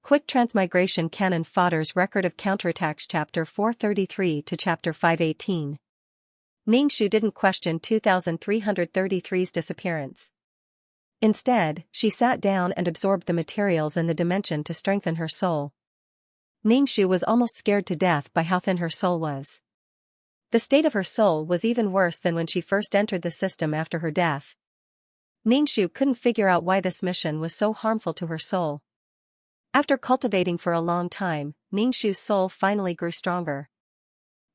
Quick Transmigration Canon Fodder's Record of Counterattacks Chapter 433 to Chapter 518. Xianxia didn't question 2333's disappearance. Instead, she sat down and absorbed the materials in the dimension to strengthen her soul. Xianxia was almost scared to death by how thin her soul was. The state of her soul was even worse than when she first entered the system after her death. Xianxia couldn't figure out why this mission was so harmful to her soul. After cultivating for a long time, Xianxia's soul finally grew stronger.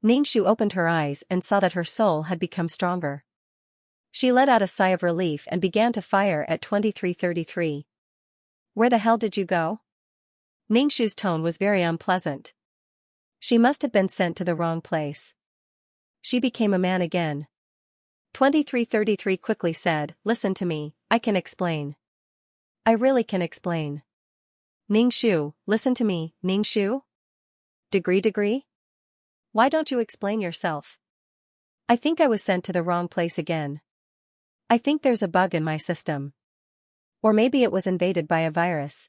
Xianxia opened her eyes and saw that her soul had become stronger. She let out a sigh of relief and began to fire at 2333. "Where the hell did you go?" Xianxia's tone was very unpleasant. She must have been sent to the wrong place. She became a man again. 2333 quickly said, "Listen to me, I can explain. I really can explain." "Xianxia, listen to me, Xianxia? Degree? Why don't you explain yourself?" "I think I was sent to the wrong place again. I think there's a bug in my system. Or maybe it was invaded by a virus.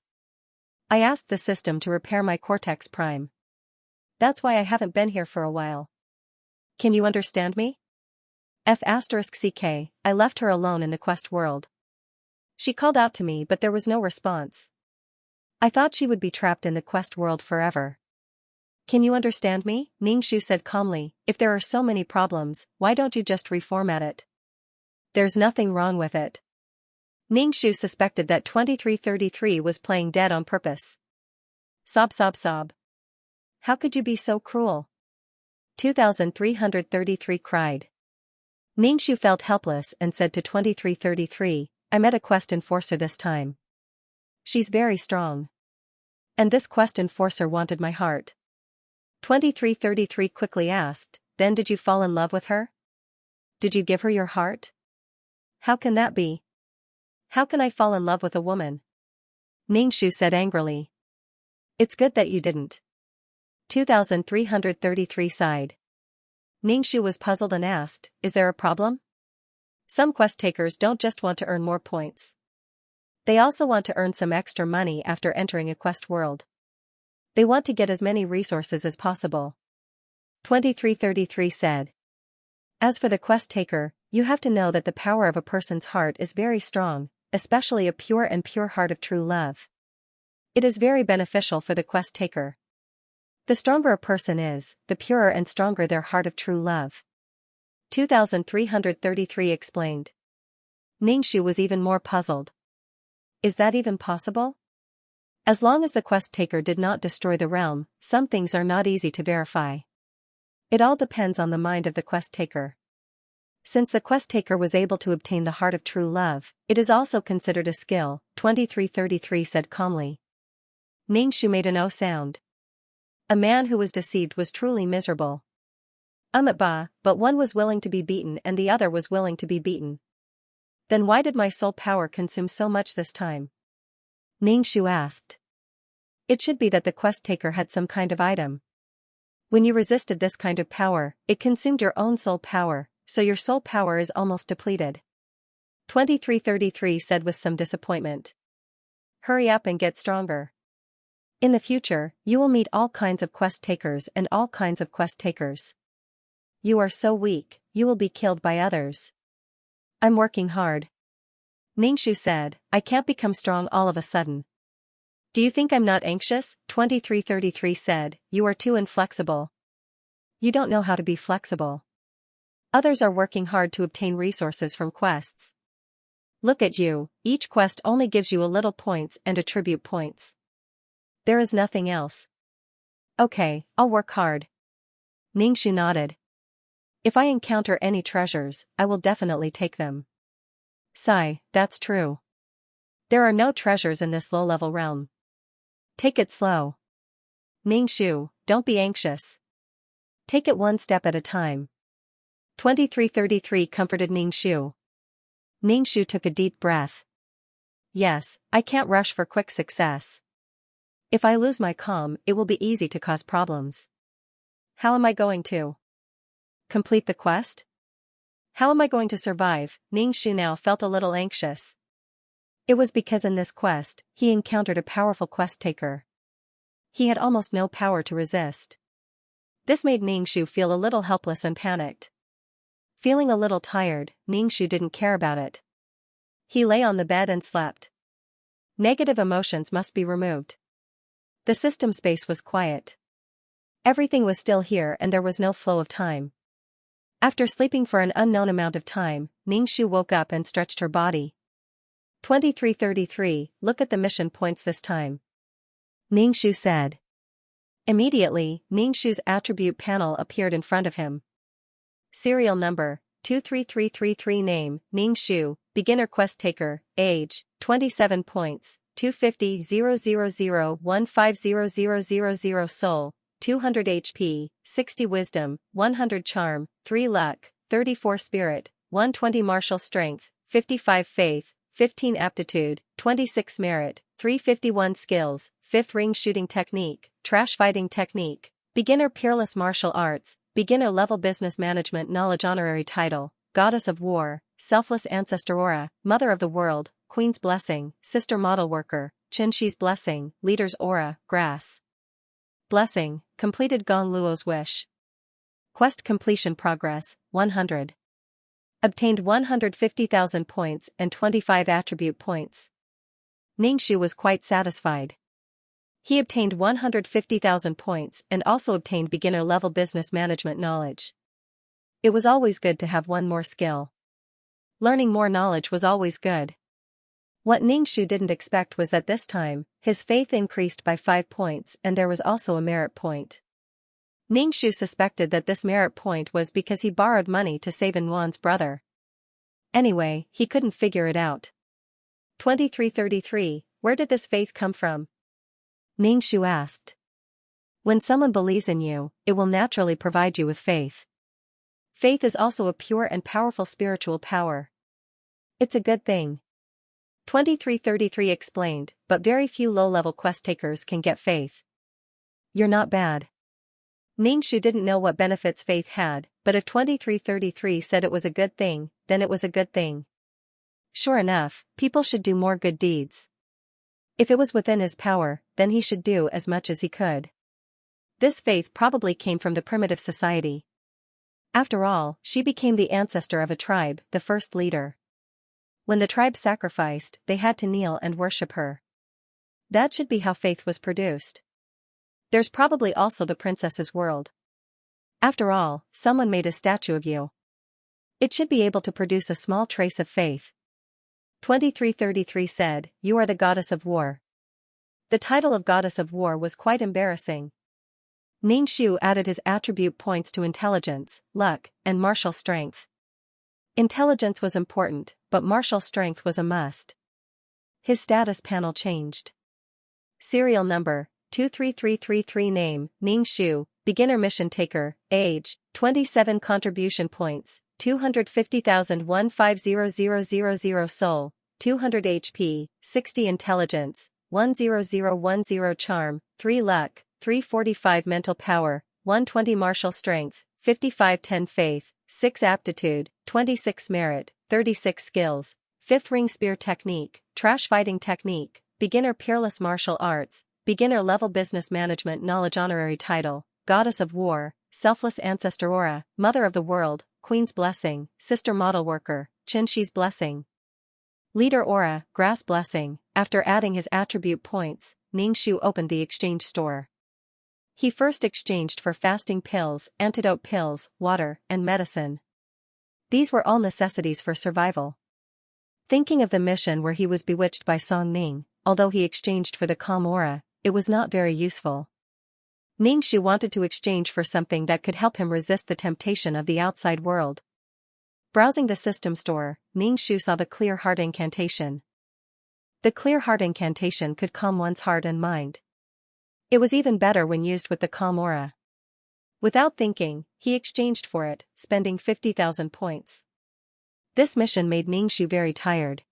I asked the system to repair my cortex prime. That's why I haven't been here for a while. Can you understand me? F*CK, I left her alone in the quest world. She called out to me but there was no response. I thought she would be trapped in the quest world forever. Can you understand me?" Xianxia said calmly, "If there are so many problems, why don't you just reformat it? There's nothing wrong with it." Xianxia suspected that 2333 was playing dead on purpose. Sob. "How could you be so cruel?" 2333 cried. Xianxia felt helpless and said to 2333, "I met a quest enforcer this time. She's very strong. And this quest enforcer wanted my heart." 2333 quickly asked, "Then did you fall in love with her? Did you give her your heart?" "How can that be? How can I fall in love with a woman?" Xianxia said angrily. "It's good that you didn't." 2333 sighed. Xianxia was puzzled and asked, "Is there a problem?" Some quest takers don't just want to earn more points. They also want to earn some extra money after entering a quest world. They want to get as many resources as possible. 2333 said. "As for the quest taker, you have to know that the power of a person's heart is very strong, especially a pure heart of true love. It is very beneficial for the quest taker. The stronger a person is, the purer and stronger their heart of true love." 2333 explained. Xianxia was even more puzzled. Is that even possible? As long as the quest taker did not destroy the realm, some things are not easy to verify. It all depends on the mind of the quest taker. Since the quest taker was able to obtain the heart of true love, it is also considered a skill, 2333 said calmly. Xianxia made a no sound. A man who was deceived was truly miserable. But one was willing to be beaten and the other was willing to be beaten. Then why did my soul power consume so much this time? Xianxia asked. It should be that the quest taker had some kind of item. When you resisted this kind of power, it consumed your own soul power, so your soul power is almost depleted. 2333 said with some disappointment. Hurry up and get stronger. In the future, you will meet all kinds of quest takers and all kinds of quest takers. You are so weak, you will be killed by others. I'm working hard. Xianxia said, "I can't become strong all of a sudden." "Do you think I'm not anxious?" 2333 said, "You are too inflexible. You don't know how to be flexible. Others are working hard to obtain resources from quests. Look at you, each quest only gives you a little points and attribute points. There is nothing else." "Okay, I'll work hard." Xianxia nodded. "If I encounter any treasures, I will definitely take them." Sigh, that's true. There are no treasures in this low-level realm. Take it slow. Xianxia, don't be anxious. Take it one step at a time. 2333 comforted Xianxia. Xianxia took a deep breath. Yes, I can't rush for quick success. If I lose my calm, it will be easy to cause problems. How am I going to complete the quest? How am I going to survive? Xianxia now felt a little anxious. It was because in this quest, he encountered a powerful quest taker. He had almost no power to resist. This made Ningxu feel a little helpless and panicked. Feeling a little tired, Ningxu didn't care about it. He lay on the bed and slept. Negative emotions must be removed. The system space was quiet. Everything was still here and there was no flow of time. After sleeping for an unknown amount of time, Ningxu woke up and stretched her body. 2333, look at the mission points this time. Ningxu said. Immediately, Ningxu's attribute panel appeared in front of him. Serial number, 23333 name, Ningxu, beginner quest taker, age, 27 points, 250,000,150,000 soul, 200 HP, 60 wisdom, 100 charm, 3 luck, 34 spirit, 120 martial strength, 55 faith, 15 aptitude, 26 merit, 351 skills, 5th ring shooting technique, trash fighting technique, beginner peerless martial arts, beginner level business management knowledge honorary title, goddess of war, selfless ancestor aura, mother of the world, queen's blessing, sister model worker, Xianxia's blessing, leader's aura, grass. Blessing, completed Gong Luo's wish. Quest completion progress, 100. Obtained 150,000 points and 25 attribute points. Ningxu was quite satisfied. He obtained 150,000 points and also obtained beginner-level business management knowledge. It was always good to have one more skill. Learning more knowledge was always good. What Ningxu didn't expect was that this time, his faith increased by 5 points and there was also a merit point. Ningxu suspected that this merit point was because he borrowed money to save Yuan's brother. Anyway, he couldn't figure it out. 2333, where did this faith come from? Ningxu asked. When someone believes in you, it will naturally provide you with faith. Faith is also a pure and powerful spiritual power. It's a good thing. 2333 explained, but very few low-level quest takers can get faith. You're not bad. Ningxu didn't know what benefits faith had, but if 2333 said it was a good thing, then it was a good thing. Sure enough, people should do more good deeds. If it was within his power, then he should do as much as he could. This faith probably came from the primitive society. After all, she became the ancestor of a tribe, the first leader. When the tribe sacrificed, they had to kneel and worship her. That should be how faith was produced. There's probably also the princess's world. After all, someone made a statue of you. It should be able to produce a small trace of faith. 2333 said, you are the goddess of war. The title of goddess of war was quite embarrassing. Ningxu added his attribute points to intelligence, luck, and martial strength. Intelligence was important, but martial strength was a must. His status panel changed. Serial number, 23333 name, Ningxu, beginner mission taker, age, 27 contribution points, 250,00150,000 soul, 200 HP, 60 intelligence, 10010 charm, 3 luck, 345 mental power, 120 martial strength, 5510 faith, 6 aptitude, 26 merit, 36 skills, 5th ring spear technique, trash fighting technique, beginner peerless martial arts, beginner level business management knowledge honorary title, goddess of war, selfless ancestor aura, mother of the world, queen's blessing, sister model worker, Xianxia's blessing. Leader aura, grass blessing. After adding his attribute points, Ningxu opened the exchange store. He first exchanged for fasting pills, antidote pills, water, and medicine. These were all necessities for survival. Thinking of the mission where he was bewitched by Song Ning, although he exchanged for the calm aura, it was not very useful. Ningxu wanted to exchange for something that could help him resist the temptation of the outside world. Browsing the system store, Ningxu saw the Clear Heart incantation. The Clear Heart incantation could calm one's heart and mind. It was even better when used with the calm aura. Without thinking, he exchanged for it, spending 50,000 points. This mission made Ningxu very tired.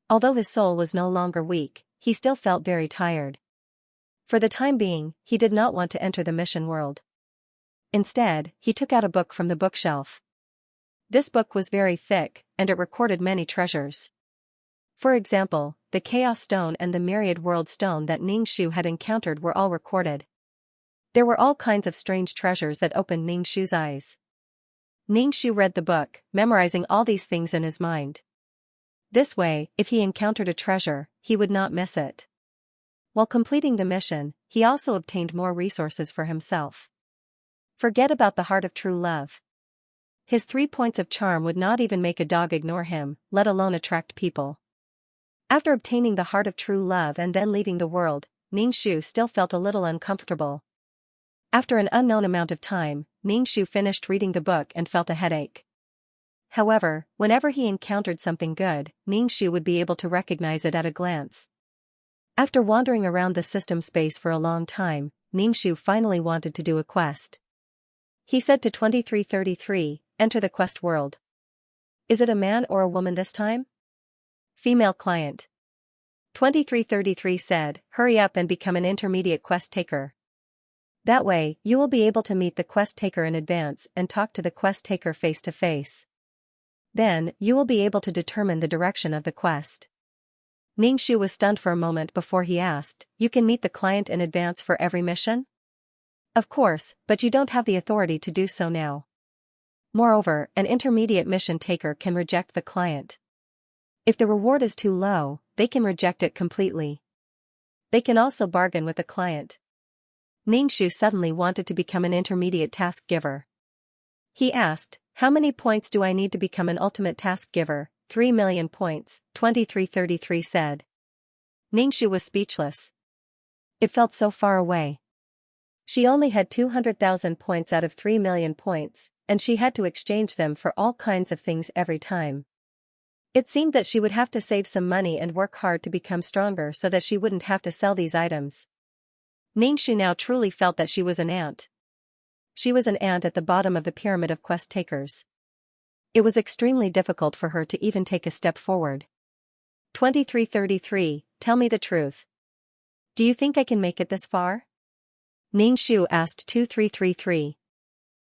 Although his soul was no longer weak, he still felt very tired. For the time being, he did not want to enter the mission world. Instead, he took out a book from the bookshelf. This book was very thick, and it recorded many treasures. For example, the Chaos Stone and the Myriad World Stone that Ningxu had encountered were all recorded. There were all kinds of strange treasures that opened Ningxu's eyes. Ningxu read the book, memorizing all these things in his mind. This way, if he encountered a treasure, he would not miss it. While completing the mission, he also obtained more resources for himself. Forget about the heart of true love. His 3 points of charm would not even make a dog ignore him, let alone attract people. After obtaining the heart of true love and then leaving the world, Ningxu still felt a little uncomfortable. After an unknown amount of time, Ningxu finished reading the book and felt a headache. However, whenever he encountered something good, Ningxu would be able to recognize it at a glance. After wandering around the system space for a long time, Ningxu finally wanted to do a quest. He said to 2333, "Enter the quest world." "Is it a man or a woman this time?" "Female client." 2333 said, "Hurry up and become an intermediate quest taker. That way, you will be able to meet the quest taker in advance and talk to the quest taker face to face. Then, you will be able to determine the direction of the quest." Ningxu was stunned for a moment before he asked, "You can meet the client in advance for every mission?" "Of course, but you don't have the authority to do so now. Moreover, an intermediate mission taker can reject the client. If the reward is too low, they can reject it completely. They can also bargain with the client." Ningxu suddenly wanted to become an intermediate task giver. He asked, "How many points do I need to become an ultimate task giver?" 3 million points, 2333 said. Ningxu was speechless. It felt so far away. She only had 200,000 points out of 3 million points, and she had to exchange them for all kinds of things every time. It seemed that she would have to save some money and work hard to become stronger so that she wouldn't have to sell these items. Ningxu now truly felt that she was an ant. She was an ant at the bottom of the pyramid of quest takers. It was extremely difficult for her to even take a step forward. 2333, tell me the truth. Do you think I can make it this far? Ningxu asked 2333.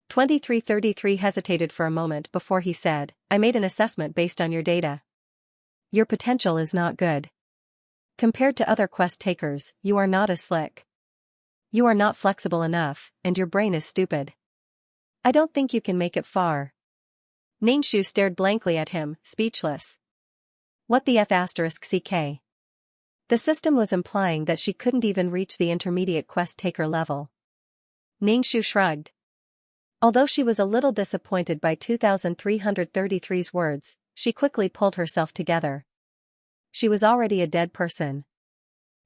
2333 hesitated for a moment before he said, "I made an assessment based on your data. Your potential is not good. Compared to other quest takers, you are not as slick. You are not flexible enough, and your brain is stupid. I don't think you can make it far." Ningxu stared blankly at him, speechless. What the F***ck? The system was implying that she couldn't even reach the intermediate quest taker level. Ningxu shrugged. Although she was a little disappointed by 2333's words, she quickly pulled herself together. She was already a dead person.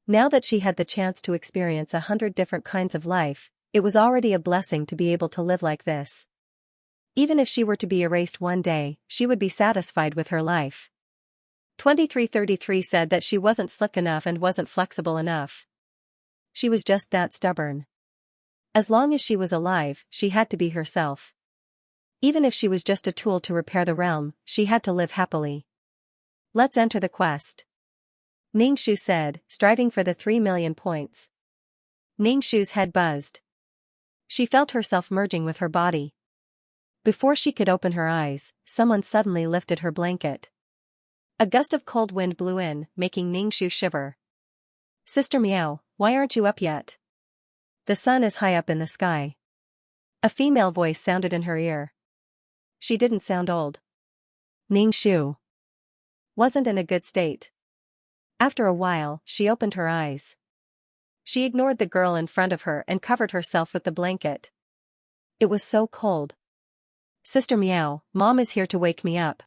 Now that she had the chance to experience 100 different kinds of life, it was already a blessing to be able to live like this. Even if she were to be erased one day, she would be satisfied with her life. 2333 said that she wasn't slick enough and wasn't flexible enough. She was just that stubborn. As long as she was alive, she had to be herself. Even if she was just a tool to repair the realm, she had to live happily. "Let's enter the quest," Ningxu said, striving for the 3 million points. Ningxu's head buzzed. She felt herself merging with her body. Before she could open her eyes, someone suddenly lifted her blanket. A gust of cold wind blew in, making Ningxu shiver. "Sister Meow, why aren't you up yet? The sun is high up in the sky." A female voice sounded in her ear. She didn't sound old. Ningxu wasn't in a good state. After a while, she opened her eyes. She ignored the girl in front of her and covered herself with the blanket. It was so cold. "Sister Meow, Mom is here to wake me up."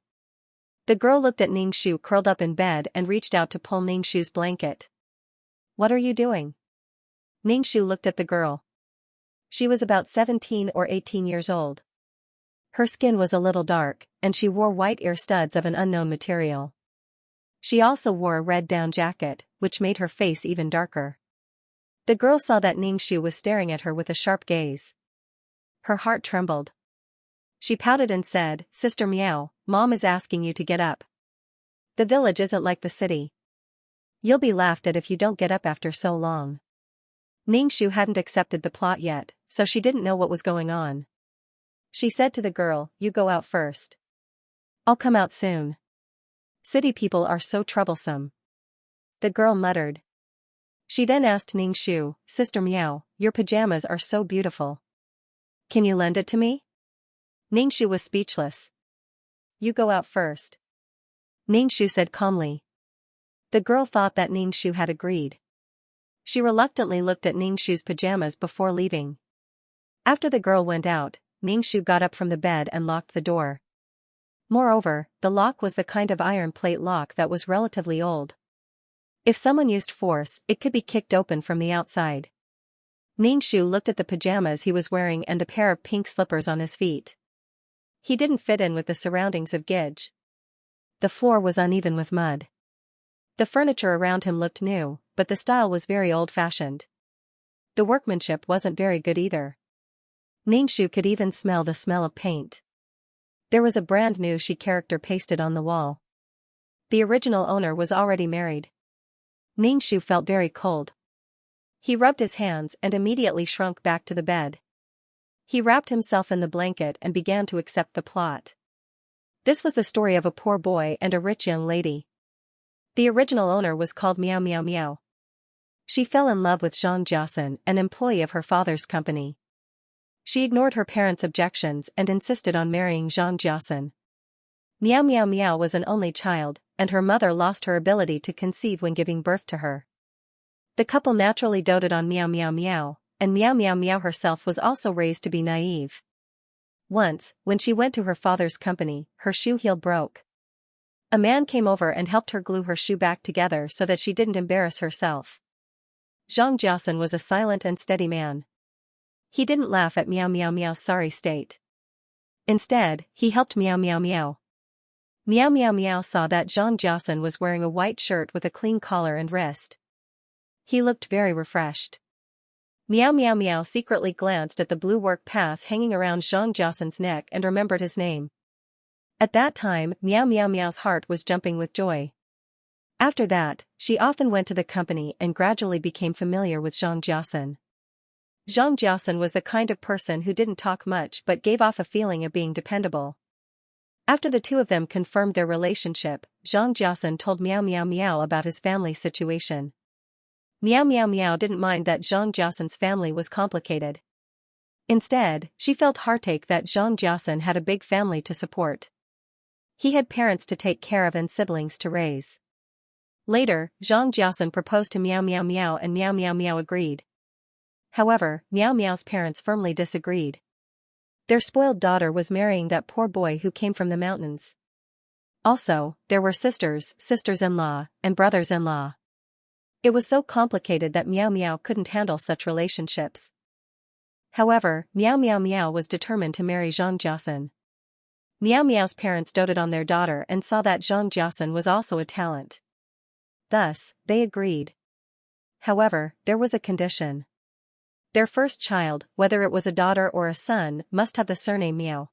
The girl looked at Ningxu curled up in bed and reached out to pull Ningxu's blanket. "What are you doing?" Ningxu looked at the girl. She was about 17 or 18 years old. Her skin was a little dark, and she wore white ear studs of an unknown material. She also wore a red down jacket, which made her face even darker. The girl saw that Ningxu was staring at her with a sharp gaze. Her heart trembled. She pouted and said, "Sister Meow, Mom is asking you to get up. The village isn't like the city. You'll be laughed at if you don't get up after so long." Ningxu hadn't accepted the plot yet, so she didn't know what was going on. She said to the girl, "You go out first. I'll come out soon. City people are so troublesome." the girl muttered. She then asked Ningxu, Sister Meow, your pajamas are so beautiful. Can you lend it to me? Ningxu was speechless. You go out first. Ningxu said calmly. The girl thought that Ningxu had agreed. She reluctantly looked at Ningxu's pajamas before leaving. After the girl went out, Ningxu got up from the bed and locked the door. Moreover, the lock was the kind of iron plate lock that was relatively old. If someone used force, it could be kicked open from the outside. Ningxu looked at the pajamas he was wearing and the pair of pink slippers on his feet. He didn't fit in with the surroundings of Gij. The floor was uneven with mud. The furniture around him looked new, but the style was very old-fashioned. The workmanship wasn't very good either. Ningxu could even smell the smell of paint. There was a brand new Shi character pasted on the wall. The original owner was already married. Ningxu felt very cold. He rubbed his hands and immediately shrunk back to the bed. He wrapped himself in the blanket and began to accept the plot. This was the story of a poor boy and a rich young lady. The original owner was called Meow Meow Meow. She fell in love with Xianxia, an employee of her father's company. She ignored her parents' objections and insisted on marrying Xianxia. Meow Meow Meow was an only child, and her mother lost her ability to conceive when giving birth to her. The couple naturally doted on Meow Meow Meow, and Meow Meow Meow herself was also raised to be naive. Once, when she went to her father's company, her shoe heel broke. A man came over and helped her glue her shoe back together so that she didn't embarrass herself. Xianxia was a silent and steady man. He didn't laugh at Meow Meow Meow's sorry state. Instead, he helped Meow Meow Meow. Meow Meow Meow saw that Xianxia was wearing a white shirt with a clean collar and wrist. He looked very refreshed. Meow Meow Meow secretly glanced at the blue work pass hanging around Xianxia's neck and remembered his name. At that time, Meow Meow Meow's heart was jumping with joy. After that, she often went to the company and gradually became familiar with Xianxia. Xianxia was the kind of person who didn't talk much but gave off a feeling of being dependable. After the two of them confirmed their relationship, Xianxia told Meow Meow Meow about his family situation. Meow Meow Meow didn't mind that Xianxia's family was complicated. Instead, she felt heartache that Xianxia had a big family to support. He had parents to take care of and siblings to raise. Later, Xianxia proposed to Meow Meow Meow and Meow Meow Meow agreed. However, Meow Meow's parents firmly disagreed. Their spoiled daughter was marrying that poor boy who came from the mountains. Also, there were sisters-in-law, and brothers-in-law. It was so complicated that Meow Meow couldn't handle such relationships. However, Meow Meow Meow was determined to marry Xianxia. Meow Meow's parents doted on their daughter and saw that Xianxia was also a talent. Thus, they agreed. However, there was a condition. Their first child, whether it was a daughter or a son, must have the surname Meow.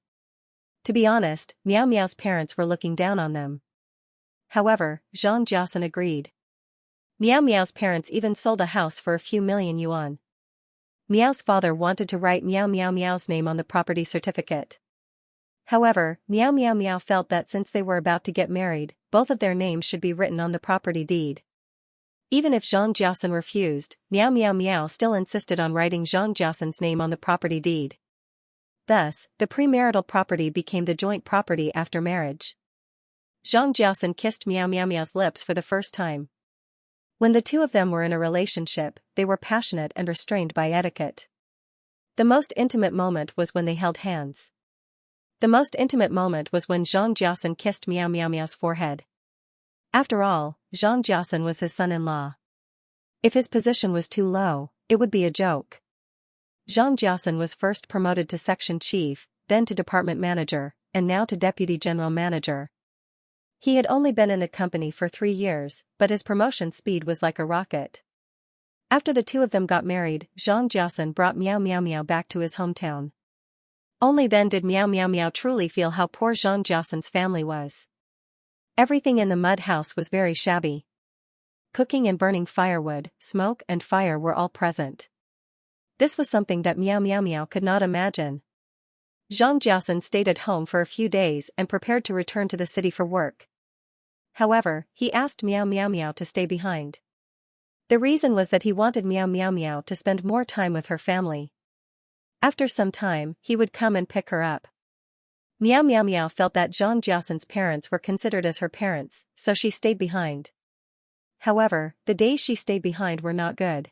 To be honest, Meow Meow's parents were looking down on them. However, Xianxia agreed. Meow Meow's parents even sold a house for a few million yuan. Meow's father wanted to write Meow Meow Meow's name on the property certificate. However, Meow Meow Meow felt that since they were about to get married, both of their names should be written on the property deed. Even if Xianxia refused, Meow Meow Meow still insisted on writing Xianxia's name on the property deed. Thus, the premarital property became the joint property after marriage. Xianxia kissed Meow Meow Meow's lips for the first time. When the two of them were in a relationship, they were passionate and restrained by etiquette. The most intimate moment was when they held hands. The most intimate moment was when Xianxia kissed Meow Meow Meow's forehead. After all, Xianxia was his son-in-law. If his position was too low, it would be a joke. Xianxia was first promoted to section chief, then to department manager, and now to deputy general manager. He had only been in the company for 3 years, but his promotion speed was like a rocket. After the two of them got married, Xianxia brought Meow Meow Meow back to his hometown. Only then did Meow Meow Meow truly feel how poor Xianxia's family was. Everything in the mud house was very shabby. Cooking and burning firewood, smoke and fire were all present. This was something that Meow Meow Meow could not imagine. Xianxia stayed at home for a few days and prepared to return to the city for work. However, he asked Meow Meow Meow to stay behind. The reason was that he wanted Meow Meow Meow to spend more time with her family. After some time, he would come and pick her up. Meow Meow Meow felt that Xianxia's parents were considered as her parents, so she stayed behind. However, the days she stayed behind were not good.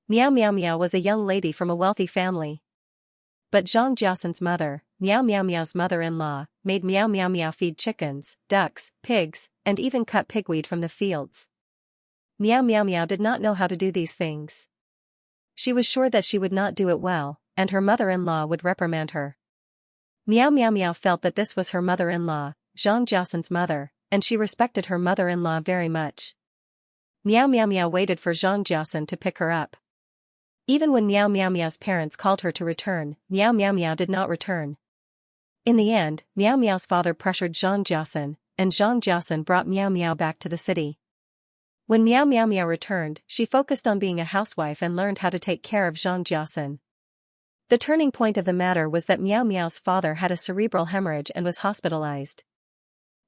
Meow Meow Meow was a young lady from a wealthy family. But Xianxia's mother, Meow Meow Meow's mother-in-law, made Meow Meow Meow feed chickens, ducks, pigs, and even cut pigweed from the fields. Meow Meow Meow did not know how to do these things. She was sure that she would not do it well, and her mother-in-law would reprimand her. Meow Meow Meow felt that this was her mother-in-law, Xianxia's mother, and she respected her mother-in-law very much. Meow Meow Meow waited for Xianxia to pick her up. Even when Meow Meow Meow's parents called her to return, Meow Meow Meow did not return. In the end, Meow Meow's father pressured Xianxia, and Xianxia brought Meow Meow back to the city. When Meow Meow Meow returned, she focused on being a housewife and learned how to take care of Xianxia. The turning point of the matter was that Meow Meow's father had a cerebral hemorrhage and was hospitalized.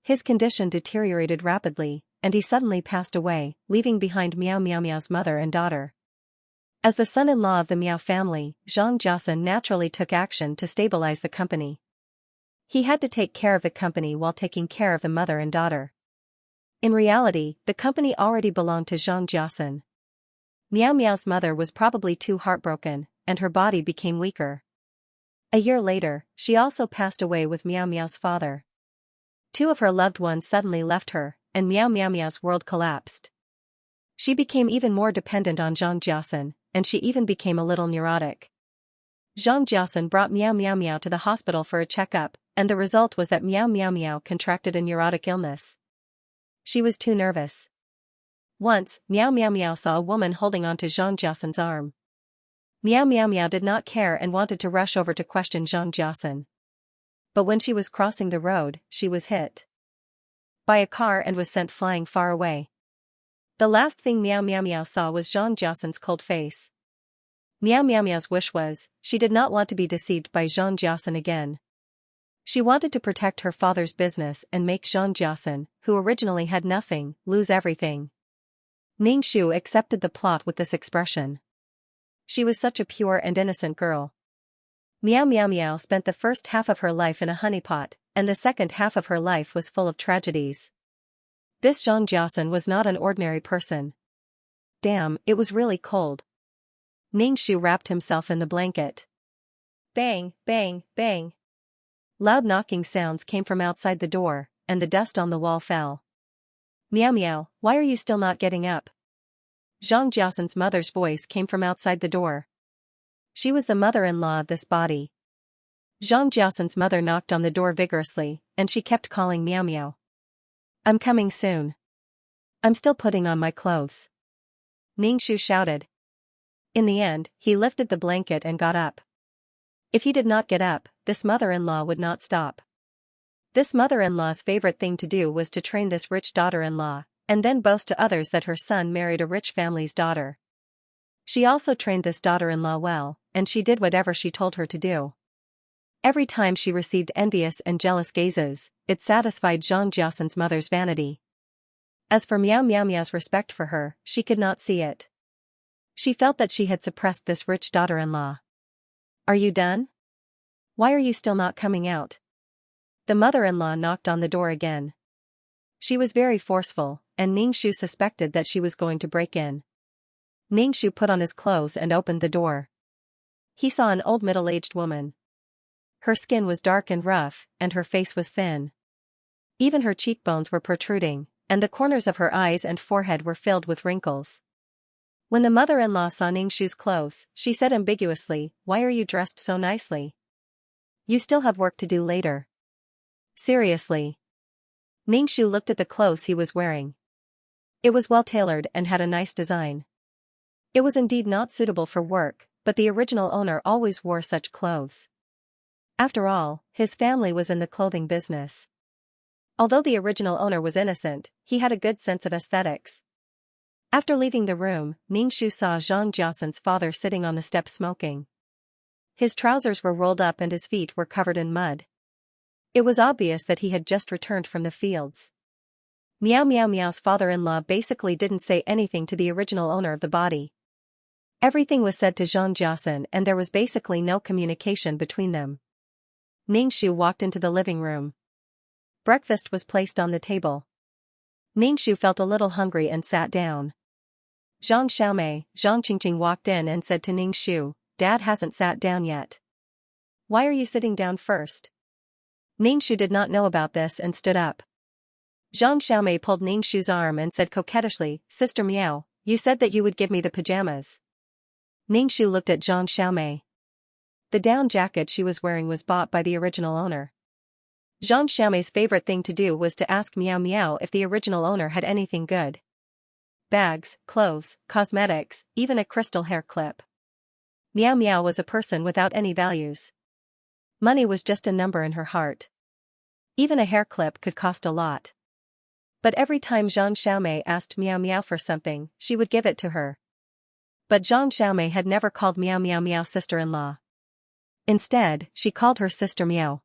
His condition deteriorated rapidly, and he suddenly passed away, leaving behind Meow Meow Meow's mother and daughter. As the son-in-law of the Meow family, Xianxia naturally took action to stabilize the company. He had to take care of the company while taking care of the mother and daughter. In reality, the company already belonged to Xianxia. Meow Meow's mother was probably too heartbroken, and her body became weaker. A year later, she also passed away with Meow Meow's father. Two of her loved ones suddenly left her, and Meow Meow Meow's world collapsed. She became even more dependent on Xianxia, and she even became a little neurotic. Xianxia brought Meow Meow Meow to the hospital for a checkup, and the result was that Meow Meow Meow contracted a neurotic illness. She was too nervous. Once, Meow Meow Meow saw a woman holding onto Xianxia's arm. Meow Meow Meow did not care and wanted to rush over to question Xianxia. But when she was crossing the road, she was hit by a car and was sent flying far away. The last thing Meow Meow Meow saw was Xianxia's cold face. Meow Meow Meow's wish was, she did not want to be deceived by Xianxia again. She wanted to protect her father's business and make Xianxia, who originally had nothing, lose everything. Ningxu accepted the plot with this expression. She was such a pure and innocent girl. Meow Meow Meow spent the first half of her life in a honeypot, and the second half of her life was full of tragedies. This Xianxia was not an ordinary person. Damn, it was really cold. Ningxu wrapped himself in the blanket. Bang, bang, bang. Loud knocking sounds came from outside the door, and the dust on the wall fell. Meow Meow, why are you still not getting up? Xianxia's mother's voice came from outside the door. She was the mother-in-law of this body. Xianxia's mother knocked on the door vigorously, and she kept calling Meow Meow. I'm coming soon. I'm still putting on my clothes. Ningxu shouted. In the end, he lifted the blanket and got up. If he did not get up, this mother-in-law would not stop. This mother-in-law's favorite thing to do was to train this rich daughter-in-law, and then boast to others that her son married a rich family's daughter. She also trained this daughter-in-law well, and she did whatever she told her to do. Every time she received envious and jealous gazes, it satisfied Xianxia's mother's vanity. As for Meow Meow Meow's respect for her, she could not see it. She felt that she had suppressed this rich daughter-in-law. Are you done? Why are you still not coming out? The mother-in-law knocked on the door again. She was very forceful, and Ningxu suspected that she was going to break in. Ningxu put on his clothes and opened the door. He saw an old middle-aged woman. Her skin was dark and rough, and her face was thin. Even her cheekbones were protruding, and the corners of her eyes and forehead were filled with wrinkles. When the mother-in-law saw Ningxu's clothes, she said ambiguously, "Why are you dressed so nicely? You still have work to do later." Seriously. Ningxu looked at the clothes he was wearing. It was well-tailored and had a nice design. It was indeed not suitable for work, but the original owner always wore such clothes. After all, his family was in the clothing business. Although the original owner was innocent, he had a good sense of aesthetics. After leaving the room, Ningxu saw Xianxia's father sitting on the step smoking. His trousers were rolled up and his feet were covered in mud. It was obvious that he had just returned from the fields. Meow Meow Meow's father-in-law basically didn't say anything to the original owner of the body. Everything was said to Xianxia, and there was basically no communication between them. Ningxu walked into the living room. Breakfast was placed on the table. Ningxu felt a little hungry and sat down. Zhang Xiaomei, Zhang Qingqing walked in and said to Ningxu, "Dad hasn't sat down yet. Why are you sitting down first?" Ningxu did not know about this and stood up. Zhang Xiaomei pulled Ningxu's arm and said coquettishly, "Sister Miao, you said that you would give me the pajamas." Ningxu looked at Zhang Xiaomei. The down jacket she was wearing was bought by the original owner. Zhang Xiaomei's favorite thing to do was to ask Miao Miao if the original owner had anything good. Bags, clothes, cosmetics, even a crystal hair clip. Miao Miao was a person without any values. Money was just a number in her heart. Even a hair clip could cost a lot. But every time Zhang Xiaomei asked Miao Miao for something, she would give it to her. But Zhang Xiaomei had never called Miao Miao Miao sister-in-law. Instead, she called her sister Miao.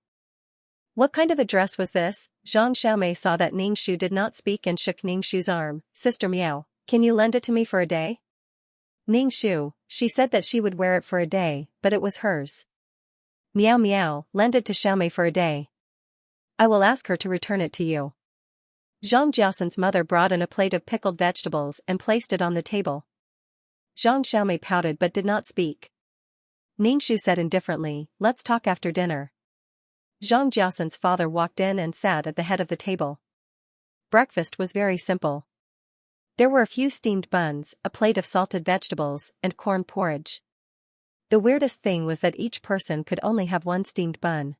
What kind of a dress was this? Zhang Xiaomei saw that Ningxu did not speak and shook Ningxu's arm. "Sister Miao, can you lend it to me for a day?" Ningxu, she said that she would wear it for a day, but it was hers. "Miao Miao, lend it to Xiaomei for a day. I will ask her to return it to you." Zhang Jiasan's mother brought in a plate of pickled vegetables and placed it on the table. Zhang Xiaomei pouted but did not speak. Ningxu said indifferently, "Let's talk after dinner." Zhang Jiasan's father walked in and sat at the head of the table. Breakfast was very simple. There were a few steamed buns, a plate of salted vegetables, and corn porridge. The weirdest thing was that each person could only have one steamed bun.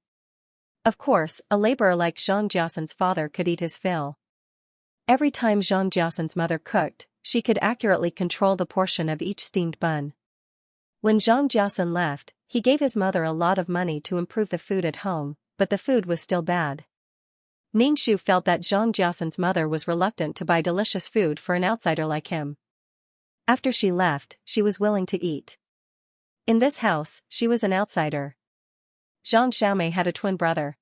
Of course, a laborer like Zhang Jiasan's father could eat his fill. Every time Zhang Jiasan's mother cooked, she could accurately control the portion of each steamed bun. When Zhang Jiasan left, he gave his mother a lot of money to improve the food at home, but the food was still bad. Ningxu felt that Zhang Jiasan's mother was reluctant to buy delicious food for an outsider like him. After she left, she was willing to eat. In this house, she was an outsider. Zhang Xiaomei had a twin brother.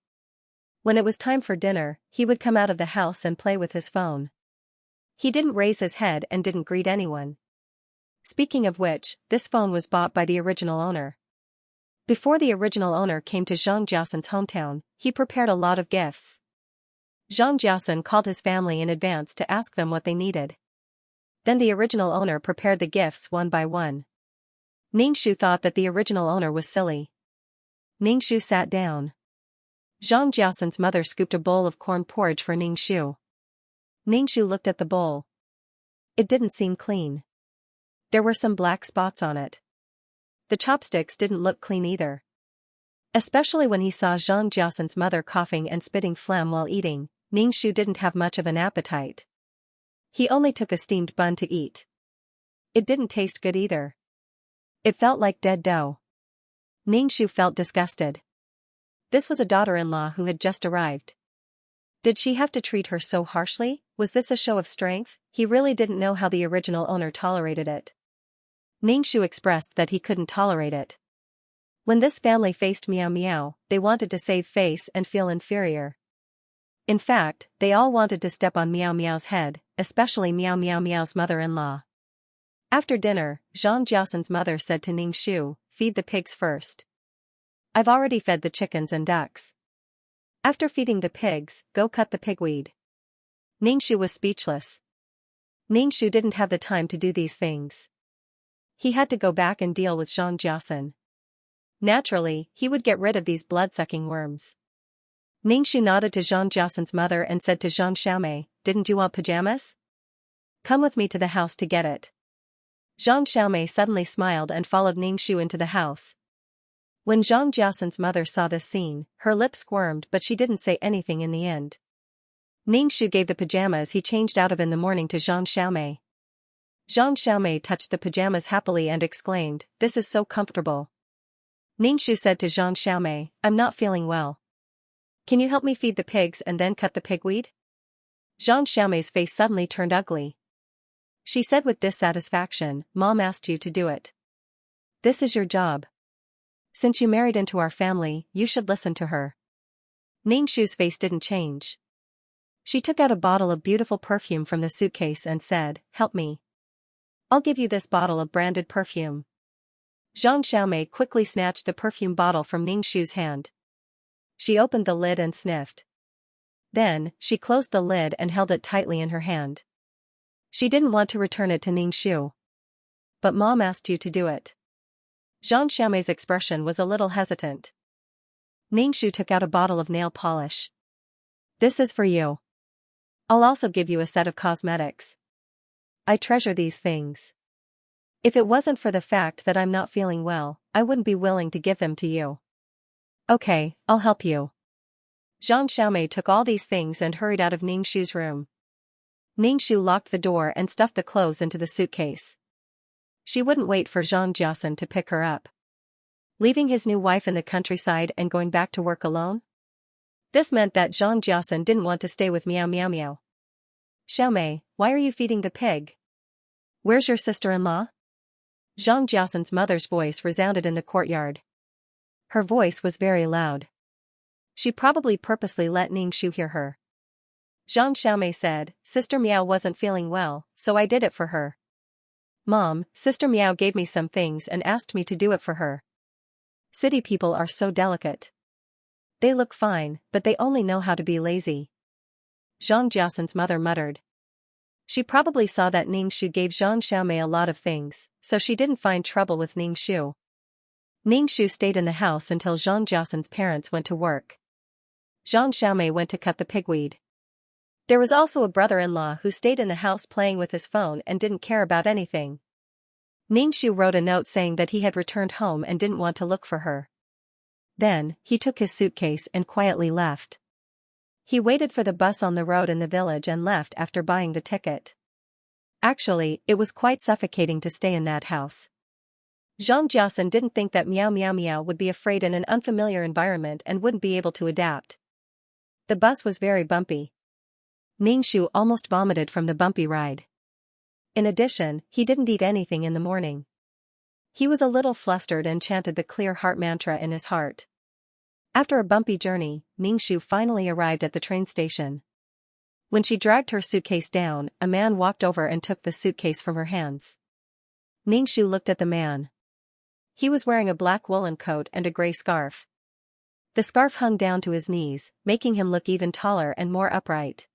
When it was time for dinner, he would come out of the house and play with his phone. He didn't raise his head and didn't greet anyone. Speaking of which, this phone was bought by the original owner. Before the original owner came to Zhang Jiasan's hometown, he prepared a lot of gifts. Zhang Jiasan called his family in advance to ask them what they needed. Then the original owner prepared the gifts one by one. Ningxu thought that the original owner was silly. Ningxu sat down. Zhang Jiasan's mother scooped a bowl of corn porridge for Ningxu. Ningxu looked at the bowl. It didn't seem clean. There were some black spots on it. The chopsticks didn't look clean either. Especially when he saw Zhang Jiasan's mother coughing and spitting phlegm while eating, Ningxu didn't have much of an appetite. He only took a steamed bun to eat. It didn't taste good either. It felt like dead dough. Ningxu felt disgusted. This was a daughter-in-law who had just arrived. Did she have to treat her so harshly? Was this a show of strength? He really didn't know how the original owner tolerated it. Ningxu expressed that he couldn't tolerate it. When this family faced Miao Miao, they wanted to save face and feel inferior. In fact, they all wanted to step on Miao Miao's head, especially Miao Miao Miao's mother-in-law. After dinner, Zhang Jiasan's mother said to Ningxu, "Feed the pigs first. I've already fed the chickens and ducks. After feeding the pigs, go cut the pigweed." Ningxu was speechless. Ningxu didn't have the time to do these things. He had to go back and deal with Zhang Jiasan. Naturally, he would get rid of these blood-sucking worms. Ningxu nodded to Zhang Jiasan's mother and said to Zhang Xiaomei, "Didn't you want pajamas? Come with me to the house to get it." Zhang Xiaomei suddenly smiled and followed Ningxu into the house. When Zhang Jiasan's mother saw this scene, her lips squirmed but she didn't say anything in the end. Ningxu gave the pajamas he changed out of in the morning to Zhang Xiaomei. Zhang Xiaomei touched the pajamas happily and exclaimed, "This is so comfortable." Ningxu said to Zhang Xiaomei, "I'm not feeling well. Can you help me feed the pigs and then cut the pigweed?" Zhang Xiaomei's face suddenly turned ugly. She said with dissatisfaction, "Mom asked you to do it. This is your job. Since you married into our family, you should listen to her." Ningxu's face didn't change. She took out a bottle of beautiful perfume from the suitcase and said, "Help me. I'll give you this bottle of branded perfume." Xianxia quickly snatched the perfume bottle from Ningxu's hand. She opened the lid and sniffed. Then, she closed the lid and held it tightly in her hand. She didn't want to return it to Ningxu. "But Mom asked you to do it." Xianxia's expression was a little hesitant. Ningxu took out a bottle of nail polish. "This is for you. I'll also give you a set of cosmetics. I treasure these things. If it wasn't for the fact that I'm not feeling well, I wouldn't be willing to give them to you." "Okay, I'll help you." Xianxia took all these things and hurried out of Ningxu's room. Ningxu locked the door and stuffed the clothes into the suitcase. She wouldn't wait for Xianxia to pick her up. Leaving his new wife in the countryside and going back to work alone? This meant that Xianxia didn't want to stay with Meow Meow Meow. "Xiaomei, why are you feeding the pig? Where's your sister-in-law?" Xianxia's mother's voice resounded in the courtyard. Her voice was very loud. She probably purposely let Ningxu hear her. Xianxia said, "Sister Meow wasn't feeling well, so I did it for her. Mom, Sister Meow gave me some things and asked me to do it for her. City people are so delicate. They look fine, but they only know how to be lazy." Xianxia's mother muttered. She probably saw that Ningxu gave Xianxia a lot of things, so she didn't find trouble with Ningxu. Ningxu stayed in the house until Xianxia's parents went to work. Xianxia went to cut the pigweed. There was also a brother-in-law who stayed in the house playing with his phone and didn't care about anything. Ningxu wrote a note saying that he had returned home and didn't want to look for her. Then, he took his suitcase and quietly left. He waited for the bus on the road in the village and left after buying the ticket. Actually, it was quite suffocating to stay in that house. Xianxia didn't think that Meow Meow Meow would be afraid in an unfamiliar environment and wouldn't be able to adapt. The bus was very bumpy. Ningxu almost vomited from the bumpy ride. In addition, he didn't eat anything in the morning. He was a little flustered and chanted the clear heart mantra in his heart. After a bumpy journey, Ningxu finally arrived at the train station. When she dragged her suitcase down, a man walked over and took the suitcase from her hands. Ningxu looked at the man. He was wearing a black woolen coat and a gray scarf. The scarf hung down to his knees, making him look even taller and more upright.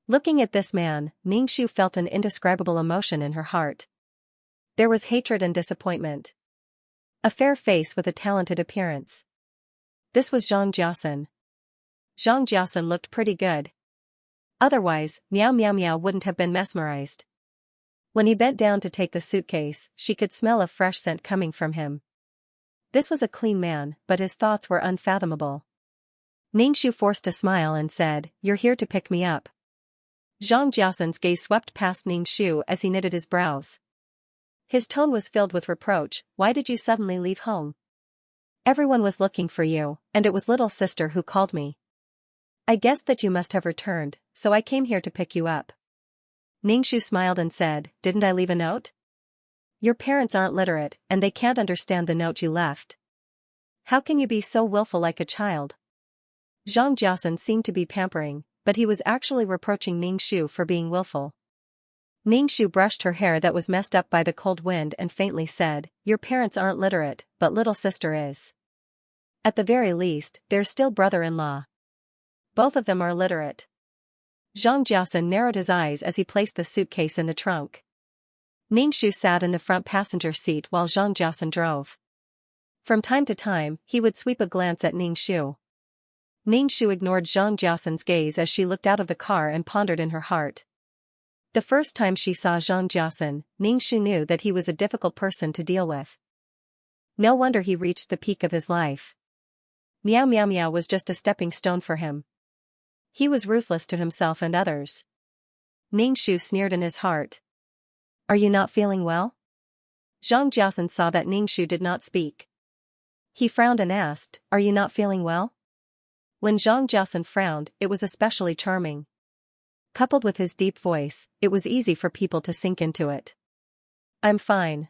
Looking at this man, Ningxu felt an indescribable emotion in her heart. There was hatred and disappointment. A fair face with a talented appearance. This was Xianxia. Xianxia looked pretty good. Otherwise, Meow Meow Meow wouldn't have been mesmerized. When he bent down to take the suitcase, she could smell a fresh scent coming from him. This was a clean man, but his thoughts were unfathomable. Ningxu forced a smile and said, "You're here to pick me up." Xianxia's gaze swept past Ningxu as he knitted his brows. His tone was filled with reproach. "Why did you suddenly leave home? Everyone was looking for you, and it was little sister who called me. I guessed that you must have returned, so I came here to pick you up." Ningxu smiled and said, "Didn't I leave a note? Your parents aren't literate, and they can't understand the note you left. How can you be so willful like a child?" Xianxia seemed to be pampering, but he was actually reproaching Ningxu for being willful. Ningxu brushed her hair that was messed up by the cold wind and faintly said, "Your parents aren't literate, but little sister is. At the very least, they're still brother-in-law. Both of them are literate." Xianxia narrowed his eyes as he placed the suitcase in the trunk. Ningxu sat in the front passenger seat while Xianxia drove. From time to time, he would sweep a glance at Ningxu. Ningxu ignored Xianxia's gaze as she looked out of the car and pondered in her heart. The first time she saw Xianxia, Ningxu knew that he was a difficult person to deal with. No wonder he reached the peak of his life. Meow Meow Meow was just a stepping stone for him. He was ruthless to himself and others. Ningxu sneered in his heart. "Are you not feeling well?" Xianxia saw that Ningxu did not speak. He frowned and asked, "Are you not feeling well?" When Xianxia frowned, it was especially charming. Coupled with his deep voice, it was easy for people to sink into it. "I'm fine.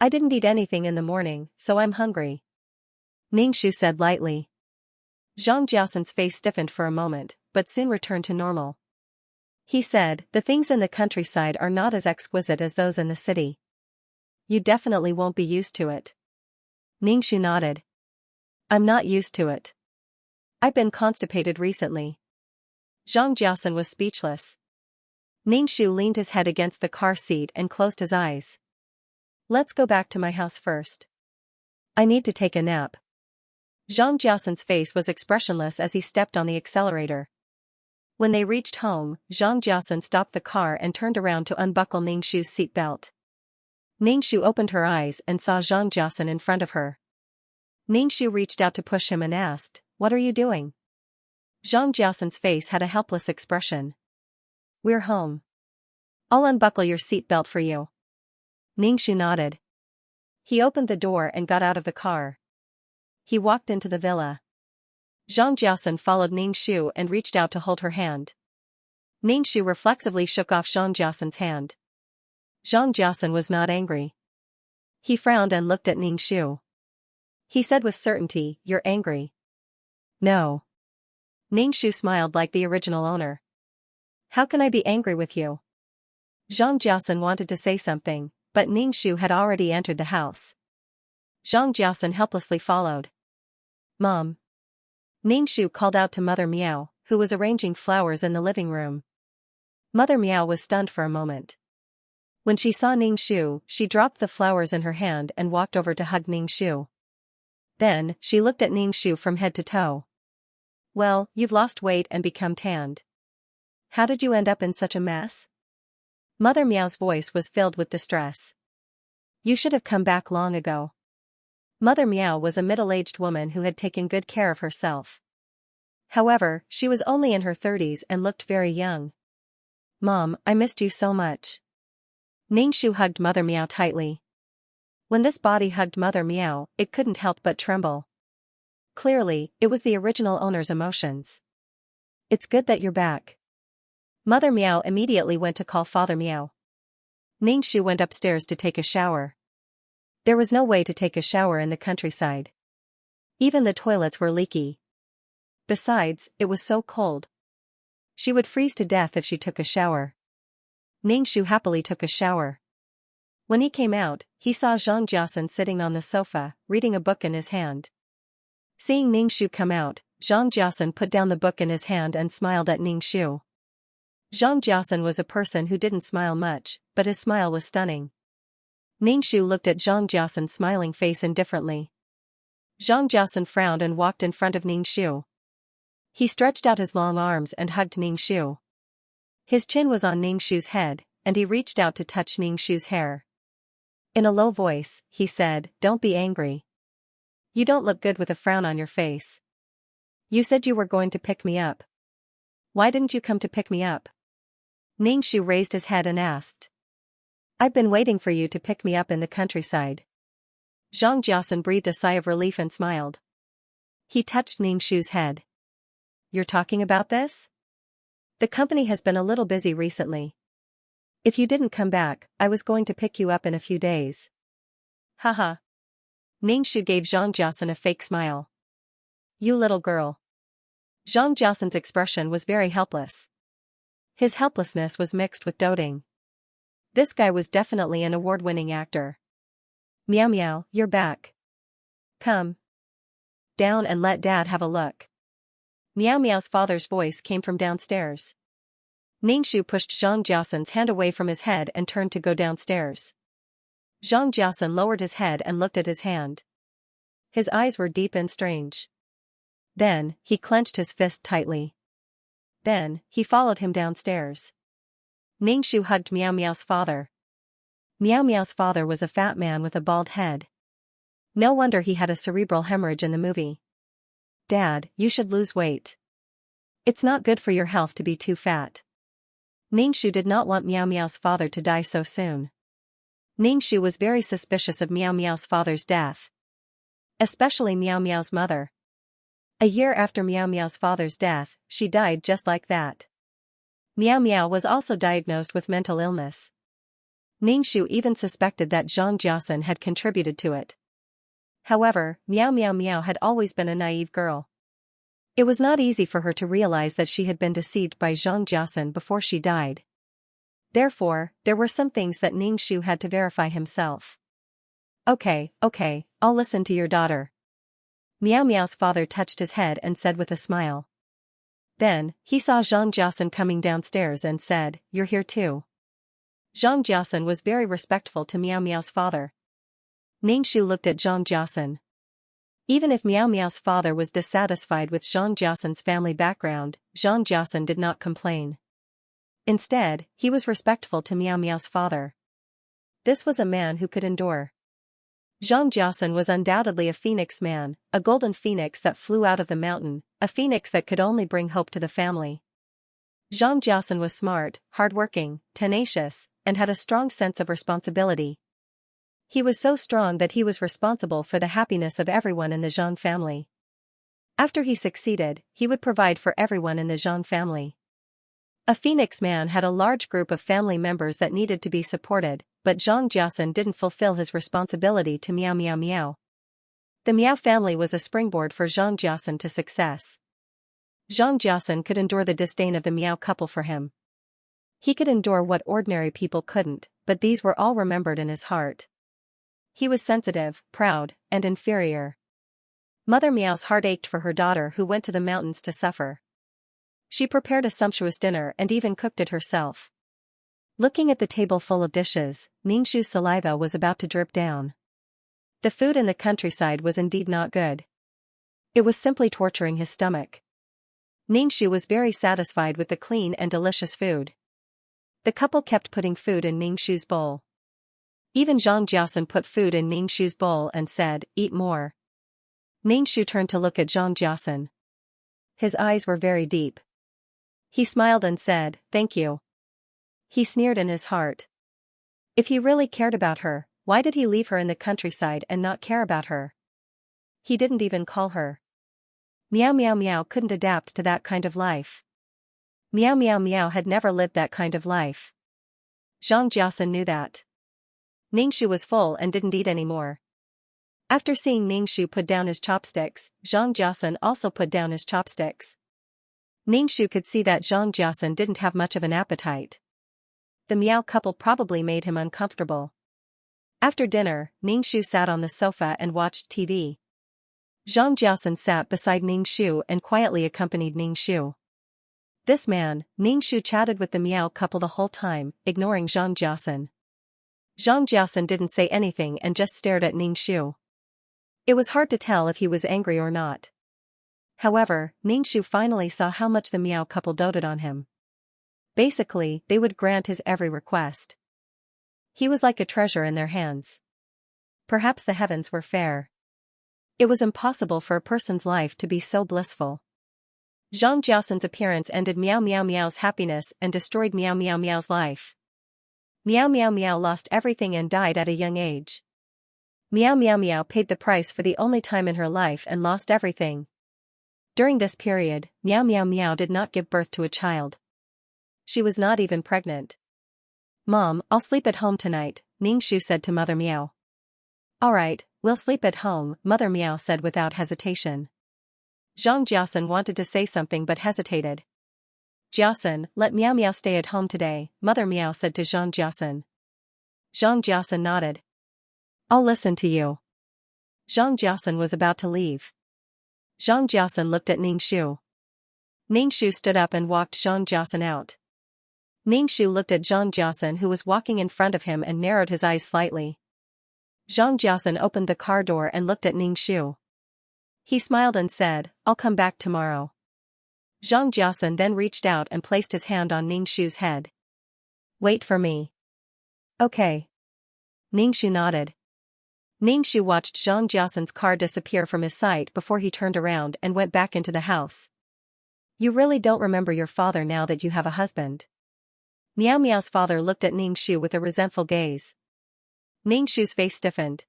I didn't eat anything in the morning, so I'm hungry," Ningxu said lightly. Xianxia's face stiffened for a moment, but soon returned to normal. He said, the things in the countryside are not as exquisite as those in the city. You definitely won't be used to it. Ningxu nodded. I'm not used to it. I've been constipated recently. Zhang Jiasen was speechless. Ningxu leaned his head against the car seat and closed his eyes. Let's go back to my house first. I need to take a nap. Zhang Jiasen's face was expressionless as he stepped on the accelerator. When they reached home, Zhang Jiasen stopped the car and turned around to unbuckle Ningxu's seatbelt. Ningxu opened her eyes and saw Zhang Jiasen in front of her. Ningxu reached out to push him and asked, "What are you doing?" Zhang Jiasen's face had a helpless expression. We're home. I'll unbuckle your seatbelt for you. Ningxu nodded. He opened the door and got out of the car. He walked into the villa. Zhang Jiasen followed Ningxu and reached out to hold her hand. Ningxu reflexively shook off Zhang Jiasen's hand. Zhang Jiasen was not angry. He frowned and looked at Ningxu. He said with certainty, "You're angry." No. Ningxu smiled like the original owner. How can I be angry with you? Zhang Jiasen wanted to say something, but Ningxu had already entered the house. Zhang Jiasen helplessly followed. Mom. Ningxu called out to Mother Miao, who was arranging flowers in the living room. Mother Miao was stunned for a moment. When she saw Ningxu, she dropped the flowers in her hand and walked over to hug Ningxu. Then, she looked at Ningxu from head to toe. Well, you've lost weight and become tanned. How did you end up in such a mess? Mother Miao's voice was filled with distress. You should have come back long ago. Mother Miao was a middle-aged woman who had taken good care of herself. However, she was only in her 30s and looked very young. Mom, I missed you so much. Ningxu hugged Mother Miao tightly. When this body hugged Mother Miao, it couldn't help but tremble. Clearly, it was the original owner's emotions. It's good that you're back. Mother Miao immediately went to call Father Miao. Ningxu went upstairs to take a shower. There was no way to take a shower in the countryside. Even the toilets were leaky. Besides, it was so cold. She would freeze to death if she took a shower. Ningxu happily took a shower. When he came out, he saw Zhang Jiasen sitting on the sofa, reading a book in his hand. Seeing Ningxu come out, Zhang Jiasen put down the book in his hand and smiled at Ningxu. Zhang Jiasen was a person who didn't smile much, but his smile was stunning. Ningxu looked at Zhang Jiasen's smiling face indifferently. Zhang Jiasen frowned and walked in front of Ningxu. He stretched out his long arms and hugged Ningxu. His chin was on Ningxu's head, and he reached out to touch Ningxu's hair. In a low voice, he said, "Don't be angry. You don't look good with a frown on your face. You said you were going to pick me up. Why didn't you come to pick me up?" Ningxu raised his head and asked. I've been waiting for you to pick me up in the countryside. Zhang Jiasen breathed a sigh of relief and smiled. He touched Ningxu's head. You're talking about this? The company has been a little busy recently. If you didn't come back, I was going to pick you up in a few days. Haha. Ningxu gave Zhang Jiasen a fake smile. You little girl. Zhang Jiasen's expression was very helpless. His helplessness was mixed with doting. This guy was definitely an award-winning actor. Meow meow, you're back. Come down and let Dad have a look. Meow meow's father's voice came from downstairs. Ningxu pushed Zhang Jiasen's hand away from his head and turned to go downstairs. Zhang Jiasen lowered his head and looked at his hand. His eyes were deep and strange. Then, he clenched his fist tightly. Then, he followed him downstairs. Ningxu hugged Meow Meow's father. Meow Meow's father was a fat man with a bald head. No wonder he had a cerebral hemorrhage in the movie. Dad, you should lose weight. It's not good for your health to be too fat. Ningxu did not want Meow Meow's father to die so soon. Ningxu was very suspicious of Meow Meow's father's death. Especially Meow Meow's mother. A year after Meow Meow's father's death, she died just like that. Meow Meow was also diagnosed with mental illness. Ningxu even suspected that Zhang Jiasen had contributed to it. However, Meow Meow Meow had always been a naive girl. It was not easy for her to realize that she had been deceived by Xianxia before she died. Therefore, there were some things that Ningxu had to verify himself. Okay, I'll listen to your daughter. Miao Miao's father touched his head and said with a smile. Then, he saw Zhang Jiasen coming downstairs and said, "You're here too." Zhang Jiasen was very respectful to Miao Miao's father. Ningxu looked at Zhang Jiasen. Even if Miao Miao's father was dissatisfied with Zhang Jiasen's family background, Zhang Jiasen did not complain. Instead, he was respectful to Miao Miao's father. This was a man who could endure. Zhang Jiasen was undoubtedly a phoenix man, a golden phoenix that flew out of the mountain, a phoenix that could only bring hope to the family. Zhang Jiasen was smart, hardworking, tenacious, and had a strong sense of responsibility. He was so strong that he was responsible for the happiness of everyone in the Zhang family. After he succeeded, he would provide for everyone in the Zhang family. A phoenix man had a large group of family members that needed to be supported, but Zhang Jiasen didn't fulfill his responsibility to Miao Miao Miao. The Miao family was a springboard for Zhang Jiasen to success. Zhang Jiasen could endure the disdain of the Miao couple for him. He could endure what ordinary people couldn't, but these were all remembered in his heart. He was sensitive, proud, and inferior. Mother Miao's heart ached for her daughter who went to the mountains to suffer. She prepared a sumptuous dinner and even cooked it herself. Looking at the table full of dishes, Ningxu's saliva was about to drip down. The food in the countryside was indeed not good. It was simply torturing his stomach. Ningxu was very satisfied with the clean and delicious food. The couple kept putting food in Ningxu's bowl. Even Zhang Jiasen put food in Ningxu's bowl and said, "Eat more." Ningxu turned to look at Zhang Jiasen. His eyes were very deep. He smiled and said, "Thank you." He sneered in his heart. If he really cared about her, why did he leave her in the countryside and not care about her? He didn't even call her. Miao Miao Miao couldn't adapt to that kind of life. Miao Miao Miao had never lived that kind of life. Zhang Jiasen knew that. Ningxu was full and didn't eat anymore. After seeing Ningxu put down his chopsticks, Zhang Jiasen also put down his chopsticks. Ningxu could see that Zhang Jiasen didn't have much of an appetite. The Miao couple probably made him uncomfortable. After dinner, Ningxu sat on the sofa and watched TV. Zhang Jiasen sat beside Ningxu and quietly accompanied Ningxu. This man, Ningxu, chatted with the Miao couple the whole time, ignoring Zhang Jiasen. Zhang Jiasen didn't say anything and just stared at Ningxu. It was hard to tell if he was angry or not. However, Ningxu finally saw how much the Miao couple doted on him. Basically, they would grant his every request. He was like a treasure in their hands. Perhaps the heavens were fair. It was impossible for a person's life to be so blissful. Zhang Jiasen's appearance ended Miao Miao Miao's happiness and destroyed Miao Miao Miao's life. Miao Miao Miao lost everything and died at a young age. Miao Miao Miao paid the price for the only time in her life and lost everything. During this period, Miao Miao Miao did not give birth to a child. She was not even pregnant. "Mom, I'll sleep at home tonight," Ningxu said to Mother Miao. "Alright, we'll sleep at home," Mother Miao said without hesitation. Zhang Jiasen wanted to say something but hesitated. "Jiasen, let Miao Miao stay at home today," Mother Miao said to Zhang Jiasen. Zhang Jiasen nodded. "I'll listen to you." Zhang Jiasen was about to leave. Zhang Jiasen looked at Ningxu. Ningxu stood up and walked Zhang Jiasen out. Ningxu looked at Zhang Jiasen, who was walking in front of him, and narrowed his eyes slightly. Zhang Jiasen opened the car door and looked at Ningxu. He smiled and said, "I'll come back tomorrow." Zhang Jiasen then reached out and placed his hand on Ningxu's head. "Wait for me." "Okay." Ningxu nodded. Ningxu watched Zhang Jiasen's car disappear from his sight before he turned around and went back into the house. "You really don't remember your father now that you have a husband?" Miao Miao's father looked at Ningxu with a resentful gaze. Ningxu's face stiffened.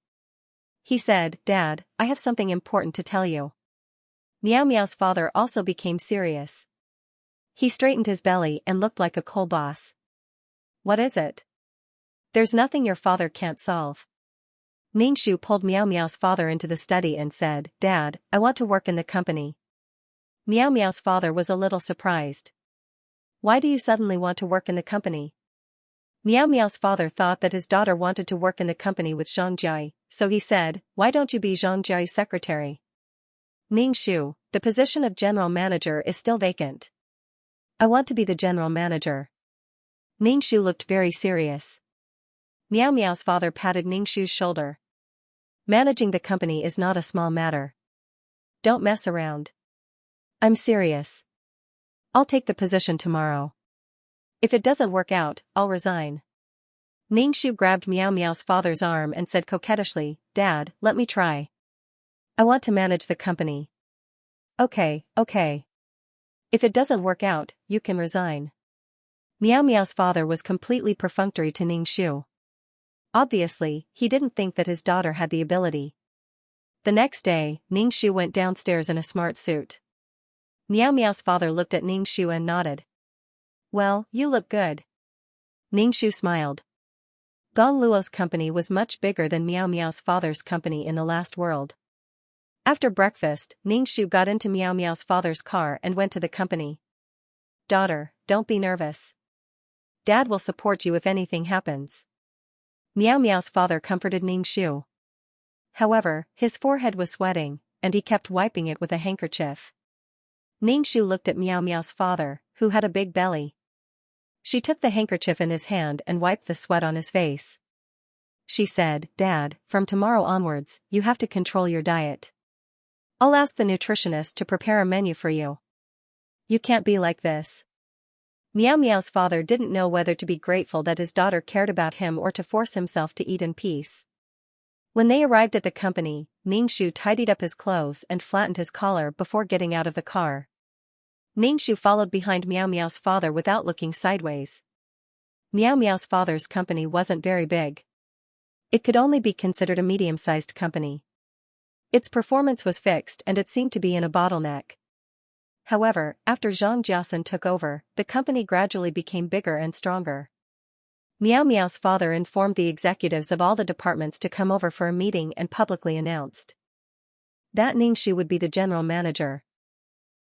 He said, "Dad, I have something important to tell you." Miao Miao's father also became serious. He straightened his belly and looked like a coal boss. "What is it?" "There's nothing your father can't solve." Ningxu pulled Miao Miao's father into the study and said, "Dad, I want to work in the company." Meow Meow's father was a little surprised. Why do you suddenly want to work in the company? Meow Meow's father thought that his daughter wanted to work in the company with Xianxia, so he said, why don't you be Xianxia's secretary? Ningxu, the position of general manager is still vacant. I want to be the general manager. Ningxu looked very serious. Meow Meow's father patted Ningxu's shoulder. Managing the company is not a small matter. Don't mess around. I'm serious. I'll take the position tomorrow. If it doesn't work out, I'll resign. Ningxu grabbed Meow Meow's father's arm and said coquettishly, Dad, let me try. I want to manage the company. Okay. If it doesn't work out, you can resign. Meow Meow's father was completely perfunctory to Ningxu. Obviously, he didn't think that his daughter had the ability. The next day, Ningxu went downstairs in a smart suit. Meow Meow's father looked at Ningxu and nodded. Well, you look good. Ningxu smiled. Gong Luo's company was much bigger than Meow Meow's father's company in the last world. After breakfast, Ningxu got into Meow Meow's father's car and went to the company. Daughter, don't be nervous. Dad will support you if anything happens. Meow Meow's father comforted Ningxu. However, his forehead was sweating, and he kept wiping it with a handkerchief. Ningxu looked at Meow Meow's father, who had a big belly. She took the handkerchief in his hand and wiped the sweat on his face. She said, Dad, from tomorrow onwards, you have to control your diet. I'll ask the nutritionist to prepare a menu for you. You can't be like this. Meow Meow's father didn't know whether to be grateful that his daughter cared about him or to force himself to eat in peace. When they arrived at the company, Ningxu tidied up his clothes and flattened his collar before getting out of the car. Ningxu followed behind Meow Meow's father without looking sideways. Meow Meow's father's company wasn't very big. It could only be considered a medium-sized company. Its performance was fixed and it seemed to be in a bottleneck. However, after Xianxia took over, the company gradually became bigger and stronger. Meow Meow's father informed the executives of all the departments to come over for a meeting and publicly announced that Ningxu would be the general manager.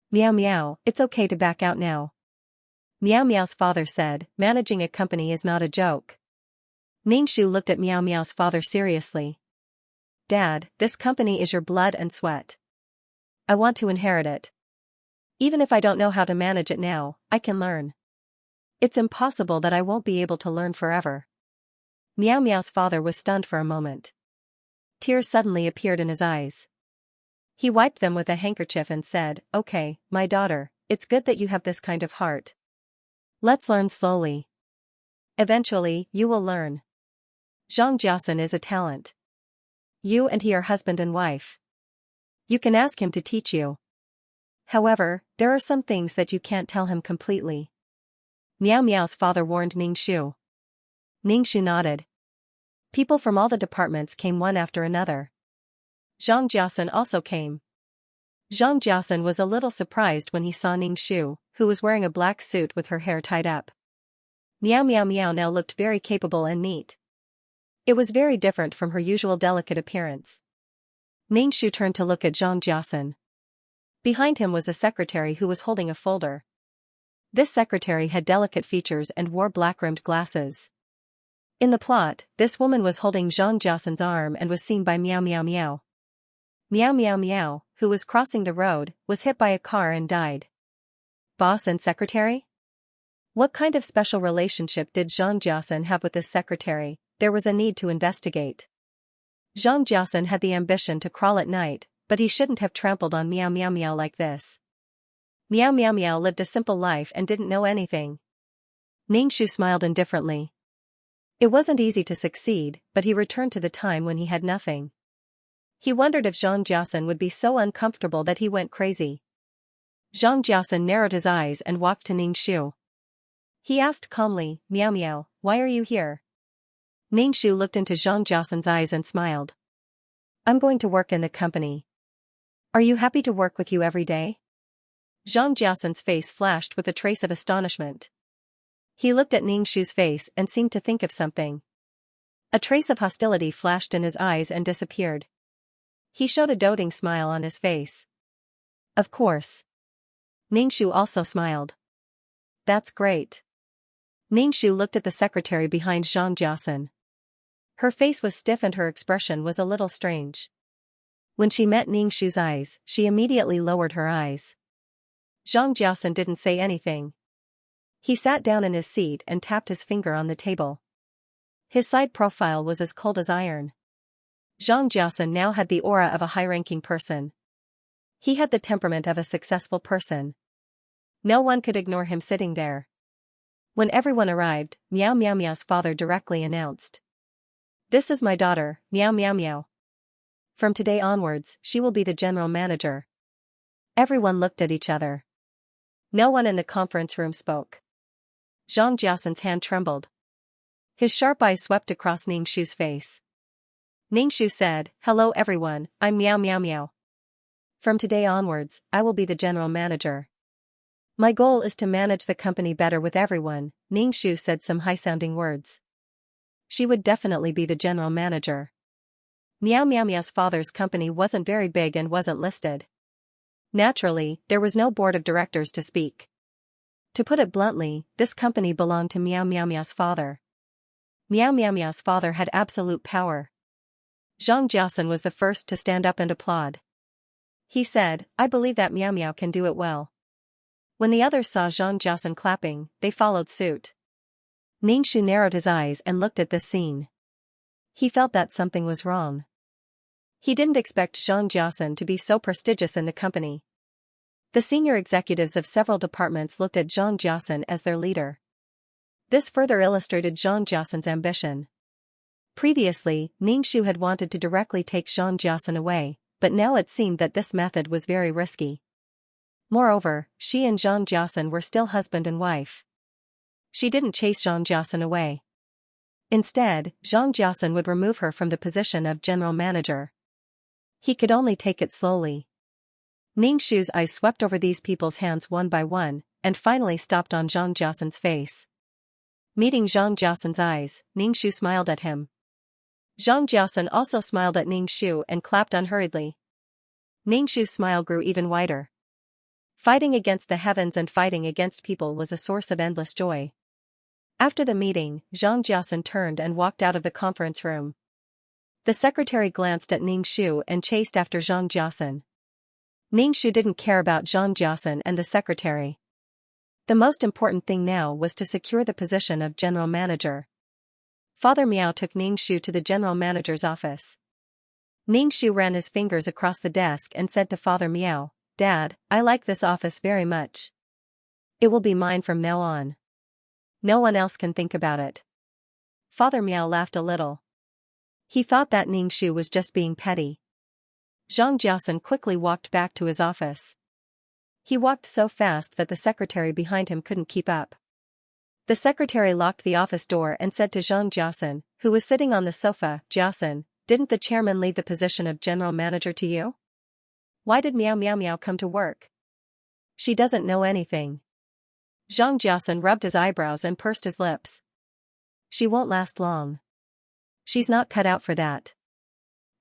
Meow Meow, it's okay to back out now. Meow Meow's father said, managing a company is not a joke. Ningxu looked at Meow Meow's father seriously. Dad, this company is your blood and sweat. I want to inherit it. Even if I don't know how to manage it now, I can learn. It's impossible that I won't be able to learn forever. Meow Meow's father was stunned for a moment. Tears suddenly appeared in his eyes. He wiped them with a handkerchief and said, Okay, my daughter, it's good that you have this kind of heart. Let's learn slowly. Eventually, you will learn. Xianxia is a talent. You and he are husband and wife. You can ask him to teach you. However, there are some things that you can't tell him completely. Meow Meow's father warned Ningxu. Ningxu nodded. People from all the departments came one after another. Xianxia also came. Xianxia was a little surprised when he saw Ningxu, who was wearing a black suit with her hair tied up. Meow Meow Meow now looked very capable and neat. It was very different from her usual delicate appearance. Ningxu turned to look at Xianxia. Behind him was a secretary who was holding a folder. This secretary had delicate features and wore black-rimmed glasses. In the plot, this woman was holding Xianxia's arm and was seen by Meow Meow Meow. Meow Meow Meow, who was crossing the road, was hit by a car and died. Boss and secretary? What kind of special relationship did Xianxia have with this secretary? There was a need to investigate. Xianxia had the ambition to crawl at night, but he shouldn't have trampled on Meow Meow Meow like this. Meow Meow Meow lived a simple life and didn't know anything. Ningxu smiled indifferently. It wasn't easy to succeed, but he returned to the time when he had nothing. He wondered if Xianxia would be so uncomfortable that he went crazy. Xianxia narrowed his eyes and walked to Ningxu. He asked calmly, Meow Meow, why are you here? Ningxu looked into Xianxia's eyes and smiled. I'm going to work in the company. Are you happy to work with you every day? Xianxia's face flashed with a trace of astonishment. He looked at Ningxu's face and seemed to think of something. A trace of hostility flashed in his eyes and disappeared. He showed a doting smile on his face. Of course. Ningshu also smiled. That's great. Ningshu looked at the secretary behind Xianxia. Her face was stiff and her expression was a little strange. When she met Ningshu's eyes, she immediately lowered her eyes. Zhang Jiasen didn't say anything. He sat down in his seat and tapped his finger on the table. His side profile was as cold as iron. Zhang Jiasen now had the aura of a high-ranking person. He had the temperament of a successful person. No one could ignore him sitting there. When everyone arrived, Miao Miao Miao's father directly announced. This is my daughter, Miao Miao Miao. From today onwards, she will be the general manager. Everyone looked at each other. No one in the conference room spoke. Zhang Jiasen's hand trembled. His sharp eyes swept across Ningshu's face. Ningshu said, hello everyone, I'm Miao Miao Miao. From today onwards, I will be the general manager. My goal is to manage the company better with everyone, Ningshu said some high-sounding words. She would definitely be the general manager. Miao Miao Miao's father's company wasn't very big and wasn't listed. Naturally, there was no board of directors to speak. To put it bluntly, this company belonged to Miao Miao Miao's father. Miao Miao Miao's father had absolute power. Zhang Jiasen was the first to stand up and applaud. He said, I believe that Miao Miao can do it well. When the others saw Zhang Jiasen clapping, they followed suit. Ningshu narrowed his eyes and looked at this scene. He felt that something was wrong. He didn't expect Zhang Jiasen to be so prestigious in the company. The senior executives of several departments looked at Zhang Jiasen as their leader. This further illustrated Zhang Jiasen's ambition. Previously, Ningshu had wanted to directly take Zhang Jiasen away, but now it seemed that this method was very risky. Moreover, she and Zhang Jiasen were still husband and wife. She didn't chase Zhang Jiasen away. Instead, Zhang Jiasen would remove her from the position of general manager. He could only take it slowly. Ningshu's eyes swept over these people's hands one by one, and finally stopped on Zhang Jiasen's face. Meeting Zhang Jiasen's eyes, Ningshu smiled at him. Zhang Jiasen also smiled at Ningshu and clapped unhurriedly. Ningshu's smile grew even wider. Fighting against the heavens and fighting against people was a source of endless joy. After the meeting, Zhang Jiasen turned and walked out of the conference room. The secretary glanced at Ningshu and chased after Zhang Jiasen. Ningshu didn't care about Zhang Jiasen and the secretary. The most important thing now was to secure the position of general manager. Father Miao took Ningshu to the general manager's office. Ningshu ran his fingers across the desk and said to Father Miao, Dad, I like this office very much. It will be mine from now on. No one else can think about it. Father Miao laughed a little. He thought that Ningshu was just being petty. Zhang Jiasen quickly walked back to his office. He walked so fast that the secretary behind him couldn't keep up. The secretary locked the office door and said to Zhang Jiasen, who was sitting on the sofa, Jiasen, didn't the chairman leave the position of general manager to you? Why did Miao Miao Miao come to work? She doesn't know anything. Zhang Jiasen rubbed his eyebrows and pursed his lips. She won't last long. She's not cut out for that.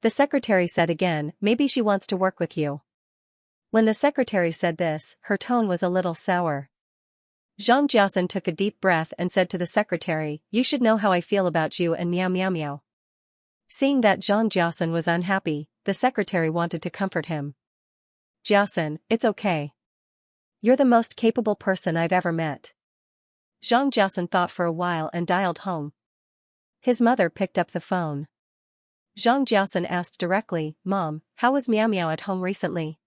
The secretary said again, maybe she wants to work with you. When the secretary said this, her tone was a little sour. Zhang Jiasen took a deep breath and said to the secretary, you should know how I feel about you and Miao Miao Miao. Seeing that Zhang Jiasen was unhappy, the secretary wanted to comfort him. Jiasen, it's okay. You're the most capable person I've ever met. Zhang Jiasen thought for a while and dialed home. His mother picked up the phone. Zhang Jiasen asked directly, Mom, how was Miao Miao at home recently?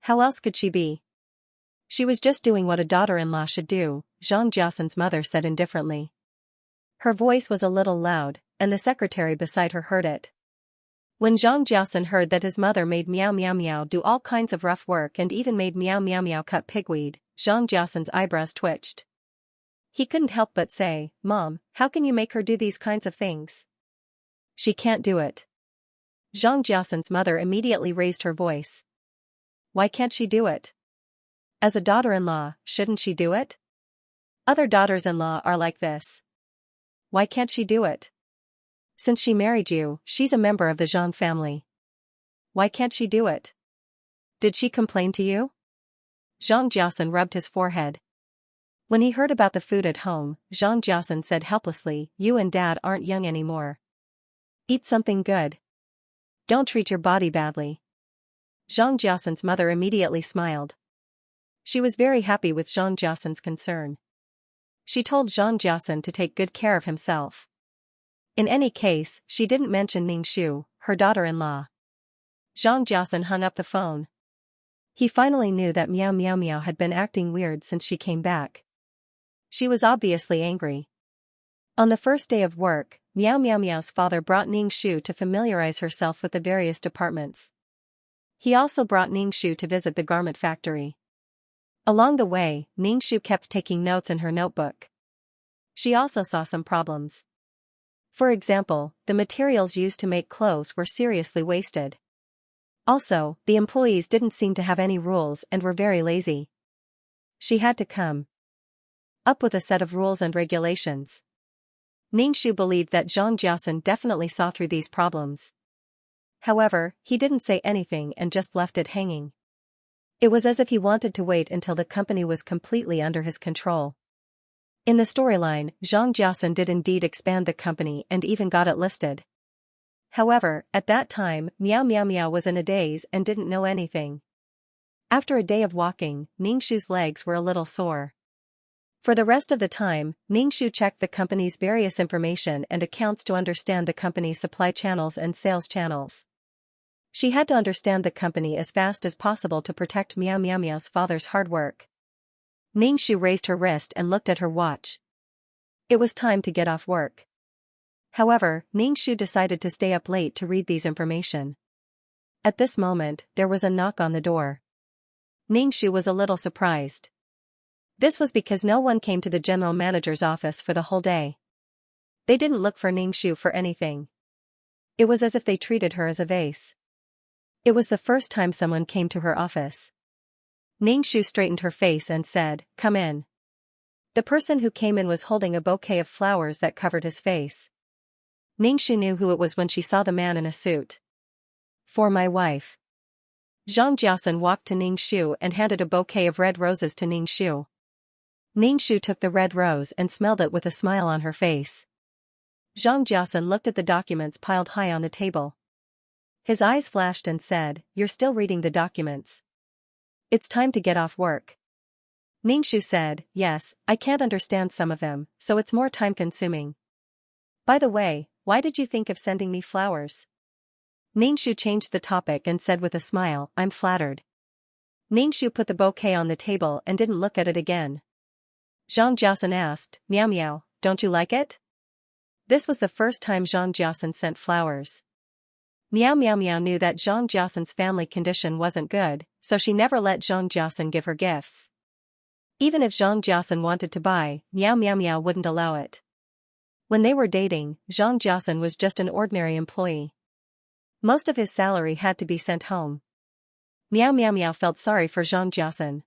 How else could she be? She was just doing what a daughter-in-law should do, Zhang Jiasen's mother said indifferently. Her voice was a little loud, and the secretary beside her heard it. When Zhang Jiasen heard that his mother made Miao Miao Miao do all kinds of rough work and even made Miao Miao Miao cut pigweed, Zhang Jiasen's eyebrows twitched. He couldn't help but say, Mom, how can you make her do these kinds of things? She can't do it. Zhang Jiasen's mother immediately raised her voice. Why can't she do it? As a daughter-in-law, shouldn't she do it? Other daughters-in-law are like this. Why can't she do it? Since she married you, she's a member of the Zhang family. Why can't she do it? Did she complain to you? Zhang Jiasen rubbed his forehead. When he heard about the food at home, Zhang Jiasen said helplessly, "You and Dad aren't young anymore. Eat something good. Don't treat your body badly." Zhang Jiasen's mother immediately smiled. She was very happy with Zhang Jiasen's concern. She told Zhang Jiasen to take good care of himself. In any case, she didn't mention Ningxu, her daughter-in-law. Zhang Jiasen hung up the phone. He finally knew that Miao Miao Miao had been acting weird since she came back. She was obviously angry. On the first day of work, Miao Miao Miao's father brought Ningxu to familiarize herself with the various departments. He also brought Ningxu to visit the garment factory. Along the way, Ningxu kept taking notes in her notebook. She also saw some problems. For example, the materials used to make clothes were seriously wasted. Also, the employees didn't seem to have any rules and were very lazy. She had to come up with a set of rules and regulations. Ningxu believed that Zhang Jiasen definitely saw through these problems. However, he didn't say anything and just left it hanging. It was as if he wanted to wait until the company was completely under his control. In the storyline, Zhang Jiasen did indeed expand the company and even got it listed. However, at that time, Miao Miao Miao was in a daze and didn't know anything. After a day of walking, Ningxu's legs were a little sore. For the rest of the time, Ningxu checked the company's various information and accounts to understand the company's supply channels and sales channels. She had to understand the company as fast as possible to protect Miao Miao Miao's father's hard work. Ningxu raised her wrist and looked at her watch. It was time to get off work. However, Ningxu decided to stay up late to read these information. At this moment, there was a knock on the door. Ningxu was a little surprised. This was because no one came to the general manager's office for the whole day. They didn't look for Ningxu for anything. It was as if they treated her as a vase. It was the first time someone came to her office. Ningxu straightened her face and said, "Come in." The person who came in was holding a bouquet of flowers that covered his face. Ningxu knew who it was when she saw the man in a suit. "For my wife." Zhang Jiasen walked to Ningxu and handed a bouquet of red roses to Ningxu. Ningxu took the red rose and smelled it with a smile on her face. Zhang Jiasen looked at the documents piled high on the table. His eyes flashed and said, "You're still reading the documents. It's time to get off work." Ningxu said, "Yes, I can't understand some of them, so it's more time-consuming. By the way, why did you think of sending me flowers?" Ningxu changed the topic and said with a smile, "I'm flattered." Ningxu put the bouquet on the table and didn't look at it again. Zhang Jiasen asked, "Miao Miao, don't you like it?" This was the first time Zhang Jiasen sent flowers. Miao Miao Miao knew that Zhang Jiasen's family condition wasn't good, so she never let Zhang Jiasen give her gifts. Even if Zhang Jiasen wanted to buy, Miao Miao Miao wouldn't allow it. When they were dating, Zhang Jiasen was just an ordinary employee. Most of his salary had to be sent home. Miao Miao Miao felt sorry for Zhang Jiasen.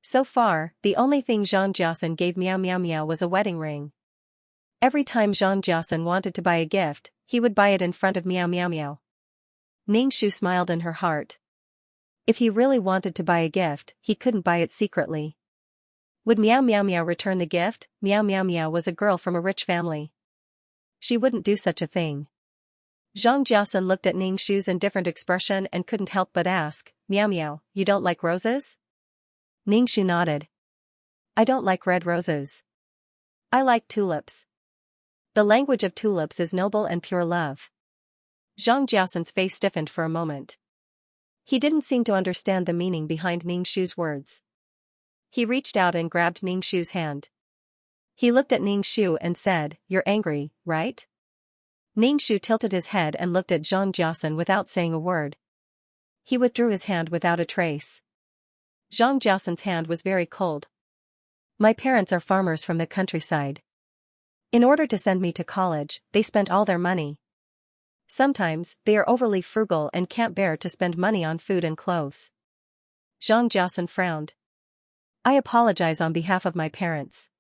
So far, the only thing Zhang Jiasen gave Miao Miao Miao was a wedding ring. Every time Zhang Jiasen wanted to buy a gift, he would buy it in front of Miao Miao Miao. Ningxu smiled in her heart. If he really wanted to buy a gift, he couldn't buy it secretly. Would Miao Miao Miao return the gift? Miao Miao Miao was a girl from a rich family. She wouldn't do such a thing. Zhang Jiasen looked at Ningxu's indifferent expression and couldn't help but ask, "Miao Miao, you don't like roses?" Ningxu nodded. "I don't like red roses. I like tulips. The language of tulips is noble and pure love." Zhang Jiasen's face stiffened for a moment. He didn't seem to understand the meaning behind Ningxu's words. He reached out and grabbed Ningxu's hand. He looked at Ningxu and said, "You're angry, right?" Ningxu tilted his head and looked at Zhang Jiasen without saying a word. He withdrew his hand without a trace. Zhang Jiasen's hand was very cold. "My parents are farmers from the countryside. In order to send me to college, they spent all their money. Sometimes, they are overly frugal and can't bear to spend money on food and clothes." Zhang Jiasen frowned. "I apologize on behalf of my parents."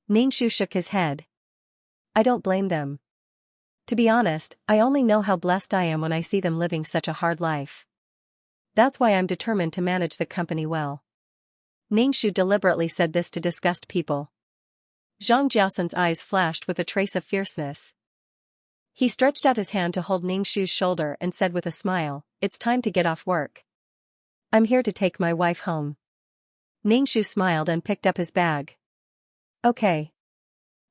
Ningxu shook his head. "I don't blame them. To be honest, I only know how blessed I am when I see them living such a hard life. That's why I'm determined to manage the company well." Ningshu deliberately said this to disgust people. Zhang Jiasan's eyes flashed with a trace of fierceness. He stretched out his hand to hold Ningshu's shoulder and said with a smile, "It's time to get off work. I'm here to take my wife home." Ningshu smiled and picked up his bag. "Okay."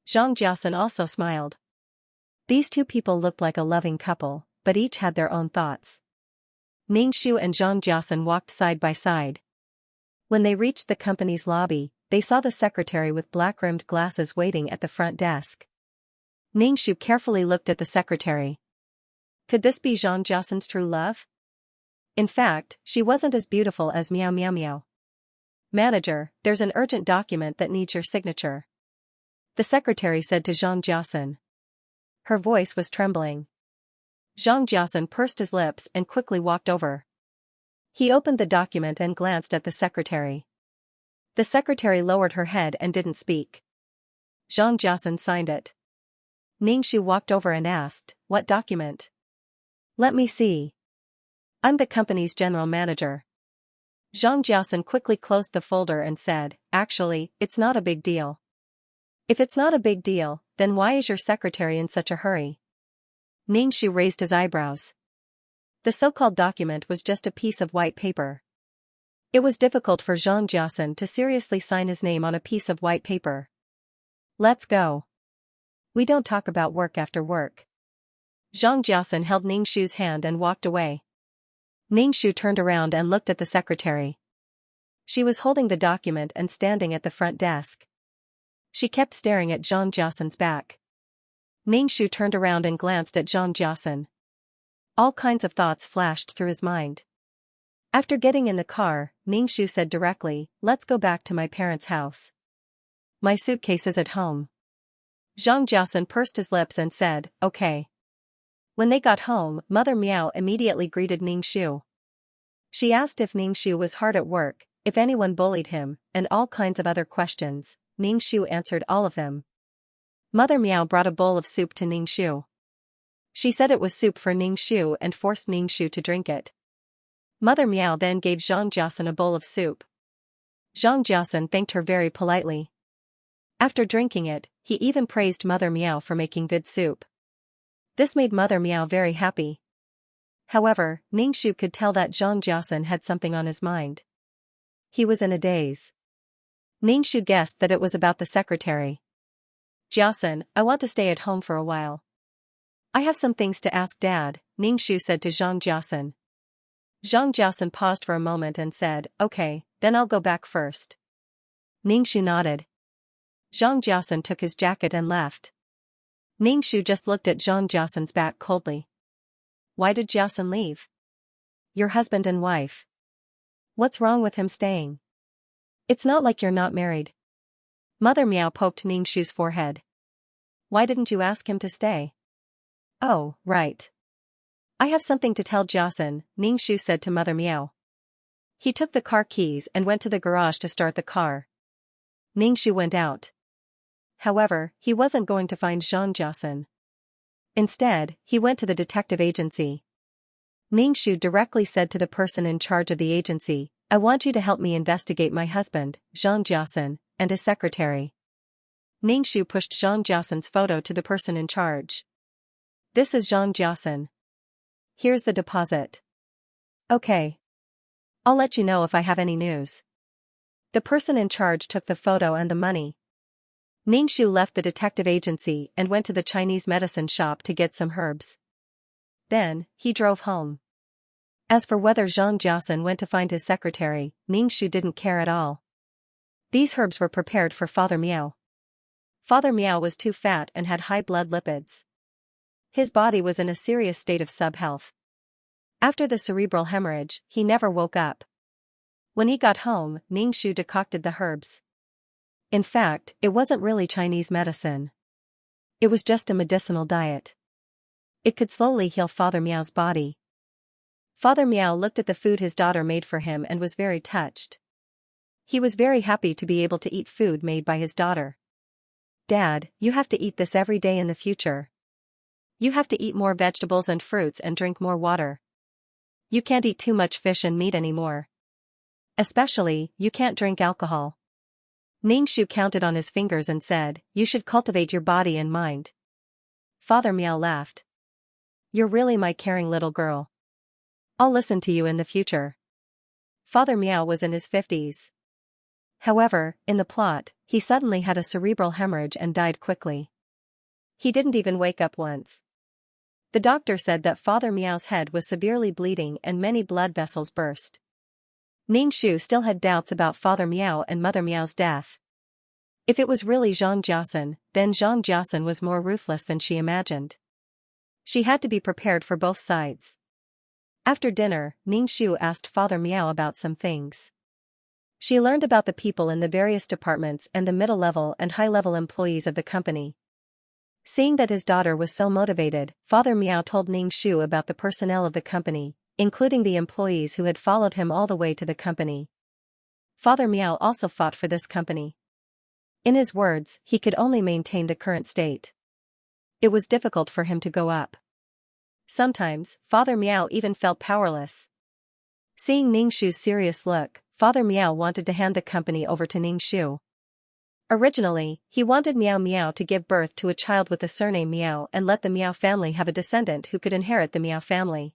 Zhang Jiasan also smiled. These two people looked like a loving couple, but each had their own thoughts. Ningshu and Zhang Jiasan walked side by side. When they reached the company's lobby, they saw the secretary with black-rimmed glasses waiting at the front desk. Ningshu carefully looked at the secretary. Could this be Zhang Jiasan's true love? In fact, she wasn't as beautiful as Meow Meow Meow. "Manager, there's an urgent document that needs your signature," the secretary said to Zhang Jiasan. Her voice was trembling. Zhang Jiasan pursed his lips and quickly walked over. He opened the document and glanced at the secretary. The secretary lowered her head and didn't speak. Zhang Jiasan signed it. Ningshu walked over and asked, "What document?" "Let me see. I'm the company's general manager." Zhang Jiasan quickly closed the folder and said, "Actually, it's not a big deal." "If it's not a big deal, then why is your secretary in such a hurry?" Ningshu raised his eyebrows. The so-called document was just a piece of white paper. It was difficult for Zhang Jiasan to seriously sign his name on a piece of white paper. "Let's go. We don't talk about work after work." Zhang Jiasan held Ningshu's hand and walked away. Ningshu turned around and looked at the secretary. She was holding the document and standing at the front desk. She kept staring at Zhang Jiasan's back. Ningshu turned around and glanced at Zhang Jiasan. All kinds of thoughts flashed through his mind. After getting in the car, Ningshu said directly, "Let's go back to my parents' house. My suitcase is at home." Zhang Jiasan pursed his lips and said, "Okay." When they got home, Mother Meow immediately greeted Ningshu. She asked if Ningshu was hard at work, if anyone bullied him, and all kinds of other questions. Ningshu answered all of them. Mother Meow brought a bowl of soup to Ningshu. She said it was soup for Ningshu and forced Ningshu to drink it. Mother Meow then gave Zhang Jiasan a bowl of soup. Zhang Jiasan thanked her very politely. After drinking it, he even praised Mother Meow for making good soup. This made Mother Meow very happy. However, Ningshu could tell that Zhang Jiasan had something on his mind. He was in a daze. Ningshu guessed that it was about the secretary. "Jiasan, I want to stay at home for a while. I have some things to ask Dad," Ningshu said to Zhang Jiasan. Zhang Jiasan paused for a moment and said, "Okay, then I'll go back first." Ningshu nodded. Zhang Jiasan took his jacket and left. Ningshu just looked at Zhang Jiasan's back coldly. Why did Jiasan leave? Your husband and wife. What's wrong with him staying? It's not like you're not married. Mother Meow poked Ningshu's forehead. Why didn't you ask him to stay? Oh, right. I have something to tell Jiasan, Ningshu said to Mother Meow. He took the car keys and went to the garage to start the car. Ningshu went out. However, he wasn't going to find Zhang Jiasan. Instead, he went to the detective agency. Ningshu directly said to the person in charge of the agency, "I want you to help me investigate my husband, Zhang Jiasan, and his secretary." Ningshu pushed Zhang Jiasan's photo to the person in charge. This is Zhang Jiasan. Here's the deposit. Okay. I'll let you know if I have any news. The person in charge took the photo and the money. Ningshu left the detective agency and went to the Chinese medicine shop to get some herbs. Then, he drove home. As for whether Zhang Jiasan went to find his secretary, Ningshu didn't care at all. These herbs were prepared for Father Meow. Father Meow was too fat and had high blood lipids. His body was in a serious state of subhealth. After the cerebral hemorrhage, he never woke up. When he got home, Ningshu decocted the herbs. In fact, it wasn't really Chinese medicine. It was just a medicinal diet. It could slowly heal Father Meow's body. Father Meow looked at the food his daughter made for him and was very touched. He was very happy to be able to eat food made by his daughter. Dad, you have to eat this every day in the future. You have to eat more vegetables and fruits and drink more water. You can't eat too much fish and meat anymore. Especially, you can't drink alcohol. Ningxu counted on his fingers and said, you should cultivate your body and mind. Father Miao laughed. You're really my caring little girl. I'll listen to you in the future. Father Miao was in his 50s. However, in the plot, he suddenly had a cerebral hemorrhage and died quickly. He didn't even wake up once. The doctor said that Father Miao's head was severely bleeding and many blood vessels burst. Ningxu still had doubts about Father Miao and Mother Miao's death. If it was really Zhang Jiasen, then Zhang Jiasen was more ruthless than she imagined. She had to be prepared for both sides. After dinner, Ningxu asked Father Miao about some things. She learned about the people in the various departments and the middle-level and high-level employees of the company. Seeing that his daughter was so motivated, Father Miao told Ningxu about the personnel of the company, including the employees who had followed him all the way to the company. Father Miao also fought for this company. In his words, he could only maintain the current state. It was difficult for him to go up. Sometimes, Father Miao even felt powerless. Seeing Ningxu's serious look, Father Miao wanted to hand the company over to Ningxu. Originally, he wanted Miao Miao to give birth to a child with the surname Miao and let the Miao family have a descendant who could inherit the Miao family.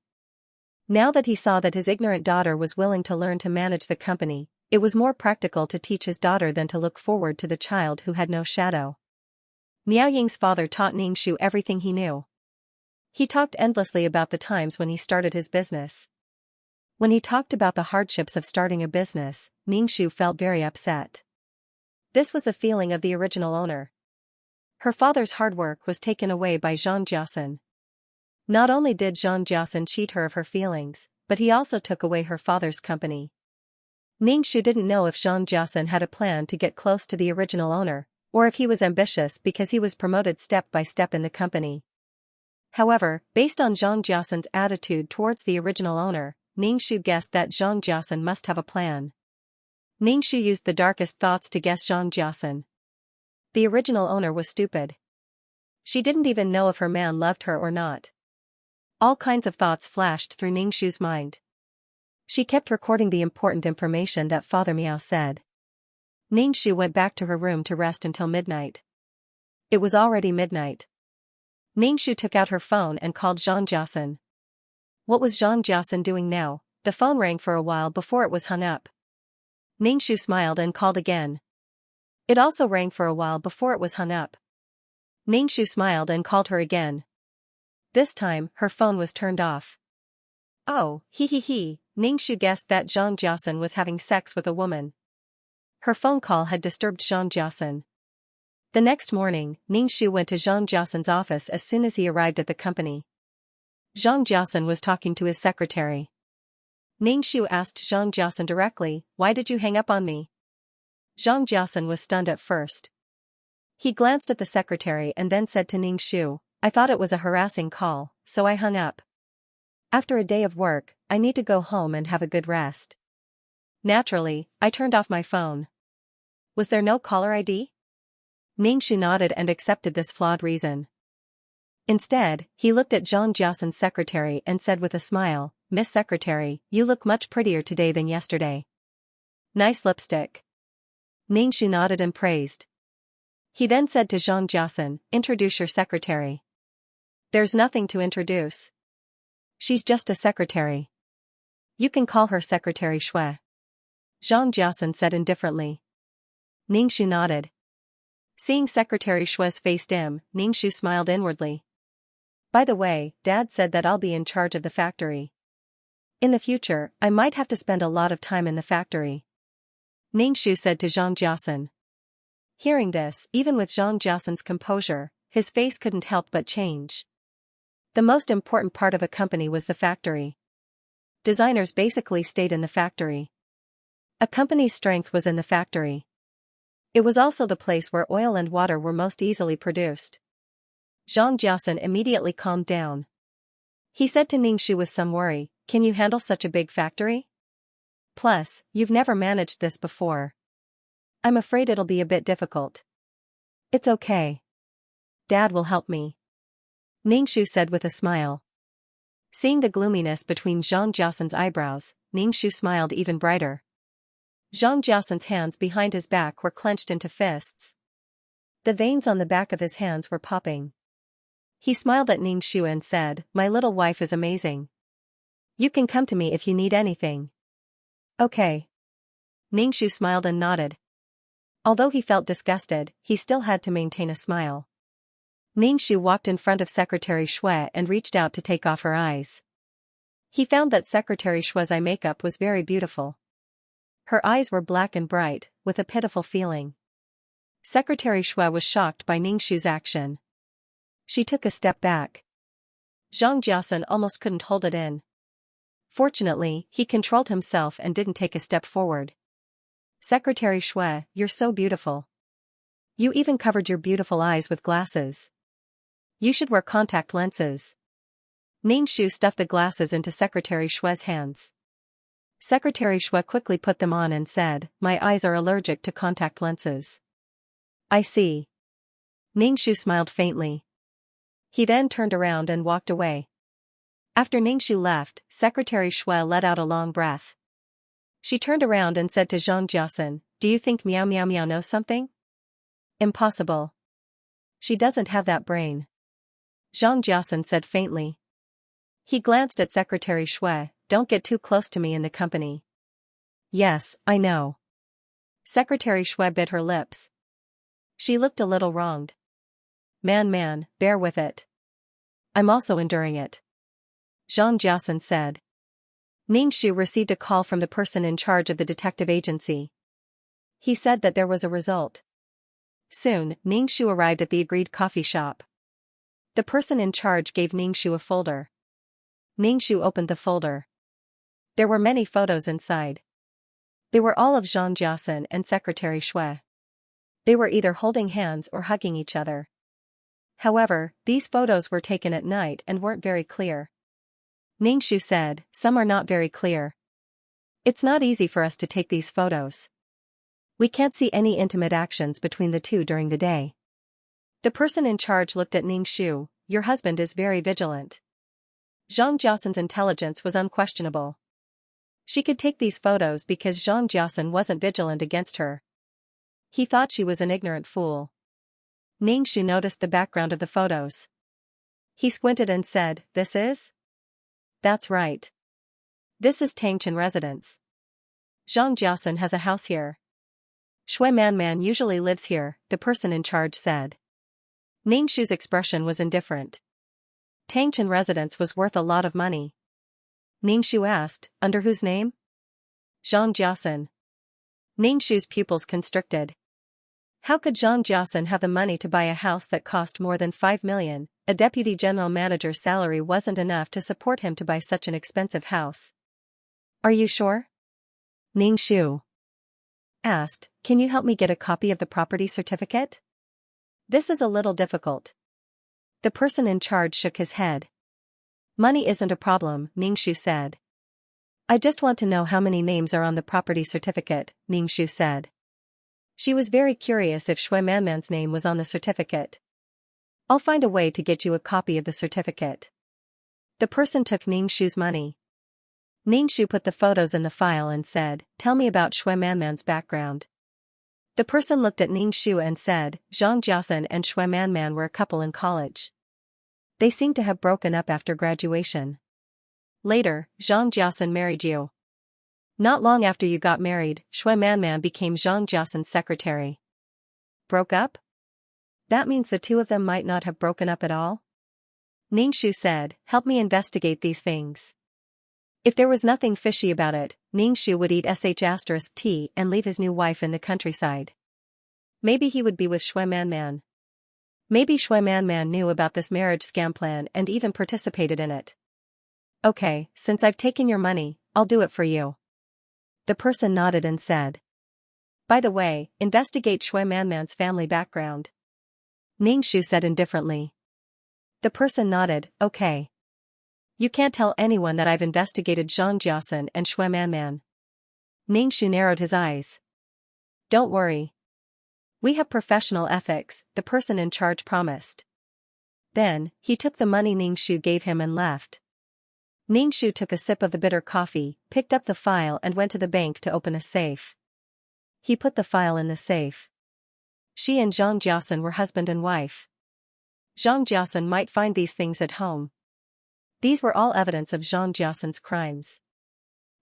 Now that he saw that his ignorant daughter was willing to learn to manage the company, it was more practical to teach his daughter than to look forward to the child who had no shadow. Miao Ying's father taught Ningxu everything he knew. He talked endlessly about the times when he started his business. When he talked about the hardships of starting a business, Ningxu felt very upset. This was the feeling of the original owner. Her father's hard work was taken away by Zhang Jiasen. Not only did Zhang Jiasen cheat her of her feelings, but he also took away her father's company. Ningxu didn't know if Zhang Jiasen had a plan to get close to the original owner, or if he was ambitious because he was promoted step by step in the company. However, based on Zhang Jiasen's attitude towards the original owner, Ningxu guessed that Zhang Jiasen must have a plan. Ningxu used the darkest thoughts to guess Zhang Jiasen. The original owner was stupid. She didn't even know if her man loved her or not. All kinds of thoughts flashed through Ningxu's mind. She kept recording the important information that Father Miao said. Ningxu went back to her room to rest until midnight. It was already midnight. Ningxu took out her phone and called Zhang Jiasen. What was Zhang Jiasen doing now? The phone rang for a while before it was hung up. Ningxu smiled and called again. It also rang for a while before it was hung up. Ningxu smiled and called her again. This time, her phone was turned off. Oh, he. Ningxu guessed that Zhang Jiasen was having sex with a woman. Her phone call had disturbed Zhang Jiasen. The next morning, Ningxu went to Zhang Jiasen's office as soon as he arrived at the company. Zhang Jiasen was talking to his secretary. Ningxu asked Zhang Jiasen directly, "Why did you hang up on me?" Zhang Jiasen was stunned at first. He glanced at the secretary and then said to Ningxu, "I thought it was a harassing call, so I hung up. After a day of work, I need to go home and have a good rest. Naturally, I turned off my phone." Was there no caller ID? Ningxu nodded and accepted this flawed reason. Instead, he looked at Zhang Jiasen's secretary and said with a smile, "Miss Secretary, you look much prettier today than yesterday. Nice lipstick." Ningxu nodded and praised. He then said to Zhang Jiasen, "Introduce your secretary." "There's nothing to introduce. She's just a secretary. You can call her Secretary Shui," Zhang Jiasen said indifferently. Ningxu nodded. Seeing Secretary Shui's face dim, Ningxu smiled inwardly. "By the way, Dad said that I'll be in charge of the factory. In the future, I might have to spend a lot of time in the factory," Ningxu said to Zhang Jiasen. Hearing this, even with Zhang Jiasen's composure, his face couldn't help but change. The most important part of a company was the factory. Designers basically stayed in the factory. A company's strength was in the factory. It was also the place where oil and water were most easily produced. Zhang Jiasen immediately calmed down. He said to Ningxu with some worry, "Can you handle such a big factory? Plus, you've never managed this before. I'm afraid it'll be a bit difficult." "It's okay. Dad will help me," Ningxu said with a smile. Seeing the gloominess between Zhang Jiasen's eyebrows, Ningxu smiled even brighter. Zhang Jiasan's hands behind his back were clenched into fists. The veins on the back of his hands were popping. He smiled at Ningxu and said, "My little wife is amazing. You can come to me if you need anything." "Okay." Ningxu smiled and nodded. Although he felt disgusted, he still had to maintain a smile. Ningxu walked in front of Secretary Shui and reached out to take off her eyes. He found that Secretary Shui's eye makeup was very beautiful. Her eyes were black and bright, with a pitiful feeling. Secretary Shui was shocked by Ningxu's action. She took a step back. Zhang Jiasan almost couldn't hold it in. Fortunately, he controlled himself and didn't take a step forward. "Secretary Shui, you're so beautiful. You even covered your beautiful eyes with glasses. You should wear contact lenses." Ningxu stuffed the glasses into Secretary Shui's hands. Secretary Shui quickly put them on and said, "My eyes are allergic to contact lenses." "I see." Ningxu smiled faintly. He then turned around and walked away. After Ningxu left, Secretary Shui let out a long breath. She turned around and said to Zhang Jiasan, "Do you think Meow Meow Meow knows something?" "Impossible. She doesn't have that brain," Zhang Jiasan said faintly. He glanced at Secretary Shui. "Don't get too close to me in the company." "Yes, I know." Secretary Shui bit her lips. She looked a little wronged. Man, bear with it. I'm also enduring it," Zhang Jiasan said. Ningxu received a call from the person in charge of the detective agency. He said that there was a result. Soon, Ningxu arrived at the agreed coffee shop. The person in charge gave Ningxu a folder. Ningxu opened the folder. There were many photos inside. They were all of Zhang Jiasan and Secretary Shui. They were either holding hands or hugging each other. However, these photos were taken at night and weren't very clear. Ningxu said, "Some are not very clear. It's not easy for us to take these photos. We can't see any intimate actions between the two during the day." The person in charge looked at Ningxu. "Your husband is very vigilant." Zhang Jiasan's intelligence was unquestionable. She could take these photos because Zhang Jiasan wasn't vigilant against her. He thought she was an ignorant fool. Ningxu noticed the background of the photos. He squinted and said, "This is?" "That's right. This is Tangchen residence. Zhang Jiasan has a house here. Shui Man usually lives here," the person in charge said. Ningxu's expression was indifferent. Tangchen residence was worth a lot of money. Ningxu asked, "Under whose name?" "Zhang Jiasan." Ningxu's pupils constricted. How could Zhang Jiasan have the money to buy a house that cost more than 5 million? A deputy general manager's salary wasn't enough to support him to buy such an expensive house. "Are you sure?" Ningxu asked, "Can you help me get a copy of the property certificate? This is a little difficult." The person in charge shook his head. "Money isn't a problem," Ningxu said. "I just want to know how many names are on the property certificate," Ningxu said. She was very curious if Shui Man's name was on the certificate. "I'll find a way to get you a copy of the certificate." The person took Ningxu's money. Ningxu put the photos in the file and said, "Tell me about Shui Man's background." The person looked at Ningxu and said, "Zhang Jiasan and Shui Man were a couple in college. They seemed to have broken up after graduation. Later, Zhang Jiasan married you. Not long after you got married, Shui Man became Zhang Jiasan's secretary." "Broke up?" That means the two of them might not have broken up at all? Ningxu said, "Help me investigate these things." If there was nothing fishy about it, Ningxu would eat sh*t and leave his new wife in the countryside. Maybe he would be with Shui Man. Maybe Shui Man knew about this marriage scam plan and even participated in it. "Okay, since I've taken your money, I'll do it for you." The person nodded and said. "By the way, investigate Shui Man's family background," Ningxu said indifferently. The person nodded, "Okay. You can't tell anyone that I've investigated Zhang Jiasan and Shui Man." Ningxu narrowed his eyes. "Don't worry. We have professional ethics," the person in charge promised. Then, he took the money Ningxu gave him and left. Ningxu took a sip of the bitter coffee, picked up the file and went to the bank to open a safe. He put the file in the safe. She and Zhang Jiasen were husband and wife. Zhang Jiasen might find these things at home. These were all evidence of Zhang Jiasen's crimes.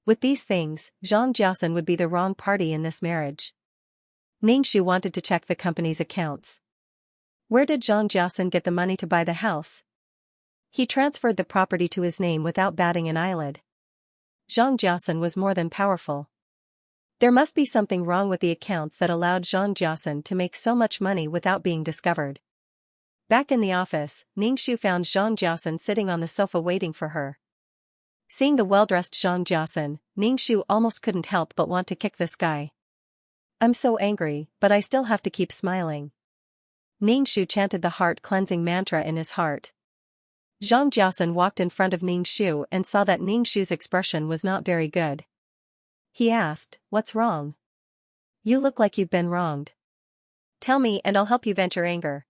With these things, Zhang Jiasen would be the wrong party in this marriage. Ningxu wanted to check the company's accounts. Where did Zhang Jiasen get the money to buy the house? He transferred the property to his name without batting an eyelid. Zhang Jiasen was more than powerful. There must be something wrong with the accounts that allowed Zhang Jiasen to make so much money without being discovered. Back in the office, Ningxu found Zhang Jiasen sitting on the sofa waiting for her. Seeing the well-dressed Zhang Jiasen, Ningxu almost couldn't help but want to kick this guy. I'm so angry, but I still have to keep smiling. Ningxu chanted the heart-cleansing mantra in his heart. Zhang Jiasen walked in front of Ningxu and saw that Ningxu's expression was not very good. He asked, "What's wrong? You look like you've been wronged. Tell me and I'll help you vent your anger."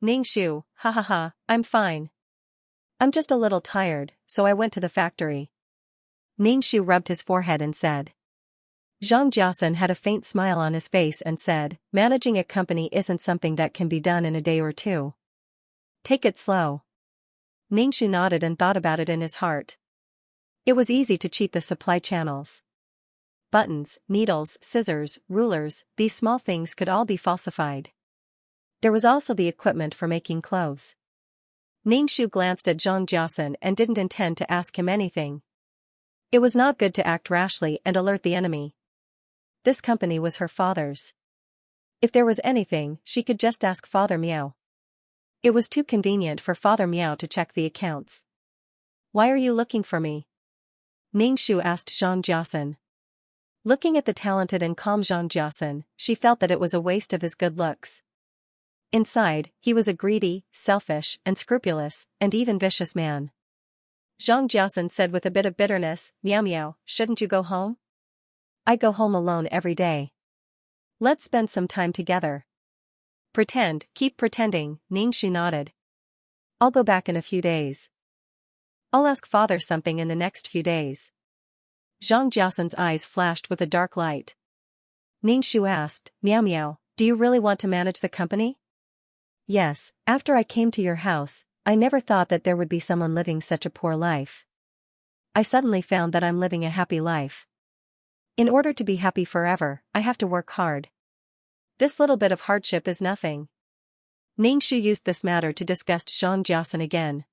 Ningxu, ha ha ha, I'm fine. I'm just a little tired, so I went to the factory. Ningxu rubbed his forehead and said. Zhang Jiasen had a faint smile on his face and said, managing a company isn't something that can be done in a day or two. Take it slow. Ningxu nodded and thought about it in his heart. It was easy to cheat the supply channels. Buttons, needles, scissors, rulers, these small things could all be falsified. There was also the equipment for making clothes. Ningxu glanced at Zhang Jiasen and didn't intend to ask him anything. It was not good to act rashly and alert the enemy. This company was her father's. If there was anything, she could just ask Father Miao. It was too convenient for Father Miao to check the accounts. Why are you looking for me? Ningxu asked Zhang Jiasen. Looking at the talented and calm Zhang Jiasen, she felt that it was a waste of his good looks. Inside, he was a greedy, selfish, and scrupulous, and even vicious man. Zhang Jiasen said with a bit of bitterness, "Miao Miao, shouldn't you go home? I go home alone every day. Let's spend some time together." Pretend, keep pretending, Ningxu nodded. I'll go back in a few days. I'll ask father something in the next few days. Zhang Jiasen's eyes flashed with a dark light. Ningxu asked, Miao Miao, do you really want to manage the company? Yes, after I came to your house, I never thought that there would be someone living such a poor life. I suddenly found that I'm living a happy life. In order to be happy forever, I have to work hard. This little bit of hardship is nothing. Ningxu used this matter to disgust Zhang Jiasen again.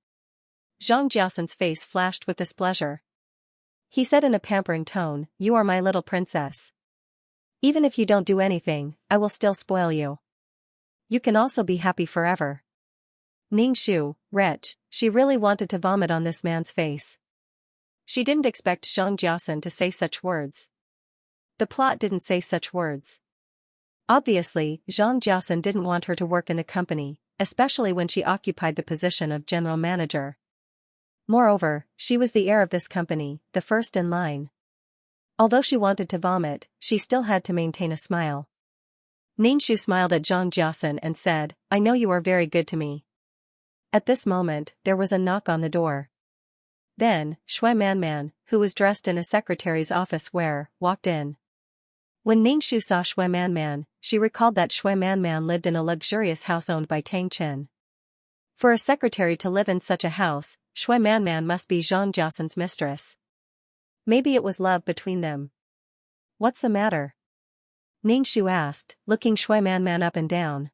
Zhang Jiasen's face flashed with displeasure. He said in a pampering tone, "You are my little princess. Even if you don't do anything, I will still spoil you. You can also be happy forever." Ningxu, wretch, she really wanted to vomit on this man's face. She didn't expect Zhang Jiasen to say such words. The plot didn't say such words. Obviously, Zhang Jiasen didn't want her to work in the company, especially when she occupied the position of general manager. Moreover, she was the heir of this company, the first in line. Although she wanted to vomit, she still had to maintain a smile. Ningxu smiled at Zhang Jiasen and said, "I know you are very good to me." At this moment, there was a knock on the door. Then, Shui Manman, who was dressed in a secretary's office wear, walked in. When Ningxu saw Shui Manman, she recalled that Shui Manman lived in a luxurious house owned by Tang Chen. For a secretary to live in such a house, Shui Manman must be Zhang Jiasen's mistress. Maybe it was love between them. What's the matter? Ningxu asked, looking Shui Manman up and down.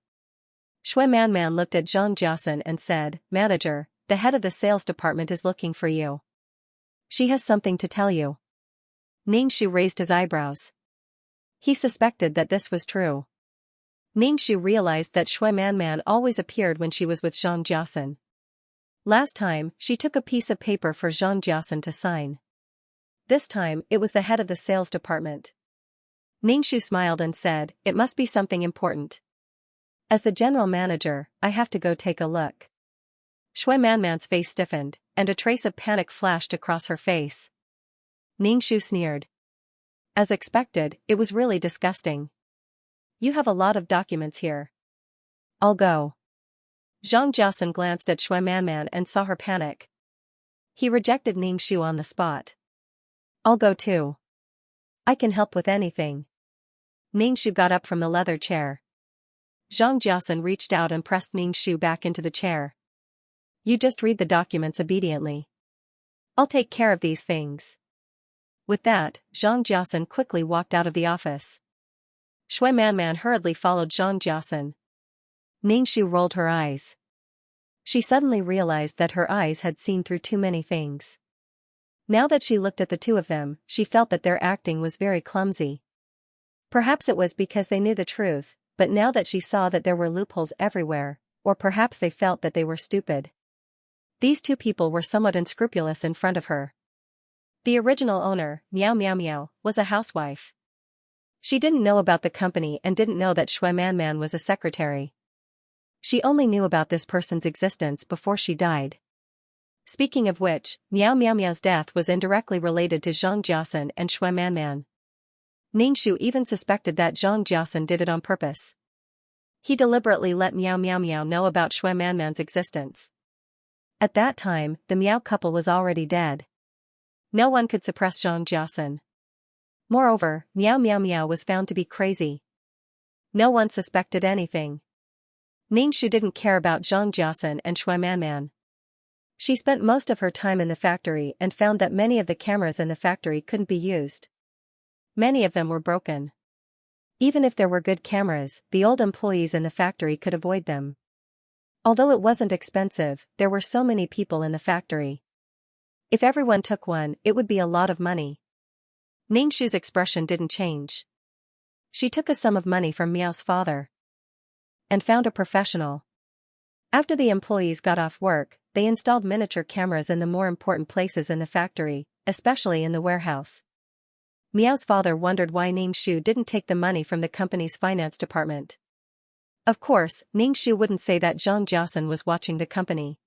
Shui Manman looked at Zhang Jiasen and said, "Manager, the head of the sales department is looking for you. She has something to tell you." Ningxu raised his eyebrows. He suspected that this was true. Ningxu realized that Shui Manman always appeared when she was with Zhang Jiasen. Last time, she took a piece of paper for Zhang Jiasen to sign. This time, it was the head of the sales department. Ningxu smiled and said, "It must be something important. As the general manager, I have to go take a look." Shui Manman's face stiffened, and a trace of panic flashed across her face. Ningxu sneered. As expected, it was really disgusting. "You have a lot of documents here. I'll go." Zhang Jiasen glanced at Shui Manman and saw her panic. He rejected Ningxu on the spot. "I'll go too. I can help with anything." Ningshu got up from the leather chair. Xianxia reached out and pressed Ningshu back into the chair. You just read the documents obediently. I'll take care of these things. With that, Xianxia quickly walked out of the office. Shui Manman hurriedly followed Xianxia. Ningshu rolled her eyes. She suddenly realized that her eyes had seen through too many things. Now that she looked at the two of them, she felt that their acting was very clumsy. Perhaps it was because they knew the truth, but now that she saw that there were loopholes everywhere, or perhaps they felt that they were stupid. These two people were somewhat unscrupulous in front of her. The original owner, Meow Meow Meow, was a housewife. She didn't know about the company and didn't know that Shui Manman was a secretary. She only knew about this person's existence before she died. Speaking of which, Meow Meow Meow's death was indirectly related to Xianxia and Shui Manman. Ningshu even suspected that Xianxia did it on purpose. He deliberately let Meow Meow Meow know about Shui Manman's existence. At that time, the Meow couple was already dead. No one could suppress Xianxia. Moreover, Meow Meow Meow was found to be crazy. No one suspected anything. Ningshu didn't care about Xianxia and Shui Manman. She spent most of her time in the factory and found that many of the cameras in the factory couldn't be used. Many of them were broken. Even if there were good cameras, the old employees in the factory could avoid them. Although it wasn't expensive, there were so many people in the factory. If everyone took one, it would be a lot of money. Ningshu's expression didn't change. She took a sum of money from Meow's father and found a professional. After the employees got off work, they installed miniature cameras in the more important places in the factory, especially in the warehouse. Meow's father wondered why Ningshu didn't take the money from the company's finance department. Of course, Ningshu wouldn't say that Xianxia was watching the company.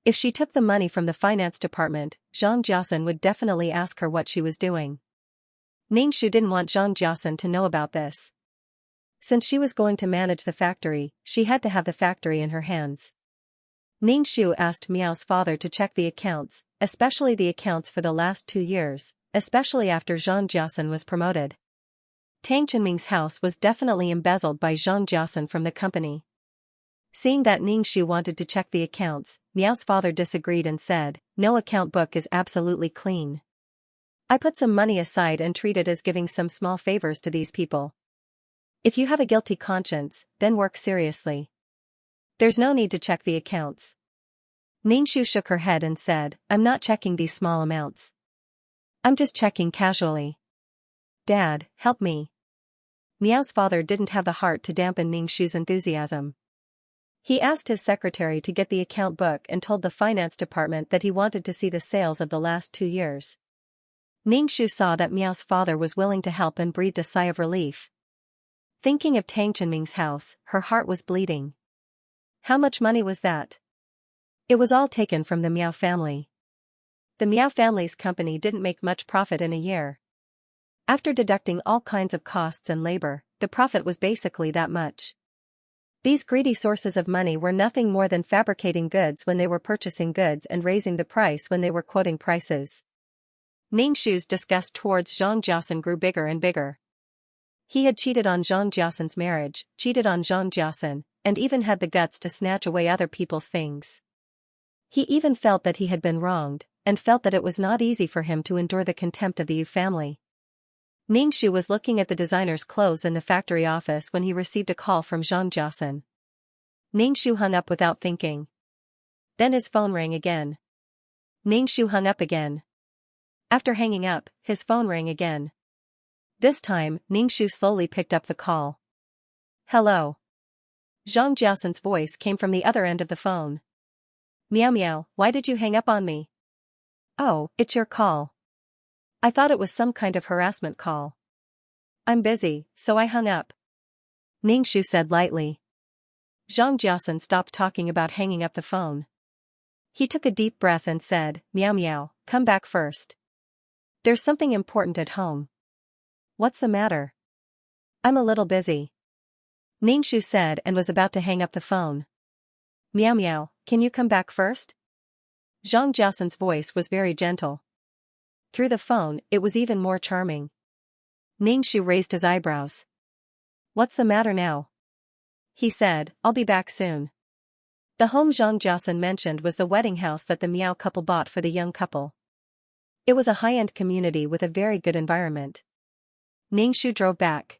If she took the money from the finance department, Xianxia would definitely ask her what she was doing. Ningshu didn't want Xianxia to know about this. Since she was going to manage the factory, she had to have the factory in her hands. Ningshu asked Meow's father to check the accounts, especially the accounts for the last 2 years, especially after Xianxia was promoted. Tang Chenming's house was definitely embezzled by Xianxia from the company. Seeing that Ningshu wanted to check the accounts, Meow's father disagreed and said, "No account book is absolutely clean. I put some money aside and treat it as giving some small favors to these people. If you have a guilty conscience, then work seriously. There's no need to check the accounts." Ningshu shook her head and said, "I'm not checking these small amounts. I'm just checking casually. Dad, help me." Meow's father didn't have the heart to dampen Ningshu's enthusiasm. He asked his secretary to get the account book and told the finance department that he wanted to see the sales of the last 2 years. Ningshu saw that Meow's father was willing to help and breathed a sigh of relief. Thinking of Tang Chenming's house, her heart was bleeding. How much money was that? It was all taken from the Meow family. The Meow family's company didn't make much profit in a year. After deducting all kinds of costs and labor, the profit was basically that much. These greedy sources of money were nothing more than fabricating goods when they were purchasing goods and raising the price when they were quoting prices. Ningshu's disgust towards Xianxia grew bigger and bigger. He had cheated on Xianxia's marriage, cheated on Xianxia, and even had the guts to snatch away other people's things. He even felt that he had been wronged, and felt that it was not easy for him to endure the contempt of the Yu family. Ningshu was looking at the designer's clothes in the factory office when he received a call from Xianxia. Ningshu hung up without thinking. Then his phone rang again. Ningshu hung up again. After hanging up, his phone rang again. This time, Ningshu slowly picked up the call. "Hello." Xianxia's voice came from the other end of the phone. "Meow Meow, why did you hang up on me?" "Oh, it's your call. I thought it was some kind of harassment call. I'm busy, so I hung up," Ningshu said lightly. Xianxia stopped talking about hanging up the phone. He took a deep breath and said, "Meow Meow, come back first. There's something important at home." "What's the matter?" "I'm a little busy," Ningshu said and was about to hang up the phone. "Meow Meow, can you come back first?" Xianxia's voice was very gentle. Through the phone, it was even more charming. Ningshu raised his eyebrows. What's the matter now? He said, I'll be back soon. The home Xianxia mentioned was the wedding house that the Miao couple bought for the young couple. It was a high-end community with a very good environment. Ningxu drove back.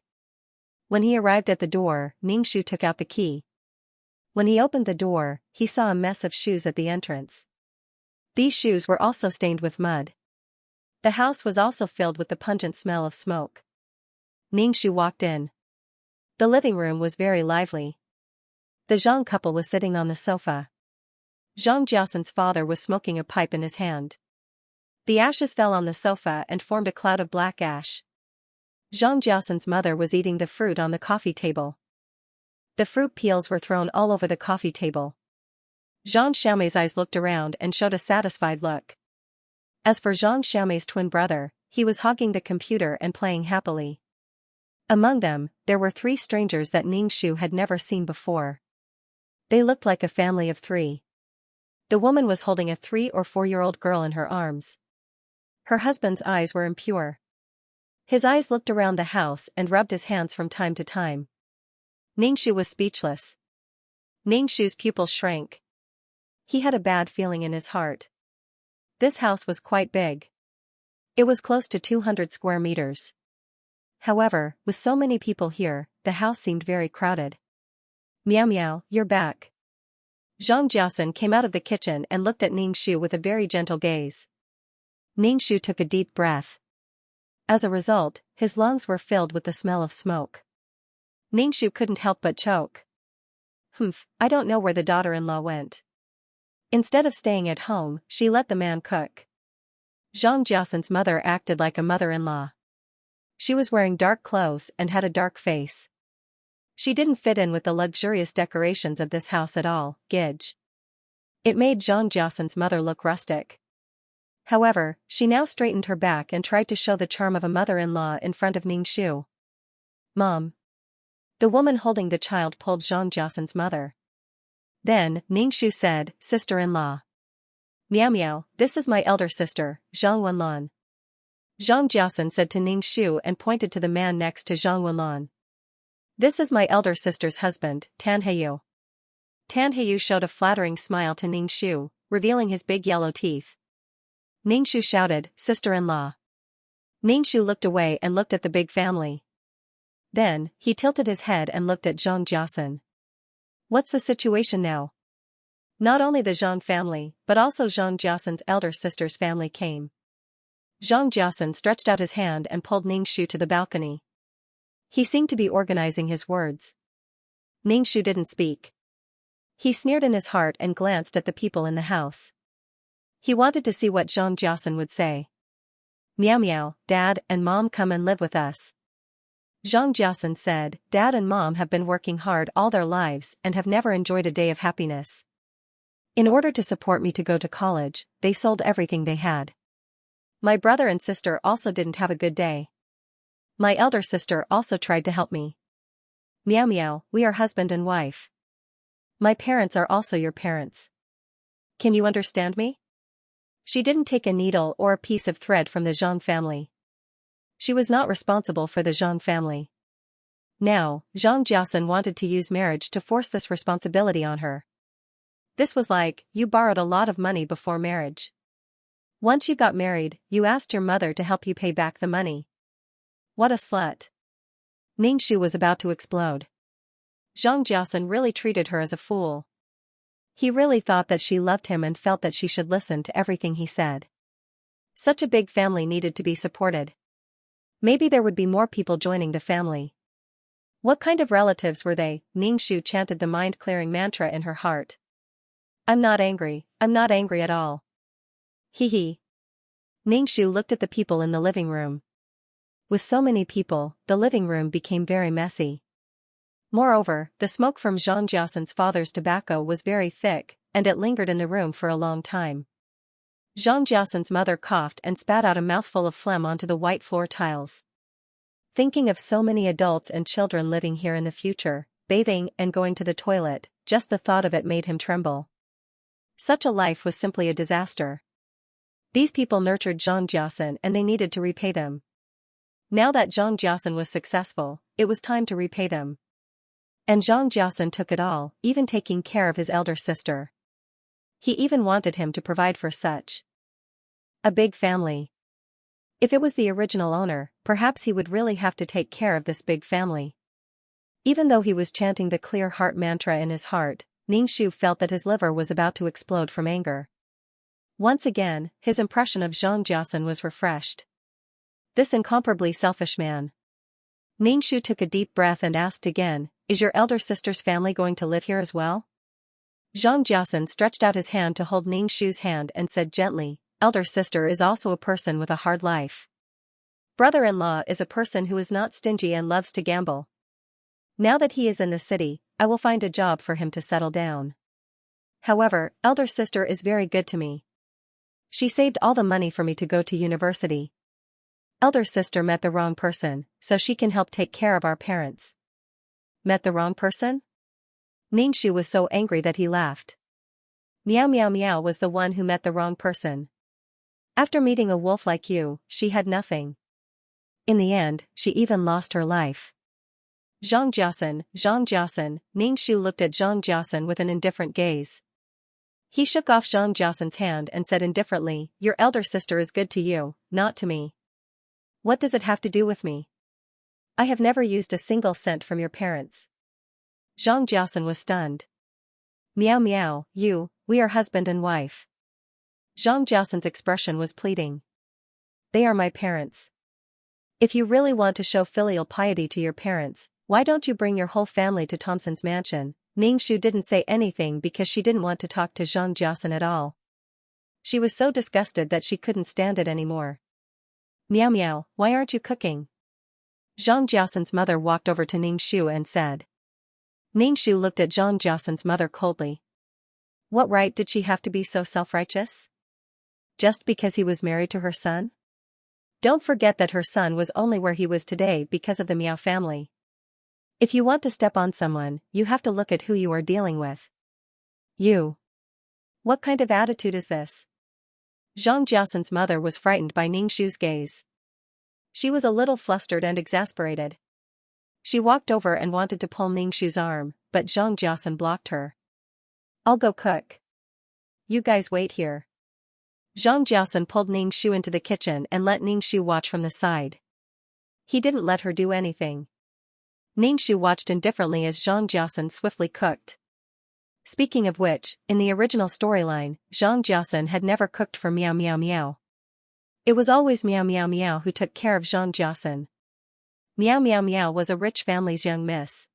When he arrived at the door, Ningxu took out the key. When he opened the door, he saw a mess of shoes at the entrance. These shoes were also stained with mud. The house was also filled with the pungent smell of smoke. Ningxu walked in. The living room was very lively. The Zhang couple was sitting on the sofa. Zhang Jiasan's father was smoking a pipe in his hand. The ashes fell on the sofa and formed a cloud of black ash. Zhang Jiasan's mother was eating the fruit on the coffee table. The fruit peels were thrown all over the coffee table. Zhang Xiaomei's eyes looked around and showed a satisfied look. As for Zhang Xiaomei's twin brother, he was hogging the computer and playing happily. Among them, there were 3 strangers that Ningxu had never seen before. They looked like a family of 3. The woman was holding a 3- or 4-year-old girl in her arms. Her husband's eyes were impure. His eyes looked around the house and rubbed his hands from time to time. Ningxu was speechless. Ningxu's pupils shrank. He had a bad feeling in his heart. This house was quite big. It was close to 200 square meters. However, with so many people here, the house seemed very crowded. Miao Miao, you're back. Zhang Jiasan came out of the kitchen and looked at Ningxu with a very gentle gaze. Ningxu took a deep breath. As a result, his lungs were filled with the smell of smoke. Ningxu couldn't help but choke. I don't know where the daughter-in-law went. Instead of staying at home, she let the man cook. Zhang Jiasan's mother acted like a mother-in-law. She was wearing dark clothes and had a dark face. She didn't fit in with the luxurious decorations of this house at all, Gidge. It made Zhang Jiasan's mother look rustic. However, she now straightened her back and tried to show the charm of a mother-in-law in front of Ningxu. Mom. The woman holding the child pulled Zhang Jiasan's mother. Then, Ningxu said, sister-in-law. Miao Miao, this is my elder sister, Zhang Wenlan. Zhang Jiasan said to Ningxu and pointed to the man next to Zhang Wenlan. This is my elder sister's husband, Tan Heyu. Tan Heyu showed a flattering smile to Ningxu, revealing his big yellow teeth. Ningxu shouted, sister-in-law. Ningxu looked away and looked at the big family. Then, he tilted his head and looked at Zhang Jiasan. What's the situation now? Not only the Zhang family, but also Zhang Jiasan's elder sister's family came. Zhang Jiasan stretched out his hand and pulled Ningxu to the balcony. He seemed to be organizing his words. Ningxu didn't speak. He sneered in his heart and glanced at the people in the house. He wanted to see what Zhang Jiasan would say. Miao Miao, Dad and Mom come and live with us. Zhang Jiasan said, Dad and Mom have been working hard all their lives and have never enjoyed a day of happiness. In order to support me to go to college, they sold everything they had. My brother and sister also didn't have a good day. My elder sister also tried to help me. Miao Miao, we are husband and wife. My parents are also your parents. Can you understand me? She didn't take a needle or a piece of thread from the Zhang family. She was not responsible for the Zhang family. Now, Zhang Jiasan wanted to use marriage to force this responsibility on her. This was like, you borrowed a lot of money before marriage. Once you got married, you asked your mother to help you pay back the money. What a slut. Ningxu was about to explode. Zhang Jiasan really treated her as a fool. He really thought that she loved him and felt that she should listen to everything he said. Such a big family needed to be supported. Maybe there would be more people joining the family. What kind of relatives were they? Ningxu chanted the mind-clearing mantra in her heart. I'm not angry at all. Hee hee. Ningxu looked at the people in the living room. With so many people, the living room became very messy. Moreover, the smoke from Zhang Jiasan's father's tobacco was very thick, and it lingered in the room for a long time. Zhang Jiasan's mother coughed and spat out a mouthful of phlegm onto the white floor tiles. Thinking of so many adults and children living here in the future, bathing and going to the toilet, just the thought of it made him tremble. Such a life was simply a disaster. These people nurtured Zhang Jiasan and they needed to repay them. Now that Zhang Jiasen was successful, it was time to repay them. And Zhang Jiasen took it all, even taking care of his elder sister. He even wanted him to provide for such a big family. If it was the original owner, perhaps he would really have to take care of this big family. Even though he was chanting the clear heart mantra in his heart, Ningxu felt that his liver was about to explode from anger. Once again, his impression of Zhang Jiasen was refreshed. This incomparably selfish man. Ningxu took a deep breath and asked again, "Is your elder sister's family going to live here as well?" Zhang Jiasen stretched out his hand to hold Ningxu's hand and said gently, "Elder sister is also a person with a hard life. Brother-in-law is a person who is not stingy and loves to gamble. Now that he is in the city, I will find a job for him to settle down. However, elder sister is very good to me. She saved all the money for me to go to university. Elder sister met the wrong person, so she can help take care of our parents." Met the wrong person? Ningxu was so angry that he laughed. Meow meow meow was the one who met the wrong person. After meeting a wolf like you, she had nothing. In the end, she even lost her life. Zhang Jiasen, Ningxu looked at Zhang Jiasen with an indifferent gaze. He shook off Zhang Jiasen's hand and said indifferently, "Your elder sister is good to you, not to me. What does it have to do with me? I have never used a single cent from your parents." Zhang Jiasen was stunned. "Meow meow, we are husband and wife." Zhang Jiasen's expression was pleading. "They are my parents. If you really want to show filial piety to your parents, why don't you bring your whole family to Thompson's mansion?" Ningxu didn't say anything because she didn't want to talk to Zhang Jiasen at all. She was so disgusted that she couldn't stand it anymore. "Meow meow, why aren't you cooking?" Zhang Jiasen's mother walked over to Ningxu and said. Ningxu looked at Zhang Jiasen's mother coldly. What right did she have to be so self-righteous? Just because he was married to her son? Don't forget that her son was only where he was today because of the Miao family. If you want to step on someone, you have to look at who you are dealing with. You. What kind of attitude is this? Zhang Jiasen's mother was frightened by Ningxu's gaze. She was a little flustered and exasperated. She walked over and wanted to pull Ningxu's arm, but Zhang Jiasen blocked her. I'll go cook. You guys wait here. Zhang Jiasen pulled Ningxu into the kitchen and let Ningxu watch from the side. He didn't let her do anything. Ningxu watched indifferently as Zhang Jiasen swiftly cooked. Speaking of which, in the original storyline, Zhang Jiasen had never cooked for Meow Meow Meow. It was always Meow Meow Meow who took care of Zhang Jiasen. Meow Meow Meow was a rich family's young miss.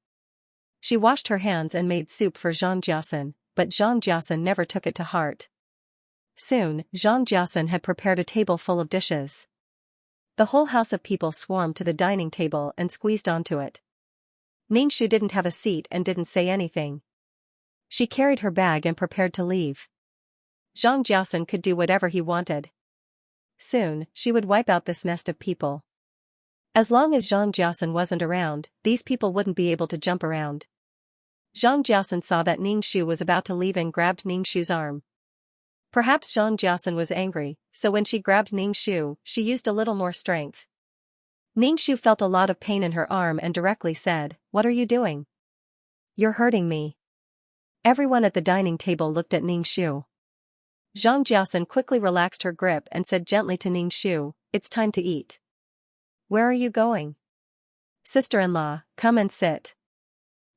She washed her hands and made soup for Zhang Jiasen, but Zhang Jiasen never took it to heart. Soon, Zhang Jiasen had prepared a table full of dishes. The whole house of people swarmed to the dining table and squeezed onto it. Ningxu didn't have a seat and didn't say anything. She carried her bag and prepared to leave. Zhang Jiasen could do whatever he wanted. Soon, she would wipe out this nest of people. As long as Zhang Jiasen wasn't around, these people wouldn't be able to jump around. Zhang Jiasen saw that Ningxu was about to leave and grabbed Ningxu's arm. Perhaps Zhang Jiasen was angry, so when she grabbed Ningxu, she used a little more strength. Ningxu felt a lot of pain in her arm and directly said, "What are you doing? You're hurting me." Everyone at the dining table looked at Ningxu. Zhang Jiasen quickly relaxed her grip and said gently to Ningxu, "It's time to eat." "Where are you going?" "Sister-in-law, come and sit."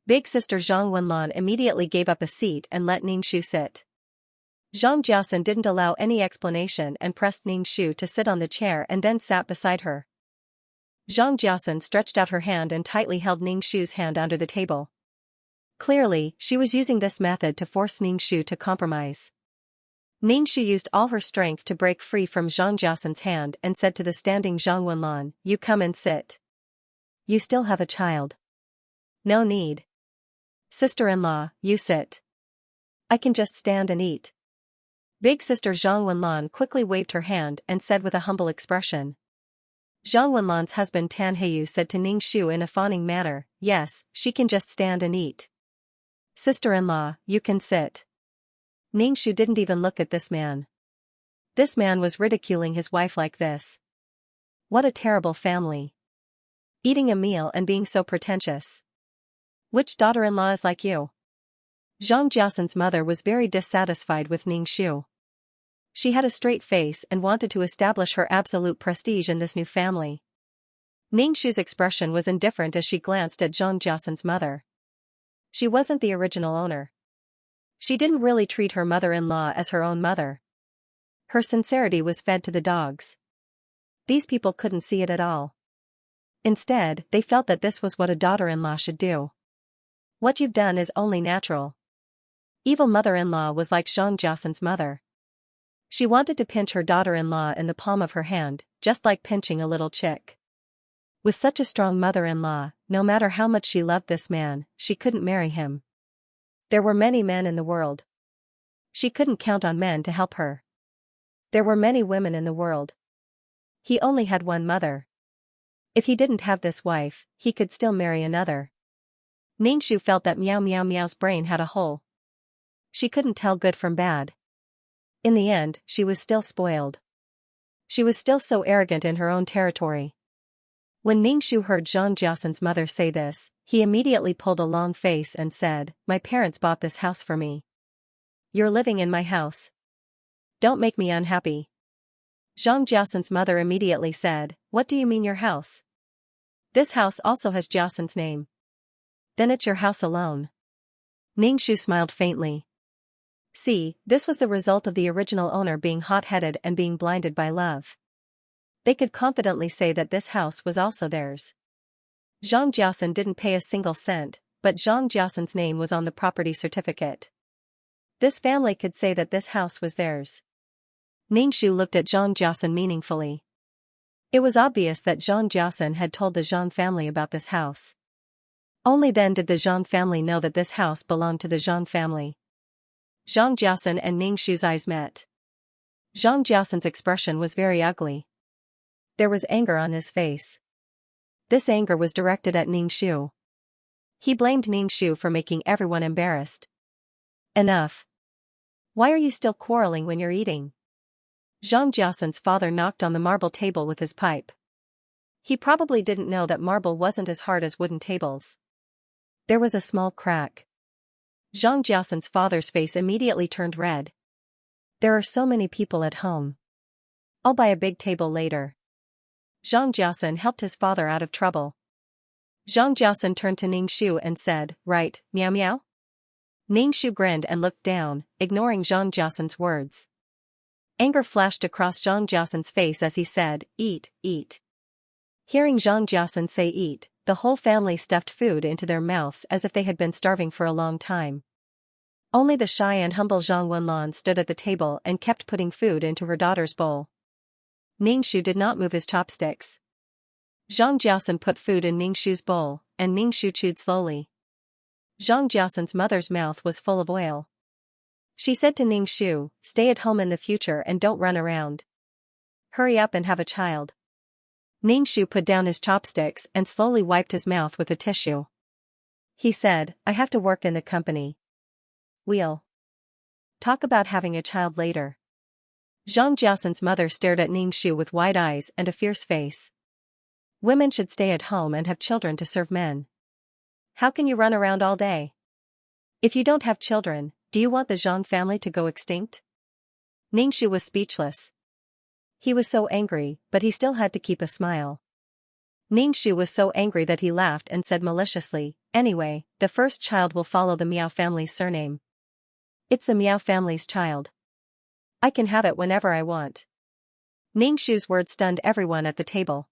Big sister Zhang Wenlan immediately gave up a seat and let Ningxu sit. Zhang Jiasen didn't allow any explanation and pressed Ningxu to sit on the chair and then sat beside her. Zhang Jiasen stretched out her hand and tightly held Ningxu's hand under the table. Clearly, she was using this method to force Ningxu to compromise. Ningxu used all her strength to break free from Zhang Jiasen's hand and said to the standing Zhang Wenlan, "You come and sit. You still have a child. No need. Sister-in-law, you sit. I can just stand and eat." Big sister Zhang Wenlan quickly waved her hand and said with a humble expression. Zhang Wenlan's husband Tan Heiyu said to Ningxu in a fawning manner, "Yes, she can just stand and eat. Sister-in-law, you can sit." Ningxu didn't even look at this man. This man was ridiculing his wife like this. What a terrible family. Eating a meal and being so pretentious. Which daughter-in-law is like you? Zhang Jiasan's mother was very dissatisfied with Ningxiu. She had a straight face and wanted to establish her absolute prestige in this new family. Ningxiu's expression was indifferent as she glanced at Zhang Jiasan's mother. She wasn't the original owner. She didn't really treat her mother-in-law as her own mother. Her sincerity was fed to the dogs. These people couldn't see it at all. Instead, they felt that this was what a daughter-in-law should do. What you've done is only natural. Evil mother-in-law was like Zhang Jiasan's mother. She wanted to pinch her daughter-in-law in the palm of her hand, just like pinching a little chick. With such a strong mother-in-law, no matter how much she loved this man, she couldn't marry him. There were many men in the world. She couldn't count on men to help her. There were many women in the world. He only had one mother. If he didn't have this wife, he could still marry another. Ningxiu felt that Meow Meow Meow's brain had a hole. She couldn't tell good from bad. In the end, she was still spoiled. She was still so arrogant in her own territory. When Ningxiu heard Zhang Jiasan's mother say this, he immediately pulled a long face and said, "My parents bought this house for me. You're living in my house. Don't make me unhappy." Zhang Jiasan's mother immediately said, "What do you mean your house? This house also has Jiasan's name. Then it's your house alone." Ningxiu smiled faintly. See, this was the result of the original owner being hot-headed and being blinded by love. They could confidently say that this house was also theirs. Zhang Jiasan didn't pay a single cent, but Zhang Jiasan's name was on the property certificate. This family could say that this house was theirs. Ningxiu looked at Zhang Jiasan meaningfully. It was obvious that Zhang Jiasan had told the Zhang family about this house. Only then did the Zhang family know that this house belonged to the Zhang family. Zhang Jiasan and Ningxiu's eyes met. Zhang Jiasan's expression was very ugly. There was anger on his face. This anger was directed at Ningxiu. He blamed Ningxiu for making everyone embarrassed. Enough. Why are you still quarreling when you're eating? Zhang Jiasan's father knocked on the marble table with his pipe. He probably didn't know that marble wasn't as hard as wooden tables. There was a small crack. Zhang Jiasan's father's face immediately turned red. There are so many people at home. I'll buy a big table later. Zhang Jiasan helped his father out of trouble. Zhang Jiasan turned to Ningxiu and said, "Right, Meow Meow?" Ningxiu grinned and looked down, ignoring Zhang Jiasan's words. Anger flashed across Zhang Jiasan's face as he said, "Eat, eat." Hearing Zhang Jiasan say eat, the whole family stuffed food into their mouths as if they had been starving for a long time. Only the shy and humble Zhang Wenlan stood at the table and kept putting food into her daughter's bowl. Ningxiu did not move his chopsticks. Zhang Jiasan put food in Ningxiu's bowl, and Ningxiu chewed slowly. Zhang Jiasan's mother's mouth was full of oil. She said to Ningxiu, "Stay at home in the future and don't run around. Hurry up and have a child." Ningxiu put down his chopsticks and slowly wiped his mouth with a tissue. He said, "I have to work in the company. We'll talk about having a child later." Zhang Jiasan's mother stared at Ningxiu with wide eyes and a fierce face. Women should stay at home and have children to serve men. How can you run around all day? If you don't have children, do you want the Zhang family to go extinct? Ningxiu was speechless. He was so angry, but he still had to keep a smile. Ningxiu was so angry that he laughed and said maliciously, "Anyway, the first child will follow the Miao family's surname. It's the Miao family's child. I can have it whenever I want." Ningxiu's words stunned everyone at the table.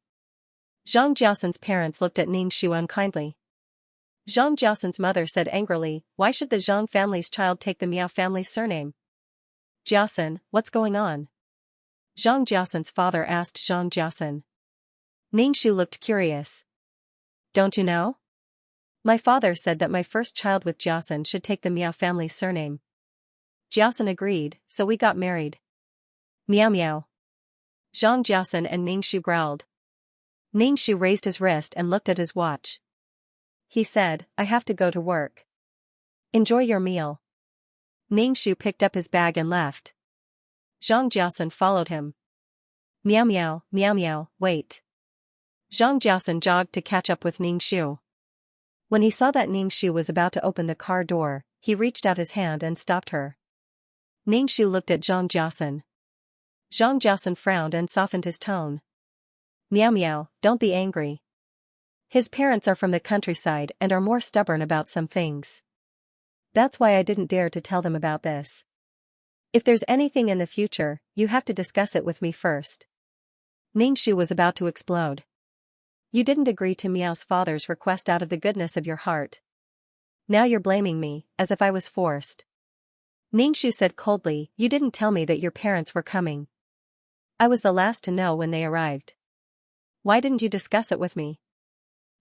Zhang Jiasan's parents looked at Ningxiu unkindly. Zhang Jiasan's mother said angrily, "Why should the Zhang family's child take the Miao family's surname?" "Jiasan, what's going on?" Zhang Jiasan's father asked Zhang Jiasan. Ningxiu looked curious. "Don't you know? My father said that my first child with Jiasan should take the Miao family's surname. Jiasan agreed, so we got married." "Meow meow." Zhang Jiasan and Ningxiu growled. Ningxiu raised his wrist and looked at his watch. He said, "I have to go to work. Enjoy your meal." Ningxiu picked up his bag and left. Zhang Jiasan followed him. "Meow meow, meow meow, wait." Zhang Jiaosan jogged to catch up with Ning Shu. When he saw that Ning Shu was about to open the car door, he reached out his hand and stopped her. Ning Shu looked at Zhang Jiaosan. Zhang Jiaosan frowned and softened his tone. Meow meow, don't be angry. His parents are from the countryside and are more stubborn about some things. That's why I didn't dare to tell them about this. If there's anything in the future, you have to discuss it with me first. Ning Shu was about to explode. You didn't agree to Meow's father's request out of the goodness of your heart. Now you're blaming me, as if I was forced. Ning Shu said coldly, you didn't tell me that your parents were coming. I was the last to know when they arrived. Why didn't you discuss it with me?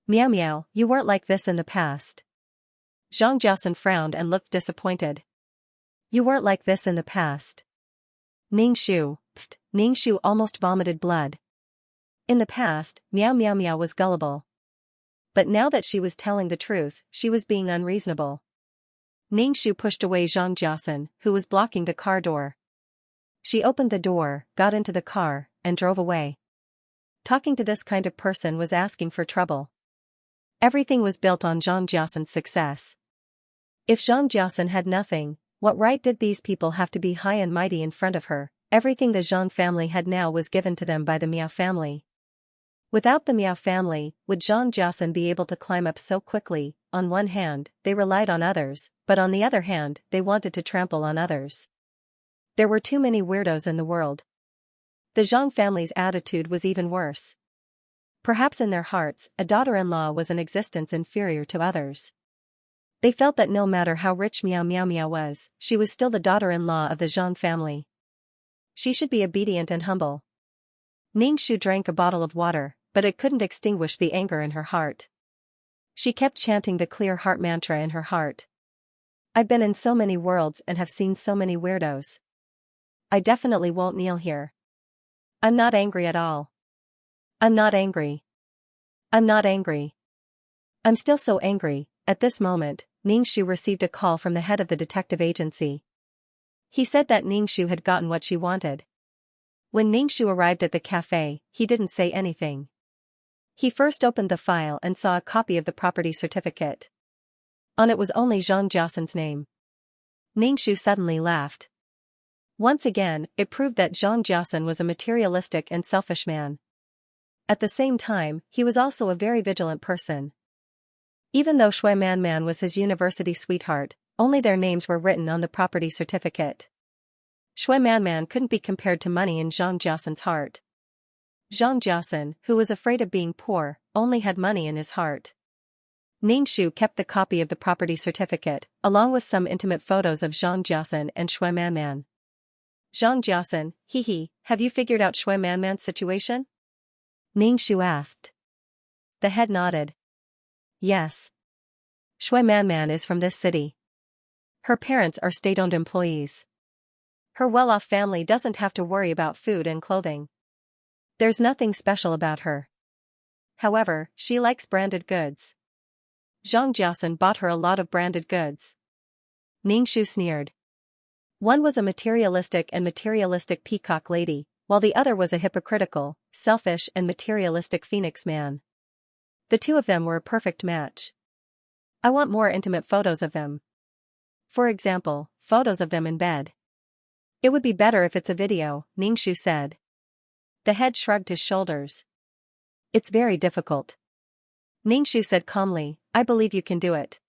Meow meow, you weren't like this in the past. Zhang Jiaosan frowned and looked disappointed. You weren't like this in the past. Ning Shu almost vomited blood. In the past, Meow Meow Meow was gullible. But now that she was telling the truth, she was being unreasonable. Ning Shu pushed away Zhang Jiaosan, who was blocking the car door. She opened the door, got into the car, and drove away. Talking to this kind of person was asking for trouble. Everything was built on Zhang Jiaosan's success. If Zhang Jiaosan had nothing, what right did these people have to be high and mighty in front of her? Everything the Zhang family had now was given to them by the Miao family. Without the Miao family, would Zhang Jiaosan be able to climb up so quickly? On one hand, they relied on others, but on the other hand, they wanted to trample on others. There were too many weirdos in the world. The Zhang family's attitude was even worse. Perhaps in their hearts, a daughter-in-law was an existence inferior to others. They felt that no matter how rich Meow Meow Meow was, she was still the daughter-in-law of the Zhang family. She should be obedient and humble. Ning Shu drank a bottle of water, but it couldn't extinguish the anger in her heart. She kept chanting the clear heart mantra in her heart. I've been in so many worlds and have seen so many weirdos. I definitely won't kneel here. I'm not angry at all. I'm not angry. I'm not angry. I'm still so angry. At this moment, Ning Shu received a call from the head of the detective agency. He said that Ning Shu had gotten what she wanted. When Ning Shu arrived at the cafe, he didn't say anything. He first opened the file and saw a copy of the property certificate. On it was only Zhang Jiaosan's name. Ning Shu suddenly laughed. Once again, it proved that Zhang Jiaosan was a materialistic and selfish man. At the same time, he was also a very vigilant person. Even though Shui Man was his university sweetheart, only their names were written on the property certificate. Shui Man couldn't be compared to money in Zhang Jiaosan's heart. Zhang Jiaosan, who was afraid of being poor, only had money in his heart. Ning Shu kept the copy of the property certificate, along with some intimate photos of Zhang Jiaosan and Shui Man. Zhang Jiaosan, have you figured out Shui Man's situation? Ning Shu asked. The head nodded. Yes. Shui Man is from this city. Her parents are state-owned employees. Her well-off family doesn't have to worry about food and clothing. There's nothing special about her. However, she likes branded goods. Zhang Jiaosan bought her a lot of branded goods. Ning Shu sneered. One was a materialistic peacock lady, while the other was a hypocritical, selfish and materialistic phoenix man. The two of them were a perfect match. I want more intimate photos of them. For example, photos of them in bed. It would be better if it's a video, Ning Shu said. The head shrugged his shoulders. It's very difficult. Ning Shu said calmly, I believe you can do it.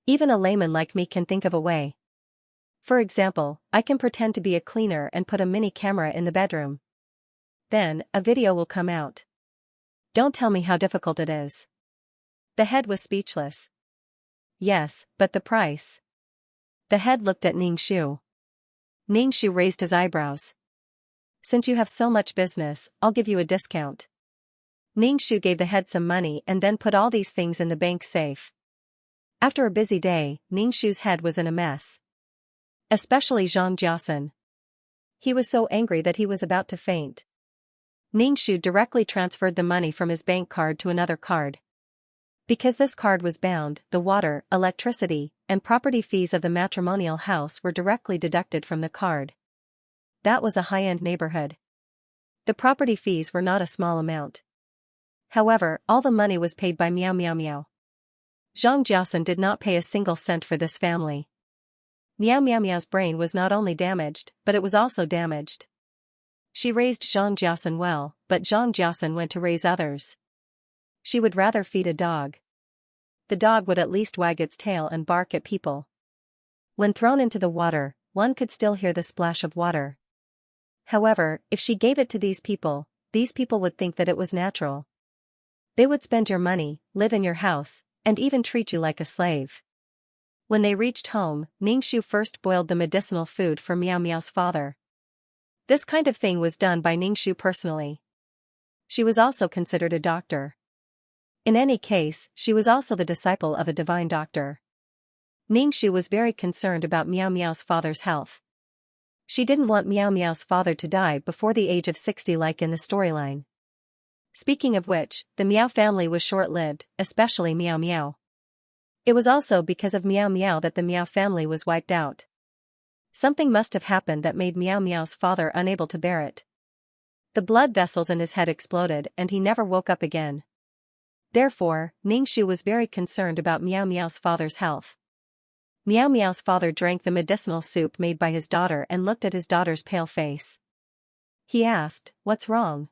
Even a layman like me can think of a way. For example, I can pretend to be a cleaner and put a mini camera in the bedroom. Then, a video will come out. Don't tell me how difficult it is. The head was speechless. Yes, but the price. The head looked at Ning Shu. Ning Shu raised his eyebrows. Since you have so much business, I'll give you a discount. Ning Shu gave the head some money and then put all these things in the bank safe. After a busy day, Ning Shu's head was in a mess. Especially Zhang Jiaosan. He was so angry that he was about to faint. Ning Shu directly transferred the money from his bank card to another card. Because this card was bound, the water, electricity, and property fees of the matrimonial house were directly deducted from the card. That was a high-end neighborhood. The property fees were not a small amount. However, all the money was paid by Meow Meow Meow. Xianxia did not pay a single cent for this family. Meow Meow Meow's brain was not only damaged, but it was also damaged. She raised Xianxia well, but Xianxia went to raise others. She would rather feed a dog. The dog would at least wag its tail and bark at people. When thrown into the water, one could still hear the splash of water. However, if she gave it to these people would think that it was natural. They would spend your money, live in your house, and even treat you like a slave. When they reached home, Ningxiu first boiled the medicinal food for Meow Meow's father. This kind of thing was done by Ningxiu personally. She was also considered a doctor. In any case, she was also the disciple of a divine doctor. Ningxiu was very concerned about Meow Meow's father's health. She didn't want Meow Meow's father to die before the age of 60 like in the storyline. Speaking of which, the Meow family was short-lived, especially Meow Meow. It was also because of Meow Meow that the Meow family was wiped out. Something must have happened that made Meow Meow's father unable to bear it. The blood vessels in his head exploded and he never woke up again. Therefore, Ningxiu was very concerned about Meow Meow's father's health. Meow Meow's father drank the medicinal soup made by his daughter and looked at his daughter's pale face. He asked, "What's wrong?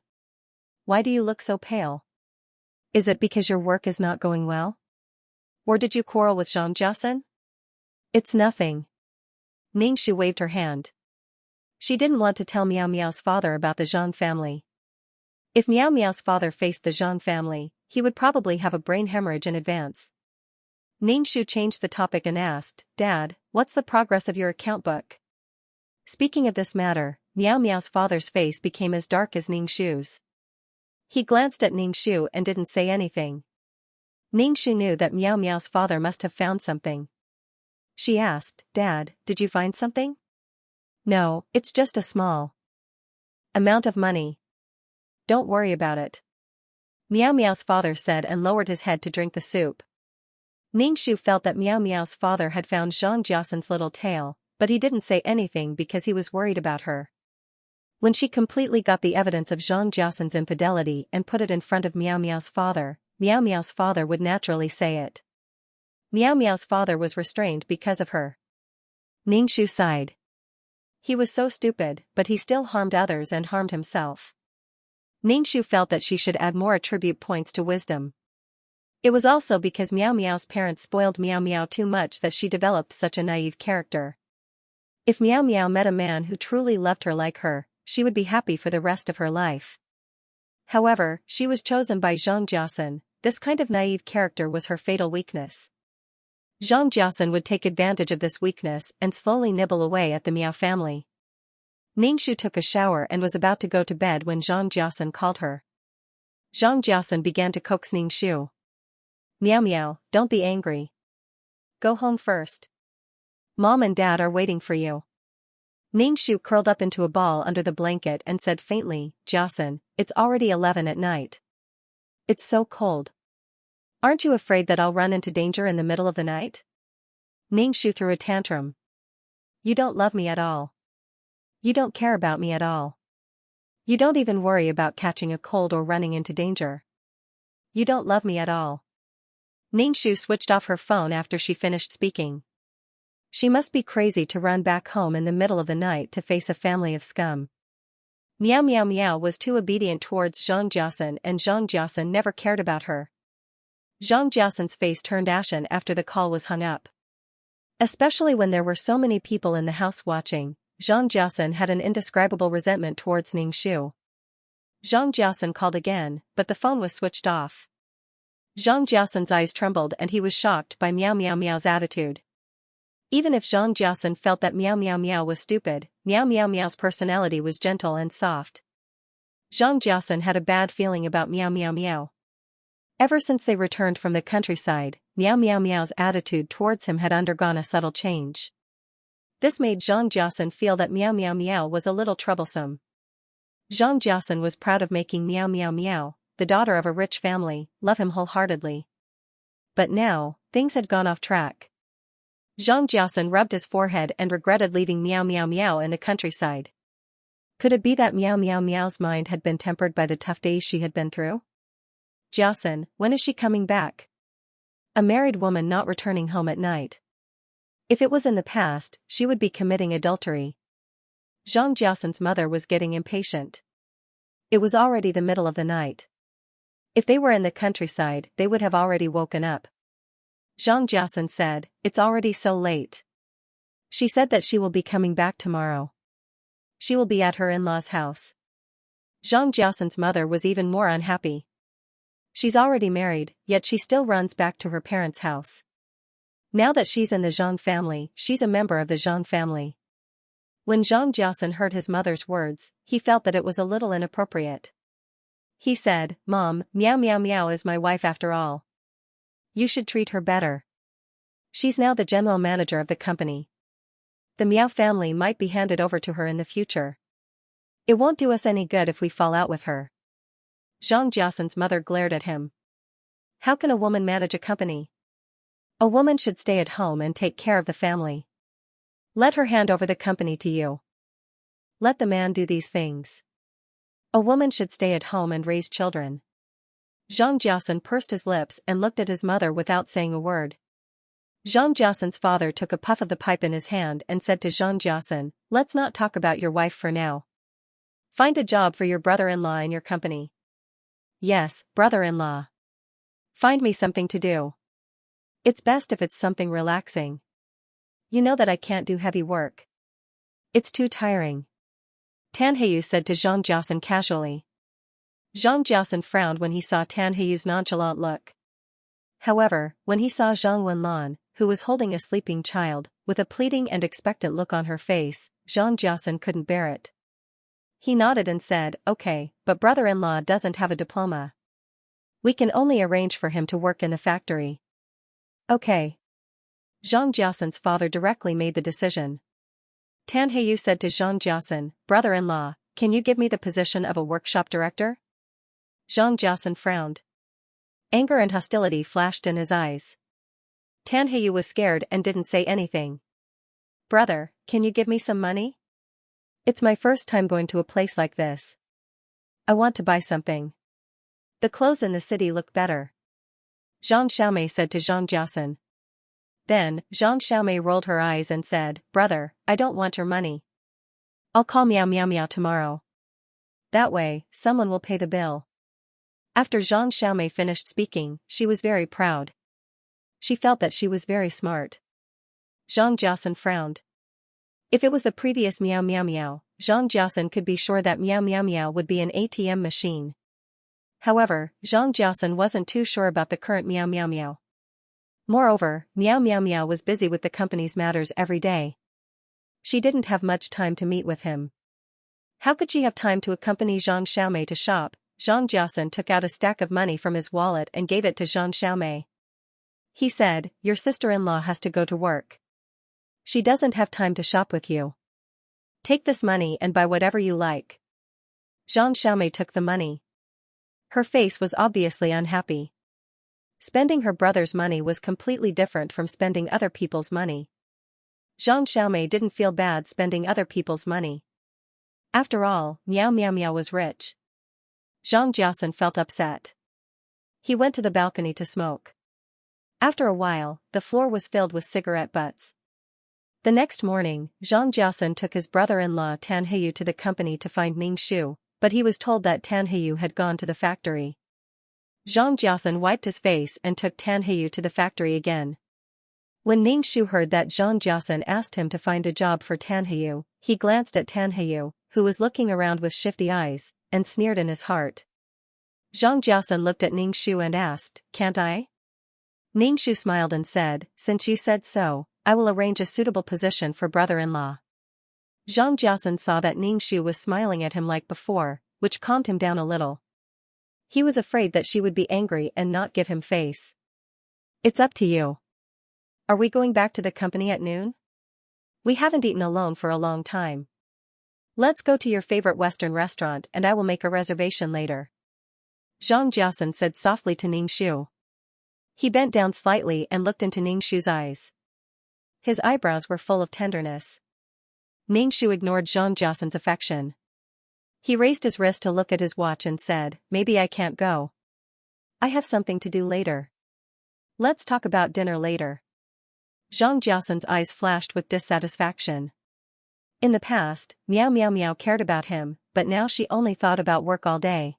Why do you look so pale? Is it because your work is not going well? Or did you quarrel with Xianxia?" "It's nothing." Ningxiu waved her hand. She didn't want to tell Meow Meow's father about the Xian family. If Meow Meow's father faced the Xian family, he would probably have a brain hemorrhage in advance. Ningxiu changed the topic and asked, "Dad, what's the progress of your account book?" Speaking of this matter, Meow Meow's father's face became as dark as Ningxiu's. He glanced at Ningxiu and didn't say anything. Ningxiu knew that Meow Meow's father must have found something. She asked, "Dad, did you find something?" "No, it's just a small amount of money. Don't worry about it," Meow Meow's father said and lowered his head to drink the soup. Ningxiu felt that Meow Meow's father had found Xianxia's little tail, but he didn't say anything because he was worried about her. When she completely got the evidence of Xianxia's infidelity and put it in front of Meow Meow's father would naturally say it. Meow Meow's father was restrained because of her. Ningxiu sighed. He was so stupid, but he still harmed others and harmed himself. Ningxiu felt that she should add more attribute points to wisdom. It was also because Meow Meow's parents spoiled Meow Meow too much that she developed such a naive character. If Meow Meow met a man who truly loved her like her, she would be happy for the rest of her life. However, she was chosen by Xianxia. This kind of naive character was her fatal weakness. Xianxia would take advantage of this weakness and slowly nibble away at the Meow family. Ningxiu took a shower and was about to go to bed when Xianxia called her. Xianxia began to coax Ningxiu. "Meow Meow, don't be angry. Go home first. Mom and Dad are waiting for you." Ningxiu curled up into a ball under the blanket and said faintly, "Jiasen, it's already 11 at night. It's so cold. Aren't you afraid that I'll run into danger in the middle of the night?" Ningxiu threw a tantrum. "You don't love me at all. You don't care about me at all. You don't even worry about catching a cold or running into danger. You don't love me at all." Ningxiu switched off her phone after she finished speaking. She must be crazy to run back home in the middle of the night to face a family of scum. Meow Meow Meow was too obedient towards Xianxia and Xianxia never cared about her. Xianxia's face turned ashen after the call was hung up. Especially when there were so many people in the house watching, Xianxia had an indescribable resentment towards Ningxiu. Xianxia called again, but the phone was switched off. Xianxia's eyes trembled and he was shocked by Meow Meow Meow's attitude. Even if Xianxia felt that Meow Meow Meow was stupid, Meow Meow Meow's personality was gentle and soft. Xianxia had a bad feeling about Meow Meow Meow. Ever since they returned from the countryside, Meow Meow Meow's attitude towards him had undergone a subtle change. This made Xianxia feel that Meow Meow Meow was a little troublesome. Xianxia was proud of making Meow Meow Meow, the daughter of a rich family, love him wholeheartedly. But now, things had gone off track. Xianxia rubbed his forehead and regretted leaving Meow Meow Meow in the countryside. Could it be that Meow Meow Meow's mind had been tempered by the tough days she had been through? Jiasun, when is she coming back? A married woman not returning home at night. If it was in the past, she would be committing adultery. Zhang Jiasun's mother was getting impatient. It was already the middle of the night. If they were in the countryside, they would have already woken up. Zhang Jiasun said, "It's already so late." She said that she will be coming back tomorrow. She will be at her in-laws' house. Zhang Jiasun's mother was even more unhappy. She's already married, yet she still runs back to her parents' house. Now that she's in the Zhang family, she's a member of the Zhang family. When Zhang Jiasun heard his mother's words, he felt that it was a little inappropriate. He said, "Mom, Miao Miao Miao is my wife after all. You should treat her better. She's now the general manager of the company. The Miao family might be handed over to her in the future. It won't do us any good if we fall out with her." Zhang Jiasun's mother glared at him. How can a woman manage a company? A woman should stay at home and take care of the family. Let her hand over the company to you. Let the man do these things. A woman should stay at home and raise children. Zhang Jiasun pursed his lips and looked at his mother without saying a word. Zhang Jiasun's father took a puff of the pipe in his hand and said to Zhang Jiasun, "Let's not talk about your wife for now. Find a job for your brother-in-law in your company." "Yes, brother-in-law. Find me something to do. It's best if it's something relaxing. You know that I can't do heavy work. It's too tiring," Tan Heyu said to Zhang Jiasun casually. Zhang Jiasun frowned when he saw Tan Heyu's nonchalant look. However, when he saw Zhang Wenlan, who was holding a sleeping child, with a pleading and expectant look on her face, Zhang Jiasun couldn't bear it. He nodded and said, "Okay, but brother-in-law doesn't have a diploma. We can only arrange for him to work in the factory." "Okay." Zhang Jiasun's father directly made the decision. Tan Heyu said to Zhang Jiasun, "Brother-in-law, can you give me the position of a workshop director?" Zhang Jiasun frowned. Anger and hostility flashed in his eyes. Tan Heyu was scared and didn't say anything. "Brother, can you give me some money? It's my first time going to a place like this. I want to buy something. The clothes in the city look better." Zhang Xiaomei said to Zhang Jiasun. Then, Zhang Xiaomei rolled her eyes and said, "Brother, I don't want your money. I'll call Miao Miao Miao tomorrow. That way, someone will pay the bill." After Zhang Xiaomei finished speaking, she was very proud. She felt that she was very smart. Zhang Jiasun frowned. If it was the previous Miao Miao Miao, Zhang Jiasun could be sure that Miao Miao Miao would be an ATM machine. However, Zhang Jiasun wasn't too sure about the current Miao Miao Miao. Moreover, Miao Miao Miao was busy with the company's matters every day. She didn't have much time to meet with him. How could she have time to accompany Zhang Xiaomei to shop? Zhang Jiasun took out a stack of money from his wallet and gave it to Zhang Xiaomei. He said, "Your sister-in-law has to go to work. She doesn't have time to shop with you. Take this money and buy whatever you like." Zhang Xiaomei took the money. Her face was obviously unhappy. Spending her brother's money was completely different from spending other people's money. Zhang Xiaomei didn't feel bad spending other people's money. After all, Miao Miao Miao was rich. Zhang Jiasun felt upset. He went to the balcony to smoke. After a while, the floor was filled with cigarette butts. The next morning, Zhang Jiasun took his brother-in-law Tan Heyu to the company to find Ning Shu, but he was told that Tan Heyu had gone to the factory. Zhang Jiasun wiped his face and took Tan Heyu to the factory again. When Ning Shu heard that Zhang Jiasun asked him to find a job for Tan Heyu, he glanced at Tan Heyu, who was looking around with shifty eyes, and sneered in his heart. Zhang Jiasun looked at Ning Shu and asked, "Can't I?" Ning Shu smiled and said, "Since you said so, I will arrange a suitable position for brother-in-law." Zhang Jiasun saw that Ning Shu was smiling at him like before, which calmed him down a little. He was afraid that she would be angry and not give him face. "It's up to you. Are we going back to the company at noon? We haven't eaten alone for a long time. Let's go to your favorite Western restaurant and I will make a reservation later," Zhang Jiasun said softly to Ning Shu. He bent down slightly and looked into Ning Shu's eyes. His eyebrows were full of tenderness. Ning Shu ignored Zhang Jiasun's affection. He raised his wrist to look at his watch and said, "Maybe I can't go. I have something to do later. Let's talk about dinner later. Xianxia's eyes flashed with dissatisfaction. In the past, Meow Meow Meow cared about him, but now she only thought about work all day.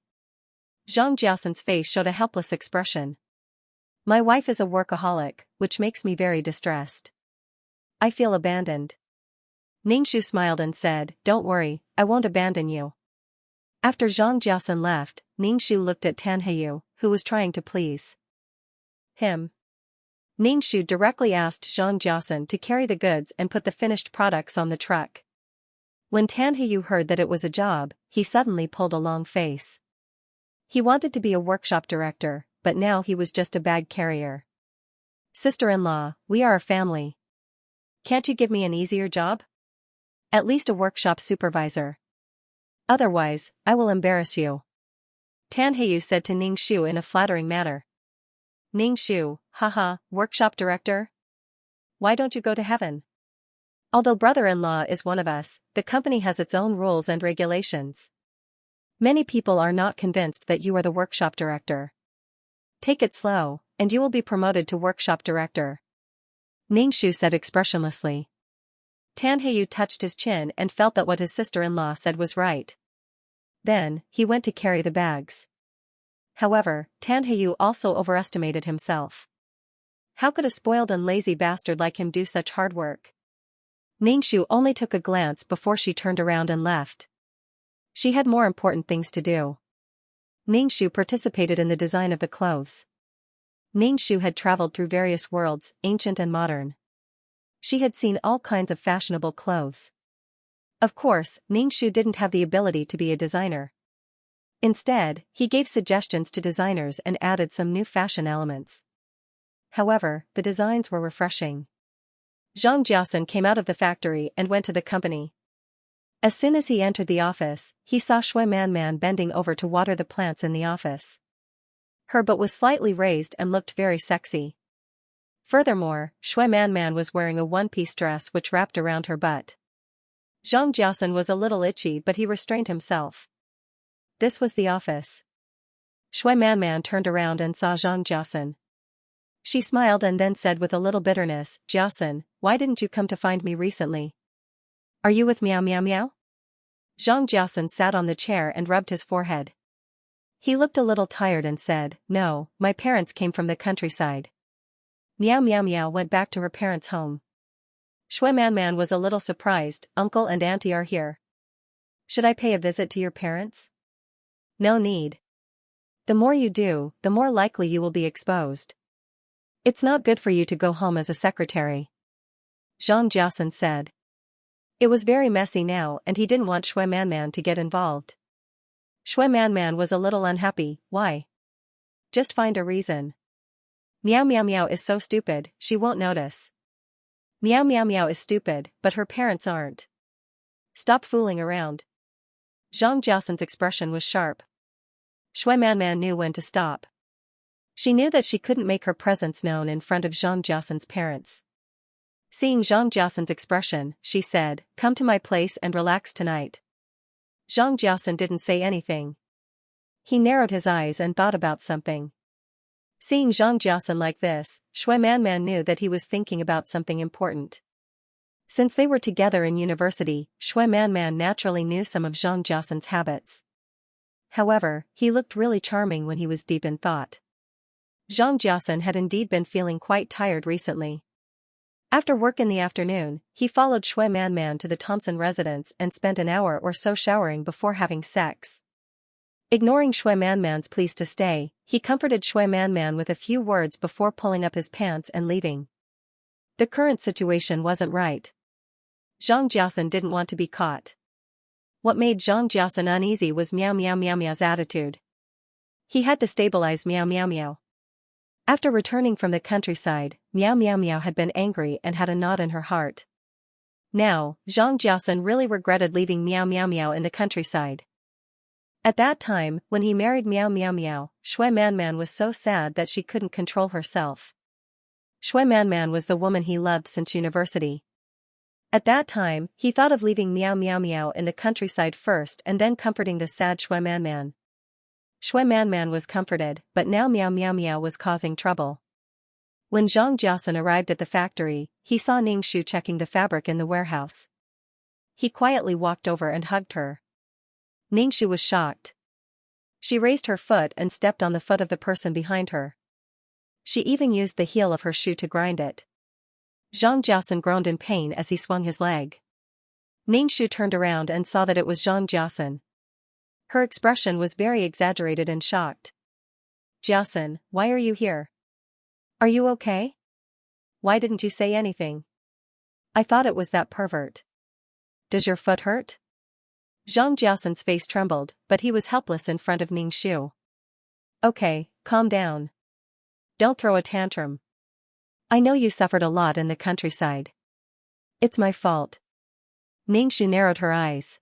Xianxia's face showed a helpless expression. My wife is a workaholic, which makes me very distressed. I feel abandoned. Ningxu smiled and said, don't worry, I won't abandon you. After Zhang Jiasun left, Ningxu looked at Tan Heyu, who was trying to please him. Ningxu directly asked Zhang Jiasun to carry the goods and put the finished products on the truck. When Tan Heyu heard that it was a job, he suddenly pulled a long face. He wanted to be a workshop director, but now he was just a bag carrier. Sister-in-law, we are a family. Can't you give me an easier job? At least a workshop supervisor. Otherwise, I will embarrass you. Tan Heyu said to Ningxu in a flattering manner. Ningxu, haha, workshop director? Why don't you go to heaven? Although brother-in-law is one of us, the company has its own rules and regulations. Many people are not convinced that you are the workshop director. Take it slow, and you will be promoted to workshop director. Ningxu said expressionlessly. Tan Heyu touched his chin and felt that what his sister-in-law said was right. Then, he went to carry the bags. However, Tan Heyu also overestimated himself. How could a spoiled and lazy bastard like him do such hard work? Ningxu only took a glance before she turned around and left. She had more important things to do. Ningxu participated in the design of the clothes. Ningxu had traveled through various worlds, ancient and modern. She had seen all kinds of fashionable clothes. Of course, Ningxu didn't have the ability to be a designer. Instead, he gave suggestions to designers and added some new fashion elements. However, the designs were refreshing. Zhang Jiasun came out of the factory and went to the company. As soon as he entered the office, he saw Shui Man bending over to water the plants in the office. Her butt was slightly raised and looked very sexy. Furthermore, Shui Man was wearing a one-piece dress which wrapped around her butt. Zhang Jiasun was a little itchy but he restrained himself. This was the office. Shui Man turned around and saw Zhang Jiasun. She smiled and then said with a little bitterness, Jiasun, why didn't you come to find me recently? Are you with Meow Meow Meow? Zhang Jiasun sat on the chair and rubbed his forehead. He looked a little tired and said, no, my parents came from the countryside. Meow Meow Meow went back to her parents' home. Shui Man was a little surprised, uncle and auntie are here. Should I pay a visit to your parents? No need. The more you do, the more likely you will be exposed. It's not good for you to go home as a secretary. Zhang Jiasun said. It was very messy now and he didn't want Shui Man to get involved. Shui Man was a little unhappy, why? Just find a reason. Meow Meow Meow is so stupid, she won't notice. Meow Meow Meow is stupid, but her parents aren't. Stop fooling around. Zhang Jiasun's expression was sharp. Shui Man knew when to stop. She knew that she couldn't make her presence known in front of Zhang Jiasun's parents. Seeing Zhang Jiasun's expression, she said, come to my place and relax tonight. Zhang Jiasun didn't say anything. He narrowed his eyes and thought about something. Seeing Zhang Jiasun like this, Shui Man knew that he was thinking about something important. Since they were together in university, Shui Man naturally knew some of Zhang Jiasun's habits. However, he looked really charming when he was deep in thought. Zhang Jiasun had indeed been feeling quite tired recently. After work in the afternoon, he followed Shui Man to the Thompson residence and spent an hour or so showering before having sex. Ignoring Shui Man's pleas to stay, he comforted Shui Man with a few words before pulling up his pants and leaving. The current situation wasn't right. Zhang Jiasun didn't want to be caught. What made Zhang Jiasun uneasy was Meow Meow Meow Meow's attitude. He had to stabilize Meow Meow Meow. After returning from the countryside, Meow Meow Meow had been angry and had a knot in her heart. Now, Zhang Jiasun really regretted leaving Meow Meow Meow in the countryside. At that time, when he married Meow Meow Meow, Shui Man was so sad that she couldn't control herself. Shui Man was the woman he loved since university. At that time, he thought of leaving Meow Meow Meow in the countryside first and then comforting the sad Shui Man. Shui Man was comforted, but now Meow Meow Meow was causing trouble. When Zhang Jiasen arrived at the factory, he saw Ningxu checking the fabric in the warehouse. He quietly walked over and hugged her. Ningxu was shocked. She raised her foot and stepped on the foot of the person behind her. She even used the heel of her shoe to grind it. Zhang Jiasen groaned in pain as he swung his leg. Ningxu turned around and saw that it was Zhang Jiasen. Her expression was very exaggerated and shocked. Jiasen, why are you here? Are you okay? Why didn't you say anything? I thought it was that pervert. Does your foot hurt? Zhang Jiasen's face trembled, but he was helpless in front of Ningxu. Okay, calm down. Don't throw a tantrum. I know you suffered a lot in the countryside. It's my fault. Ningxu narrowed her eyes.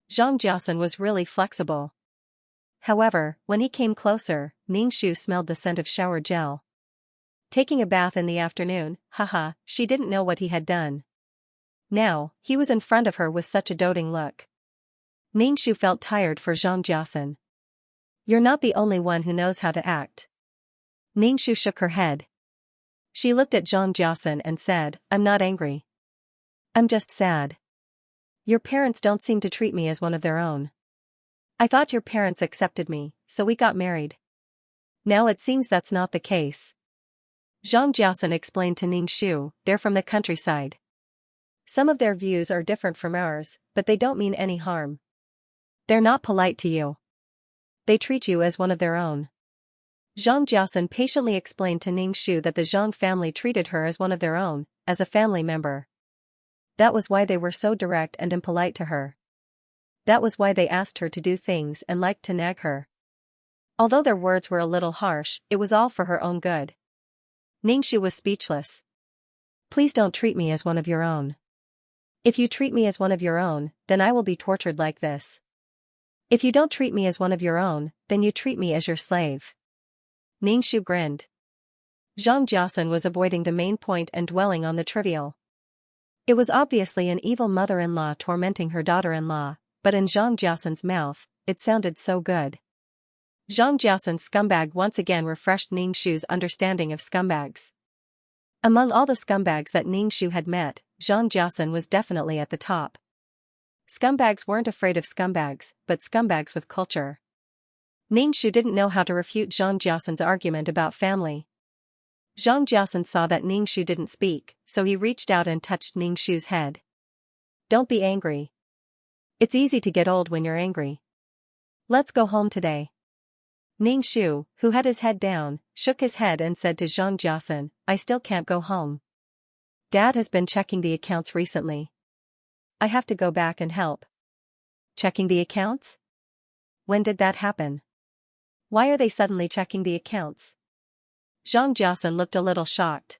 Zhang Jiasen was really flexible. However, when he came closer, Ningxu smelled the scent of shower gel. Taking a bath in the afternoon, haha, she didn't know what he had done. Now, he was in front of her with such a doting look. Ningxu felt tired for Zhang Jiasen. You're not the only one who knows how to act. Ningxu shook her head. She looked at Zhang Jiasen and said, I'm not angry. I'm just sad. Your parents don't seem to treat me as one of their own. I thought your parents accepted me, so we got married. Now it seems that's not the case. Zhang Jiasen explained to Ningxu, they're from the countryside. Some of their views are different from ours, but they don't mean any harm. They're not polite to you. They treat you as one of their own. Zhang Jiasen patiently explained to Ningxu that the Zhang family treated her as one of their own, as a family member. That was why they were so direct and impolite to her. That was why they asked her to do things and liked to nag her. Although their words were a little harsh, it was all for her own good. Ningxu was speechless. Please don't treat me as one of your own. If you treat me as one of your own, then I will be tortured like this. If you don't treat me as one of your own, then you treat me as your slave. Ningxu grinned. Zhang Jiasen was avoiding the main point and dwelling on the trivial. It was obviously an evil mother-in-law tormenting her daughter-in-law, but in Zhang Jiasen's mouth, it sounded so good. Zhang Jiasen's scumbag once again refreshed Ningxu's understanding of scumbags. Among all the scumbags that Ningxu had met, Zhang Jiasen was definitely at the top. Scumbags weren't afraid of scumbags, but scumbags with culture. Ningxu didn't know how to refute Zhang Jiasen's argument about family. Zhang Jiasen saw that Ningxu didn't speak, so he reached out and touched Ningxu's head. Don't be angry. It's easy to get old when you're angry. Let's go home today. Ningxu, who had his head down, shook his head and said to Zhang Jiasen, I still can't go home. Dad has been checking the accounts recently. I have to go back and help. Checking the accounts? When did that happen? Why are they suddenly checking the accounts? Zhang Jiasen looked a little shocked.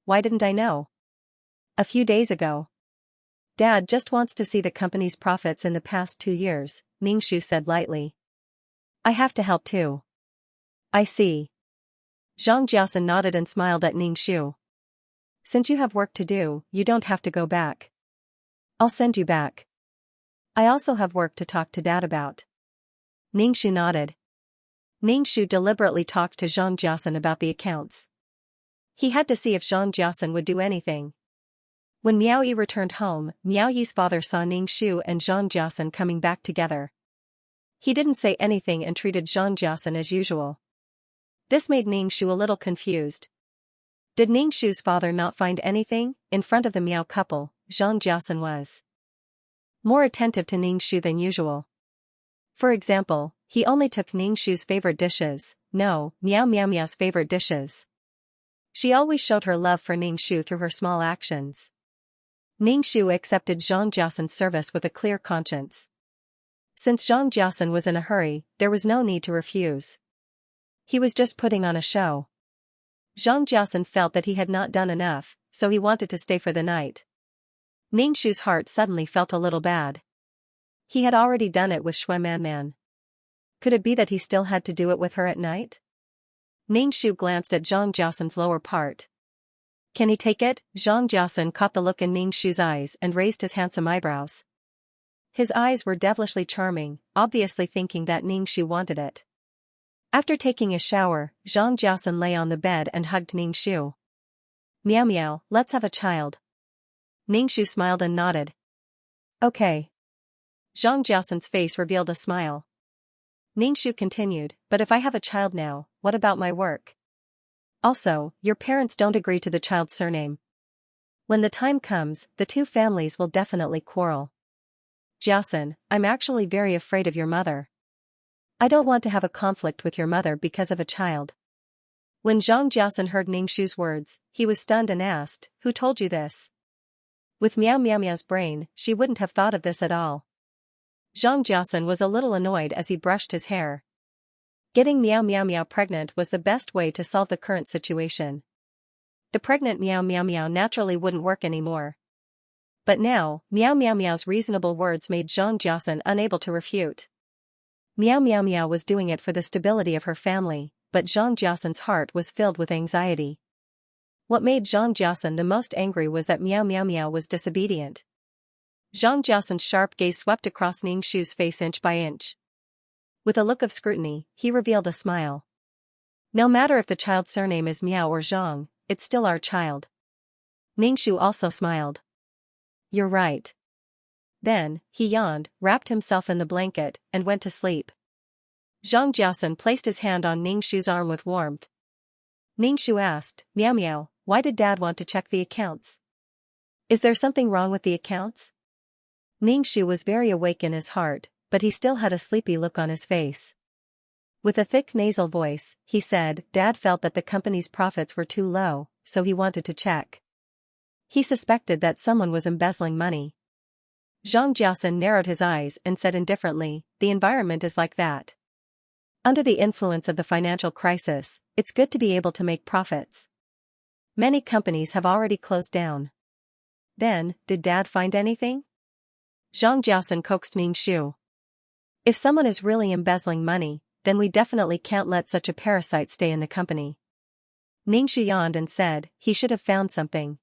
Why didn't I know? A few days ago. Dad just wants to see the company's profits in the past 2 years, Ningxu said lightly. I have to help too. I see. Zhang Jiasen nodded and smiled at Ningxu. Since you have work to do, you don't have to go back. I'll send you back. I also have work to talk to Dad about. Ningxu nodded. Ningxu deliberately talked to Zhang Jiasen about the accounts. He had to see if Zhang Jiasen would do anything. When Miao Yi returned home, Miao Yi's father saw Ningxu and Zhang Jiasen coming back together. He didn't say anything and treated Zhang Jiasen as usual. This made Ningxu a little confused. Did Ningxu's father not find anything? In front of the Miao couple, Zhang Jiasen was more attentive to Ningxu than usual. For example, he only took Ningxu's favorite dishes, no, Miao Miao's favorite dishes. She always showed her love for Ningxu through her small actions. Ningxu accepted Zhang Jiasen's service with a clear conscience. Since Zhang Jiasen was in a hurry, there was no need to refuse. He was just putting on a show. Zhang Jiasen felt that he had not done enough, so he wanted to stay for the night. Ningxu's heart suddenly felt a little bad. He had already done it with Shui Man. Could it be that he still had to do it with her at night? Ningxu glanced at Zhang Jiasen's lower part. Can he take it? Zhang Jiasen caught the look in Ningxu's eyes and raised his handsome eyebrows. His eyes were devilishly charming, obviously thinking that Ningxu wanted it. After taking a shower, Zhang Jiaosan lay on the bed and hugged Ningxu. Meow meow, let's have a child. Ningxu smiled and nodded. Okay. Zhang Jiaosan's face revealed a smile. Ningxu continued, but if I have a child now, what about my work? Also, your parents don't agree to the child's surname. When the time comes, the two families will definitely quarrel. Jiaosan, I'm actually very afraid of your mother. I don't want to have a conflict with your mother because of a child. When Zhang Jiaosan heard Ningxu's words, he was stunned and asked, who told you this? With Miao Miao Miao's brain, she wouldn't have thought of this at all. Zhang Jiaosan was a little annoyed as he brushed his hair. Getting Miao Miao Miao pregnant was the best way to solve the current situation. The pregnant Miao Miao Miao naturally wouldn't work anymore. But now, Miao Miao Miao's reasonable words made Zhang Jiaosan unable to refute. Miao Miao Miao was doing it for the stability of her family, but Zhang Jiaosan's heart was filled with anxiety. What made Zhang Jiaosan the most angry was that Miao Miao Miao was disobedient. Zhang Jiaosan's sharp gaze swept across Ningxu's face inch by inch. With a look of scrutiny, he revealed a smile. No matter if the child's surname is Miao or Zhang, it's still our child. Ningxu also smiled. You're right. Then, he yawned, wrapped himself in the blanket, and went to sleep. Zhang Jiaosan placed his hand on Ningxu's arm with warmth. Ningxu asked, Miao Miao, why did Dad want to check the accounts? Is there something wrong with the accounts? Ningxu was very awake in his heart, but he still had a sleepy look on his face. With a thick nasal voice, he said, Dad felt that the company's profits were too low, so he wanted to check. He suspected that someone was embezzling money. Zhang Jiaosan narrowed his eyes and said indifferently, the environment is like that. Under the influence of the financial crisis, it's good to be able to make profits. Many companies have already closed down. Then, did Dad find anything? Zhang Jiaosan coaxed Ningxu. If someone is really embezzling money, then we definitely can't let such a parasite stay in the company. Ningxu yawned and said, he should have found something.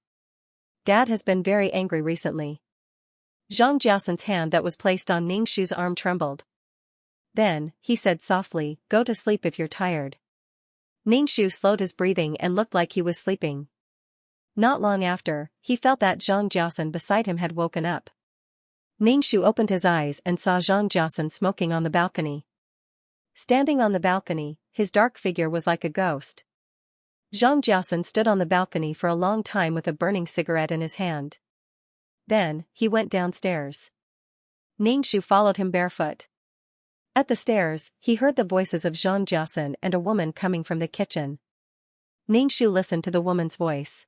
Dad has been very angry recently. Zhang Jiaosan's hand that was placed on Ningxu's arm trembled. Then, he said softly, go to sleep if you're tired. Ningxu slowed his breathing and looked like he was sleeping. Not long after, he felt that Zhang Jiaosan beside him had woken up. Ningxu opened his eyes and saw Zhang Jiaosan smoking on the balcony. Standing on the balcony, his dark figure was like a ghost. Zhang Jiaosan stood on the balcony for a long time with a burning cigarette in his hand. Then, he went downstairs. Ningxu followed him barefoot. At the stairs, he heard the voices of Zhang Jiaosan and a woman coming from the kitchen. Ningxu listened to the woman's voice.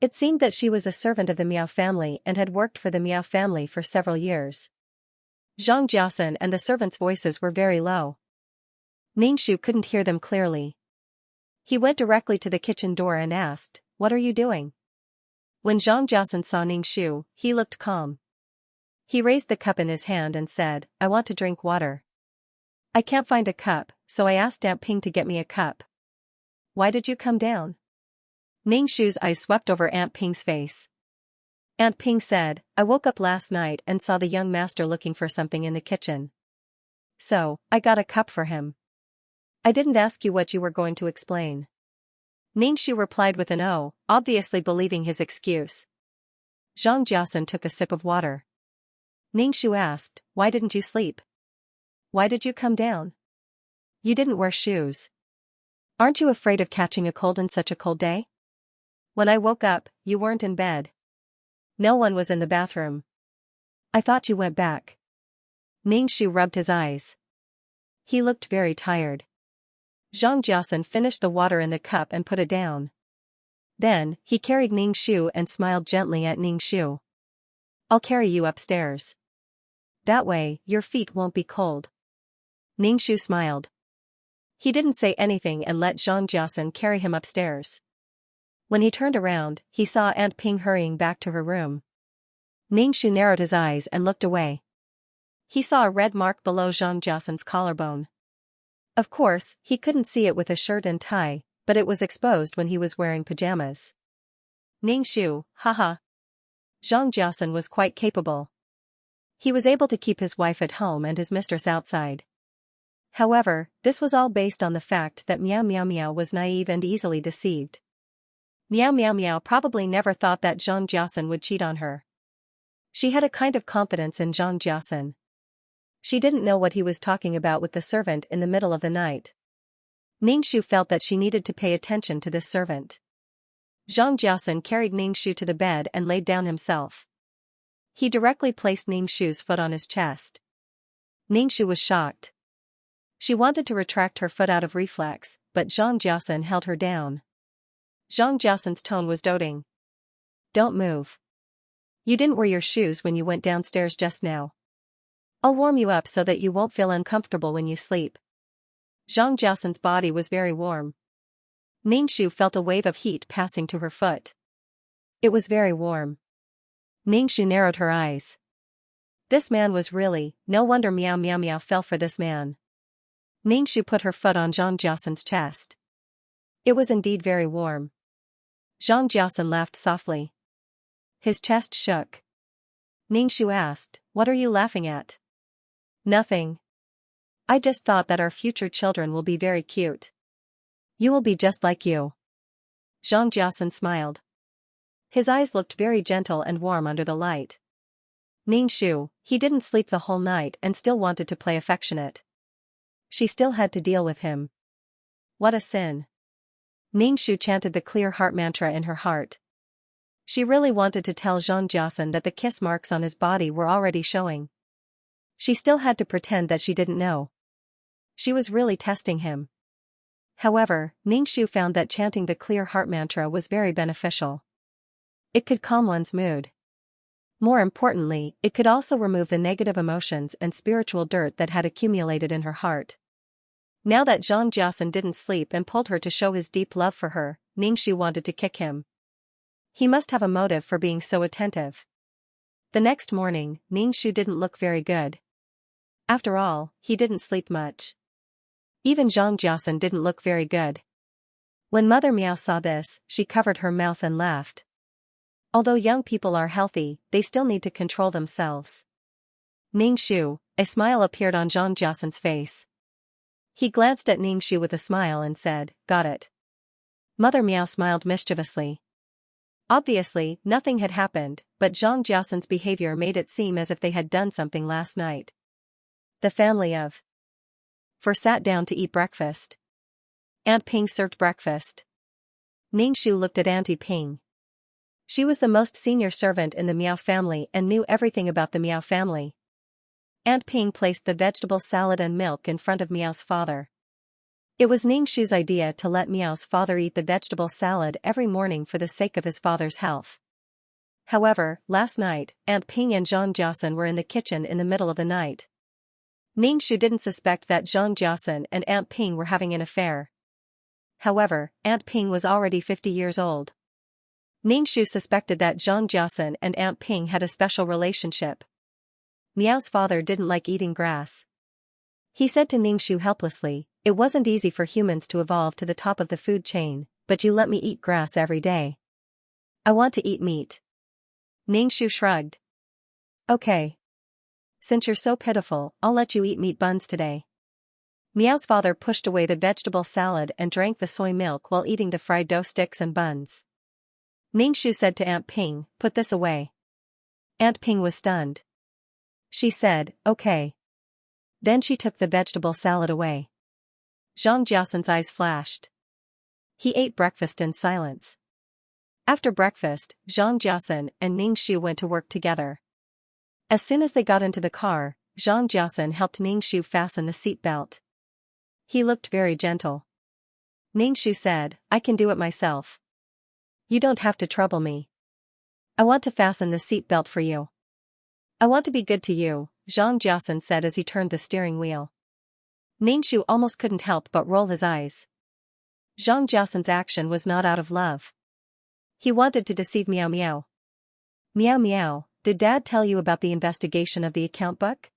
It seemed that she was a servant of the Miao family and had worked for the Miao family for several years. Zhang Jiaosan and the servants' voices were very low. Ningxu couldn't hear them clearly. He went directly to the kitchen door and asked, what are you doing? When Zhang Jiaosan saw Ningxu, he looked calm. He raised the cup in his hand and said, I want to drink water. I can't find a cup, so I asked Aunt Ping to get me a cup. Why did you come down? Ningxu's eyes swept over Aunt Ping's face. Aunt Ping said, I woke up last night and saw the young master looking for something in the kitchen. So, I got a cup for him. I didn't ask you what you were going to explain. Ningxu replied with an "oh," obviously believing his excuse. Zhang Jiaosan took a sip of water. Ningxu asked, why didn't you sleep? Why did you come down? You didn't wear shoes. Aren't you afraid of catching a cold in such a cold day? When I woke up, you weren't in bed. No one was in the bathroom. I thought you went back. Ningxu rubbed his eyes. He looked very tired. Zhang Jiaosan finished the water in the cup and put it down. Then, he carried Ningxu and smiled gently at Ningxu. I'll carry you upstairs. That way, your feet won't be cold. Ningxu smiled. He didn't say anything and let Zhang Jiaosan carry him upstairs. When he turned around, he saw Aunt Ping hurrying back to her room. Ningxu narrowed his eyes and looked away. He saw a red mark below Zhang Jiaosan's collarbone. Of course, he couldn't see it with a shirt and tie, but it was exposed when he was wearing pajamas. Ningxu, haha. Zhang Jiaosan was quite capable. He was able to keep his wife at home and his mistress outside. However, this was all based on the fact that Meow Meow Meow was naive and easily deceived. Meow Meow Meow probably never thought that Xianxia would cheat on her. She had a kind of confidence in Xianxia. She didn't know what he was talking about with the servant in the middle of the night. Ningxu felt that she needed to pay attention to this servant. Xianxia carried Ningxu to the bed and laid down himself. He directly placed Ningxu's foot on his chest. Ningxu was shocked. She wanted to retract her foot out of reflex, but Xianxia held her down. Xianxia's tone was doting. Don't move. You didn't wear your shoes when you went downstairs just now. I'll warm you up so that you won't feel uncomfortable when you sleep. Xianxia's body was very warm. Ningxu felt a wave of heat passing to her foot. It was very warm. Ningxu narrowed her eyes. This man was really, no wonder Meow Meow Meow fell for this man. Ningxu put her foot on Xianxia's chest. It was indeed very warm. Xianxia laughed softly. His chest shook. Ningxu asked, "What are you laughing at?" "Nothing. I just thought that our future children will be very cute. You will be just like you." Xianxia smiled. His eyes looked very gentle and warm under the light. Ningxu, he didn't sleep the whole night and still wanted to play affectionate. She still had to deal with him. What a sin. Ningxu chanted the clear heart mantra in her heart. She really wanted to tell Xianxia that the kiss marks on his body were already showing. She still had to pretend that she didn't know. She was really testing him. However, Ningxu found that chanting the clear heart mantra was very beneficial. It could calm one's mood. More importantly, it could also remove the negative emotions and spiritual dirt that had accumulated in her heart. Now that Xianxia didn't sleep and pulled her to show his deep love for her, Ningxu wanted to kick him. He must have a motive for being so attentive. The next morning, Ningxu didn't look very good. After all, he didn't sleep much. Even Xianxia didn't look very good. When Mother Meow saw this, she covered her mouth and laughed. Although young people are healthy, they still need to control themselves. Ningxu, a smile appeared on Xianxia's face. He glanced at Ningxu with a smile and said, "Got it." Mother Meow smiled mischievously. Obviously, nothing had happened, but Xianxia's behavior made it seem as if they had done something last night. The family of Four sat down to eat breakfast. Aunt Ping served breakfast. Ningxu looked at Auntie Ping. She was the most senior servant in the Meow family and knew everything about the Meow family. Aunt Ping placed the vegetable salad and milk in front of Meow's father. It was Ningxu's idea to let Meow's father eat the vegetable salad every morning for the sake of his father's health. However, last night, Aunt Ping and Xianxia were in the kitchen in the middle of the night. Ningxu didn't suspect that Xianxia and Aunt Ping were having an affair. However, Aunt Ping was already 50 years old. Ningxu suspected that Xianxia and Aunt Ping had a special relationship. Meow's father didn't like eating grass. He said to Ningxu helplessly, "It wasn't easy for humans to evolve to the top of the food chain, but you let me eat grass every day. I want to eat meat." Ningxu shrugged. "Okay. Since you're so pitiful, I'll let you eat meat buns today." Meow's father pushed away the vegetable salad and drank the soy milk while eating the fried dough sticks and buns. Ningxu said to Aunt Ping, "Put this away." Aunt Ping was stunned. She said, "Okay." Then she took the vegetable salad away. Xianxia's eyes flashed. He ate breakfast in silence. After breakfast, Xianxia and Ningxu went to work together. As soon as they got into the car, Xianxia helped Ningxu fasten the seat belt. He looked very gentle. Ningxu said, "I can do it myself. You don't have to trouble me. I want to fasten the seat belt for you. I want to be good to you," Xianxia said as he turned the steering wheel. Ningxu almost couldn't help but roll his eyes. Xianxia's action was not out of love. He wanted to deceive Meow Meow. "Meow Meow, did Dad tell you about the investigation of the account book?"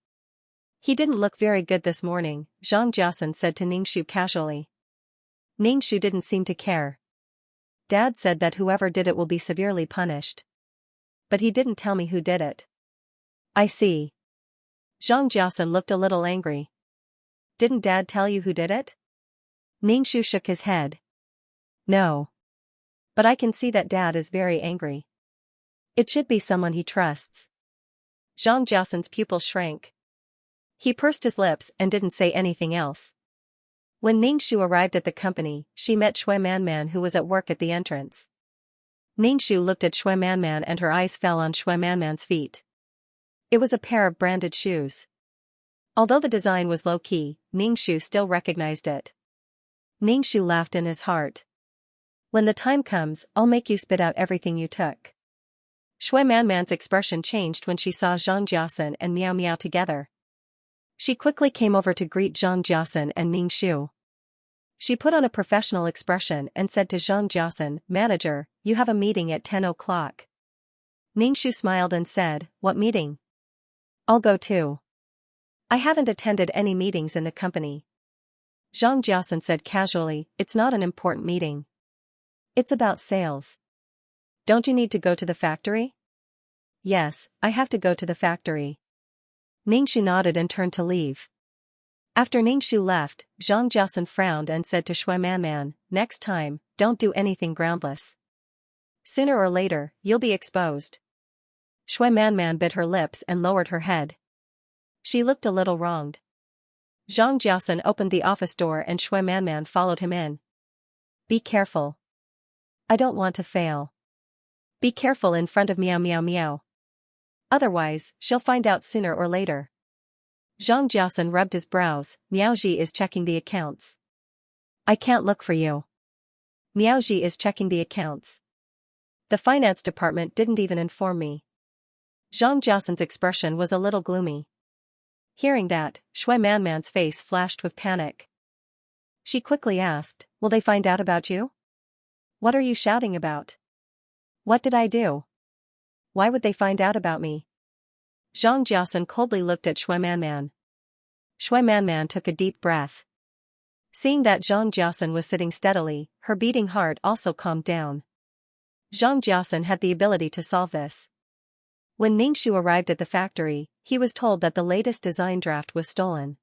"He didn't look very good this morning," Xianxia said to Ningxu casually. Ningxu didn't seem to care. "Dad said that whoever did it will be severely punished. But he didn't tell me who did it." "I see. Zhang Jiasun looked a little angry. Didn't Dad tell you who did it? Ningxu shook his head. No. But I can see that Dad is very angry. It should be someone he trusts. Zhang Jiasun's pupils shrank. He pursed his lips and didn't say anything else. When Ningxu arrived at the company, she met Shui Manman, who was at work at the entrance. Ningxu looked at Shui Manman and her eyes fell on Shui Manman's feet. It was a pair of branded shoes. Although the design was low-key, Ningxu still recognized it. Ningxu laughed in his heart. When the time comes, I'll make you spit out everything you took. Shui Manman's expression changed when she saw Zhang Jiasun and Miao Miao together. She quickly came over to greet Zhang Jiasun and Ningxu. She put on a professional expression and said to Zhang Jiasun, "Manager, you have a meeting at 10 o'clock." Ningxu smiled and said, "What meeting?" "I'll go too. I haven't attended any meetings in the company." Zhang Jiasun said casually, "It's not an important meeting. It's about sales. Don't you need to go to the factory?" "Yes, I have to go to the factory." Ningxu nodded and turned to leave. After Ningxu left, Zhang Jiasun frowned and said to Shui Manman, "Next time, don't do anything groundless. Sooner or later, you'll be exposed." Shui Manman bit her lips and lowered her head. She looked a little wronged. Zhang Jiasun opened the office door and Shui Manman followed him in. "Be careful. I don't want to fail. Be careful in front of Miao Miao Miao. Otherwise, she'll find out sooner or later." Zhang Jiasun rubbed his brows. "Miaoji is checking the accounts. I can't look for you." "Miaoji is checking the accounts. The finance department didn't even inform me." Zhang Jiasun's expression was a little gloomy. Hearing that, Shui Manman's face flashed with panic. She quickly asked, "Will they find out about you?" "What are you shouting about? What did I do? Why would they find out about me?" Zhang Jiasun coldly looked at Shui Manman. Shui Manman took a deep breath. Seeing that Zhang Jiasun was sitting steadily, her beating heart also calmed down. Zhang Jiasun had the ability to solve this. When Ningxu arrived at the factory, he was told that the latest design draft was stolen.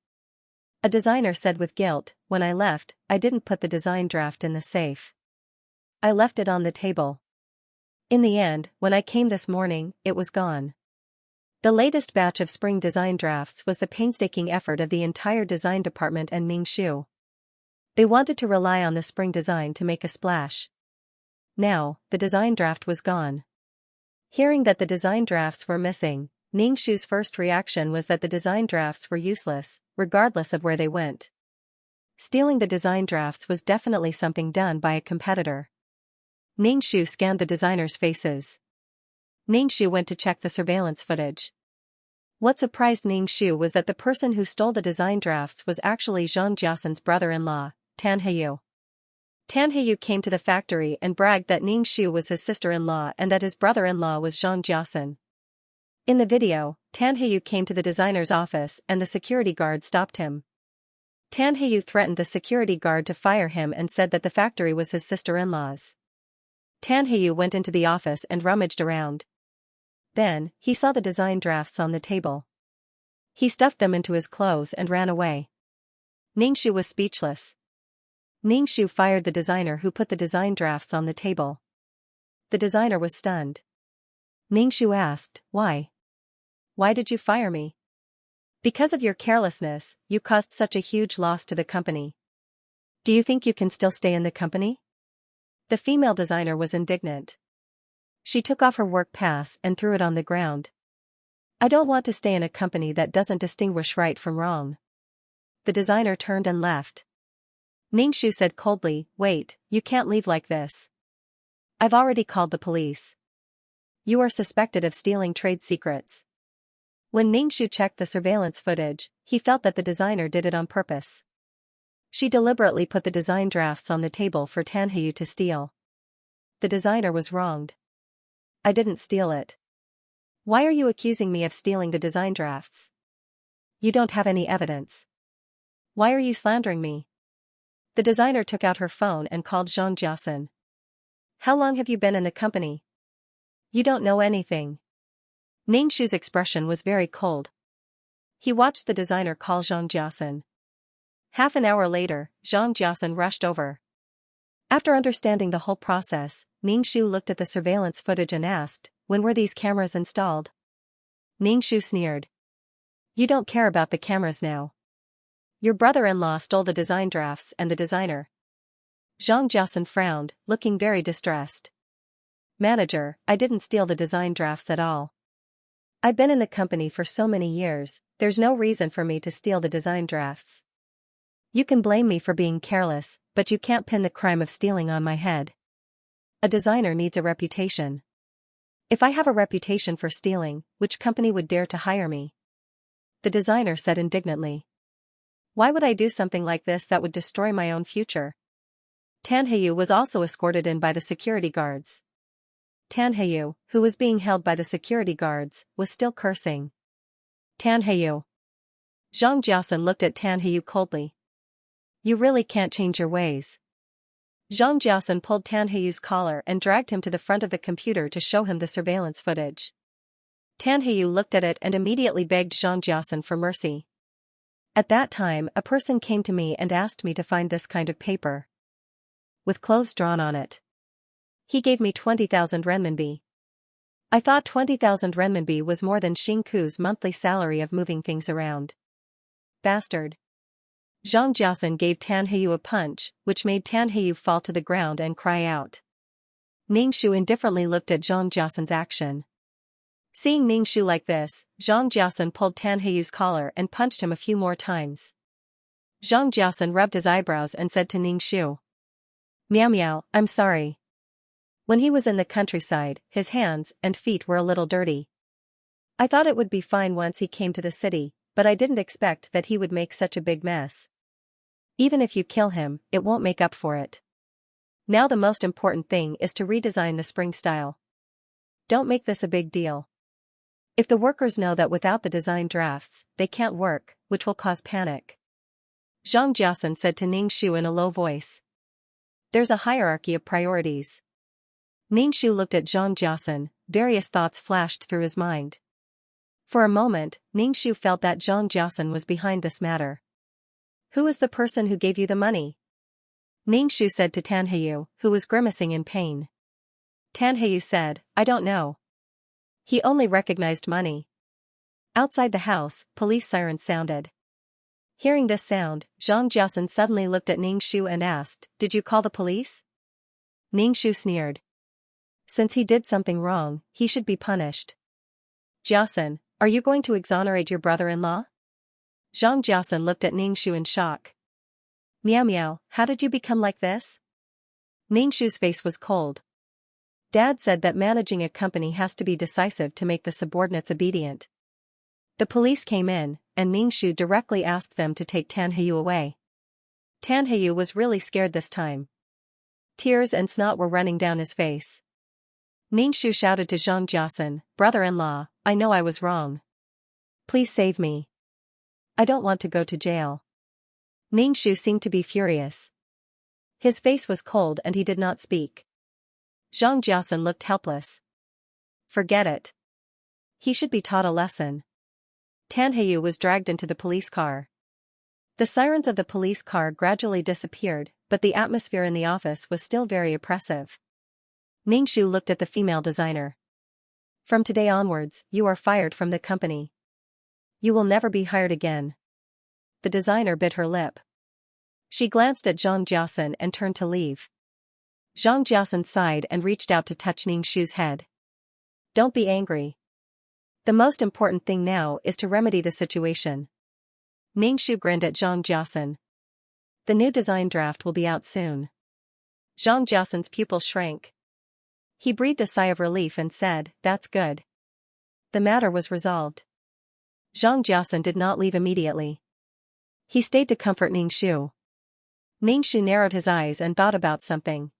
A designer said with guilt, "When I left, I didn't put the design draft in the safe. I left it on the table. In the end, when I came this morning, it was gone." The latest batch of spring design drafts was the painstaking effort of the entire design department and Ningxu. They wanted to rely on the spring design to make a splash. Now, the design draft was gone. Hearing that the design drafts were missing, Ningxu's first reaction was that the design drafts were useless, regardless of where they went. Stealing the design drafts was definitely something done by a competitor. Ningxu scanned the designers' faces. Ningxu went to check the surveillance footage. What surprised Ningxu was that the person who stole the design drafts was actually Zhang Jiasun's brother-in-law, Tan Heyu. Tan Heyu came to the factory and bragged that Ningxu was his sister-in-law and that his brother-in-law was Zhang Jiasun. In the video, Tan Heyu came to the designer's office and the security guard stopped him. Tan Heyu threatened the security guard to fire him and said that the factory was his sister-in-law's. Tan Heyu went into the office and rummaged around. Then, he saw the design drafts on the table. He stuffed them into his clothes and ran away. Ningxu was speechless. Ningxu fired the designer who put the design drafts on the table. The designer was stunned. Ningxu asked, "Why? Why did you fire me?" "Because of your carelessness, you caused such a huge loss to the company. Do you think you can still stay in the company?" The female designer was indignant. She took off her work pass and threw it on the ground. "I don't want to stay in a company that doesn't distinguish right from wrong." The designer turned and left. Ningxu said coldly, "Wait, you can't leave like this. I've already called the police. You are suspected of stealing trade secrets." When Ningxu checked the surveillance footage, he felt that the designer did it on purpose. She deliberately put the design drafts on the table for Tan Heyu to steal. The designer was wronged. "I didn't steal it." "Why are you accusing me of stealing the design drafts? You don't have any evidence. Why are you slandering me?" The designer took out her phone and called Zhang Jiasun. "How long have you been in the company? You don't know anything." Ningxu's expression was very cold. He watched the designer call Xianxia. Half an hour later, Xianxia rushed over. After understanding the whole process, Ningxu looked at the surveillance footage and asked, "When were these cameras installed?" Ningxu sneered. "You don't care about the cameras now. Your brother-in-law stole the design drafts and the designer." Xianxia frowned, looking very distressed. "Manager, I didn't steal the design drafts at all. I've been in the company for so many years, there's no reason for me to steal the design drafts. You can blame me for being careless, but you can't pin the crime of stealing on my head. A designer needs a reputation. If I have a reputation for stealing, which company would dare to hire me?" The designer said indignantly. "Why would I do something like this that would destroy my own future?" Tan Heyu was also escorted in by the security guards. Tan Heyu, who was being held by the security guards, was still cursing. "Tan Heyu." Xianxia looked at Tan Heyu coldly. "You really can't change your ways." Xianxia pulled Tan Heyu's collar and dragged him to the front of the computer to show him the surveillance footage. Tan Heyu looked at it and immediately begged Xianxia for mercy. "At that time, a person came to me and asked me to find this kind of paper with clothes drawn on it. He gave me 20,000 renminbi. I thought 20,000 renminbi was more than Xingku's monthly salary of moving things around. Bastard." Xianxia gave Tan Heyu a punch, which made Tan Heyu fall to the ground and cry out. Ningxu indifferently looked at Xianxia's action. Seeing Ningxu like this, Xianxia pulled Tan Heyu's collar and punched him a few more times. Xianxia rubbed his eyebrows and said to Ningxu, "Meow meow, I'm sorry." When he was in the countryside, his hands and feet were a little dirty. "I thought it would be fine once he came to the city, but I didn't expect that he would make such a big mess. Even if you kill him, it won't make up for it. Now the most important thing is to redesign the spring style. Don't make this a big deal. If the workers know that without the design drafts, they can't work, which will cause panic." Xianxia said to Ningxu in a low voice. "There's a hierarchy of priorities." Ningxu looked at Xianxia, various thoughts flashed through his mind. For a moment, Ningxu felt that Xianxia was behind this matter. "Who is the person who gave you the money?" Ningxu said to Tan Heyu, who was grimacing in pain. Tan Heyu said, "I don't know. He only recognized money." Outside the house, police sirens sounded. Hearing this sound, Xianxia suddenly looked at Ningxu and asked, "Did you call the police?" Ningxu sneered. "Since he did something wrong, he should be punished." "Jiasen, are you going to exonerate your brother-in-law?" Xianxia looked at Ningxu in shock. "Meow meow, how did you become like this?" Ningxu's face was cold. "Dad said that managing a company has to be decisive to make the subordinates obedient." The police came in, and Ningxu directly asked them to take Tan Heyu away. Tan Heyu was really scared this time. Tears and snot were running down his face. Ningxu shouted to Xianxia, "Brother-in-law, I know I was wrong. Please save me. I don't want to go to jail." Ningxu seemed to be furious. His face was cold and he did not speak. Xianxia looked helpless. "Forget it. He should be taught a lesson." Tan Heyu was dragged into the police car. The sirens of the police car gradually disappeared, but the atmosphere in the office was still very oppressive. Ningxu looked at the female designer. "From today onwards, you are fired from the company. You will never be hired again." The designer bit her lip. She glanced at Xianxia and turned to leave. Xianxia sighed and reached out to touch Ningxu's head. "Don't be angry. The most important thing now is to remedy the situation." Ningxu grinned at Xianxia. "The new design draft will be out soon." Xianxia's pupil shrank. He breathed a sigh of relief and said, "That's good." The matter was resolved. Xianxia did not leave immediately. He stayed to comfort Ningxu. Ningxu narrowed his eyes and thought about something.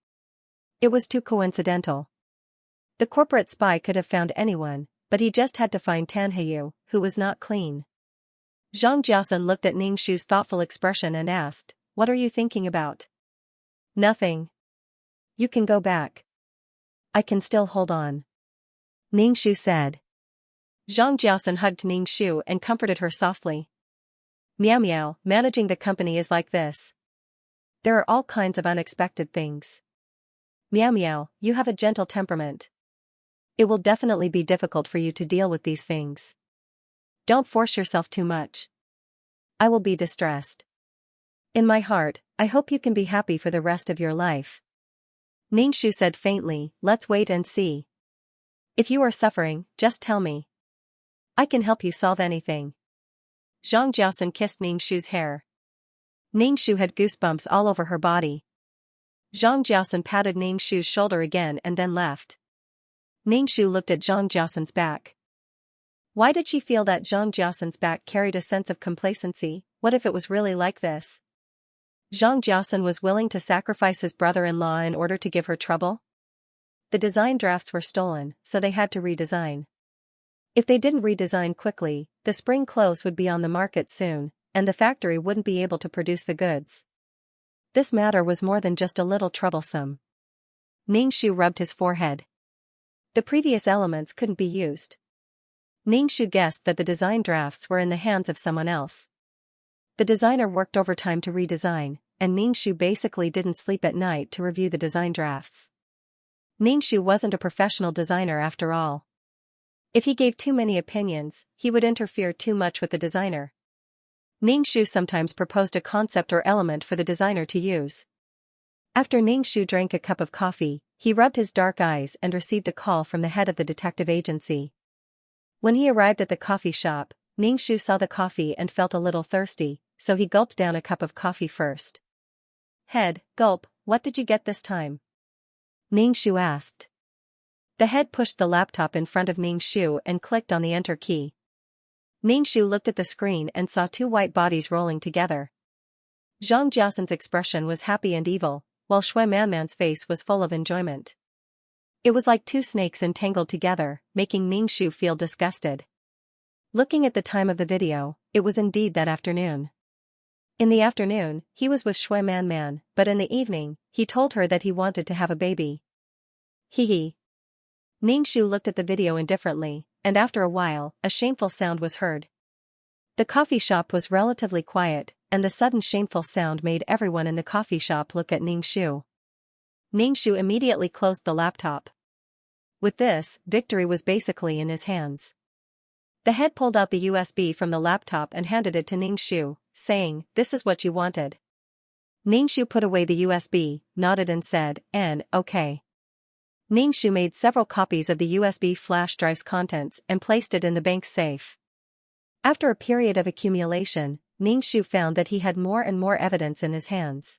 It was too coincidental. The corporate spy could have found anyone, but he just had to find Tan Heyu, who was not clean. Xianxia looked at Ningxu's thoughtful expression and asked, "What are you thinking about?" "Nothing. You can go back. I can still hold on," Ningxu said. Zhang Jiaosan hugged Ningxu and comforted her softly. Meow meow, managing the company is like this. There are all kinds of unexpected things. Meow meow, you have a gentle temperament. It will definitely be difficult for you to deal with these things. Don't force yourself too much. I will be distressed. In my heart, I hope you can be happy for the rest of your life. Ningxu said faintly, let's wait and see. If you are suffering, just tell me. I can help you solve anything. Zhang Jiaosan kissed Ningxu's hair. Ningxu had goosebumps all over her body. Zhang Jiaosan patted Ningxu's shoulder again and then left. Ningxu looked at Zhang Jiaosan's back. Why did she feel that Zhang Jiaosan's back carried a sense of complacency? What if it was really like this? Zhang Jiaosan was willing to sacrifice his brother-in-law in order to give her trouble? The design drafts were stolen, so they had to redesign. If they didn't redesign quickly, the spring clothes would be on the market soon, and the factory wouldn't be able to produce the goods. This matter was more than just a little troublesome. Ningxu rubbed his forehead. The previous elements couldn't be used. Ningxu guessed that the design drafts were in the hands of someone else. The designer worked overtime to redesign, and Ningxu basically didn't sleep at night to review the design drafts. Ningxu wasn't a professional designer after all. If he gave too many opinions, he would interfere too much with the designer. Ningxu sometimes proposed a concept or element for the designer to use. After Ningxu drank a cup of coffee, he rubbed his dark eyes and received a call from the head of the detective agency. When he arrived at the coffee shop, Ningxu saw the coffee and felt a little thirsty, so he gulped down a cup of coffee first. Head, gulp, what did you get this time? Ningxu asked. The head pushed the laptop in front of Ningxu and clicked on the enter key. Ningxu looked at the screen and saw two white bodies rolling together. Zhang Jiaosan's expression was happy and evil, while Shui Manman's face was full of enjoyment. It was like two snakes entangled together, making Ningxu feel disgusted. Looking at the time of the video, it was indeed that afternoon. In the afternoon, he was with Shui Manman, but in the evening, he told her that he wanted to have a baby. Hee hee. Ningxu looked at the video indifferently, and after a while, a shameful sound was heard. The coffee shop was relatively quiet, and the sudden shameful sound made everyone in the coffee shop look at Ningxu. Ningxu immediately closed the laptop. With this, victory was basically in his hands. The head pulled out the USB from the laptop and handed it to Ningxu, saying, "This is what you wanted." Ningxu put away the USB, nodded and said, "Okay." Ningxu made several copies of the USB flash drive's contents and placed it in the bank's safe. After a period of accumulation, Ningxu found that he had more and more evidence in his hands.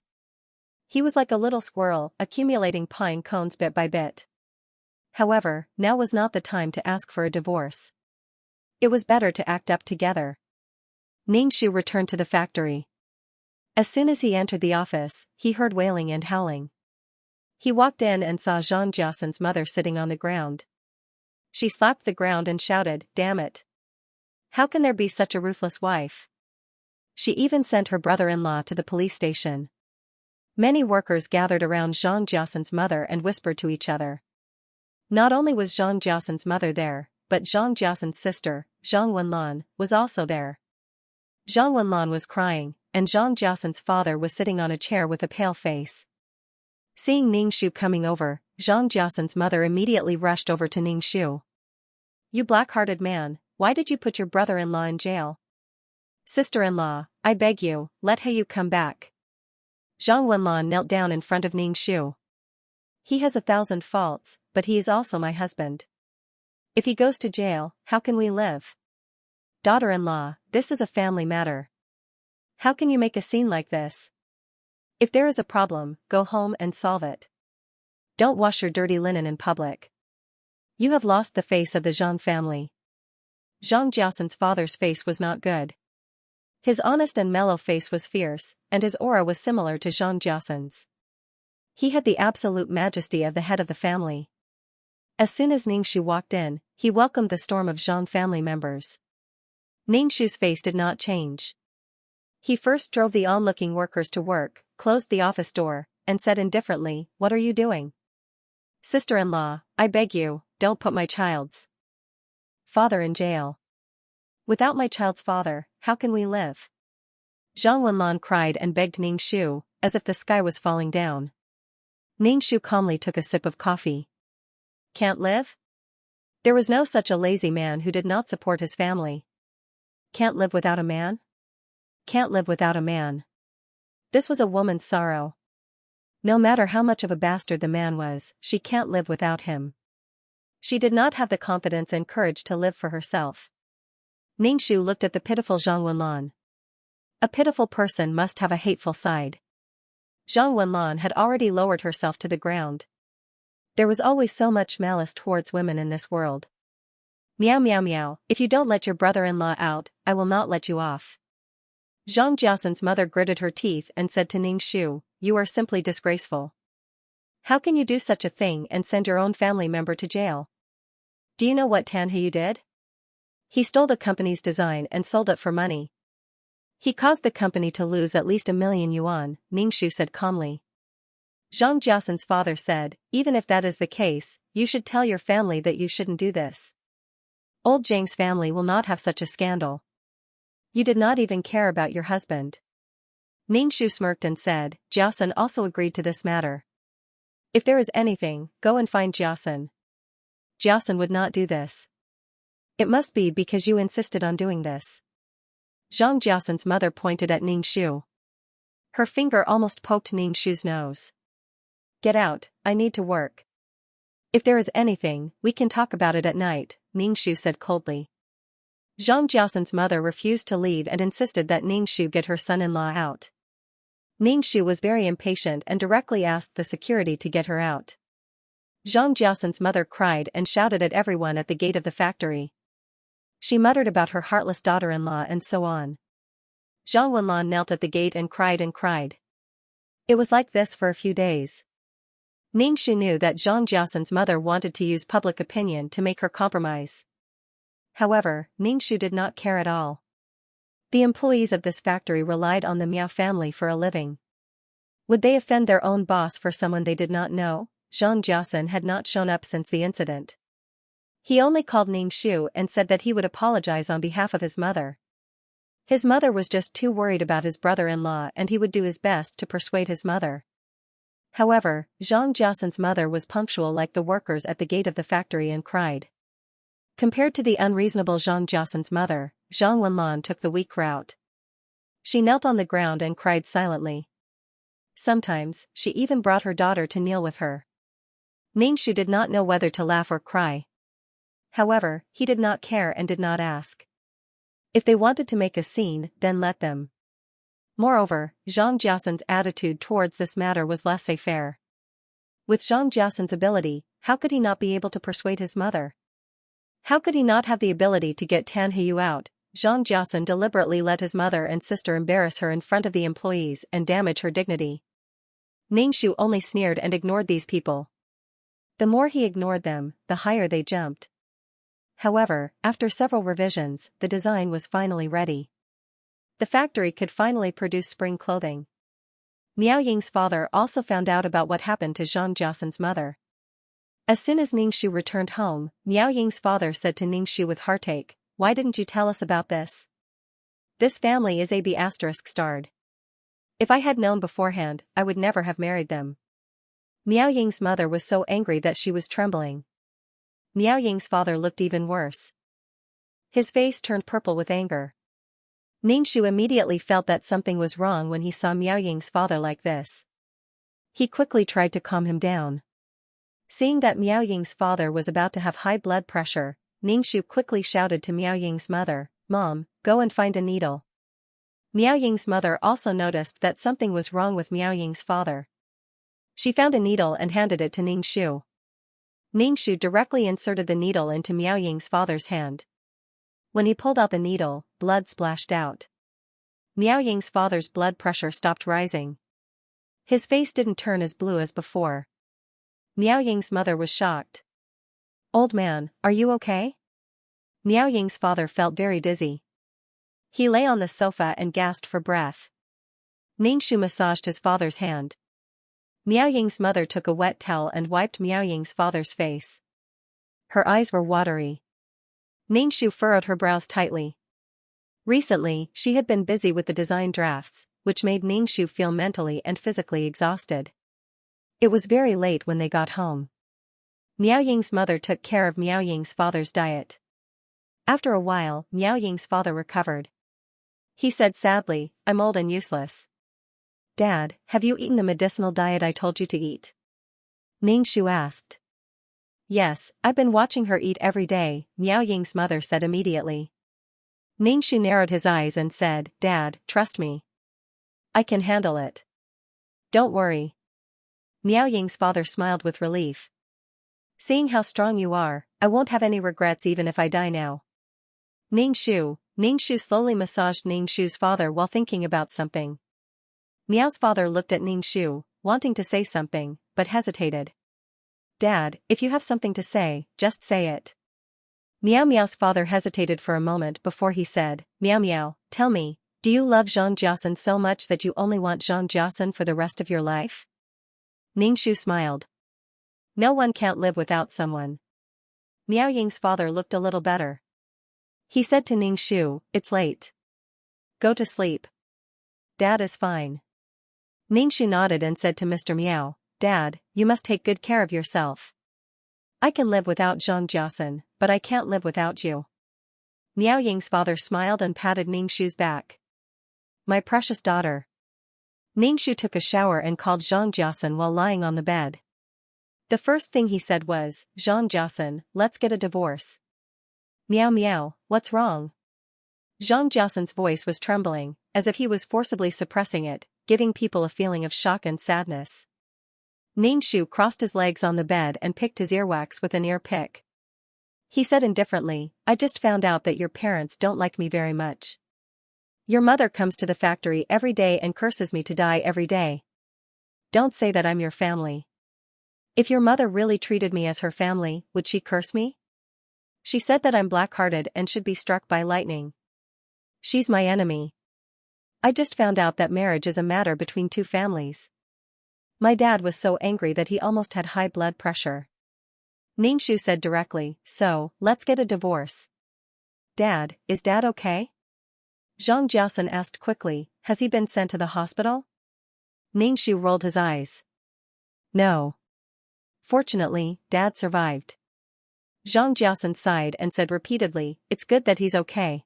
He was like a little squirrel, accumulating pine cones bit by bit. However, now was not the time to ask for a divorce. It was better to act up together. Ningxu returned to the factory. As soon as he entered the office, he heard wailing and howling. He walked in and saw Zhang Jiaosan's mother sitting on the ground. She slapped the ground and shouted, "Damn it! How can there be such a ruthless wife?" She even sent her brother-in-law to the police station. Many workers gathered around Zhang Jiaosan's mother and whispered to each other. Not only was Zhang Jiaosan's mother there, but Zhang Jiaosan's sister, Zhang Wenlan, was also there. Zhang Wenlan was crying, and Zhang Jiaosan's father was sitting on a chair with a pale face. Seeing Ningxu coming over, Zhang Jiaosan's mother immediately rushed over to Ningxu. "You black-hearted man, why did you put your brother-in-law in jail? Sister-in-law, I beg you, let Heyu come back." Zhang Wenlan knelt down in front of Ningxu. "He has 1,000 faults, but he is also my husband. If he goes to jail, how can we live? Daughter-in-law, this is a family matter. How can you make a scene like this? If there is a problem, go home and solve it. Don't wash your dirty linen in public. You have lost the face of the Zhang family." Zhang Jiaosan's father's face was not good. His honest and mellow face was fierce, and his aura was similar to Zhang Jiaosan's. He had the absolute majesty of the head of the family. As soon as Ningxu walked in, he welcomed the storm of Zhang family members. Ningxu's face did not change. He first drove the onlooking workers to work, closed the office door, and said indifferently, "What are you doing? Sister-in-law, I beg you, don't put my child's father in jail. Without my child's father, how can we live? Zhang Wenlan cried and begged Ningxu, as if the sky was falling down. Ningxu calmly took a sip of coffee. Can't live? There was no such a lazy man who did not support his family. Can't live without a man? Can't live without a man. This was a woman's sorrow. No matter how much of a bastard the man was, she can't live without him. She did not have the confidence and courage to live for herself. Ningxu looked at the pitiful Zhang Wenlan. A pitiful person must have a hateful side. Zhang Wenlan had already lowered herself to the ground. There was always so much malice towards women in this world. Meow meow meow, if you don't let your brother-in-law out, I will not let you off. Zhang Jiasan's mother gritted her teeth and said to Ningxu, you are simply disgraceful. How can you do such a thing and send your own family member to jail? Do you know what Tan Heyu did? He stole the company's design and sold it for money. He caused the company to lose at least 1,000,000 yuan, Ningxu said calmly. Zhang Jiasan's father said, even if that is the case, you should tell your family that you shouldn't do this. Old Zhang's family will not have such a scandal. You did not even care about your husband. Ningxu smirked and said, Jiasan also agreed to this matter. If there is anything, go and find Jiasan. Jiasan would not do this. It must be because you insisted on doing this. Zhang Jiasan's mother pointed at Ningxu. Her finger almost poked Ningxu's nose. Get out, I need to work. If there is anything, we can talk about it at night, Ningxu said coldly. Zhang Jiasan's mother refused to leave and insisted that Ningxu get her son-in-law out. Ningxu was very impatient and directly asked the security to get her out. Zhang Jiasan's mother cried and shouted at everyone at the gate of the factory. She muttered about her heartless daughter-in-law and so on. Zhang Wenlan knelt at the gate and cried and cried. It was like this for a few days. Ningxu knew that Zhang Jiasan's mother wanted to use public opinion to make her compromise. However, Ningxu did not care at all. The employees of this factory relied on the Miao family for a living. Would they offend their own boss for someone they did not know? Zhang Jiasan had not shown up since the incident. He only called Ningxu and said that he would apologize on behalf of his mother. His mother was just too worried about his brother-in-law and he would do his best to persuade his mother. However, Zhang Jiasan's mother was punctual like the workers at the gate of the factory and cried. Compared to the unreasonable Zhang Jiasan's mother, Zhang Wenlan took the weak route. She knelt on the ground and cried silently. Sometimes, she even brought her daughter to kneel with her. Ningxu did not know whether to laugh or cry. However, he did not care and did not ask. If they wanted to make a scene, then let them. Moreover, Zhang Jiasan's attitude towards this matter was laissez-faire. With Zhang Jiasan's ability, how could he not be able to persuade his mother? How could he not have the ability to get Tan Heyu out? Zhang Jiasan deliberately let his mother and sister embarrass her in front of the employees and damage her dignity. Ningxu only sneered and ignored these people. The more he ignored them, the higher they jumped. However, after several revisions, the design was finally ready. The factory could finally produce spring clothing. Miao Ying's father also found out about what happened to Zhang Jiasan's mother. As soon as Ningxu returned home, Miao Ying's father said to Ningxu with heartache, why didn't you tell us about this? This family is AB****. If I had known beforehand, I would never have married them. Miao Ying's mother was so angry that she was trembling. Miao Ying's father looked even worse. His face turned purple with anger. Ningxu immediately felt that something was wrong when he saw Miao Ying's father like this. He quickly tried to calm him down. Seeing that Miao Ying's father was about to have high blood pressure, Ningxu quickly shouted to Miao Ying's mother, Mom, go and find a needle. Miao Ying's mother also noticed that something was wrong with Miao Ying's father. She found a needle and handed it to Ningxu. Ningxu directly inserted the needle into Miao Ying's father's hand. When he pulled out the needle, blood splashed out. Miao Ying's father's blood pressure stopped rising. His face didn't turn as blue as before. Miao Ying's mother was shocked. Old man, are you okay? Miao Ying's father felt very dizzy. He lay on the sofa and gasped for breath. Ningxu massaged his father's hand. Miao Ying's mother took a wet towel and wiped Miao Ying's father's face. Her eyes were watery. Ningxu furrowed her brows tightly. Recently, she had been busy with the design drafts, which made Ningxu feel mentally and physically exhausted. It was very late when they got home. Miao Ying's mother took care of Miao Ying's father's diet. After a while, Miao Ying's father recovered. He said sadly, "I'm old and useless." "Dad, have you eaten the medicinal diet I told you to eat?" Ningxu asked. "Yes, I've been watching her eat every day," Miao Ying's mother said immediately. Ningxu narrowed his eyes and said, "Dad, trust me. I can handle it. Don't worry." Miao Ying's father smiled with relief. "Seeing how strong you are, I won't have any regrets even if I die now." Ningxu slowly massaged Ningxu's father while thinking about something. Miao's father looked at Ningxu, wanting to say something, but hesitated. "Dad, if you have something to say, just say it." Miao's father hesitated for a moment before he said, Miao, tell me, do you love Xianxia so much that you only want Xianxia for the rest of your life?" Ningxu smiled. "No one can't live without someone." Miao Ying's father looked a little better. He said to Ningxu, "It's late. Go to sleep. Dad is fine." Ningxu nodded and said to Mr. Miao, "Dad, you must take good care of yourself. I can live without Xianxia, but I can't live without you." Miao Ying's father smiled and patted Ningxu's back. "My precious daughter." Ningxu took a shower and called Xianxia while lying on the bed. The first thing he said was, "Xianxia, let's get a divorce." Miao, what's wrong?" Xianxia's voice was trembling, as if he was forcibly suppressing it, giving people a feeling of shock and sadness. Ningxu crossed his legs on the bed and picked his earwax with an ear pick. He said indifferently, "I just found out that your parents don't like me very much. Your mother comes to the factory every day and curses me to die every day. Don't say that I'm your family. If your mother really treated me as her family, would she curse me? She said that I'm black-hearted and should be struck by lightning. She's my enemy. I just found out that marriage is a matter between two families." My dad was so angry that he almost had high blood pressure. Ningxu said directly, "So, let's get a divorce." "Dad, is Dad okay?" Xianxia asked quickly, "Has he been sent to the hospital?" Ningxu rolled his eyes. "No. Fortunately, Dad survived." Xianxia sighed and said repeatedly, "It's good that he's okay.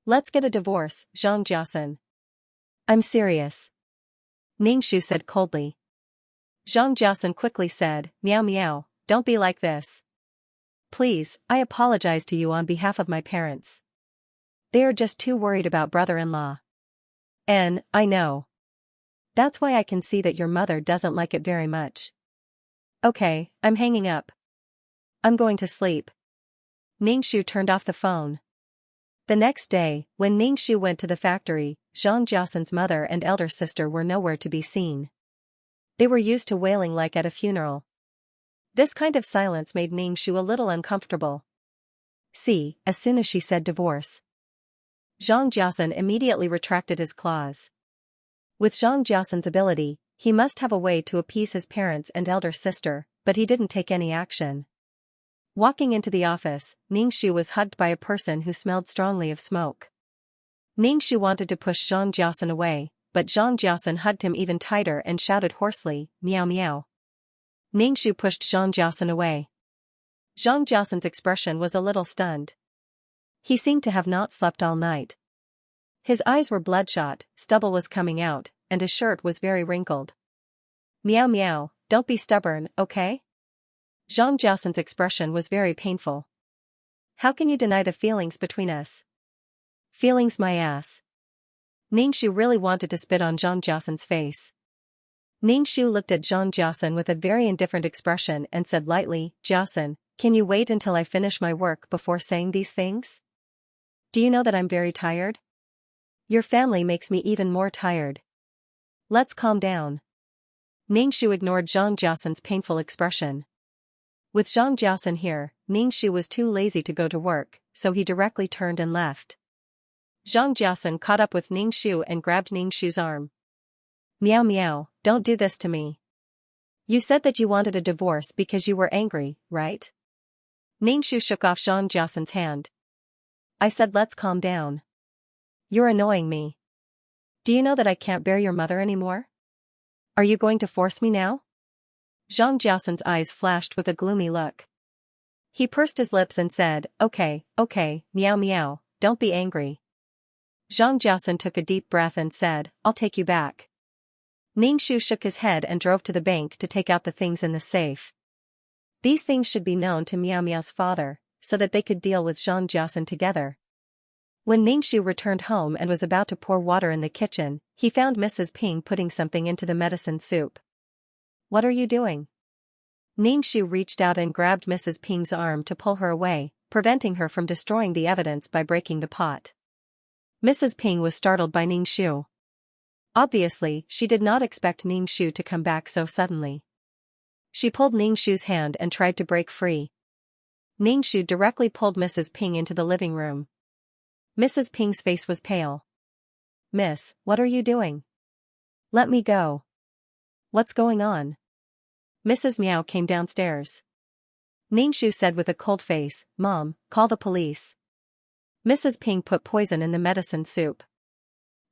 Let's get a divorce, Xianxia." "I'm serious." Ningxu said coldly. Xianxia quickly said, Miao, don't be like this. Please, I apologize to you on behalf of my parents. They are just too worried about brother-in-law. And, I know. That's why I can see that your mother doesn't like it very much. Okay, I'm hanging up. I'm going to sleep." Ningxu turned off the phone. The next day, when Ningxu went to the factory, Xianxia's mother and elder sister were nowhere to be seen. They were used to wailing like at a funeral. This kind of silence made Ningxu a little uncomfortable. See, as soon as she said divorce, Xianxia's immediately retracted his claws. With Xianxia's ability, he must have a way to appease his parents and elder sister, but he didn't take any action. Walking into the office, Ningxu was hugged by a person who smelled strongly of smoke. Ningxu wanted to push Xianxia away, but Xianxia hugged him even tighter and shouted hoarsely, Miao. Ningxu pushed Xianxia away. Xianxia's expression was a little stunned. He seemed to have not slept all night. His eyes were bloodshot, stubble was coming out, and his shirt was very wrinkled. Miao, don't be stubborn, okay? Xianxia's expression was very painful. How can you deny the feelings between us? Feelings my ass. Ningxu really wanted to spit on Xianxia's face. Ningxu looked at Xianxia with a very indifferent expression and said lightly, Jiasen, can you wait until I finish my work before saying these things? Do you know that I'm very tired? Your family makes me even more tired. Let's calm down. Ningxu ignored Xianxia's painful expression. With Xianxia here, Ningxu was too lazy to go to work, so he directly turned and left. Xianxia caught up with Ningxu and grabbed Ningxu's arm. Miao, don't do this to me. You said that you wanted a divorce because you were angry, right? Ningxu shook off Zhang Jiasan's hand. I said let's calm down. You're annoying me. Do you know that I can't bear your mother anymore? Are you going to force me now? Zhang Jiasan's eyes flashed with a gloomy look. He pursed his lips and said, okay, meow meow, don't be angry. Zhang Jiasan took a deep breath and said, I'll take you back. Ningxu shook his head and drove to the bank to take out the things in the safe. These things should be known to Miao Miao's father, so that they could deal with Zhang Jiasan together. When Ningxu returned home and was about to pour water in the kitchen, he found Mrs. Ping putting something into the medicine soup. What are you doing? Ningxu reached out and grabbed Mrs. Ping's arm to pull her away, preventing her from destroying the evidence by breaking the pot. Mrs. Ping was startled by Ningxu. Obviously, she did not expect Ningxu to come back so suddenly. She pulled Ningxu's hand and tried to break free. Ningxu directly pulled Mrs. Ping into the living room. Mrs. Ping's face was pale. Miss, what are you doing? Let me go. What's going on? Mrs. Miao came downstairs. Ningxu said with a cold face, Mom, call the police. Mrs. Ping put poison in the medicine soup.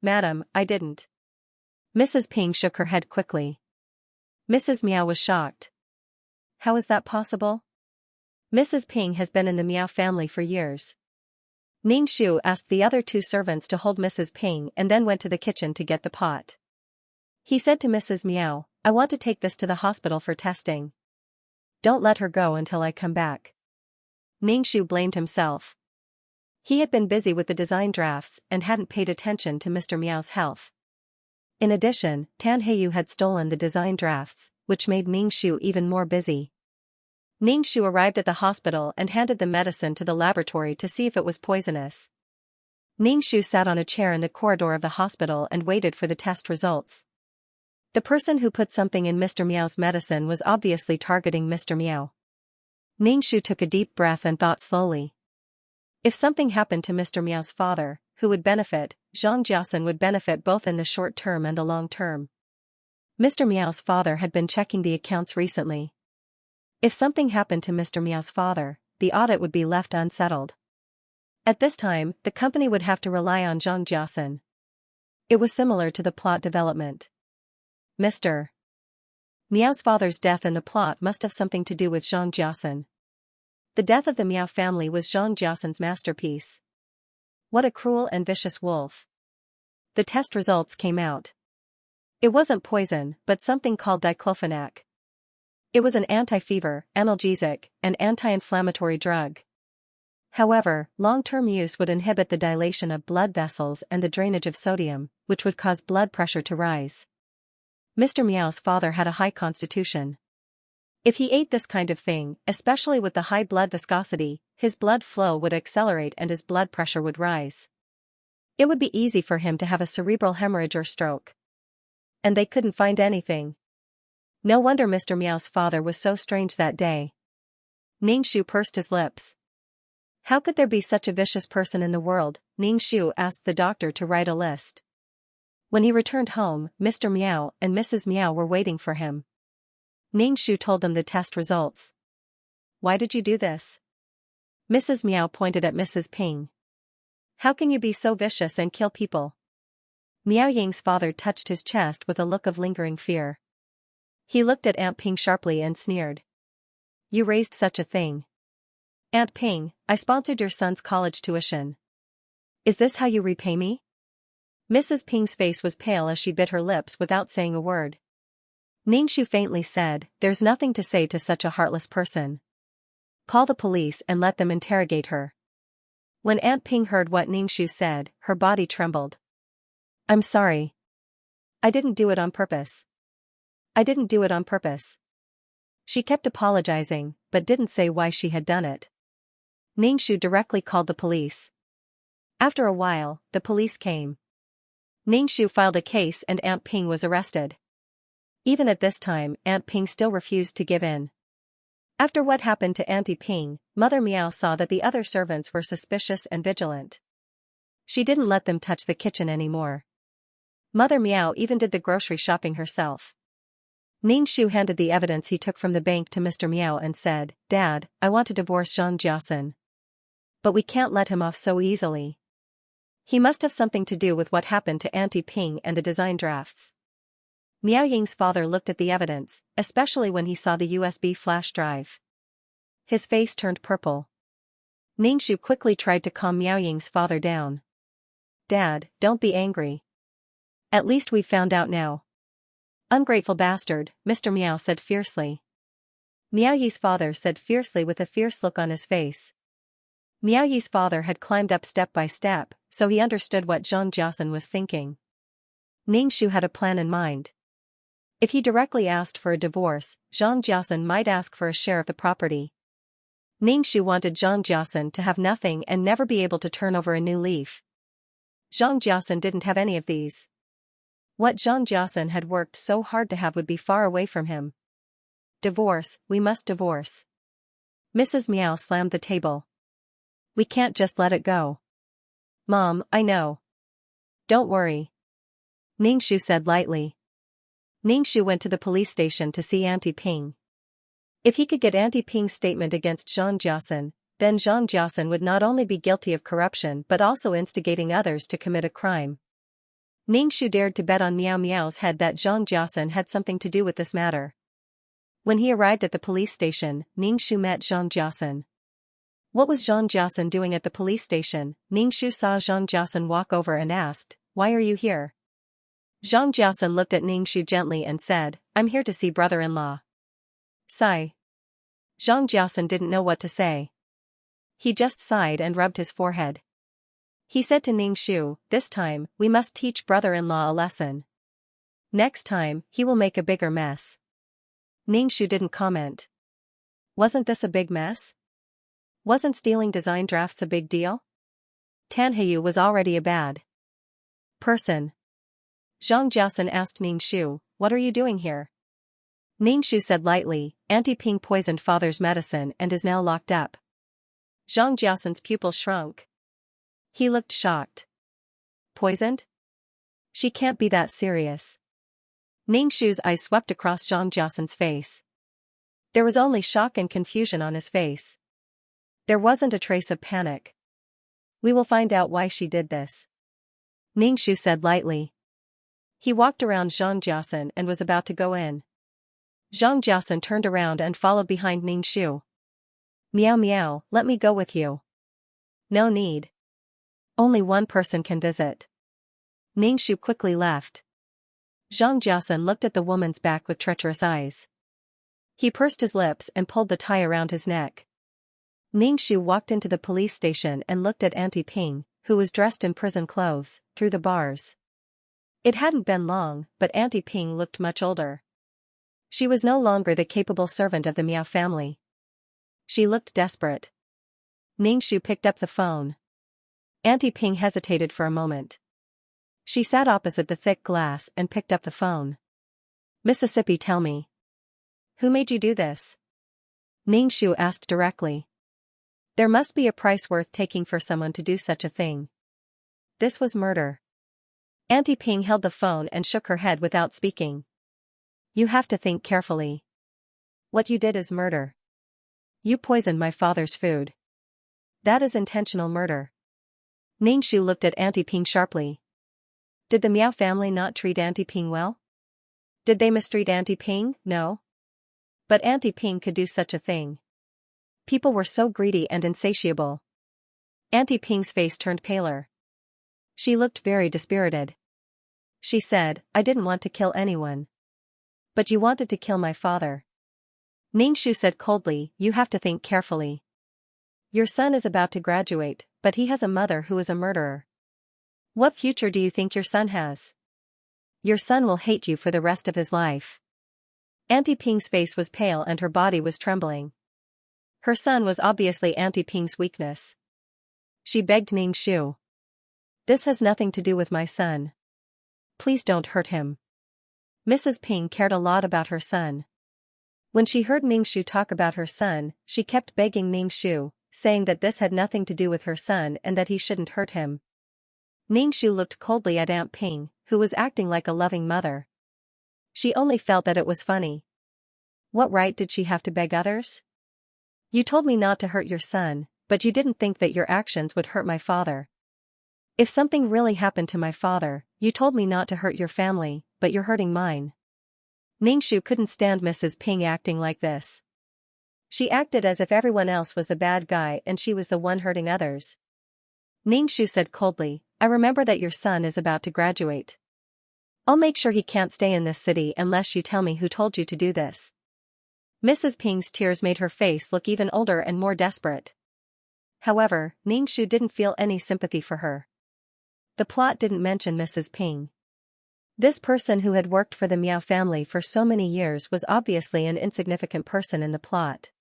Madam, I didn't. Mrs. Ping shook her head quickly. Mrs. Miao was shocked. How is that possible? Mrs. Ping has been in the Miao family for years. Ningxu asked the other two servants to hold Mrs. Ping and then went to the kitchen to get the pot. He said to Mrs. Miao, I want to take this to the hospital for testing. Don't let her go until I come back. Ningxu blamed himself. He had been busy with the design drafts and hadn't paid attention to Mr. Miao's health. In addition, Tan Heiyu had stolen the design drafts, which made Ningxu even more busy. Ningxu arrived at the hospital and handed the medicine to the laboratory to see if it was poisonous. Ningxu sat on a chair in the corridor of the hospital and waited for the test results. The person who put something in Mr. Miao's medicine was obviously targeting Mr. Miao. Ningxu took a deep breath and thought slowly. If something happened to Mr. Miao's father, who would benefit? Zhang Jiasan would benefit both in the short term and the long term. Mr. Miao's father had been checking the accounts recently. If something happened to Mr. Miao's father, the audit would be left unsettled. At this time, the company would have to rely on Zhang Jiasan. It was similar to the plot development. Mr. Miao's father's death and the plot must have something to do with Zhang Jiasan. The death of the Miao family was Zhang Jiasan's masterpiece. What a cruel and vicious wolf. The test results came out. It wasn't poison, but something called diclofenac. It was an anti-fever, analgesic, and anti-inflammatory drug. However, long-term use would inhibit the dilation of blood vessels and the drainage of sodium, which would cause blood pressure to rise. Mr. Miao's father had a high constitution. If he ate this kind of thing, especially with the high blood viscosity, his blood flow would accelerate and his blood pressure would rise. It would be easy for him to have a cerebral hemorrhage or stroke. And they couldn't find anything. No wonder Mr. Miao's father was so strange that day. Ningxu pursed his lips. How could there be such a vicious person in the world? Ningxu asked the doctor to write a list. When he returned home, Mr. Miao and Mrs. Miao were waiting for him. Ningxu told them the test results. Why did you do this? Mrs. Miao pointed at Mrs. Ping. How can you be so vicious and kill people? Miao Ying's father touched his chest with a look of lingering fear. He looked at Aunt Ping sharply and sneered. You raised such a thing. Aunt Ping, I sponsored your son's college tuition. Is this how you repay me? Mrs. Ping's face was pale as she bit her lips without saying a word. Ningxu faintly said, there's nothing to say to such a heartless person. Call the police and let them interrogate her. When Aunt Ping heard what Ningxu said, her body trembled. I'm sorry. I didn't do it on purpose. I didn't do it on purpose. She kept apologizing, but didn't say why she had done it. Ningxu directly called the police. After a while, the police came. Ningxu filed a case and Aunt Ping was arrested. Even at this time, Aunt Ping still refused to give in. After what happened to Auntie Ping, Mother Miao saw that the other servants were suspicious and vigilant. She didn't let them touch the kitchen anymore. Mother Miao even did the grocery shopping herself. Ning Shu handed the evidence he took from the bank to Mr. Miao and said, "Dad, I want to divorce Xianxia. But we can't let him off so easily. He must have something to do with what happened to Auntie Ping and the design drafts." Miao Ying's father looked at the evidence, especially when he saw the USB flash drive. His face turned purple. Ning Shu quickly tried to calm Miao Ying's father down. "Dad, don't be angry. At least we've found out now." "Ungrateful bastard," Mr. Miao said fiercely. Miao Yi's father said fiercely with a fierce look on his face. Miao Yi's father had climbed up step by step, so he understood what Zhang Jiasen was thinking. Ning Shu had a plan in mind. If he directly asked for a divorce, Zhang Jiasen might ask for a share of the property. Ning Shu wanted Zhang Jiasen to have nothing and never be able to turn over a new leaf. Zhang Jiasen didn't have any of these. What Zhang Jiasen had worked so hard to have would be far away from him. "Divorce, we must divorce." Mrs. Miao slammed the table. "We can't just let it go." "Mom, I know. Don't worry," Ning Shu said lightly. Ning Shu went to the police station to see Auntie Ping. If he could get Auntie Ping's statement against Zhang Jiasen, then Zhang Jiasen would not only be guilty of corruption but also instigating others to commit a crime. Ning Shu dared to bet on Miao Miao's head that Zhang Jiasen had something to do with this matter. When he arrived at the police station, Ning Shu met Zhang Jiasen. What was Zhang Jiasen doing at the police station? Ning Shu saw Zhang Jiasen walk over and asked, "Why are you here?" Zhang Jiasen looked at Ning Shu gently and said, "I'm here to see brother-in-law." Sigh. Zhang Jiasen didn't know what to say. He just sighed and rubbed his forehead. He said to Ning Shu, "This time, we must teach brother-in-law a lesson. Next time, he will make a bigger mess." Ning Shu didn't comment. Wasn't this a big mess? Wasn't stealing design drafts a big deal? Tan Heyu was already a bad person. Zhang Jiasen asked Ning Shu, "What are you doing here?" Ning Shu said lightly, "Auntie Ping poisoned father's medicine and is now locked up." Zhang Jiasen's pupil shrunk. He looked shocked. "Poisoned? She can't be that serious." Ning Shu's eyes swept across Zhang Jiasen's face. There was only shock and confusion on his face. There wasn't a trace of panic. "We will find out why she did this," Ning Shu said lightly. He walked around Zhang Jiasen and was about to go in. Zhang Jiasen turned around and followed behind Ning Shu. "Miao Miao, let me go with you." "No need. Only one person can visit." Ning Shu quickly left. Zhang Jiasen looked at the woman's back with treacherous eyes. He pursed his lips and pulled the tie around his neck. Ning Shu walked into the police station and looked at Auntie Ping, who was dressed in prison clothes, through the bars. It hadn't been long, but Auntie Ping looked much older. She was no longer the capable servant of the Miao family. She looked desperate. Ning Shu picked up the phone. Auntie Ping hesitated for a moment. She sat opposite the thick glass and picked up the phone. "Mississippi, tell me. Who made you do this?" Ning Shu asked directly. There must be a price worth taking for someone to do such a thing. This was murder. Auntie Ping held the phone and shook her head without speaking. "You have to think carefully. What you did is murder. You poisoned my father's food. That is intentional murder." Ning Shu looked at Auntie Ping sharply. Did the Miao family not treat Auntie Ping well? Did they mistreat Auntie Ping? No. But Auntie Ping could do such a thing. People were so greedy and insatiable. Auntie Ping's face turned paler. She looked very dispirited. She said, "I didn't want to kill anyone. But you wanted to kill my father." Ning Shu said coldly, "You have to think carefully. Your son is about to graduate, but he has a mother who is a murderer. What future do you think your son has? Your son will hate you for the rest of his life." Auntie Ping's face was pale and her body was trembling. Her son was obviously Auntie Ping's weakness. She begged Ning Shu. "This has nothing to do with my son. Please don't hurt him." Mrs. Ping cared a lot about her son. When she heard Ning Shu talk about her son, she kept begging Ning Shu, saying that this had nothing to do with her son and that he shouldn't hurt him. Ning Shu looked coldly at Aunt Ping, who was acting like a loving mother. She only felt that it was funny. What right did she have to beg others? You told me not to hurt your son, but you didn't think that your actions would hurt my father. If something really happened to my father, you told me not to hurt your family, but you're hurting mine. Ningxu couldn't stand Mrs. Ping acting like this. She acted as if everyone else was the bad guy and she was the one hurting others. Ningxu said coldly, I remember that your son is about to graduate. I'll make sure he can't stay in this city unless you tell me who told you to do this. Mrs. Ping's tears made her face look even older and more desperate. However, Ningxu didn't feel any sympathy for her. The plot didn't mention Mrs. Ping. This person who had worked for the Miao family for so many years was obviously an insignificant person in the plot.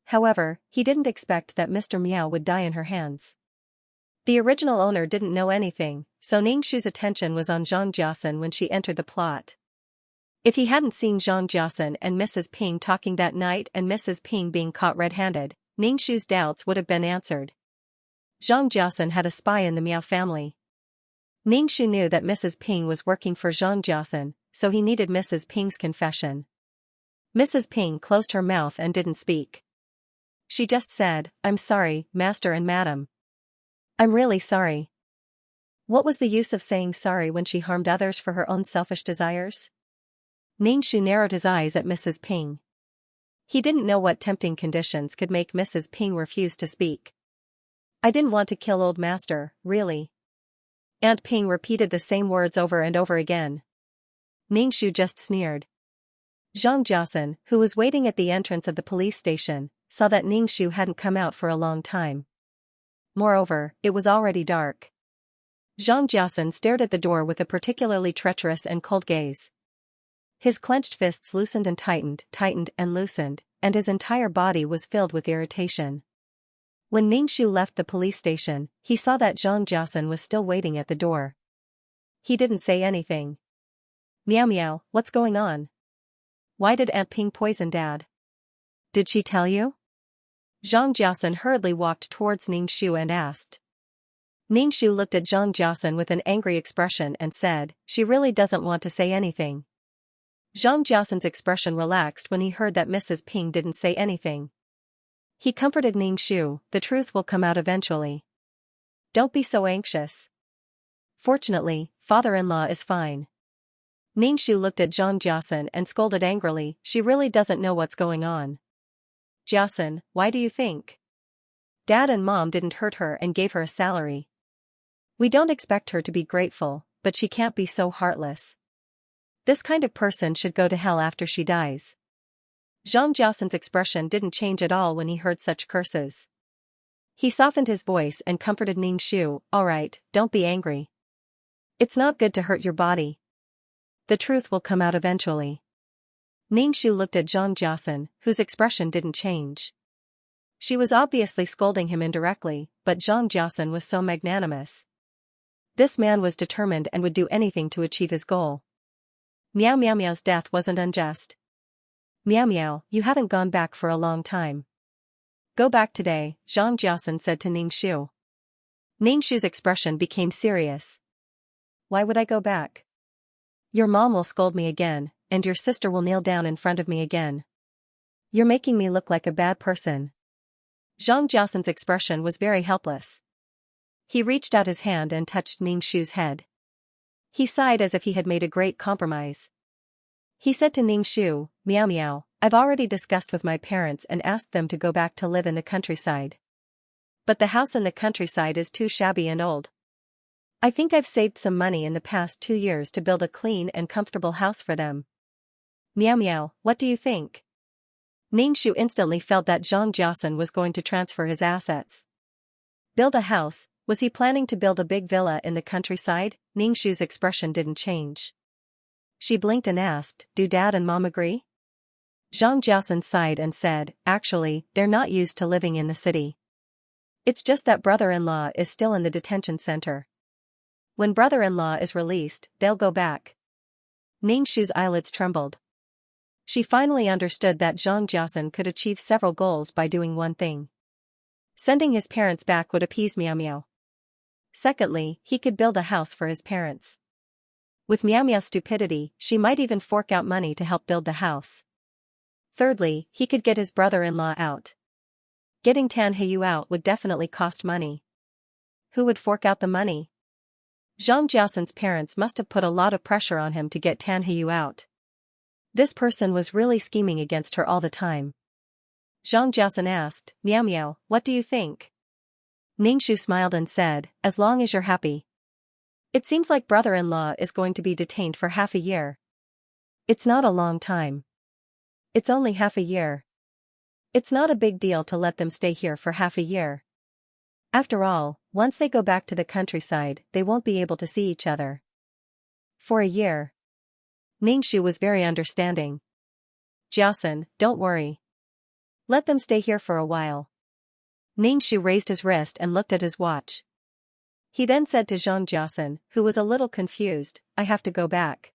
However, he didn't expect that Mr. Miao would die in her hands. The original owner didn't know anything, so Ningxu's attention was on Zhang Jiasen when she entered the plot. If he hadn't seen Zhang Jiasen and Mrs. Ping talking that night and Mrs. Ping being caught red-handed, Ningxu's doubts would have been answered. Zhang Jiasen had a spy in the Miao family. Ningxu knew that Mrs. Ping was working for Zhang Jiasen, so he needed Mrs. Ping's confession. Mrs. Ping closed her mouth and didn't speak. She just said, I'm sorry, Master and Madam. I'm really sorry. What was the use of saying sorry when she harmed others for her own selfish desires? Ningxu narrowed his eyes at Mrs. Ping. He didn't know what tempting conditions could make Mrs. Ping refuse to speak. I didn't want to kill old Master, really. Aunt Ping repeated the same words over and over again. Ningxu just sneered. Zhang Jiasen, who was waiting at the entrance of the police station, saw that Ningxu hadn't come out for a long time. Moreover, it was already dark. Zhang Jiasen stared at the door with a particularly treacherous and cold gaze. His clenched fists loosened and tightened and loosened, and his entire body was filled with irritation. When Ningxu left the police station, he saw that Zhang Jiasen was still waiting at the door. He didn't say anything. Meow meow, what's going on? Why did Aunt Ping poison Dad? Did she tell you? Zhang Jiasen hurriedly walked towards Ningxu and asked. Ningxu looked at Zhang Jiasen with an angry expression and said, she really doesn't want to say anything. Zhang Jiasen's expression relaxed when he heard that Mrs. Ping didn't say anything. He comforted Ningxu, the truth will come out eventually. Don't be so anxious. Fortunately, father-in-law is fine. Ningxu looked at Zhang Jiasen and scolded angrily, she really doesn't know what's going on. Jiasen, why do you think? Dad and Mom didn't hurt her and gave her a salary. We don't expect her to be grateful, but she can't be so heartless. This kind of person should go to hell after she dies. Zhang Jiasen's expression didn't change at all when he heard such curses. He softened his voice and comforted Ningxu, alright, don't be angry. It's not good to hurt your body. The truth will come out eventually. Ningxu looked at Zhang Jiasen, whose expression didn't change. She was obviously scolding him indirectly, but Zhang Jiasen was so magnanimous. This man was determined and would do anything to achieve his goal. Meow Meow Meow's death wasn't unjust. Meow Meow, you haven't gone back for a long time. Go back today, Zhang Jiasen said to Ningxu. Ningxu's expression became serious. Why would I go back? Your mom will scold me again, and your sister will kneel down in front of me again. You're making me look like a bad person. Zhang Jiasen's expression was very helpless. He reached out his hand and touched Ningxu's head. He sighed as if he had made a great compromise. He said to Ningxu, Meow Meow, I've already discussed with my parents and asked them to go back to live in the countryside. But the house in the countryside is too shabby and old. I think I've saved some money in the past 2 years to build a clean and comfortable house for them. Meow Meow, what do you think? Ningxu instantly felt that Zhang Jiasen was going to transfer his assets. Build a house? Was he planning to build a big villa in the countryside? Ningxu's expression didn't change. She blinked and asked, do Dad and Mom agree? Zhang Jiasen sighed and said, actually, they're not used to living in the city. It's just that brother-in-law is still in the detention center. When brother-in-law is released, they'll go back. Ningxu's eyelids trembled. She finally understood that Zhang Jiasen could achieve several goals by doing one thing. Sending his parents back would appease Meow Meow. Secondly, he could build a house for his parents. With Meow Meow's stupidity, she might even fork out money to help build the house. Thirdly, he could get his brother-in-law out. Getting Tan Heyu out would definitely cost money. Who would fork out the money? Zhang Jiasan's parents must have put a lot of pressure on him to get Tan Heyu out. This person was really scheming against her all the time. Zhang Jiasan asked, Meow Meow, what do you think? Ningxu smiled and said, as long as you're happy. It seems like brother-in-law is going to be detained for half a year. It's not a long time. It's only half a year. It's not a big deal to let them stay here for half a year. After all, once they go back to the countryside, they won't be able to see each other. For a year. Ningxu was very understanding. Jiasan, don't worry. Let them stay here for a while. Ningxu raised his wrist and looked at his watch. He then said to Zhang Jiasan, who was a little confused, I have to go back.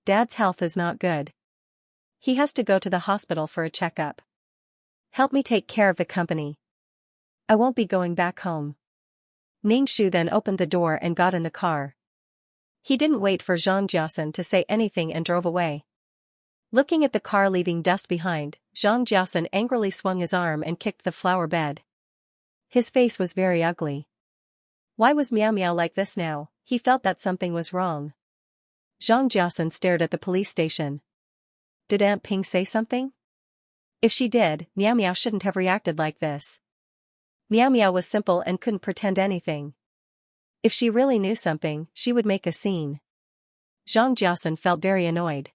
Dad's health is not good. He has to go to the hospital for a checkup. Help me take care of the company. I won't be going back home. Ningxu then opened the door and got in the car. He didn't wait for Zhang Jiasan to say anything and drove away. Looking at the car leaving dust behind, Zhang Jiasan angrily swung his arm and kicked the flower bed. His face was very ugly. Why was Meow Meow like this now? He felt that something was wrong. Zhang Jiasan stared at the police station. Did Aunt Ping say something? If she did, Meow Meow shouldn't have reacted like this. Meow Meow was simple and couldn't pretend anything. If she really knew something, she would make a scene. Zhang Jiasan felt very annoyed.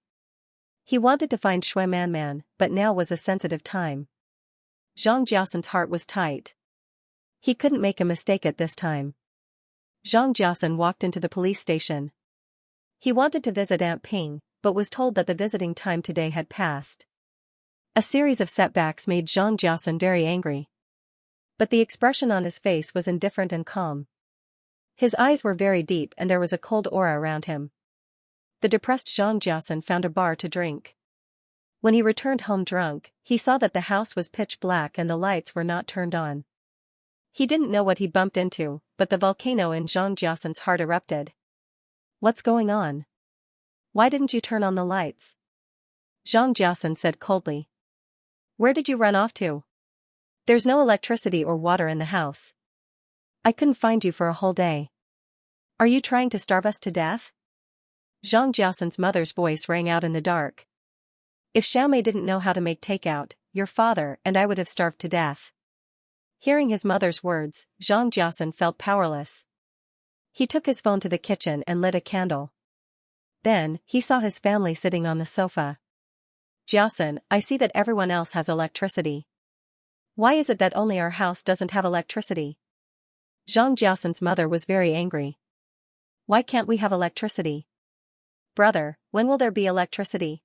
He wanted to find Shui Man Man, but now was a sensitive time. Zhang Jiasan's heart was tight. He couldn't make a mistake at this time. Zhang Jiasan walked into the police station. He wanted to visit Aunt Ping, but was told that the visiting time today had passed. A series of setbacks made Zhang Jiasan very angry. But the expression on his face was indifferent and calm. His eyes were very deep and there was a cold aura around him. The depressed Zhang Jiasan found a bar to drink. When he returned home drunk, he saw that the house was pitch black and the lights were not turned on. He didn't know what he bumped into, but the volcano in Zhang Jiasan's heart erupted. What's going on? Why didn't you turn on the lights? Zhang Jiasan said coldly. Where did you run off to? There's no electricity or water in the house. I couldn't find you for a whole day. Are you trying to starve us to death? Zhang Jiasan's mother's voice rang out in the dark. If Xiaomei didn't know how to make takeout, your father and I would have starved to death. Hearing his mother's words, Zhang Jiasan felt powerless. He took his phone to the kitchen and lit a candle. Then, he saw his family sitting on the sofa. Jiasan, I see that everyone else has electricity. Why is it that only our house doesn't have electricity? Zhang Jiasan's mother was very angry. Why can't we have electricity? Brother, when will there be electricity?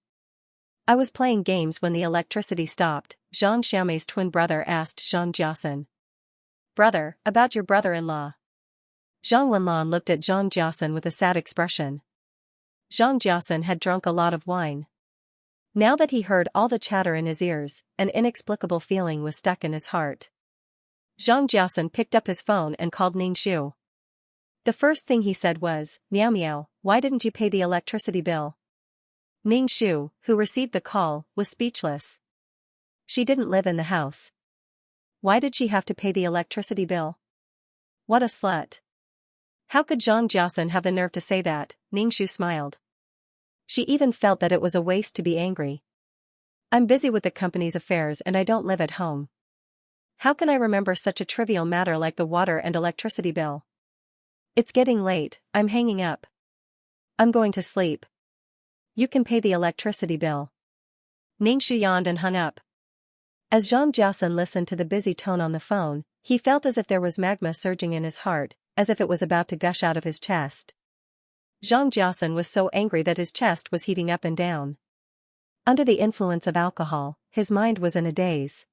I was playing games when the electricity stopped, Zhang Xiaomei's twin brother asked Zhang Jiasan. Brother, about your brother-in-law. Zhang Wenlan looked at Zhang Jiasan with a sad expression. Zhang Jiasan had drunk a lot of wine. Now that he heard all the chatter in his ears, an inexplicable feeling was stuck in his heart. Zhang Jiasan picked up his phone and called Ningxu. The first thing he said was, Meow Meow, why didn't you pay the electricity bill? Ningxu, who received the call, was speechless. She didn't live in the house. Why did she have to pay the electricity bill? What a slut. How could Zhang Jiasan have the nerve to say that? Ningxu smiled. She even felt that it was a waste to be angry. I'm busy with the company's affairs and I don't live at home. How can I remember such a trivial matter like the water and electricity bill? It's getting late, I'm hanging up. I'm going to sleep. You can pay the electricity bill. Ningxu yawned and hung up. As Zhang Jiasan listened to the busy tone on the phone, he felt as if there was magma surging in his heart, as if it was about to gush out of his chest. Zhang Jiasan was so angry that his chest was heaving up and down. Under the influence of alcohol, his mind was in a daze.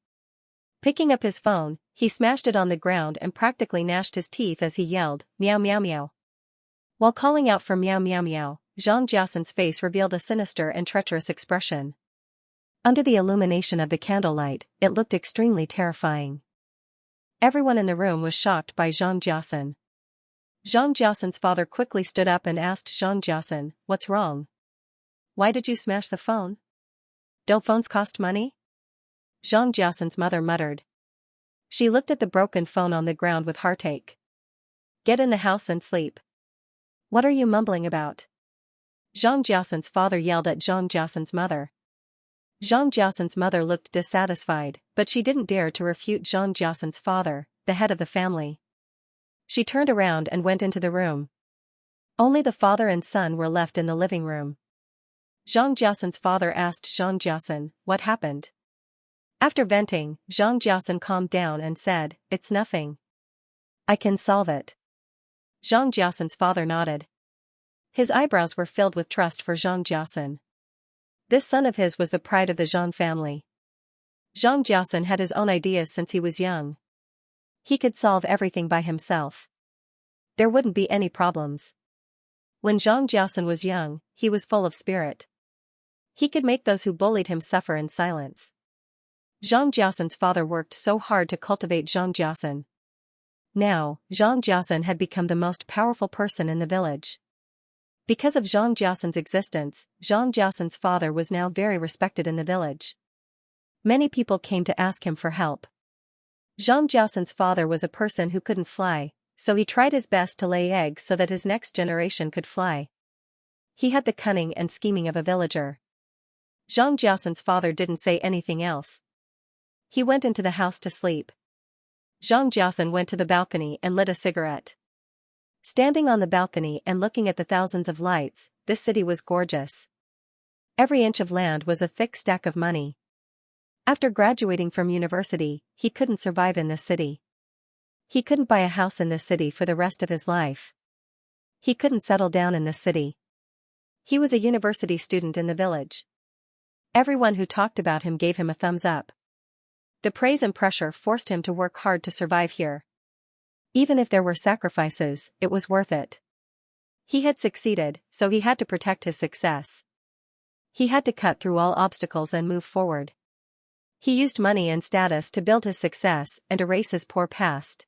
Picking up his phone, he smashed it on the ground and practically gnashed his teeth as he yelled, Meow Meow Meow. While calling out for Meow Meow Meow, Zhang Jiasan's face revealed a sinister and treacherous expression. Under the illumination of the candlelight, it looked extremely terrifying. Everyone in the room was shocked by Zhang Jiasan. Zhang Jiasan's father quickly stood up and asked Zhang Jiasan, "What's wrong? Why did you smash the phone? Don't phones cost money?" Zhang Jiasan's mother muttered. She looked at the broken phone on the ground with heartache. "Get in the house and sleep. What are you mumbling about?" Zhang Jiasan's father yelled at Zhang Jiasan's mother. Zhang Jiasan's mother looked dissatisfied, but she didn't dare to refute Zhang Jiasan's father, the head of the family. She turned around and went into the room. Only the father and son were left in the living room. Zhang Jiasan's father asked Zhang Jiasan, "What happened?" After venting, Zhang Jiasan calmed down and said, "It's nothing. I can solve it." Zhang Jiasan's father nodded. His eyebrows were filled with trust for Zhang Jiasan. This son of his was the pride of the Zhang family. Zhang Jiasan had his own ideas since he was young. He could solve everything by himself. There wouldn't be any problems. When Zhang Jiasan was young, he was full of spirit. He could make those who bullied him suffer in silence. Zhang Jiasan's father worked so hard to cultivate Zhang Jiasan. Now, Zhang Jiasan had become the most powerful person in the village. Because of Zhang Jiasan's existence, Zhang Jiasan's father was now very respected in the village. Many people came to ask him for help. Zhang Jiasan's father was a person who couldn't fly, so he tried his best to lay eggs so that his next generation could fly. He had the cunning and scheming of a villager. Zhang Jiasan's father didn't say anything else. He went into the house to sleep. Zhang Jiasan went to the balcony and lit a cigarette. Standing on the balcony and looking at the thousands of lights, this city was gorgeous. Every inch of land was a thick stack of money. After graduating from university, he couldn't survive in this city. He couldn't buy a house in this city for the rest of his life. He couldn't settle down in this city. He was a university student in the village. Everyone who talked about him gave him a thumbs up. The praise and pressure forced him to work hard to survive here. Even if there were sacrifices, it was worth it. He had succeeded, so he had to protect his success. He had to cut through all obstacles and move forward. He used money and status to build his success and erase his poor past.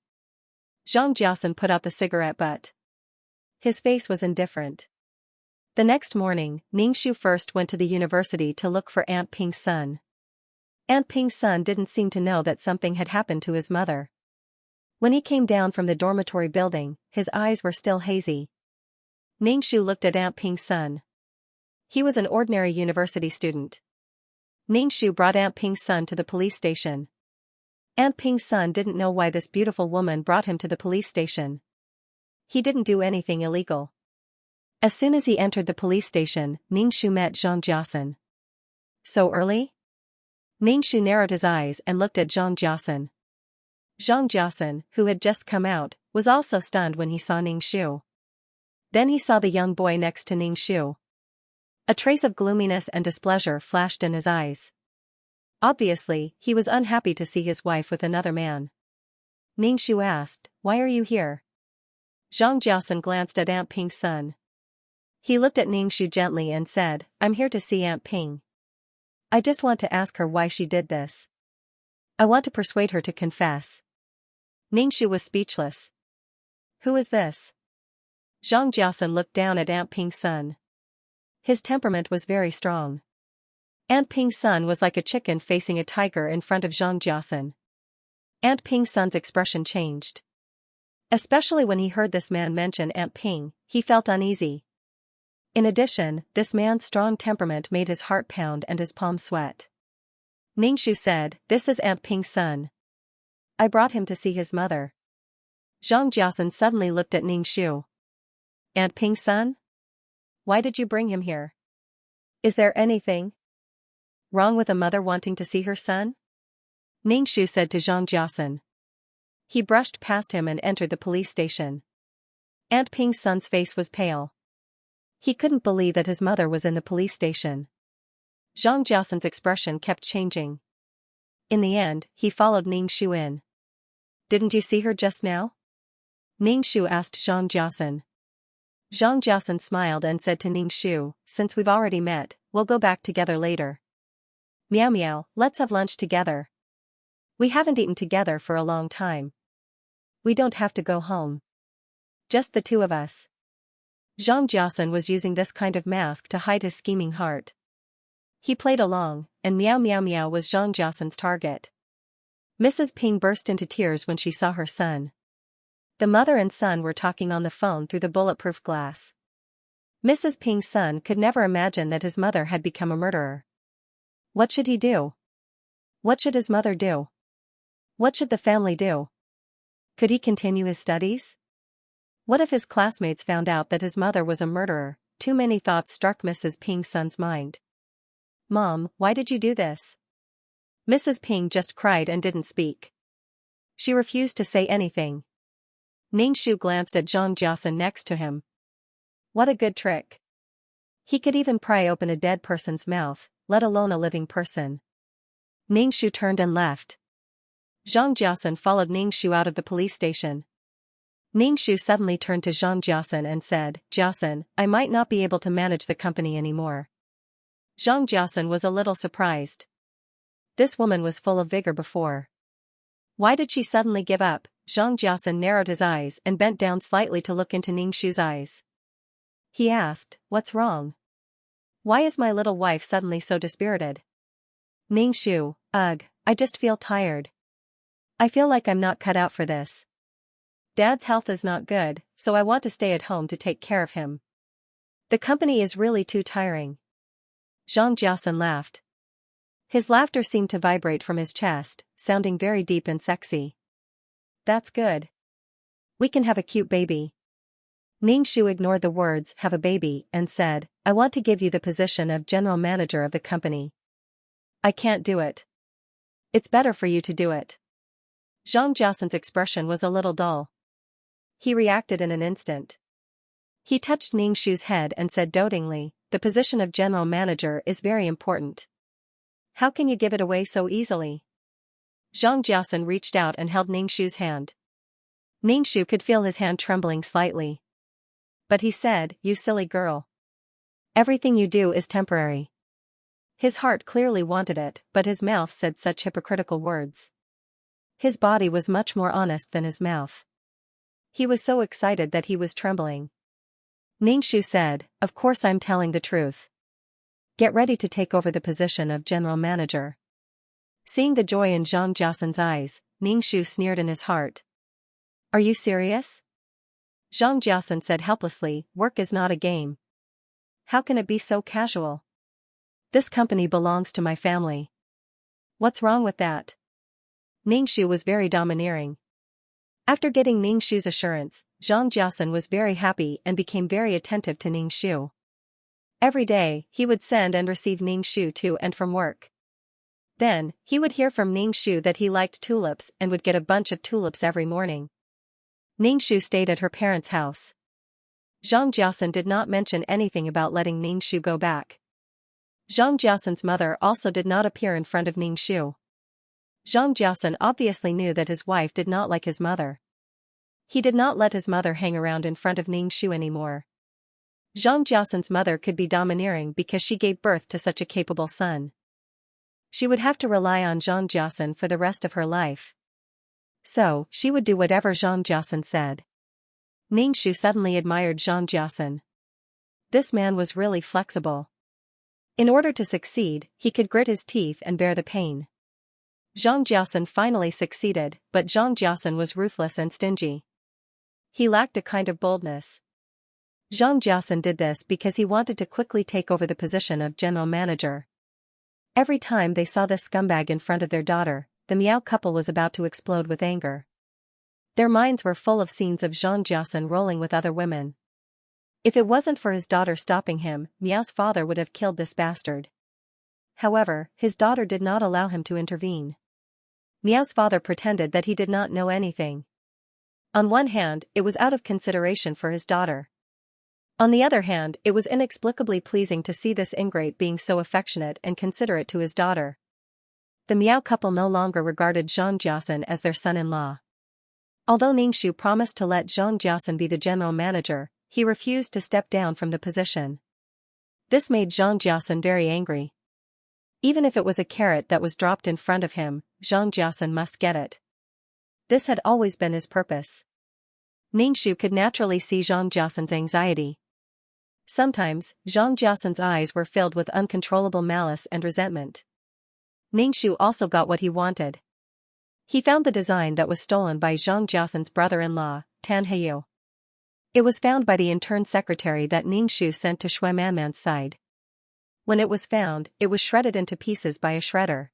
Zhang Jiasan put out the cigarette butt. His face was indifferent. The next morning, Ningxiu first went to the university to look for Aunt Ping's son. Aunt Ping's son didn't seem to know that something had happened to his mother. When he came down from the dormitory building, his eyes were still hazy. Ningxiu looked at Aunt Ping's son. He was an ordinary university student. Ningxiu brought Aunt Ping's son to the police station. Aunt Ping's son didn't know why this beautiful woman brought him to the police station. He didn't do anything illegal. As soon as he entered the police station, Ningxiu met Zhang Jiasan. So early? Ningxiu narrowed his eyes and looked at Zhang Jiasan. Zhang Jiasan, who had just come out, was also stunned when he saw Ningxiu. Then he saw the young boy next to Ningxiu. A trace of gloominess and displeasure flashed in his eyes. Obviously, he was unhappy to see his wife with another man. Ningxiu asked, "Why are you here?" Zhang Jiasan glanced at Aunt Ping's son. He looked at Ningxiu gently and said, "I'm here to see Aunt Ping. I just want to ask her why she did this. I want to persuade her to confess." Ningxiu was speechless. "Who is this?" Zhang Jiasan looked down at Aunt Ping's son. His temperament was very strong. Aunt Ping's son was like a chicken facing a tiger in front of Zhang Jiasan. Aunt Ping's son's expression changed. Especially when he heard this man mention Aunt Ping, he felt uneasy. In addition, this man's strong temperament made his heart pound and his palms sweat. Ningxiu said, "This is Aunt Ping's son. I brought him to see his mother." Zhang Jiasan suddenly looked at Ningxiu. "Aunt Ping's son? Why did you bring him here? Is there anything wrong with a mother wanting to see her son?" Ningxiu said to Zhang Jiasan. He brushed past him and entered the police station. Aunt Ping's son's face was pale. He couldn't believe that his mother was in the police station. Zhang Jiasan's expression kept changing. In the end, he followed Ningxiu in. "Didn't you see her just now?" Ningxiu asked Zhang Jiasan. Zhang Jiasan smiled and said to Ningxiu, "Since we've already met, we'll go back together later. Meow meow, let's have lunch together. We haven't eaten together for a long time. We don't have to go home." Just the two of us. Xianxia was using this kind of mask to hide his scheming heart. He played along, and Meow Meow Meow was Xianxia's target. Mrs. Ping burst into tears when she saw her son. The mother and son were talking on the phone through the bulletproof glass. Mrs. Ping's son could never imagine that his mother had become a murderer. What should he do? What should his mother do? What should the family do? Could he continue his studies? What if his classmates found out that his mother was a murderer? Too many thoughts struck Mrs. Ping's son's mind. Mom, why did you do this? Mrs. Ping just cried and didn't speak. She refused to say anything. Ningshu glanced at Xianxia next to him. What a good trick. He could even pry open a dead person's mouth, let alone a living person. Ningshu turned and left. Xianxia followed Ningshu out of the police station. Ningshu suddenly turned to Xianxia and said, "Jiasen, I might not be able to manage the company anymore." Xianxia was a little surprised. This woman was full of vigor before. Why did she suddenly give up? Xianxia narrowed his eyes and bent down slightly to look into Ningshu's eyes. He asked, "What's wrong? Why is my little wife suddenly so dispirited?" Ningshu, ugh, I just feel tired. I feel like I'm not cut out for this. Dad's health is not good, so I want to stay at home to take care of him. The company is really too tiring. Xianxia laughed. His laughter seemed to vibrate from his chest, sounding very deep and sexy. That's good. We can have a cute baby. Ningshu ignored the words "have a baby" and said, "I want to give you the position of general manager of the company." I can't do it. It's better for you to do it. Xianxia's expression was a little dull. He reacted in an instant. He touched Ningshu's head and said dotingly, "The position of general manager is very important. How can you give it away so easily?" Xianxia reached out and held Ningshu's hand. Ningshu could feel his hand trembling slightly. But he said, "You silly girl. Everything you do is temporary." His heart clearly wanted it, but his mouth said such hypocritical words. His body was much more honest than his mouth. He was so excited that he was trembling. Ningshu said, "Of course I'm telling the truth. Get ready to take over the position of general manager." Seeing the joy in Xianxia's eyes, Ningshu sneered in his heart. Are you serious? Xianxia said helplessly, "Work is not a game. How can it be so casual? This company belongs to my family. What's wrong with that?" Ningshu was very domineering. After getting Ningshu's assurance, Xianxia was very happy and became very attentive to Ningshu. Every day, he would send and receive Ningshu to and from work. Then, he would hear from Ningshu that he liked tulips and would get a bunch of tulips every morning. Ningshu stayed at her parents' house. Xianxia did not mention anything about letting Ningshu go back. Xianxia's mother also did not appear in front of Ningshu. Xianxia obviously knew that his wife did not like his mother. He did not let his mother hang around in front of Ningshu anymore. Xianxia's mother could be domineering because she gave birth to such a capable son. She would have to rely on Xianxia for the rest of her life. So, she would do whatever Xianxia said. Ningshu suddenly admired Xianxia. This man was really flexible. In order to succeed, he could grit his teeth and bear the pain. Xianxia finally succeeded, but Xianxia was ruthless and stingy. He lacked a kind of boldness. Xianxia did this because he wanted to quickly take over the position of general manager. Every time they saw this scumbag in front of their daughter, the Miao couple was about to explode with anger. Their minds were full of scenes of Xianxia rolling with other women. If it wasn't for his daughter stopping him, Miao's father would have killed this bastard. However, his daughter did not allow him to intervene. Miao's father pretended that he did not know anything. On one hand, it was out of consideration for his daughter. On the other hand, it was inexplicably pleasing to see this ingrate being so affectionate and considerate to his daughter. The Miao couple no longer regarded Xianxia as their son-in-law. Although Ningshu promised to let Xianxia be the general manager, he refused to step down from the position. This made Xianxia very angry. Even if it was a carrot that was dropped in front of him, Xianxia must get it. This had always been his purpose. Ningshu could naturally see Zhang Jiasan's anxiety. Sometimes, Zhang Jiasan's eyes were filled with uncontrollable malice and resentment. Ningshu also got what he wanted. He found the design that was stolen by Zhang Jiasan's brother-in-law, Tan Heyu. It was found by the intern secretary that Ningshu sent to Shui Manman's side. When it was found, it was shredded into pieces by a shredder.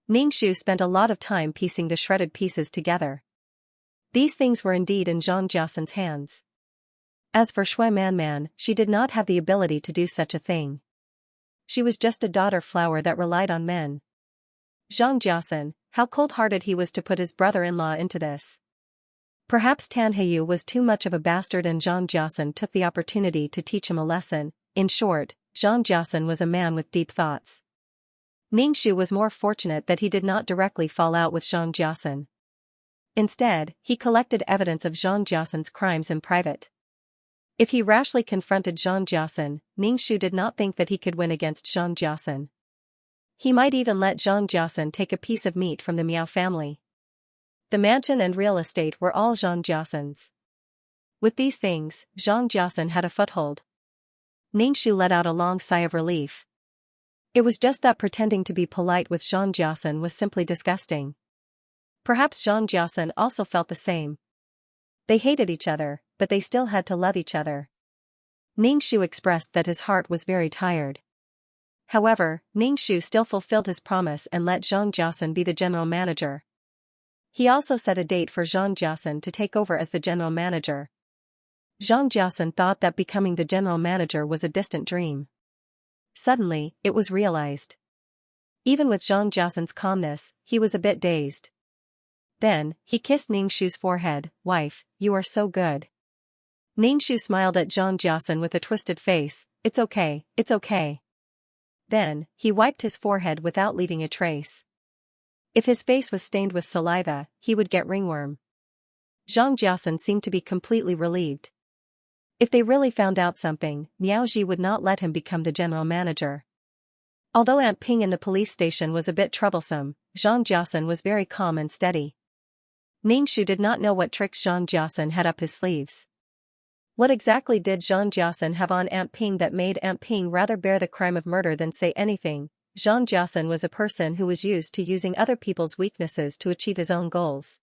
Ningshu spent a lot of time piecing the shredded pieces together. These things were indeed in Zhang Jiasan's hands. As for Shui Manman, she did not have the ability to do such a thing. She was just a daughter flower that relied on men. Zhang Jiasan, how cold-hearted he was to put his brother-in-law into this. Perhaps Tan Heyu was too much of a bastard and Zhang Jiasan took the opportunity to teach him a lesson. In short, Zhang Jiasan was a man with deep thoughts. Ningshu was more fortunate that he did not directly fall out with Zhang Jiasan. Instead, he collected evidence of Zhang Jiasan's crimes in private. If he rashly confronted Zhang Jiasan, Ningshu did not think that he could win against Zhang Jiasan. He might even let Zhang Jiasan take a piece of meat from the Miao family. The mansion and real estate were all Zhang Jiasan's. With these things, Zhang Jiasan had a foothold. Ningshu let out a long sigh of relief. It was just that pretending to be polite with Zhang Jiasan was simply disgusting. Perhaps Zhang Jiasan also felt the same. They hated each other, but they still had to love each other. Ningshu expressed that his heart was very tired. However, Ningshu still fulfilled his promise and let Zhang Jiasan be the general manager. He also set a date for Zhang Jiasan to take over as the general manager. Zhang Jiasan thought that becoming the general manager was a distant dream. Suddenly, it was realized. Even with Zhang Jiasan's calmness, he was a bit dazed. Then, he kissed Ningshu's forehead. "Wife, you are so good." Ningshu smiled at Zhang Jiasan with a twisted face. "It's okay, it's okay." Then, he wiped his forehead without leaving a trace. If his face was stained with saliva, he would get ringworm. Zhang Jiasan seemed to be completely relieved. If they really found out something, Miaoji would not let him become the general manager. Although Aunt Ping in the police station was a bit troublesome, Zhang Jiasan was very calm and steady. Ningshu did not know what tricks Zhang Jiasan had up his sleeves. What exactly did Zhang Jiasan have on Aunt Ping that made Aunt Ping rather bear the crime of murder than say anything? Zhang Jiasan was a person who was used to using other people's weaknesses to achieve his own goals.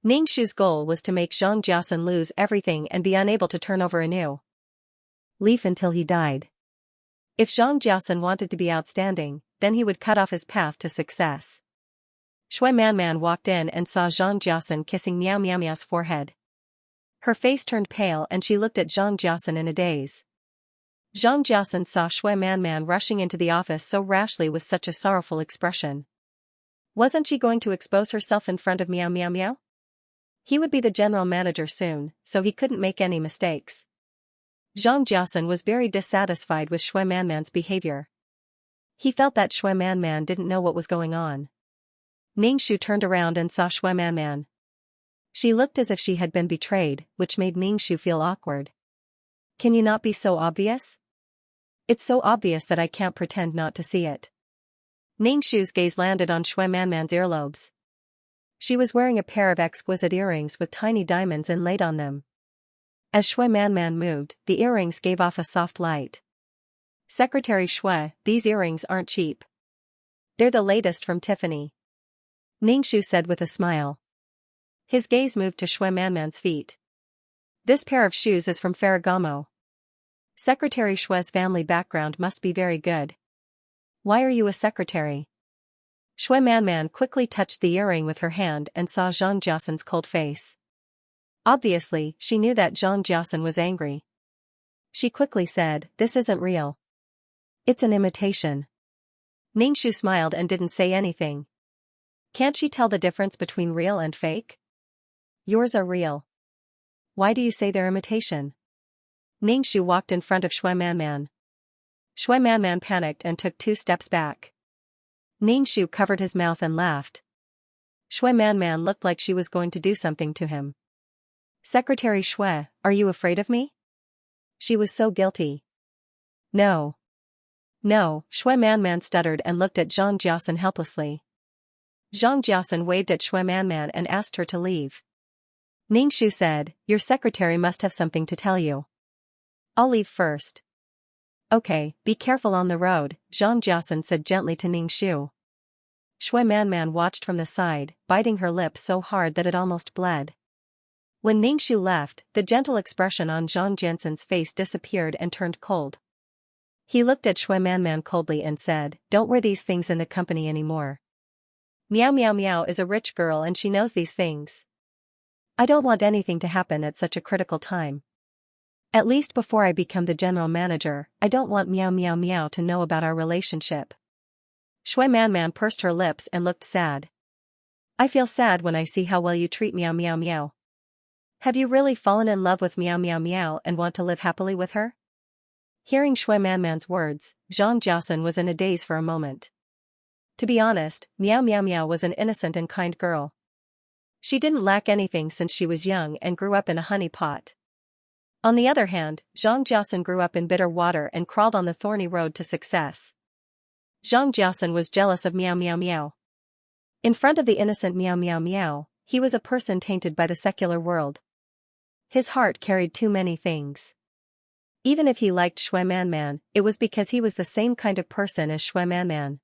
Ningshu's goal was to make Zhang Jiasan lose everything and be unable to turn over a new leaf until he died. If Zhang Jiasan wanted to be outstanding, then he would cut off his path to success. Shui Manman walked in and saw Zhang Jiasan kissing Miao Miao Miao's forehead. Her face turned pale and she looked at Zhang Jiasan in a daze. Zhang Jiasan saw Shui Manman rushing into the office so rashly with such a sorrowful expression. Wasn't she going to expose herself in front of Miao Miao Miao? He would be the general manager soon, so he couldn't make any mistakes. Zhang Jiasan was very dissatisfied with Shui Manman's behavior. He felt that Shui Manman didn't know what was going on. Ningshu turned around and saw Shui Manman. She looked as if she had been betrayed, which made Ningshu feel awkward. "Can you not be so obvious?" "It's so obvious that I can't pretend not to see it." Ningshu's gaze landed on Shui Manman's earlobes. She was wearing a pair of exquisite earrings with tiny diamonds inlaid on them. As Shui Manman moved, the earrings gave off a soft light. "Secretary Shui, these earrings aren't cheap. They're the latest from Tiffany," Ningshu said with a smile. His gaze moved to Shui Manman's feet. "This pair of shoes is from Ferragamo. Secretary Shui's family background must be very good. Why are you a secretary?" Shui Manman quickly touched the earring with her hand and saw Zhang Jiasan's cold face. Obviously, she knew that Zhang Jiasan was angry. She quickly said, "This isn't real. It's an imitation." Ningshu smiled and didn't say anything. Can't she tell the difference between real and fake? "Yours are real. Why do you say they're imitation?" Ningshu walked in front of Shui Manman. Shui Manman panicked and took 2 steps back. Ningshu covered his mouth and laughed. Shui Manman looked like she was going to do something to him. "Secretary Shui, are you afraid of me?" She was so guilty. "No. No," Shui Manman stuttered and looked at Zhang Jiasan helplessly. Zhang Jiasan waved at Shui Manman and asked her to leave. Ningshu said, your secretary must have something to tell you. I'll leave first. Okay, be careful on the road, Xianxia said gently to Ningshu. Shui Manman watched from the side, biting her lip so hard that it almost bled. When Ningshu left, the gentle expression on Xianxia's face disappeared and turned cold. He looked at Shui Manman coldly and said, don't wear these things in the company anymore. Meow Meow Meow is a rich girl and she knows these things. I don't want anything to happen at such a critical time. At least before I become the general manager, I don't want Meow Meow Meow to know about our relationship. Shui Manman pursed her lips and looked sad. I feel sad when I see how well you treat Meow Meow Meow. Have you really fallen in love with Meow Meow Meow and want to live happily with her? Hearing Shui Manman's words, Xianxia was in a daze for a moment. To be honest, Meow Meow Meow was an innocent and kind girl. She didn't lack anything since she was young and grew up in a honey pot. On the other hand, Xianxia grew up in bitter water and crawled on the thorny road to success. Xianxia was jealous of Meow Meow Meow. In front of the innocent Meow Meow Meow, he was a person tainted by the secular world. His heart carried too many things. Even if he liked Shui Manman, it was because he was the same kind of person as Shui Manman.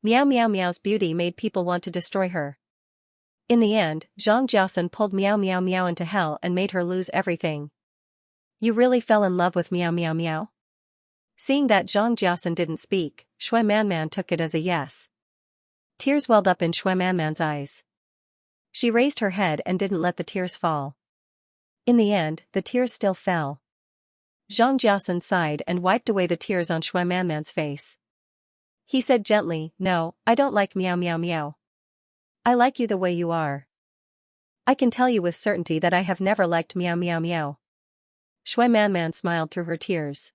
Meow Meow Meow's beauty made people want to destroy her. In the end, Xianxia pulled Meow Meow Meow into hell and made her lose everything. You really fell in love with Meow Meow Meow? Seeing that Xianxia didn't speak, Shui Manman took it as a yes. Tears welled up in Shui Manman's eyes. She raised her head and didn't let the tears fall. In the end, the tears still fell. Xianxia sighed and wiped away the tears on Shui Manman's face. He said gently, no, I don't like Meow Meow Meow. I like you the way you are. I can tell you with certainty that I have never liked Meow Meow Meow. Shui Manman smiled through her tears.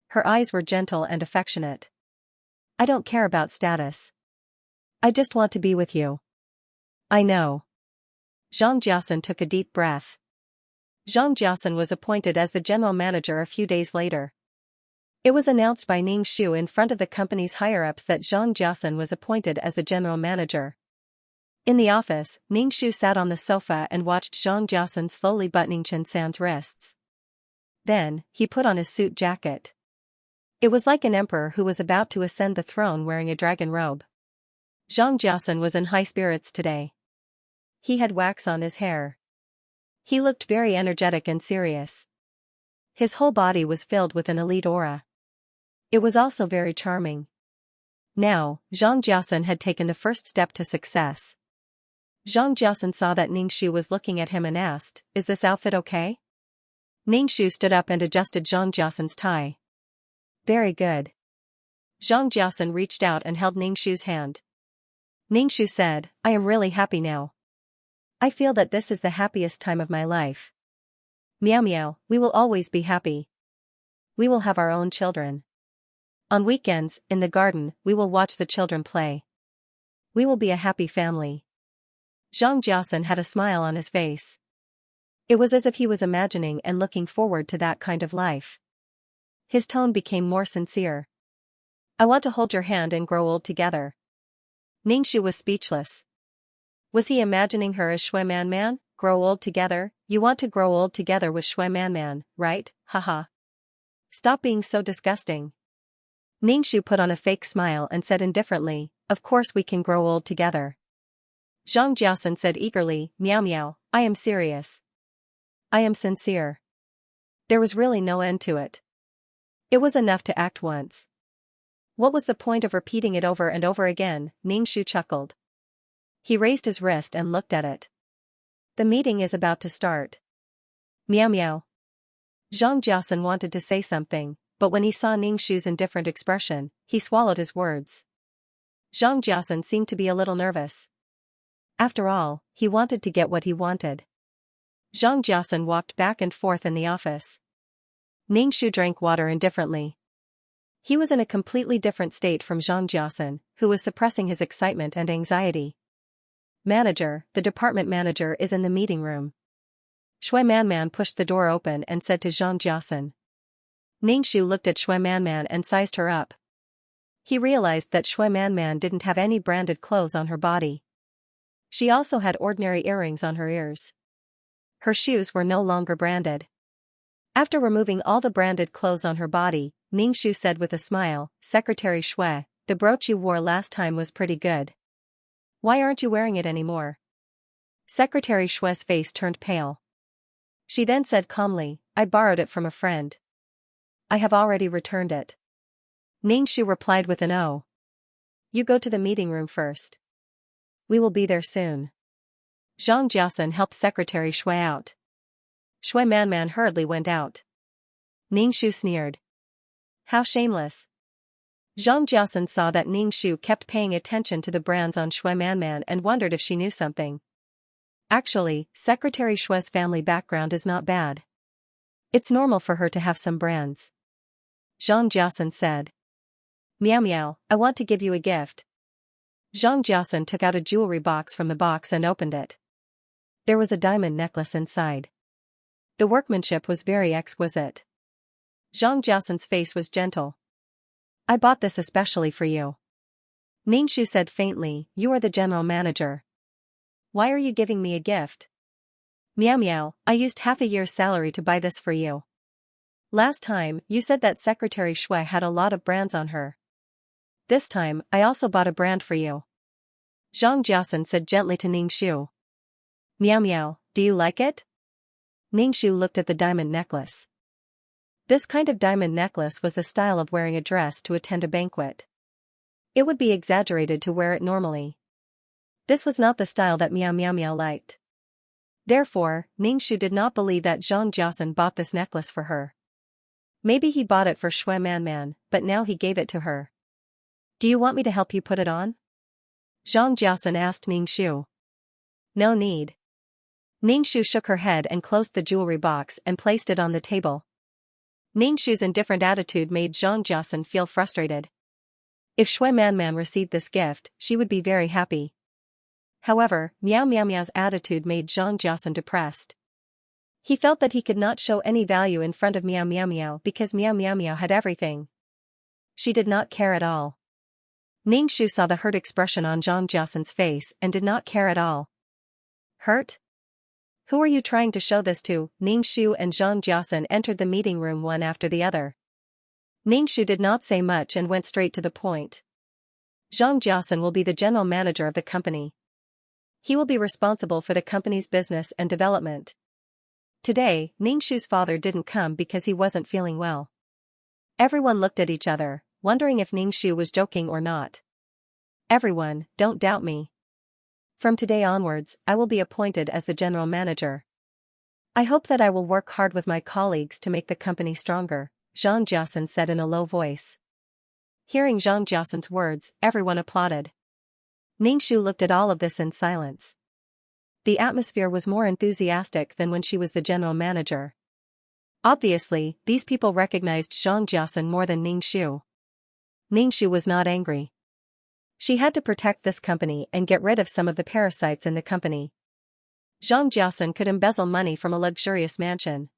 Her eyes were gentle and affectionate. I don't care about status. I just want to be with you. I know. Xianxia took a deep breath. Xianxia was appointed as the general manager a few days later. It was announced by Ningshu in front of the company's higher-ups that Xianxia was appointed as the general manager. In the office, Ningshu sat on the sofa and watched Xianxia slowly buttoning Qiansan's wrists. Then, he put on his suit jacket. It was like an emperor who was about to ascend the throne wearing a dragon robe. Xianxia was in high spirits today. He had wax on his hair. He looked very energetic and serious. His whole body was filled with an elite aura. It was also very charming. Now, Xianxia had taken the first step to success. Xianxia saw that Ningshu was looking at him and asked, is this outfit okay? Ningshu stood up and adjusted Xianxia's tie. Very good. Xianxia reached out and held Ningshu's hand. Ningshu said, I am really happy now. I feel that this is the happiest time of my life. Meow Meow, we will always be happy. We will have our own children. On weekends, in the garden, we will watch the children play. We will be a happy family. Xianxia had a smile on his face. It was as if he was imagining and looking forward to that kind of life. His tone became more sincere. I want to hold your hand and grow old together. Ningshu was speechless. Was he imagining her as Shui Manman? Grow old together? You want to grow old together with Shui Manman, right? Haha. Stop being so disgusting. Ningshu put on a fake smile and said indifferently, of course we can grow old together. Xianxia said eagerly, Meow Meow, I am serious. I am sincere. There was really no end to it. It was enough to act once. What was the point of repeating it over and over again? Ningshu chuckled. He raised his wrist and looked at it. The meeting is about to start. Meow Meow. Xianxia wanted to say something, but when he saw Ningshu's indifferent expression, he swallowed his words. Xianxia seemed to be a little nervous. After all, he wanted to get what he wanted. Xianxia walked back and forth in the office. Ningshu drank water indifferently. He was in a completely different state from Xianxia, who was suppressing his excitement and anxiety. Manager, the department manager is in the meeting room. Shui Manman pushed the door open and said to Xianxia. Ningshu looked at Shui Manman and sized her up. He realized that Shui Manman didn't have any branded clothes on her body. She also had ordinary earrings on her ears. Her shoes were no longer branded. After removing all the branded clothes on her body, Ningxu said with a smile, "Secretary Shui, the brooch you wore last time was pretty good. Why aren't you wearing it anymore?" Secretary Shui's face turned pale. She then said calmly, "I borrowed it from a friend. I have already returned it." Ningxu replied with an "Oh. You go to the meeting room first. We will be there soon." Zhang Jiasun helped Secretary Shui out. Shui Manman hurriedly went out. Ningxu sneered. "How shameless." Zhang Jiasun saw that Ningxu kept paying attention to the brands on Shui Manman and wondered if she knew something. Actually, Secretary Shui's family background is not bad. It's normal for her to have some brands. Zhang Jiasun said. "Meow meow, I want to give you a gift." Zhang Jiasun took out a jewelry box from the box and opened it. There was a diamond necklace inside. The workmanship was very exquisite. Zhang Jiasun's face was gentle. "I bought this especially for you." Ningxu said faintly, "You are the general manager. Why are you giving me a gift?" "Meow meow, I used half a year's salary to buy this for you. Last time, you said that Secretary Shui had a lot of brands on her. This time, I also bought a brand for you." Zhang Jiasun said gently to Ningxu. "Meow meow, do you like it?" Ningxu looked at the diamond necklace. This kind of diamond necklace was the style of wearing a dress to attend a banquet. It would be exaggerated to wear it normally. This was not the style that Meow Meow Meow liked. Therefore, Ningxu did not believe that Zhang Jiasun bought this necklace for her. Maybe he bought it for Shui Manman, but now he gave it to her. "Do you want me to help you put it on?" Zhang Jiasun asked Ningxu. "No need." Ningxu shook her head and closed the jewelry box and placed it on the table. Ningxu's indifferent attitude made Zhang Jiasun feel frustrated. If Shui Manman received this gift, she would be very happy. However, Meow Meow Meow's attitude made Zhang Jiasun depressed. He felt that he could not show any value in front of Meow Meow Meow because Meow Meow Meow had everything. She did not care at all. Ningxu saw the hurt expression on Zhang Jiasun's face and did not care at all. "Hurt? Who are you trying to show this to?" Ningxu and Zhang Jiasun entered the meeting room one after the other. Ningxu did not say much and went straight to the point. Zhang Jiasun will be the general manager of the company. He will be responsible for the company's business and development. Today, Ningxu's father didn't come because he wasn't feeling well. Everyone looked at each other, wondering if Ningxu was joking or not. "Everyone, don't doubt me. From today onwards, I will be appointed as the general manager. I hope that I will work hard with my colleagues to make the company stronger," Zhang Jiasun said in a low voice. Hearing Zhang Jiasun's words, everyone applauded. Ningxu looked at all of this in silence. The atmosphere was more enthusiastic than when she was the general manager. Obviously, these people recognized Zhang Jiasun more than Ningxu. Ningxu was not angry. She had to protect this company and get rid of some of the parasites in the company. Zhang Jiasun could embezzle money from a luxurious mansion.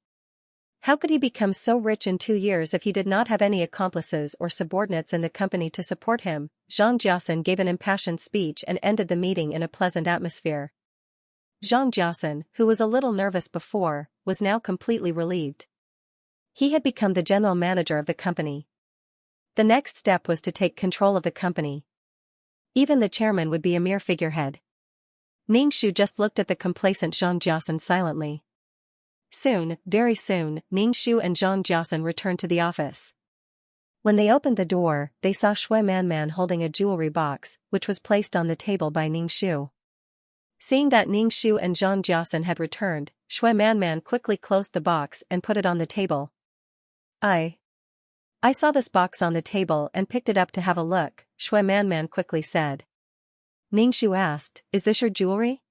How could he become so rich in 2 years if he did not have any accomplices or subordinates in the company to support him? Zhang Jiasun gave an impassioned speech and ended the meeting in a pleasant atmosphere. Zhang Jiasun, who was a little nervous before, was now completely relieved. He had become the general manager of the company. The next step was to take control of the company. Even the chairman would be a mere figurehead. Ningxu just looked at the complacent Zhang Jiasun silently. Soon, very soon, Ningxu and Zhang Jiasun returned to the office. When they opened the door, they saw Shui Manman holding a jewelry box, which was placed on the table by Ningxu. Seeing that Ningxu and Zhang Jiasun had returned, Shui Manman quickly closed the box and put it on the table. I saw this box on the table and picked it up to have a look," Shui Manman quickly said. Ningxu asked, "Is this your jewelry?"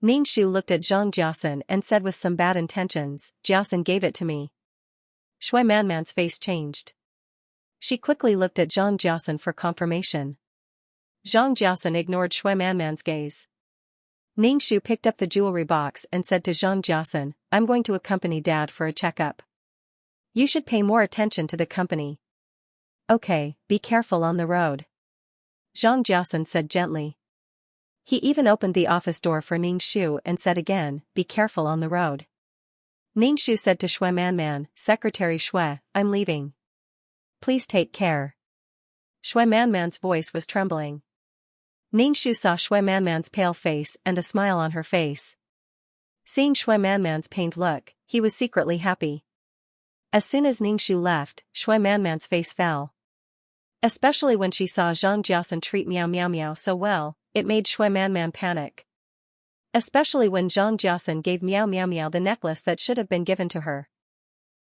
Ningxu looked at Zhang Jiasun and said with some bad intentions, "Jiasun gave it to me." Shui Manman's face changed. She quickly looked at Zhang Jiasun for confirmation. Zhang Jiasun ignored Shui Manman's gaze. Ningxu picked up the jewelry box and said to Zhang Jiasun, "I'm going to accompany Dad for a checkup. You should pay more attention to the company." "Okay, be careful on the road," Zhang Jiasun said gently. He even opened the office door for Xianxia and said again, "Be careful on the road." Xianxia said to Shui Manman, "Secretary Shui, I'm leaving. Please take care." Shui Manman's voice was trembling. Xianxia saw Shui Manman's pale face and a smile on her face. Seeing Shui Manman's pained look, he was secretly happy. As soon as Xianxia left, Shui Manman's face fell. Especially when she saw Zhang Jiasan treat Miao Miao Miao so well, it made Shui Manman panic. Especially when Zhang Jiasan gave Miao Miao Miao the necklace that should have been given to her.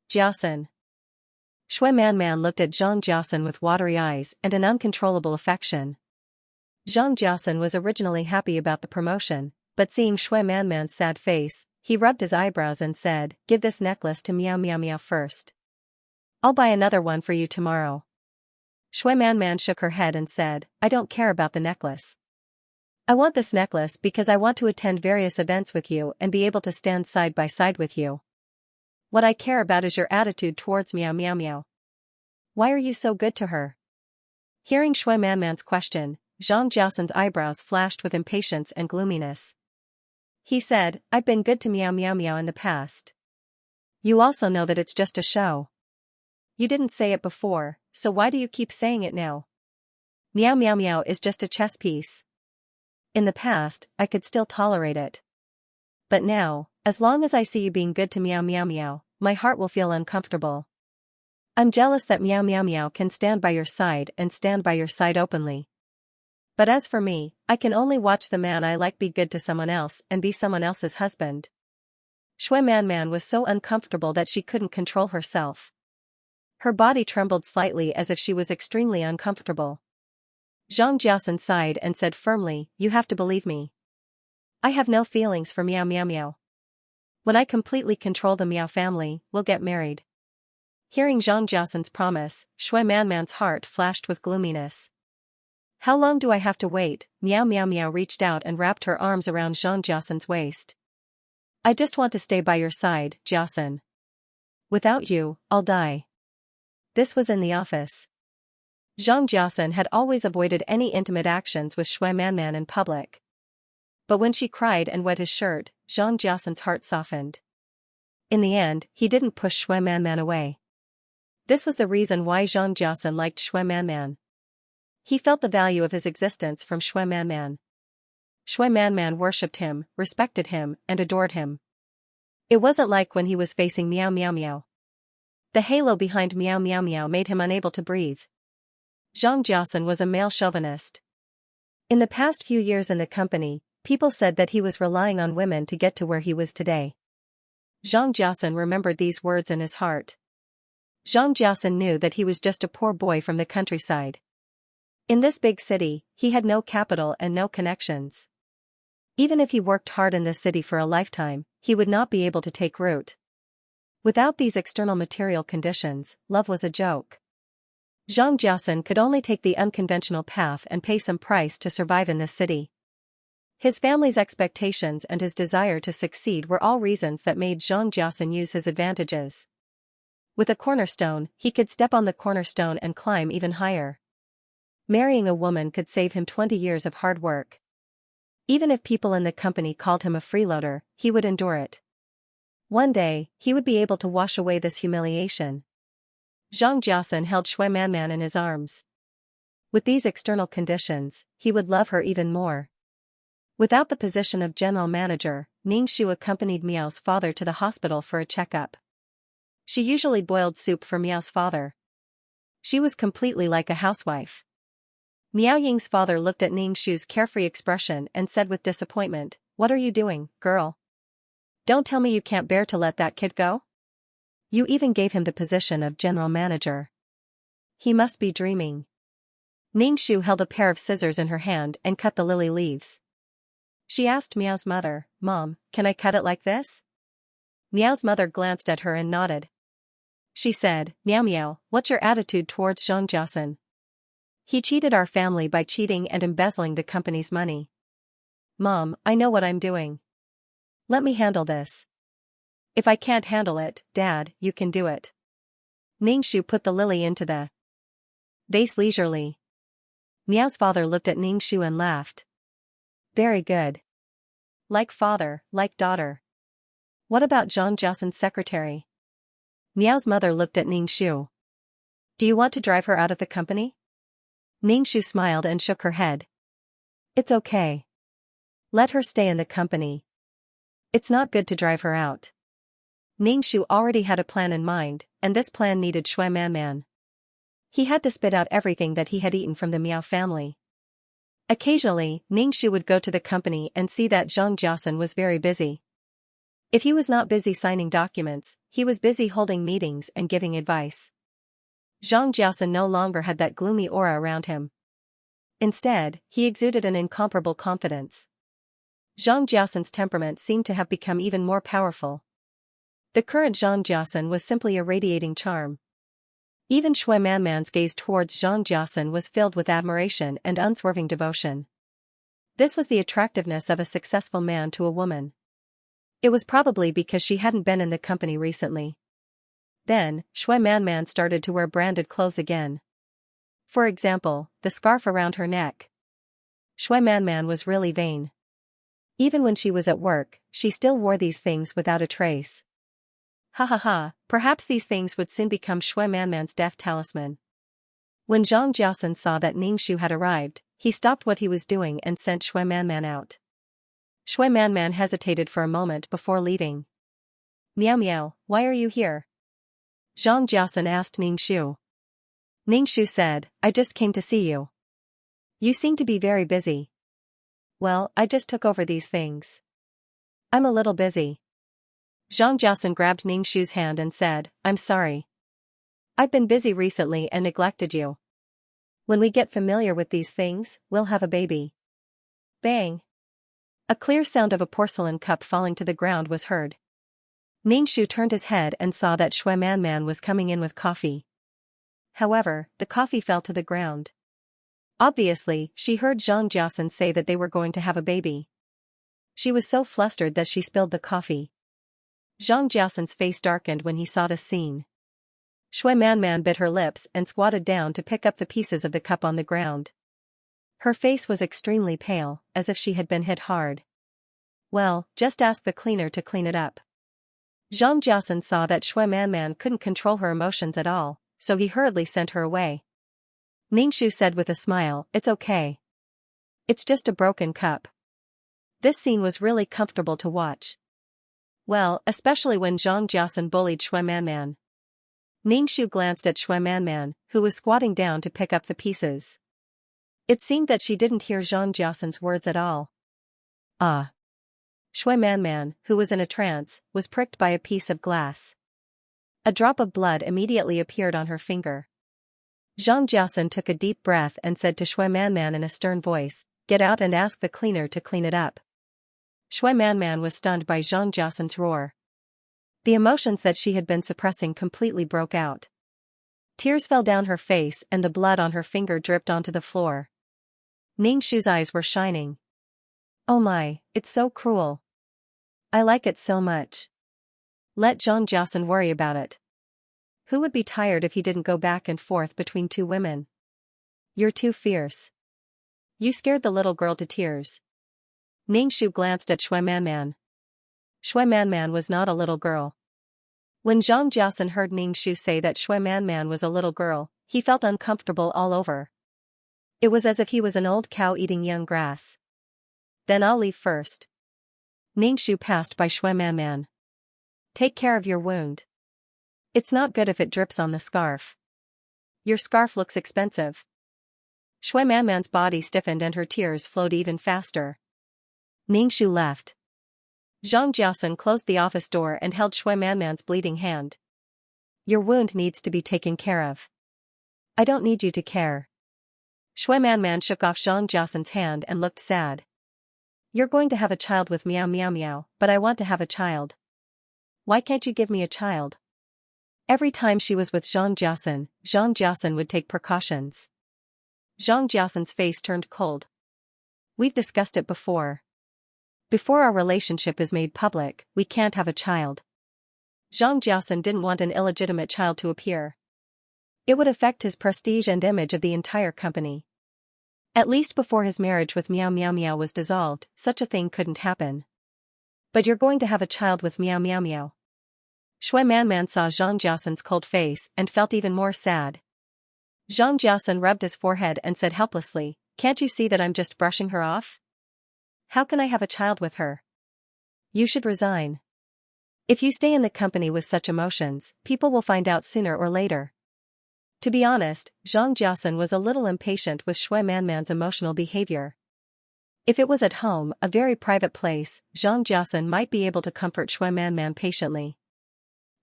Jiasan. Shui Manman looked at Zhang Jiasan with watery eyes and an uncontrollable affection. Zhang Jiasan was originally happy about the promotion, but seeing Shui Manman's sad face, he rubbed his eyebrows and said, "Give this necklace to Miao Miao Miao first. I'll buy another one for you tomorrow." Shui Manman shook her head and said, "I don't care about the necklace. I want this necklace because I want to attend various events with you and be able to stand side by side with you. What I care about is your attitude towards Miao Miao Miao. Why are you so good to her?" Hearing Shui Manman's question, Zhang Jiasan's eyebrows flashed with impatience and gloominess. He said, "I've been good to Miao Miao Miao in the past. You also know that it's just a show. You didn't say it before, so why do you keep saying it now? Miao Miao Miao is just a chess piece. In the past, I could still tolerate it. But now, as long as I see you being good to Miao Miao Miao, my heart will feel uncomfortable. I'm jealous that Miao Miao Miao can stand by your side and stand by your side openly. But as for me, I can only watch the man I like be good to someone else and be someone else's husband." Shui Manman was so uncomfortable that she couldn't control herself. Her body trembled slightly as if she was extremely uncomfortable. Zhang Jiasan sighed and said firmly, "You have to believe me. I have no feelings for Miao Miao Miao. When I completely control the Miao family, we'll get married." Hearing Zhang Jiasan's promise, Shui Manman's heart flashed with gloominess. "How long do I have to wait?" Miao Miao Miao reached out and wrapped her arms around Zhang Jiasan's waist. "I just want to stay by your side, Jiasan. Without you, I'll die." This was in the office. Zhang Jiasan had always avoided any intimate actions with Shui Manman in public. But when she cried and wet his shirt, Zhang Jiasan's heart softened. In the end, he didn't push Shui Manman away. This was the reason why Zhang Jiasan liked Shui Manman. He felt the value of his existence from Shui Manman. Shui Manman worshipped him, respected him, and adored him. It wasn't like when he was facing Miao Miao Miao. The halo behind Miao Miao Miao made him unable to breathe. Zhang Jiasan was a male chauvinist. In the past few years in the company, people said that he was relying on women to get to where he was today. Zhang Jiasan remembered these words in his heart. Zhang Jiasan knew that he was just a poor boy from the countryside. In this big city, he had no capital and no connections. Even if he worked hard in this city for a lifetime, he would not be able to take root. Without these external material conditions, love was a joke. Zhang Jiasan could only take the unconventional path and pay some price to survive in this city. His family's expectations and his desire to succeed were all reasons that made Zhang Jiasan use his advantages. With a cornerstone, he could step on the cornerstone and climb even higher. Marrying a woman could save him 20 years of hard work. Even if people in the company called him a freeloader, he would endure it. One day, he would be able to wash away this humiliation. Zhang Jiasan held Shui Manman in his arms. With these external conditions, he would love her even more. Without the position of general manager, Xianxia accompanied Miao's father to the hospital for a checkup. She usually boiled soup for Miao's father. She was completely like a housewife. Miao Ying's father looked at Xia's carefree expression and said with disappointment, "What are you doing, girl? Don't tell me you can't bear to let that kid go? You even gave him the position of general manager. He must be dreaming." Xiu held a pair of scissors in her hand and cut the lily leaves. She asked Miao's mother, "Mom, can I cut it like this?" Miao's mother glanced at her and nodded. She said, "Miao Miao, what's your attitude towards Zhang Jiasan? He cheated our family by cheating and embezzling the company's money. Mom, I know what I'm doing. Let me handle this." "If I can't handle it, Dad, you can do it." Xiu put the lily into the vase leisurely. Miao's father looked at Xiu and laughed. Very good. Like father, like daughter. What about Xianxia's secretary? Miao's mother looked at Ningxu. Do you want to drive her out of the company? Ningxu smiled and shook her head. It's okay. Let her stay in the company. It's not good to drive her out. Ningxu already had a plan in mind, and this plan needed Shui Man. He had to spit out everything that he had eaten from the Miao family. Occasionally, Ningxu would go to the company and see that Zhang Jiasen was very busy. If he was not busy signing documents, he was busy holding meetings and giving advice. Zhang Jiasen no longer had that gloomy aura around him. Instead, he exuded an incomparable confidence. Zhang Jiasen's temperament seemed to have become even more powerful. The current Zhang Jiasen was simply irradiating charm. Even Shui Man's gaze towards Zhang Jiasen was filled with admiration and unswerving devotion. This was the attractiveness of a successful man to a woman. It was probably because she hadn't been in the company recently. Then, Shui Man started to wear branded clothes again. For example, the scarf around her neck. Shui Man was really vain. Even when she was at work, she still wore these things without a trace. Ha ha ha, perhaps these things would soon become Shui Man's death talisman. When Zhang Jiasen saw that Ningxu had arrived, he stopped what he was doing and sent Shui Man out. Shui Man hesitated for a moment before leaving. Miao Miao, why are you here? Zhang Jiasen asked Ningxu. Ningxu said, I just came to see you. You seem to be very busy. Well, I just took over these things. I'm a little busy. Zhang Jiasen grabbed Ningxu's hand and said, I'm sorry. I've been busy recently and neglected you. When we get familiar with these things, we'll have a baby. Bang! A clear sound of a porcelain cup falling to the ground was heard. Ningxu turned his head and saw that Shui Man was coming in with coffee. However, the coffee fell to the ground. Obviously, she heard Zhang Jiasen say that they were going to have a baby. She was so flustered that she spilled the coffee. Zhang Jiasen's face darkened when he saw this scene. Shui Man bit her lips and squatted down to pick up the pieces of the cup on the ground. Her face was extremely pale, as if she had been hit hard. Well, just ask the cleaner to clean it up. Zhang Jiasen saw that Shui Man couldn't control her emotions at all, so he hurriedly sent her away. Ningxu said with a smile, it's okay. It's just a broken cup. This scene was really comfortable to watch. Well, especially when Zhang Jiasen bullied Shui Man. Ningxu glanced at Shui Man, who was squatting down to pick up the pieces. It seemed that she didn't hear Zhang Jiasen's words at all. Ah. Shui Man, who was in a trance, was pricked by a piece of glass. A drop of blood immediately appeared on her finger. Zhang Jiasen took a deep breath and said to Shui Man in a stern voice, get out and ask the cleaner to clean it up. Shui Man was stunned by Zhang Jiasen's roar. The emotions that she had been suppressing completely broke out. Tears fell down her face and the blood on her finger dripped onto the floor. Ningxu's eyes were shining. Oh my, it's so cruel. I like it so much. Let Zhang Jiasen worry about it. Who would be tired if he didn't go back and forth between two women? You're too fierce. You scared the little girl to tears. Ningxu glanced at Shui Man. Shui Man was not a little girl. When Zhang Jiasen heard Ningxu say that Shui Man was a little girl, he felt uncomfortable all over. It was as if he was an old cow eating young grass. Then I'll leave first. Ningxu passed by Shui Man. Take care of your wound. It's not good if it drips on the scarf. Your scarf looks expensive. Shui Man's body stiffened and her tears flowed even faster. Ningxu left. Zhang Jiasen closed the office door and held Shui Man's bleeding hand. Your wound needs to be taken care of. I don't need you to care. Shui Man shook off Zhang Jiasen's hand and looked sad. You're going to have a child with Miao, but I want to have a child. Why can't you give me a child? Every time she was with Zhang Jiasen would take precautions. Zhang Jiasen's face turned cold. We've discussed it before. Before our relationship is made public, we can't have a child. Zhang Jiasen didn't want an illegitimate child to appear. It would affect his prestige and image of the entire company. At least before his marriage with Meow Meow Meow was dissolved, such a thing couldn't happen. But you're going to have a child with Meow Meow Meow. Shui Man saw Zhang Jiasan's cold face and felt even more sad. Zhang Jiasan rubbed his forehead and said helplessly, "Can't you see that I'm just brushing her off? How can I have a child with her? You should resign. If you stay in the company with such emotions, people will find out sooner or later." To be honest, Zhang Jiasan was a little impatient with Shui Man's emotional behavior. If it was at home, a very private place, Zhang Jiasan might be able to comfort Shui Man patiently.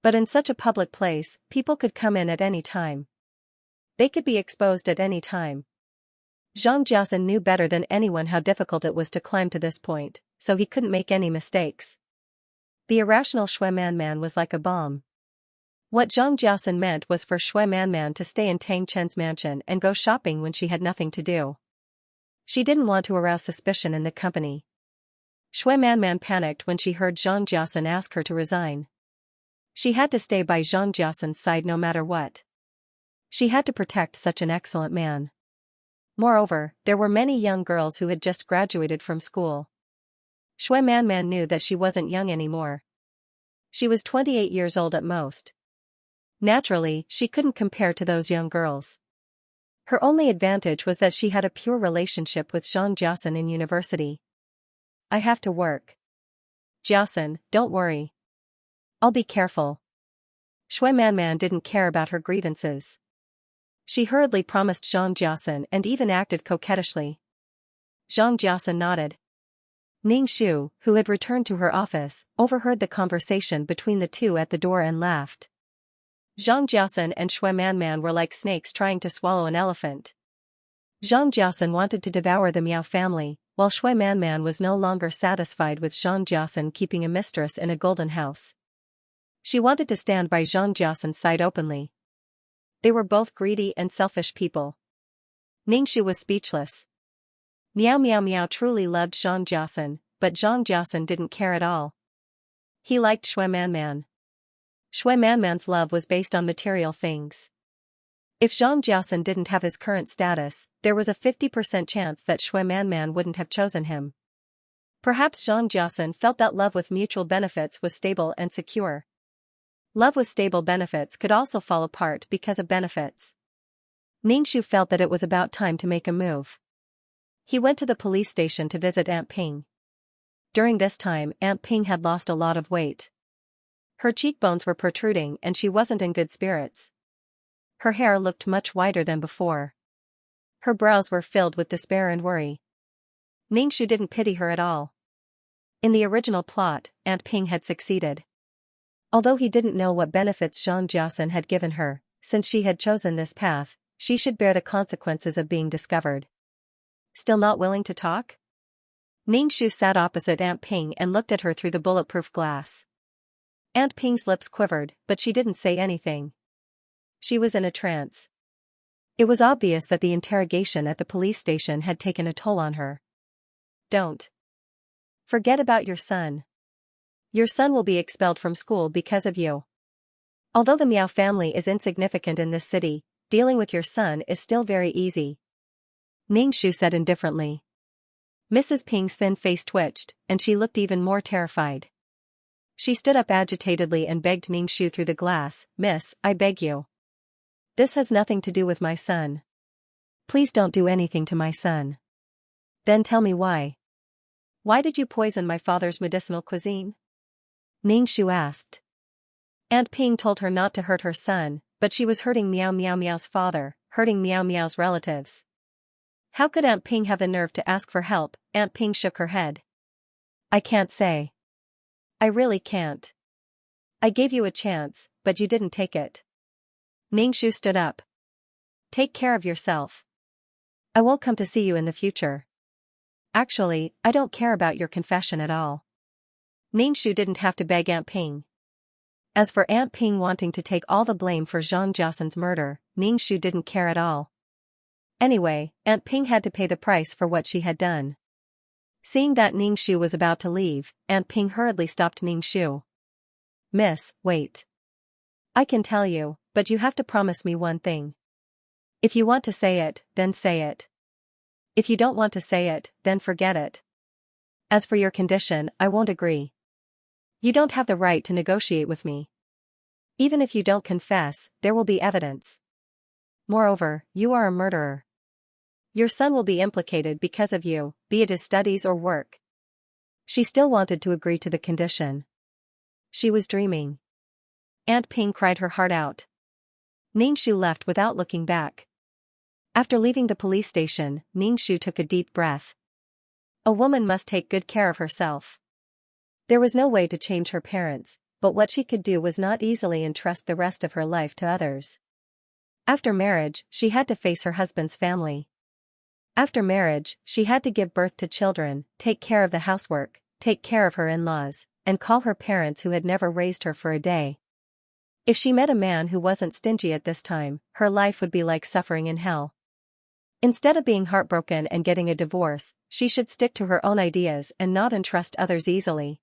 But in such a public place, people could come in at any time. They could be exposed at any time. Zhang Jiasan knew better than anyone how difficult it was to climb to this point, so he couldn't make any mistakes. The irrational Shui Man was like a bomb. What Zhang Jiasan meant was for Shui Man to stay in Tang Chen's mansion and go shopping when she had nothing to do. She didn't want to arouse suspicion in the company. Shui Man panicked when she heard Zhang Jiasan ask her to resign. She had to stay by Zhang Jiasan's side no matter what. She had to protect such an excellent man. Moreover, there were many young girls who had just graduated from school. Shui Man knew that she wasn't young anymore. She was 28 years old at most. Naturally, she couldn't compare to those young girls. Her only advantage was that she had a pure relationship with Zhang Jiasan in university. "I have to work. Jiasan, don't worry. I'll be careful." Shui Man didn't care about her grievances. She hurriedly promised Zhang Jiasan and even acted coquettishly. Zhang Jiasan nodded. Ning Shu, who had returned to her office, overheard the conversation between the two at the door and laughed. Zhang Jiasan and Shui Man were like snakes trying to swallow an elephant. Zhang Jiasan wanted to devour the Miao family, while Shui Man was no longer satisfied with Zhang Jiasan keeping a mistress in a golden house. She wanted to stand by Zhang Jiasan's side openly. They were both greedy and selfish people. Ningxu was speechless. Meow Meow Meow truly loved Zhang Jiasan, but Zhang Jiasan didn't care at all. He liked Shui Man. Shui Man's love was based on material things. If Zhang Jiasan didn't have his current status, there was a 50% chance that Shui Man wouldn't have chosen him. Perhaps Zhang Jiasan felt that love with mutual benefits was stable and secure. Love with stable benefits could also fall apart because of benefits. Ningxu felt that it was about time to make a move. He went to the police station to visit Aunt Ping. During this time, Aunt Ping had lost a lot of weight. Her cheekbones were protruding and she wasn't in good spirits. Her hair looked much whiter than before. Her brows were filled with despair and worry. Ningxu didn't pity her at all. In the original plot, Aunt Ping had succeeded. Although he didn't know what benefits Zhang Jiasan had given her, since she had chosen this path, she should bear the consequences of being discovered. Still not willing to talk? Ningxu sat opposite Aunt Ping and looked at her through the bulletproof glass. Aunt Ping's lips quivered, but she didn't say anything. She was in a trance. It was obvious that the interrogation at the police station had taken a toll on her. "Don't forget about your son. Your son will be expelled from school because of you. Although the Miao family is insignificant in this city, dealing with your son is still very easy," Ningxu said indifferently. Mrs. Ping's thin face twitched, and she looked even more terrified. She stood up agitatedly and begged Ningxu through the glass, "Miss, I beg you. This has nothing to do with my son. Please don't do anything to my son." "Then tell me why. Why did you poison my father's medicinal cuisine?" Ningxu asked. Aunt Ping told her not to hurt her son, but she was hurting Meow Meow Meow's father, hurting Meow Meow's relatives. How could Aunt Ping have the nerve to ask for help? Aunt Ping shook her head. "I can't say. I really can't. I gave you a chance, but you didn't take it." Ningxu stood up. "Take care of yourself. I won't come to see you in the future. Actually, I don't care about your confession at all." Ningxu didn't have to beg Aunt Ping. As for Aunt Ping wanting to take all the blame for Zhang Jiasan's murder, Ningxu didn't care at all. Anyway, Aunt Ping had to pay the price for what she had done. Seeing that Ningxu was about to leave, Aunt Ping hurriedly stopped Ningxu. "Miss, wait. I can tell you, but you have to promise me one thing. If you want to say it, then say it." If you don't want to say it, then forget it. As for your condition, I won't agree. You don't have the right to negotiate with me. Even if you don't confess, there will be evidence. Moreover, you are a murderer. Your son will be implicated because of you, be it his studies or work. She still wanted to agree to the condition. She was dreaming. Aunt Ping cried her heart out. Ningshu left without looking back. After leaving the police station, Ningshu took a deep breath. A woman must take good care of herself. There was no way to change her parents, but what she could do was not easily entrust the rest of her life to others. After marriage, she had to face her husband's family. After marriage, she had to give birth to children, take care of the housework, take care of her in-laws, and call her parents who had never raised her for a day. If she met a man who wasn't stingy at this time, her life would be like suffering in hell. Instead of being heartbroken and getting a divorce, she should stick to her own ideas and not entrust others easily.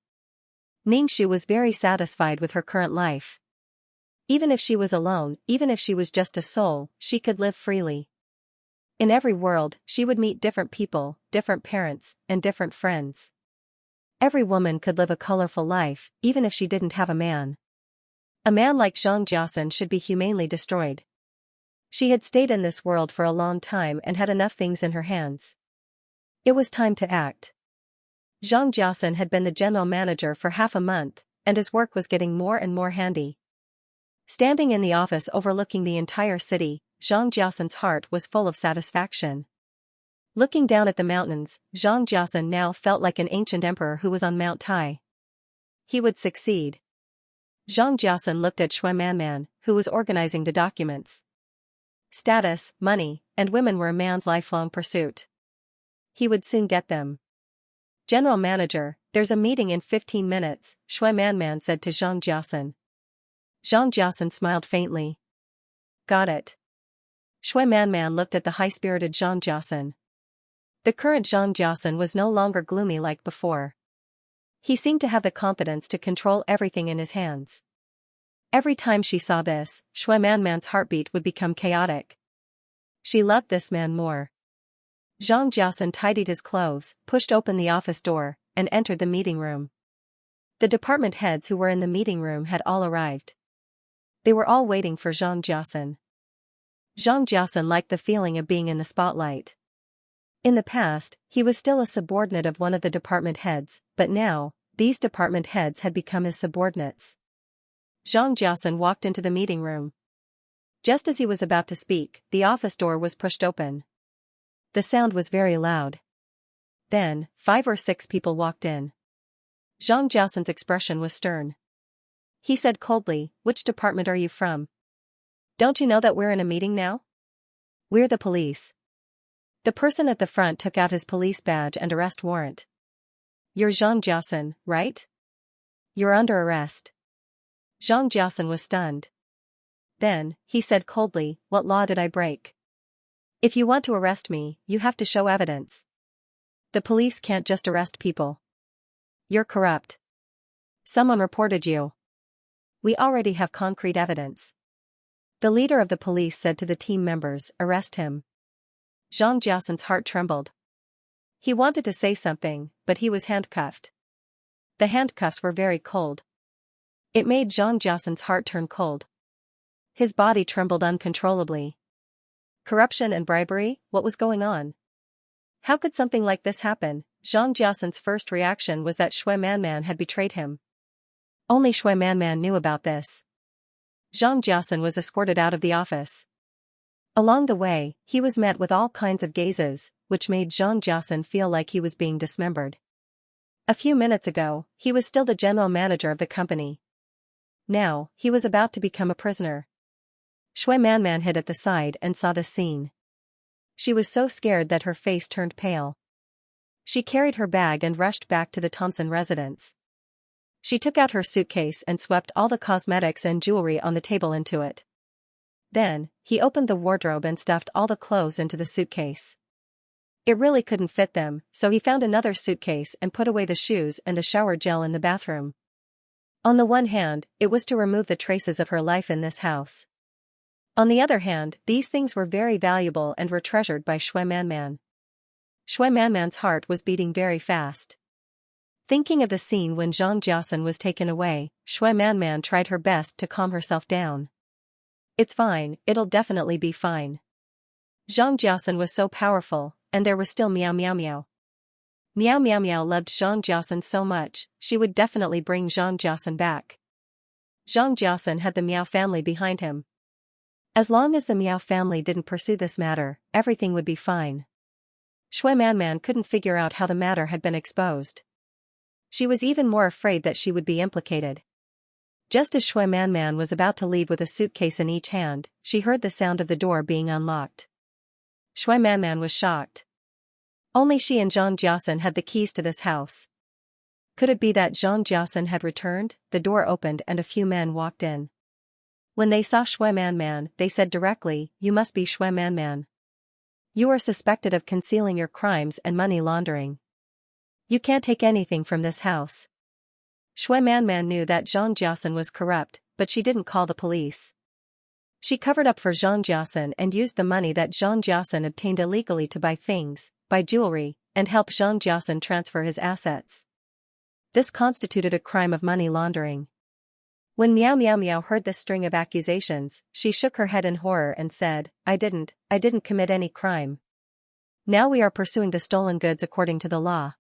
Ningshu was very satisfied with her current life. Even if she was alone, even if she was just a soul, she could live freely. In every world, she would meet different people, different parents, and different friends. Every woman could live a colorful life, even if she didn't have a man. A man like Xianxia should be humanely destroyed. She had stayed in this world for a long time and had enough things in her hands. It was time to act. Xianxia had been the general manager for half a month, and his work was getting more and more handy. Standing in the office overlooking the entire city, Xianxia's heart was full of satisfaction. Looking down at the mountains, Xianxia now felt like an ancient emperor who was on Mount Tai. He would succeed. Xianxia looked at Xuemanman, who was organizing the documents. Status, money, and women were a man's lifelong pursuit. He would soon get them. General Manager, there's a meeting in 15 minutes, Xuemanman said to Xianxia. Xianxia smiled faintly. Got it. Xuemanman looked at the high-spirited Xianxia. The current Xianxia was no longer gloomy like before. He seemed to have the confidence to control everything in his hands. Every time she saw this, Xuemanman's heartbeat would become chaotic. She loved this man more. Xianxia tidied his clothes, pushed open the office door, and entered the meeting room. The department heads who were in the meeting room had all arrived. They were all waiting for Xianxia. Xianxia liked the feeling of being in the spotlight. In the past, he was still a subordinate of one of the department heads, but now, these department heads had become his subordinates. Xianxia walked into the meeting room. Just as he was about to speak, the office door was pushed open. The sound was very loud. Then, 5 or 6 people walked in. Xianxia's expression was stern. He said coldly, "Which department are you from? Don't you know that we're in a meeting now? We're the police." The person at the front took out his police badge and arrest warrant. You're Xianxia, right? You're under arrest. Xianxia was stunned. Then, he said coldly, "What law did I break? If you want to arrest me, you have to show evidence. The police can't just arrest people. You're corrupt. Someone reported you. We already have concrete evidence." The leader of the police said to the team members, "Arrest him." Xianxia's heart trembled. He wanted to say something, but he was handcuffed. The handcuffs were very cold. It made Xianxia's heart turn cold. His body trembled uncontrollably. Corruption and bribery, what was going on? How could something like this happen? Xianxia's first reaction was that Xuemanman had betrayed him. Only Xuemanman knew about this. Xianxia was escorted out of the office. Along the way, he was met with all kinds of gazes, which made Xianxia feel like he was being dismembered. A few minutes ago, he was still the general manager of the company. Now, he was about to become a prisoner. Xuemanman hid at the side and saw the scene. She was so scared that her face turned pale. She carried her bag and rushed back to the Thompson residence. She took out her suitcase and swept all the cosmetics and jewelry on the table into it. Then, he opened the wardrobe and stuffed all the clothes into the suitcase. It really couldn't fit them, so he found another suitcase and put away the shoes and the shower gel in the bathroom. On the one hand, it was to remove the traces of her life in this house. On the other hand, these things were very valuable and were treasured by Xuemanman. Shui Manman's heart was beating very fast. Thinking of the scene when Xianxia was taken away, Shui Manman tried her best to calm herself down. It's fine, it'll definitely be fine. Xianxia was so powerful, and there was still Meow Meow Meow. Meow Meow Meow loved Xianxia so much, she would definitely bring Xianxia back. Xianxia had the Meow family behind him. As long as the Meow family didn't pursue this matter, everything would be fine. Shui Manman couldn't figure out how the matter had been exposed. She was even more afraid that she would be implicated. Just as Shui Manman was about to leave with a suitcase in each hand, she heard the sound of the door being unlocked. Shui Manman was shocked. Only she and Xianxia had the keys to this house. Could it be that Xianxia had returned? The door opened and a few men walked in. When they saw Shui Manman, they said directly, "You must be Shui Manman. You are suspected of concealing your crimes and money laundering. You can't take anything from this house." Shui Manman knew that Xianxia was corrupt, but she didn't call the police. She covered up for Xianxia and used the money that Xianxia obtained illegally to buy things, buy jewelry, and help Xianxia transfer his assets. This constituted a crime of money laundering. When Meow Meow Meow heard this string of accusations, she shook her head in horror and said, I didn't commit any crime. Now we are pursuing the stolen goods according to the law.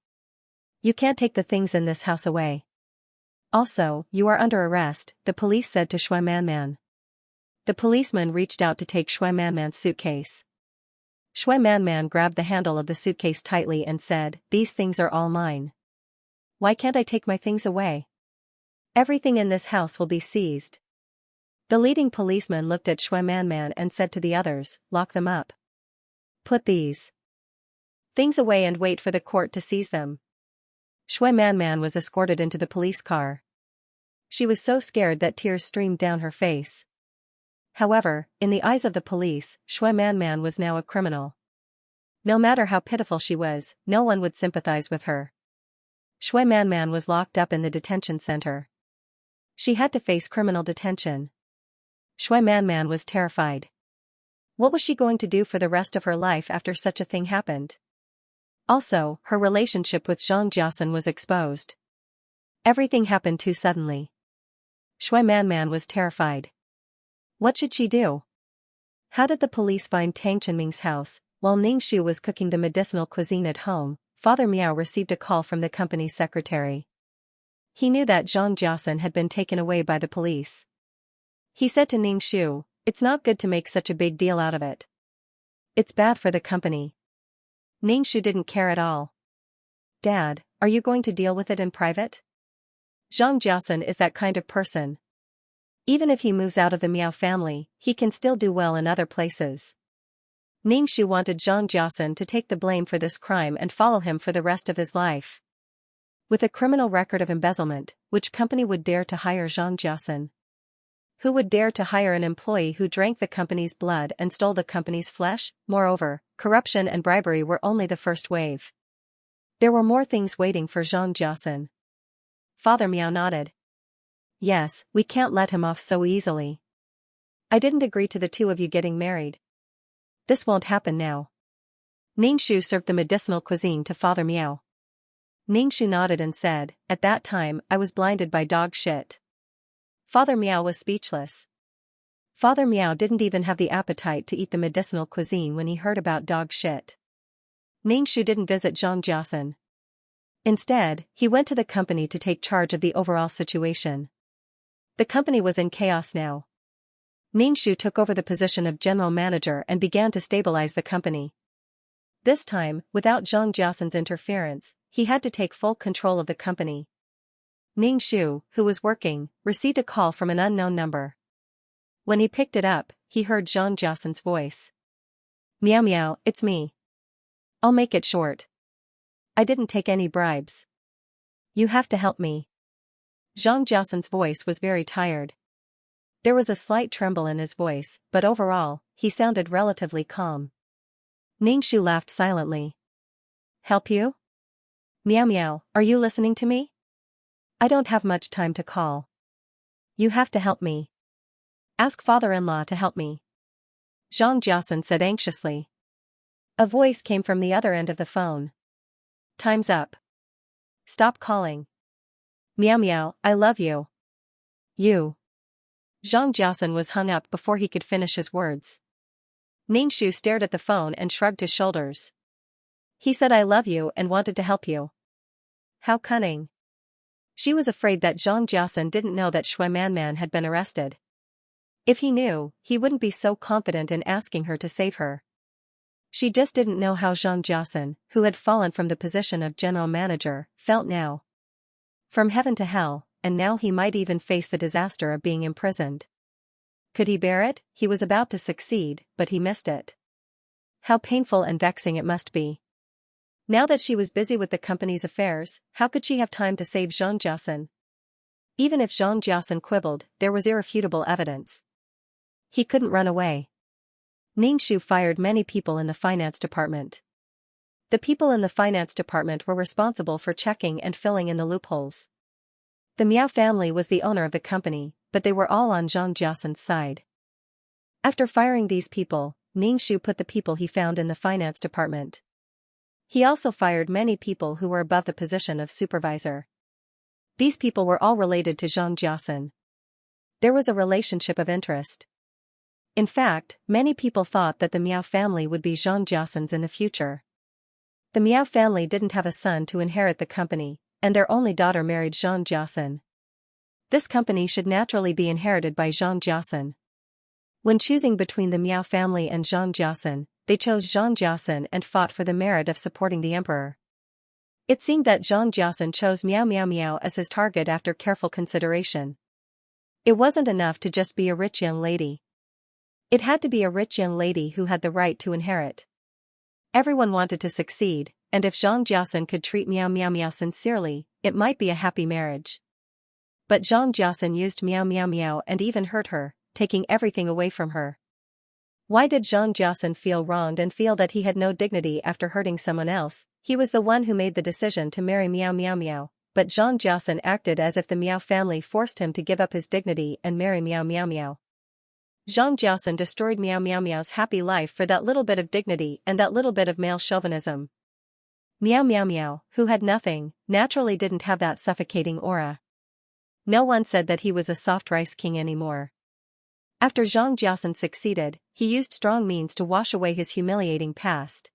You can't take the things in this house away. Also, you are under arrest, the police said to Shui Manman. The policeman reached out to take Shui Manman's suitcase. Shui Manman grabbed the handle of the suitcase tightly and said, "These things are all mine. Why can't I take my things away? Everything in this house will be seized." The leading policeman looked at Shui Manman and said to the others, "Lock them up. Put these things away and wait for the court to seize them." Shui Manman was escorted into the police car. She was so scared that tears streamed down her face. However, in the eyes of the police, Shui Manman was now a criminal. No matter how pitiful she was, no one would sympathize with her. Shui Manman was locked up in the detention center. She had to face criminal detention. Shui Manman was terrified. What was she going to do for the rest of her life after such a thing happened? Also, her relationship with Xianxia was exposed. Everything happened too suddenly. Shui Manman was terrified. What should she do? How did the police find Tang Chenming's house? While Ningxu was cooking the medicinal cuisine at home, Father Miao received a call from the company's secretary. He knew that Xianxia had been taken away by the police. He said to Ningxu, "It's not good to make such a big deal out of it. It's bad for the company." Ningxu didn't care at all. "Dad, are you going to deal with it in private?" Xianxia is that kind of person. Even if he moves out of the Miao family, he can still do well in other places. Ningxu wanted Xianxia to take the blame for this crime and follow him for the rest of his life. With a criminal record of embezzlement, which company would dare to hire Xianxia? Who would dare to hire an employee who drank the company's blood and stole the company's flesh? Moreover, corruption and bribery were only the first wave. There were more things waiting for Xianxia. Father Miao nodded. "Yes, we can't let him off so easily. I didn't agree to the two of you getting married. This won't happen now." Ningxu served the medicinal cuisine to Father Miao. Ningxu nodded and said, "At that time, I was blinded by dog shit." Father Miao was speechless. Father Miao didn't even have the appetite to eat the medicinal cuisine when he heard about dog shit. Ningxu didn't visit Xianxia. Instead, he went to the company to take charge of the overall situation. The company was in chaos now. Ningxu took over the position of general manager and began to stabilize the company. This time, without Xianxia's interference, he had to take full control of the company. Ningxu, who was working, received a call from an unknown number. When he picked it up, he heard Xianxia's voice. "Meow Meow, it's me. I'll make it short. I didn't take any bribes. You have to help me." Xianxia's voice was very tired. There was a slight tremble in his voice, but overall, he sounded relatively calm. Ningxu laughed silently. "Help you? Meow Meow, are you listening to me? I don't have much time to call. You have to help me. Ask father-in-law to help me." Xianxiasen said anxiously. A voice came from the other end of the phone. Time's up. Stop calling. Meow meow, I love you. You. Xianxia was hung up before he could finish his words. Ningxu stared at the phone and shrugged his shoulders. He said I love you and wanted to help you. How cunning. She was afraid that Xianxia didn't know that Shui Manman had been arrested. If he knew, he wouldn't be so confident in asking her to save her. She just didn't know how Xianxia, who had fallen from the position of general manager, felt now. From heaven to hell, and now he might even face the disaster of being imprisoned. Could he bear it? He was about to succeed, but he missed it. How painful and vexing it must be. Now that she was busy with the company's affairs, how could she have time to save Xianxia? Even if Xianxia quibbled, there was irrefutable evidence. He couldn't run away. Ningxu fired many people in the finance department. The people in the finance department were responsible for checking and filling in the loopholes. The Miao family was the owner of the company, but they were all on Xianxia's side. After firing these people, Ningxu put the people he found in the finance department. He also fired many people who were above the position of supervisor. These people were all related to Xianxia. There was a relationship of interest. In fact, many people thought that the Miao family would be Xianxia's in the future. The Miao family didn't have a son to inherit the company, and their only daughter married Xianxia. This company should naturally be inherited by Xianxia. When choosing between the Miao family and Xianxia, they chose Xianxia and fought for the merit of supporting the emperor. It seemed that Xianxia chose Miao Miao Miao as his target after careful consideration. It wasn't enough to just be a rich young lady. It had to be a rich young lady who had the right to inherit. Everyone wanted to succeed, and if Xianxia could treat Miao Miao Miao sincerely, it might be a happy marriage. But Xianxia used Miao Miao Miao and even hurt her, taking everything away from her. Why did Xianxia feel wronged and feel that he had no dignity after hurting someone else? He was the one who made the decision to marry Miao Miao Miao, but Xianxia acted as if the Miao family forced him to give up his dignity and marry Miao Miao Miao. Xianxia destroyed Miao Miao Miao's happy life for that little bit of dignity and that little bit of male chauvinism. Miao Miao Miao, who had nothing, naturally didn't have that suffocating aura. No one said that he was a soft rice king anymore. After Xianxia succeeded, he used strong means to wash away his humiliating past.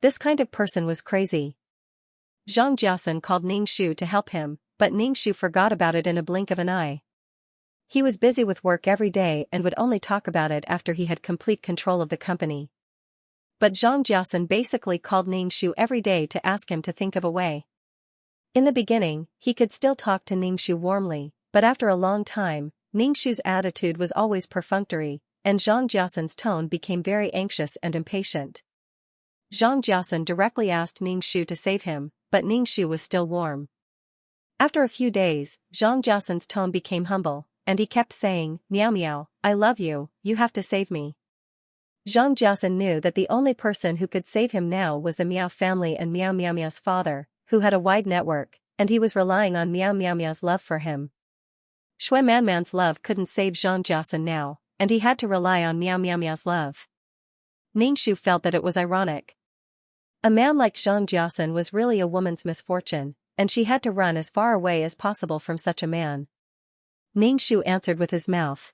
This kind of person was crazy. Xianxia called Ningxu to help him, but Ningxu forgot about it in a blink of an eye. He was busy with work every day and would only talk about it after he had complete control of the company. But Xianxia basically called Ningxu every day to ask him to think of a way. In the beginning, he could still talk to Ningxu warmly, but after a long time, Ningxu's attitude was always perfunctory, and Xianxia's tone became very anxious and impatient. Xianxia directly asked Ningxu to save him, but Ningxu was still warm. After a few days, Xianxia's tone became humble, and he kept saying, "Meow meow, I love you, you have to save me." Xianxia knew that the only person who could save him now was the Miao family and Miao Miao Miao's father, who had a wide network, and he was relying on Miao Miao Miao's love for him. Shui Manman's love couldn't save Xianxia now, and he had to rely on Miao Miao Miao's love. Ningxu felt that it was ironic. A man like Xianxia was really a woman's misfortune, and she had to run as far away as possible from such a man. Ningxu answered with his mouth.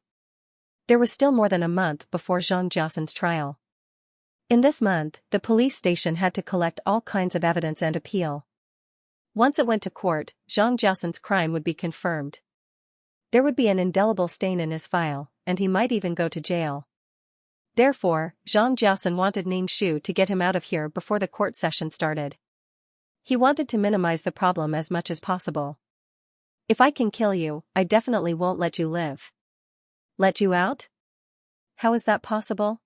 There was still more than a month before Xianxia's trial. In this month, the police station had to collect all kinds of evidence and appeal. Once it went to court, Xianxia's crime would be confirmed. There would be an indelible stain in his file, and he might even go to jail. Therefore, Xianxia wanted Ningxu to get him out of here before the court session started. He wanted to minimize the problem as much as possible. If I can kill you, I definitely won't let you live. Let you out? How is that possible?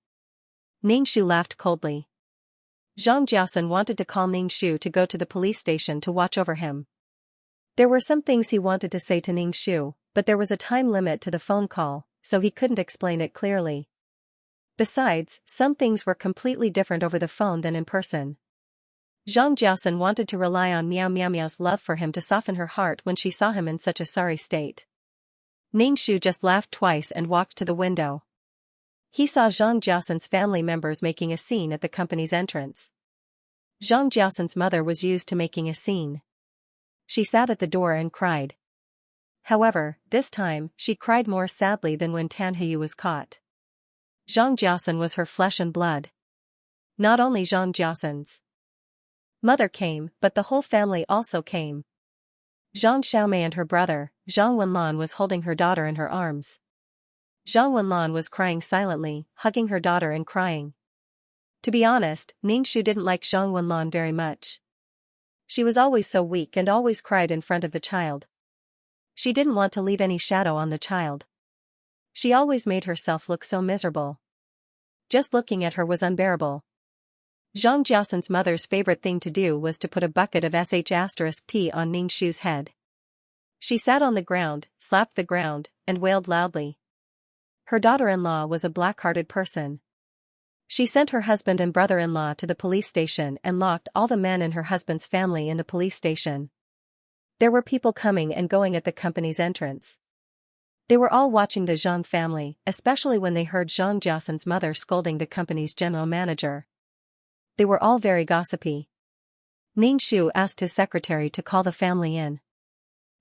Ningxu laughed coldly. Xianxia wanted to call Ningxu to go to the police station to watch over him. There were some things he wanted to say to Ningxu, but there was a time limit to the phone call, so he couldn't explain it clearly. Besides, some things were completely different over the phone than in person. Xianxia wanted to rely on Miao Miao Miao's love for him to soften her heart when she saw him in such a sorry state. Ningxu just laughed twice and walked to the window. He saw Zhang Jiasan's family members making a scene at the company's entrance. Zhang Jiasan's mother was used to making a scene. She sat at the door and cried. However, this time, she cried more sadly than when Tan Heyu was caught. Zhang Jiasan was her flesh and blood. Not only Zhang Jiasan's mother came, but the whole family also came. Zhang Xiaomei and her brother, Zhang Wenlan, was holding her daughter in her arms. Zhang Wenlan was crying silently, hugging her daughter and crying. To be honest, Ningxu didn't like Zhang Wenlan very much. She was always so weak and always cried in front of the child. She didn't want to leave any shadow on the child. She always made herself look so miserable. Just looking at her was unbearable. Zhang Jiasan's mother's favorite thing to do was to put a bucket of sh*t on Ningxu's head. She sat on the ground, slapped the ground, and wailed loudly. Her daughter-in-law was a black-hearted person. She sent her husband and brother-in-law to the police station and locked all the men in her husband's family in the police station. There were people coming and going at the company's entrance. They were all watching the Zhang family, especially when they heard Zhang Jiasan's mother scolding the company's general manager. They were all very gossipy. Ningxu asked his secretary to call the family in.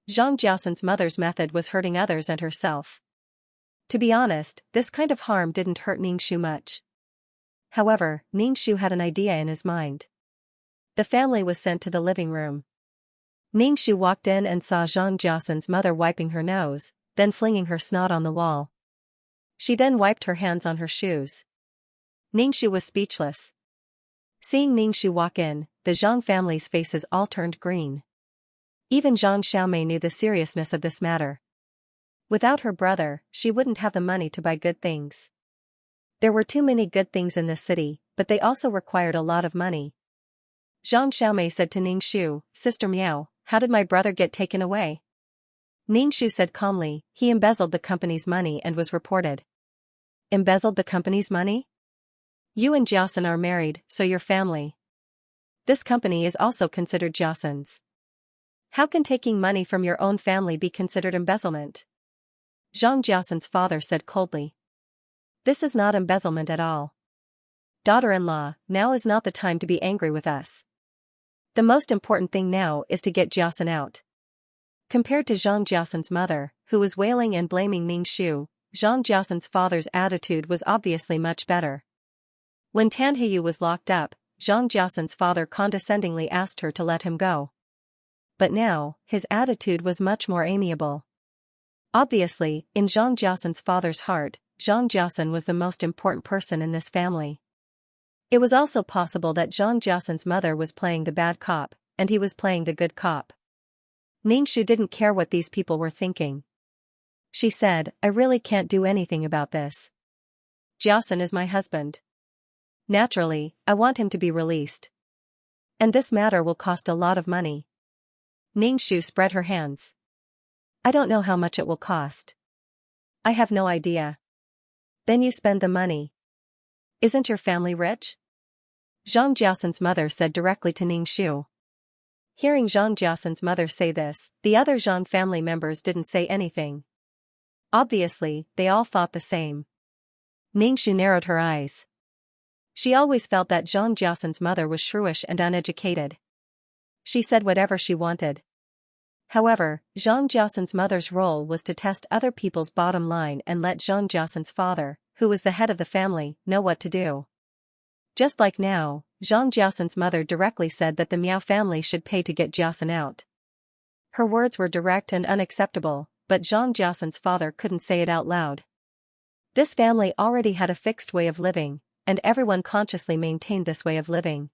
Zhang Jiasan's mother's method was hurting others and herself. To be honest, this kind of harm didn't hurt Ningxu much. However, Ningxu had an idea in his mind. The family was sent to the living room. Ningxu walked in and saw Zhang Jiasan's mother wiping her nose, then flinging her snot on the wall. She then wiped her hands on her shoes. Ningxu was speechless. Seeing Ningxu walk in, the Zhang family's faces all turned green. Even Zhang Xiaomei knew the seriousness of this matter. Without her brother, she wouldn't have the money to buy good things. There were too many good things in this city, but they also required a lot of money. Zhang Xiaomei said to Ningxu, "Sister Miao, how did my brother get taken away?" Ningxu said calmly, "He embezzled the company's money and was reported." Embezzled the company's money? You and Jiasan are married, so your family. This company is also considered Jiasan's. How can taking money from your own family be considered embezzlement? Zhang Jiasan's father said coldly. This is not embezzlement at all. Daughter-in-law, now is not the time to be angry with us. The most important thing now is to get Jiasan out. Compared to Zhang Jiasan's mother, who was wailing and blaming Ningxu, Zhang Jiasan's father's attitude was obviously much better. When Tan Heyu was locked up, Zhang Jiasan's father condescendingly asked her to let him go. But now, his attitude was much more amiable. Obviously, in Zhang Jiasan's father's heart, Zhang Jiasan was the most important person in this family. It was also possible that Zhang Jiasan's mother was playing the bad cop, and he was playing the good cop. Ningxu didn't care what these people were thinking. She said, "I really can't do anything about this. Jiasan is my husband. Naturally, I want him to be released. And this matter will cost a lot of money." Ningxu spread her hands. "I don't know how much it will cost. I have no idea." "Then you spend the money. Isn't your family rich?" Zhang Jiasan's mother said directly to Ningxu. Hearing Zhang Jiasan's mother say this, the other Zhang family members didn't say anything. Obviously, they all thought the same. Ningxu narrowed her eyes. She always felt that Zhang Jiasan's mother was shrewish and uneducated. She said whatever she wanted. However, Zhang Jiasan's mother's role was to test other people's bottom line and let Zhang Jiasan's father, who was the head of the family, know what to do. Just like now, Zhang Jiasan's mother directly said that the Miao family should pay to get Jiasan out. Her words were direct and unacceptable, but Zhang Jiasan's father couldn't say it out loud. This family already had a fixed way of living, and everyone consciously maintained this way of living.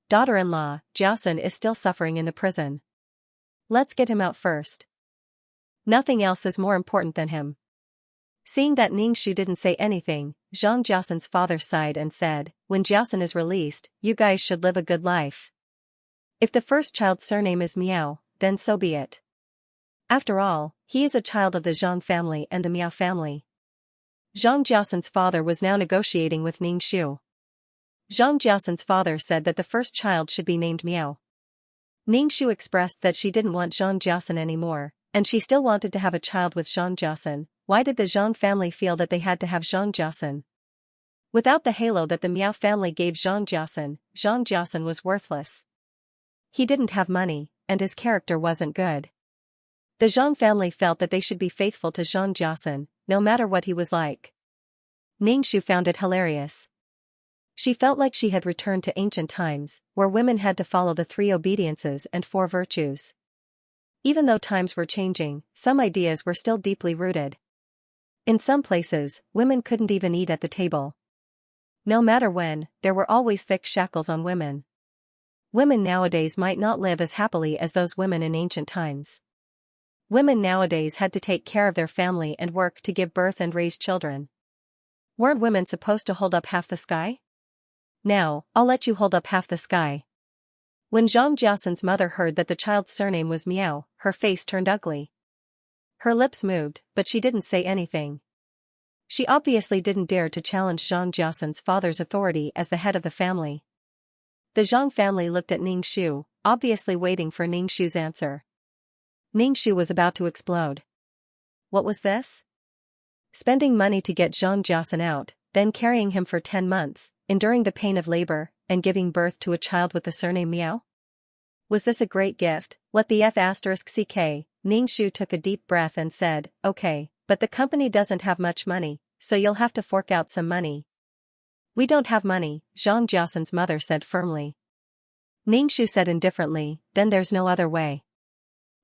Daughter-in-law, Jiasan is still suffering in the prison. Let's get him out first. Nothing else is more important than him. Seeing that Ningxu didn't say anything, Zhang Jiasan's father sighed and said, "When Jiasan is released, you guys should live a good life. If the first child's surname is Miao, then so be it. After all, he is a child of the Zhang family and the Miao family." Zhang Jiasan's father was now negotiating with Ningxu. Zhang Jiasan's father said that the first child should be named Miao. Ningxu expressed that she didn't want Zhang Jiasan anymore, and she still wanted to have a child with Zhang Jiasan. Why did the Zhang family feel that they had to have Zhang Jiasan? Without the halo that the Miao family gave Xianxia was worthless. He didn't have money, and his character wasn't good. The Zhang family felt that they should be faithful to Xianxia, no matter what he was like. Ningxu found it hilarious. She felt like she had returned to ancient times, where women had to follow the 3 obediences and 4 virtues. Even though times were changing, some ideas were still deeply rooted. In some places, women couldn't even eat at the table. No matter when, there were always thick shackles on women. Women nowadays might not live as happily as those women in ancient times. Women nowadays had to take care of their family and work to give birth and raise children. Weren't women supposed to hold up half the sky? Now, I'll let you hold up half the sky. When Zhang Jiaxin's mother heard that the child's surname was Miao, her face turned ugly. Her lips moved, but she didn't say anything. She obviously didn't dare to challenge Zhang Jiaxin's father's authority as the head of the family. The Zhang family looked at Ningxu, obviously waiting for Ningxu's answer. Ningxu was about to explode. What was this? Spending money to get Zhang Jiaxin out, then carrying him for 10 months, enduring the pain of labor, and giving birth to a child with the surname Miao? Was this a great gift? What the F***ck? Ningxu took a deep breath and said, okay, but the company doesn't have much money, so you'll have to fork out some money. We don't have money, Zhang Jiaxin's mother said firmly. Ningxu said indifferently, then there's no other way.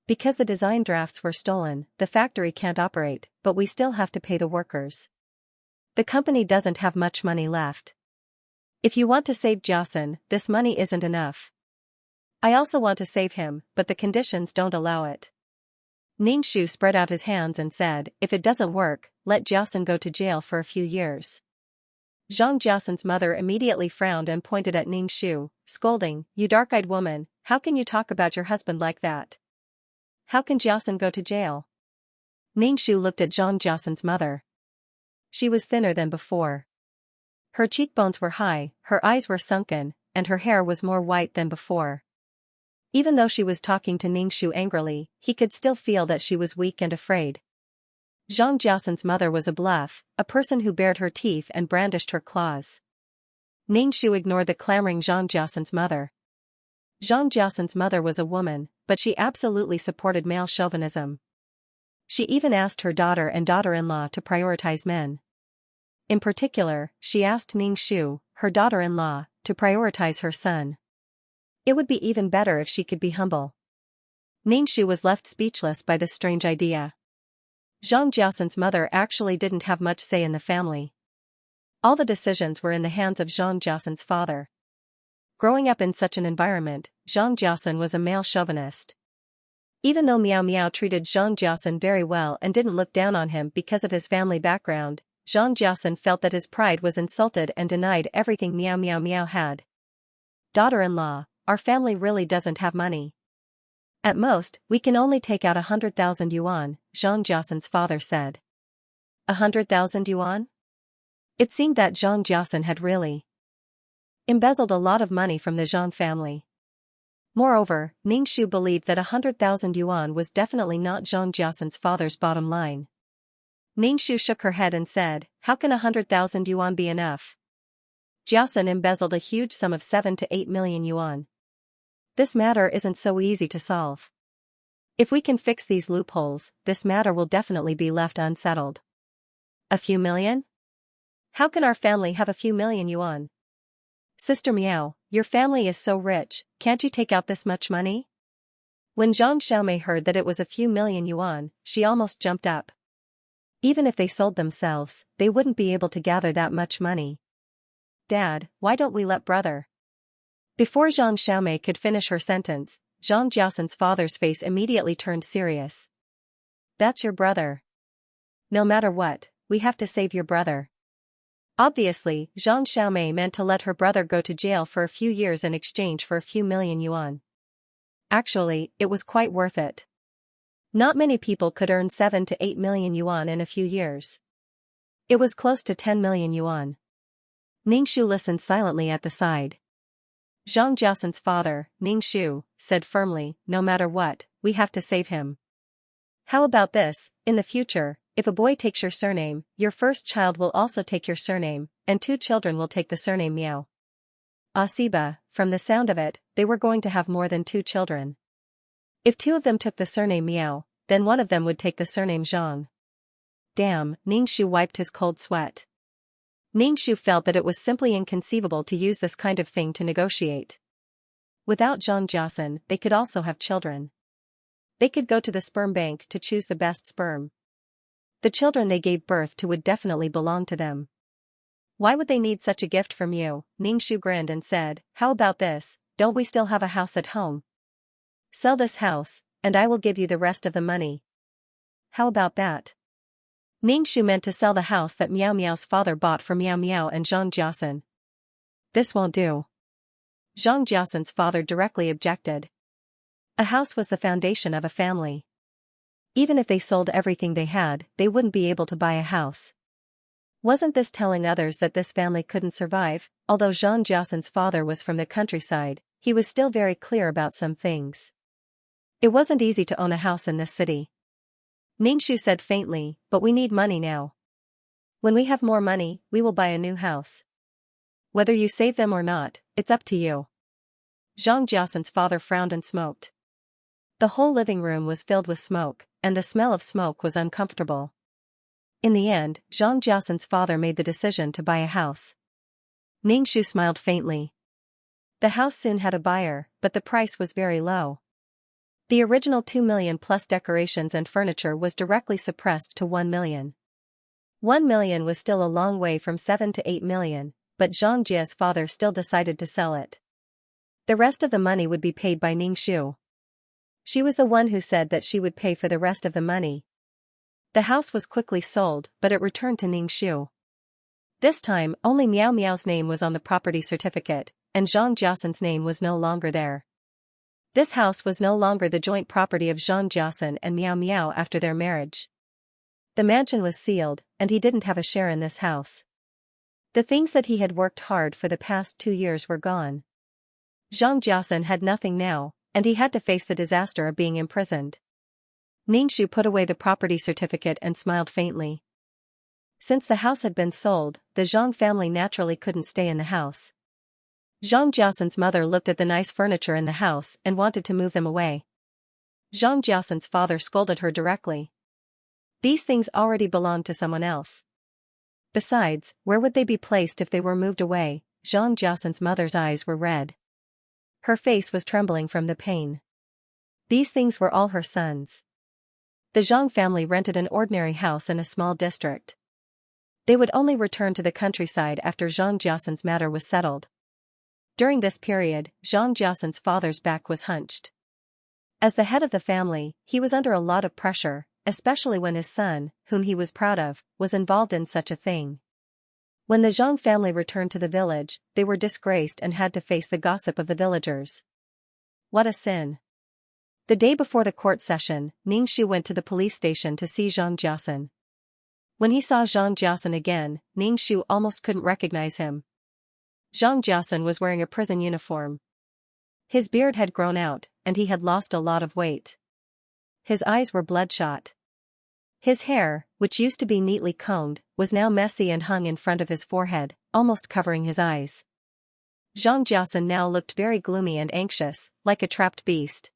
Because the design drafts were stolen, the factory can't operate, but we still have to pay the workers. The company doesn't have much money left. If you want to save Jiaxin, this money isn't enough. I also want to save him, but the conditions don't allow it. Ningxu spread out his hands and said, if it doesn't work, let Jiaxin go to jail for a few years. Zhang Jiaxin's mother immediately frowned and pointed at Ningxu, scolding, you dark-eyed woman, how can you talk about your husband like that? How can Jiaxin go to jail? Ningxu looked at Zhang Jiaxin's mother. She was thinner than before. Her cheekbones were high, her eyes were sunken, and her hair was more white than before. Even though she was talking to Ningxu angrily, he could still feel that she was weak and afraid. Zhang Jiaxin's mother was a bluff, a person who bared her teeth and brandished her claws. Ningxu ignored the clamoring Zhang Jiaxin's mother. Zhang Jiaxin's mother was a woman, but she absolutely supported male chauvinism. She even asked her daughter and daughter-in-law to prioritize men. In particular, she asked Ningxu, her daughter-in-law, to prioritize her son. It would be even better if she could be humble. Ningxu was left speechless by this strange idea. Zhang Jiaxin's mother actually didn't have much say in the family. All the decisions were in the hands of Zhang Jiaxin's father. Growing up in such an environment, Zhang Jiaxin was a male chauvinist. Even though Miao Miao treated Zhang Jiaxin very well and didn't look down on him because of his family background, Zhang Jiaxin felt that his pride was insulted and denied everything Miao Miao Miao had. Daughter-in-law, our family really doesn't have money. At most, we can only take out 100,000 yuan, Zhang Jiaxin's father said. 100,000 yuan? It seemed that Zhang Jiaxin had really embezzled a lot of money from the Zhang family. Moreover, Ningxu believed that 100,000 yuan was definitely not Zhang Jiaxin's father's bottom line. Ningxu shook her head and said, how can 100,000 yuan be enough? Jiaxin embezzled a huge sum of 7 to 8 million yuan. This matter isn't so easy to solve. If we can fix these loopholes, this matter will definitely be left unsettled. A few million? How can our family have a few million yuan? Sister Miao, your family is so rich, can't you take out this much money? When Zhang Xiaomei heard that it was a few million yuan, she almost jumped up. Even if they sold themselves, they wouldn't be able to gather that much money. Dad, why don't we let brother? Before Zhang Xiaomei could finish her sentence, Zhang Jiaxin's father's face immediately turned serious. That's your brother. No matter what, we have to save your brother. Obviously, Zhang Xiaomei meant to let her brother go to jail for a few years in exchange for a few million yuan. Actually, it was quite worth it. Not many people could earn 7 to 8 million yuan in a few years. It was close to 10 million yuan. Ningxu listened silently at the side. Zhang Jiaxin's father, Ningxu, said firmly, no matter what, we have to save him. How about this, in the future, If a boy takes your surname, your first child will also take your surname, and 2 children will take the surname Miao. Asiba, from the sound of it, they were going to have more than 2 children. If 2 of them took the surname Miao, then one of them would take the surname Zhang. Damn, Ningxu wiped his cold sweat. Ningxu felt that it was simply inconceivable to use this kind of thing to negotiate. Without Zhang Jiasen, they could also have children. They could go to the sperm bank to choose the best sperm. The children they gave birth to would definitely belong to them. Why would they need such a gift from you? Ningxu grinned and said, how about this, don't we still have a house at home? Sell this house, and I will give you the rest of the money. How about that? Ningxu meant to sell the house that Miao Miao's father bought for Miao Miao and Zhang Jiasen. This won't do. Zhang Jiasen's father directly objected. A house was the foundation of a family. Even if they sold everything they had, they wouldn't be able to buy a house. Wasn't this telling others that this family couldn't survive? Although Zhang Jiasen's father was from the countryside, he was still very clear about some things. It wasn't easy to own a house in this city. Ningxu said faintly, but we need money now. When we have more money, we will buy a new house. Whether you save them or not, it's up to you. Zhang Jiasen's father frowned and smoked. The whole living room was filled with smoke, and the smell of smoke was uncomfortable. In the end, Zhang Jiasen's father made the decision to buy a house. Ningxu smiled faintly. The house soon had a buyer, but the price was very low. The original 2 million plus decorations and furniture was directly suppressed to 1 million. 1 million was still a long way from 7 to 8 million, but Zhang Jia's father still decided to sell it. The rest of the money would be paid by Ningxu. She was the one who said that she would pay for the rest of the money. The house was quickly sold, but it returned to Ningxu. This time, only Miao Miao's name was on the property certificate, and Zhang Jiasen's name was no longer there. This house was no longer the joint property of Zhang Jiasen and Miao Miao after their marriage. The mansion was sealed, and he didn't have a share in this house. The things that he had worked hard for the past 2 years were gone. Zhang Jiasen had nothing now, and he had to face the disaster of being imprisoned. Ningxu put away the property certificate and smiled faintly. Since the house had been sold, the Zhang family naturally couldn't stay in the house. Zhang Jiasen's mother looked at the nice furniture in the house and wanted to move them away. Zhang Jiasen's father scolded her directly. These things already belonged to someone else. Besides, where would they be placed if they were moved away? Zhang Jiasen's mother's eyes were red. Her face was trembling from the pain. These things were all her sons. The Zhang family rented an ordinary house in a small district. They would only return to the countryside after Zhang Jiasen's matter was settled. During this period, Zhang Jiasen's father's back was hunched. As the head of the family, he was under a lot of pressure, especially when his son, whom he was proud of, was involved in such a thing. When the Zhang family returned to the village, they were disgraced and had to face the gossip of the villagers. What a sin. The day before the court session, Ningxu went to the police station to see Zhang Jiasen. When he saw Zhang Jiasen again, Ningxu almost couldn't recognize him. Zhang Jiasen was wearing a prison uniform. His beard had grown out, and he had lost a lot of weight. His eyes were bloodshot. His hair, which used to be neatly combed, was now messy and hung in front of his forehead, almost covering his eyes. Zhang Jiasen now looked very gloomy and anxious, like a trapped beast.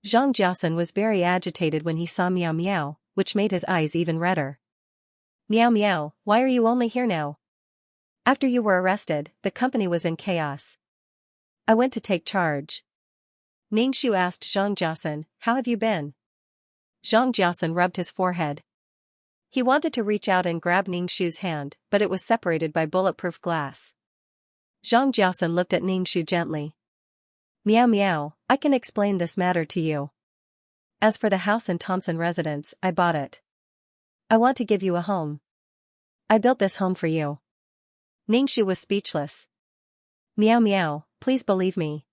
Zhang Jiasen was very agitated when he saw Miao Miao, which made his eyes even redder. Miao Miao, why are you only here now? After you were arrested, the company was in chaos. I went to take charge. Ningxu asked Zhang Jiasen, how have you been? Zhang Jiasen rubbed his forehead. He wanted to reach out and grab Ningxu's hand, but it was separated by bulletproof glass. Zhang Jiasen looked at Ningxu gently. Miao Miao, I can explain this matter to you. As for the house in Thompson residence, I bought it. I want to give you a home. I built this home for you. Ningxu was speechless. Miao Miao, please believe me.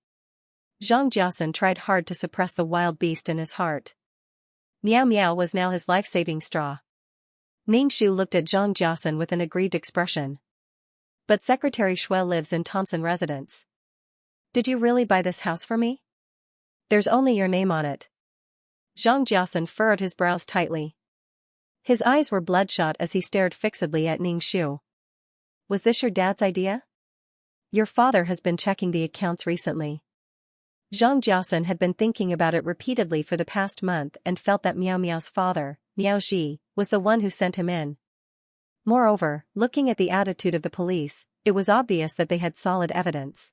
Zhang Jiasen tried hard to suppress the wild beast in his heart. Miao Miao was now his life-saving straw. Ningxu looked at Zhang Jiasen with an aggrieved expression. But Secretary Shui lives in Thompson residence. Did you really buy this house for me? There's only your name on it. Zhang Jiasen furrowed his brows tightly. His eyes were bloodshot as he stared fixedly at Ningxiu. Was this your dad's idea? Your father has been checking the accounts recently. Zhang Jiasen had been thinking about it repeatedly for the past month and felt that Miao Miao's father, Miao Ji, was the one who sent him in. Moreover, looking at the attitude of the police, it was obvious that they had solid evidence.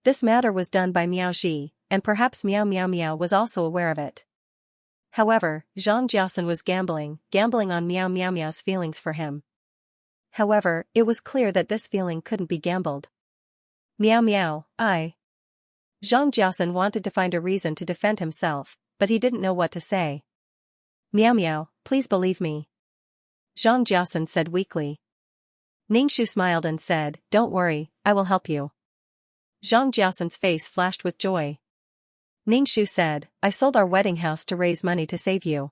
This matter was done by Miao Ji, and perhaps Miao Miao was also aware of it. However, Zhang Jiasen was gambling on Miao Miao's feelings for him. However, it was clear that this feeling couldn't be gambled. Miao, Zhang Jiasen wanted to find a reason to defend himself, but he didn't know what to say. Miao, please believe me. Zhang Jiasen said weakly. Ningxiu smiled and said, don't worry, I will help you. Zhang Jiasen's face flashed with joy. Ningxiu said, I sold our wedding house to raise money to save you.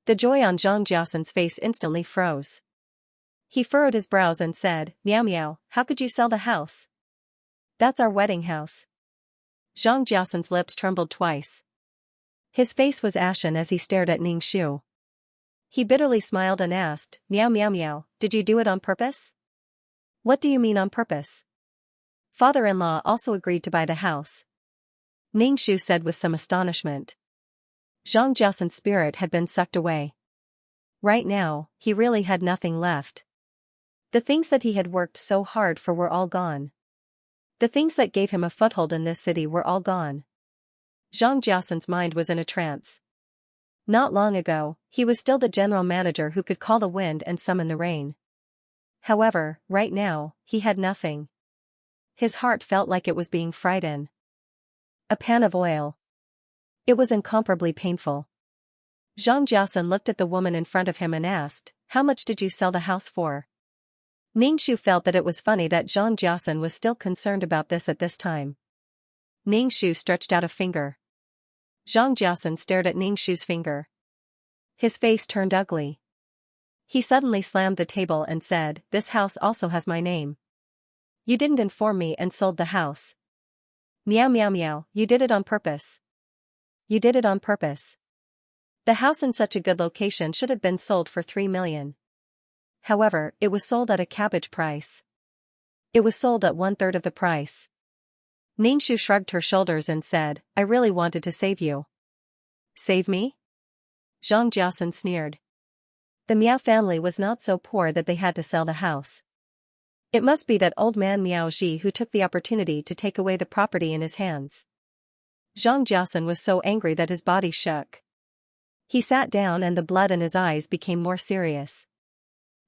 The joy on Zhang Jiasen's face instantly froze. He furrowed his brows and said, Miao, how could you sell the house? That's our wedding house. Zhang Jiasen's lips trembled twice. His face was ashen as he stared at Ningxiu. He bitterly smiled and asked, Miao, did you do it on purpose? What do you mean on purpose? Father-in-law also agreed to buy the house. Ningxiu said with some astonishment. Zhang Jiasen's spirit had been sucked away. Right now, he really had nothing left. The things that he had worked so hard for were all gone. The things that gave him a foothold in this city were all gone. Zhang Jiasen's mind was in a trance. Not long ago, he was still the general manager who could call the wind and summon the rain. However, right now, he had nothing. His heart felt like it was being fried in a pan of oil. It was incomparably painful. Zhang Jiasen looked at the woman in front of him and asked, how much did you sell the house for? Ningxiu felt that it was funny that Zhang Jiasen was still concerned about this at this time. Ningxiu stretched out a finger. Zhang Jiasen stared at Ningxiu's finger. His face turned ugly. He suddenly slammed the table and said, this house also has my name. You didn't inform me and sold the house. Miao, you did it on purpose. You did it on purpose. The house in such a good location should have been sold for 3 million. However, it was sold at a cabbage price. It was sold at 1/3 of the price. Ningxiu shrugged her shoulders and said, I really wanted to save you. Save me? Zhang Jiasen sneered. The Miao family was not so poor that they had to sell the house. It must be that old man Miao Ji who took the opportunity to take away the property in his hands. Zhang Jiasen was so angry that his body shook. He sat down and the blood in his eyes became more serious.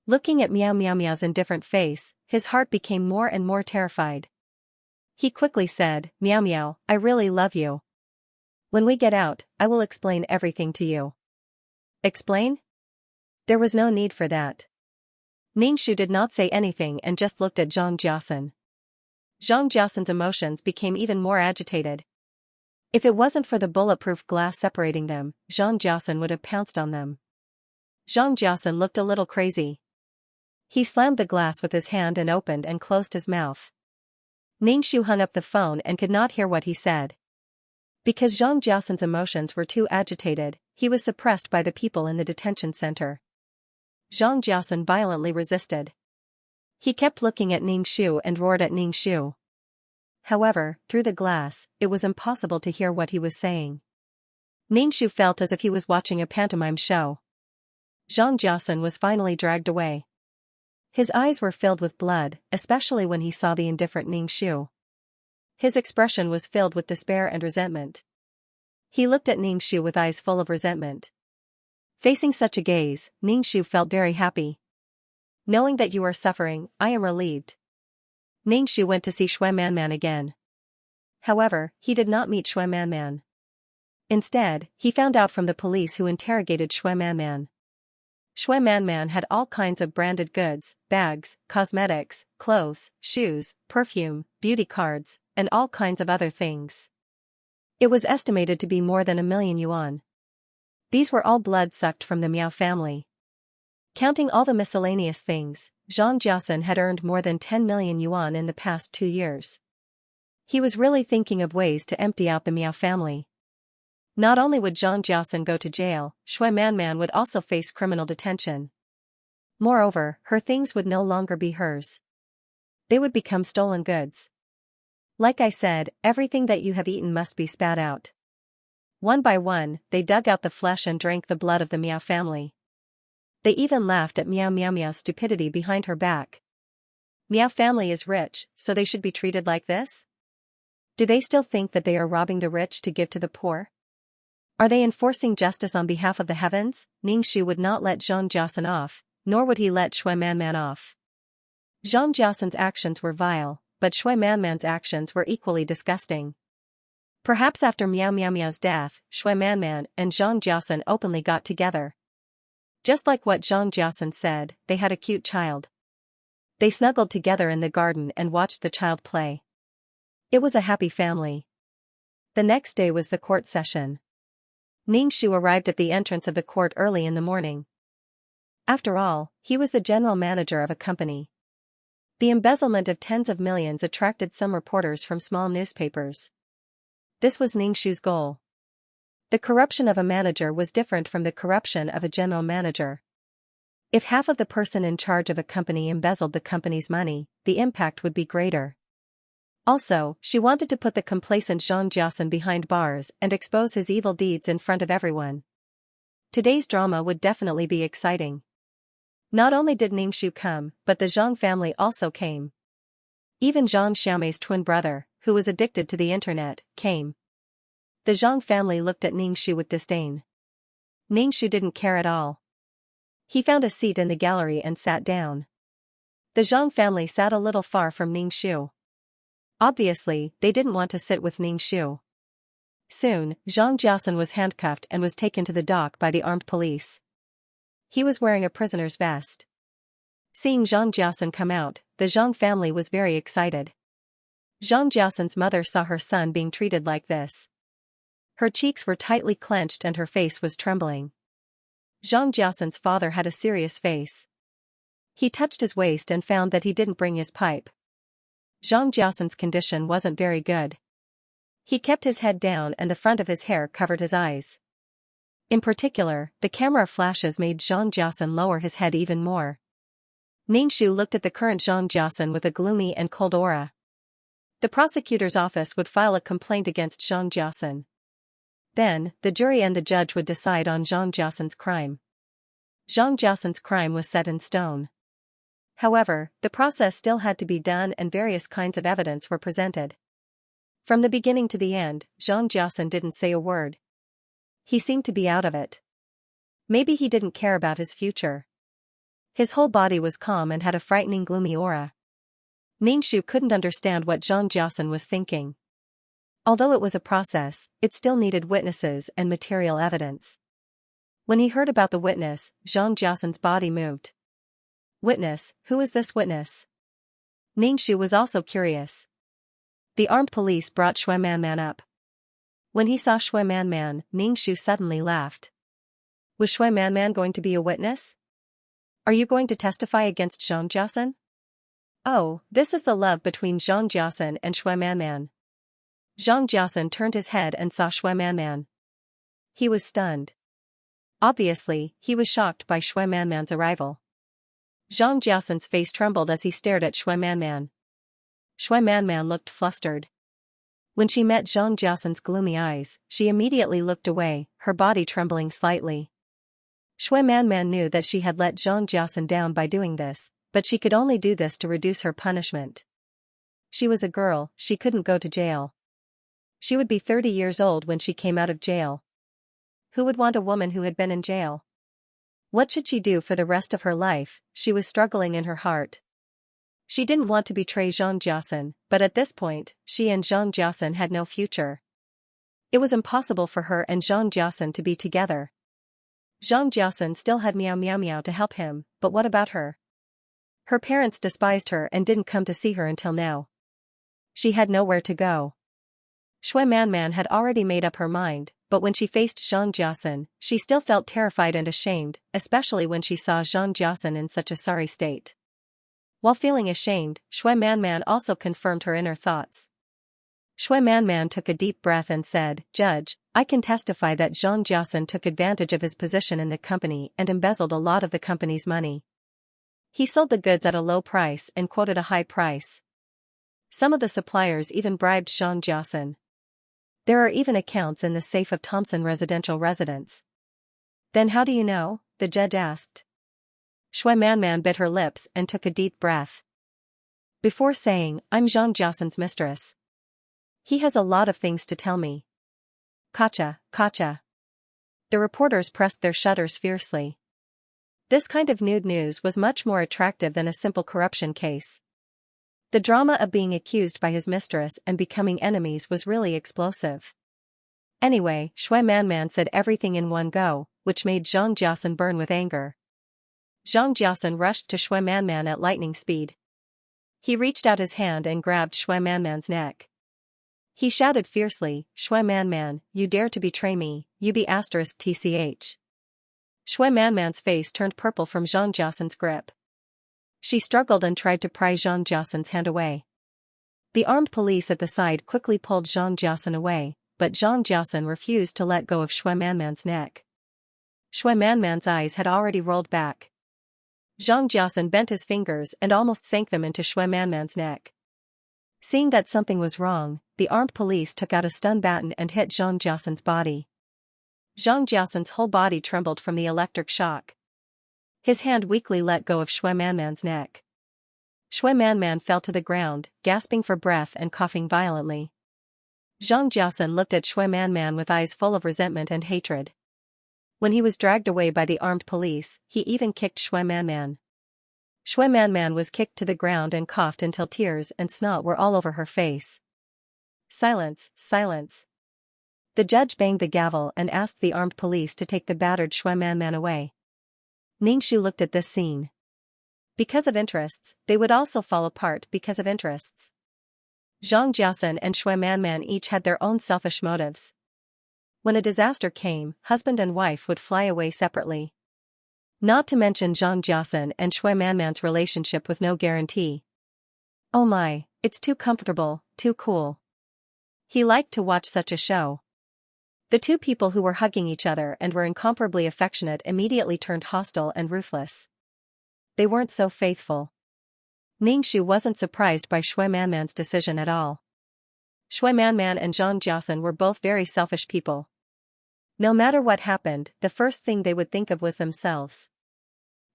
Looking at Miao's indifferent face, his heart became more and more terrified. He quickly said, Miao, I really love you. When we get out, I will explain everything to you. Explain? There was no need for that. Ningxiu did not say anything and just looked at Zhang Jiasen. Zhang Jiasen's emotions became even more agitated. If it wasn't for the bulletproof glass separating them, Zhang Jiasen would have pounced on them. Zhang Jiasen looked a little crazy. He slammed the glass with his hand and opened and closed his mouth. Ningxiu hung up the phone and could not hear what he said. Because Zhang Jiasen's emotions were too agitated, he was suppressed by the people in the detention center. Zhang Jiasen violently resisted. He kept looking at Ningxiu and roared at Ningxiu. However, through the glass, it was impossible to hear what he was saying. Ningxiu felt as if he was watching a pantomime show. Zhang Jiasen was finally dragged away. His eyes were filled with blood, especially when he saw the indifferent Ningxiu. His expression was filled with despair and resentment. He looked at Ningxiu with eyes full of resentment. Facing such a gaze, Ningxiu felt very happy. Knowing that you are suffering, I am relieved. Ningxiu went to see Shui Manman again. However, he did not meet Shui Manman. Instead, he found out from the police who interrogated Shui Manman. Shui Manman had all kinds of branded goods, bags, cosmetics, clothes, shoes, perfume, beauty cards, and all kinds of other things. It was estimated to be more than 1 million yuan. These were all blood sucked from the Miao family. Counting all the miscellaneous things, Zhang Jiasen had earned more than 10 million yuan in the past 2 years. He was really thinking of ways to empty out the Miao family. Not only would Zhang Jiaosan go to jail, Shui Manman would also face criminal detention. Moreover, her things would no longer be hers. They would become stolen goods. Like I said, everything that you have eaten must be spat out. One by one, they dug out the flesh and drank the blood of the Miao family. They even laughed at Miao Miao's stupidity behind her back. Miao family is rich, so they should be treated like this? Do they still think that they are robbing the rich to give to the poor? Are they enforcing justice on behalf of the heavens? Ningxu would not let Zhang Jiaosan off, nor would he let Shui Manman off. Zhang Jiaosan's actions were vile, but Shui Manman's actions were equally disgusting. Perhaps after Miao's death, Shui Manman and Zhang Jiaosan openly got together. Just like what Zhang Jiaosan said, they had a cute child. They snuggled together in the garden and watched the child play. It was a happy family. The next day was the court session. Ningxu arrived at the entrance of the court early in the morning. After all, he was the general manager of a company. The embezzlement of tens of millions attracted some reporters from small newspapers. This was Ningxu's goal. The corruption of a manager was different from the corruption of a general manager. If half of the person in charge of a company embezzled the company's money, the impact would be greater. Also, she wanted to put the complacent Zhang Jiaosan behind bars and expose his evil deeds in front of everyone. Today's drama would definitely be exciting. Not only did Ningxu come, but the Zhang family also came. Even Zhang Xiaomei's twin brother, who was addicted to the internet, came. The Zhang family looked at Ningxu with disdain. Ningxu didn't care at all. He found a seat in the gallery and sat down. The Zhang family sat a little far from Ningxu. Obviously, they didn't want to sit with Ningxu. Soon, Zhang Jiaosan was handcuffed and was taken to the dock by the armed police. He was wearing a prisoner's vest. Seeing Zhang Jiaosan come out, the Zhang family was very excited. Zhang Jiaosan's mother saw her son being treated like this. Her cheeks were tightly clenched and her face was trembling. Zhang Jiaosan's father had a serious face. He touched his waist and found that he didn't bring his pipe. Zhang Jiaosan's condition wasn't very good. He kept his head down and the front of his hair covered his eyes. In particular, the camera flashes made Zhang Jiaosan lower his head even more. Ningxu looked at the current Zhang Jiaosan with a gloomy and cold aura. The prosecutor's office would file a complaint against Zhang Jiaosan. Then, the jury and the judge would decide on Zhang Jiaosan's crime. Zhang Jiaosan's crime was set in stone. However, the process still had to be done and various kinds of evidence were presented. From the beginning to the end, Zhang Jiaosan didn't say a word. He seemed to be out of it. Maybe he didn't care about his future. His whole body was calm and had a frightening gloomy aura. Ningxu couldn't understand what Zhang Jiaosan was thinking. Although it was a process, it still needed witnesses and material evidence. When he heard about the witness, Zhang Jiaosan's body moved. Witness, who is this witness? Ningxu was also curious. The armed police brought Shui Manman up. When he saw Shui Manman, Ningxu suddenly laughed. Was Shui Manman going to be a witness? Are you going to testify against Zhang Jiaosan? Oh, this is the love between Zhang Jiaosan and Shui Manman. Zhang Jiaosan turned his head and saw Shui Manman. He was stunned. Obviously, he was shocked by Shui Manman's arrival. Zhang Jiaosan's face trembled as he stared at Shui Manman. Shui Manman looked flustered. When she met Zhang Jiaosan's gloomy eyes, she immediately looked away, her body trembling slightly. Shui Manman knew that she had let Zhang Jiaosan down by doing this, but she could only do this to reduce her punishment. She was a girl, she couldn't go to jail. She would be 30 years old when she came out of jail. Who would want a woman who had been in jail? What should she do for the rest of her life? She was struggling in her heart. She didn't want to betray Zhang Jiaosan, but at this point, she and Zhang Jiaosan had no future. It was impossible for her and Zhang Jiaosan to be together. Zhang Jiaosan still had Miao to help him, but what about her? Her parents despised her and didn't come to see her until now. She had nowhere to go. Shui Manman had already made up her mind, but when she faced Zhang Jiaosan, she still felt terrified and ashamed, especially when she saw Zhang Jiaosan in such a sorry state. While feeling ashamed, Shui Manman also confirmed her inner thoughts. Shui Manman took a deep breath and said, "Judge, I can testify that Zhang Jiasen took advantage of his position in the company and embezzled a lot of the company's money. He sold the goods at a low price and quoted a high price. Some of the suppliers even bribed Zhang Jiasen. There are even accounts in the safe of Thompson residential residence." "Then how do you know?" the judge asked. Shui Manman bit her lips and took a deep breath. Before saying, "I'm Zhang Jiasen's mistress. He has a lot of things to tell me." "Gotcha, gotcha." The reporters pressed their shutters fiercely. This kind of nude news was much more attractive than a simple corruption case. The drama of being accused by his mistress and becoming enemies was really explosive. Anyway, Shui Manman said everything in one go, which made Zhang Jiasen burn with anger. Zhang Jiasen rushed to Shui Manman at lightning speed. He reached out his hand and grabbed Shui Manman's neck. He shouted fiercely, "Shui Manman, you dare to betray me, you be *tch. Shui Manman's face turned purple from Zhang Jiasen's grip. She struggled and tried to pry Zhang Jiasen's hand away. The armed police at the side quickly pulled Zhang Jiasen away, but Zhang Jiasen refused to let go of Shui Manman's neck. Shui Manman's eyes had already rolled back. Zhang Jiasen bent his fingers and almost sank them into Shui Manman's neck. Seeing that something was wrong, the armed police took out a stun baton and hit Zhang Jiasen's body. Zhang Jiasen's whole body trembled from the electric shock. His hand weakly let go of Shui Manman's neck. Shui Manman fell to the ground, gasping for breath and coughing violently. Zhang Jiasen looked at Shui Manman with eyes full of resentment and hatred. When he was dragged away by the armed police, he even kicked Shui Manman. Shui Manman was kicked to the ground and coughed until tears and snot were all over her face. "Silence, silence." The judge banged the gavel and asked the armed police to take the battered Shui Manman away. Ningxu looked at this scene. Because of interests, they would also fall apart because of interests. Zhang Jiasen and Shui Manman each had their own selfish motives. When a disaster came, husband and wife would fly away separately. Not to mention Zhang Jiasen and Shui Manman's relationship with no guarantee. Oh my, it's too comfortable, too cool. He liked to watch such a show. The two people who were hugging each other and were incomparably affectionate immediately turned hostile and ruthless. They weren't so faithful. Ningxu wasn't surprised by Shui Manman's decision at all. Shui Manman and Zhang Jiasen were both very selfish people. No matter what happened, the first thing they would think of was themselves.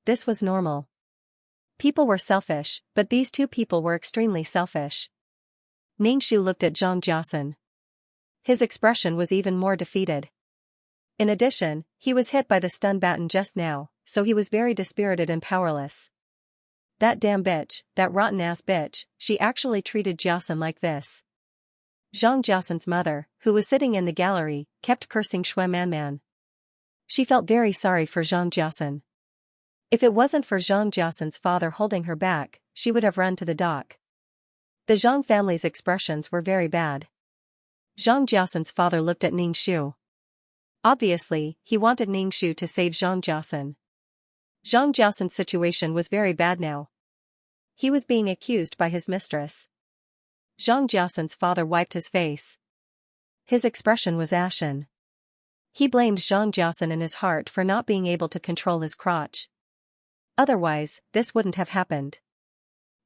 This was normal. People were selfish, but these two people were extremely selfish. Ningxu looked at Zhang Jiasen. His expression was even more defeated. In addition, he was hit by the stun baton just now, so he was very dispirited and powerless. That damn bitch, that rotten-ass bitch, she actually treated Jiasen like this. Zhang Jiasen's mother, who was sitting in the gallery, kept cursing Shui Manman. She felt very sorry for Zhang Jiasen. If it wasn't for Zhang Jiasen's father holding her back, she would have run to the dock. The Zhang family's expressions were very bad. Zhang Jiasen's father looked at Ningxu. Obviously, he wanted Ningxu to save Zhang Jiasen. Zhang Jiasen's situation was very bad now. He was being accused by his mistress. Zhang Jiasen's father wiped his face. His expression was ashen. He blamed Zhang Jiasen in his heart for not being able to control his crotch. Otherwise, this wouldn't have happened.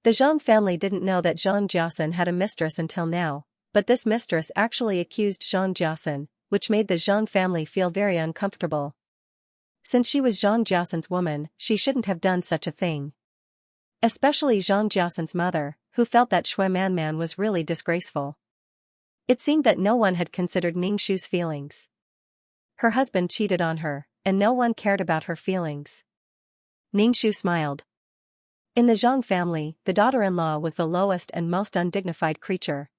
The Zhang family didn't know that Zhang Jiasen had a mistress until now, but this mistress actually accused Zhang Jiasen, which made the Zhang family feel very uncomfortable. Since she was Zhang Jiasen's woman, she shouldn't have done such a thing. Especially Zhang Jiasen's mother, who felt that Shui Manman was really disgraceful. It seemed that no one had considered Ningxu's feelings. Her husband cheated on her, and no one cared about her feelings. Ningxu smiled. In the Zhang family, the daughter-in-law was the lowest and most undignified creature.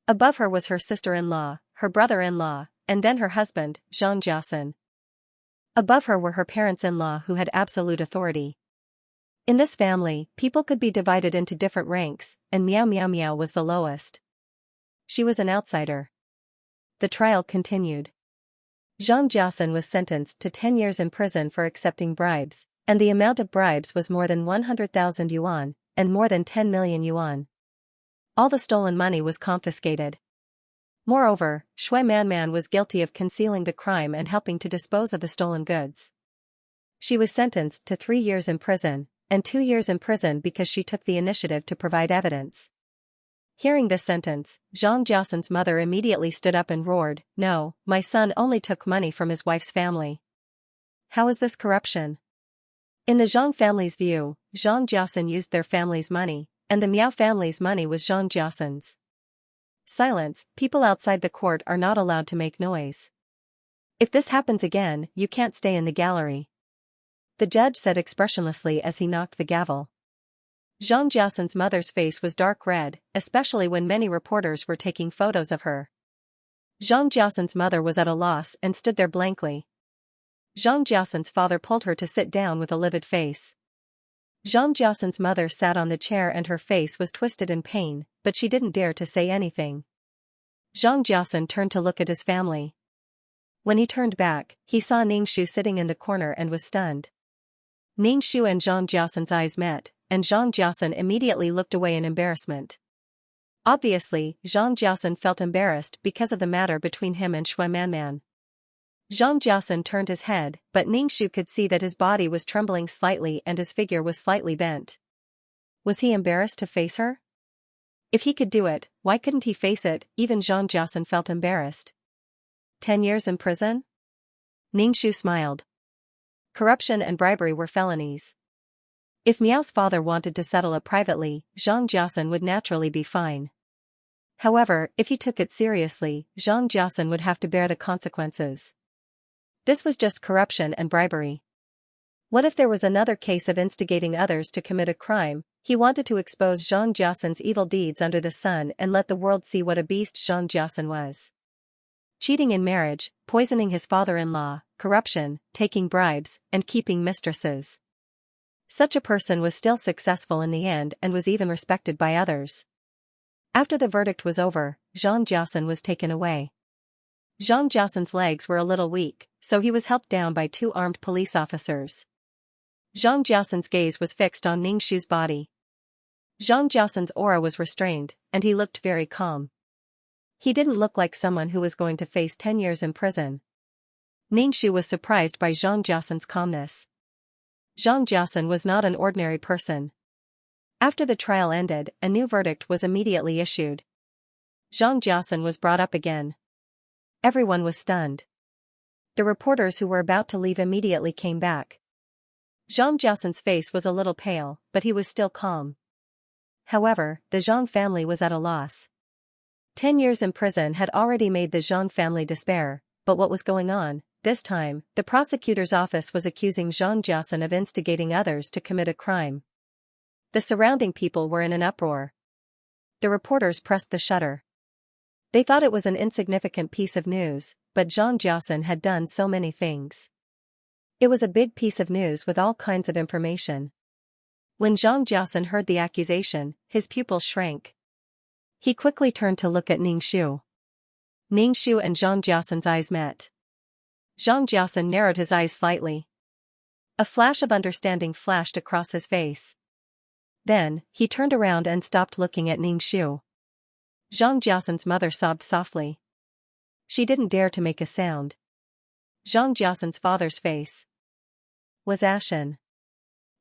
Above her was her sister-in-law, her brother-in-law, and then her husband, Zhang Jiasen. Above her were her parents-in-law who had absolute authority. In this family, people could be divided into different ranks, and Miao Miao Miao was the lowest. She was an outsider. The trial continued. Zhang Jiasen was sentenced to 10 years in prison for accepting bribes, and the amount of bribes was more than 100,000 yuan, and more than 10 million yuan. All the stolen money was confiscated. Moreover, Shui Manman was guilty of concealing the crime and helping to dispose of the stolen goods. She was sentenced to 3 years in prison, and 2 years in prison because she took the initiative to provide evidence. Hearing this sentence, Zhang Jiasan's mother immediately stood up and roared, "No, my son only took money from his wife's family. How is this corruption?" In the Zhang family's view, Zhang Jiasan used their family's money, and the Miao family's money was Zhang Jiasan's. Silence, people outside the court are not allowed to make noise. If this happens again, you can't stay in the gallery. The judge said expressionlessly as he knocked the gavel. Zhang Jiasan's mother's face was dark red, especially when many reporters were taking photos of her. Zhang Jiasan's mother was at a loss and stood there blankly. Zhang Jiasan's father pulled her to sit down with a livid face. Zhang Jiasan's mother sat on the chair and her face was twisted in pain, but she didn't dare to say anything. Zhang Jiasan turned to look at his family. When he turned back, he saw Ningxu sitting in the corner and was stunned. Ningxu and Zhang Jiasan's eyes met, and Zhang Jiasan immediately looked away in embarrassment. Obviously, Zhang Jiasan felt embarrassed because of the matter between him and Shui Manman. Zhang Jiasan turned his head, but Ningxu could see that his body was trembling slightly and his figure was slightly bent. Was he embarrassed to face her? If he could do it, why couldn't he face it? Even Zhang Jiasan felt embarrassed. 10 years in prison? Ningxu smiled. Corruption and bribery were felonies. If Miao's father wanted to settle it privately, Zhang Jiasan would naturally be fine. However, if he took it seriously, Zhang Jiasan would have to bear the consequences. This was just corruption and bribery. What if there was another case of instigating others to commit a crime? He wanted to expose Zhang Jiasan's evil deeds under the sun and let the world see what a beast Zhang Jiasan was. Cheating in marriage, poisoning his father-in-law, corruption, taking bribes, and keeping mistresses. Such a person was still successful in the end and was even respected by others. After the verdict was over, Zhang Jiasan was taken away. Zhang Jiasan's legs were a little weak, so he was helped down by 2 armed police officers. Zhang Jiasan's gaze was fixed on Ningxu's body. Zhang Jiasan's aura was restrained, and he looked very calm. He didn't look like someone who was going to face 10 years in prison. Ningxu was surprised by Zhang Jiasan's calmness. Zhang Jiasan was not an ordinary person. After the trial ended, a new verdict was immediately issued. Zhang Jiasan was brought up again. Everyone was stunned. The reporters who were about to leave immediately came back. Zhang Jiasan's face was a little pale, but he was still calm. However, the Zhang family was at a loss. 10 years in prison had already made the Zhang family despair, but what was going on? This time, the prosecutor's office was accusing Zhang Jiasan of instigating others to commit a crime. The surrounding people were in an uproar. The reporters pressed the shutter. They thought it was an insignificant piece of news, but Zhang Jiasan had done so many things. It was a big piece of news with all kinds of information. When Zhang Jiasan heard the accusation, his pupils shrank. He quickly turned to look at Ningxu. Ningxu and Zhang Jiasan's eyes met. Zhang Jiasan narrowed his eyes slightly. A flash of understanding flashed across his face. Then, he turned around and stopped looking at Ningxu. Zhang Jiasan's mother sobbed softly. She didn't dare to make a sound. Zhang Jiasan's father's face was ashen.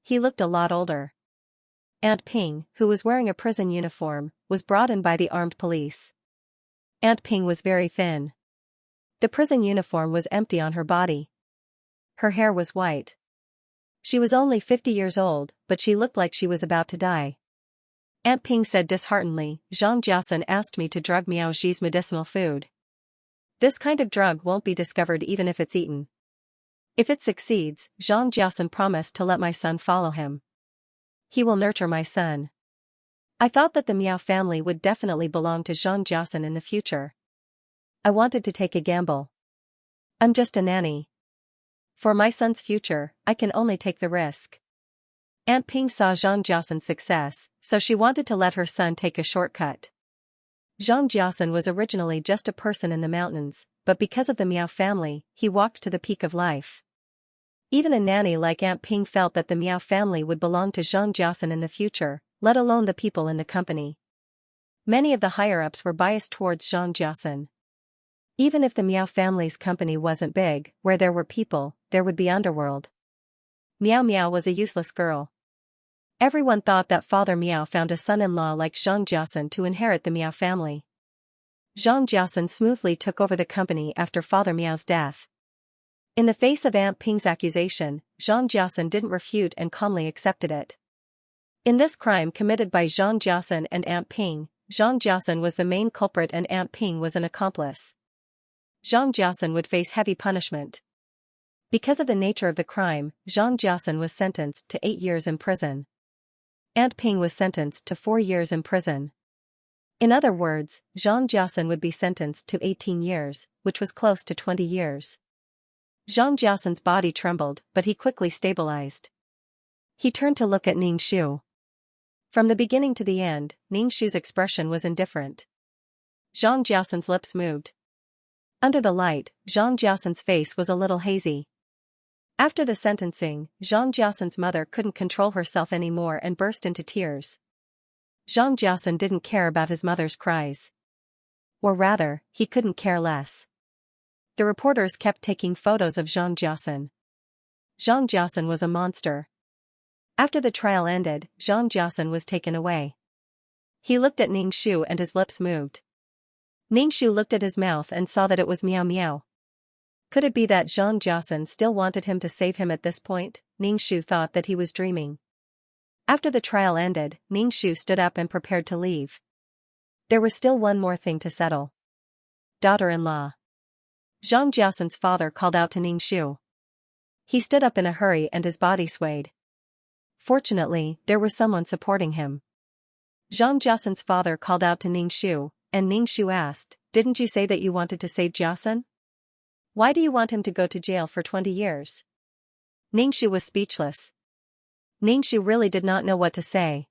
He looked a lot older. Aunt Ping, who was wearing a prison uniform, was brought in by the armed police. Aunt Ping was very thin. The prison uniform was empty on her body. Her hair was white. She was only 50 years old, but she looked like she was about to die. Aunt Ping said disheartenedly, "Zhang Jiasan asked me to drug Miao Xi's medicinal food. This kind of drug won't be discovered even if it's eaten. If it succeeds, Zhang Jiasan promised to let my son follow him. He will nurture my son." I thought that the Miao family would definitely belong to Zhang Jiasan in the future. I wanted to take a gamble. I'm just a nanny. For my son's future, I can only take the risk. Aunt Ping saw Zhang Jiasan's success, so she wanted to let her son take a shortcut. Zhang Jiasan was originally just a person in the mountains, but because of the Miao family, he walked to the peak of life. Even a nanny like Aunt Ping felt that the Miao family would belong to Zhang Jiasan in the future, let alone the people in the company. Many of the higher-ups were biased towards Xianxia. Even if the Miao family's company wasn't big, where there were people, there would be underworld. Miao Miao was a useless girl. Everyone thought that Father Miao found a son-in-law like Xianxia to inherit the Miao family. Xianxia smoothly took over the company after Father Miao's death. In the face of Aunt Ping's accusation, Xianxia didn't refute and calmly accepted it. In this crime committed by Xianxia and Aunt Ping, Xianxia was the main culprit and Aunt Ping was an accomplice. Xianxia would face heavy punishment. Because of the nature of the crime, Xianxia was sentenced to 8 years in prison. Aunt Ping was sentenced to 4 years in prison. In other words, Xianxia would be sentenced to 18 years, which was close to 20 years. Xianxia's body trembled, but he quickly stabilized. He turned to look at Ningxu. From the beginning to the end, Ningxu's expression was indifferent. Xianxia's lips moved. Under the light, Xianxia's face was a little hazy. After the sentencing, Xianxia's mother couldn't control herself anymore and burst into tears. Xianxia didn't care about his mother's cries. Or rather, he couldn't care less. The reporters kept taking photos of Xianxia. Xianxia was a monster. After the trial ended, Xianxia was taken away. He looked at Ningxu and his lips moved. Ningxu looked at his mouth and saw that it was Miao Miao. Could it be that Xianxia still wanted him to save him at this point? Ningxu thought that he was dreaming. After the trial ended, Ningxu stood up and prepared to leave. There was still one more thing to settle. Daughter-in-law. Xianxia's father called out to Ningxu. He stood up in a hurry and his body swayed. Fortunately, there was someone supporting him. Xianxia's father called out to Ningxu, and Ningxu asked, "Didn't you say that you wanted to save Jiasen? Why do you want him to go to jail for 20 years? Ningxu was speechless. Ningxu really did not know what to say.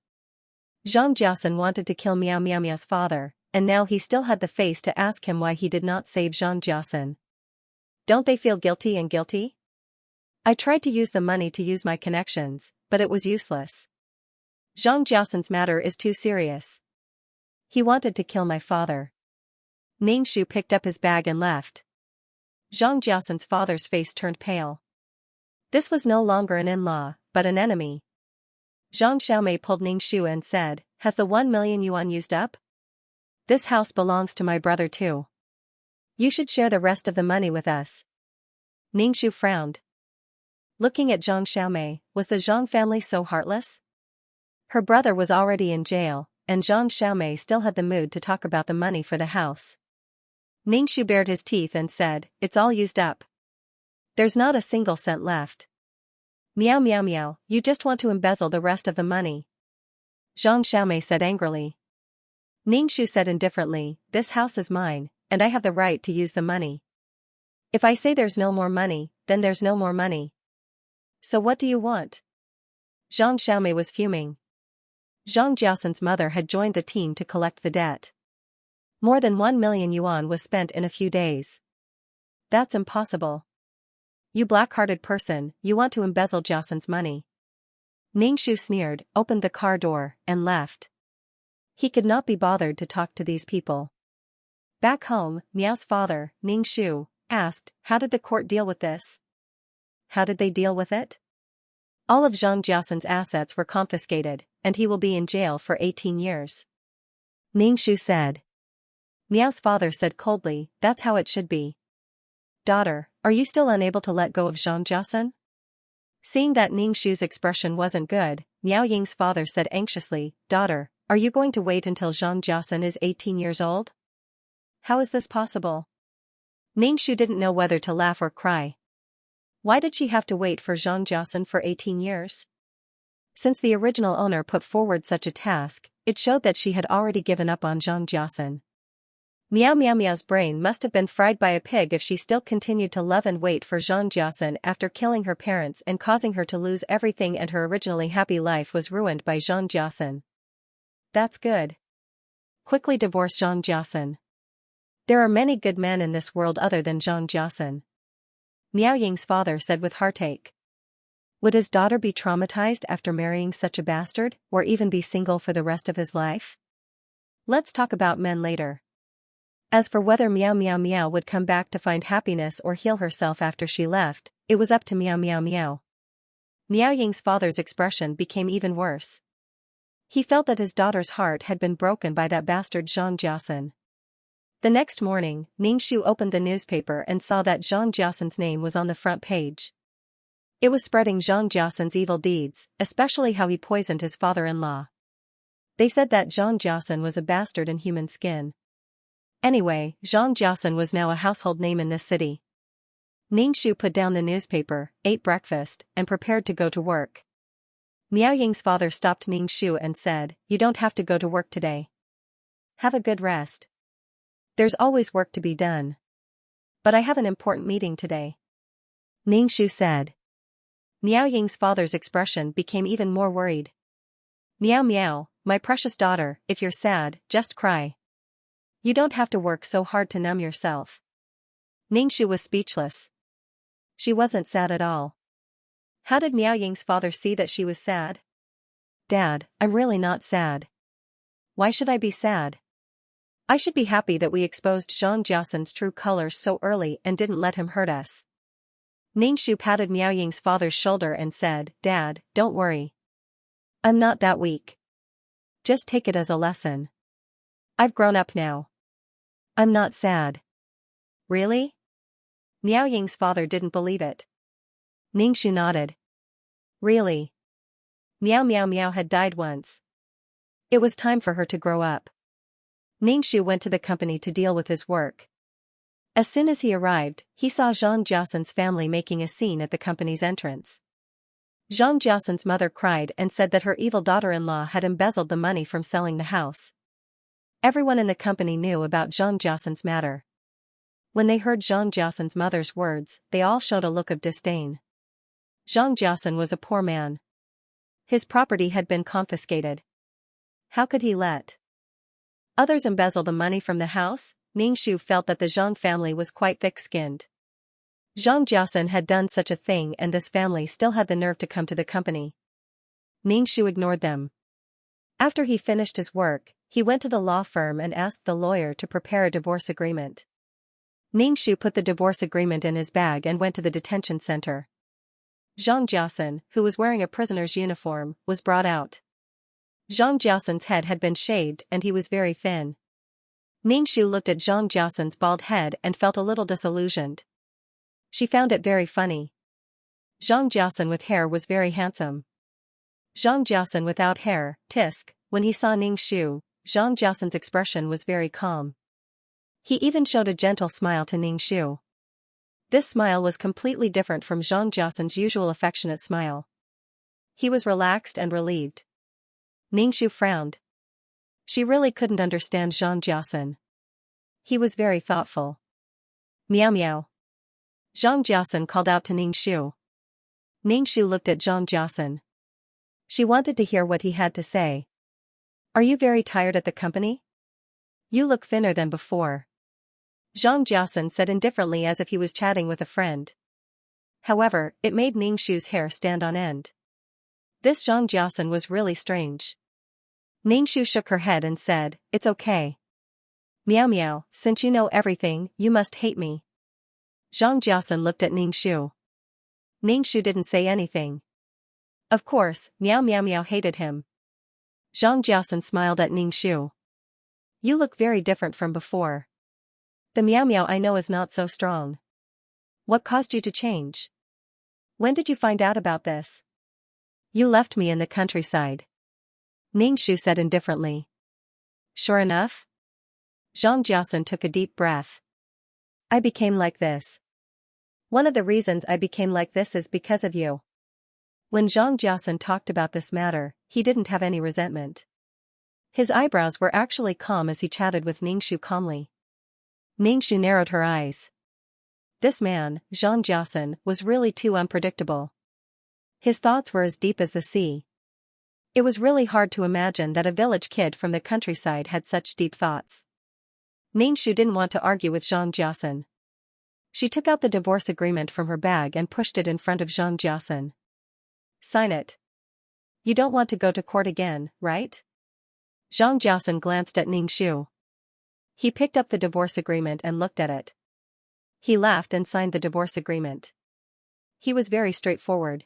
Xianxia wanted to kill Miao Miao's father, and now he still had the face to ask him why he did not save Xianxia. Don't they feel guilty and guilty? I tried to use the money to use my connections, but it was useless. Xianxia's matter is too serious. He wanted to kill my father." Ningxu picked up his bag and left. Xianxia's father's face turned pale. This was no longer an in-law, but an enemy. Zhang Xiaomei pulled Ningxu and said, "Has the 1 million yuan used up? This house belongs to my brother too. You should share the rest of the money with us." Ningxu frowned. Looking at Zhang Xiaomei, was the Zhang family so heartless? Her brother was already in jail, and Zhang Xiaomei still had the mood to talk about the money for the house. Ningxu bared his teeth and said, "It's all used up. There's not a single cent left. Miao Miao Miao, you just want to embezzle the rest of the money." Zhang Xiaomei said angrily. Ningxu said indifferently, "This house is mine, and I have the right to use the money. If I say there's no more money, then there's no more money. So what do you want?" Zhang Xiaomei was fuming. Zhang Jiasen's mother had joined the team to collect the debt. More than 1 million yuan was spent in a few days. That's impossible. You black-hearted person, you want to embezzle Jiasen's money. Ningxu sneered, opened the car door, and left. He could not be bothered to talk to these people. Back home, Miao's father, Ningxu, asked, "How did the court deal with this?" How did they deal with it? All of Zhang Jiasen's assets were confiscated, and he will be in jail for 18 years. Ningxu said. Miao's father said coldly, "That's how it should be." "Daughter, are you still unable to let go of Zhang Jiasen?" Seeing that Ningxu's expression wasn't good, Miao Ying's father said anxiously, "Daughter, are you going to wait until Zhang Jiasen is 18 years old? How is this possible?" Ningxu didn't know whether to laugh or cry. Why did she have to wait for Zhang Jiasen for 18 years? Since the original owner put forward such a task, it showed that she had already given up on Zhang Jiasen. Miao Miao's brain must have been fried by a pig if she still continued to love and wait for Zhang Jiasen after killing her parents and causing her to lose everything, and her originally happy life was ruined by Zhang Jiasen. That's good. Quickly divorce Zhang Jiasen. There are many good men in this world other than Zhang Jiasen. Miao Ying's father said with heartache. Would his daughter be traumatized after marrying such a bastard, or even be single for the rest of his life? Let's talk about men later. As for whether Meow Meow Meow would come back to find happiness or heal herself after she left, it was up to Meow Meow Meow. Miao Ying's father's expression became even worse. He felt that his daughter's heart had been broken by that bastard Zhang Jiasen. The next morning, Ningxiu opened the newspaper and saw that Zhang Jiasen's name was on the front page. It was spreading Zhang Jiasen's evil deeds, especially how he poisoned his father-in-law. They said that Zhang Jiasen was a bastard in human skin. Anyway, Zhang Jiasen was now a household name in this city. Ningxiu put down the newspaper, ate breakfast, and prepared to go to work. Miao Ying's father stopped Ningxiu and said, "You don't have to go to work today. Have a good rest. There's always work to be done. But I have an important meeting today," Ningxiu said. Miao Ying's father's expression became even more worried. "Meow meow, my precious daughter, if you're sad, just cry. You don't have to work so hard to numb yourself." Ningxiu was speechless. She wasn't sad at all. How did Miao Ying's father see that she was sad? "Dad, I'm really not sad. Why should I be sad? I should be happy that we exposed Zhang Jiasen's true colors so early and didn't let him hurt us." Ningxiu patted Miao Ying's father's shoulder and said, "Dad, don't worry. I'm not that weak. Just take it as a lesson. I've grown up now. I'm not sad." "Really?" Miao Ying's father didn't believe it. Ningxiu nodded. "Really? Meow Meow Meow had died once. It was time for her to grow up." Ningxiu went to the company to deal with his work. As soon as he arrived, he saw Zhang Jiasen's family making a scene at the company's entrance. Zhang Jiasen's mother cried and said that her evil daughter-in-law had embezzled the money from selling the house. Everyone in the company knew about Zhang Jiasen's matter. When they heard Zhang Jiasen's mother's words, they all showed a look of disdain. Zhang Jiasen was a poor man. His property had been confiscated. How could he let others embezzle the money from the house? Ningxiu felt that the Zhang family was quite thick-skinned. Zhang Jiasen had done such a thing and this family still had the nerve to come to the company. Ningxiu ignored them. After he finished his work, he went to the law firm and asked the lawyer to prepare a divorce agreement. Ningxiu put the divorce agreement in his bag and went to the detention center. Zhang Jiasen, who was wearing a prisoner's uniform, was brought out. Zhang Jiasen's head had been shaved and he was very thin. Ningxiu looked at Zhang Jiasen's bald head and felt a little disillusioned. She found it very funny. Zhang Jiasen with hair was very handsome. Zhang Jiasen without hair, tisk, when he saw Ningxiu, Zhang Jiasen's expression was very calm. He even showed a gentle smile to Ningxiu. This smile was completely different from Zhang Jiasen's usual affectionate smile. He was relaxed and relieved. Ningxiu frowned. She really couldn't understand Zhang Jiasen. He was very thoughtful. "Meow meow." Zhang Jiasen called out to Ningxiu. Ningxiu looked at Zhang Jiasen. She wanted to hear what he had to say. "Are you very tired at the company? You look thinner than before," Zhang Jiasen said indifferently as if he was chatting with a friend. However, it made Ningxiu's hair stand on end. This Zhang Jiasen was really strange. Ningxiu shook her head and said, "It's okay. Meow meow, since you know everything, you must hate me." Zhang Jiasen looked at Ningxiu. Ningxiu didn't say anything. Of course, Meow Meow Meow hated him. Zhang Jiasen smiled at Ningxiu. "You look very different from before. The Meow Meow I know is not so strong. What caused you to change? When did you find out about this?" "You left me in the countryside," Ningxiu said indifferently. "Sure enough?" Zhang Jiasen took a deep breath. "I became like this. One of the reasons I became like this is because of you." When Zhang Jiasen talked about this matter, he didn't have any resentment. His eyebrows were actually calm as he chatted with Ningxiu calmly. Ningxiu narrowed her eyes. This man, Zhang Jiasen, was really too unpredictable. His thoughts were as deep as the sea. It was really hard to imagine that a village kid from the countryside had such deep thoughts. Ningxiu didn't want to argue with Zhang Jiasen. She took out the divorce agreement from her bag and pushed it in front of Zhang Jiasen. "Sign it. You don't want to go to court again, right?" Zhang Jiasen glanced at Ningxu. He picked up the divorce agreement and looked at it. He laughed and signed the divorce agreement. He was very straightforward.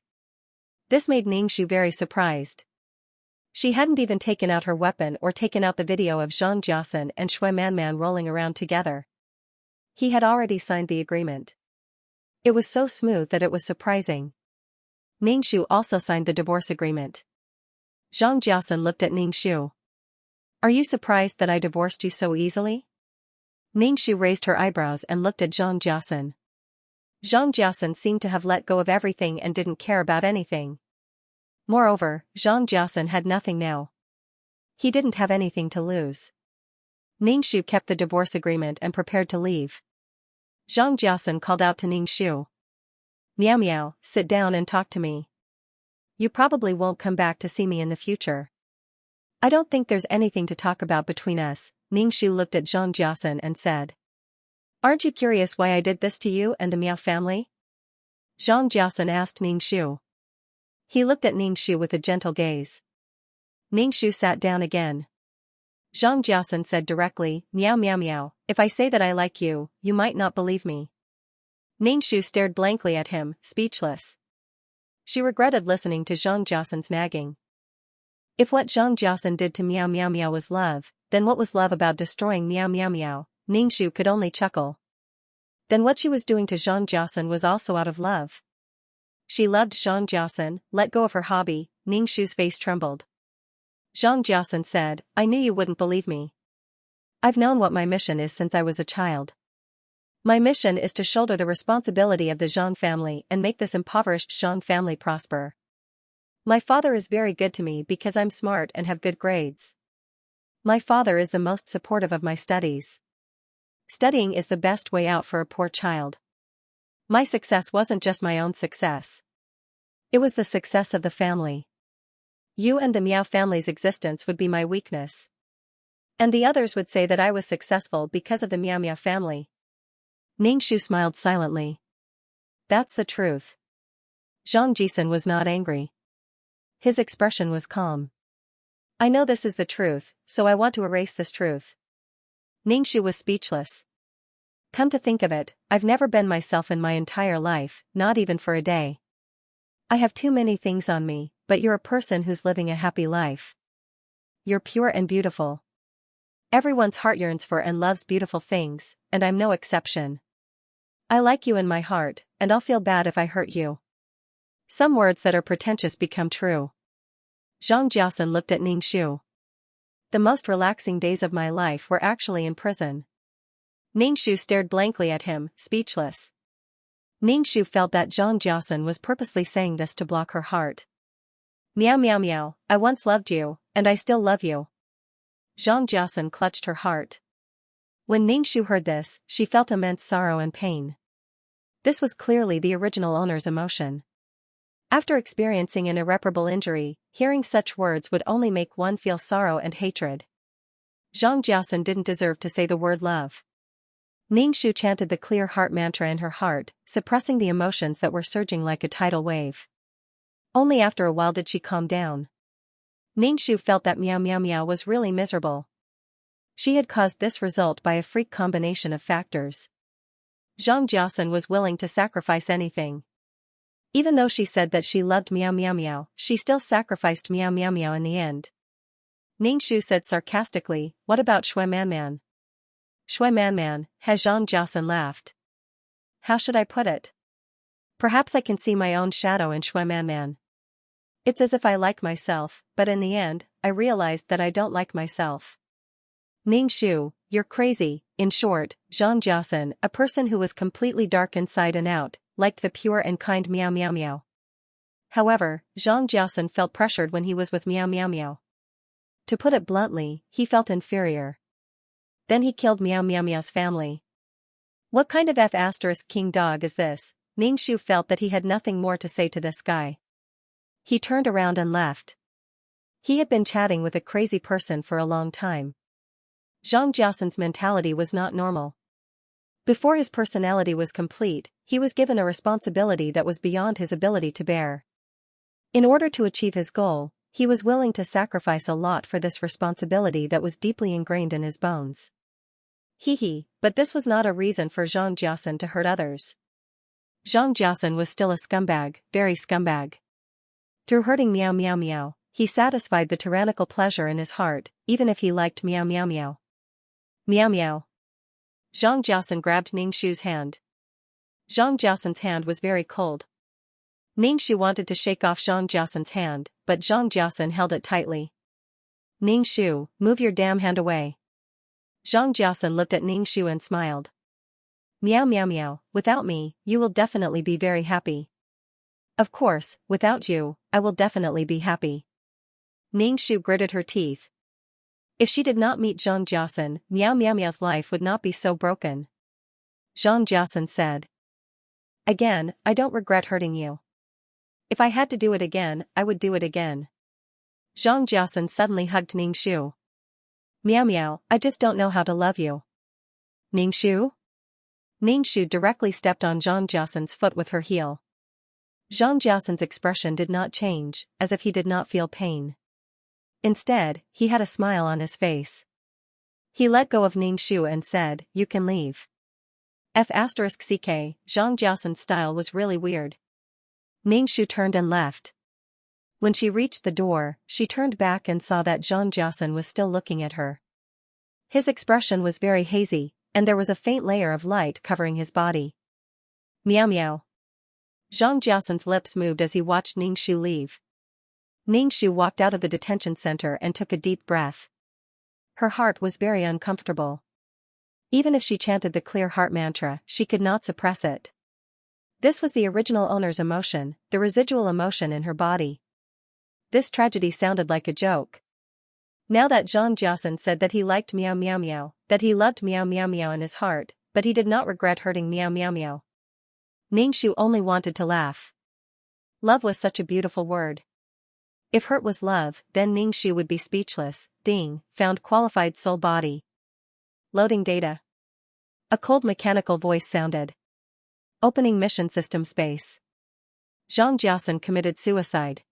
This made Ningxu very surprised. She hadn't even taken out her weapon or taken out the video of Zhang Jiasen and Shui Manman rolling around together. He had already signed the agreement. It was so smooth that it was surprising. Ningxu also signed the divorce agreement. Zhang Jiasen looked at Ningxu. Are you surprised that I divorced you so easily? Ningxu raised her eyebrows and looked at Zhang Jiasen. Zhang Jiasen seemed to have let go of everything and didn't care about anything. Moreover, Zhang Jiasen had nothing now. He didn't have anything to lose. Ningxu kept the divorce agreement and prepared to leave. Zhang Jiasen called out to Ningxu. Meow meow, sit down and talk to me. You probably won't come back to see me in the future. I don't think there's anything to talk about between us. Ningxu looked at Zhang Jiasen and said. Aren't you curious why I did this to you and the Miao family? Zhang Jiasen asked Ningxu. He looked at Ningxu with a gentle gaze. Ningxu sat down again. Zhang Jiasen said directly, meow meow meow, if I say that I like you, you might not believe me. Ningxu stared blankly at him, speechless. She regretted listening to Zhang Jiasen's nagging. If what Zhang Jiasen did to meow meow meow was love, then what was love about destroying meow meow meow? Ningxu could only chuckle. Then what she was doing to Zhang Jiasen was also out of love. She loved Zhang Jiasen, let go of her hobby. Ningxu's face trembled. Zhang Jiasen said, I knew you wouldn't believe me. I've known what my mission is since I was a child. My mission is to shoulder the responsibility of the Zhang family and make this impoverished Zhang family prosper. My father is very good to me because I'm smart and have good grades. My father is the most supportive of my studies. Studying is the best way out for a poor child. My success wasn't just my own success. It was the success of the family. You and the Miao family's existence would be my weakness. And the others would say that I was successful because of the Miao Miao family. Ningxu smiled silently. That's the truth. Zhang Jiasen was not angry. His expression was calm. I know this is the truth, so I want to erase this truth. Ningxu was speechless. Come to think of it, I've never been myself in my entire life, not even for a day. I have too many things on me, but you're a person who's living a happy life. You're pure and beautiful. Everyone's heart yearns for and loves beautiful things, and I'm no exception. I like you in my heart, and I'll feel bad if I hurt you. Some words that are pretentious become true. Zhang Jiasen looked at Ningxu. The most relaxing days of my life were actually in prison. Ningxu stared blankly at him, speechless. Ningxu felt that Zhang Jiasen was purposely saying this to block her heart. Meow meow meow, I once loved you, and I still love you. Zhang Jiasen clutched her heart. When Ningxu heard this, she felt immense sorrow and pain. This was clearly the original owner's emotion. After experiencing an irreparable injury, hearing such words would only make one feel sorrow and hatred. Zhang Jiasen didn't deserve to say the word love. Ningxu chanted the clear heart mantra in her heart, suppressing the emotions that were surging like a tidal wave. Only after a while did she calm down. Ningxu felt that meow meow meow was really miserable. She had caused this result by a freak combination of factors. Zhang Jiasen was willing to sacrifice anything. Even though she said that she loved meow meow meow, she still sacrificed meow meow meow in the end. Ningxu said sarcastically, what about Shui Manman? Shui Manman, has Zhang Jiasen laughed. How should I put it? Perhaps I can see my own shadow in Shui Manman. It's as if I like myself, but in the end, I realized that I don't like myself. Ningxu, you're crazy. In short, Zhang Jiasen, a person who was completely dark inside and out, liked the pure and kind meow meow meow. However, Zhang Jiasen felt pressured when he was with meow meow meow. To put it bluntly, he felt inferior. Then he killed meow meow meow's family. What kind of F***king dog is this? Ningxu felt that he had nothing more to say to this guy. He turned around and left. He had been chatting with a crazy person for a long time. Zhang Jiasen's mentality was not normal. Before his personality was complete, he was given a responsibility that was beyond his ability to bear. In order to achieve his goal, He was willing to sacrifice a lot for this responsibility that was deeply ingrained in his bones. But this was not a reason for Xianxia to hurt others. Xianxia was still a scumbag, very scumbag. Through hurting Meow Meow Meow, he satisfied the tyrannical pleasure in his heart, even if he liked Meow Meow Meow. Meow Meow. Xianxia grabbed Ningxu's hand. Xianxia's hand was very cold. Ningxu wanted to shake off Xianxia's hand, but Xianxia held it tightly. Ningxu, move your damn hand away. Xianxia looked at Ningxu and smiled. Meow Meow Meow, without me, you will definitely be very happy. Of course, without you, I will definitely be happy. Ningxu gritted her teeth. If she did not meet Xianxia, Meow Meow Meow's life would not be so broken. Xianxia said. Again, I don't regret hurting you. If I had to do it again, I would do it again. Xianxia suddenly hugged Ningxu. Meow Meow, I just don't know how to love you. Ningxu? Ningxu directly stepped on Xianxia's foot with her heel. Xianxia's expression did not change, as if he did not feel pain. Instead, he had a smile on his face. He let go of Ningxu and said, "You can leave." *CK, Xianxia's style was really weird. Ningxu turned and left. When she reached the door, she turned back and saw that Xianxia was still looking at her. His expression was very hazy, and there was a faint layer of light covering his body. Meow Meow. Xianxia's lips moved as he watched Ningxu leave. Ningxu walked out of the detention center and took a deep breath. Her heart was very uncomfortable. Even if she chanted the clear heart mantra, she could not suppress it. This was the original owner's emotion, the residual emotion in her body. This tragedy sounded like a joke. Now that Xianxia said that he liked Meow Meow Meow, that he loved Meow Meow Meow in his heart, but he did not regret hurting Meow Meow Meow. Ningxu only wanted to laugh. Love was such a beautiful word. If hurt was love, then Ningxu would be speechless. Ding, found qualified soul body. Loading data. A cold mechanical voice sounded. Opening mission system space. Xianxia committed suicide.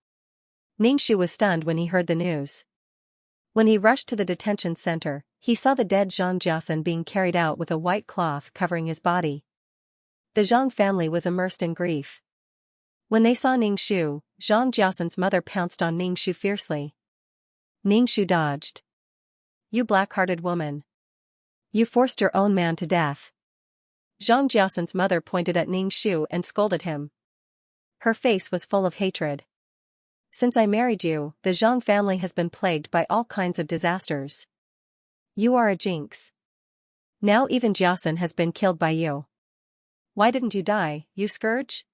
Ningxu was stunned when he heard the news. When he rushed to the detention center, he saw the dead Xianxia being carried out with a white cloth covering his body. The Zhang family was immersed in grief. When they saw Ningxu, Xianxia's mother pounced on Ningxu fiercely. Ningxu dodged. You black-hearted woman. You forced your own man to death. Xianxia's mother pointed at Ningxu and scolded him. Her face was full of hatred. Since I married you, the Zhang family has been plagued by all kinds of disasters. You are a jinx. Now even Jiasun has been killed by you. Why didn't you die, you scourge?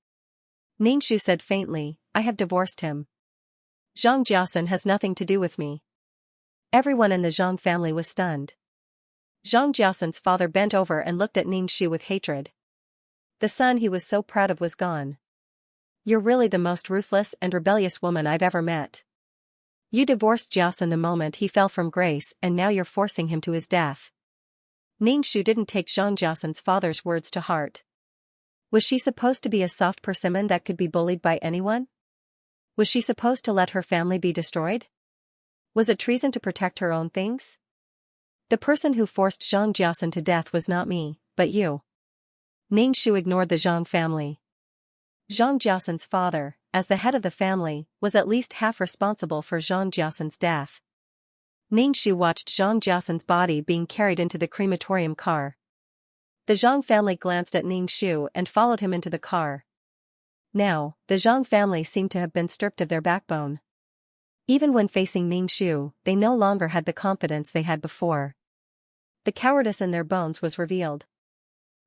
Ningxu said faintly, I have divorced him. Zhang Jiasun has nothing to do with me. Everyone in the Zhang family was stunned. Zhang Jiasun's father bent over and looked at Ningxu with hatred. The son he was so proud of was gone. You're really the most ruthless and rebellious woman I've ever met. You divorced Jiasun the moment he fell from grace and now you're forcing him to his death. Ningxu didn't take Zhang Jiasun's father's words to heart. Was she supposed to be a soft persimmon that could be bullied by anyone? Was she supposed to let her family be destroyed? Was it treason to protect her own things? The person who forced Zhang Jiasun to death was not me, but you. Ningxu ignored the Zhang family. Zhang Jiasun's father, as the head of the family, was at least half responsible for Zhang Jiasun's death. Ningxu watched Zhang Jiasun's body being carried into the crematorium car. The Zhang family glanced at Ningxu and followed him into the car. Now, the Zhang family seemed to have been stripped of their backbone. Even when facing Ningxu, they no longer had the confidence they had before. The cowardice in their bones was revealed.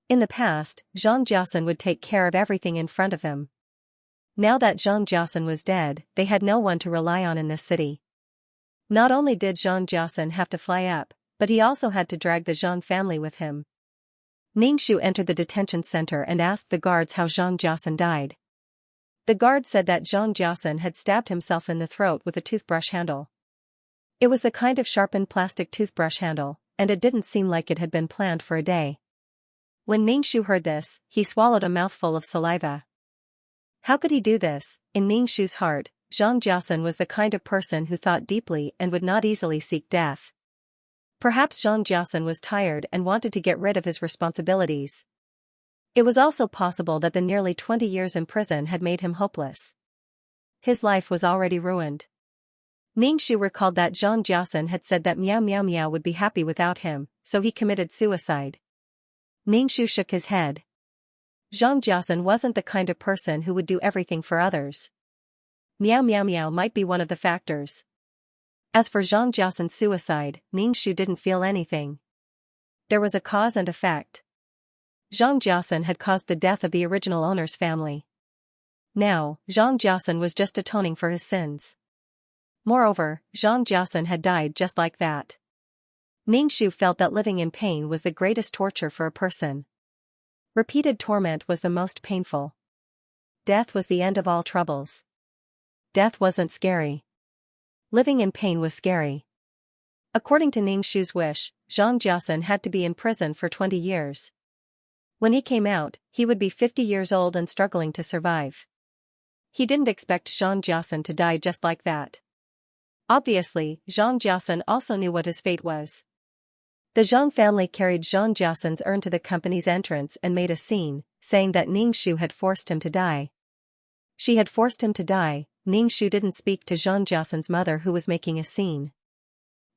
In the past, Zhang Jiasun would take care of everything in front of them. Now that Zhang Jiasun was dead, they had no one to rely on in this city. Not only did Zhang Jiasun have to fly up, but he also had to drag the Zhang family with him. Ningxu entered the detention center and asked the guards how Zhang Jiasun died. The guard said that Zhang Jiasun had stabbed himself in the throat with a toothbrush handle. It was the kind of sharpened plastic toothbrush handle, and it didn't seem like it had been planned for a day. When Ningxu heard this, he swallowed a mouthful of saliva. How could he do this? In Ningxu's heart, Zhang Jiasun was the kind of person who thought deeply and would not easily seek death. Perhaps Zhang Jiasun was tired and wanted to get rid of his responsibilities. It was also possible that the nearly 20 years in prison had made him hopeless. His life was already ruined. Ningxu recalled that Zhang Jiasun had said that Miao Miao Miao would be happy without him, so he committed suicide. Ningxu shook his head. Zhang Jiasun wasn't the kind of person who would do everything for others. Miao Miao Miao might be one of the factors. As for Zhang Jiasun's suicide, Ningxu didn't feel anything. There was a cause and effect. Zhang Jiasun had caused the death of the original owner's family. Now, Zhang Jiasun was just atoning for his sins. Moreover, Zhang Jiasun had died just like that. Ningxu felt that living in pain was the greatest torture for a person. Repeated torment was the most painful. Death was the end of all troubles. Death wasn't scary. Living in pain was scary. According to Ningxu's wish, Zhang Jiasun had to be in prison for 20 years. When he came out, he would be 50 years old and struggling to survive. He didn't expect Zhang Jiasun to die just like that. Obviously, Zhang Jiasun also knew what his fate was. The Zhang family carried Zhang Jiasun's urn to the company's entrance and made a scene, saying that Ningxu had forced him to die. She had forced him to die. Ningxu didn't speak to Zhang Jiasun's mother, who was making a scene.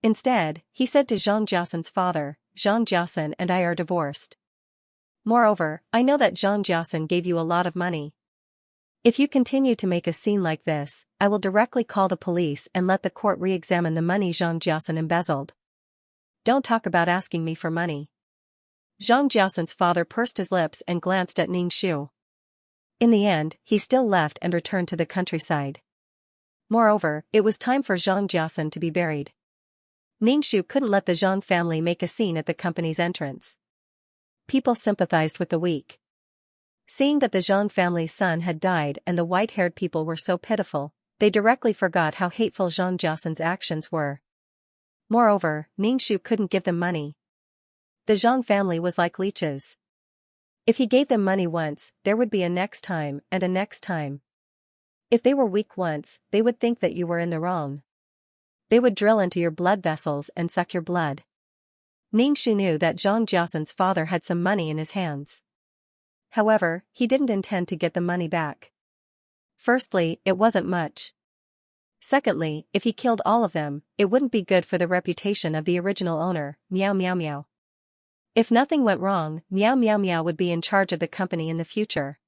Instead, he said to Zhang Jiasun's father, "Zhang Jiasun and I are divorced. Moreover, I know that Zhang Jiasun gave you a lot of money. If you continue to make a scene like this, I will directly call the police and let the court re-examine the money Zhang Jiasun embezzled. Don't talk about asking me for money." Zhang Jiasun's father pursed his lips and glanced at Ningxu. In the end, he still left and returned to the countryside. Moreover, it was time for Zhang Jiasun to be buried. Ningxu couldn't let the Zhang family make a scene at the company's entrance. People sympathized with the weak. Seeing that the Zhang family's son had died and the white-haired people were so pitiful, they directly forgot how hateful Zhang Jiasun's actions were. Moreover, Ningxu couldn't give them money. The Zhang family was like leeches. If he gave them money once, there would be a next time and a next time. If they were weak once, they would think that you were in the wrong. They would drill into your blood vessels and suck your blood. Ningxu knew that Zhang Jiasun's father had some money in his hands. However, he didn't intend to get the money back. Firstly, it wasn't much. Secondly, if he killed all of them, it wouldn't be good for the reputation of the original owner, Miao Miao Miao. If nothing went wrong, Miao Miao Miao would be in charge of the company in the future.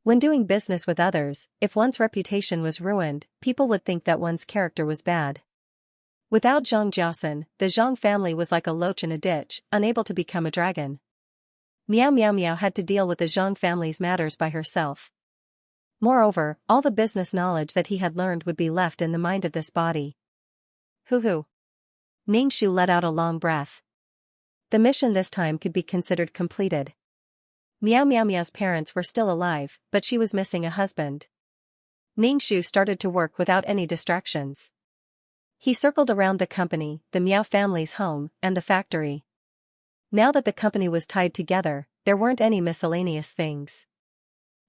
When doing business with others, if one's reputation was ruined, people would think that one's character was bad. Without Zhang Jiasun, the Zhang family was like a loach in a ditch, unable to become a dragon. Miao Miao Miao had to deal with the Zhang family's matters by herself. Moreover, all the business knowledge that he had learned would be left in the mind of this body. Hoo-hoo. Ningxu let out a long breath. The mission this time could be considered completed. Miao Miao Miao's parents were still alive, but she was missing a husband. Ningxu started to work without any distractions. He circled around the company, the Miao family's home, and the factory. Now that the company was tied together, there weren't any miscellaneous things.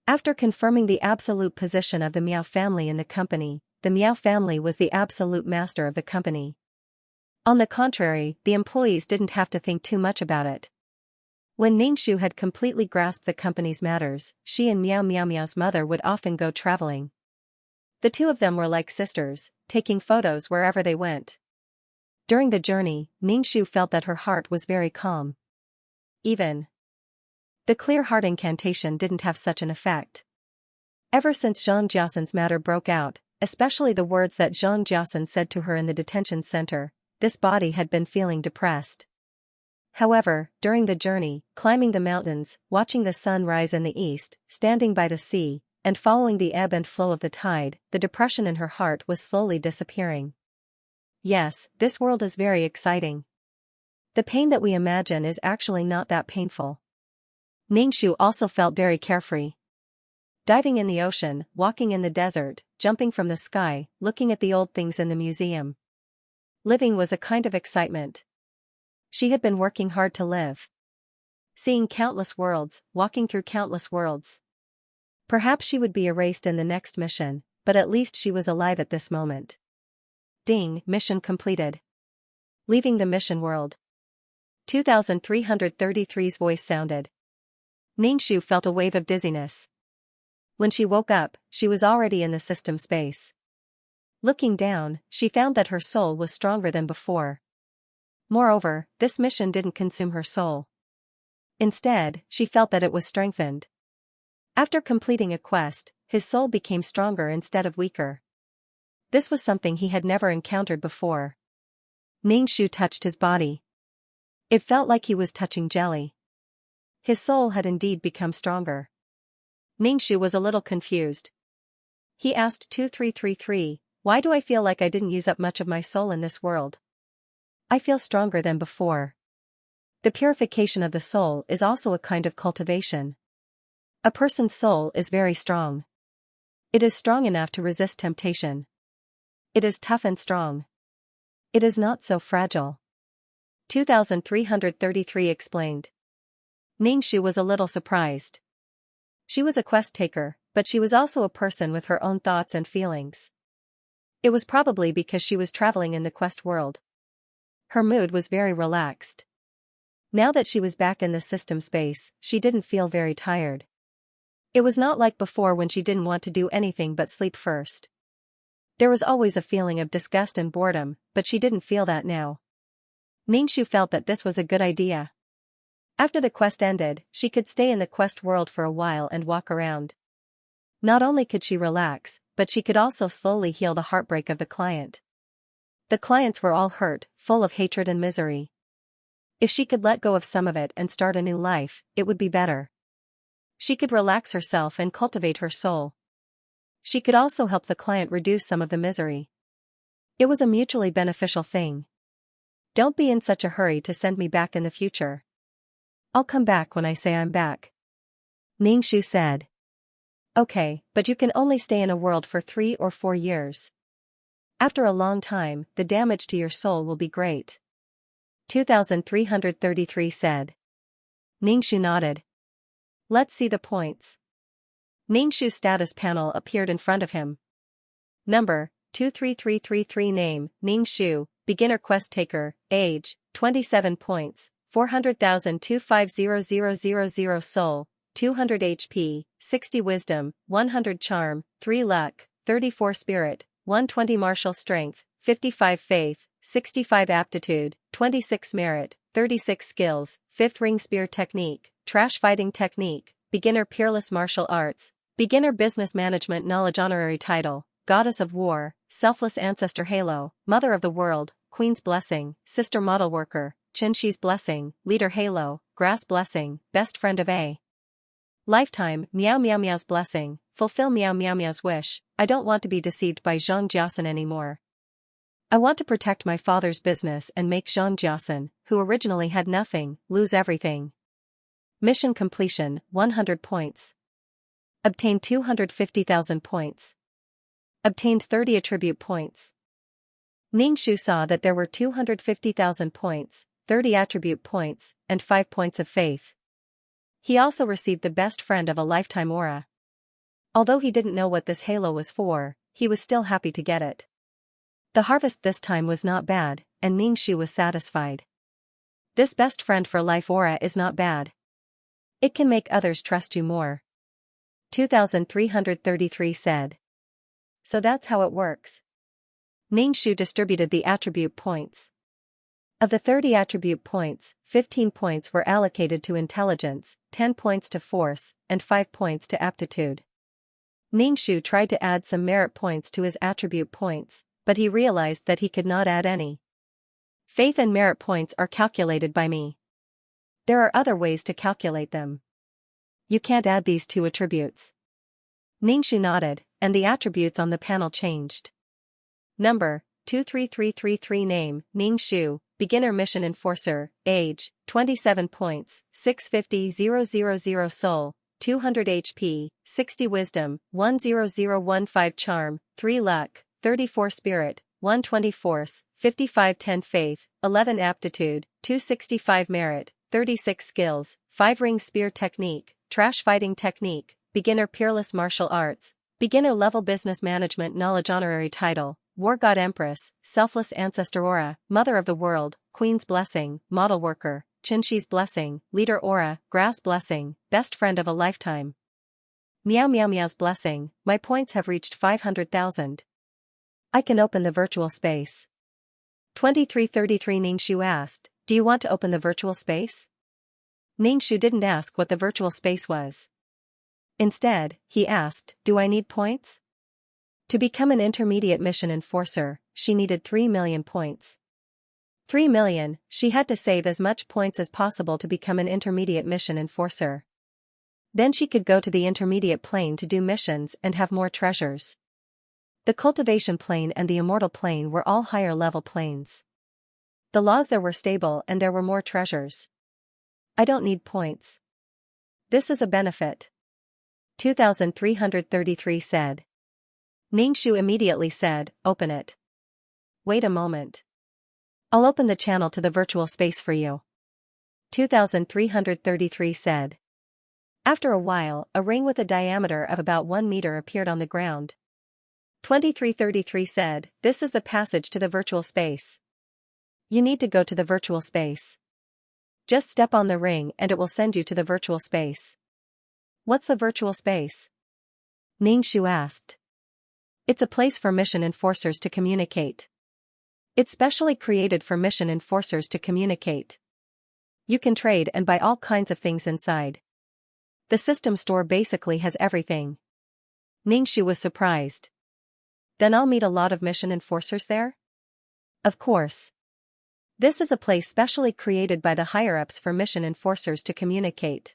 After confirming the absolute position of the Miao family in the company, the Miao family was the absolute master of the company. On the contrary, the employees didn't have to think too much about it. When Ningxu had completely grasped the company's matters, she and Miao Miao Miao's mother would often go traveling. The two of them were like sisters, taking photos wherever they went. During the journey, Ningxu felt that her heart was very calm. Even the clear heart incantation didn't have such an effect. Ever since Zhang Jiasun's matter broke out, especially the words that Zhang Jiasun said to her in the detention center, this body had been feeling depressed. However, during the journey, climbing the mountains, watching the sun rise in the east, standing by the sea, and following the ebb and flow of the tide, the depression in her heart was slowly disappearing. Yes, this world is very exciting. The pain that we imagine is actually not that painful. Ningxu also felt very carefree. Diving in the ocean, walking in the desert, jumping from the sky, looking at the old things in the museum. Living was a kind of excitement. She had been working hard to live. Seeing countless worlds, walking through countless worlds. Perhaps she would be erased in the next mission, but at least she was alive at this moment. Ding, mission completed. Leaving the mission world. 2333's voice sounded. Ningxu felt a wave of dizziness. When she woke up, she was already in the system space. Looking down, she found that her soul was stronger than before. Moreover, this mission didn't consume her soul. Instead, she felt that it was strengthened. After completing a quest, his soul became stronger instead of weaker. This was something he had never encountered before. Ningxu touched his body. It felt like he was touching jelly. His soul had indeed become stronger. Ningxu was a little confused. He asked 2333, "Why do I feel like I didn't use up much of my soul in this world? I feel stronger than before." The purification of the soul is also a kind of cultivation. A person's soul is very strong. It is strong enough to resist temptation. It is tough and strong. It is not so fragile. 2333 explained. Ningxu was a little surprised. She was a quest taker, but she was also a person with her own thoughts and feelings. It was probably because she was traveling in the quest world. Her mood was very relaxed. Now that she was back in the system space, she didn't feel very tired. It was not like before when she didn't want to do anything but sleep first. There was always a feeling of disgust and boredom, but she didn't feel that now. Ningxu felt that this was a good idea. After the quest ended, she could stay in the quest world for a while and walk around. Not only could she relax, but she could also slowly heal the heartbreak of the client. The clients were all hurt, full of hatred and misery. If she could let go of some of it and start a new life, it would be better. She could relax herself and cultivate her soul. She could also help the client reduce some of the misery. It was a mutually beneficial thing. Don't be in such a hurry to send me back in the future. I'll come back when I say I'm back. Ningxu said. Okay, but you can only stay in a world for 3 or 4 years. After a long time, the damage to your soul will be great. 2333 said. Ningxu nodded. Let's see the points. Ningxu's status panel appeared in front of him. Number, 23333 Name, Ningxu, Beginner Quest Taker, Age, 27 points, 400,000 250,000 Soul, 200 HP, 60 Wisdom, 100 Charm, 3 Luck, 34 Spirit, 120 Martial Strength, 55 Faith, 65 Aptitude, 26 Merit, 36 Skills, 5th Ring Spear Technique, Trash Fighting Technique, Beginner Peerless Martial Arts, Beginner Business Management Knowledge Honorary Title, Goddess of War, Selfless Ancestor Halo, Mother of the World, Queen's Blessing, Sister Model Worker, Qinshi's Blessing, Leader Halo, Grass Blessing, Best Friend of A. Lifetime, Meow Meow Meow's Blessing, Fulfill Meow Meow Meow's Wish, I don't want to be deceived by Xianxia anymore. I want to protect my father's business and make Xianxia, who originally had nothing, lose everything. Mission completion, 100 points. Obtained 250,000 points. Obtained 30 attribute points. Ningxu saw that there were 250,000 points, 30 attribute points, and 5 points of faith. He also received the best friend of a lifetime aura. Although he didn't know what this halo was for, he was still happy to get it. The harvest this time was not bad, and Ningxu was satisfied. This best friend for life aura is not bad. It can make others trust you more. 2333 said. So that's how it works. Ningxu distributed the attribute points. Of the 30 attribute points, 15 points were allocated to intelligence, 10 points to force, and 5 points to aptitude. Ningxu tried to add some merit points to his attribute points, but he realized that he could not add any. Faith and merit points are calculated by me. There are other ways to calculate them. You can't add these 2 attributes. Ningxu nodded, and the attributes on the panel changed. Number, 23333 Name, Ningxu, Beginner Mission Enforcer, Age, 27 points, 650,000 Soul, 200 HP, 60 Wisdom, 10015 Charm, 3 Luck, 34 Spirit, 120 Force, 5510 Faith, 11 Aptitude, 265 Merit, 36 Skills, 5 Ring Spear Technique, Trash Fighting Technique, Beginner Peerless Martial Arts, Beginner level business management knowledge honorary title, War God Empress, Selfless Ancestor Aura, Mother of the World, Queen's Blessing, Model Worker, Xianxia's Blessing, Leader Aura, Grass Blessing, Best Friend of a Lifetime. Meow Meow Meow's Blessing, my points have reached 500,000. I can open the virtual space. 2333 Ningxiu asked, do you want to open the virtual space? Ningxiu didn't ask what the virtual space was. Instead, he asked, do I need points? To become an intermediate mission enforcer, she needed 3 million points. 3 million, she had to save as much points as possible to become an intermediate mission enforcer. Then she could go to the intermediate plane to do missions and have more treasures. The cultivation plane and the immortal plane were all higher level planes. The laws there were stable and there were more treasures. I don't need points. This is a benefit. 2333 said. Ningxiu immediately said, open it. Wait a moment. I'll open the channel to the virtual space for you. 2333 said. After a while, a ring with a diameter of about 1 meter appeared on the ground. 2333 said, this is the passage to the virtual space. You need to go to the virtual space. Just step on the ring and it will send you to the virtual space. What's the virtual space? Ningxiu asked. It's a place for mission enforcers to communicate. It's specially created for mission enforcers to communicate. You can trade and buy all kinds of things inside. The system store basically has everything. Ningxiu was surprised. Then I'll meet a lot of mission enforcers there? Of course. This is a place specially created by the higher-ups for mission enforcers to communicate.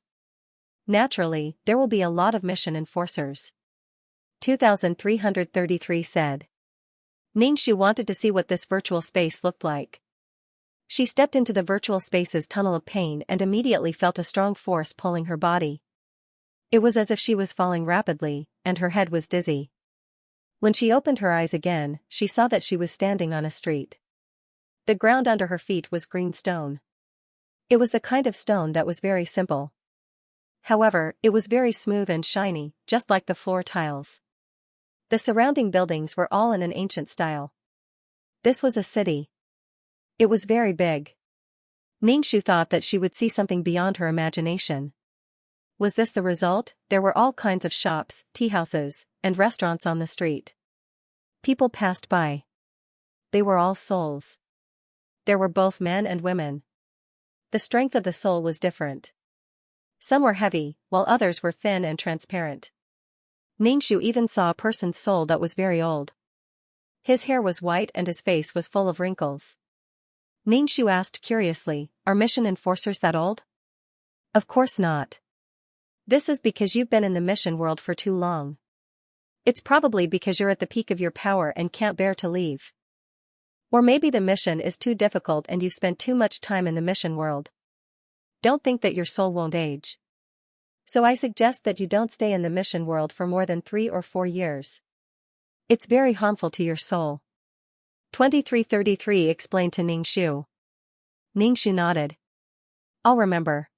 Naturally, there will be a lot of mission enforcers. 2333 said. Ningxiu wanted to see what this virtual space looked like. She stepped into the virtual space's tunnel of pain and immediately felt a strong force pulling her body. It was as if she was falling rapidly, and her head was dizzy. When she opened her eyes again, she saw that she was standing on a street. The ground under her feet was green stone. It was the kind of stone that was very simple. However, it was very smooth and shiny, just like the floor tiles. The surrounding buildings were all in an ancient style. This was a city. It was very big. Ningxiu thought that she would see something beyond her imagination. Was this the result? There were all kinds of shops, teahouses, and restaurants on the street. People passed by. They were all souls. There were both men and women. The strength of the soul was different. Some were heavy, while others were thin and transparent. Ningxiu even saw a person's soul that was very old. His hair was white and his face was full of wrinkles. Ningxiu asked curiously, are mission enforcers that old? Of course not. This is because you've been in the mission world for too long. It's probably because you're at the peak of your power and can't bear to leave. Or maybe the mission is too difficult and you've spent too much time in the mission world. Don't think that your soul won't age. So I suggest that you don't stay in the mission world for more than 3 or 4 years. It's very harmful to your soul. 2333 explained to Ningxiu. Ningxiu nodded. I'll remember.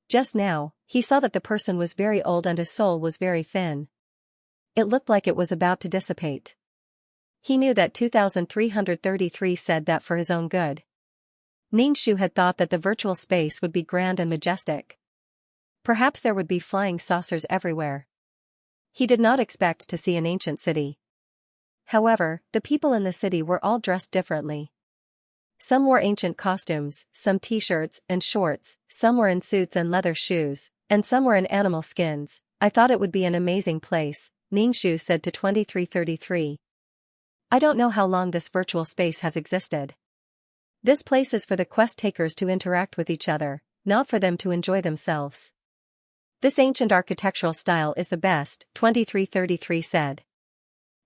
Just now, he saw that the person was very old and his soul was very thin. It looked like it was about to dissipate. He knew that 2333 said that for his own good. Ningxiu had thought that the virtual space would be grand and majestic. Perhaps there would be flying saucers everywhere. He did not expect to see an ancient city. However, the people in the city were all dressed differently. Some wore ancient costumes, some t-shirts and shorts, some were in suits and leather shoes, and some were in animal skins. I thought it would be an amazing place, Ningxiu said to 2333. I don't know how long this virtual space has existed. This place is for the quest takers to interact with each other, not for them to enjoy themselves. This ancient architectural style is the best, 2333 said.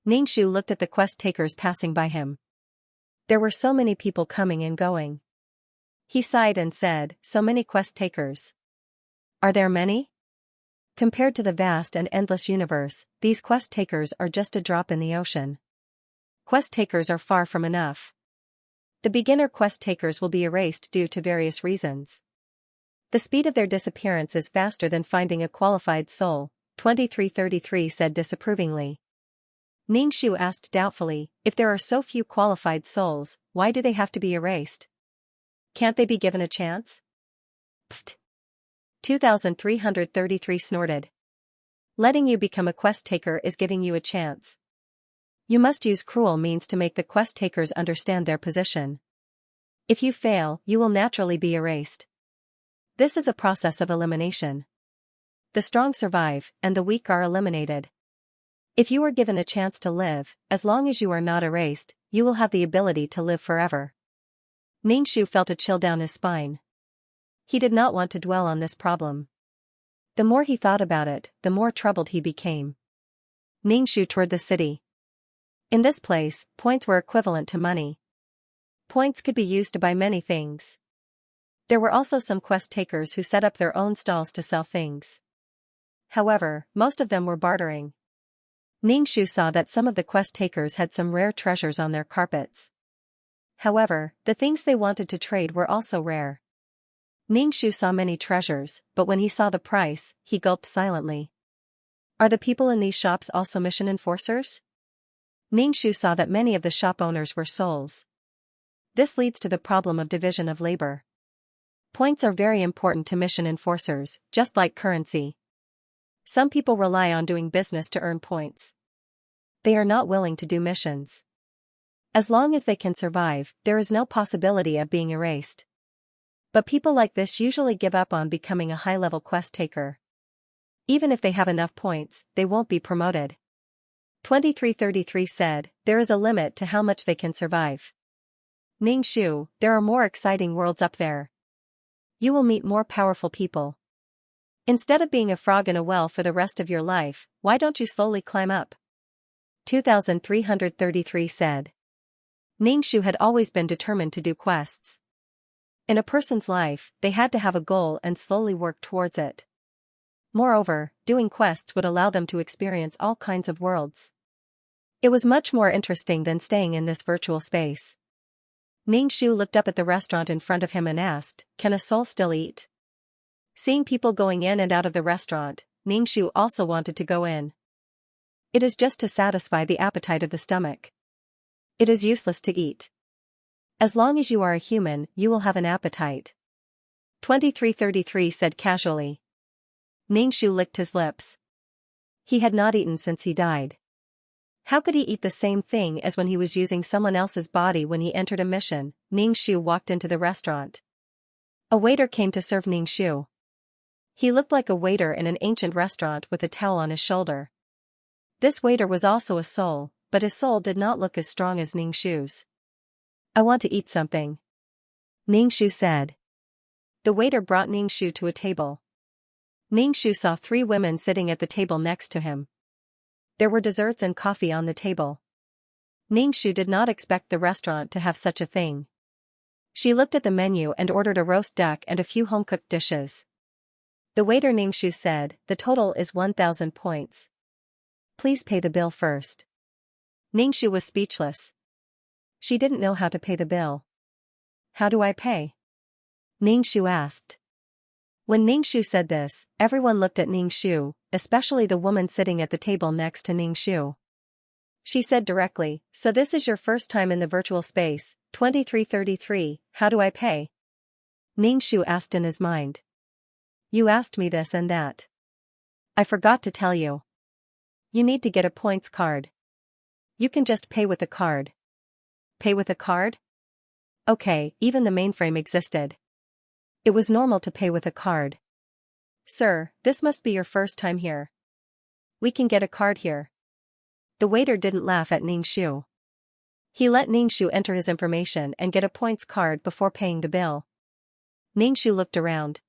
Ningxiu looked at the quest takers passing by him. There were so many people coming and going. He sighed and said, so many quest takers. Are there many? Compared to the vast and endless universe, these quest takers are just a drop in the ocean. Quest takers are far from enough. The beginner quest takers will be erased due to various reasons. The speed of their disappearance is faster than finding a qualified soul, 2333 said disapprovingly. Ningshu asked doubtfully, if there are so few qualified souls, why do they have to be erased? Can't they be given a chance? Pfft. 2333 snorted. Letting you become a quest taker is giving you a chance. You must use cruel means to make the quest takers understand their position. If you fail, you will naturally be erased. This is a process of elimination. The strong survive, and the weak are eliminated. If you are given a chance to live, as long as you are not erased, you will have the ability to live forever. Ningshu felt a chill down his spine. He did not want to dwell on this problem. The more he thought about it, the more troubled he became. Ningshu toured the city. In this place, points were equivalent to money. Points could be used to buy many things. There were also some quest takers who set up their own stalls to sell things. However, most of them were bartering. Ningshu saw that some of the quest takers had some rare treasures on their carpets. However, the things they wanted to trade were also rare. Ningshu saw many treasures, but when he saw the price, he gulped silently. Are the people in these shops also mission enforcers? Ningshu saw that many of the shop owners were souls. This leads to the problem of division of labor. Points are very important to mission enforcers, just like currency. Some people rely on doing business to earn points. They are not willing to do missions. As long as they can survive, there is no possibility of being erased. But people like this usually give up on becoming a high-level quest taker. Even if they have enough points, they won't be promoted. 2333 said, there is a limit to how much they can survive. Ningshu, there are more exciting worlds up there. You will meet more powerful people. Instead of being a frog in a well for the rest of your life, why don't you slowly climb up? 2333 said. Ningshu had always been determined to do quests. In a person's life, they had to have a goal and slowly work towards it. Moreover, doing quests would allow them to experience all kinds of worlds. It was much more interesting than staying in this virtual space. Ningshu looked up at the restaurant in front of him and asked, can a soul still eat? Seeing people going in and out of the restaurant, Ningshu also wanted to go in. It is just to satisfy the appetite of the stomach. It is useless to eat. As long as you are a human, you will have an appetite. 2333 said casually. Ningshu licked his lips. He had not eaten since he died. How could he eat the same thing as when he was using someone else's body when he entered a mission? Ningshu walked into the restaurant. A waiter came to serve Ningshu. He looked like a waiter in an ancient restaurant with a towel on his shoulder. This waiter was also a soul, but his soul did not look as strong as Ningshu's. I want to eat something, Ningshu said. The waiter brought Ningshu to a table. Ningshu saw 3 women sitting at the table next to him. There were desserts and coffee on the table. Ningshu did not expect the restaurant to have such a thing. She looked at the menu and ordered a roast duck and a few home-cooked dishes. The waiter Ningshu said, the total is 1,000 points. Please pay the bill first. Ningshu was speechless. She didn't know how to pay the bill. How do I pay? Ningshu asked. When Ningshu said this, everyone looked at Ningshu, especially the woman sitting at the table next to Ningshu. She said directly, so this is your first time in the virtual space, 2333, how do I pay? Ningshu asked in his mind. You asked me this and that. I forgot to tell you. You need to get a points card. You can just pay with a card. Pay with a card? Okay, even the mainframe existed. It was normal to pay with a card. Sir, this must be your first time here. We can get a card here. The waiter didn't laugh at Ningshu. He let Ningshu enter his information and get a points card before paying the bill. Ningshu looked around.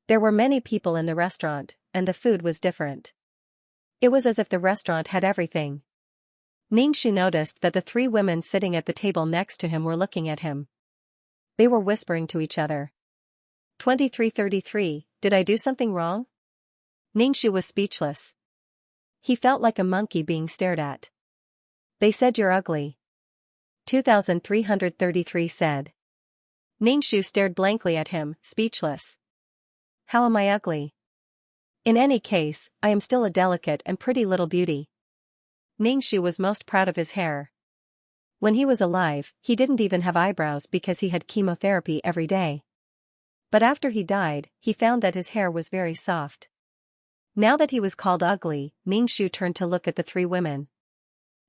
There were many people in the restaurant, and the food was different. It was as if the restaurant had everything. Ningshu noticed that the 3 women sitting at the table next to him were looking at him. They were whispering to each other. 2333, did I do something wrong? Ningshu was speechless. He felt like a monkey being stared at. They said you're ugly. 2333 said. Ningshu stared blankly at him, speechless. How am I ugly? In any case, I am still a delicate and pretty little beauty. Ningxu was most proud of his hair. When he was alive, he didn't even have eyebrows because he had chemotherapy every day. But after he died, he found that his hair was very soft. Now that he was called ugly, Ningxu turned to look at the three women.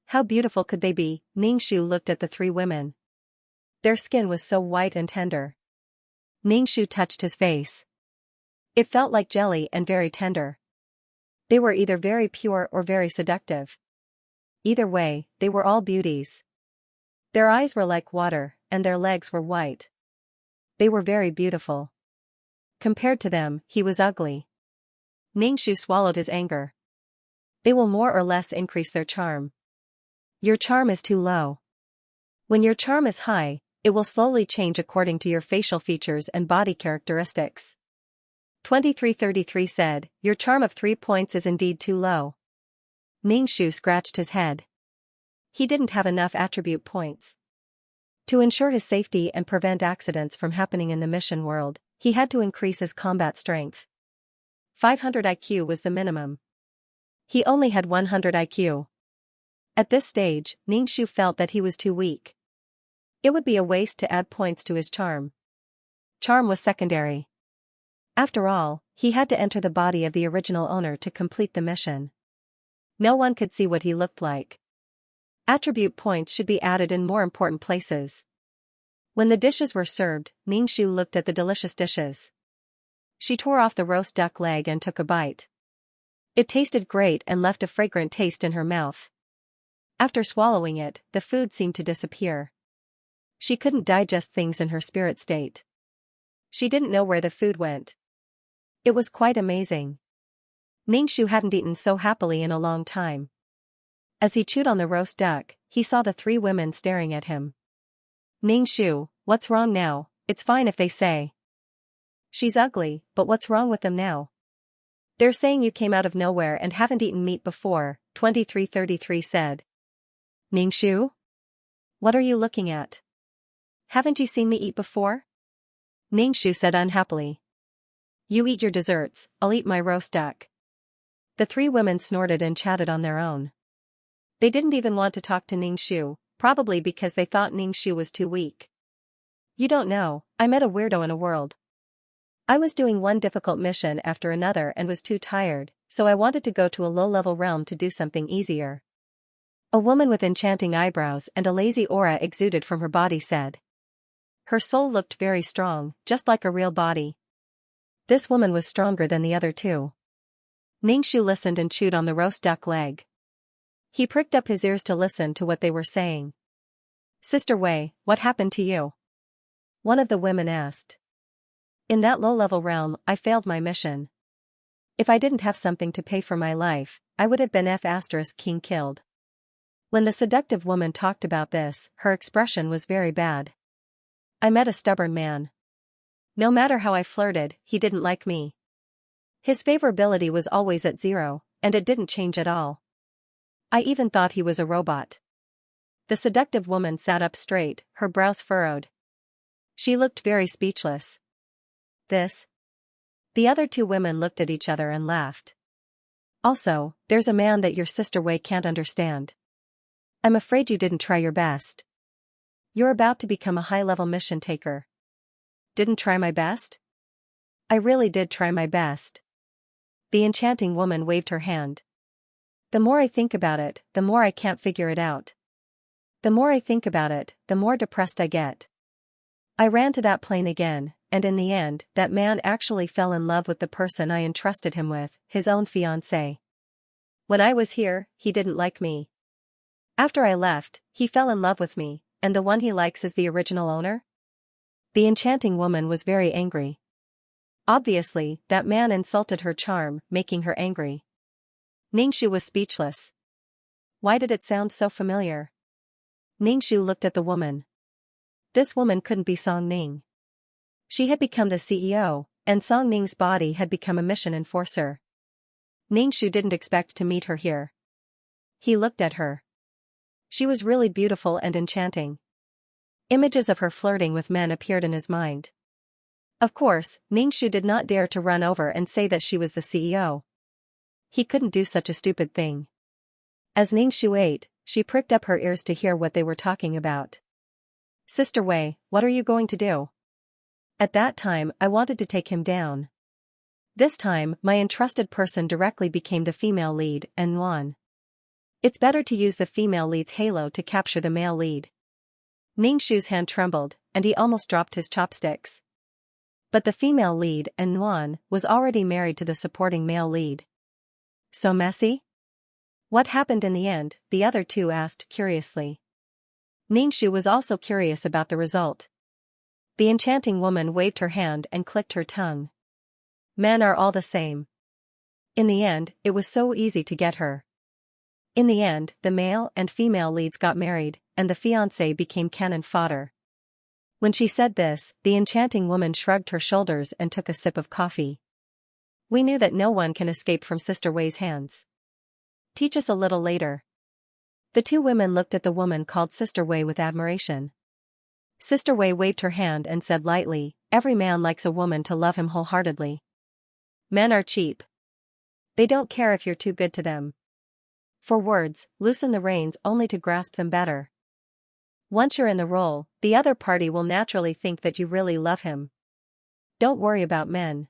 How beautiful could they be? Ningxu looked at the three women. Their skin was so white and tender. Ningxu touched his face. It felt like jelly and very tender. They were either very pure or very seductive. Either way, they were all beauties. Their eyes were like water, and their legs were white. They were very beautiful. Compared to them, he was ugly. Ningxu swallowed his anger. They will more or less increase their charm. Your charm is too low. When your charm is high, it will slowly change according to your facial features and body characteristics. 2333 said, your charm of 3 points is indeed too low. Ningxu scratched his head. He didn't have enough attribute points. To ensure his safety and prevent accidents from happening in the mission world, he had to increase his combat strength. 500 IQ was the minimum. He only had 100 IQ. At this stage, Ningxu felt that he was too weak. It would be a waste to add points to his charm. Charm was secondary. After all, he had to enter the body of the original owner to complete the mission. No one could see what he looked like. Attribute points should be added in more important places. When the dishes were served, Ningxu looked at the delicious dishes. She tore off the roast duck leg and took a bite. It tasted great and left a fragrant taste in her mouth. After swallowing it, the food seemed to disappear. She couldn't digest things in her spirit state. She didn't know where the food went. It was quite amazing. Ningxu hadn't eaten so happily in a long time. As he chewed on the roast duck, he saw the three women staring at him. Ningxu, what's wrong now? It's fine if they say. She's ugly, but what's wrong with them now? They're saying you came out of nowhere and haven't eaten meat before, 2333 said. Ningxu? What are you looking at? Haven't you seen me eat before? Ningxu said unhappily. You eat your desserts, I'll eat my roast duck. The three women snorted and chatted on their own. They didn't even want to talk to Ningxu, probably because they thought Ningxu was too weak. You don't know, I met a weirdo in a world. I was doing one difficult mission after another and was too tired, so I wanted to go to a low-level realm to do something easier. A woman with enchanting eyebrows and a lazy aura exuded from her body said. Her soul looked very strong, just like a real body. This woman was stronger than the other two. Ningxu listened and chewed on the roast duck leg. He pricked up his ears to listen to what they were saying. Sister Wei, what happened to you? One of the women asked. In that low-level realm, I failed my mission. If I didn't have something to pay for my life, I would have been King killed. When the seductive woman talked about this, her expression was very bad. I met a stubborn man. No matter how I flirted, he didn't like me. His favorability was always at 0, and it didn't change at all. I even thought he was a robot. The seductive woman sat up straight, her brows furrowed. She looked very speechless. This? The other two women looked at each other and laughed. Also, there's a man that your sister Wei can't understand. I'm afraid you didn't try your best. You're about to become a high-level mission taker. Didn't try my best? I really did try my best. The enchanting woman waved her hand. The more I think about it, the more I can't figure it out. The more I think about it, the more depressed I get. I ran to that plane again, and in the end, that man actually fell in love with the person I entrusted him with, his own fiancée. When I was here, he didn't like me. After I left, he fell in love with me, and the one he likes is the original owner? The enchanting woman was very angry. Obviously, that man insulted her charm, making her angry. Ningxu was speechless. Why did it sound so familiar? Ningxu looked at the woman. This woman couldn't be Song Ning. She had become the CEO, and Song Ning's body had become a mission enforcer. Ningxu didn't expect to meet her here. He looked at her. She was really beautiful and enchanting. Images of her flirting with men appeared in his mind. Of course, Ningxu did not dare to run over and say that she was the CEO. He couldn't do such a stupid thing. As Ningxu ate, she pricked up her ears to hear what they were talking about. Sister Wei, what are you going to do? At that time, I wanted to take him down. This time, my entrusted person directly became the female lead, and won. It's better to use the female lead's halo to capture the male lead. Ningxu's hand trembled, and he almost dropped his chopsticks. But the female lead, Nuan, was already married to the supporting male lead. So messy? What happened in the end? The other two asked curiously. Ningxu was also curious about the result. The enchanting woman waved her hand and clicked her tongue. Men are all the same. In the end, it was so easy to get her. In the end, the male and female leads got married, and the fiancé became cannon fodder. When she said this, the enchanting woman shrugged her shoulders and took a sip of coffee. We knew that no one can escape from Sister Wei's hands. Teach us a little later. The two women looked at the woman called Sister Wei with admiration. Sister Wei waved her hand and said lightly, every man likes a woman to love him wholeheartedly. Men are cheap. They don't care if you're too good to them. For words, loosen the reins only to grasp them better. Once you're in the role, the other party will naturally think that you really love him. Don't worry about men.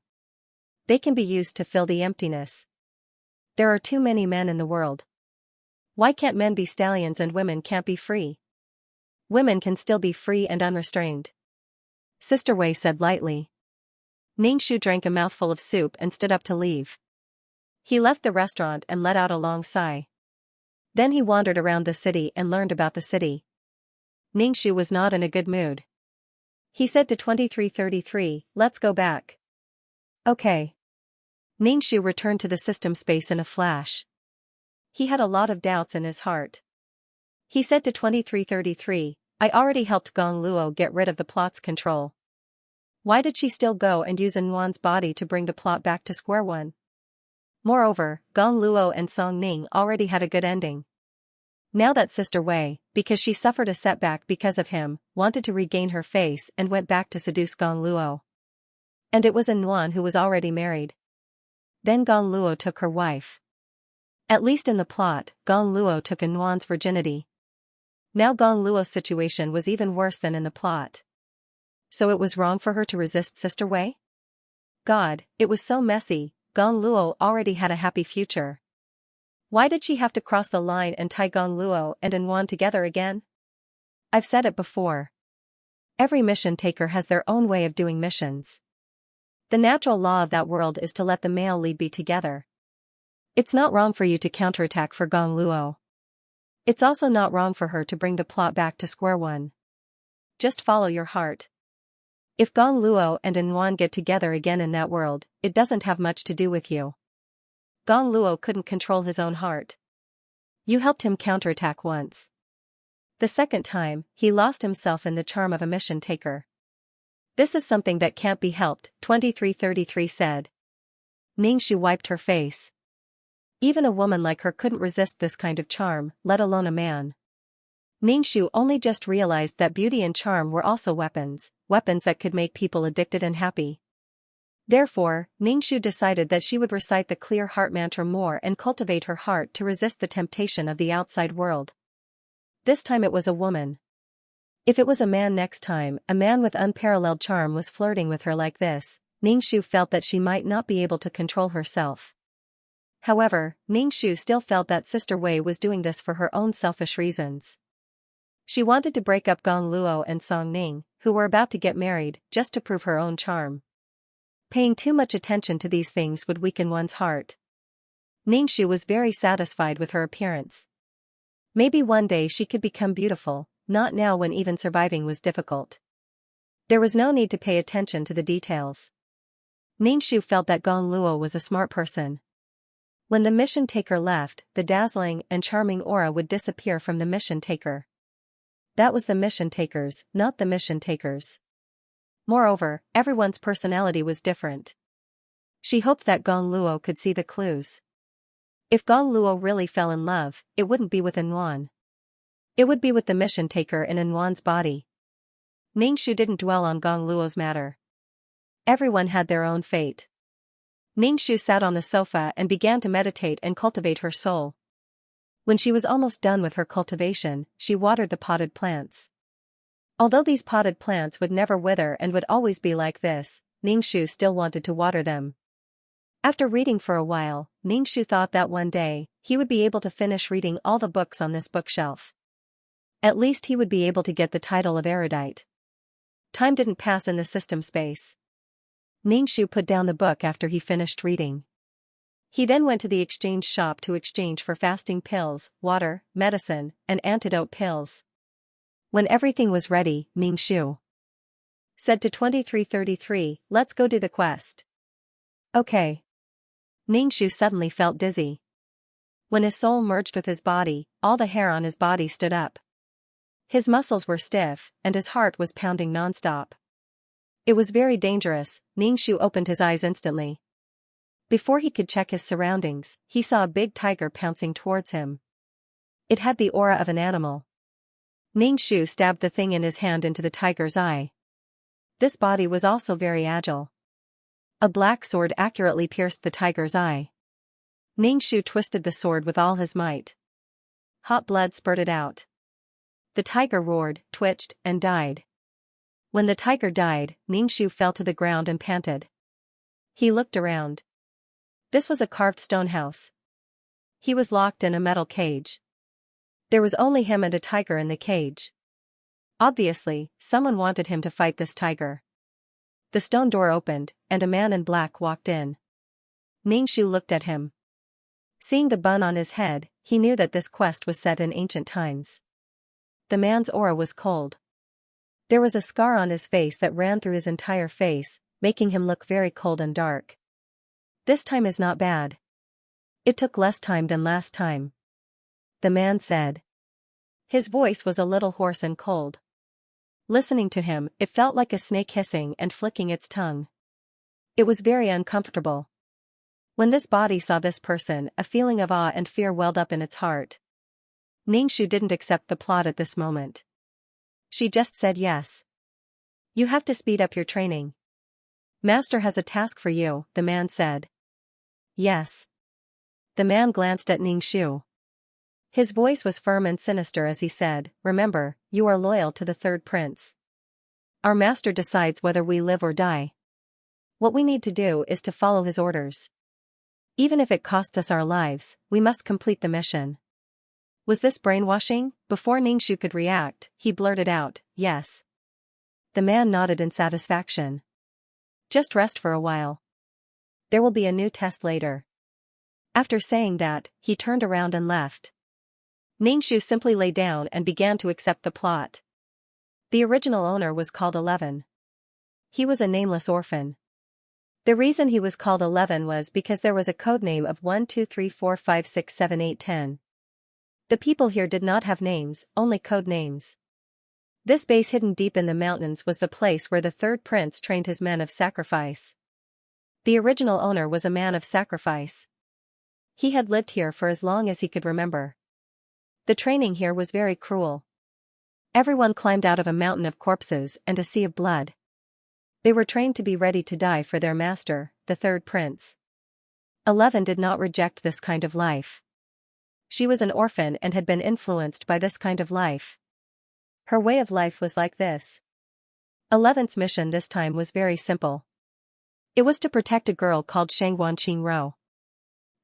They can be used to fill the emptiness. There are too many men in the world. Why can't men be stallions and women can't be free? Women can still be free and unrestrained. Sister Wei said lightly. Ningxu drank a mouthful of soup and stood up to leave. He left the restaurant and let out a long sigh. Then he wandered around the city and learned about the city. Ningxu was not in a good mood. He said to 2333, let's go back. Okay. Ningxu returned to the system space in a flash. He had a lot of doubts in his heart. He said to 2333, I already helped Gong Luo get rid of the plot's control. Why did she still go and use Nuan's body to bring the plot back to square one? Moreover, Gong Luo and Song Ning already had a good ending. Now that Sister Wei, because she suffered a setback because of him, wanted to regain her face and went back to seduce Gong Luo. And it was Nuan who was already married. Then Gong Luo took her wife. At least in the plot, Gong Luo took Nuan's virginity. Now Gong Luo's situation was even worse than in the plot. So it was wrong for her to resist Sister Wei? God, it was so messy. Gong Luo already had a happy future. Why did she have to cross the line and tie Gong Luo and Nuan together again? I've said it before. Every mission taker has their own way of doing missions. The natural law of that world is to let the male lead be together. It's not wrong for you to counterattack for Gong Luo. It's also not wrong for her to bring the plot back to square one. Just follow your heart. If Gong Luo and Nuan get together again in that world, it doesn't have much to do with you. Gong Luo couldn't control his own heart. You helped him counterattack once. The second time, he lost himself in the charm of a mission taker. This is something that can't be helped, 2333 said. Ningxu wiped her face. Even a woman like her couldn't resist this kind of charm, let alone a man. Ningxu only just realized that beauty and charm were also weapons that could make people addicted and happy. Therefore, Ningxu decided that she would recite the clear heart mantra more and cultivate her heart to resist the temptation of the outside world. This time it was a woman. If it was a man next time, a man with unparalleled charm was flirting with her like this, Ningxu felt that she might not be able to control herself. However, Ningxu still felt that Sister Wei was doing this for her own selfish reasons. She wanted to break up Gong Luo and Song Ning, who were about to get married, just to prove her own charm. Paying too much attention to these things would weaken one's heart. Ningxu was very satisfied with her appearance. Maybe one day she could become beautiful, not now when even surviving was difficult. There was no need to pay attention to the details. Ningxu felt that Gong Luo was a smart person. When the mission taker left, the dazzling and charming aura would disappear from the mission taker. That was the mission takers, not the mission takers. Moreover, everyone's personality was different. She hoped that Gong Luo could see the clues. If Gong Luo really fell in love, it wouldn't be with Nuan. It would be with the mission taker in Nuan's body. Ningxu didn't dwell on Gong Luo's matter. Everyone had their own fate. Ningxu sat on the sofa and began to meditate and cultivate her soul. When she was almost done with her cultivation, she watered the potted plants. Although these potted plants would never wither and would always be like this, Ningxu still wanted to water them. After reading for a while, Ningxu thought that one day, he would be able to finish reading all the books on this bookshelf. At least he would be able to get the title of erudite. Time didn't pass in the system space. Ningxu put down the book after he finished reading. He then went to the exchange shop to exchange for fasting pills, water, medicine, and antidote pills. When everything was ready, Ningxu said to 2333, "Let's go do the quest." Okay. Ningxu suddenly felt dizzy. When his soul merged with his body, all the hair on his body stood up. His muscles were stiff, and his heart was pounding nonstop. It was very dangerous. Ningxu opened his eyes instantly. Before he could check his surroundings, he saw a big tiger pouncing towards him. It had the aura of an animal. Ningxu stabbed the thing in his hand into the tiger's eye. This body was also very agile. A black sword accurately pierced the tiger's eye. Ningxu twisted the sword with all his might. Hot blood spurted out. The tiger roared, twitched, and died. When the tiger died, Ningxu fell to the ground and panted. He looked around. This was a carved stone house. He was locked in a metal cage. There was only him and a tiger in the cage. Obviously, someone wanted him to fight this tiger. The stone door opened, and a man in black walked in. Ningxu looked at him. Seeing the bun on his head, he knew that this quest was set in ancient times. The man's aura was cold. There was a scar on his face that ran through his entire face, making him look very cold and dark. This time is not bad. It took less time than last time, the man said. His voice was a little hoarse and cold. Listening to him, it felt like a snake hissing and flicking its tongue. It was very uncomfortable. When this body saw this person, a feeling of awe and fear welled up in its heart. Ningxu didn't accept the plot at this moment. She just said yes. You have to speed up your training. Master has a task for you, the man said. Yes. The man glanced at Ningxu. His voice was firm and sinister as he said, "Remember, you are loyal to the third prince. Our master decides whether we live or die. What we need to do is to follow his orders. Even if it costs us our lives, we must complete the mission." Was this brainwashing? Before Ningxu could react, he blurted out, "Yes." The man nodded in satisfaction. Just rest for a while. There will be a new test later. After saying that, he turned around and left. Ningxu simply lay down and began to accept the plot. The original owner was called 11. He was a nameless orphan. The reason he was called 11 was because there was a code name of 1 2 3 4 5 6 7 8 10. The people here did not have names, only code names. This base hidden deep in the mountains was the place where the third prince trained his men of sacrifice. The original owner was a man of sacrifice. He had lived here for as long as he could remember. The training here was very cruel. Everyone climbed out of a mountain of corpses and a sea of blood. They were trained to be ready to die for their master, the third prince. 11 did not reject this kind of life. She was an orphan and had been influenced by this kind of life. Her way of life was like this. 11's mission this time was very simple. It was to protect a girl called Xianxia.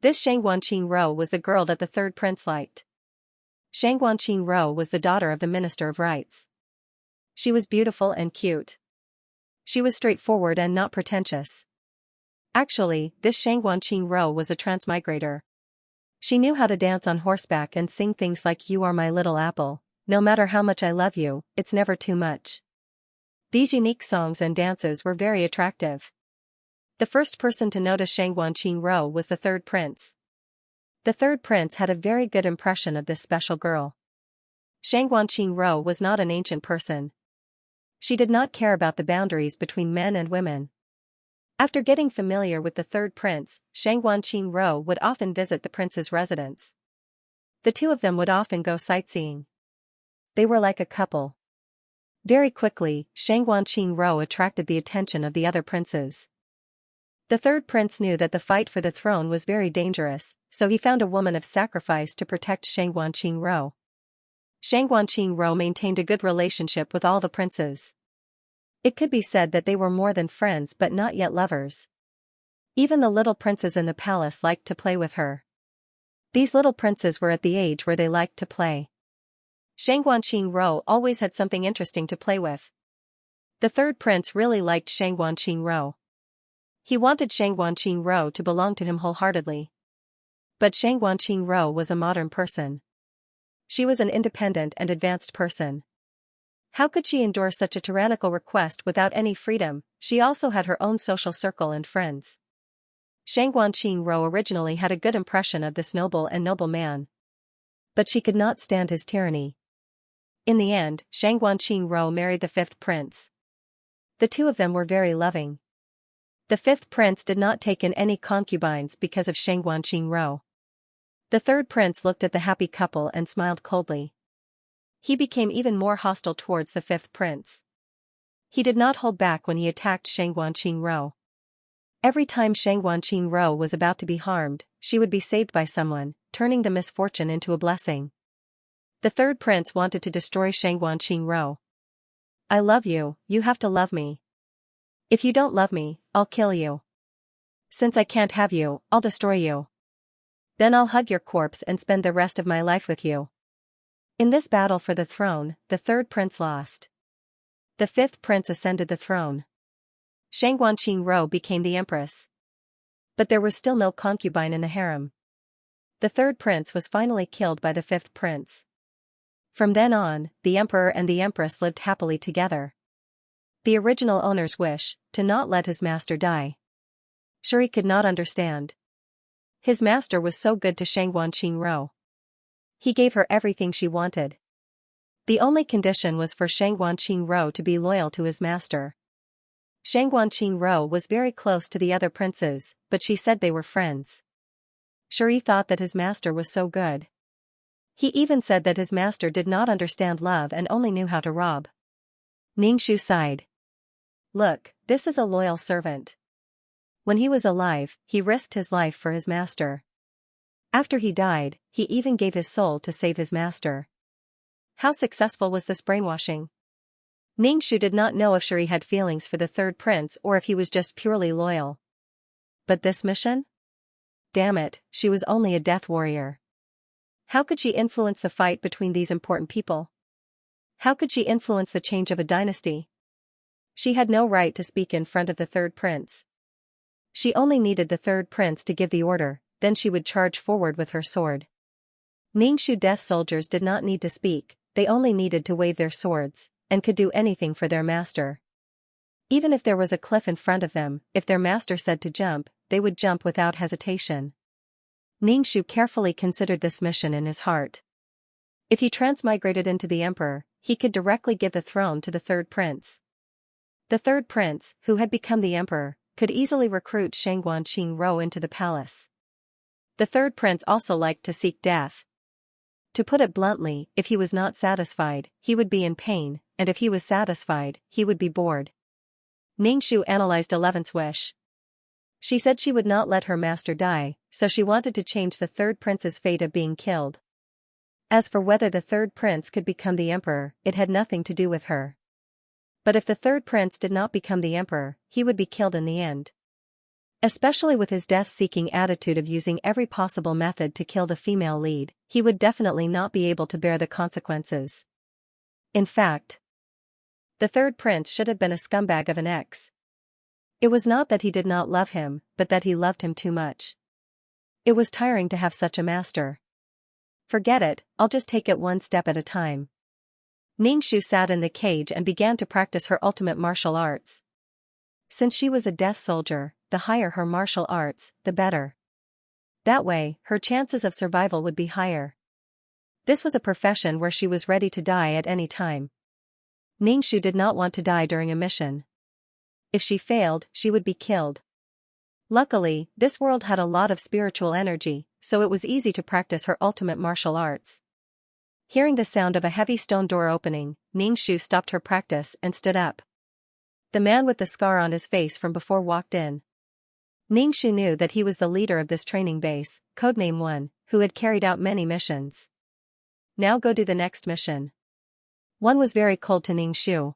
This Xianxia was the girl that the third prince liked. Xianxia was the daughter of the Minister of Rights. She was beautiful and cute. She was straightforward and not pretentious. Actually, this Xianxia was a transmigrator. She knew how to dance on horseback and sing things like "You are my little apple, no matter how much I love you, it's never too much." These unique songs and dances were very attractive. The first person to notice Xianxia was the third prince. The third prince had a very good impression of this special girl. Xianxia was not an ancient person. She did not care about the boundaries between men and women. After getting familiar with the third prince, Xianxia would often visit the prince's residence. The two of them would often go sightseeing. They were like a couple. Very quickly, Xianxia attracted the attention of the other princes. The third prince knew that the fight for the throne was very dangerous, so he found a woman of sacrifice to protect Xianxia. Xianxia maintained a good relationship with all the princes. It could be said that they were more than friends but not yet lovers. Even the little princes in the palace liked to play with her. These little princes were at the age where they liked to play. Xianxia always had something interesting to play with. The third prince really liked Xianxia. He wanted Xianxia to belong to him wholeheartedly. But Xianxia was a modern person. She was an independent and advanced person. How could she endure such a tyrannical request without any freedom? She also had her own social circle and friends. Xianxia originally had a good impression of this noble man. But she could not stand his tyranny. In the end, Xianxia married the fifth prince. The two of them were very loving. The fifth prince did not take in any concubines because of Xianxia. The third prince looked at the happy couple and smiled coldly. He became even more hostile towards the fifth prince. He did not hold back when he attacked Xianxia. Every time Xianxia was about to be harmed, she would be saved by someone, turning the misfortune into a blessing. The third prince wanted to destroy Xianxia. I love you, you have to love me. If you don't love me, I'll kill you. Since I can't have you, I'll destroy you. Then I'll hug your corpse and spend the rest of my life with you. In this battle for the throne, the third prince lost. The fifth prince ascended the throne. Xianxia became the empress. But there was still no concubine in the harem. The third prince was finally killed by the fifth prince. From then on, the emperor and the empress lived happily together. The original owner's wish, to not let his master die. Shuri could not understand. His master was so good to Xianxia. He gave her everything she wanted. The only condition was for Xianxia to be loyal to his master. Xianxia was very close to the other princes, but she said they were friends. Shuri thought that his master was so good. He even said that his master did not understand love and only knew how to rob. Ningxu sighed. Look, this is a loyal servant. When he was alive, he risked his life for his master. After he died, he even gave his soul to save his master. How successful was this brainwashing? Ningxu did not know if Shuri had feelings for the third prince or if he was just purely loyal. But this mission? Damn it, she was only a death warrior. How could she influence the fight between these important people? How could she influence the change of a dynasty? She had no right to speak in front of the third prince. She only needed the third prince to give the order, then she would charge forward with her sword. Ningxu death soldiers did not need to speak, they only needed to wave their swords, and could do anything for their master. Even if there was a cliff in front of them, if their master said to jump, they would jump without hesitation. Ningxu carefully considered this mission in his heart. If he transmigrated into the emperor, he could directly give the throne to the third prince. The third prince, who had become the emperor, could easily recruit Xianxia into the palace. The third prince also liked to seek death. To put it bluntly, if he was not satisfied, he would be in pain, and if he was satisfied, he would be bored. Ningxu analyzed 11's wish. She said she would not let her master die, so she wanted to change the third prince's fate of being killed. As for whether the third prince could become the emperor, it had nothing to do with her. But if the third prince did not become the emperor, he would be killed in the end. Especially with his death-seeking attitude of using every possible method to kill the female lead, he would definitely not be able to bear the consequences. In fact, the third prince should have been a scumbag of an ex. It was not that he did not love him, but that he loved him too much. It was tiring to have such a master. Forget it, I'll just take it one step at a time. Ningxu sat in the cage and began to practice her ultimate martial arts. Since she was a death soldier, the higher her martial arts, the better. That way, her chances of survival would be higher. This was a profession where she was ready to die at any time. Ningxu did not want to die during a mission. If she failed, she would be killed. Luckily, this world had a lot of spiritual energy, so it was easy to practice her ultimate martial arts. Hearing the sound of a heavy stone door opening, Ningxu stopped her practice and stood up. The man with the scar on his face from before walked in. Ningxu knew that he was the leader of this training base, codename 1, who had carried out many missions. Now go do the next mission. 1 was very cold to Ningxu.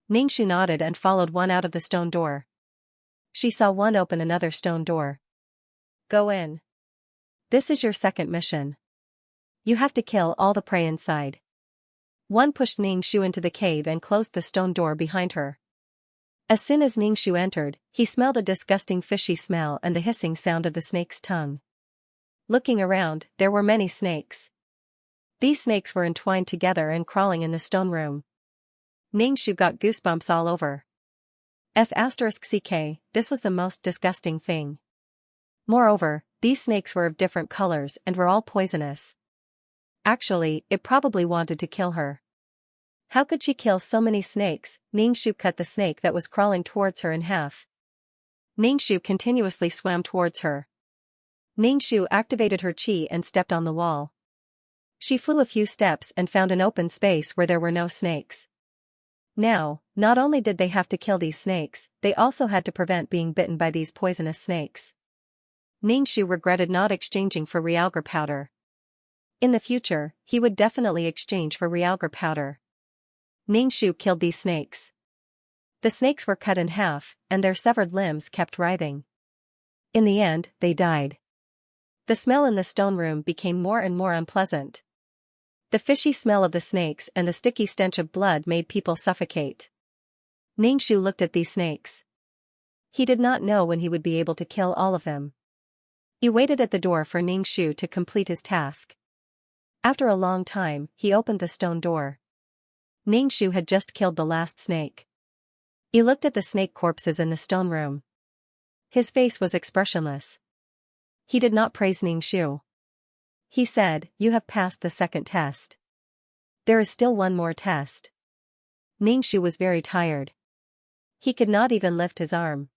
Ningxu nodded and followed 1 out of the stone door. She saw 1 open another stone door. Go in. This is your second mission. You have to kill all the prey inside. 1 pushed Ningxu into the cave and closed the stone door behind her. As soon as Ningxu entered, he smelled a disgusting fishy smell and the hissing sound of the snake's tongue. Looking around, there were many snakes. These snakes were entwined together and crawling in the stone room. Ningxu got goosebumps all over. F*ck, this was the most disgusting thing. Moreover, these snakes were of different colors and were all poisonous. Actually, it probably wanted to kill her. How could she kill so many snakes? Ningxu cut the snake that was crawling towards her in half. Ningxu continuously swam towards her. Ningxu activated her qi and stepped on the wall. She flew a few steps and found an open space where there were no snakes. Now, not only did they have to kill these snakes, they also had to prevent being bitten by these poisonous snakes. Ningxu regretted not exchanging for realgar powder. In the future, he would definitely exchange for realgar powder. Ningxu killed these snakes. The snakes were cut in half, and their severed limbs kept writhing. In the end, they died. The smell in the stone room became more and more unpleasant. The fishy smell of the snakes and the sticky stench of blood made people suffocate. Ningxu looked at these snakes. He did not know when he would be able to kill all of them. He waited at the door for Ningxu to complete his task. After a long time, he opened the stone door. Ningxu had just killed the last snake. He looked at the snake corpses in the stone room. His face was expressionless. He did not praise Ningxu. He said, "You have passed the second test. There is still 1 more test." Ningxu was very tired. He could not even lift his arm.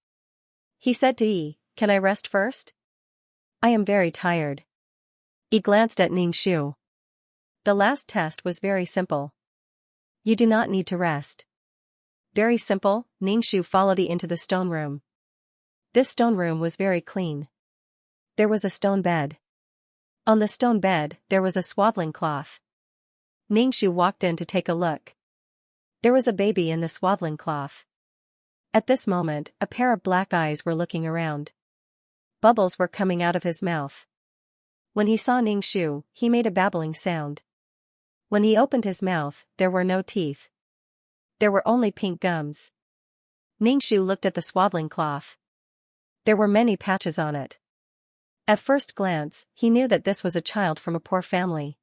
He said to Yi, "Can I rest first? I am very tired." He glanced at Ningxu. The last test was very simple. You do not need to rest. Very simple. Ningxu followed Yi into the stone room. This stone room was very clean. There was a stone bed. On the stone bed, there was a swaddling cloth. Ningxu walked in to take a look. There was a baby in the swaddling cloth. At this moment, a pair of black eyes were looking around. Bubbles were coming out of his mouth. When he saw Ningxu, he made a babbling sound. When he opened his mouth, there were no teeth. There were only pink gums. Ningxu looked at the swaddling cloth. There were many patches on it. At first glance, he knew that this was a child from a poor family.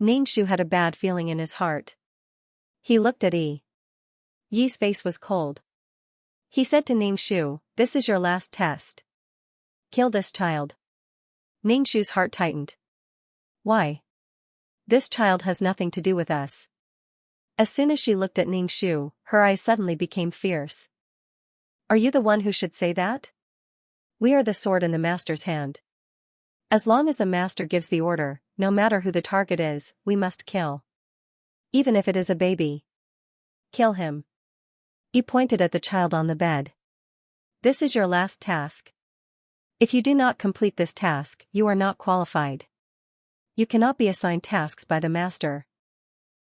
Ningxu had a bad feeling in his heart. He looked at Yi. Yi's face was cold. He said to Ningxu, "This is your last test. Kill this child." Ningxu's heart tightened. Why? This child has nothing to do with us. As soon as she looked at Ningxu, her eyes suddenly became fierce. Are you the one who should say that? We are the sword in the master's hand. As long as the master gives the order, no matter who the target is, we must kill. Even if it is a baby. Kill him. He pointed at the child on the bed. This is your last task. If you do not complete this task, you are not qualified. You cannot be assigned tasks by the master.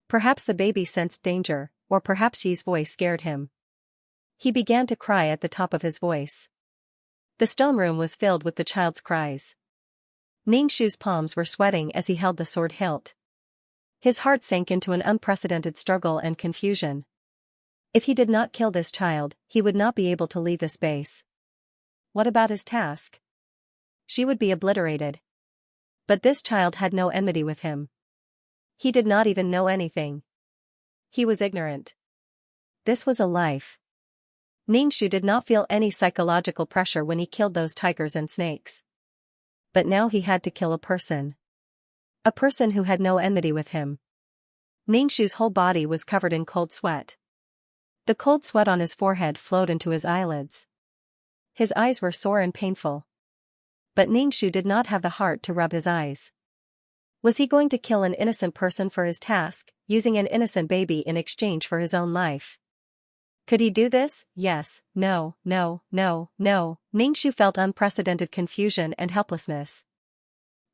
Perhaps the baby sensed danger, or perhaps Yi's voice scared him. He began to cry at the top of his voice. The stone room was filled with the child's cries. Ningxu's palms were sweating as he held the sword hilt. His heart sank into an unprecedented struggle and confusion. If he did not kill this child, he would not be able to leave this base. What about his task? She would be obliterated. But this child had no enmity with him. He did not even know anything. He was ignorant. This was a life. Ningxu did not feel any psychological pressure when he killed those tigers and snakes. But now he had to kill a person. A person who had no enmity with him. Ningxu's whole body was covered in cold sweat. The cold sweat on his forehead flowed into his eyelids. His eyes were sore and painful. But Ningxu did not have the heart to rub his eyes. Was he going to kill an innocent person for his task, using an innocent baby in exchange for his own life? Could he do this? Yes, no, no, no, no. Ningxu felt unprecedented confusion and helplessness.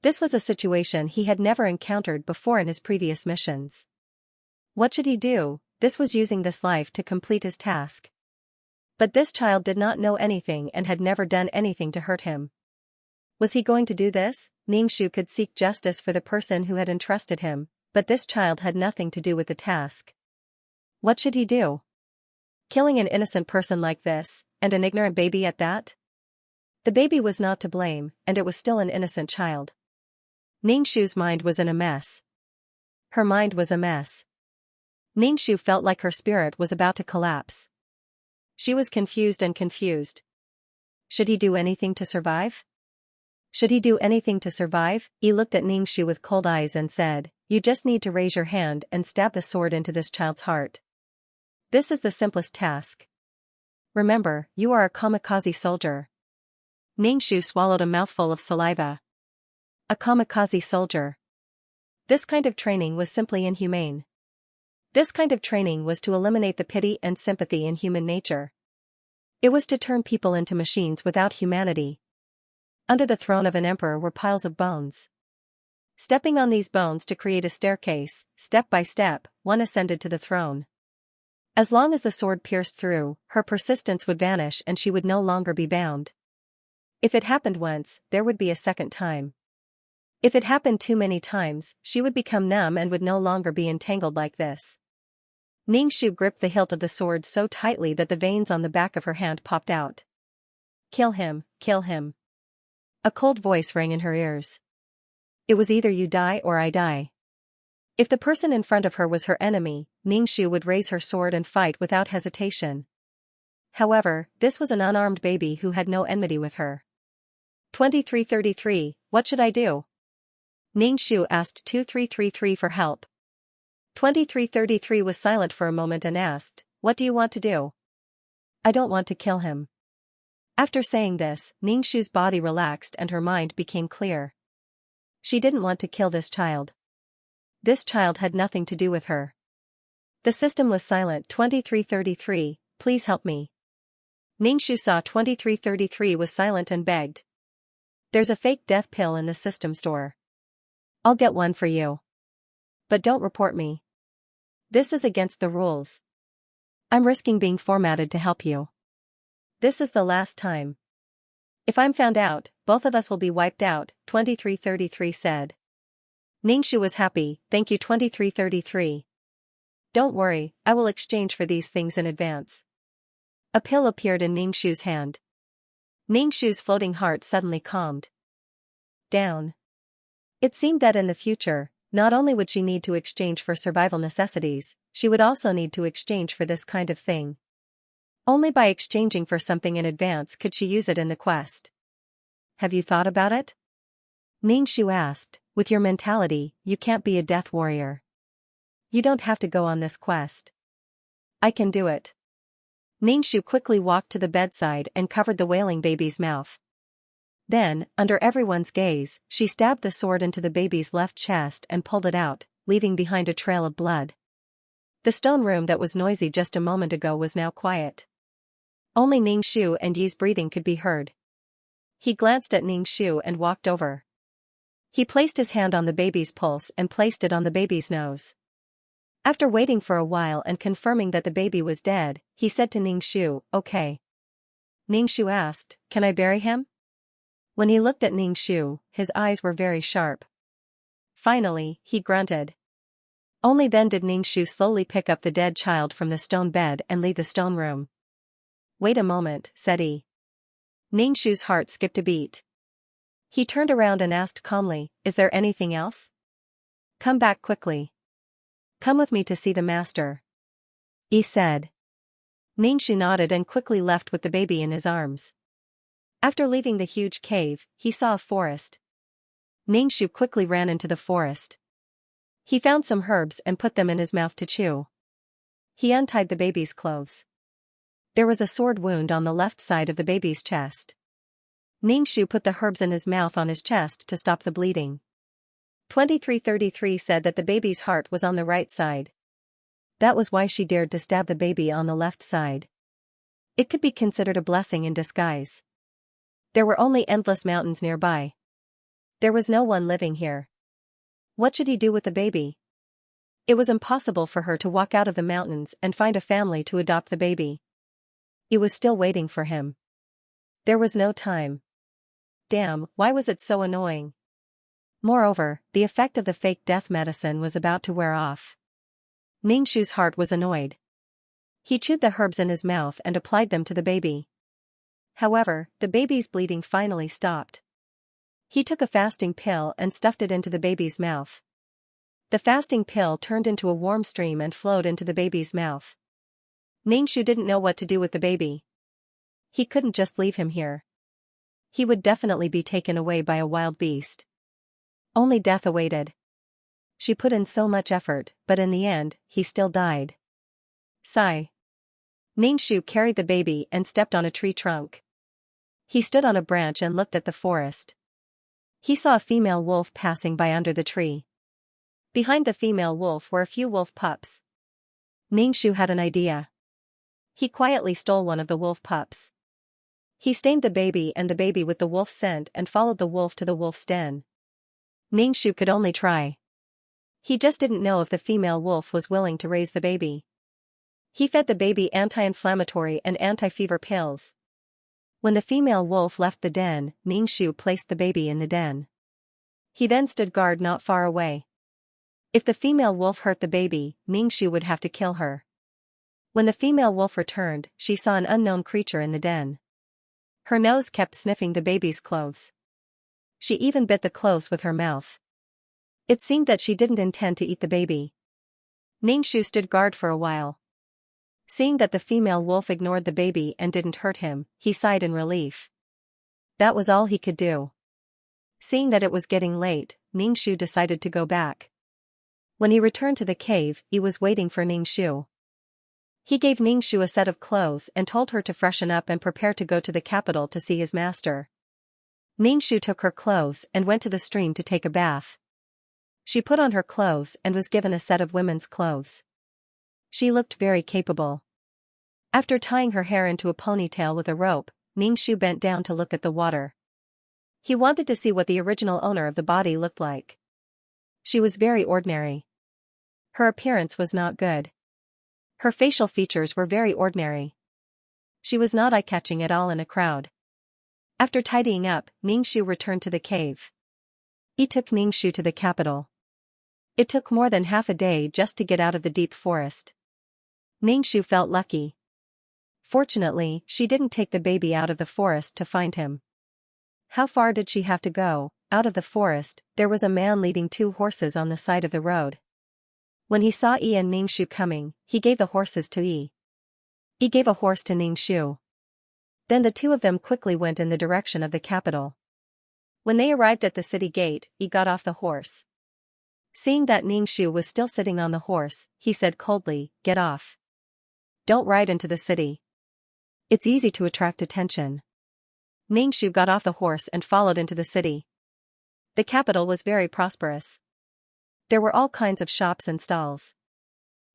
This was a situation he had never encountered before in his previous missions. What should he do? This was using this life to complete his task. But this child did not know anything and had never done anything to hurt him. Was he going to do this? Ningxu could seek justice for the person who had entrusted him, but this child had nothing to do with the task. What should he do? Killing an innocent person like this, and an ignorant baby at that? The baby was not to blame, and it was still an innocent child. Ningxu's mind was in a mess. Her mind was a mess. Ningxu felt like her spirit was about to collapse. She was confused and confused. Should he do anything to survive? Should he do anything to survive? He looked at Ningxu with cold eyes and said, "You just need to raise your hand and stab the sword into this child's heart. This is the simplest task. Remember, you are a kamikaze soldier." Ningxu swallowed a mouthful of saliva. A kamikaze soldier. This kind of training was simply inhumane. This kind of training was to eliminate the pity and sympathy in human nature. It was to turn people into machines without humanity. Under the throne of an emperor were piles of bones. Stepping on these bones to create a staircase, step by step, one ascended to the throne. As long as the sword pierced through, her persistence would vanish and she would no longer be bound. If it happened once, there would be a second time. If it happened too many times, she would become numb and would no longer be entangled like this. Ningxu gripped the hilt of the sword so tightly that the veins on the back of her hand popped out. "Kill him, kill him." A cold voice rang in her ears. It was either you die or I die. If the person in front of her was her enemy, Ningxu would raise her sword and fight without hesitation. However, this was an unarmed baby who had no enmity with her. 2333, what should I do? Ningxu asked 2333 for help. 2333 was silent for a moment and asked, "What do you want to do?" "I don't want to kill him." After saying this, Ningxu's body relaxed and her mind became clear. She didn't want to kill this child. This child had nothing to do with her. The system was silent. 2333, please help me. Ningxu saw 2333 was silent and begged. "There's a fake death pill in the system store. I'll get one for you. But don't report me. This is against the rules. I'm risking being formatted to help you. This is the last time. If I'm found out, both of us will be wiped out," 2333 said. Ningxu was happy. "Thank you 2333. Don't worry, I will exchange for these things in advance." A pill appeared in Ningxu's hand. Ningxu's floating heart suddenly calmed down. It seemed that in the future, not only would she need to exchange for survival necessities, she would also need to exchange for this kind of thing. Only by exchanging for something in advance could she use it in the quest. "Have you thought about it?" Ningxu asked. "With your mentality, you can't be a death warrior. You don't have to go on this quest. I can do it." Ningxu quickly walked to the bedside and covered the wailing baby's mouth. Then, under everyone's gaze, she stabbed the sword into the baby's left chest and pulled it out, leaving behind a trail of blood. The stone room that was noisy just a moment ago was now quiet. Only Ningxu and Yi's breathing could be heard. He glanced at Ningxu and walked over. He placed his hand on the baby's pulse and placed it on the baby's nose. After waiting for a while and confirming that the baby was dead, he said to Ningxu, "Okay." Ningxu asked, "Can I bury him?" When he looked at Ningxu, his eyes were very sharp. Finally, he grunted. Only then did Ningxu slowly pick up the dead child from the stone bed and leave the stone room. "Wait a moment," said he. Ningxu's heart skipped a beat. He turned around and asked calmly, "Is there anything else? Come back quickly. Come with me to see the master," he said. Ningxu nodded and quickly left with the baby in his arms. After leaving the huge cave, he saw a forest. Ningxu quickly ran into the forest. He found some herbs and put them in his mouth to chew. He untied the baby's clothes. There was a sword wound on the left side of the baby's chest. Ningxu put the herbs in his mouth on his chest to stop the bleeding. 2333 said that the baby's heart was on the right side. That was why she dared to stab the baby on the left side. It could be considered a blessing in disguise. There were only endless mountains nearby. There was no one living here. What should he do with the baby? It was impossible for her to walk out of the mountains and find a family to adopt the baby. He was still waiting for him. There was no time. Damn, why was it so annoying? Moreover, the effect of the fake death medicine was about to wear off. Ningshu's heart was annoyed. He chewed the herbs in his mouth and applied them to the baby. However, the baby's bleeding finally stopped. He took a fasting pill and stuffed it into the baby's mouth. The fasting pill turned into a warm stream and flowed into the baby's mouth. Ningshu didn't know what to do with the baby. He couldn't just leave him here. He would definitely be taken away by a wild beast. Only death awaited. She put in so much effort, but in the end, he still died. Sigh. Ningshu carried the baby and stepped on a tree trunk. He stood on a branch and looked at the forest. He saw a female wolf passing by under the tree. Behind the female wolf were a few wolf pups. Ningshu had an idea. He quietly stole one of the wolf pups. He stained the baby and the baby with the wolf's scent and followed the wolf to the wolf's den. Ningshu could only try. He just didn't know if the female wolf was willing to raise the baby. He fed the baby anti-inflammatory and anti-fever pills. When the female wolf left the den, Ningshu placed the baby in the den. He then stood guard not far away. If the female wolf hurt the baby, Ningshu would have to kill her. When the female wolf returned, she saw an unknown creature in the den. Her nose kept sniffing the baby's clothes. She even bit the clothes with her mouth. It seemed that she didn't intend to eat the baby. Ningshu stood guard for a while. Seeing that the female wolf ignored the baby and didn't hurt him, he sighed in relief. That was all he could do. Seeing that it was getting late, Ningshu decided to go back. When he returned to the cave, he was waiting for Ningshu. He gave Ningshu a set of clothes and told her to freshen up and prepare to go to the capital to see his master. Ningshu took her clothes and went to the stream to take a bath. She put on her clothes and was given a set of women's clothes. She looked very capable. After tying her hair into a ponytail with a rope, Ningshu bent down to look at the water. He wanted to see what the original owner of the body looked like. She was very ordinary. Her appearance was not good. Her facial features were very ordinary. She was not eye-catching at all in a crowd. After tidying up, Ningshu returned to the cave. He took Ningshu to the capital. It took more than half a day just to get out of the deep forest. Ningshu felt lucky. Fortunately, she didn't take the baby out of the forest to find him. How far did she have to go? Out of the forest, there was a man leading 2 horses on the side of the road. When he saw Yi and Ningshu coming, he gave the horses to Yi. He gave a horse to Ningshu. Then the 2 of them quickly went in the direction of the capital. When they arrived at the city gate, Yi got off the horse. Seeing that Ningshu was still sitting on the horse, he said coldly, "Get off. Don't ride into the city. It's easy to attract attention." Ningshu got off the horse and followed into the city. The capital was very prosperous. There were all kinds of shops and stalls.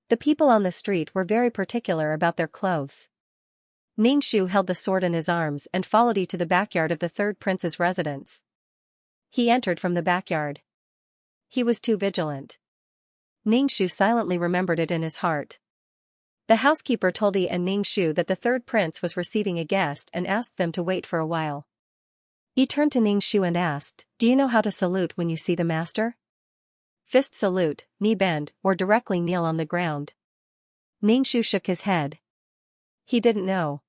The people on the street were very particular about their clothes. Ningshu held the sword in his arms and followed Yi to the backyard of the 3rd prince's residence. He entered from the backyard. He was too vigilant. Ningshu silently remembered it in his heart. The housekeeper told Yi and Ningshu that the 3rd prince was receiving a guest and asked them to wait for a while. Yi turned to Ningshu and asked, "Do you know how to salute when you see the master? Fist salute, knee bend, or directly kneel on the ground?" Ningshu shook his head. He didn't know.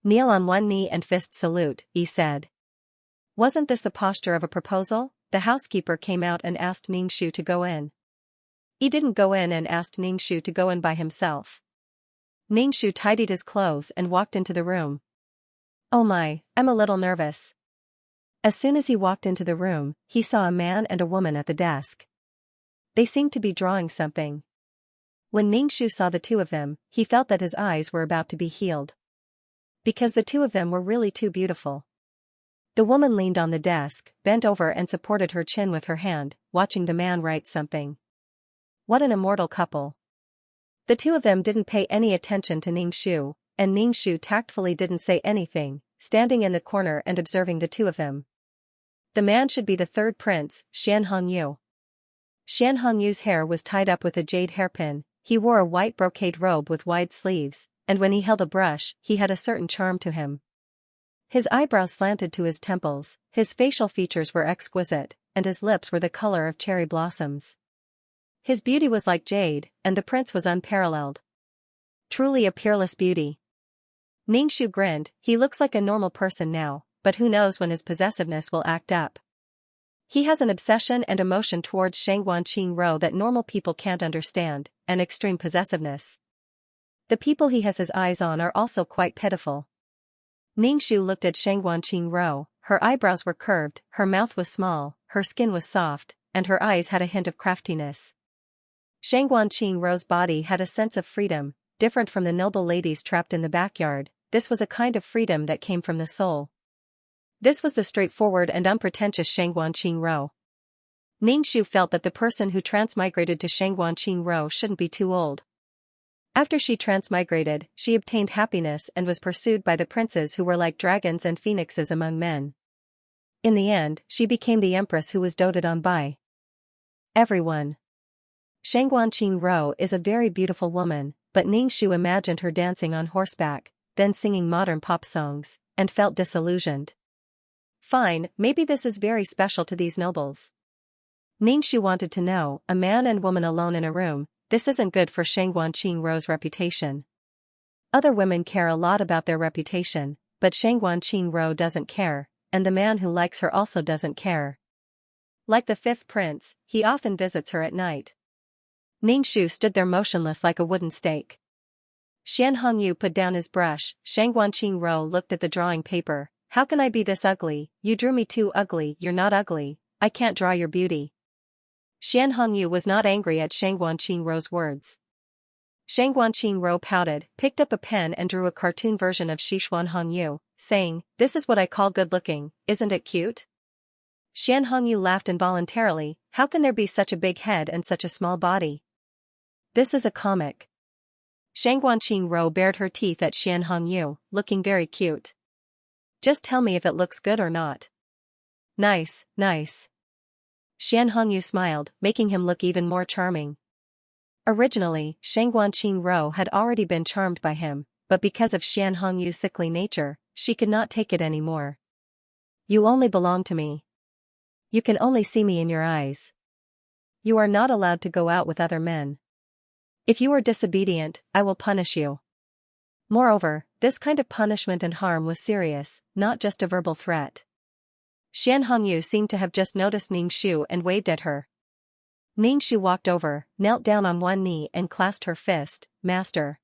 "Kneel on one knee and fist salute," Yi said. Wasn't this the posture of a proposal? The housekeeper came out and asked Ningshu to go in. Yi didn't go in and asked Ningshu to go in by himself. Ningshu tidied his clothes and walked into the room. "Oh my, I'm a little nervous." As soon as he walked into the room, he saw a man and a woman at the desk. They seemed to be drawing something. When Ningshu saw the 2 of them, he felt that his eyes were about to be healed. Because the 2 of them were really too beautiful. The woman leaned on the desk, bent over and supported her chin with her hand, watching the man write something. What an immortal couple. The two of them didn't pay any attention to Ningxu, and Ningxu tactfully didn't say anything, standing in the corner and observing the two of them. The man should be the third prince, Xianxia. Xianxia's hair was tied up with a jade hairpin, he wore a white brocade robe with wide sleeves, and when he held a brush, he had a certain charm to him. His eyebrows slanted to his temples, his facial features were exquisite, and his lips were the color of cherry blossoms. His beauty was like jade, and the prince was unparalleled. Truly a peerless beauty. Ningxu grinned, he looks like a normal person now, but who knows when his possessiveness will act up. He has an obsession and emotion towards Xianxia that normal people can't understand, and extreme possessiveness. The people he has his eyes on are also quite pitiful. Ningxu looked at Xianxia, her eyebrows were curved, her mouth was small, her skin was soft, and her eyes had a hint of craftiness. Xianxia's body had a sense of freedom, different from the noble ladies trapped in the backyard. This was a kind of freedom that came from the soul. This was the straightforward and unpretentious Xianxia. Ningxu felt that the person who transmigrated to Xianxia shouldn't be too old. After she transmigrated, she obtained happiness and was pursued by the princes who were like dragons and phoenixes among men. In the end, she became the empress who was doted on by everyone. Xianxia is a very beautiful woman, but Ningxu imagined her dancing on horseback, then singing modern pop songs, and felt disillusioned. Fine, maybe this is very special to these nobles. Ningxu wanted to know, a man and woman alone in a room, this isn't good for Xianxia's reputation. Other women care a lot about their reputation, but Xianxia doesn't care, and the man who likes her also doesn't care. Like the fifth prince, he often visits her at night. Ningxu stood there motionless like a wooden stake. Xianxia put down his brush, Xianxia looked at the drawing paper. How can I be this ugly? You drew me too ugly. You're not ugly, I can't draw your beauty. Xianxia was not angry at Xianxia's words. Xianxia pouted, picked up a pen and drew a cartoon version of Xianxia, saying, "This is what I call good-looking, isn't it cute?" Xianxia laughed involuntarily, how can there be such a big head and such a small body? This is a comic. Xianxia bared her teeth at Xianxia, looking very cute. Just tell me if it looks good or not. Nice, nice. Xianxia smiled, making him look even more charming. Originally, Xianxia had already been charmed by him, but because of Xianxia's sickly nature, she could not take it anymore. You only belong to me. You can only see me in your eyes. You are not allowed to go out with other men. If you are disobedient, I will punish you. Moreover, this kind of punishment and harm was serious, not just a verbal threat. Xianxia seemed to have just noticed Ningxu and waved at her. Ningxu walked over, knelt down on one knee and clasped her fist, "Master."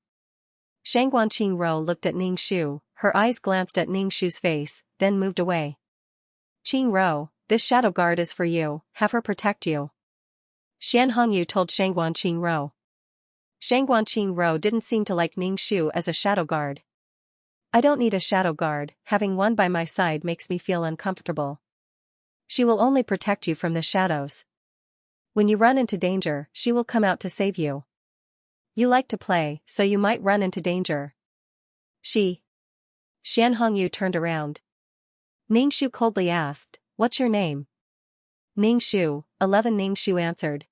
Xianxia looked at Ningxu, her eyes glanced at Ningxu's face, then moved away. "Qingro, this shadow guard is for you, have her protect you." Xianxia told Xianxia. Xianxia didn't seem to like Ningxu as a shadow guard. I don't need a shadow guard, having one by my side makes me feel uncomfortable. She will only protect you from the shadows. When you run into danger, she will come out to save you. You like to play, so you might run into danger. Xianxia turned around. Ningxu coldly asked, "What's your name?" "Ningxu, 11." Ningxu answered.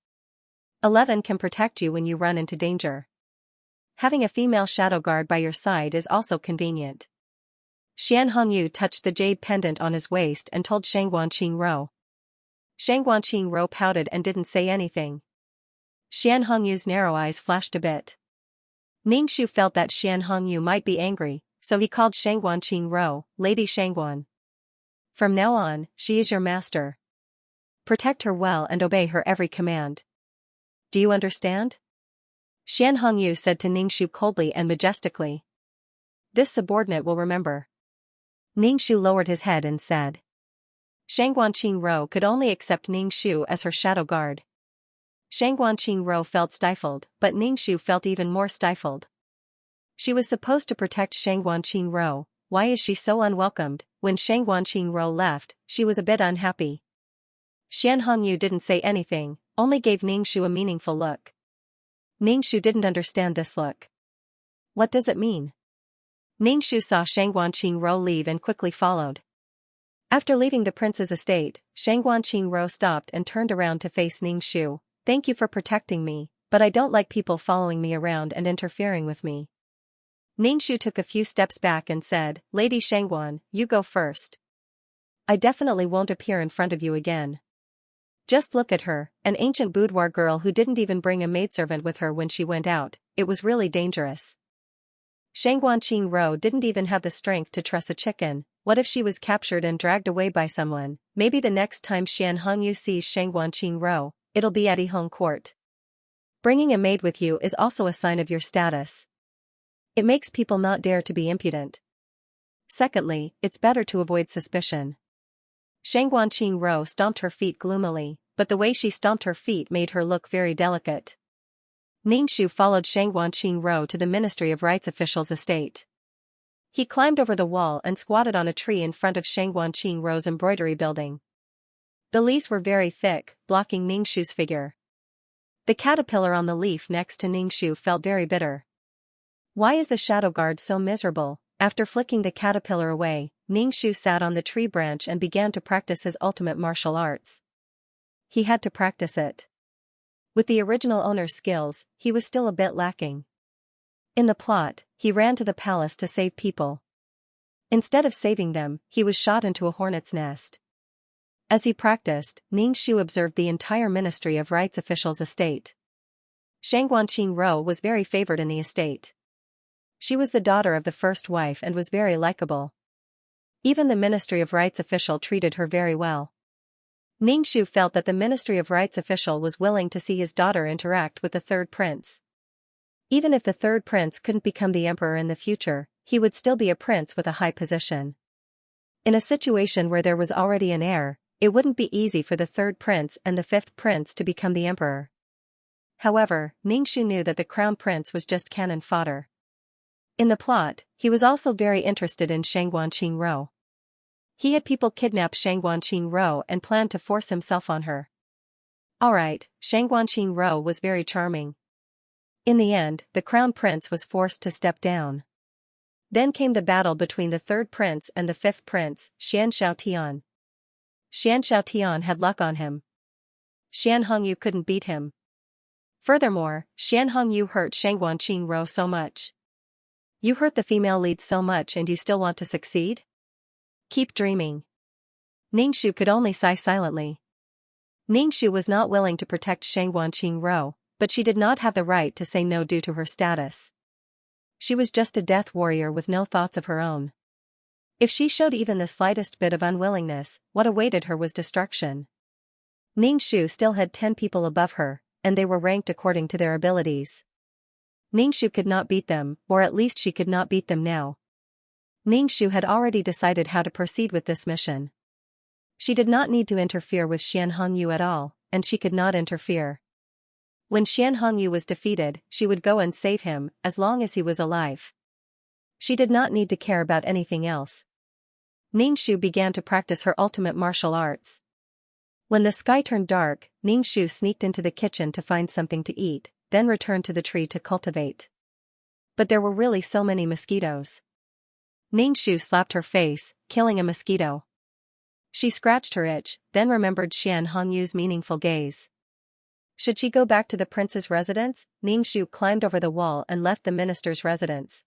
11 can protect you when you run into danger. Having a female shadow guard by your side is also convenient. Xianxia touched the jade pendant on his waist and told Xianxia. Xianxia pouted and didn't say anything. Xianxia's narrow eyes flashed a bit. Ningxu felt that Xianxia might be angry, so he called Xianxia, "Lady Xianguan. From now on, she is your master. Protect her well and obey her every command. Do you understand?" Xianxia said to Ningxu coldly and majestically. "This subordinate will remember." Ningxu lowered his head and said. Xianxia could only accept Ningxu as her shadow guard. Xianxia felt stifled, but Ningxu felt even more stifled. She was supposed to protect Xianxia, why is she so unwelcomed? When Xianxia left, she was a bit unhappy. Xianxia didn't say anything, only gave Ningxu a meaningful look. Ningxu didn't understand this look. What does it mean? Ningxu saw Shangguanqing leave and quickly followed. After leaving the prince's estate, Shangguanqing stopped and turned around to face Ningxu. Thank you for protecting me, but I don't like people following me around and interfering with me. Ningxu took a few steps back and said, Lady Shangguan, you go first. I definitely won't appear in front of you again. Just look at her, an ancient boudoir girl who didn't even bring a maidservant with her when she went out. It was really dangerous. Shangguanqing didn't even have the strength to truss a chicken. What if she was captured and dragged away by someone? Maybe the next time Xian Hongyu sees Shangguanqing, it'll be at Yihong court. Bringing a maid with you is also a sign of your status. It makes people not dare to be impudent. Secondly, it's better to avoid suspicion. Shangguanqing stomped her feet gloomily, but the way she stomped her feet made her look very delicate. Ningxu followed Shangguanqing to the Ministry of Rights official's estate. He climbed over the wall and squatted on a tree in front of Shangguanqing's embroidery building. The leaves were very thick, blocking Ningxu's figure. The caterpillar on the leaf next to Ningxu felt very bitter. Why is the shadow guard so miserable? After flicking the caterpillar away, Ningxu sat on the tree branch and began to practice his ultimate martial arts. He had to practice it. With the original owner's skills, he was still a bit lacking. In the plot, he ran to the palace to save people. Instead of saving them, he was shot into a hornet's nest. As he practiced, Ningxu observed the entire Ministry of Rights official's estate. Shangguanqing was very favored in the estate. She was the daughter of the first wife and was very likable. Even the Ministry of Rights official treated her very well. Ningxu felt that the Ministry of Rights official was willing to see his daughter interact with the third prince. Even if the third prince couldn't become the emperor in the future, he would still be a prince with a high position. In a situation where there was already an heir, it wouldn't be easy for the third prince and the fifth prince to become the emperor. However, Ningxu knew that the crown prince was just cannon fodder. In the plot, he was also very interested in Shangguanqing. He had people kidnap Shangguanqing and planned to force himself on her. Alright, Shangguanqing was very charming. In the end, the crown prince was forced to step down. Then came the battle between the third prince and the fifth prince, Xianxia. Xianxia had luck on him. Xian Hongyu couldn't beat him. Furthermore, Xian Hongyu hurt Shangguanqing so much. You hurt the female lead so much and you still want to succeed? Keep dreaming. Ningxu could only sigh silently. Ningxu was not willing to protect Shangguanqing, but she did not have the right to say no due to her status. She was just a death warrior with no thoughts of her own. If she showed even the slightest bit of unwillingness, what awaited her was destruction. Ningxu still had 10 people above her, and they were ranked according to their abilities. Ningxu could not beat them, or at least she could not beat them now. Ningxu had already decided how to proceed with this mission. She did not need to interfere with Xian Hongyu at all, and she could not interfere. When Xian Hongyu was defeated, she would go and save him, as long as he was alive. She did not need to care about anything else. Ningxu began to practice her ultimate martial arts. When the sky turned dark, Ningxu sneaked into the kitchen to find something to eat, then returned to the tree to cultivate. But there were really so many mosquitoes. Ningxu slapped her face, killing a mosquito. She scratched her itch, then remembered Xian Hongyu's meaningful gaze. Should she go back to the prince's residence? Ningxu climbed over the wall and left the minister's residence.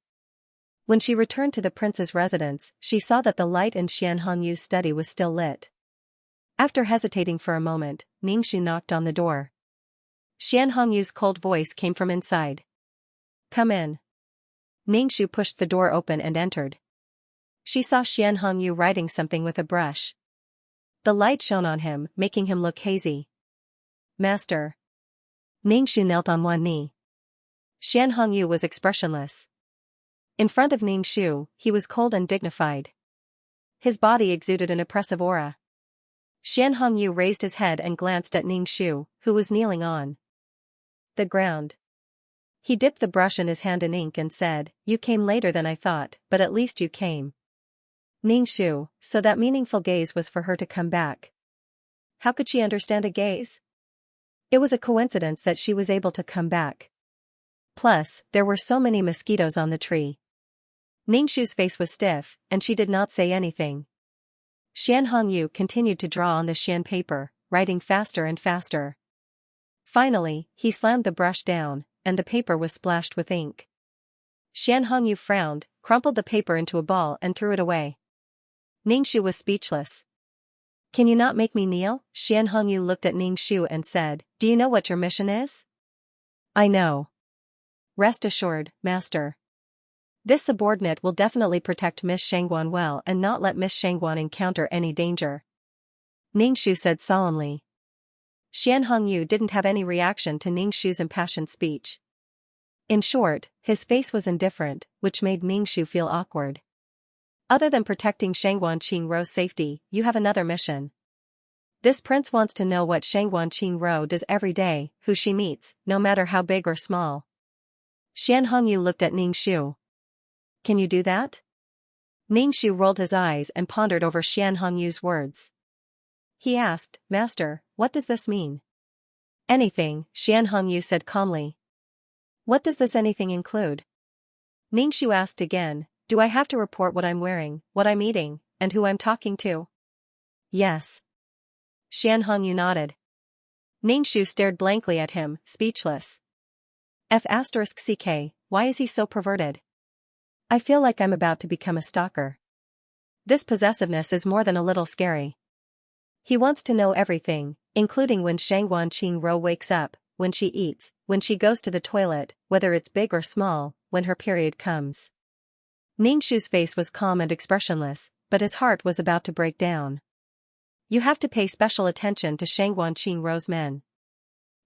When she returned to the prince's residence, she saw that the light in Xian Hongyu's study was still lit. After hesitating for a moment, Ningxu knocked on the door. Xian Hongyu's cold voice came from inside. Come in. Ningxu pushed the door open and entered. She saw Xian Hongyu writing something with a brush. The light shone on him, making him look hazy. Master. Ningxu knelt on one knee. Xian Hongyu was expressionless. In front of Ningxu, he was cold and dignified. His body exuded an oppressive aura. Xian Hongyu raised his head and glanced at Ningxu, who was kneeling on the ground. He dipped the brush in his hand in ink and said, "You came later than I thought, but at least you came." Ningxu, so that meaningful gaze was for her to come back. How could she understand a gaze? It was a coincidence that she was able to come back. Plus, there were so many mosquitoes on the tree. Ningshu's face was stiff, and she did not say anything. Xianxia continued to draw on the Xian paper, writing faster and faster. Finally, he slammed the brush down, and the paper was splashed with ink. Xianxia frowned, crumpled the paper into a ball and threw it away. Ningxu was speechless. "Can you not make me kneel?" Xianxia looked at Ningxu and said, "Do you know what your mission is?" "I know. Rest assured, master. This subordinate will definitely protect Miss Shangguan well and not let Miss Shangguan encounter any danger," Ningxu said solemnly. Xianxia didn't have any reaction to Ningxu's impassioned speech. In short, his face was indifferent, which made Ningxu feel awkward. "Other than protecting Shangguan Qingrou's safety, you have another mission. This prince wants to know what Shangguan Qingrou does every day, who she meets, no matter how big or small." Xianxia looked at Ningxu. "Can you do that?" Ningxu rolled his eyes and pondered over Xianxia's words. He asked, "Master, what does this mean?" "Anything," Xianxia said calmly. "What does this anything include?" Ningxu asked again, "Do I have to report what I'm wearing, what I'm eating, and who I'm talking to?" "Yes." Xianxia nodded. Ningxu stared blankly at him, speechless. F***ck, why is he so perverted? I feel like I'm about to become a stalker. This possessiveness is more than a little scary. He wants to know everything, including when Shangguan Qingrou wakes up, when she eats, when she goes to the toilet, whether it's big or small, when her period comes. Ningxu's face was calm and expressionless, but his heart was about to break down. "You have to pay special attention to Shangguan Qingrou's men.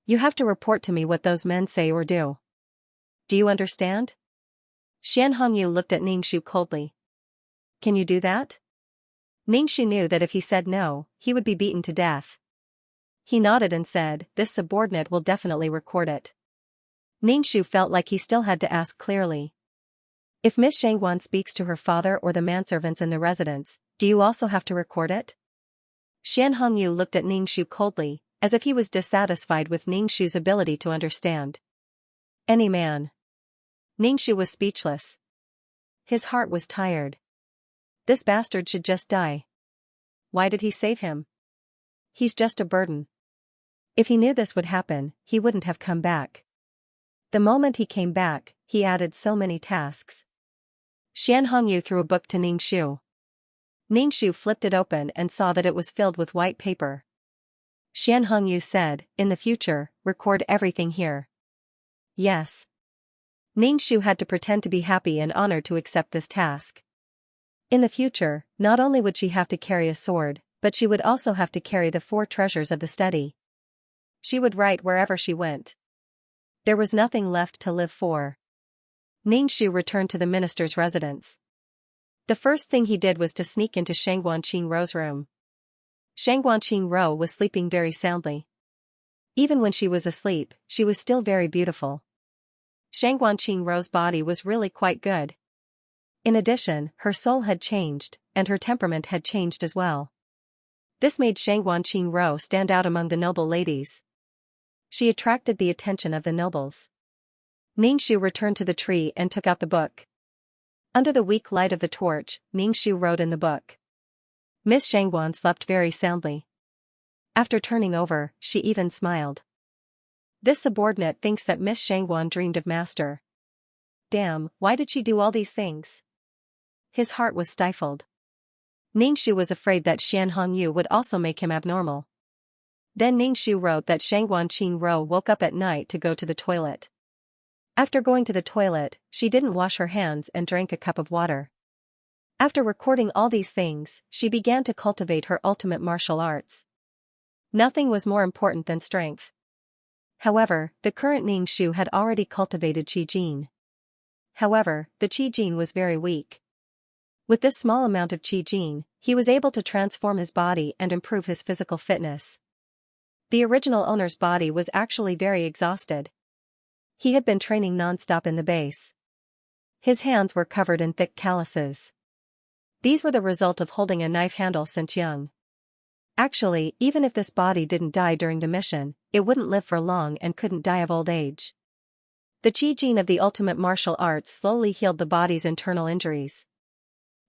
You have to report to me what those men say or do. Do you understand?" Xianxia looked at Ningxu coldly. "Can you do that?" Ningxu knew that if he said no, he would be beaten to death. He nodded and said, "This subordinate will definitely record it." Ningxu felt like he still had to ask clearly. "If Miss Shangguan speaks to her father or the manservants in the residence, do you also have to record it?" Xianxia looked at Ningxu coldly, as if he was dissatisfied with Ningxu's ability to understand. "Any man." Ningxu was speechless. His heart was tired. This bastard should just die. Why did he save him? He's just a burden. If he knew this would happen, he wouldn't have come back. The moment he came back, he added so many tasks. Xianxia threw a book to Ningxu. Ningxu flipped it open and saw that it was filled with white paper. Xianxia said, "In the future, record everything here." "Yes." Ningxu had to pretend to be happy and honored to accept this task. In the future, not only would she have to carry a sword, but she would also have to carry the 4 treasures of the study. She would write wherever she went. There was nothing left to live for. Ningxu returned to the minister's residence. The first thing he did was to sneak into Shangguan Qingrou's room. Shangguan Qingrou was sleeping very soundly. Even when she was asleep, she was still very beautiful. Shangguan Qingrou's body was really quite good. In addition, her soul had changed, and her temperament had changed as well. This made Shangguan Qingrou stand out among the noble ladies. She attracted the attention of the nobles. Ningxu returned to the tree and took out the book. Under the weak light of the torch, Ningxu wrote in the book. Miss Shangguan slept very soundly. After turning over, she even smiled. This subordinate thinks that Miss Shangguan dreamed of master. Damn, why did she do all these things? His heart was stifled. Ningxu was afraid that Xianxia would also make him abnormal. Then Ningxu wrote that Shangguan Qingrou woke up at night to go to the toilet. After going to the toilet, she didn't wash her hands and drank a cup of water. After recording all these things, she began to cultivate her ultimate martial arts. Nothing was more important than strength. However, the current Ningxu had already cultivated Qi Jin. However, the Qi Jin was very weak. With this small amount of Qi Jin, he was able to transform his body and improve his physical fitness. The original owner's body was actually very exhausted. He had been training non-stop in the base. His hands were covered in thick calluses. These were the result of holding a knife handle since young. Actually, even if this body didn't die during the mission, it wouldn't live for long and couldn't die of old age. The Qi gene of the ultimate martial arts slowly healed the body's internal injuries.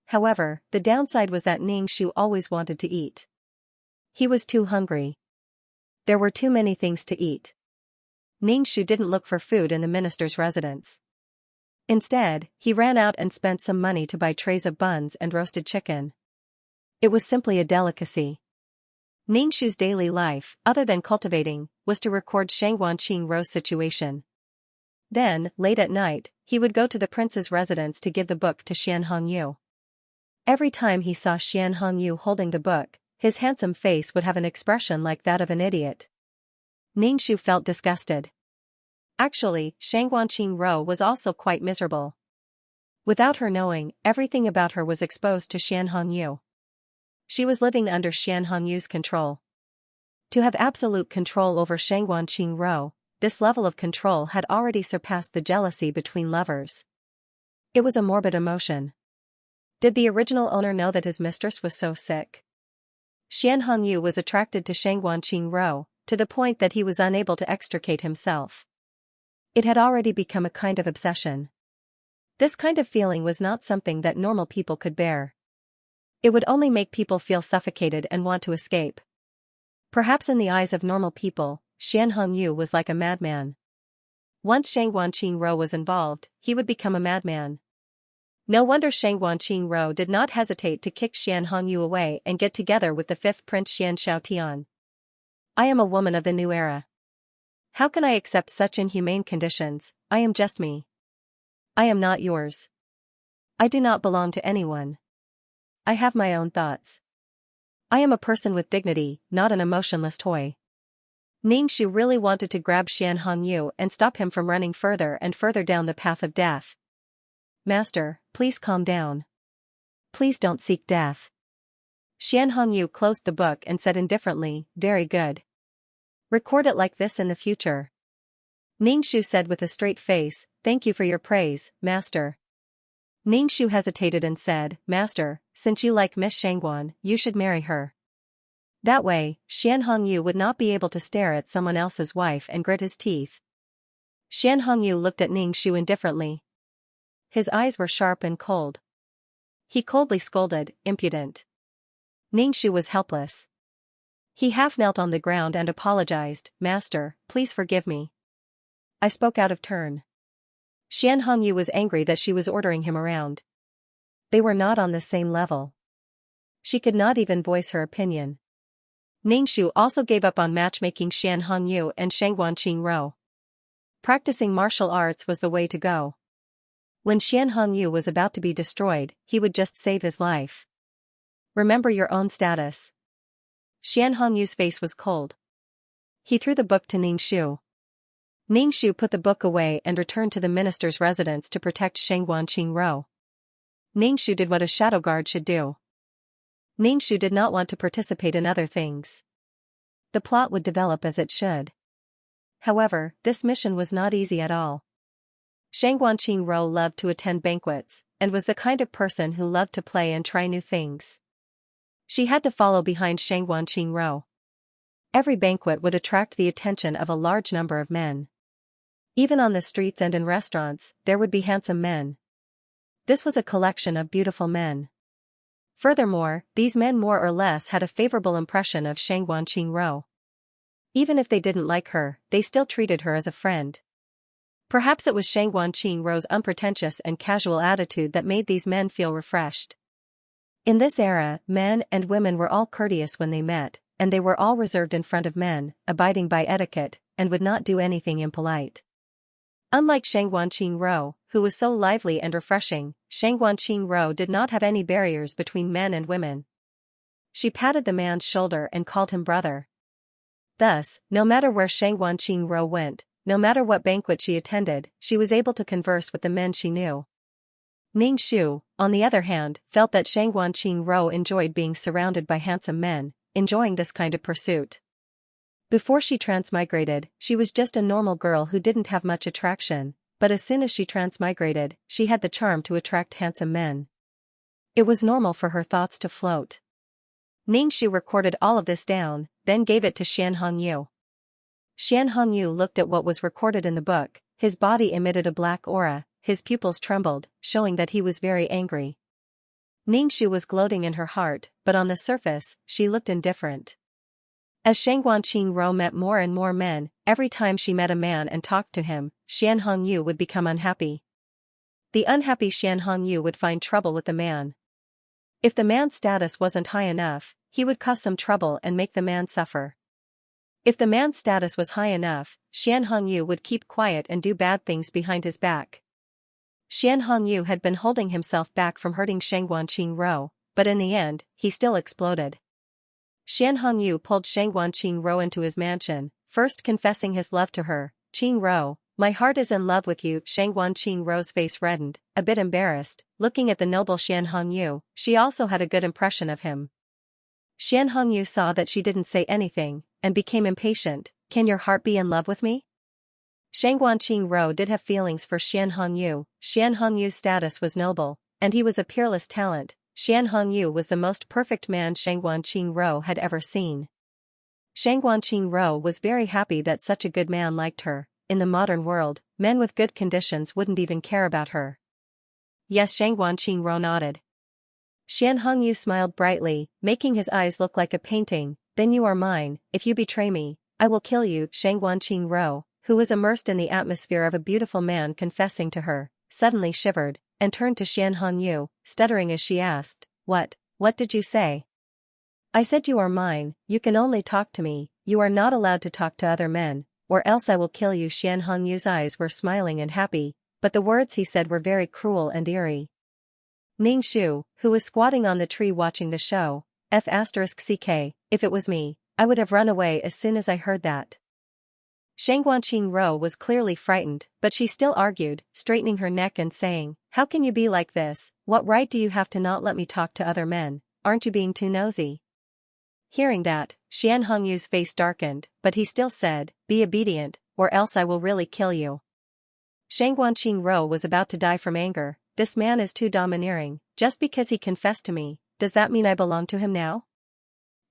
However, the downside was that Ning Shu always wanted to eat. He was too hungry. There were too many things to eat. Ning Shu didn't look for food in the minister's residence. Instead, he ran out and spent some money to buy trays of buns and roasted chicken. It was simply a delicacy. Ning Shu's daily life, other than cultivating, was to record Xianxia Ro's situation. Then, late at night, he would go to the prince's residence to give the book to Xianxia. Every time he saw Xianxia holding the book, his handsome face would have an expression like that of an idiot. Ning Shu felt disgusted. Actually, Xianxia Ro was also quite miserable. Without her knowing, everything about her was exposed to Xianxia. She was living under Xianxia's control. To have absolute control over Xianxia Ro, this level of control had already surpassed the jealousy between lovers. It was a morbid emotion. Did the original owner know that his mistress was so sick? Xianxia was attracted to Xianxia Ro, to the point that he was unable to extricate himself. It had already become a kind of obsession. This kind of feeling was not something that normal people could bear. It would only make people feel suffocated and want to escape. Perhaps in the eyes of normal people, Xianxia was like a madman. Once Xianxia Ro was involved, he would become a madman. No wonder Xianxia Ro did not hesitate to kick Xianxia away and get together with the fifth prince Xianxiaotian. I am a woman of the new era. How can I accept such inhumane conditions? I am just me. I am not yours. I do not belong to anyone. I have my own thoughts. I am a person with dignity, not an emotionless toy. Ning Shu really wanted to grab Xianxia and stop him from running further and further down the path of death. Master, please calm down. Please don't seek death. Xianxia closed the book and said indifferently, very good. Record it like this in the future. Ning Shu said with a straight face, thank you for your praise, Master. Ning Shu hesitated and said, Master, since you like Miss Shangguan, you should marry her. That way, Xianxia would not be able to stare at someone else's wife and grit his teeth. Xianxia looked at Ning Shu indifferently. His eyes were sharp and cold. He coldly scolded, impudent. Ning Shu was helpless. He half knelt on the ground and apologized, Master, please forgive me. I spoke out of turn. Xianxia was angry that she was ordering him around. They were not on the same level. She could not even voice her opinion. Ning Shu also gave up on matchmaking Xianxia and Xianxia Ro. Practicing martial arts was the way to go. When Xianxia was about to be destroyed, he would just save his life. Remember your own status. Xianxia's face was cold. He threw the book to Ning Shu. Ning Shu put the book away and returned to the minister's residence to protect Xianxia Ro. Ning Shu did what a shadow guard should do. Ning Shu did not want to participate in other things. The plot would develop as it should. However, this mission was not easy at all. Xianxia Ro loved to attend banquets, and was the kind of person who loved to play and try new things. She had to follow behind Xianxia Ro. Every banquet would attract the attention of a large number of men. Even on the streets and in restaurants, there would be handsome men. This was a collection of beautiful men. Furthermore, these men more or less had a favorable impression of Xianxia Ro. Even if they didn't like her, they still treated her as a friend. Perhaps it was Xianxia Ro's unpretentious and casual attitude that made these men feel refreshed. In this era, men and women were all courteous when they met, and they were all reserved in front of men, abiding by etiquette, and would not do anything impolite. Unlike Xianxia Ro, who was so lively and refreshing, Xianxia Ro did not have any barriers between men and women. She patted the man's shoulder and called him brother. Thus, no matter where Xianxia Ro went, no matter what banquet she attended, she was able to converse with the men she knew. Ning Shu, on the other hand, felt that Xianxia Ro enjoyed being surrounded by handsome men, enjoying this kind of pursuit. Before she transmigrated, she was just a normal girl who didn't have much attraction, but as soon as she transmigrated, she had the charm to attract handsome men. It was normal for her thoughts to float. Ning Shu recorded all of this down, then gave it to Xianxia. Xianxia looked at what was recorded in the book, his body emitted a black aura, his pupils trembled, showing that he was very angry. Ningxu was gloating in her heart, but on the surface, she looked indifferent. As Xianxia met more and more men, every time she met a man and talked to him, Xianxia would become unhappy. The unhappy Xianxia would find trouble with the man. If the man's status wasn't high enough, he would cause some trouble and make the man suffer. If the man's status was high enough, Xianxia would keep quiet and do bad things behind his back. Xianxia had been holding himself back from hurting Xianxia, but in the end, he still exploded. Xianxia pulled Xianxia into his mansion, first confessing his love to her. "Qingro, my heart is in love with you." Xianxia's face reddened, a bit embarrassed, looking at the noble Xianxia. She also had a good impression of him. Xianxia saw that she didn't say anything, and became impatient. "Can your heart be in love with me?" Xianxia did have feelings for Xianxia. Xianxia's status was noble, and he was a peerless talent. Xianxia was the most perfect man Xianxia had ever seen. Xianxia was very happy that such a good man liked her. In the modern world, men with good conditions wouldn't even care about her. Yes, Xianxia nodded. Xianxia smiled brightly, making his eyes look like a painting. "Then you are mine. If you betray me, I will kill you." Xianxia, who was immersed in the atmosphere of a beautiful man confessing to her, suddenly shivered, and turned to Xianxia, stuttering as she asked, What did you say?" "I said you are mine, you can only talk to me, you are not allowed to talk to other men, or else I will kill you." Xianxia's eyes were smiling and happy, but the words he said were very cruel and eerie. Ningxu, who was squatting on the tree watching the show, *ck, if it was me, I would have run away as soon as I heard that. Xianxia was clearly frightened, but she still argued, straightening her neck and saying, "How can you be like this? What right do you have to not let me talk to other men? Aren't you being too nosy?" Hearing that, Xianxia's face darkened, but he still said, "Be obedient, or else I will really kill you." Xianxia was about to die from anger. "This man is too domineering. Just because he confessed to me, does that mean I belong to him now?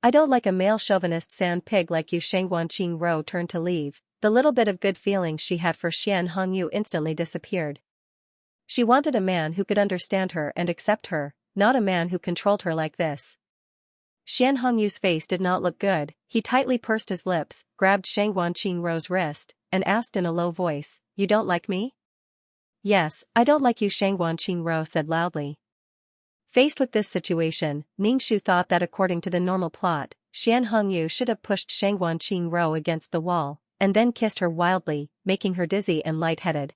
I don't like a male chauvinist sand pig like you." Xianxia turned to leave. The little bit of good feelings she had for Xianxia instantly disappeared. She wanted a man who could understand her and accept her, not a man who controlled her like this. Xianxia's face did not look good. He tightly pursed his lips, grabbed Xianxia's wrist, and asked in a low voice, "You don't like me?" "Yes, I don't like you," Xianxia said loudly. Faced with this situation, Ningxu thought that according to the normal plot, Xianxia should have pushed Xianxia against the wall, and then kissed her wildly, making her dizzy and lightheaded.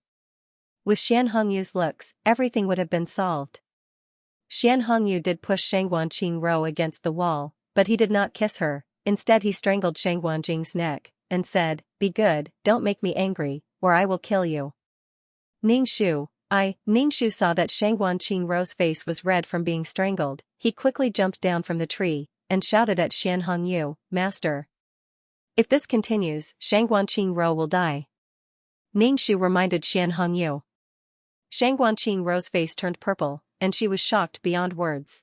With Xianxia's looks, everything would have been solved. Xianxia did push Xianxia against the wall, but he did not kiss her. Instead he strangled Xianxia's neck, and said, "Be good, don't make me angry, or I will kill you." Ningxu saw that Xianxia's face was red from being strangled. He quickly jumped down from the tree, and shouted at Xianxia, "Master! If this continues, Xianxia will die." Ningxu reminded Xianxia. Xianxia's face turned purple, and she was shocked beyond words.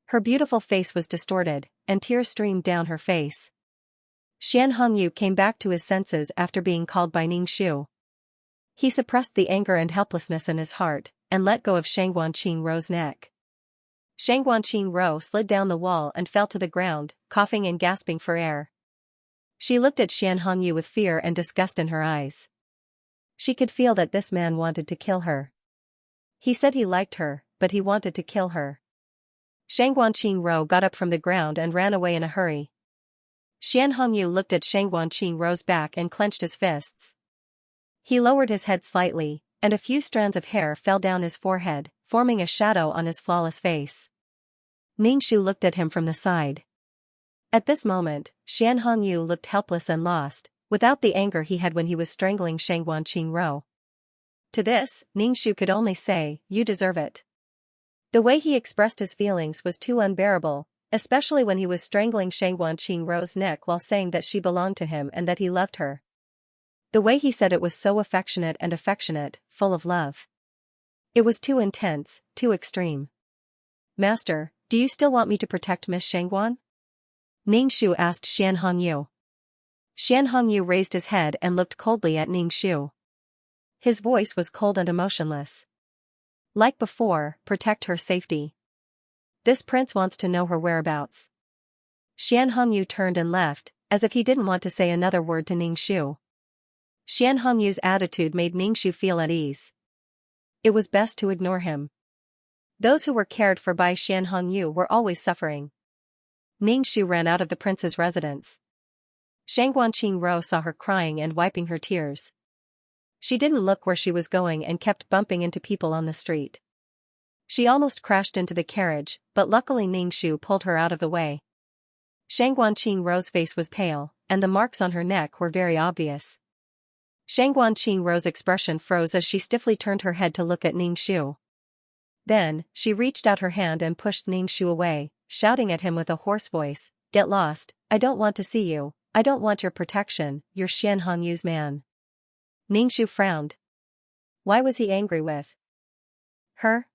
Her beautiful face was distorted, and tears streamed down her face. Xianxia came back to his senses after being called by Ningxu. He suppressed the anger and helplessness in his heart, and let go of Xianxia's neck. Xianxia slid down the wall and fell to the ground, coughing and gasping for air. She looked at Xianxia with fear and disgust in her eyes. She could feel that this man wanted to kill her. He said he liked her, but he wanted to kill her. Xianxia got up from the ground and ran away in a hurry. Xianxia looked at Xianxia's back and clenched his fists. He lowered his head slightly, and a few strands of hair fell down his forehead, forming a shadow on his flawless face. Ningxu looked at him from the side. At this moment, Xianxia looked helpless and lost, without the anger he had when he was strangling Xianxia. To this, Ningxu could only say, "You deserve it." The way he expressed his feelings was too unbearable, especially when he was strangling Xianxia's neck while saying that she belonged to him and that he loved her. The way he said it was so affectionate, full of love. It was too intense, too extreme. "Master, do you still want me to protect Miss Xianguan?" Ningxu asked Xianxia. Xianxia raised his head and looked coldly at Ningxu. His voice was cold and emotionless. Like before, protect her safety. This prince wants to know her whereabouts. Xianxia turned and left, as if he didn't want to say another word to Ningxiu. Xianxia's attitude made Ningxiu feel at ease. It was best to ignore him. Those who were cared for by Xianxia were always suffering. Ningxiu ran out of the prince's residence. Shangguanqing saw her crying and wiping her tears. She didn't look where she was going and kept bumping into people on the street. She almost crashed into the carriage, but luckily Ningxiu pulled her out of the way. Shangguanqing's face was pale, and the marks on her neck were very obvious. Shangguanqing's expression froze as she stiffly turned her head to look at Ningxiu. Then, she reached out her hand and pushed Ningxiu away, shouting at him with a hoarse voice, "Get lost, I don't want to see you, I don't want your protection, you're Xianxu's man." Ningxiu frowned. Why was he angry with her?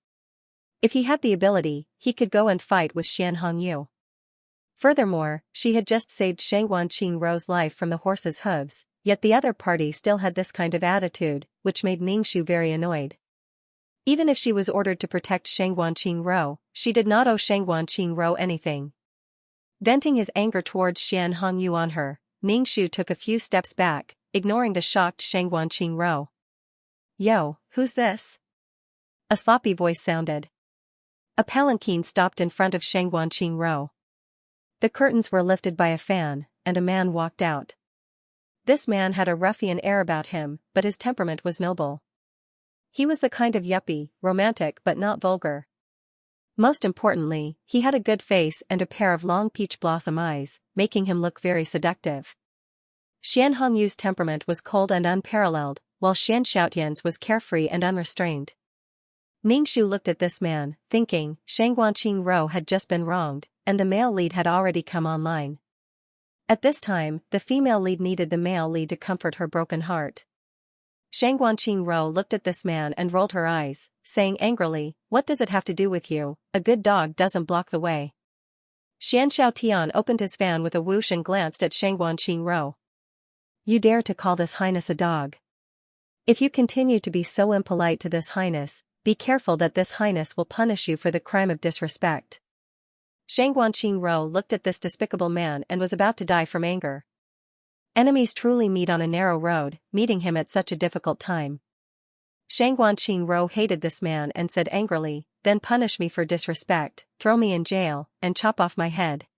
If he had the ability, he could go and fight with Xianxu. Furthermore, she had just saved Shangguanqing's life from the horse's hooves, yet the other party still had this kind of attitude, which made Ningxiu very annoyed. Even if she was ordered to protect Shangguanqing, she did not owe Shangguanqing anything. Venting his anger towards Xianxu on her, Ningxiu took a few steps back, ignoring the shocked Shangguanqing. "Yo, who's this?" A sloppy voice sounded. A palanquin stopped in front of Shangguanqing. The curtains were lifted by a fan, and a man walked out. This man had a ruffian air about him, but his temperament was noble. He was the kind of yuppie, romantic but not vulgar. Most importantly, he had a good face and a pair of long peach blossom eyes, making him look very seductive. Xianxu's temperament was cold and unparalleled, while Xianxiaotian's was carefree and unrestrained. Ningxiu looked at this man, thinking, Shangguanqing had just been wronged, and the male lead had already come online. At this time, the female lead needed the male lead to comfort her broken heart. Shangguanqing looked at this man and rolled her eyes, saying angrily, "What does it have to do with you? A good dog doesn't block the way." Xianxiaotian opened his fan with a whoosh and glanced at Shangguanqing. "You dare to call this highness a dog? If you continue to be so impolite to this highness, be careful that this highness will punish you for the crime of disrespect." Shangguanqing looked at this despicable man and was about to die from anger. Enemies truly meet on a narrow road, meeting him at such a difficult time. Shangguanqing hated this man and said angrily, "Then punish me for disrespect, throw me in jail, and chop off my head."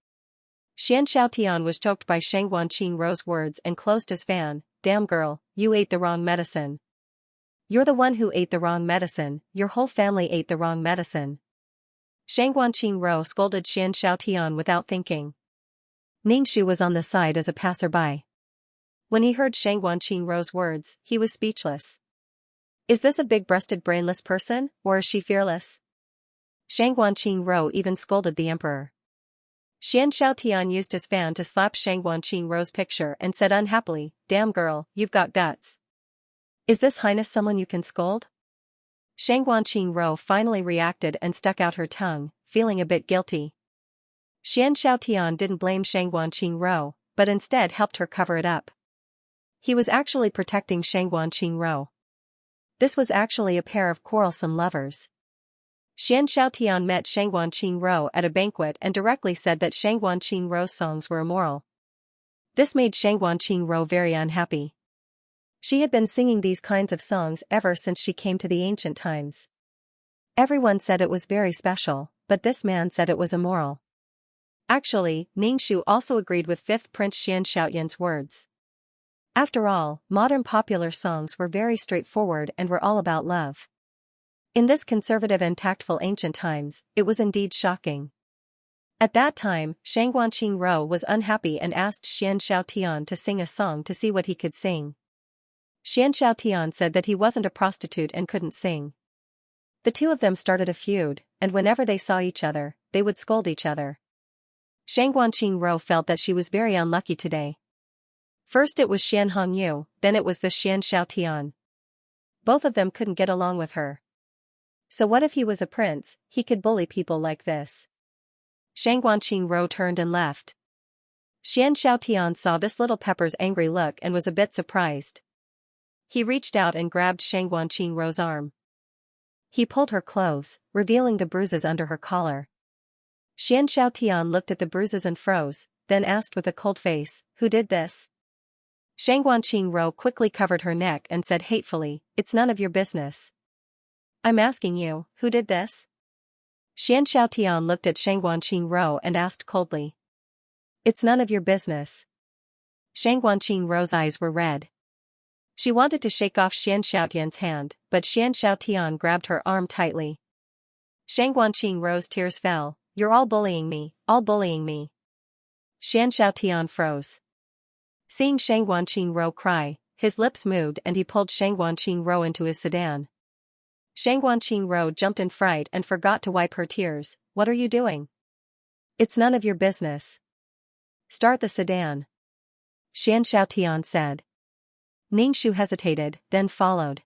Xianxiaotian was choked by Shangguanqing's words and closed his fan. "Damn girl, you ate the wrong medicine. You're the one who ate the wrong medicine, your whole family ate the wrong medicine." Shangguanqing scolded Xianxiaotian without thinking. Ningxiu was on the side as a passerby. When he heard Shangguanqing's words, he was speechless. Is this a big-breasted brainless person, or is she fearless? Shangguanqing even scolded the emperor. Xianxiaotian used his fan to slap Shangguanqing's picture and said unhappily, "Damn girl, you've got guts. Is this highness someone you can scold?" Shangguanqing finally reacted and stuck out her tongue, feeling a bit guilty. Xianxiaotian didn't blame Shangguanqing, but instead helped her cover it up. He was actually protecting Shangguanqing. This was actually a pair of quarrelsome lovers. Xianxiaotian met Shangguanqing at a banquet and directly said that Shangguanqing's songs were immoral. This made Shangguanqing very unhappy. She had been singing these kinds of songs ever since she came to the ancient times. Everyone said it was very special, but this man said it was immoral. Actually, Ningxiu also agreed with 5th Prince Xianxiaotian's words. After all, modern popular songs were very straightforward and were all about love. In this conservative and tactful ancient times, it was indeed shocking. At that time, Shangguanqing was unhappy and asked Xianxiaotian to sing a song to see what he could sing. Xianxiaotian said that he wasn't a prostitute and couldn't sing. The two of them started a feud, and whenever they saw each other, they would scold each other. Shangguanqing felt that she was very unlucky today. First it was Xianxuan, then it was the Xianxiaotian. Both of them couldn't get along with her. So what if he was a prince, he could bully people like this? Shangguanqing turned and left. Xianxiaotian saw this little pepper's angry look and was a bit surprised. He reached out and grabbed Xianxua's arm. He pulled her clothes, revealing the bruises under her collar. Xianxia looked at the bruises and froze, then asked with a cold face, "Who did this?" Xianxua quickly covered her neck and said hatefully, "It's none of your business." "I'm asking you, who did this?" Xianxia looked at Xianxua and asked coldly. "It's none of your business." Xianxua's eyes were red. She wanted to shake off Xianxia's hand, but Xianxia grabbed her arm tightly. Xianxua's tears fell. "You're all bullying me, all bullying me." Xianxia froze. Seeing Xianxua cry, his lips moved and he pulled Xianxua into his sedan. Xianxua jumped in fright and forgot to wipe her tears. "What are you doing?" "It's none of your business." "Start the sedan," Xianxia said. Ningxu hesitated, then followed.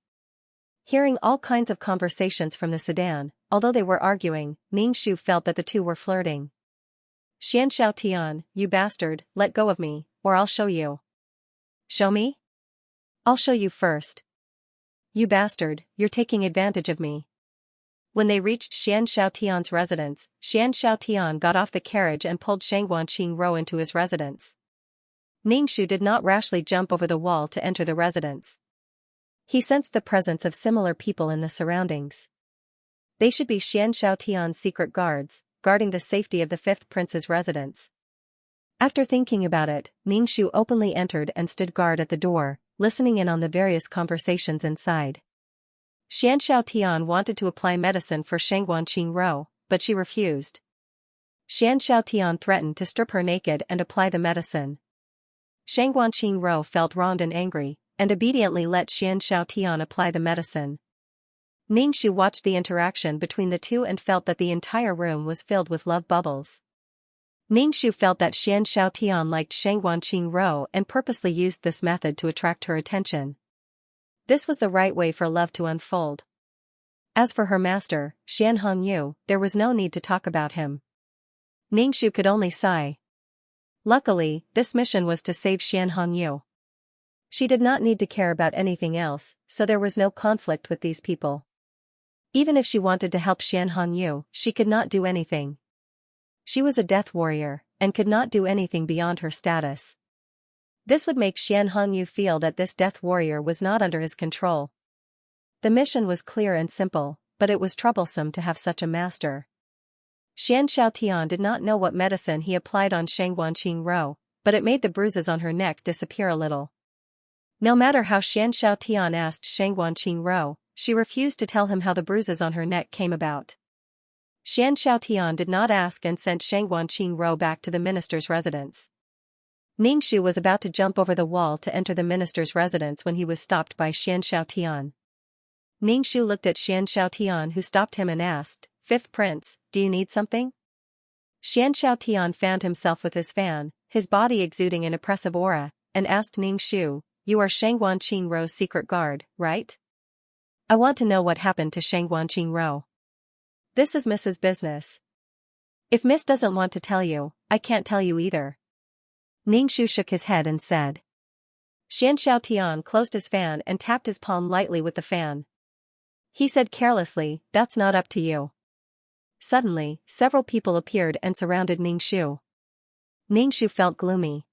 Hearing all kinds of conversations from the sedan, although they were arguing, Ningxu felt that the two were flirting. "Xianxia, you bastard, let go of me, or I'll show you." "Show me?" "I'll show you first." "You bastard, you're taking advantage of me." When they reached Xianxia's residence, Xianxia got off the carriage and pulled Xianxua into his residence. Ningxu did not rashly jump over the wall to enter the residence. He sensed the presence of similar people in the surroundings. They should be Xianxia's secret guards, guarding the safety of the fifth prince's residence. After thinking about it, Ningxu openly entered and stood guard at the door, listening in on the various conversations inside. Xianxia wanted to apply medicine for Xianxua, but she refused. Xianxia threatened to strip her naked and apply the medicine. Xianxua felt wronged and angry, and obediently let Xianxia apply the medicine. Ningxu watched the interaction between the two and felt that the entire room was filled with love bubbles. Ningxu felt that Xianxia liked Xianxua and purposely used this method to attract her attention. This was the right way for love to unfold. As for her master, Xianxia, there was no need to talk about him. Ningxu could only sigh. Luckily, this mission was to save Xianxia. She did not need to care about anything else, so there was no conflict with these people. Even if she wanted to help Xianxia, she could not do anything. She was a death warrior, and could not do anything beyond her status. This would make Xianxia feel that this death warrior was not under his control. The mission was clear and simple, but it was troublesome to have such a master. Xianxia did not know what medicine he applied on Xianxua, but it made the bruises on her neck disappear a little. No matter how Xianxia asked Xianxua, she refused to tell him how the bruises on her neck came about. Xianxia did not ask and sent Xianxua back to the minister's residence. Ningxu was about to jump over the wall to enter the minister's residence when he was stopped by Xianxia. Ningxu looked at Xianxia, who stopped him and asked, "Fifth prince, do you need something?" Xianxia fanned himself with his fan, his body exuding an oppressive aura, and asked Ningxu, "You are Xianxua's secret guard, right? I want to know what happened to Xianxua." "This is Miss's business. If Miss doesn't want to tell you, I can't tell you either." Ningxu shook his head and said. Xianxia closed his fan and tapped his palm lightly with the fan. He said carelessly, "That's not up to you." Suddenly, several people appeared and surrounded Ningxu. Ningxu felt gloomy.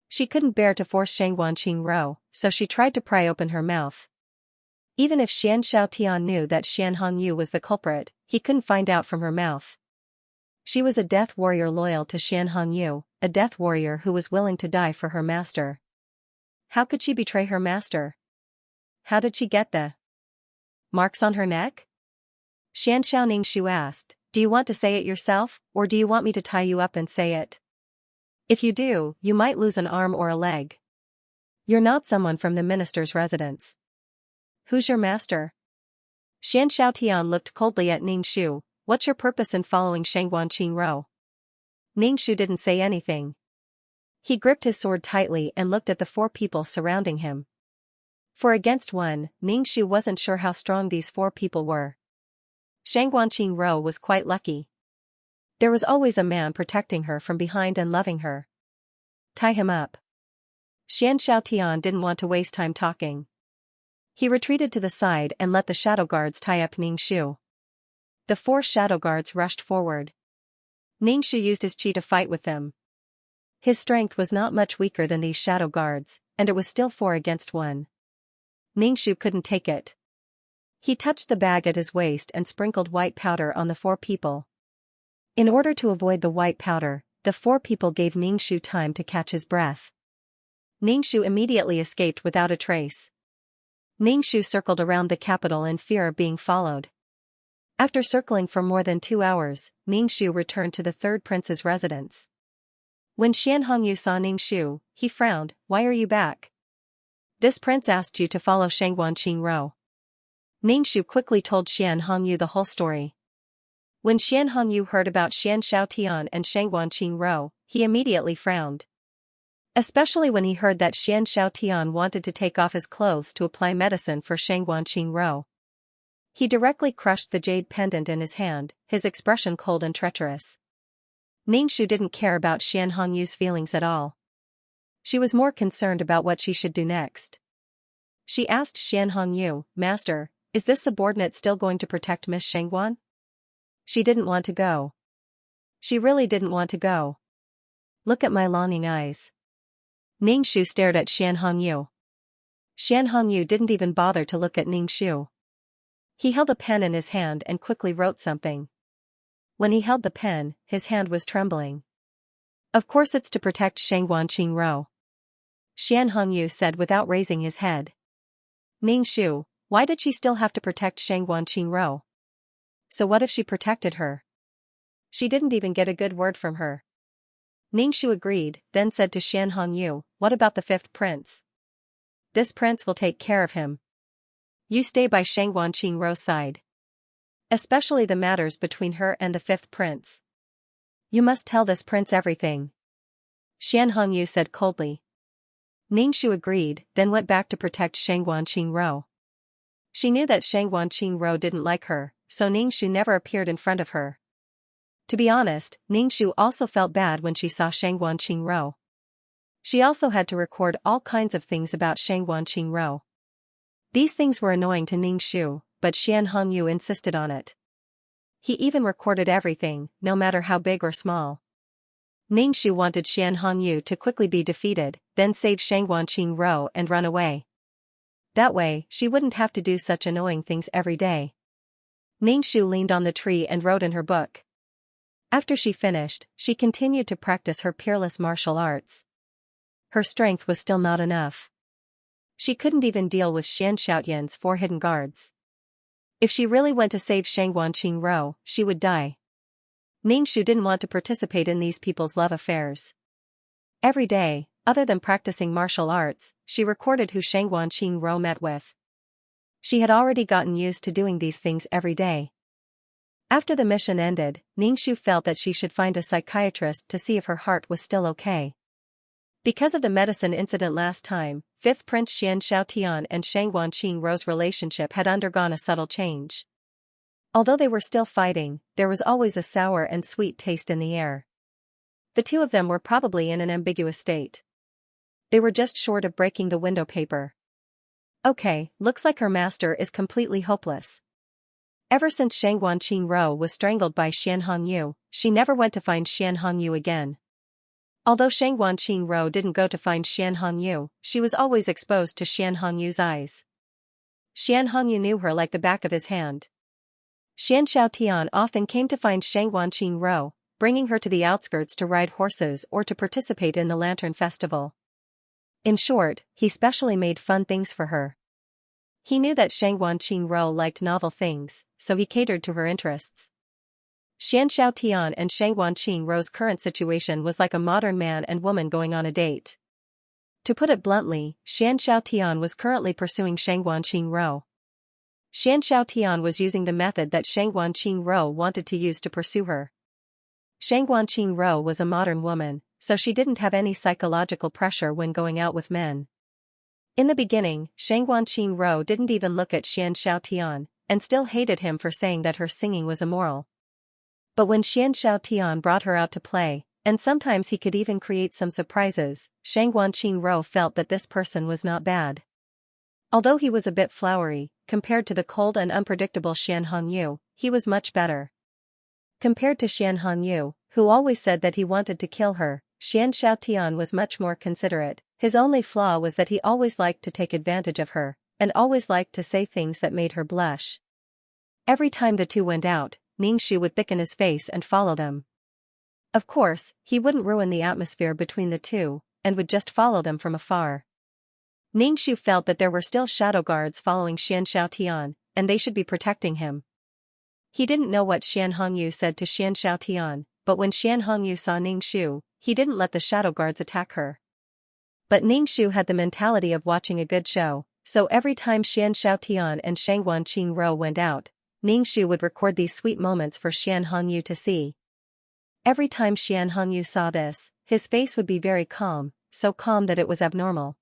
She couldn't bear to force Xianxua, so she tried to pry open her mouth. Even if Xianxia knew that Xianxia was the culprit, he couldn't find out from her mouth. She was a death warrior loyal to Xianxia, a death warrior who was willing to die for her master. How could she betray her master? How did she get the marks on her neck? Ningxu asked, "Do you want to say it yourself, or do you want me to tie you up and say it? If you do, you might lose an arm or a leg. You're not someone from the minister's residence." "Who's your master?" Xianxia looked coldly at Ningxu. "What's your purpose in following Xianxua?" Ningxu didn't say anything. He gripped his sword tightly and looked at the four people surrounding him. For against one, Ningxu wasn't sure how strong these four people were. Xianxua was quite lucky. There was always a man protecting her from behind and loving her. "Tie him up." Xianxia didn't want to waste time talking. He retreated to the side and let the shadow guards tie up Ningxu. The 4 shadow guards rushed forward. Ningxu used his chi to fight with them. His strength was not much weaker than these shadow guards, and it was still 4 against 1. Ningxu couldn't take it. He touched the bag at his waist and sprinkled white powder on the 4 people. In order to avoid the white powder, the 4 people gave Ningxu time to catch his breath. Ningxu immediately escaped without a trace. Ningxu circled around the capital in fear of being followed. After circling for more than 2 hours, Ningxu returned to the 3rd prince's residence. When Xianxia saw Ningxu, he frowned. "Why are you back? This prince asked you to follow Xianxia." Ningxu quickly told Xianxia the whole story. When Xianxia heard about Xianxiaotian and Xianxia, he immediately frowned. Especially when he heard that Xianxiaotian wanted to take off his clothes to apply medicine for Xianxia. He directly crushed the jade pendant in his hand, his expression cold and treacherous. Ningxu didn't care about Xianxia's feelings at all. She was more concerned about what she should do next. She asked Xianxia, "Master, is this subordinate still going to protect Miss Shengguan?" She didn't want to go. She really didn't want to go. "Look at my longing eyes." Ningxu stared at Xianxia. Xianxia didn't even bother to look at Ningxu. He held a pen in his hand and quickly wrote something. When he held the pen, his hand was trembling. "Of course it's to protect Xianxia," Xianxia said without raising his head. "Ningxu, why did she still have to protect Xianxia? So what if she protected her? She didn't even get a good word from her." Ningxu agreed, then said to Xianxia, "What about the 5th prince? This prince will take care of him. You stay by Xianxia's side. Especially the matters between her and the 5th prince. You must tell this prince everything," Xianxia said coldly. Ningxu agreed, then went back to protect Xianxia. She knew that Xianxia didn't like her, so Ningxu never appeared in front of her. To be honest, Ningxu also felt bad when she saw Xianxia. She also had to record all kinds of things about Xianxia. These things were annoying to Ningxu, but Xianxia insisted on it. He even recorded everything, no matter how big or small. Ningxu wanted Xianxia to quickly be defeated, then save Xianxia and run away. That way, she wouldn't have to do such annoying things every day. Ningxu leaned on the tree and wrote in her book. After she finished, she continued to practice her peerless martial arts. Her strength was still not enough. She couldn't even deal with Xianxiaotian's 4 hidden guards. If she really went to save Xianxia, she would die. Ningxu didn't want to participate in these people's love affairs. Every day, other than practicing martial arts, she recorded who Xianxia met with. She had already gotten used to doing these things every day. After the mission ended, Ningxu felt that she should find a psychiatrist to see if her heart was still okay. Because of the medicine incident last time, 5th Prince Xianxiaotian and Xianxia's relationship had undergone a subtle change. Although they were still fighting, there was always a sour and sweet taste in the air. The 2 of them were probably in an ambiguous state. They were just short of breaking the window paper. Okay, looks like her master is completely hopeless. Ever since Xianxia was strangled by Xianxia, she never went to find Xianxia again. Although Xianxia didn't go to find Xianxia, she was always exposed to Xianxia's eyes. Xianxia knew her like the back of his hand. Xianxiaotian often came to find Xianxia, bringing her to the outskirts to ride horses or to participate in the Lantern Festival. In short, he specially made fun things for her. He knew that Xianxia liked novel things, so he catered to her interests. Xianxiaotian and Xianxia's current situation was like a modern man and woman going on a date. To put it bluntly, Xianxiaotian was currently pursuing Xianxia. Xianxiaotian was using the method that Xianxia wanted to use to pursue her. Xianxia was a modern woman, so she didn't have any psychological pressure when going out with men. In the beginning, Xianxia didn't even look at Xianxiaotian, and still hated him for saying that her singing was immoral. But when Xianxiaotian brought her out to play, and sometimes he could even create some surprises, Xianxia felt that this person was not bad. Although he was a bit flowery, compared to the cold and unpredictable Xianxia, he was much better. Compared to Xianxia, who always said that he wanted to kill her, Xianxia was much more considerate. His only flaw was that he always liked to take advantage of her, and always liked to say things that made her blush. Every time the two went out, Ningxu would thicken his face and follow them. Of course, he wouldn't ruin the atmosphere between the two, and would just follow them from afar. Ningxu felt that there were still shadow guards following Xianxia, and they should be protecting him. He didn't know what Xianxia said to Xianxia, but when Xianxia saw Ningxu, he didn't let the shadow guards attack her. But Ningxu had the mentality of watching a good show, so every time Xianxia and Shangguanqing went out, Ningxu would record these sweet moments for Xianxia to see. Every time Xianxia saw this, his face would be very calm, so calm that it was abnormal.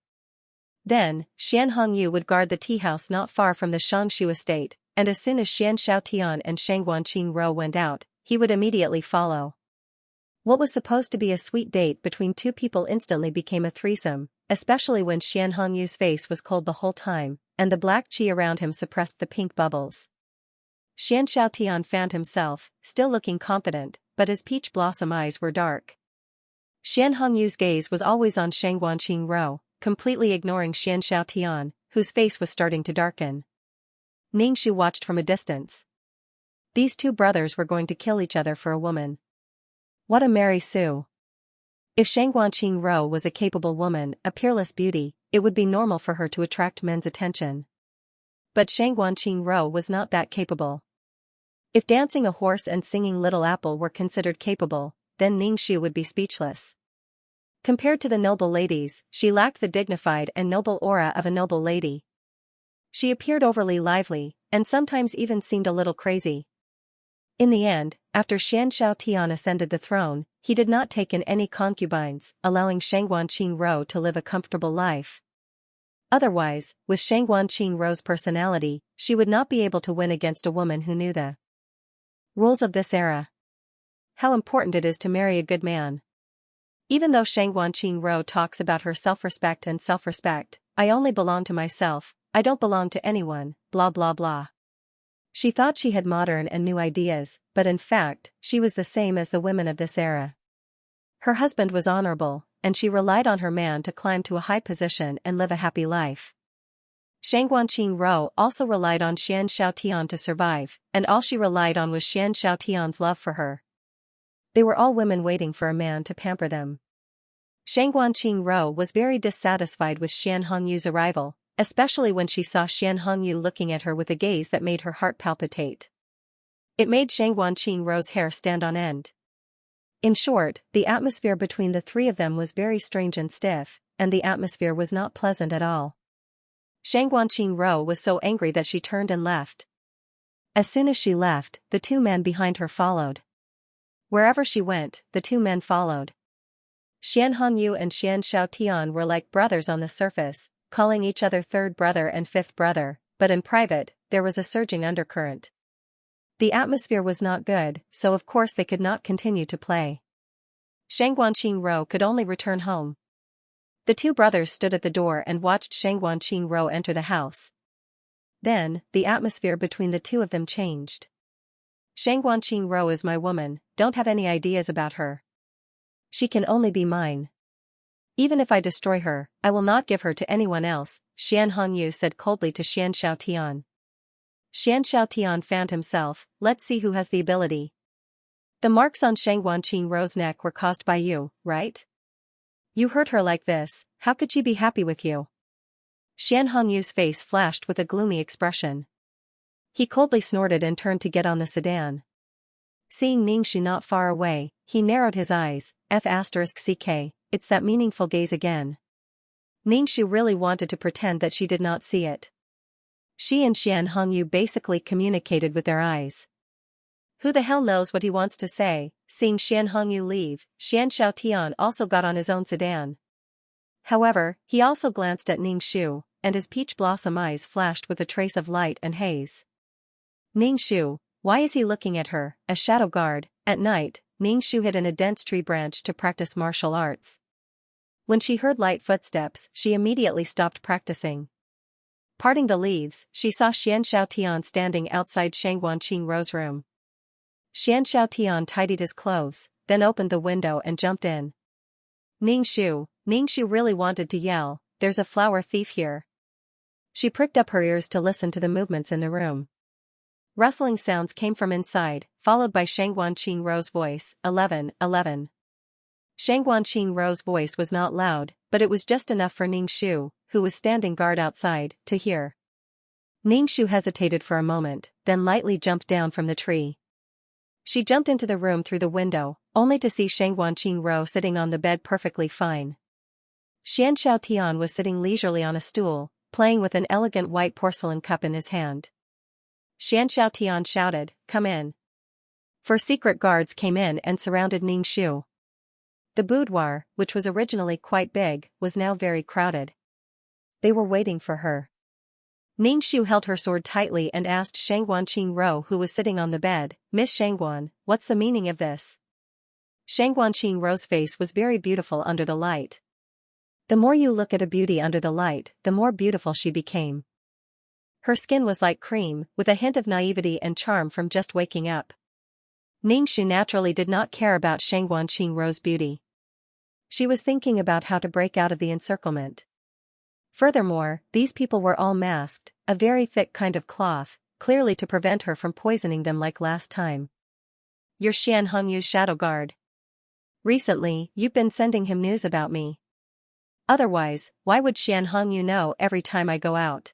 Then, Xianxia would guard the tea house not far from the Xianxia estate, and as soon as Xianxia and Shangguanqing went out, he would immediately follow. What was supposed to be a sweet date between two people instantly became a threesome, especially when Xianxia's face was cold the whole time, and the black qi around him suppressed the pink bubbles. Xianxia found himself, still looking confident, but his peach blossom eyes were dark. Xianxia's gaze was always on Shangguanqing, completely ignoring Xianxia, whose face was starting to darken. Ningxu watched from a distance. These two brothers were going to kill each other for a woman. What a Mary Sue! If Shangguanqing was a capable woman, a peerless beauty, it would be normal for her to attract men's attention. But Shangguanqing was not that capable. If dancing a horse and singing Little Apple were considered capable, then Ningxu would be speechless. Compared to the noble ladies, she lacked the dignified and noble aura of a noble lady. She appeared overly lively, and sometimes even seemed a little crazy. In the end, after Xianxia ascended the throne, he did not take in any concubines, allowing Shangguanqing to live a comfortable life. Otherwise, with Shangguanqing's personality, she would not be able to win against a woman who knew the rules of this era. How important it is to marry a good man. Even though Shangguanqing talks about her self-respect and self-respect, I only belong to myself, I don't belong to anyone, blah blah blah. She thought she had modern and new ideas, but in fact, she was the same as the women of this era. Her husband was honorable, and she relied on her man to climb to a high position and live a happy life. Shangguanqing also relied on Xianxia to survive, and all she relied on was Xianxia's love for her. They were all women waiting for a man to pamper them. Shangguanqing was very dissatisfied with Xianxia's arrival, especially when she saw Xianxia looking at her with a gaze that made her heart palpitate. It made Shangguanqing's hair stand on end. In short, the atmosphere between the three of them was very strange and stiff, and the atmosphere was not pleasant at all. Shangguanqing was so angry that she turned and left. As soon as she left, the two men behind her followed. Wherever she went, the two men followed. Xianxia and Xianxiaotian were like brothers on the surface, calling each other third brother and fifth brother, but in private, there was a surging undercurrent. The atmosphere was not good, so of course they could not continue to play. Shangguanqing could only return home. The two brothers stood at the door and watched Shangguanqing enter the house. Then, the atmosphere between the two of them changed. Shangguanqing is my woman, don't have any ideas about her. She can only be mine. Even if I destroy her, I will not give her to anyone else, Xianxia said coldly to Xianxiaotian. Xianxiaotian found himself, let's see who has the ability. The marks on Shangguanqing's neck were caused by you, right? You hurt her like this, how could she be happy with you? Xianxia's face flashed with a gloomy expression. He coldly snorted and turned to get on the sedan. Seeing Ningxu not far away, he narrowed his eyes, F***ck, it's that meaningful gaze again. Ningxu really wanted to pretend that she did not see it. She and Xianxia basically communicated with their eyes. Who the hell knows what he wants to say? Seeing Xianxia leave, Xianxiaotian also got on his own sedan. However, he also glanced at Ningxu, and his peach blossom eyes flashed with a trace of light and haze. Ningxu, why is he looking at her? A shadow guard. At night, Ningxu hid in a dense tree branch to practice martial arts. When she heard light footsteps, she immediately stopped practicing. Parting the leaves, she saw Xianxia standing outside Shang Wanqing's room. Xianxia tidied his clothes, then opened the window and jumped in. Ningxu really wanted to yell, "There's a flower thief here." She pricked up her ears to listen to the movements in the room. Rustling sounds came from inside, followed by Shang Wanqing's voice, 11. Shang Wanqing's voice was not loud, but it was just enough for Ningxu, who was standing guard outside, to hear. Ningxu hesitated for a moment, then lightly jumped down from the tree. She jumped into the room through the window, only to see Shang Wanqing sitting on the bed perfectly fine. Xianxia was sitting leisurely on a stool, playing with an elegant white porcelain cup in his hand. Xianxia shouted, "Come in." 4 secret guards came in and surrounded Ningxu. The boudoir, which was originally quite big, was now very crowded. They were waiting for her. Ningxu held her sword tightly and asked Shang Wanqing, who was sitting on the bed, "Miss Shangguan, what's the meaning of this?" Shang Wanqing's face was very beautiful under the light. The more you look at a beauty under the light, the more beautiful she became. Her skin was like cream, with a hint of naivety and charm from just waking up. Ningxu naturally did not care about Shang Wanqing's beauty. She was thinking about how to break out of the encirclement. Furthermore, these people were all masked, a very thick kind of cloth, clearly to prevent her from poisoning them like last time. "You're Xian Hongyu's shadow guard. Recently, you've been sending him news about me. Otherwise, why would Xian Hongyu know every time I go out?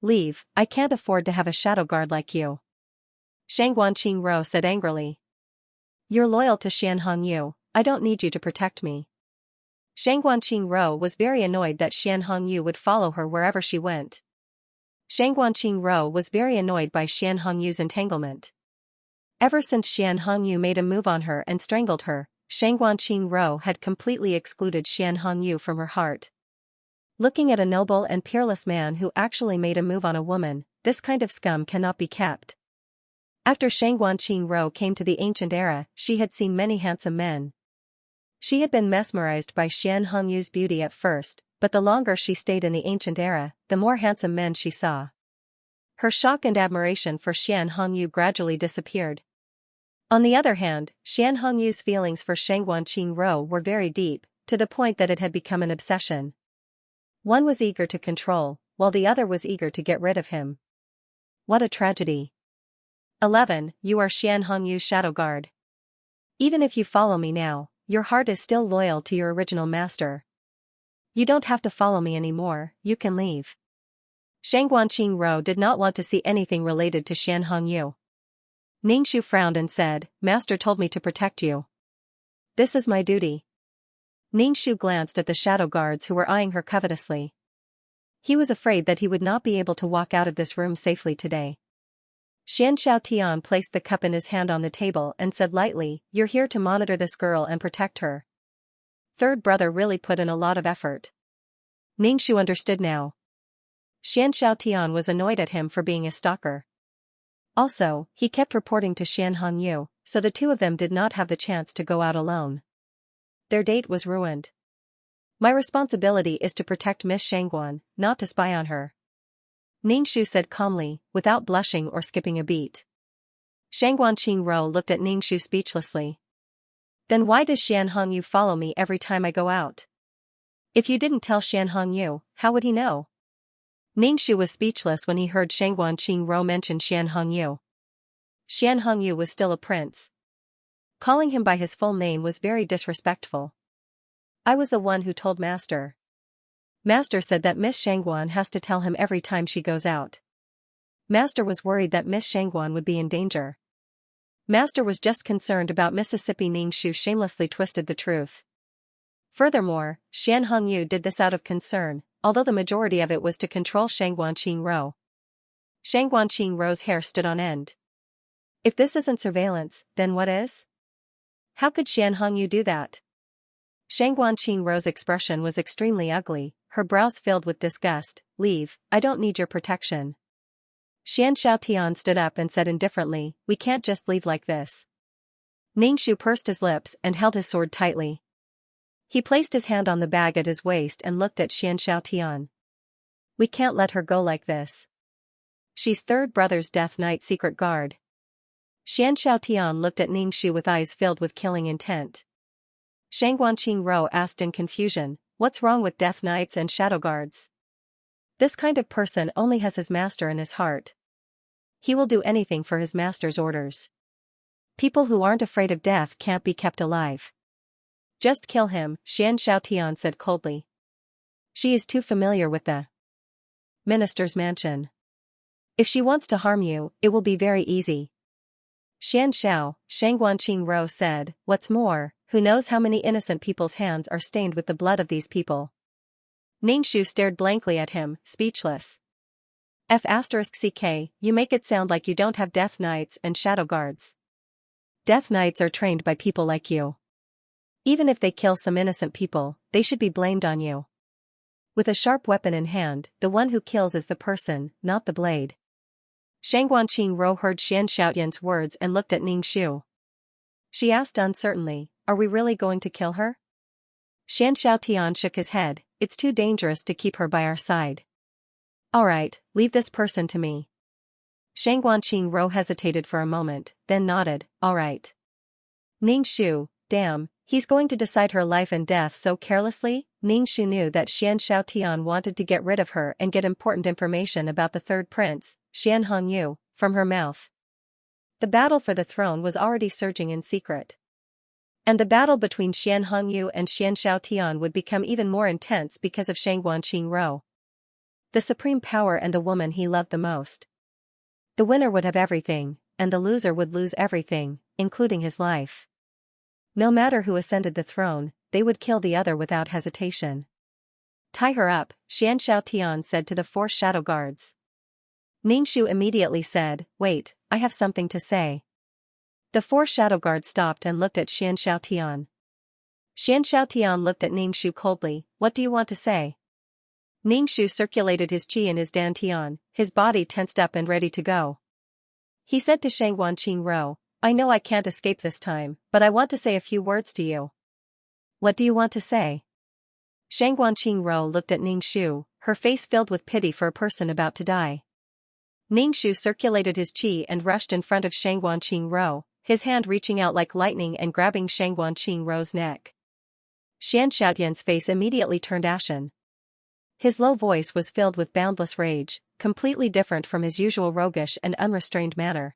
Leave, I can't afford to have a shadow guard like you." Shang Wanqing said angrily. "You're loyal to Xian Hongyu, I don't need you to protect me." Shang Wanqing was very annoyed that Xian Hongyu would follow her wherever she went. Shang Wanqing was very annoyed by Xian Hongyu's entanglement. Ever since Xian Hongyu made a move on her and strangled her, Shang Wanqing had completely excluded Xian Hongyu from her heart. Looking at a noble and peerless man who actually made a move on a woman, this kind of scum cannot be kept. After Shang Wanqing came to the ancient era, she had seen many handsome men. She had been mesmerized by Xian Hongyu's beauty at first, but the longer she stayed in the ancient era, the more handsome men she saw. Her shock and admiration for Xian Hongyu gradually disappeared. On the other hand, Xian Hongyu's feelings for Shang Wanqing were very deep, to the point that it had become an obsession. One was eager to control, while the other was eager to get rid of him. What a tragedy. 11. You are Xian Hongyu's shadow guard. Even if you follow me now, your heart is still loyal to your original master. You don't have to follow me anymore, you can leave. Shang Wanqing did not want to see anything related to Xian Hongyu. Ningxu frowned and said, "Master told me to protect you. This is my duty." Ningxu glanced at the shadow guards who were eyeing her covetously. He was afraid that he would not be able to walk out of this room safely today. Xianxia placed the cup in his hand on the table and said lightly, "You're here to monitor this girl and protect her." Third brother really put in a lot of effort. Ningxu understood now. Xianxia was annoyed at him for being a stalker. Also, he kept reporting to Xian Hongyu, so the two of them did not have the chance to go out alone. Their date was ruined. "My responsibility is to protect Miss Shangguan, not to spy on her," Ningxu said calmly, without blushing or skipping a beat. Shang Wanqing looked at Ningxu speechlessly. "Then why does Xian Hongyu follow me every time I go out? If you didn't tell Xian Hongyu, how would he know?" Ningxu was speechless when he heard Shang Wanqing mention Xian Hongyu. Xian Hongyu was still a prince. Calling him by his full name was very disrespectful. "I was the one who told Master. Master said that Miss Shangguan has to tell him every time she goes out. Master was worried that Miss Shangguan would be in danger. Master was just concerned about Mississippi." Ningxu shamelessly twisted the truth. Furthermore, Xian Hongyu did this out of concern, although the majority of it was to control Shang Wanqing. Shang Wanqing's hair stood on end. If this isn't surveillance, then what is? How could Xian Hongyu do that? Shang Wanqing's expression was extremely ugly, her brows filled with disgust. "Leave, I don't need your protection." Xianxia stood up and said indifferently, "We can't just leave like this." Ningxu pursed his lips and held his sword tightly. He placed his hand on the bag at his waist and looked at Xianxia. We can't let her go like this. She's third brother's Death Knight secret guard. Xianxia looked at Ningxu with eyes filled with killing intent. Shangguanqing Rou asked in confusion, what's wrong with Death Knights and Shadow Guards? This kind of person only has his master in his heart. He will do anything for his master's orders. People who aren't afraid of death can't be kept alive. Just kill him, Xianxiaotian said coldly. She is too familiar with the minister's mansion. If she wants to harm you, it will be very easy. Xianxiao, Shangguanqing Rou said, what's more, who knows how many innocent people's hands are stained with the blood of these people? Ningxu stared blankly at him, speechless. F***ck, you make it sound like you don't have Death Knights and Shadow Guards. Death Knights are trained by people like you. Even if they kill some innocent people, they should be blamed on you. With a sharp weapon in hand, the one who kills is the person, not the blade. Shangguanqing Rou heard Xianxiaotian's words and looked at Ningxu. She asked uncertainly, are we really going to kill her? Xianxiaotian shook his head, it's too dangerous to keep her by our side. Alright, leave this person to me. Shangguanqing Rou hesitated for a moment, then nodded, alright. Ningxu, damn, he's going to decide her life and death so carelessly? Ningxu knew that Xianxiaotian wanted to get rid of her and get important information about the third prince, Xian Hongyu, from her mouth. The battle for the throne was already surging in secret. And the battle between Xian Hongyu and Xianxiaotian would become even more intense because of Shangguanqing Rou. The supreme power and the woman he loved the most. The winner would have everything, and the loser would lose everything, including his life. No matter who ascended the throne, they would kill the other without hesitation. Tie her up, Xianxiaotian said to the 4 shadow guards. Ningxu immediately said, wait, I have something to say. The 4 shadow guards stopped and looked at Xianxiaotian. Xianxiaotian looked at Ningxu coldly, what do you want to say? Ningxu circulated his qi in his dantian, his body tensed up and ready to go. He said to Shangguanqing Rou, I know I can't escape this time, but I want to say a few words to you. What do you want to say? Shangguanqing Rou looked at Ningxu, her face filled with pity for a person about to die. Ningxu circulated his qi and rushed in front of Shangguanqing Rou, his hand reaching out like lightning and grabbing Shangguanqing Rou's neck. Xianxiaotian's face immediately turned ashen. His low voice was filled with boundless rage, completely different from his usual roguish and unrestrained manner.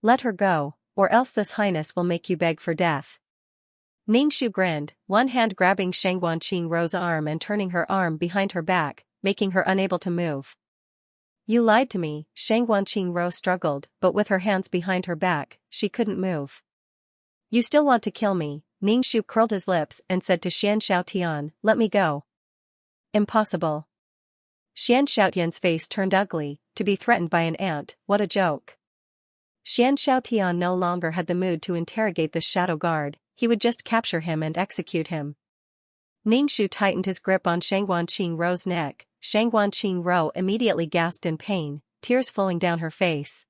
Let her go, or else this highness will make you beg for death. Ningxu grinned, one hand grabbing Shangguanqing Rou's arm and turning her arm behind her back, making her unable to move. You lied to me, Shangguanqing Rou struggled, but with her hands behind her back, she couldn't move. You still want to kill me, Ningxu curled his lips and said to Xianxiaotian, let me go. Impossible. Xianxiaotian's face turned ugly, to be threatened by an ant, what a joke. Xianxiaotian no longer had the mood to interrogate this shadow guard, he would just capture him and execute him. Ningxu tightened his grip on Shangguanqing Rou's neck. Shangguanqing Rou immediately gasped in pain, tears flowing down her face.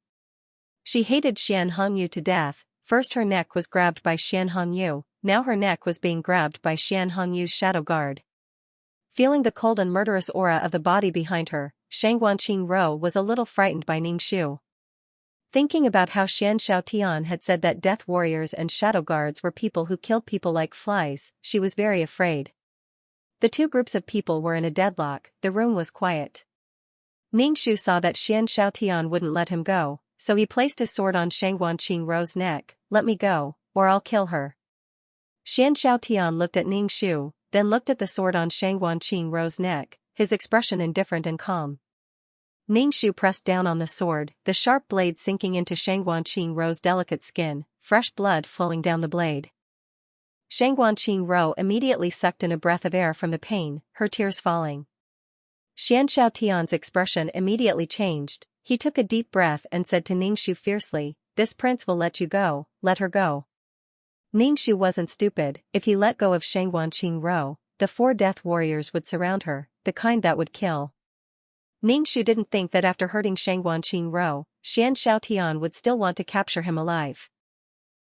She hated Xian Hongyu to death, first her neck was grabbed by Xian Hongyu, now her neck was being grabbed by Xian Hongyu's shadow guard. Feeling the cold and murderous aura of the body behind her, Shangguanqing Rou was a little frightened by Ningxu. Thinking about how Xianxiaotian had said that death warriors and shadow guards were people who killed people like flies, she was very afraid. The 2 groups of people were in a deadlock, the room was quiet. Ningxu saw that Xianxiaotian wouldn't let him go, so he placed his sword on Shangguanqing Rou's neck, let me go, or I'll kill her. Xianxiaotian looked at Ningxu, then looked at the sword on Shangguanqing Rou's neck, his expression indifferent and calm. Ningxu pressed down on the sword, the sharp blade sinking into Shangguanqing Rou's delicate skin, fresh blood flowing down the blade. Shangguanqing Rou immediately sucked in a breath of air from the pain, her tears falling. Xianxiaotian's expression immediately changed, he took a deep breath and said to Ningxu fiercely, this prince will let you go, let her go. Ningxu wasn't stupid, if he let go of Shangguanqing Rou, the 4 death warriors would surround her, the kind that would kill. Ningxu didn't think that after hurting Shangguanqing Rou, Xianxiaotian would still want to capture him alive.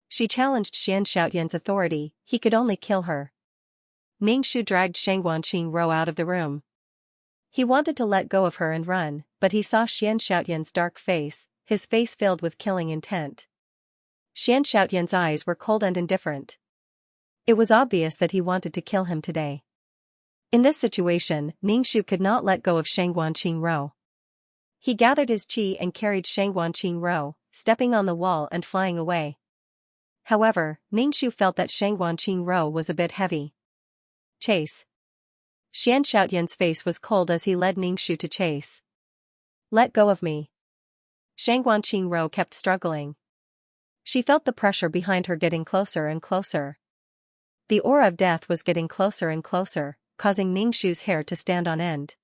She challenged Xianxiaotian's authority, he could only kill her. Ningxu dragged Shangguanqing Rou out of the room. He wanted to let go of her and run, but he saw Xianxia's dark face, his face filled with killing intent. Xianxia's eyes were cold and indifferent. It was obvious that he wanted to kill him today. In this situation, Ningxu could not let go of Xianxia. He gathered his qi and carried Xianxia, stepping on the wall and flying away. However, Ningxu felt that Xianxia was a bit heavy. Chase. Xianxia's face was cold as he led Ningxu to chase. Let go of me. Xianxia kept struggling. She felt the pressure behind her getting closer and closer. The aura of death was getting closer and closer, causing Ningxu's hair to stand on end.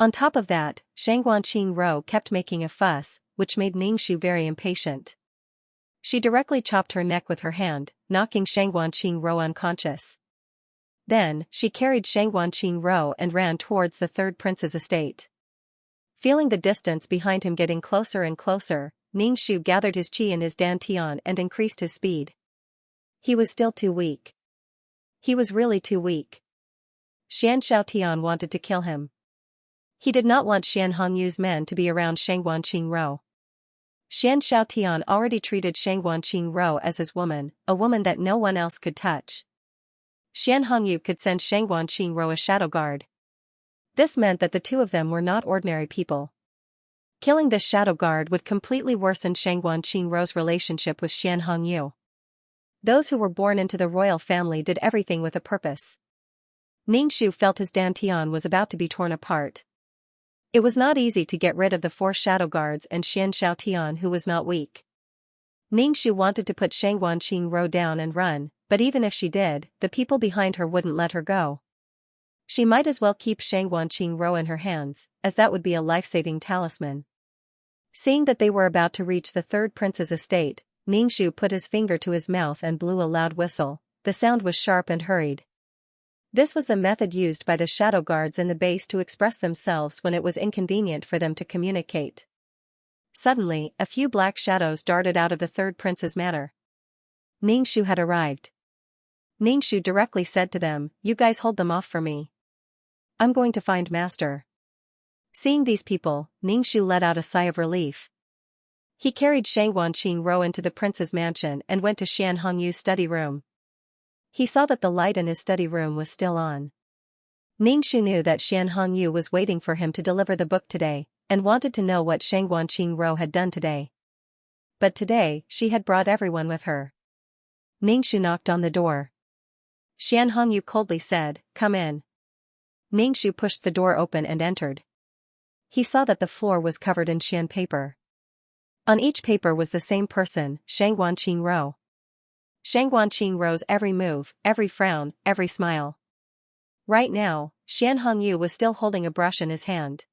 On top of that, Xianxia kept making a fuss, which made Ningxu very impatient. She directly chopped her neck with her hand, knocking Xianxia unconscious. Then, she carried Xianxia and ran towards the third prince's estate. Feeling the distance behind him getting closer and closer, Ningxu gathered his qi in his dantian and increased his speed. He was still too weak. He was really too weak. Xianxiaotian wanted to kill him. He did not want Xian Hongyu's men to be around Xianxia. Xianxiaotian already treated Xianxia as his woman, a woman that no one else could touch. Xian Hongyu could send Xianxia a shadow guard. This meant that the two of them were not ordinary people. Killing this shadow guard would completely worsen Xianxia's relationship with Xian Hongyu. Those who were born into the royal family did everything with a purpose. Ningxu felt his dantian was about to be torn apart. It was not easy to get rid of the 4 shadow guards and Xianxiaotian, who was not weak. Ningxu wanted to put Xianxia down and run, but even if she did, the people behind her wouldn't let her go. She might as well keep Xianxia in her hands, as that would be a life-saving talisman. Seeing that they were about to reach the third prince's estate, Ningxu put his finger to his mouth and blew a loud whistle. The sound was sharp and hurried. This was the method used by the shadow guards in the base to express themselves when it was inconvenient for them to communicate. Suddenly, a few black shadows darted out of the third prince's manor. Ningxu had arrived. Ningxu directly said to them, "You guys hold them off for me. I'm going to find Master." Seeing these people, Ningxu let out a sigh of relief. He carried Xianxia into the prince's mansion and went to Xian Hongyu's study room. He saw that the light in his study room was still on. Ningxu knew that Xian Hongyu was waiting for him to deliver the book today, and wanted to know what Xianxia had done today. But today, she had brought everyone with her. Ningxu knocked on the door. Xian Hongyu coldly said, "Come in." Ningxu pushed the door open and entered. He saw that the floor was covered in Xian paper. On each paper was the same person, Xianxia. Xianxia's every move, every frown, every smile. Right now, Xian Hongyu was still holding a brush in his hand.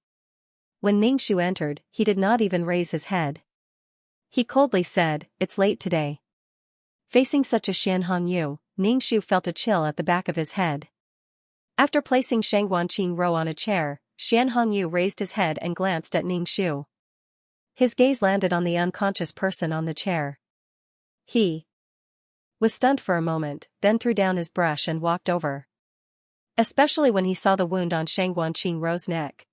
When Ningxu entered, he did not even raise his head. He coldly said, "It's late today." Facing such a Xian Hongyu, Ningxu felt a chill at the back of his head. After placing Xianxia on a chair, Xian Hongyu raised his head and glanced at Ningxu. His gaze landed on the unconscious person on the chair. He was stunned for a moment, then threw down his brush and walked over. Especially when he saw the wound on Xianxia's neck.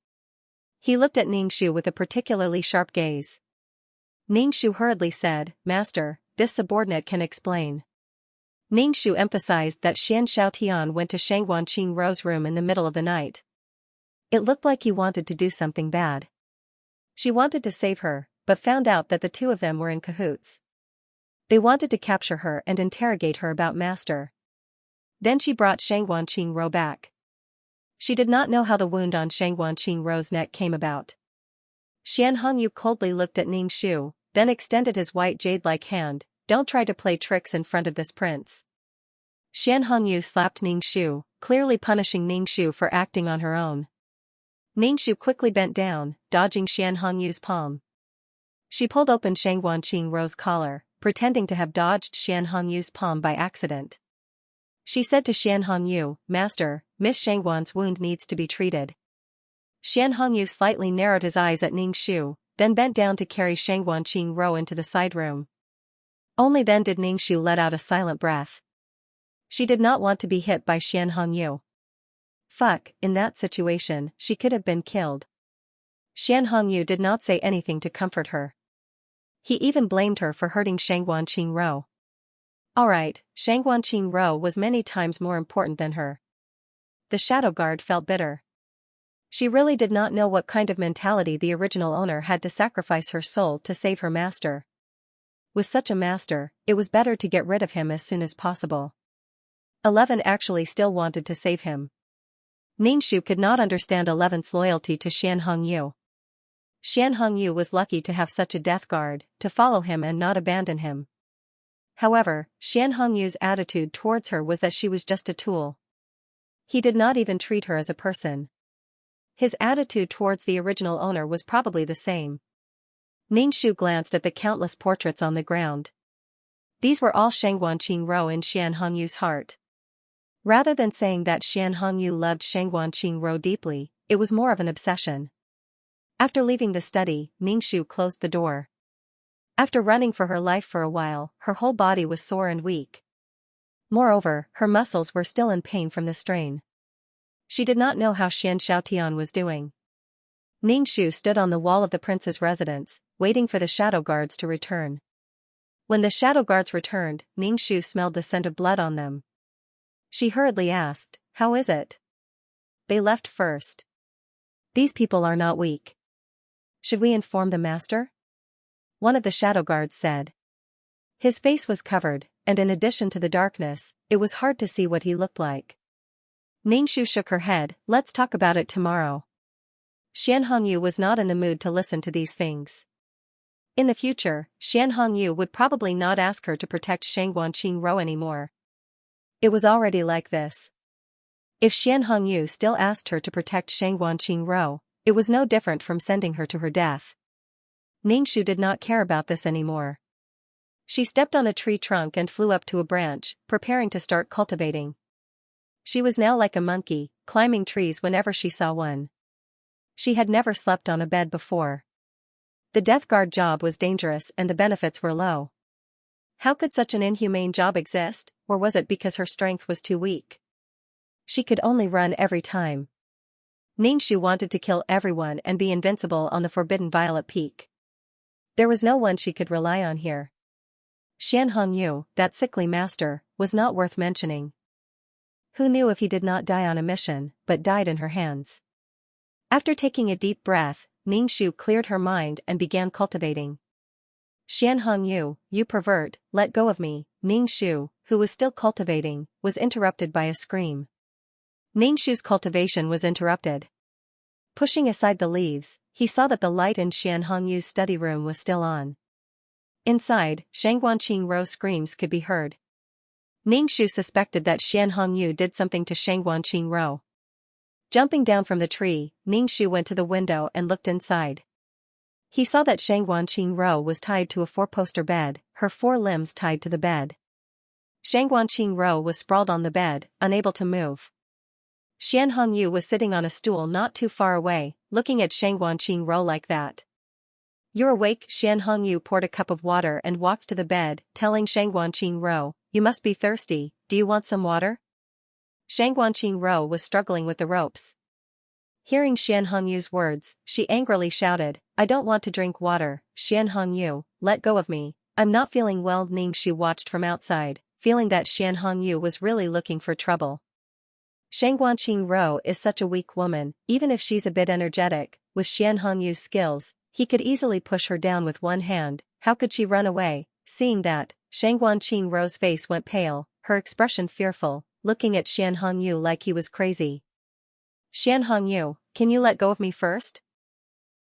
He looked at Ningxu with a particularly sharp gaze. Ningxu hurriedly said, "Master, this subordinate can explain." Ningxu emphasized that Xianxiaotian went to Xianxia's room in the middle of the night. It looked like he wanted to do something bad. She wanted to save her, but found out that the two of them were in cahoots. They wanted to capture her and interrogate her about Master. Then she brought Xianxia back. She did not know how the wound on Xianxia's neck came about. Xian Hongyu coldly looked at Ningxu, then extended his white jade-like hand. "Don't try to play tricks in front of this prince." Xian Hongyu slapped Ningxu, clearly punishing Ningxu for acting on her own. Ningxu quickly bent down, dodging Xian Hongyu's palm. She pulled open Xianxia's collar, pretending to have dodged Xian Hongyu's palm by accident. She said to Xian Hongyu, "Master, Miss Xianguan's wound needs to be treated." Xian Hongyu slightly narrowed his eyes at Ningxu, then bent down to carry Xianxia into the side room. Only then did Ningxu let out a silent breath. She did not want to be hit by Xian Hongyu. Fuck, in that situation, she could have been killed. Xian Hongyu did not say anything to comfort her. He even blamed her for hurting Shangguan Qingro. Alright, Shangguan Qingro was many times more important than her. The Shadow Guard felt bitter. She really did not know what kind of mentality the original owner had to sacrifice her soul to save her master. With such a master, it was better to get rid of him as soon as possible. 11 actually still wanted to save him. Ningxu could not understand 11's loyalty to Xian Hongyu. Xian Hongyu was lucky to have such a death guard, to follow him and not abandon him. However, Xian Hongyu's attitude towards her was that she was just a tool. He did not even treat her as a person. His attitude towards the original owner was probably the same. Ningxu glanced at the countless portraits on the ground. These were all Shangguan Qingro in Xian Hongyu's heart. Rather than saying that Xian Hongyu loved Shangguan Qingro deeply, it was more of an obsession. After leaving the study, Ningxu closed the door. After running for her life for a while, her whole body was sore and weak. Moreover, her muscles were still in pain from the strain. She did not know how Xian Xiaotian was doing. Ningxu stood on the wall of the prince's residence, waiting for the shadow guards to return. When the shadow guards returned, Ningxu smelled the scent of blood on them. She hurriedly asked, "How is it?" "They left first. These people are not weak. Should we inform the master?" One of the shadow guards said. His face was covered, and in addition to the darkness, it was hard to see what he looked like. Ningxu shook her head. "Let's talk about it tomorrow." Xian Hongyu was not in the mood to listen to these things. In the future, Xian Hongyu would probably not ask her to protect Shangguan Qingro anymore. It was already like this. If Xian Hongyu still asked her to protect Shangguan Qingro, it was no different from sending her to her death. Ningxu did not care about this anymore. She stepped on a tree trunk and flew up to a branch, preparing to start cultivating. She was now like a monkey, climbing trees whenever she saw one. She had never slept on a bed before. The death guard job was dangerous and the benefits were low. How could such an inhumane job exist, or was it because her strength was too weak? She could only run every time. Ningxu wanted to kill everyone and be invincible on the forbidden Violet Peak. There was no one she could rely on here. Xian Hongyu, that sickly master, was not worth mentioning. Who knew if he did not die on a mission, but died in her hands? After taking a deep breath, Ningxu cleared her mind and began cultivating. "Xian Hongyu, you pervert, let go of me." Ningxu, who was still cultivating, was interrupted by a scream. Ningxu's cultivation was interrupted. Pushing aside the leaves, he saw that the light in Xian Hongyu's study room was still on. Inside, Shangguan Qingro's screams could be heard. Ningxu suspected that Xian Hongyu did something to Shangguan Qingro. Jumping down from the tree, Ningxu went to the window and looked inside. He saw that Shangguan Qingro was tied to a four-poster bed, her 4 limbs tied to the bed. Shangguan Qingro was sprawled on the bed, unable to move. Xian Hongyu was sitting on a stool not too far away, looking at Shangguan Qingro like that. "You're awake?" Xian Hongyu poured a cup of water and walked to the bed, telling Shangguan Qingro, "You must be thirsty, do you want some water?" Shangguan Qingro was struggling with the ropes. Hearing Xian Hongyu's words, she angrily shouted, "I don't want to drink water." "Xian Hongyu, let go of me, I'm not feeling well." Ningxu watched from outside, feeling that Xian Hongyu was really looking for trouble. Shangguan Qingro is such a weak woman, even if she's a bit energetic. With Xian Hongyu's skills, he could easily push her down with one hand. How could she run away? Seeing that, Shangguan Qingro's face went pale, her expression fearful, looking at Xian Hongyu like he was crazy. "Xian Hongyu, can you let go of me first?"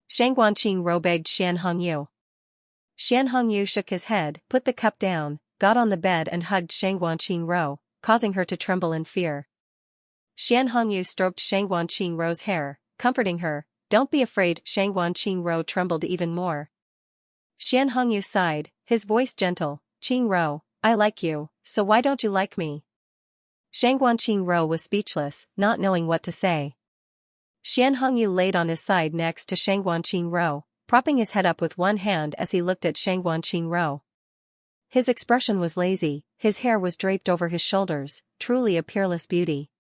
Shangguan Qingro begged Xian Hongyu. Xian Hongyu shook his head, put the cup down, got on the bed and hugged Shangguan Qingro, causing her to tremble in fear. Xian Hongyu stroked Shangguan Qingro's hair, comforting her. "Don't be afraid." Shangguan Qingro trembled even more. Xian Hongyu sighed, his voice gentle. "Qingro, I like you, so why don't you like me?" Shangguan Qingro was speechless, not knowing what to say. Xian Hongyu laid on his side next to Shangguan Qingro, propping his head up with one hand as he looked at Shangguan Qingro. His expression was lazy, his hair was draped over his shoulders, truly a peerless beauty.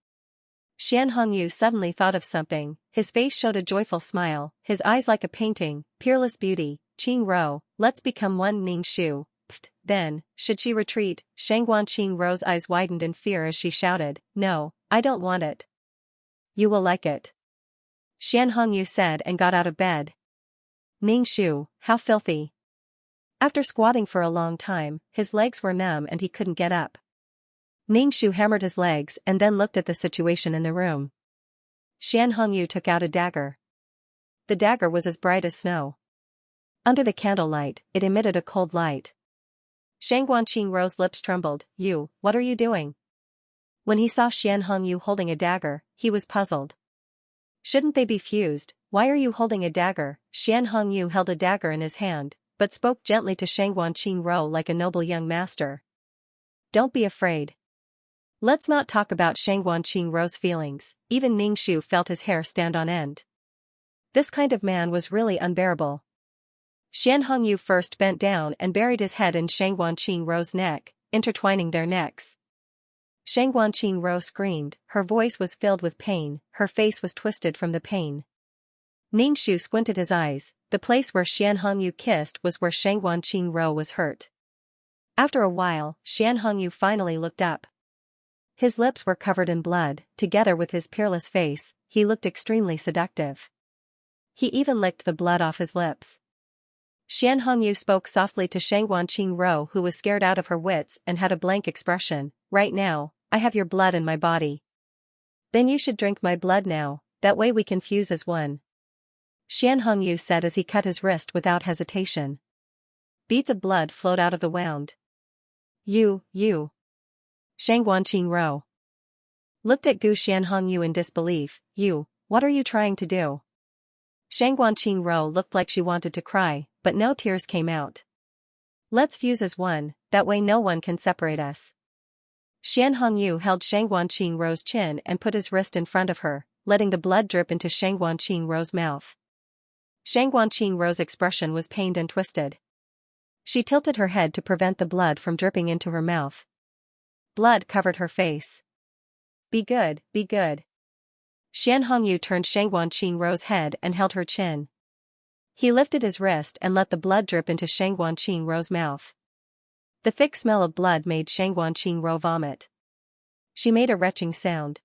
Xian Hongyu suddenly thought of something, his face showed a joyful smile, his eyes like a painting, peerless beauty. Qing Ro, let's become one. Ning Shu. Pfft, then, should she retreat? Shangguan Qing Ro's eyes widened in fear as she shouted, no, I don't want it. You will like it. Xian Hongyu said and got out of bed. Ning Shu, how filthy. After squatting for a long time, his legs were numb and he couldn't get up. Ning Shu hammered his legs and then looked at the situation in the room. Xian Hongyu took out a dagger. The dagger was as bright as snow. Under the candlelight, it emitted a cold light. Shangguan Qing Ro's lips trembled. You, what are you doing? When he saw Xian Hongyu holding a dagger, he was puzzled. Shouldn't they be fused? Why are you holding a dagger? Xian Hongyu held a dagger in his hand, but spoke gently to Shangguan Qing Ro like a noble young master. Don't be afraid. Let's not talk about Shangguan Qing Ro's feelings. Even Ning Shu felt his hair stand on end. This kind of man was really unbearable. Xian Hongyu first bent down and buried his head in Shangguan Qing Ro's neck, intertwining their necks. Shangguan Qing Ro screamed, her voice was filled with pain, her face was twisted from the pain. Ning Shu squinted his eyes, the place where Xian Hongyu kissed was where Shangguan Qing Ro was hurt. After a while, Xian Hongyu finally looked up. His lips were covered in blood, together with his peerless face, he looked extremely seductive. He even licked the blood off his lips. Xian Hongyu spoke softly to Shangguan Qing Ro, who was scared out of her wits and had a blank expression. Right now, I have your blood in my body. Then you should drink my blood now, that way we can fuse as one. Xian Hongyu said as he cut his wrist without hesitation. Beads of blood flowed out of the wound. You. Shangguan Qing Ro looked at Gu Xian Hongyu in disbelief. You, what are you trying to do? Shangguan Qing Ro looked like she wanted to cry, but no tears came out. Let's fuse as one, that way no one can separate us. Xian Hongyu held Shangguan Qing Ro's chin and put his wrist in front of her, letting the blood drip into Shangguan Qing Ro's mouth. Shangguan Qing Ro's expression was pained and twisted. She tilted her head to prevent the blood from dripping into her mouth. Blood covered her face. Be good, be good. Xian Hongyu turned Shangguan Qing Ro's head and held her chin. He lifted his wrist and let the blood drip into Shangguan Qing Ro's mouth. The thick smell of blood made Shangguan Qing Ro vomit. She made a retching sound.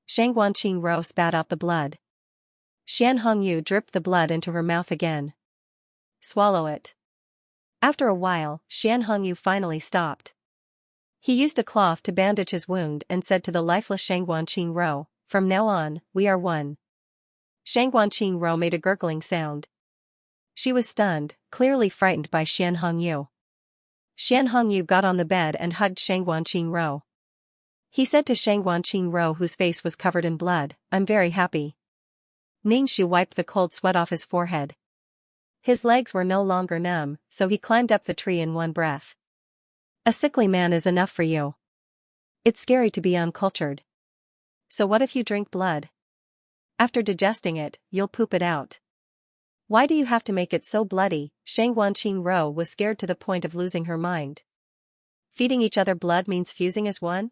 Shangguan Qing Ro spat out the blood. Xian Hongyu dripped the blood into her mouth again. Swallow it. After a while, Xian Hongyu finally stopped. He used a cloth to bandage his wound and said to the lifeless Shangguan Qing Ro, from now on, we are one. Shangguan Qing Ro made a gurgling sound. She was stunned, clearly frightened by Xian Hongyu. Xian Hongyu got on the bed and hugged Shangguan Qing Ro. He said to Shangguan Qing Ro, whose face was covered in blood, I'm very happy. Ning Shu wiped the cold sweat off his forehead. His legs were no longer numb, so he climbed up the tree in one breath. A sickly man is enough for you. It's scary to be uncultured. So what if you drink blood? After digesting it, you'll poop it out. Why do you have to make it so bloody? Shangguan Qing Ro was scared to the point of losing her mind. Feeding each other blood means fusing as one?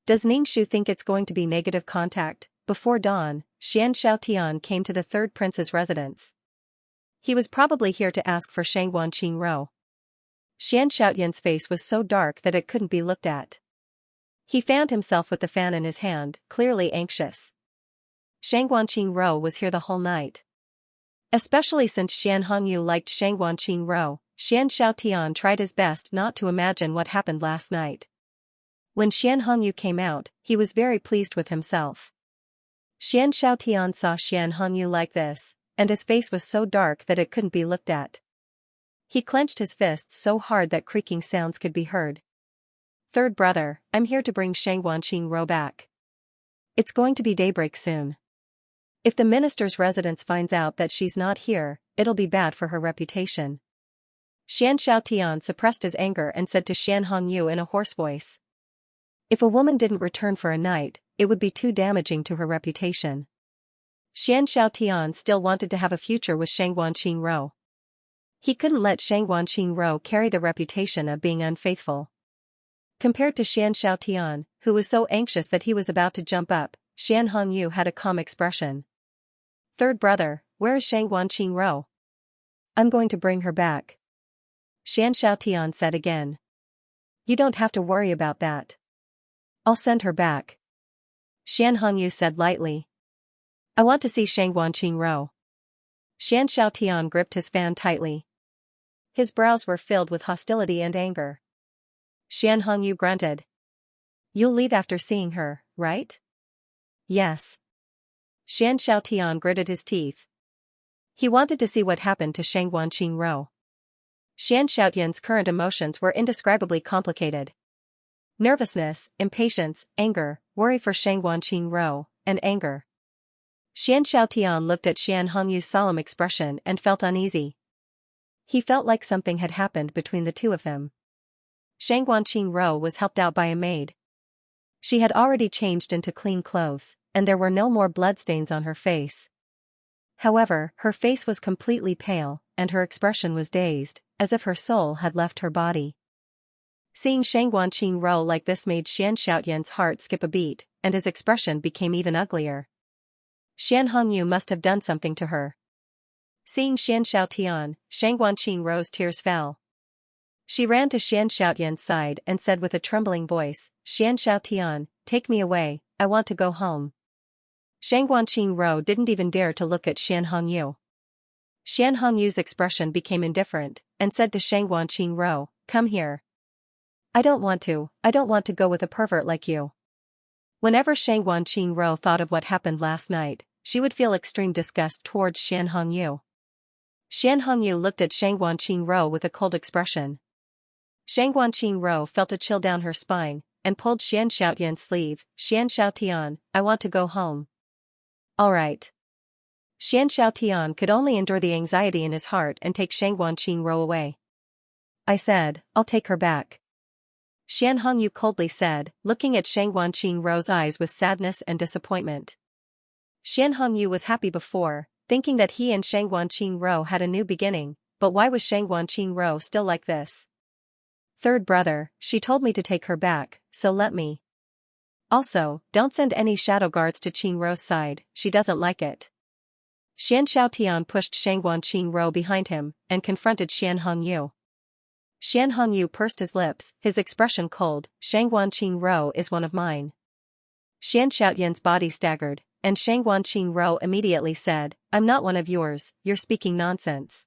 Does Ning Shu think it's going to be negative contact? Before dawn, Xianxia came to the third prince's residence. He was probably here to ask for Shangguan Qing Ro. Xianxiaotian's face was so dark that it couldn't be looked at. He found himself with the fan in his hand, clearly anxious. Shangguan Qing Ro was here the whole night. Especially since Xian Hongyu liked Shangguan Qing Ro, Xianxiaotian tried his best not to imagine what happened last night. When Xian Hongyu came out, he was very pleased with himself. Xianxiaotian saw Xian Hongyu like this, and his face was so dark that it couldn't be looked at. He clenched his fists so hard that creaking sounds could be heard. Third brother, I'm here to bring Shangguan Qing Ro back. It's going to be daybreak soon. If the minister's residence finds out that she's not here, it'll be bad for her reputation. Xianxiaotian suppressed his anger and said to Xian Hongyu in a hoarse voice. If a woman didn't return for a night, it would be too damaging to her reputation. Xianxiaotian still wanted to have a future with Shangguan Qing Ro. He couldn't let Shangguan Qing Ro carry the reputation of being unfaithful. Compared to Xianxiaotian, who was so anxious that he was about to jump up, Xian Hongyu had a calm expression. Third brother, where is Xianxia? I'm going to bring her back. Xianxia said again. You don't have to worry about that. I'll send her back. Xian Hongyu said lightly. I want to see Xianxia. Xianxia gripped his fan tightly. His brows were filled with hostility and anger. Xian Hongyu grunted. You'll leave after seeing her, right? Yes. Xianxia gritted his teeth. He wanted to see what happened to Xianxia. Xianxiaotian's current emotions were indescribably complicated. Nervousness, impatience, anger, worry for Xianxia, and anger. Xianxiaotian looked at Xian Hongyu's solemn expression and felt uneasy. He felt like something had happened between the two of them. Xianxia was helped out by a maid. She had already changed into clean clothes, and there were no more bloodstains on her face. However, her face was completely pale, and her expression was dazed, as if her soul had left her body. Seeing Xianxia like this made Xianxiaotian's heart skip a beat, and his expression became even uglier. Xian Hongyu must have done something to her. Seeing Xianxiaotian, Xianxia's tears fell. She ran to Xianxiaotian's side and said with a trembling voice, Xianxiaotian, take me away, I want to go home. Xianxia didn't even dare to look at Xian Hongyu. Xian Hongyu's expression became indifferent, and said to Xianxia, come here. I don't want to go with a pervert like you. Whenever Xianxia thought of what happened last night, she would feel extreme disgust towards Xian Hongyu. Xian Hongyu looked at Xianxia with a cold expression. Xianxia felt a chill down her spine, and pulled Xianxiaotian's sleeve. Xianxiaotian, I want to go home. All right. Xianxiaotian could only endure the anxiety in his heart and take Xianxia away. I said, I'll take her back. Xian Hongyu coldly said, looking at Xianxia's eyes with sadness and disappointment. Xian Hongyu was happy before, thinking that he and Xianxia had a new beginning, but why was Xianxia still like this? Third brother, she told me to take her back, so let me. Also, don't send any shadow guards to Qingrou's side, she doesn't like it. Xianxiaotian pushed Xianxia behind him, and confronted Xian Hongyu. Xian Hongyu pursed his lips, his expression cold. Xianxia is one of mine. Xianxiaotian's body staggered, and Xianxia immediately said, I'm not one of yours, you're speaking nonsense.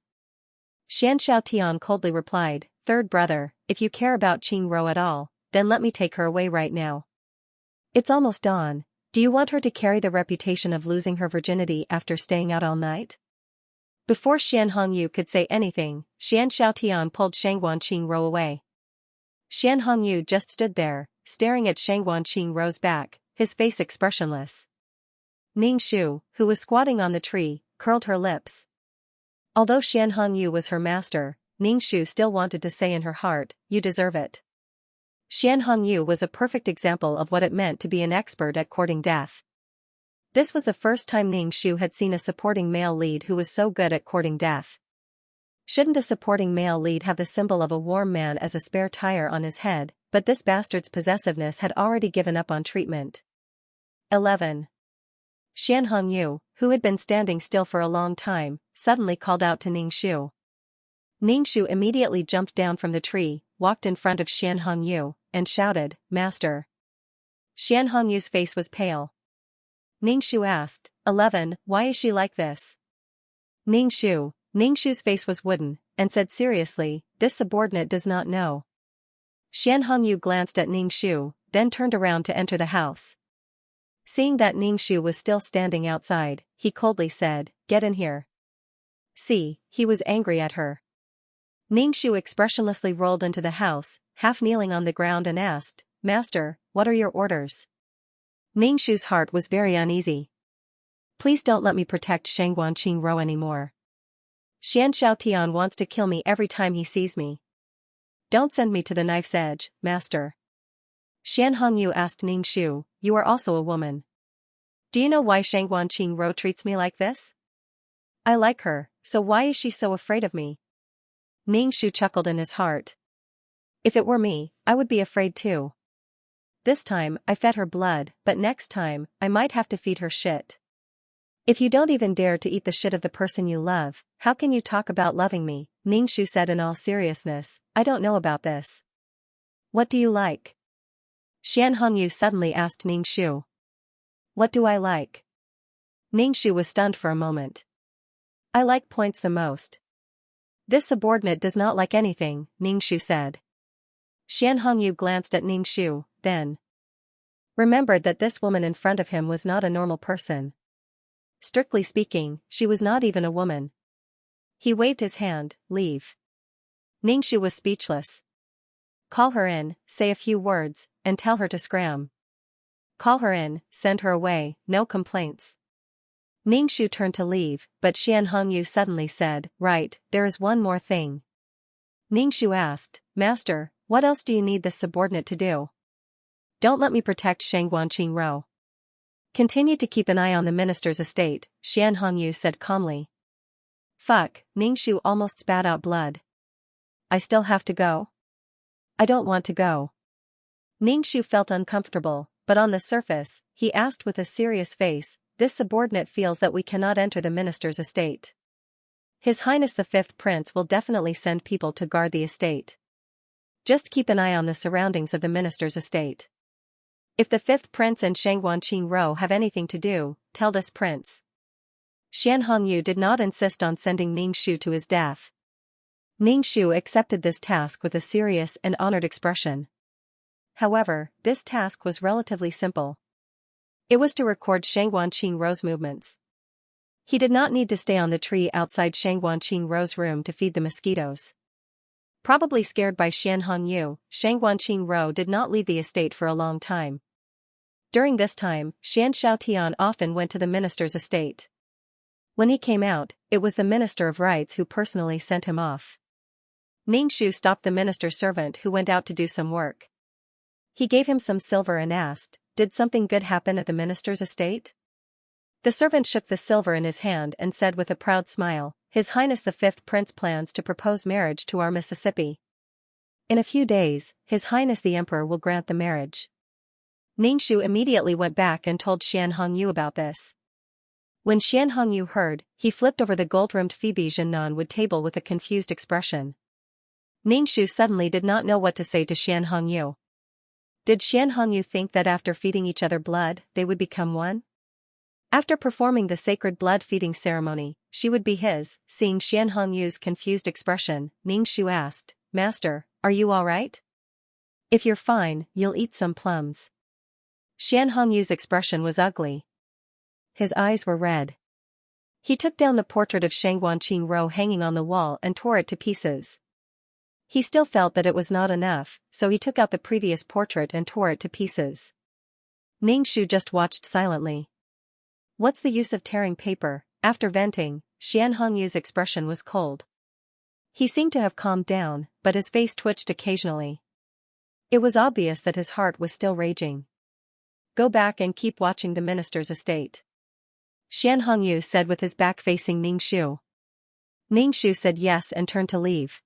Xianxiaotian coldly replied, Third brother, if you care about Qingru at all, then let me take her away right now. It's almost dawn. Do you want her to carry the reputation of losing her virginity after staying out all night? Before Xian Hongyu could say anything, Xianxiaotian pulled Xianxia away. Xian Hongyu just stood there, staring at Xianxia's back, his face expressionless. Ning Shu, who was squatting on the tree, curled her lips. Although Xian Hongyu was her master, Ning Shu still wanted to say in her heart, you deserve it. Xian Hongyu was a perfect example of what it meant to be an expert at courting death. This was the first time Ning Shu had seen a supporting male lead who was so good at courting death. Shouldn't a supporting male lead have the symbol of a warm man as a spare tire on his head, but this bastard's possessiveness had already given up on treatment. 11. Xian Hongyu, who had been standing still for a long time, suddenly called out to Ning Shu. Ning Shu immediately jumped down from the tree, walked in front of Xian Hongyu, and shouted, Master. Xian Hongyu's face was pale. Ning Shu asked, 11, why is she like this? Ning Shu's face was wooden, and said seriously, this subordinate does not know. Xian Hongyu glanced at Ning Shu, then turned around to enter the house. Seeing that Ning Shu was still standing outside, he coldly said, get in here. See, he was angry at her. Ning Shu expressionlessly rolled into the house, half kneeling on the ground and asked, Master, what are your orders? Ning Shu's heart was very uneasy. Please don't let me protect Xianxia anymore. Xianxiaotian wants to kill me every time he sees me. Don't send me to the knife's edge, Master. Xian Hongyu asked Ning Shu, you are also a woman. Do you know why Xianxia treats me like this? I like her, so why is she so afraid of me? Ning Shu chuckled in his heart. If it were me, I would be afraid too. This time, I fed her blood, but next time, I might have to feed her shit. If you don't even dare to eat the shit of the person you love, how can you talk about loving me? Ningxu said in all seriousness. I don't know about this. What do you like? Xian Hongyu suddenly asked Ningxu. What do I like? Ningxu was stunned for a moment. I like points the most. This subordinate does not like anything, Ningxu said. Xian Hongyu glanced at Ningxu, then remembered that this woman in front of him was not a normal person. Strictly speaking, she was not even a woman. He waved his hand, leave. Ningxu was speechless. Call her in, say a few words, and tell her to scram. Call her in, send her away, no complaints. Ningxu turned to leave, but Xian Hongyu suddenly said, right, there is one more thing. Ningxu asked, Master, what else do you need this subordinate to do? Don't let me protect Shangguanqing. Continue to keep an eye on the minister's estate, Xian Hongyu said calmly. Fuck, Ningxu almost spat out blood. I still have to go? I don't want to go. Ningxu felt uncomfortable, but on the surface, he asked with a serious face, this subordinate feels that we cannot enter the minister's estate. His Highness the Fifth Prince will definitely send people to guard the estate. Just keep an eye on the surroundings of the minister's estate. If the Fifth Prince and Shangguanqing have anything to do, tell this prince. Xian Hongyu did not insist on sending Ningxu to his death. Ningxu accepted this task with a serious and honored expression. However, this task was relatively simple. It was to record Shangguanqing's movements. He did not need to stay on the tree outside Shangguanqing's room to feed the mosquitoes. Probably scared by Xian Hongyu, Shangguanqing did not leave the estate for a long time. During this time, Xianxia often went to the minister's estate. When he came out, it was the Minister of Rites who personally sent him off. Ningxu stopped the minister's servant who went out to do some work. He gave him some silver and asked, did something good happen at the minister's estate? The servant shook the silver in his hand and said with a proud smile, His Highness the Fifth Prince plans to propose marriage to our Mississippi. In a few days, His Highness the Emperor will grant the marriage. Ningxu immediately went back and told Xian Hongyu about this. When Xian Hongyu heard, he flipped over the gold-rimmed Phoebe Jinnan table with a confused expression. Ningxu suddenly did not know what to say to Xian Hongyu. Did Xian Hongyu think that after feeding each other blood, they would become one? After performing the sacred blood-feeding ceremony, she would be his. Seeing Xian Hongyu's confused expression, Ningxu asked, Master, are you all right? If you're fine, you'll eat some plums. Xian Hongyu's expression was ugly. His eyes were red. He took down the portrait of Shangguanqing hanging on the wall and tore it to pieces. He still felt that it was not enough, so he took out the previous portrait and tore it to pieces. Ningxu just watched silently. What's the use of tearing paper? After venting, Xian Hongyu's expression was cold. He seemed to have calmed down, but his face twitched occasionally. It was obvious that his heart was still raging. Go back and keep watching the minister's estate. Xian Hongyu said with his back facing Ningxu. Ningxu said yes and turned to leave.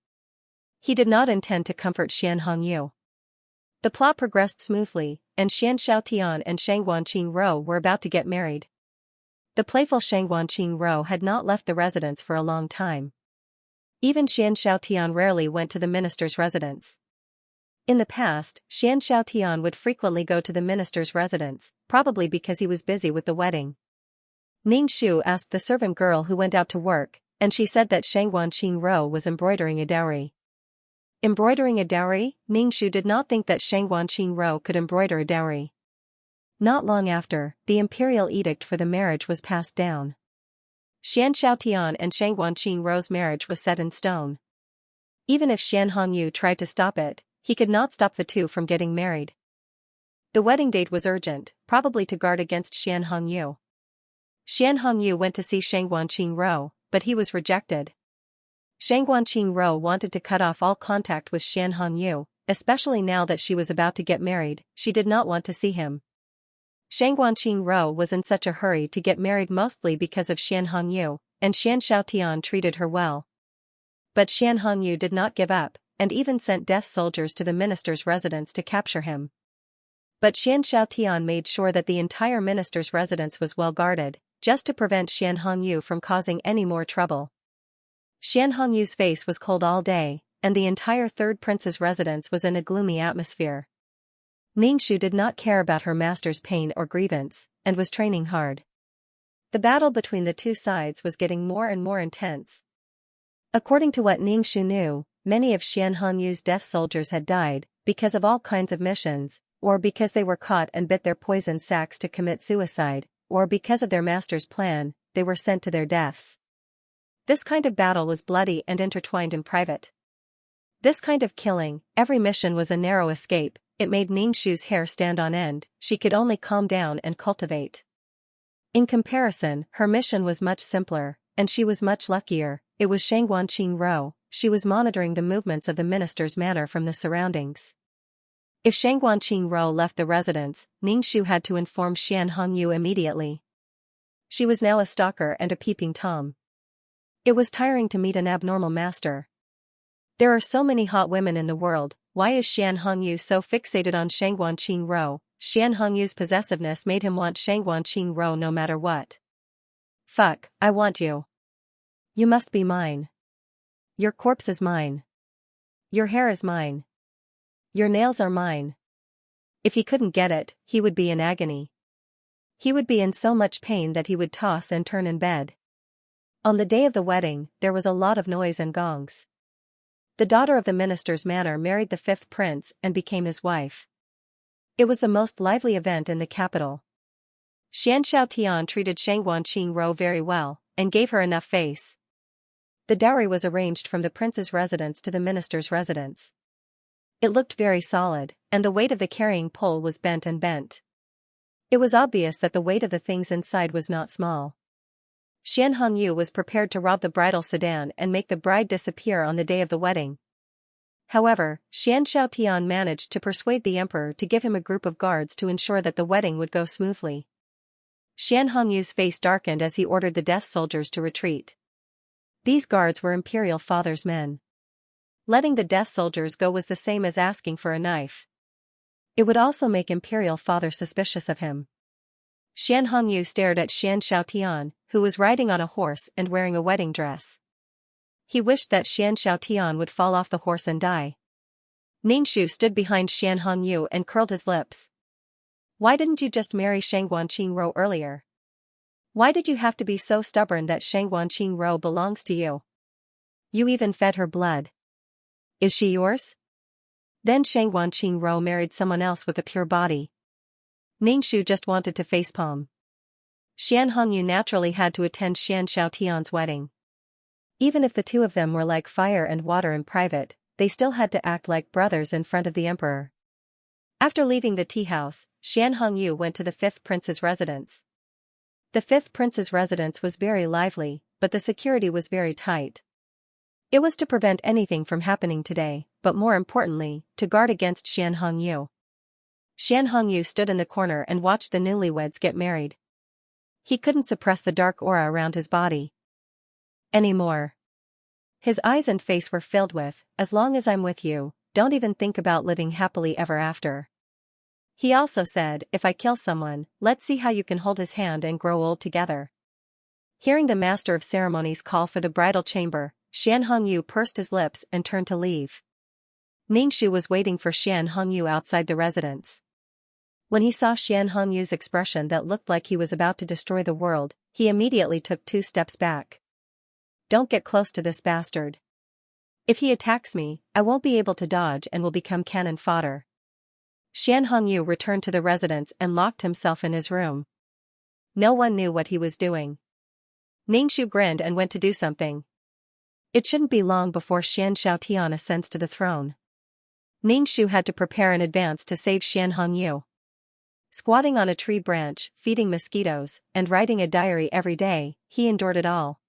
He did not intend to comfort Xian Hongyu. The plot progressed smoothly, and Xianxia and Shangguanqing were about to get married. The playful Shangguanqing had not left the residence for a long time. Even Xianxia rarely went to the minister's residence. In the past, Xianxia would frequently go to the minister's residence, probably because he was busy with the wedding. Ningxu asked the servant girl who went out to work, and she said that Shangguanqing was embroidering a dowry. Embroidering a dowry? Ningxu did not think that Shangguanqing could embroider a dowry. Not long after, the imperial edict for the marriage was passed down. Xianxia and Shangguanqing's marriage was set in stone. Even if Xian Hongyu tried to stop it, he could not stop the two from getting married. The wedding date was urgent, probably to guard against Xian Hongyu. Xian Hongyu went to see Shangguanqing, but he was rejected. Shangguanqing wanted to cut off all contact with Xian Hongyu, especially now that she was about to get married. She did not want to see him. Shangguanqing was in such a hurry to get married mostly because of Xian Hongyu, and Xianxia treated her well. But Xian Hongyu did not give up, and even sent death soldiers to the minister's residence to capture him. But Xianxia made sure that the entire minister's residence was well guarded, just to prevent Xianhongyu from causing any more trouble. Xianhongyu's face was cold all day, and the entire third prince's residence was in a gloomy atmosphere. Ningxu did not care about her master's pain or grievance, and was training hard. The battle between the two sides was getting more and more intense. According to what Ningxu knew, many of Xianhongyu's death soldiers had died, because of all kinds of missions, or because they were caught and bit their poison sacs to commit suicide, or because of their master's plan, they were sent to their deaths. This kind of battle was bloody and intertwined in private. This kind of killing, every mission was a narrow escape. It made Ningxu's hair stand on end. She could only calm down and cultivate. In comparison, her mission was much simpler, and she was much luckier. It was Shangguanqing Rou. She was monitoring the movements of the minister's manor from the surroundings. If Shangguanqing Rou left the residence, Ningxu had to inform Xianhongyu immediately. She was now a stalker and a peeping Tom. It was tiring to meet an abnormal master. There are so many hot women in the world. Why is Xianhongyu so fixated on Shangguanqing Rou? Xianhongyu's possessiveness made him want Shangguanqing Rou no matter what. Fuck, I want you. You must be mine. Your corpse is mine. Your hair is mine. Your nails are mine. If he couldn't get it, he would be in agony. He would be in so much pain that he would toss and turn in bed. On the day of the wedding, there was a lot of noise and gongs. The daughter of the minister's manor married the fifth prince and became his wife. It was the most lively event in the capital. Xianxia treated Shangguanqing Rou very well, and gave her enough face. The dowry was arranged from the prince's residence to the minister's residence. It looked very solid, and the weight of the carrying pole was bent and bent. It was obvious that the weight of the things inside was not small. Xianhongyu was prepared to rob the bridal sedan and make the bride disappear on the day of the wedding. However, Xianxiaotian managed to persuade the emperor to give him a group of guards to ensure that the wedding would go smoothly. Xianhongyu's face darkened as he ordered the death soldiers to retreat. These guards were Imperial Father's men. Letting the death soldiers go was the same as asking for a knife. It would also make Imperial Father suspicious of him. Xianhongyu stared at Xianxiaotian, who was riding on a horse and wearing a wedding dress. He wished that Xianxiaotian would fall off the horse and die. Ningxu stood behind Xianhongyu and curled his lips. Why didn't you just marry Shangguanqing Rou earlier? Why did you have to be so stubborn that Shangguanqing Rou belongs to you? You even fed her blood. Is she yours? Then Shangguanqing Rou married someone else with a pure body. Ningxu just wanted to facepalm. Xianhongyu naturally had to attend Xianxiaotian's wedding. Even if the two of them were like fire and water in private, they still had to act like brothers in front of the emperor. After leaving the tea house, Xianhongyu went to the fifth prince's residence. The fifth prince's residence was very lively, but the security was very tight. It was to prevent anything from happening today, but more importantly, to guard against Xianhongyu. Xianhongyu stood in the corner and watched the newlyweds get married. He couldn't suppress the dark aura around his body anymore. His eyes and face were filled with, "As long as I'm with you, don't even think about living happily ever after." He also said, "If I kill someone, let's see how you can hold his hand and grow old together." Hearing the master of ceremonies call for the bridal chamber, Xianhongyu pursed his lips and turned to leave. Ningxu was waiting for Xianhongyu outside the residence. When he saw Xianhongyu's expression that looked like he was about to destroy the world, he immediately took 2 steps back. "Don't get close to this bastard. If he attacks me, I won't be able to dodge and will become cannon fodder." Xianhongyu returned to the residence and locked himself in his room. No one knew what he was doing. Ningxu grinned and went to do something. It shouldn't be long before Xianxiaotian ascends to the throne. Ningxu had to prepare in advance to save Xianhongyu. Squatting on a tree branch, feeding mosquitoes, and writing a diary every day, he endured it all.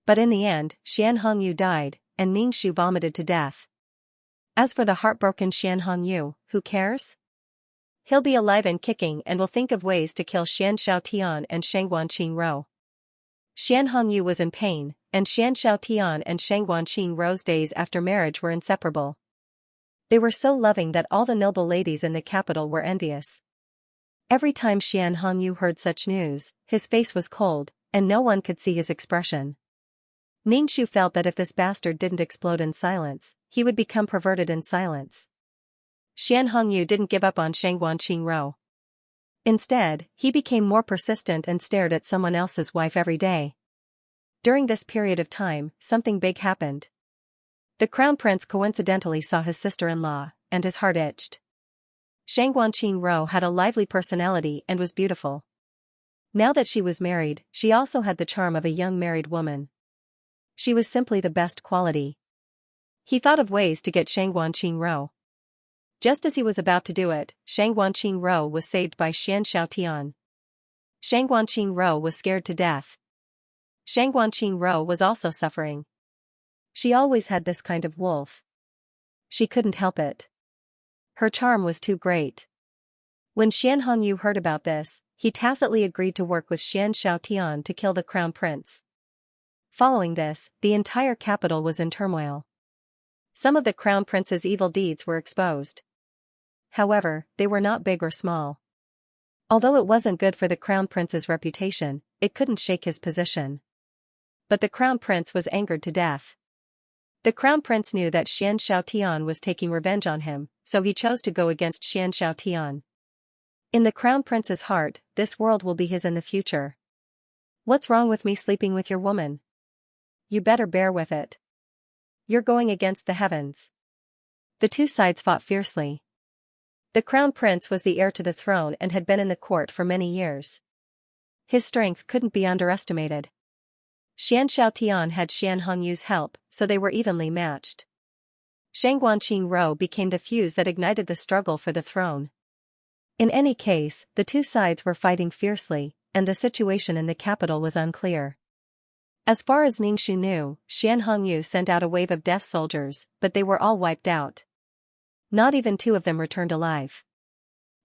But in the end, Xianhongyu died, and Ningxu vomited to death. As for the heartbroken Xianhongyu, who cares? He'll be alive and kicking and will think of ways to kill Xianxiaotian and Shangguanqing Rou. Xianhongyu was in pain, and Xianxiaotian and Shangguanqing Rou's days after marriage were inseparable. They were so loving that all the noble ladies in the capital were envious. Every time Xian Hongyu heard such news, his face was cold, and no one could see his expression. Ningxu felt that if this bastard didn't explode in silence, he would become perverted in silence. Xian Hongyu didn't give up on Shangguan Qingrou. Instead, he became more persistent and stared at someone else's wife every day. During this period of time, something big happened. The crown prince coincidentally saw his sister-in-law, and his heart itched. Shangguan Qingrou had a lively personality and was beautiful. Now that she was married, she also had the charm of a young married woman. She was simply the best quality. He thought of ways to get Shangguan Qingrou. Just as he was about to do it, Shangguan Qingrou was saved by Xianxia Tian. Shangguan Qingrou was scared to death. Shangguan Qingrou was also suffering. She always had this kind of wolf. She couldn't help it. Her charm was too great. When Xian Hongyu heard about this, he tacitly agreed to work with Xianxia Tian to kill the crown prince. Following this, the entire capital was in turmoil. Some of the crown prince's evil deeds were exposed. However, they were not big or small. Although it wasn't good for the crown prince's reputation, it couldn't shake his position. But the crown prince was angered to death. The crown prince knew that Xianxia Tian was taking revenge on him, so he chose to go against Xianxia Tian. In the crown prince's heart, this world will be his in the future. What's wrong with me sleeping with your woman? You better bear with it. You're going against the heavens. The two sides fought fiercely. The crown prince was the heir to the throne and had been in the court for many years. His strength couldn't be underestimated. Xianxia Tian had Xian Hongyu's help, so they were evenly matched. Shangguan Qingrou became the fuse that ignited the struggle for the throne. In any case, the two sides were fighting fiercely, and the situation in the capital was unclear. As far as Ningxu knew, Xian Hongyu sent out a wave of death soldiers, but they were all wiped out. Not even two of them returned alive.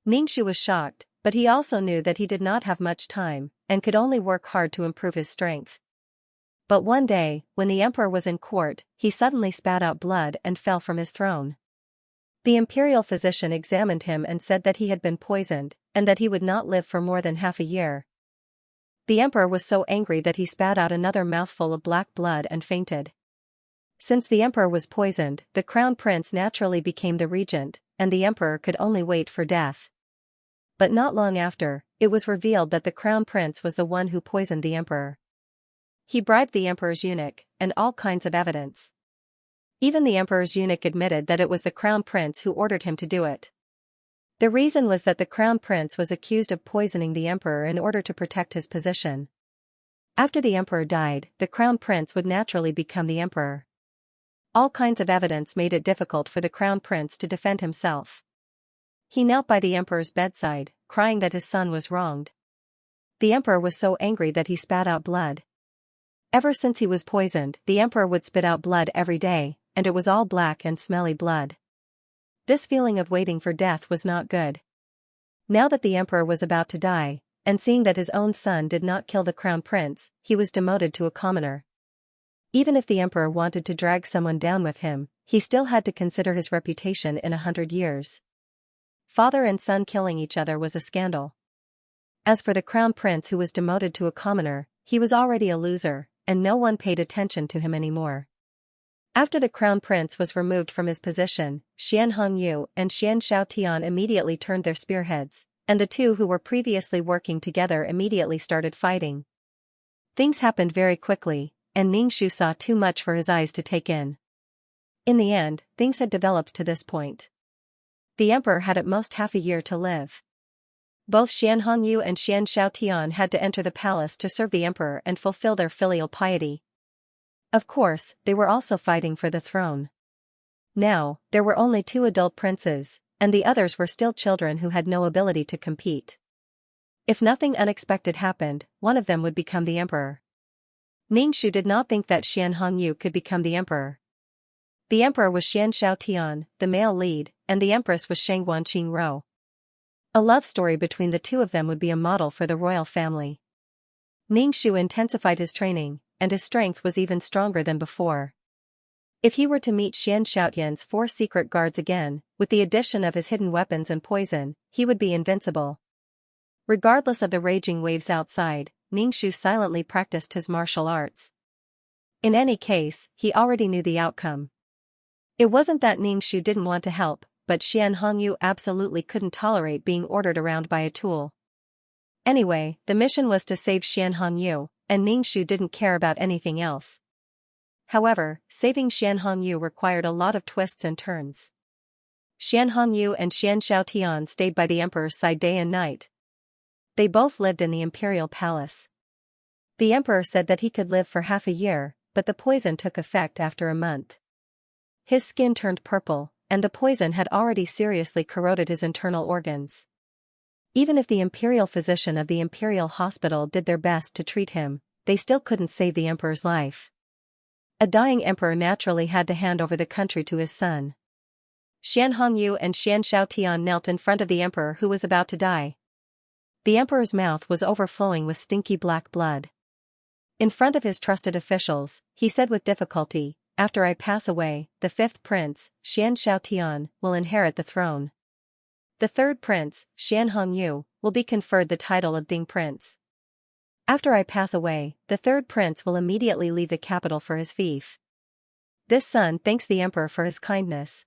Ningxu was shocked, but he also knew that he did not have much time, and could only work hard to improve his strength. But one day, when the emperor was in court, he suddenly spat out blood and fell from his throne. The imperial physician examined him and said that he had been poisoned, and that he would not live for more than half a year. The emperor was so angry that he spat out another mouthful of black blood and fainted. Since the emperor was poisoned, the crown prince naturally became the regent, and the emperor could only wait for death. But not long after, it was revealed that the crown prince was the one who poisoned the emperor. He bribed the emperor's eunuch, and all kinds of evidence. Even the emperor's eunuch admitted that it was the crown prince who ordered him to do it. The reason was that the crown prince was accused of poisoning the emperor in order to protect his position. After the emperor died, the crown prince would naturally become the emperor. All kinds of evidence made it difficult for the crown prince to defend himself. He knelt by the emperor's bedside, crying that his son was wronged. The emperor was so angry that he spat out blood. Ever since he was poisoned, the emperor would spit out blood every day, and it was all black and smelly blood. This feeling of waiting for death was not good. Now that the emperor was about to die, and seeing that his own son did not kill the crown prince, he was demoted to a commoner. Even if the emperor wanted to drag someone down with him, he still had to consider his reputation in 100 years. Father and son killing each other was a scandal. As for the crown prince who was demoted to a commoner, he was already a loser, and no one paid attention to him anymore. After the crown prince was removed from his position, Xian Hongyu and Xianxia Tian immediately turned their spearheads, and the two who were previously working together immediately started fighting. Things happened very quickly, and Ningxu saw too much for his eyes to take in. In the end, things had developed to this point. The emperor had at most half a year to live. Both Xian Hongyu and Xianxia Tian had to enter the palace to serve the emperor and fulfill their filial piety. Of course, they were also fighting for the throne. Now, there were only 2 adult princes, and the others were still children who had no ability to compete. If nothing unexpected happened, one of them would become the emperor. Ningxu did not think that Xian Hongyu could become the emperor. The emperor was Xianxia Tian, the male lead, and the empress was Shangguan Qingrou. A love story between the two of them would be a model for the royal family. Ningxu intensified his training, and his strength was even stronger than before. If he were to meet Xianxia's 4 secret guards again, with the addition of his hidden weapons and poison, he would be invincible. Regardless of the raging waves outside, Ningxu silently practiced his martial arts. In any case, he already knew the outcome. It wasn't that Ningxu didn't want to help, but Xian Hongyu absolutely couldn't tolerate being ordered around by a tool. Anyway, the mission was to save Xian Hongyu, and Ningxu didn't care about anything else. However, saving Xian Hongyu required a lot of twists and turns. Xian Hongyu and Xianxiaotian stayed by the emperor's side day and night. They both lived in the imperial palace. The emperor said that he could live for half a year, but the poison took effect after a month. His skin turned purple, and the poison had already seriously corroded his internal organs. Even if the imperial physician of the imperial hospital did their best to treat him, they still couldn't save the emperor's life. A dying emperor naturally had to hand over the country to his son. Xian Hongyu and Xianxiaotian knelt in front of the emperor who was about to die. The emperor's mouth was overflowing with stinky black blood. In front of his trusted officials, he said with difficulty, "After I pass away, the 5th prince, Xianxiaotian, will inherit the throne. The 3rd prince, Xian Hongyu, will be conferred the title of Ding Prince. After I pass away, the 3rd prince will immediately leave the capital for his fief. This son thanks the emperor for his kindness."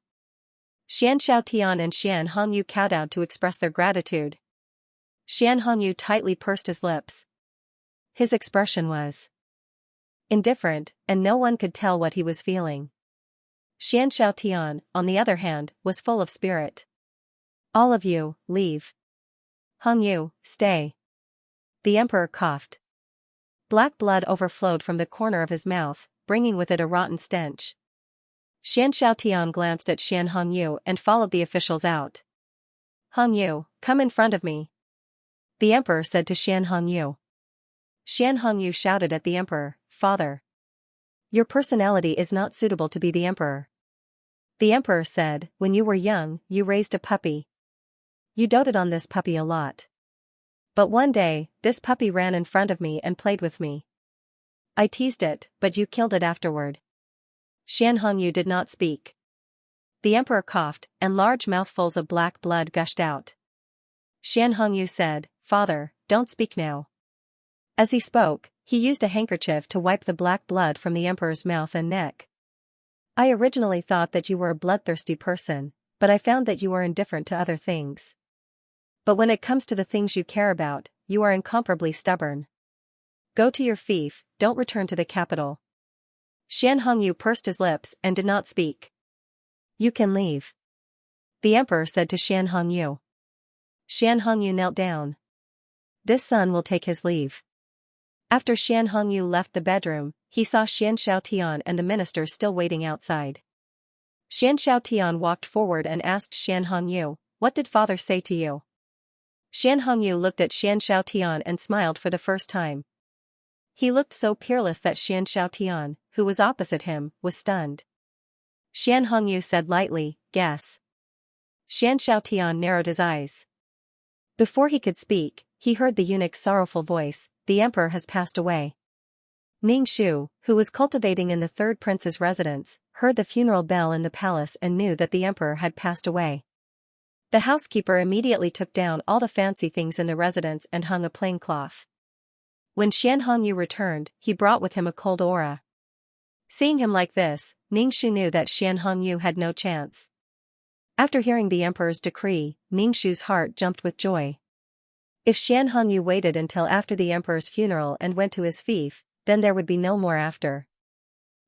Xianxiaotian and Xian Hongyu kowtowed to express their gratitude. Xian Hongyu tightly pursed his lips. His expression was indifferent, and no one could tell what he was feeling. Xianxiaotian, on the other hand, was full of spirit. "All of you, leave. Hongyu, stay." The emperor coughed. Black blood overflowed from the corner of his mouth, bringing with it a rotten stench. Xianxiaotian glanced at Xian Hongyu and followed the officials out. "Hongyu, come in front of me," the emperor said to Xian Hongyu. Xian Hongyu shouted at the emperor, "Father, your personality is not suitable to be the emperor." The emperor said, "When you were young, you raised a puppy. You doted on this puppy a lot. But one day, this puppy ran in front of me and played with me. I teased it, but you killed it afterward." Xian Hongyu did not speak. The emperor coughed, and large mouthfuls of black blood gushed out. Xian Hongyu said, "Father, don't speak now." As he spoke, he used a handkerchief to wipe the black blood from the emperor's mouth and neck. "I originally thought that you were a bloodthirsty person, but I found that you are indifferent to other things. But when it comes to the things you care about, you are incomparably stubborn. Go to your fief, don't return to the capital." Xian Hongyu pursed his lips and did not speak. "You can leave," the emperor said to Xian Hongyu. Xian Hongyu knelt down. "This son will take his leave." After Xian Hongyu left the bedroom, he saw Xianxiaotian and the minister still waiting outside. Xianxiaotian walked forward and asked Xian Hongyu, "What did father say to you?" Xian Hongyu looked at Xianxiaotian and smiled for the first time. He looked so peerless that Xianxiaotian, who was opposite him, was stunned. Xian Hongyu said lightly, "Guess." Xianxiaotian narrowed his eyes. Before he could speak, he heard the eunuch's sorrowful voice, "The emperor has passed away." Ningxu, who was cultivating in the 3rd prince's residence, heard the funeral bell in the palace and knew that the emperor had passed away. The housekeeper immediately took down all the fancy things in the residence and hung a plain cloth. When Xian Hongyu returned, he brought with him a cold aura. Seeing him like this, Ningxu knew that Xian Hongyu had no chance. After hearing the emperor's decree, Ningxu's heart jumped with joy. If Xian Hongyu waited until after the emperor's funeral and went to his fief, then there would be no more after.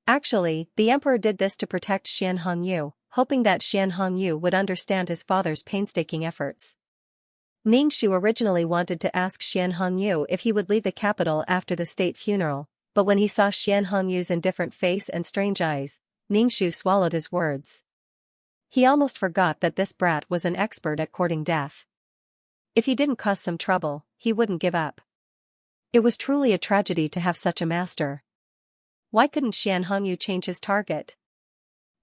Actually, the emperor did this to protect Xian Hongyu, hoping that Xian Hongyu would understand his father's painstaking efforts. Ningxu originally wanted to ask Xian Hongyu if he would leave the capital after the state funeral, but when he saw Xian Hongyu's indifferent face and strange eyes, Ningxu swallowed his words. He almost forgot that this brat was an expert at courting death. If he didn't cause some trouble, he wouldn't give up. It was truly a tragedy to have such a master. Why couldn't Xian Hongyu change his target?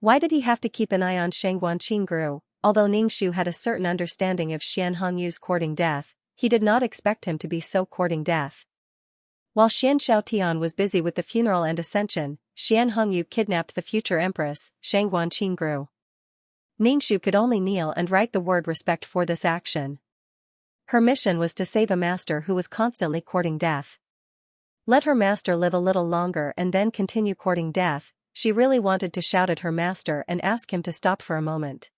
Why did he have to keep an eye on Shangguan Qingru? Although Ningxu had a certain understanding of Xian Hongyu's courting death, he did not expect him to be so courting death. While Xianxiaotian was busy with the funeral and ascension, Xian Hongyu kidnapped the future empress, Shang Wanqingru. Ningxu could only kneel and write the word respect for this action. Her mission was to save a master who was constantly courting death. Let her master live a little longer and then continue courting death. She really wanted to shout at her master and ask him to stop for a moment.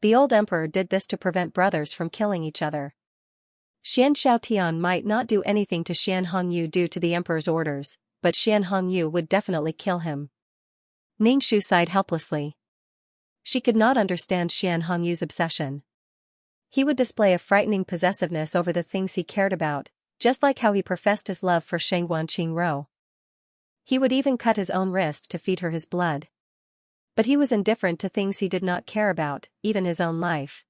The old emperor did this to prevent brothers from killing each other. Xian Xiaotian might not do anything to Xian Hongyu due to the emperor's orders, but Xian Hongyu would definitely kill him. Ningxu sighed helplessly. She could not understand Xian Hongyu's obsession. He would display a frightening possessiveness over the things he cared about, just like how he professed his love for Shang Wanqingru. He would even cut his own wrist to feed her his blood. But he was indifferent to things he did not care about, even his own life.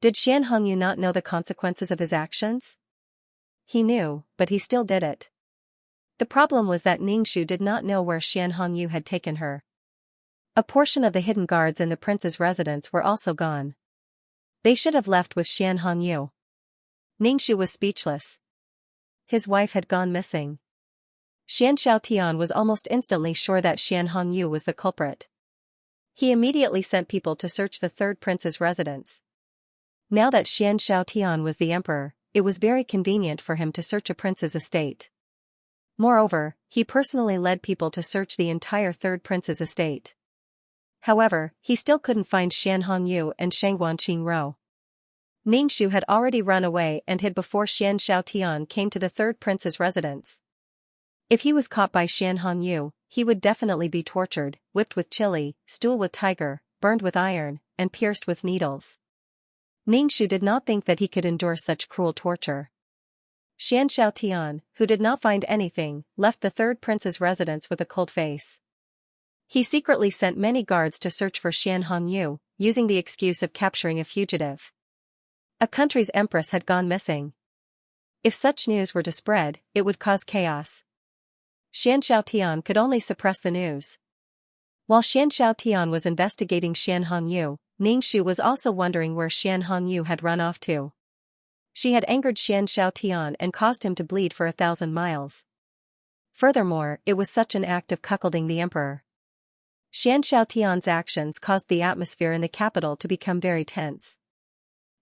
Did Xian Hongyu not know the consequences of his actions? He knew, but he still did it. The problem was that Ningxu did not know where Xian Hongyu had taken her. A portion of the hidden guards in the prince's residence were also gone. They should have left with Xian Hongyu. Ningxu was speechless. His wife had gone missing. Xian Xiaotian was almost instantly sure that Xian Hongyu was the culprit. He immediately sent people to search the third prince's residence. Now that Xian Xiaotian was the emperor, it was very convenient for him to search a prince's estate. Moreover, he personally led people to search the entire third prince's estate. However, he still couldn't find Xian Hongyu and Shang Wanqingru. Ningxu had already run away and hid before Xian Xiaotian came to the third prince's residence. If he was caught by Xian Hongyu, he would definitely be tortured, whipped with chili, stewed with tiger, burned with iron, and pierced with needles. Ningxu did not think that he could endure such cruel torture. Xian Xiaotian, who did not find anything, left the third prince's residence with a cold face. He secretly sent many guards to search for Xian Hongyu, using the excuse of capturing a fugitive. A country's empress had gone missing. If such news were to spread, it would cause chaos. Xian Xiaotian could only suppress the news. While Xian Xiaotian was investigating Xian Hongyu, Ningxu was also wondering where Xian Hongyu had run off to. She had angered Xian Xiaotian and caused him to bleed for 1,000 miles. Furthermore, it was such an act of cuckolding the emperor. Xian Xiaotian's actions caused the atmosphere in the capital to become very tense.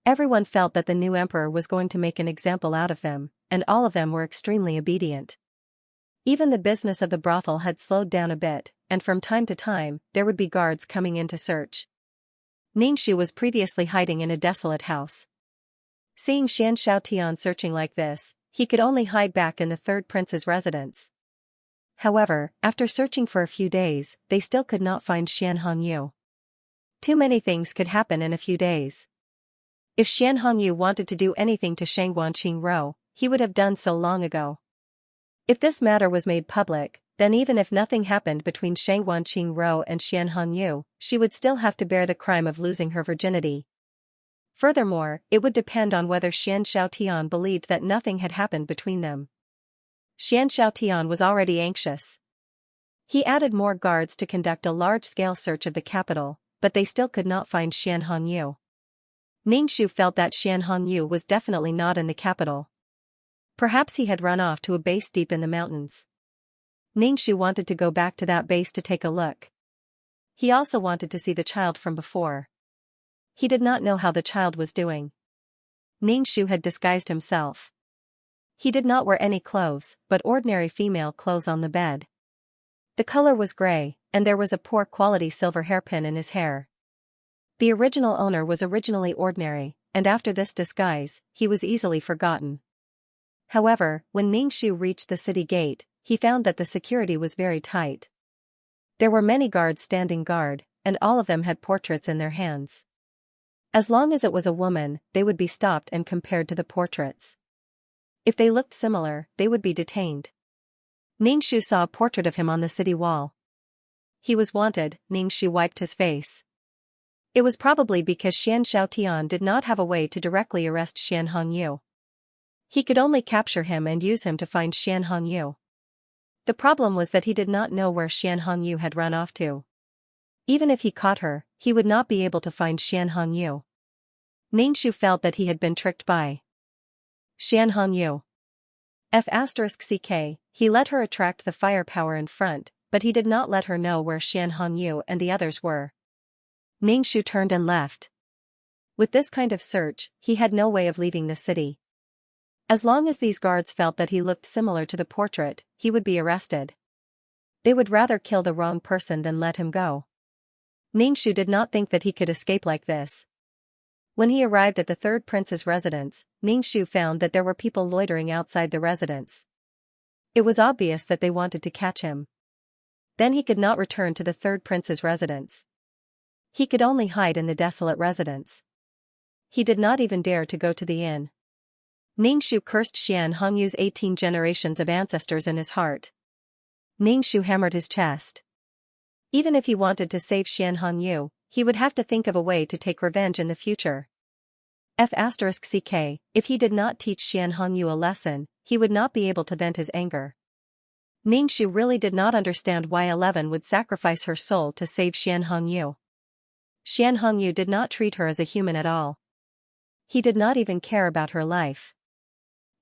Everyone felt that the new emperor was going to make an example out of them, and all of them were extremely obedient. Even the business of the brothel had slowed down a bit, and from time to time, there would be guards coming in to search. Ningxu was previously hiding in a desolate house. Seeing Xian Xiaotian searching like this, he could only hide back in the third prince's residence. However, after searching for a few days, they still could not find Xian Hongyu. Too many things could happen in a few days. If Xian Hongyu wanted to do anything to Shang Wanqingru, he would have done so long ago. If this matter was made public, then even if nothing happened between Shang Wanqingru and Xian Hongyu, she would still have to bear the crime of losing her virginity. Furthermore, it would depend on whether Xian Xiaotian believed that nothing had happened between them. Xian Xiaotian was already anxious. He added more guards to conduct a large-scale search of the capital, but they still could not find Xian Hongyu. Ningxu felt that Xian Hongyu was definitely not in the capital. Perhaps he had run off to a base deep in the mountains. Ningxu wanted to go back to that base to take a look. He also wanted to see the child from before. He did not know how the child was doing. Ningxu had disguised himself. He did not wear any clothes, but ordinary female clothes on the bed. The color was gray, and there was a poor quality silver hairpin in his hair. The original owner was originally ordinary, and after this disguise, he was easily forgotten. However, when Ningxu reached the city gate, he found that the security was very tight. There were many guards standing guard, and all of them had portraits in their hands. As long as it was a woman, they would be stopped and compared to the portraits. If they looked similar, they would be detained. Ningxu saw a portrait of him on the city wall. He was wanted. Ningxu wiped his face. It was probably because Xian Xiaotian did not have a way to directly arrest Xian Hongyu. He could only capture him and use him to find Xian Hongyu. The problem was that he did not know where Xian Hongyu had run off to. Even if he caught her, he would not be able to find Xian Hongyu. Ningxu felt that he had been tricked by Xian Hongyu. F***ck, he let her attract the firepower in front, but he did not let her know where Xian Hongyu and the others were. Ning Shu turned and left. With this kind of search, he had no way of leaving the city. As long as these guards felt that he looked similar to the portrait, he would be arrested. They would rather kill the wrong person than let him go. Ning Shu did not think that he could escape like this. When he arrived at the third prince's residence, Ning Shu found that there were people loitering outside the residence. It was obvious that they wanted to catch him. Then he could not return to the third prince's residence. He could only hide in the desolate residence. He did not even dare to go to the inn. Ning Shu cursed Xian Hongyu's 18 generations of ancestors in his heart. Ning Shu hammered his chest. Even if he wanted to save Xian Hongyu, he would have to think of a way to take revenge in the future. If he did not teach Xian Hongyu a lesson, he would not be able to vent his anger. Ning Shu really did not understand why 11 would sacrifice her soul to save Xian Hongyu. Xian Hongyu did not treat her as a human at all. He did not even care about her life.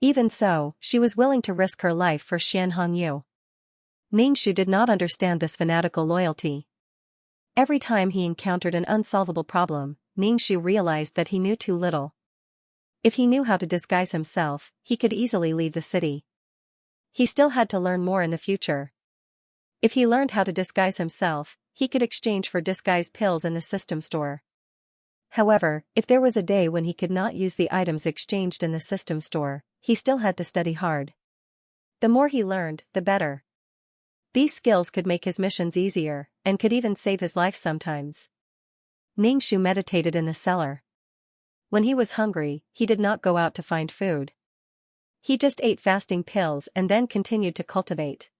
Even so, she was willing to risk her life for Xian Hongyu. Ning Shu did not understand this fanatical loyalty. Every time he encountered an unsolvable problem, Ning Shu realized that he knew too little. If he knew how to disguise himself, he could easily leave the city. He still had to learn more in the future. If he learned how to disguise himself, he could exchange for disguise pills in the system store. However, if there was a day when he could not use the items exchanged in the system store, he still had to study hard. The more he learned, the better. These skills could make his missions easier, and could even save his life sometimes. Ning Shu meditated in the cellar. When he was hungry, he did not go out to find food. He just ate fasting pills and then continued to cultivate.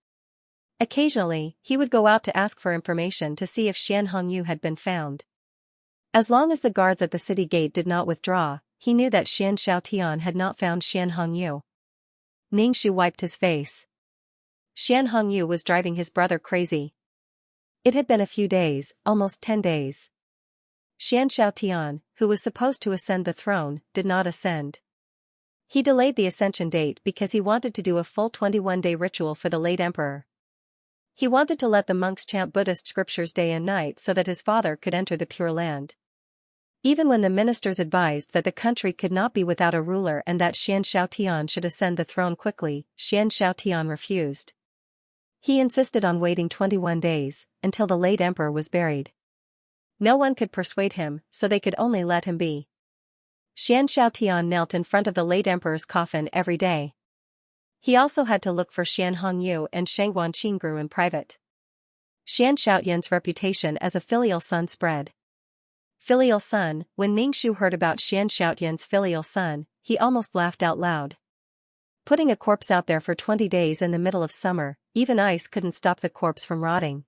Occasionally, he would go out to ask for information to see if Xian Hongyu had been found. As long as the guards at the city gate did not withdraw, he knew that Xianxian had not found Xian Hongyu. Ning Shu wiped his face. Xian Hongyu was driving his brother crazy. It had been a few days, almost 10 days. Xianxian, who was supposed to ascend the throne, did not ascend. He delayed the ascension date because he wanted to do a full 21-day ritual for the late emperor. He wanted to let the monks chant Buddhist scriptures day and night so that his father could enter the Pure Land. Even when the ministers advised that the country could not be without a ruler and that Xianxian should ascend the throne quickly, Xianxian refused. He insisted on waiting 21 days, until the late emperor was buried. No one could persuade him, so they could only let him be. Xianxian knelt in front of the late emperor's coffin every day. He also had to look for Xian Hongyu and Shang Wanqing grew in private. Xianxian's reputation as a filial son spread. Filial son, when Ning Shu heard about Xianxian's filial son, he almost laughed out loud. Putting a corpse out there for 20 days in the middle of summer, even ice couldn't stop the corpse from rotting.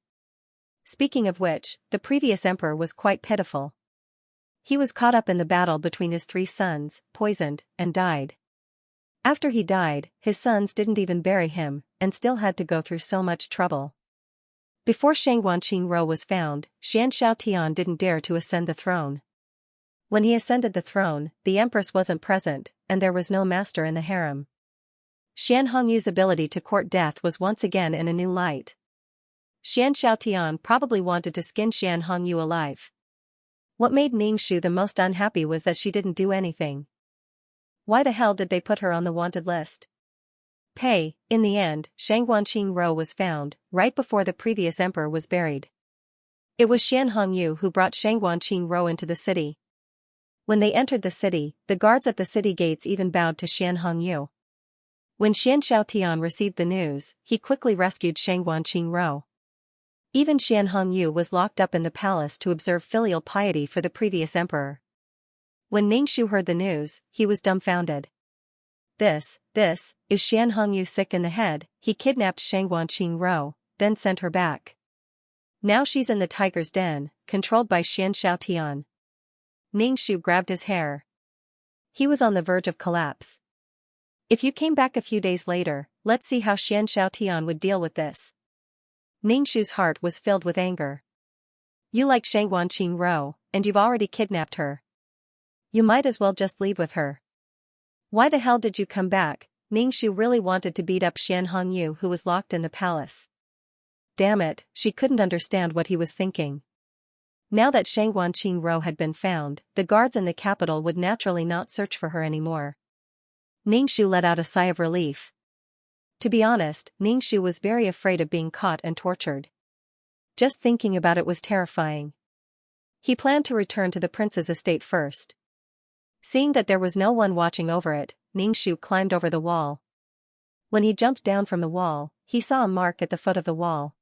Speaking of which, the previous emperor was quite pitiful. He was caught up in the battle between his 3 sons, poisoned, and died. After he died, his sons didn't even bury him, and still had to go through so much trouble. Before Shang Wanqing was found, Xianxian didn't dare to ascend the throne. When he ascended the throne, the empress wasn't present, and there was no master in the harem. Xian Hongyu's ability to court death was once again in a new light. Xianxian probably wanted to skin Xian Hongyu alive. What made Ning Shu the most unhappy was that she didn't do anything. Why the hell did they put her on the wanted list? In the end, Shang Wanqing was found, right before the previous emperor was buried. It was Xian Hongyu who brought Shang Wanqing into the city. When they entered the city, the guards at the city gates even bowed to Xian Hongyu. When Xianxian received the news, he quickly rescued Shang Wanqing. Even Xian Hongyu was locked up in the palace to observe filial piety for the previous emperor. When Ning Shu heard the news, he was dumbfounded. This is Xian Hongyu sick in the head? He kidnapped Shang Wanqing, then sent her back. Now she's in the tiger's den, controlled by Xianxian. Ning Shu grabbed his hair. He was on the verge of collapse. If you came back a few days later, let's see how Xianxian would deal with this. Ning Shu's heart was filled with anger. You like Shang Wanqing, and you've already kidnapped her. You might as well just leave with her. Why the hell did you come back? Ning Shu really wanted to beat up Xian Hongyu, who was locked in the palace. Damn it, she couldn't understand what he was thinking. Now that Shang Wanqing Ro had been found, the guards in the capital would naturally not search for her anymore. Ningxu let out a sigh of relief. To be honest, Ningxu was very afraid of being caught and tortured. Just thinking about it was terrifying. He planned to return to the prince's estate first. Seeing that there was no one watching over it, Ningxu climbed over the wall. When he jumped down from the wall, he saw a mark at the foot of the wall.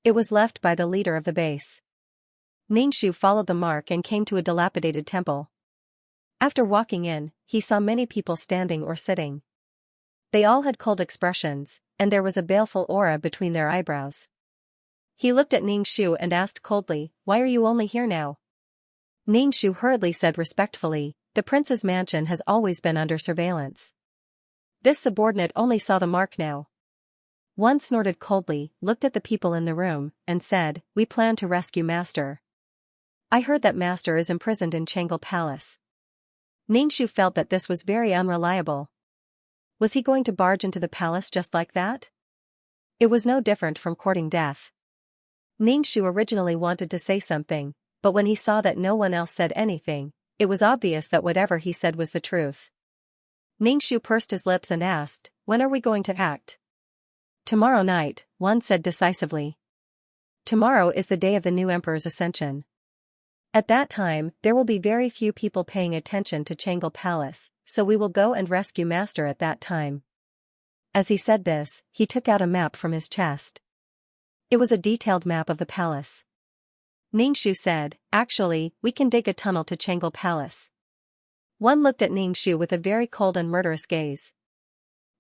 It was left by the leader of the base. Ningxu followed the mark and came to a dilapidated temple. After walking in, he saw many people standing or sitting. They all had cold expressions, and there was a baleful aura between their eyebrows. He looked at Ningxu and asked coldly, "Why are you only here now?" Ningxu hurriedly said respectfully, "The prince's mansion has always been under surveillance." This subordinate only saw the mark now. One snorted coldly, looked at the people in the room, and said, "We plan to rescue Master. I heard that Master is imprisoned in Changle Palace." Ningxu felt that this was very unreliable. Was he going to barge into the palace just like that? It was no different from courting death. Ningxu originally wanted to say something, but when he saw that no one else said anything, it was obvious that whatever he said was the truth. Ningxu pursed his lips and asked, "When are we going to act?" "Tomorrow night," one said decisively. "Tomorrow is the day of the new emperor's ascension. At that time, there will be very few people paying attention to Changle Palace, so we will go and rescue Master at that time." As he said this, he took out a map from his chest. It was a detailed map of the palace. Ningxu said, "Actually, we can dig a tunnel to Changle Palace." One looked at Ningxu with a very cold and murderous gaze.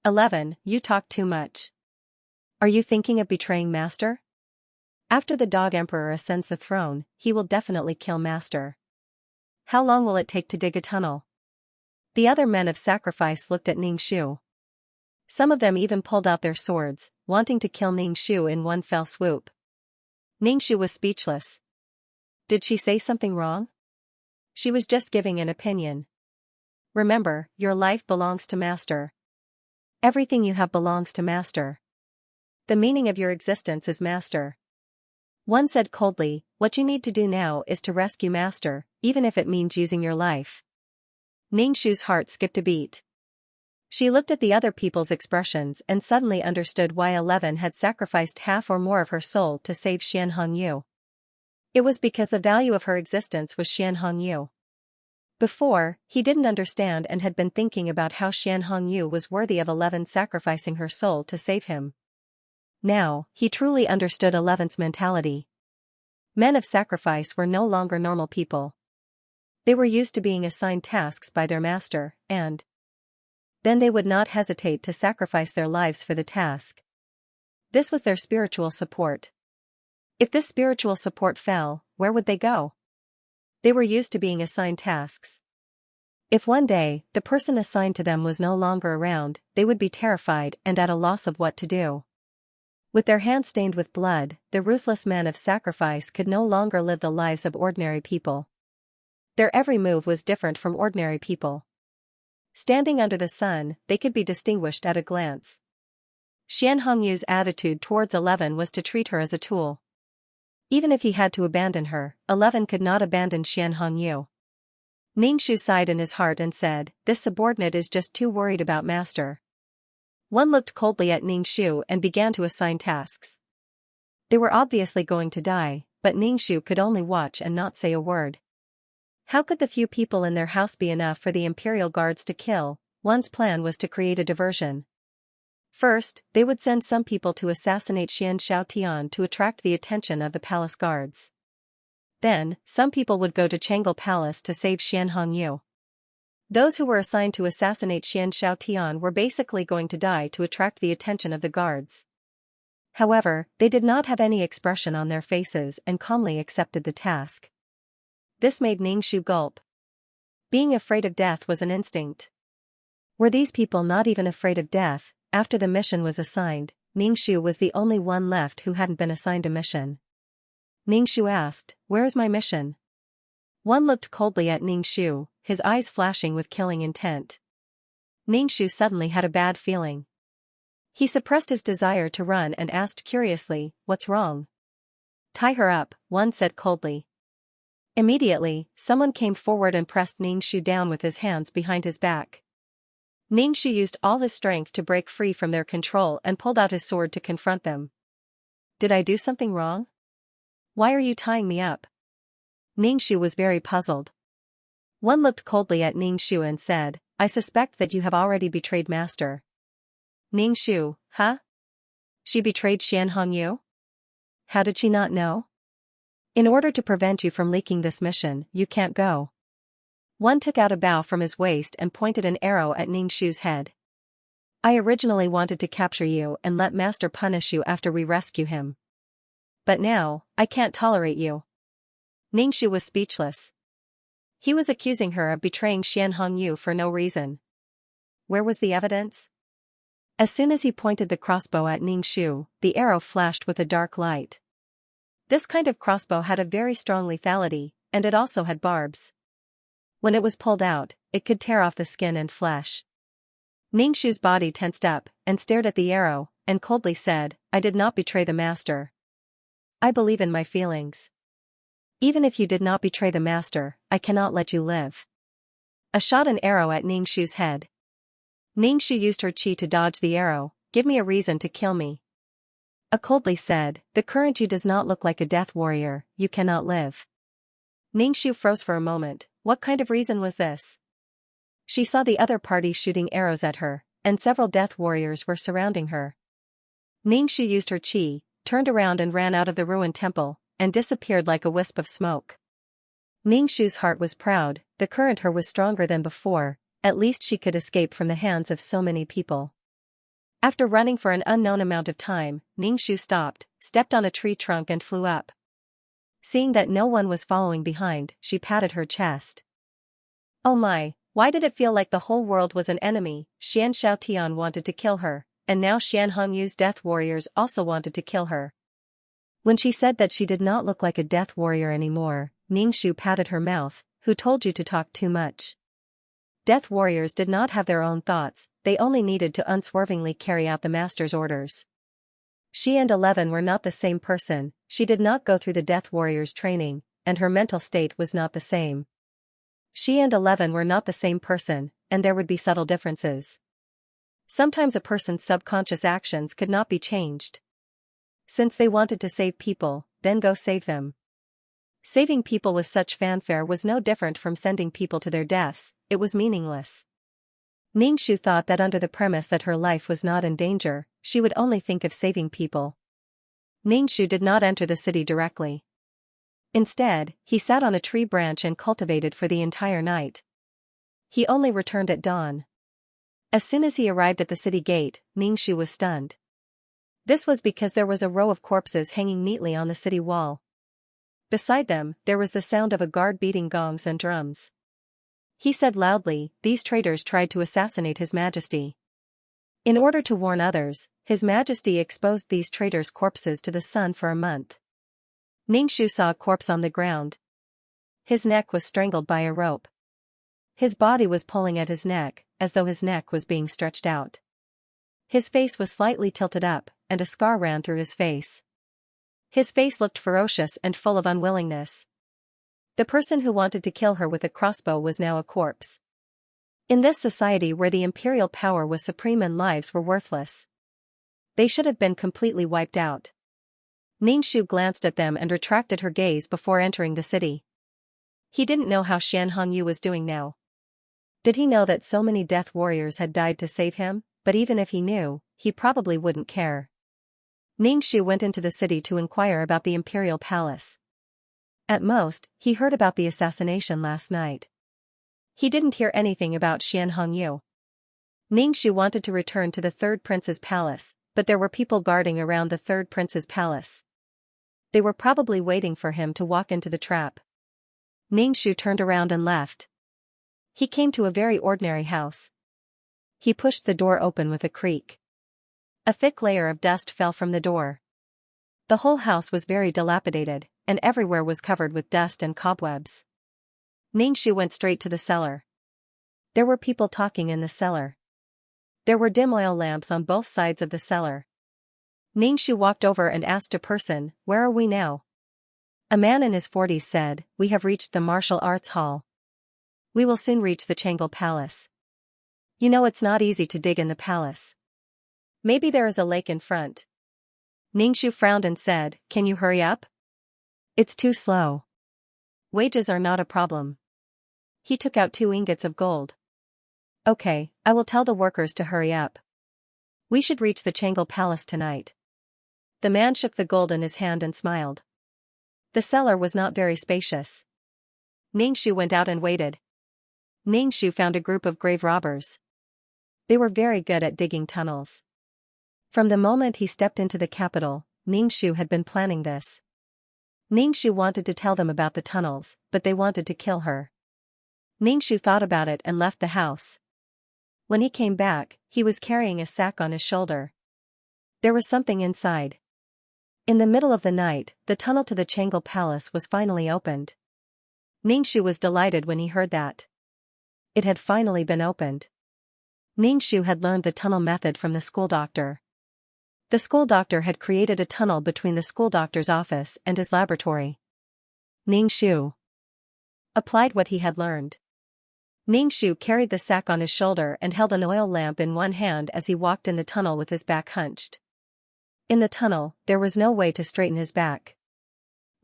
11. You talk too much. Are you thinking of betraying Master? After the Dog Emperor ascends the throne, he will definitely kill Master. How long will it take to dig a tunnel? The other men of sacrifice looked at Ningxu. Some of them even pulled out their swords, wanting to kill Ningxu in one fell swoop. Ningxu was speechless. Did she say something wrong? She was just giving an opinion. Remember, your life belongs to Master. Everything you have belongs to Master. The meaning of your existence is Master. One said coldly, "What you need to do now is to rescue Master, even if it means using your life." Ningxu's heart skipped a beat. She looked at the other people's expressions and suddenly understood why 11 had sacrificed half or more of her soul to save Xian Hongyu. It was because the value of her existence was Xian Hongyu. Before, he didn't understand and had been thinking about how Xian Hongyu was worthy of 11 sacrificing her soul to save him. Now, he truly understood 11's mentality. Men of sacrifice were no longer normal people. They were used to being assigned tasks by their master, and then they would not hesitate to sacrifice their lives for the task. This was their spiritual support. If this spiritual support fell, where would they go? They were used to being assigned tasks. If one day, the person assigned to them was no longer around, they would be terrified and at a loss of what to do. With their hands stained with blood, the ruthless men of sacrifice could no longer live the lives of ordinary people. Their every move was different from ordinary people. Standing under the sun, they could be distinguished at a glance. Xian Hongyu's attitude towards 11 was to treat her as a tool. Even if he had to abandon her, 11 could not abandon Xian Hongyu. Ningxu sighed in his heart and said, "This subordinate is just too worried about Master." One looked coldly at Ningxu and began to assign tasks. They were obviously going to die, but Ningxu could only watch and not say a word. How could the few people in their house be enough for the imperial guards to kill? One's plan was to create a diversion. First, they would send some people to assassinate Xian Xiaotian to attract the attention of the palace guards. Then, some people would go to Changle Palace to save Xian Hongyu. Those who were assigned to assassinate Xian Xiaotian were basically going to die to attract the attention of the guards. However, they did not have any expression on their faces and calmly accepted the task. This made Ningxu gulp. Being afraid of death was an instinct. Were these people not even afraid of death? After the mission was assigned, Ningxu was the only one left who hadn't been assigned a mission. Ningxu asked, "Where is my mission?" One looked coldly at Ningxu, his eyes flashing with killing intent. Ningxu suddenly had a bad feeling. He suppressed his desire to run and asked curiously, "What's wrong?" "Tie her up," one said coldly. Immediately, someone came forward and pressed Ningxu down with his hands behind his back. Ningxu used all his strength to break free from their control and pulled out his sword to confront them. "Did I do something wrong? Why are you tying me up?" Ningxu was very puzzled. One looked coldly at Ningxu and said, "I suspect that you have already betrayed Master." Ningxu, huh? She betrayed Xianxia? How did she not know? In order to prevent you from leaking this mission, you can't go. One took out a bow from his waist and pointed an arrow at Ningxu's head. "I originally wanted to capture you and let Master punish you after we rescue him. But now, I can't tolerate you." Ningxu was speechless. He was accusing her of betraying Xianxia for no reason. Where was the evidence? As soon as he pointed the crossbow at Ningxu, the arrow flashed with a dark light. This kind of crossbow had a very strong lethality, and it also had barbs. When it was pulled out, it could tear off the skin and flesh. Ningxu's body tensed up, and stared at the arrow, and coldly said, "I did not betray the Master. I believe in my feelings. Even if you did not betray the Master, I cannot let you live." I shot an arrow at Ningxu's head. Ningxu used her qi to dodge the arrow. "Give me a reason to kill me." I coldly said, "The current you does not look like a death warrior, you cannot live." Ningxu froze for a moment. What kind of reason was this? She saw the other party shooting arrows at her, and several death warriors were surrounding her. Ningxu used her qi, turned around and ran out of the ruined temple, and disappeared like a wisp of smoke. Ningxu's heart was proud, the current her was stronger than before, at least she could escape from the hands of so many people. After running for an unknown amount of time, Ningxu stopped, stepped on a tree trunk and flew up. Seeing that no one was following behind, she patted her chest. Oh my, why did it feel like the whole world was an enemy? Xianxia wanted to kill her, and now Xianxia's death warriors also wanted to kill her. When she said that she did not look like a death warrior anymore, Ningxu patted her mouth. "Who told you to talk too much?" Death warriors did not have their own thoughts, they only needed to unswervingly carry out the Master's orders. She and 11 were not the same person, she did not go through the Death Warrior's training, and her mental state was not the same. She and 11 were not the same person, and there would be subtle differences. Sometimes a person's subconscious actions could not be changed. Since they wanted to save people, then go save them. Saving people with such fanfare was no different from sending people to their deaths, it was meaningless. Ningxu thought that under the premise that her life was not in danger, she would only think of saving people. Ningxu did not enter the city directly. Instead, he sat on a tree branch and cultivated for the entire night. He only returned at dawn. As soon as he arrived at the city gate, Ningxu was stunned. This was because there was a row of corpses hanging neatly on the city wall. Beside them, there was the sound of a guard beating gongs and drums. He said loudly, "These traitors tried to assassinate His Majesty." In order to warn others, His Majesty exposed these traitors' corpses to the sun for a month. Ningxu saw a corpse on the ground. His neck was strangled by a rope. His body was pulling at his neck, as though his neck was being stretched out. His face was slightly tilted up, and a scar ran through his face. His face looked ferocious and full of unwillingness. The person who wanted to kill her with a crossbow was now a corpse. In this society where the imperial power was supreme and lives were worthless, they should have been completely wiped out. Ningxu glanced at them and retracted her gaze before entering the city. He didn't know how Xianxia was doing now. Did he know that so many death warriors had died to save him? But even if he knew, he probably wouldn't care. Ningxu went into the city to inquire about the imperial palace. At most, he heard about the assassination last night. He didn't hear anything about Xianxia. Ningxu wanted to return to the third prince's palace, but there were people guarding around the third prince's palace. They were probably waiting for him to walk into the trap. Ningxu turned around and left. He came to a very ordinary house. He pushed the door open with a creak. A thick layer of dust fell from the door. The whole house was very dilapidated, and everywhere was covered with dust and cobwebs. Ningxu went straight to the cellar. There were people talking in the cellar. There were dim oil lamps on both sides of the cellar. Ningxu walked over and asked a person, "Where are we now?" A man in his 40s said, "We have reached the martial arts hall. We will soon reach the Changel Palace. You know it's not easy to dig in the palace. Maybe there is a lake in front." Ningxu frowned and said, "Can you hurry up? It's too slow. Wages are not a problem." He took out 2 ingots of gold. "Okay, I will tell the workers to hurry up. We should reach the Changel Palace tonight." The man shook the gold in his hand and smiled. The cellar was not very spacious. Ningxu went out and waited. Ningxu found a group of grave robbers. They were very good at digging tunnels. From the moment he stepped into the capital, Ningxu had been planning this. Ningxu wanted to tell them about the tunnels, but they wanted to kill her. Ningxu thought about it and left the house. When he came back, he was carrying a sack on his shoulder. There was something inside. In the middle of the night, the tunnel to the Changel Palace was finally opened. Ningxu was delighted when he heard that. It had finally been opened. Ningxu had learned the tunnel method from the school doctor. The school doctor had created a tunnel between the school doctor's office and his laboratory. Ningxu applied what he had learned. Ningxu carried the sack on his shoulder and held an oil lamp in one hand as he walked in the tunnel with his back hunched. In the tunnel, there was no way to straighten his back.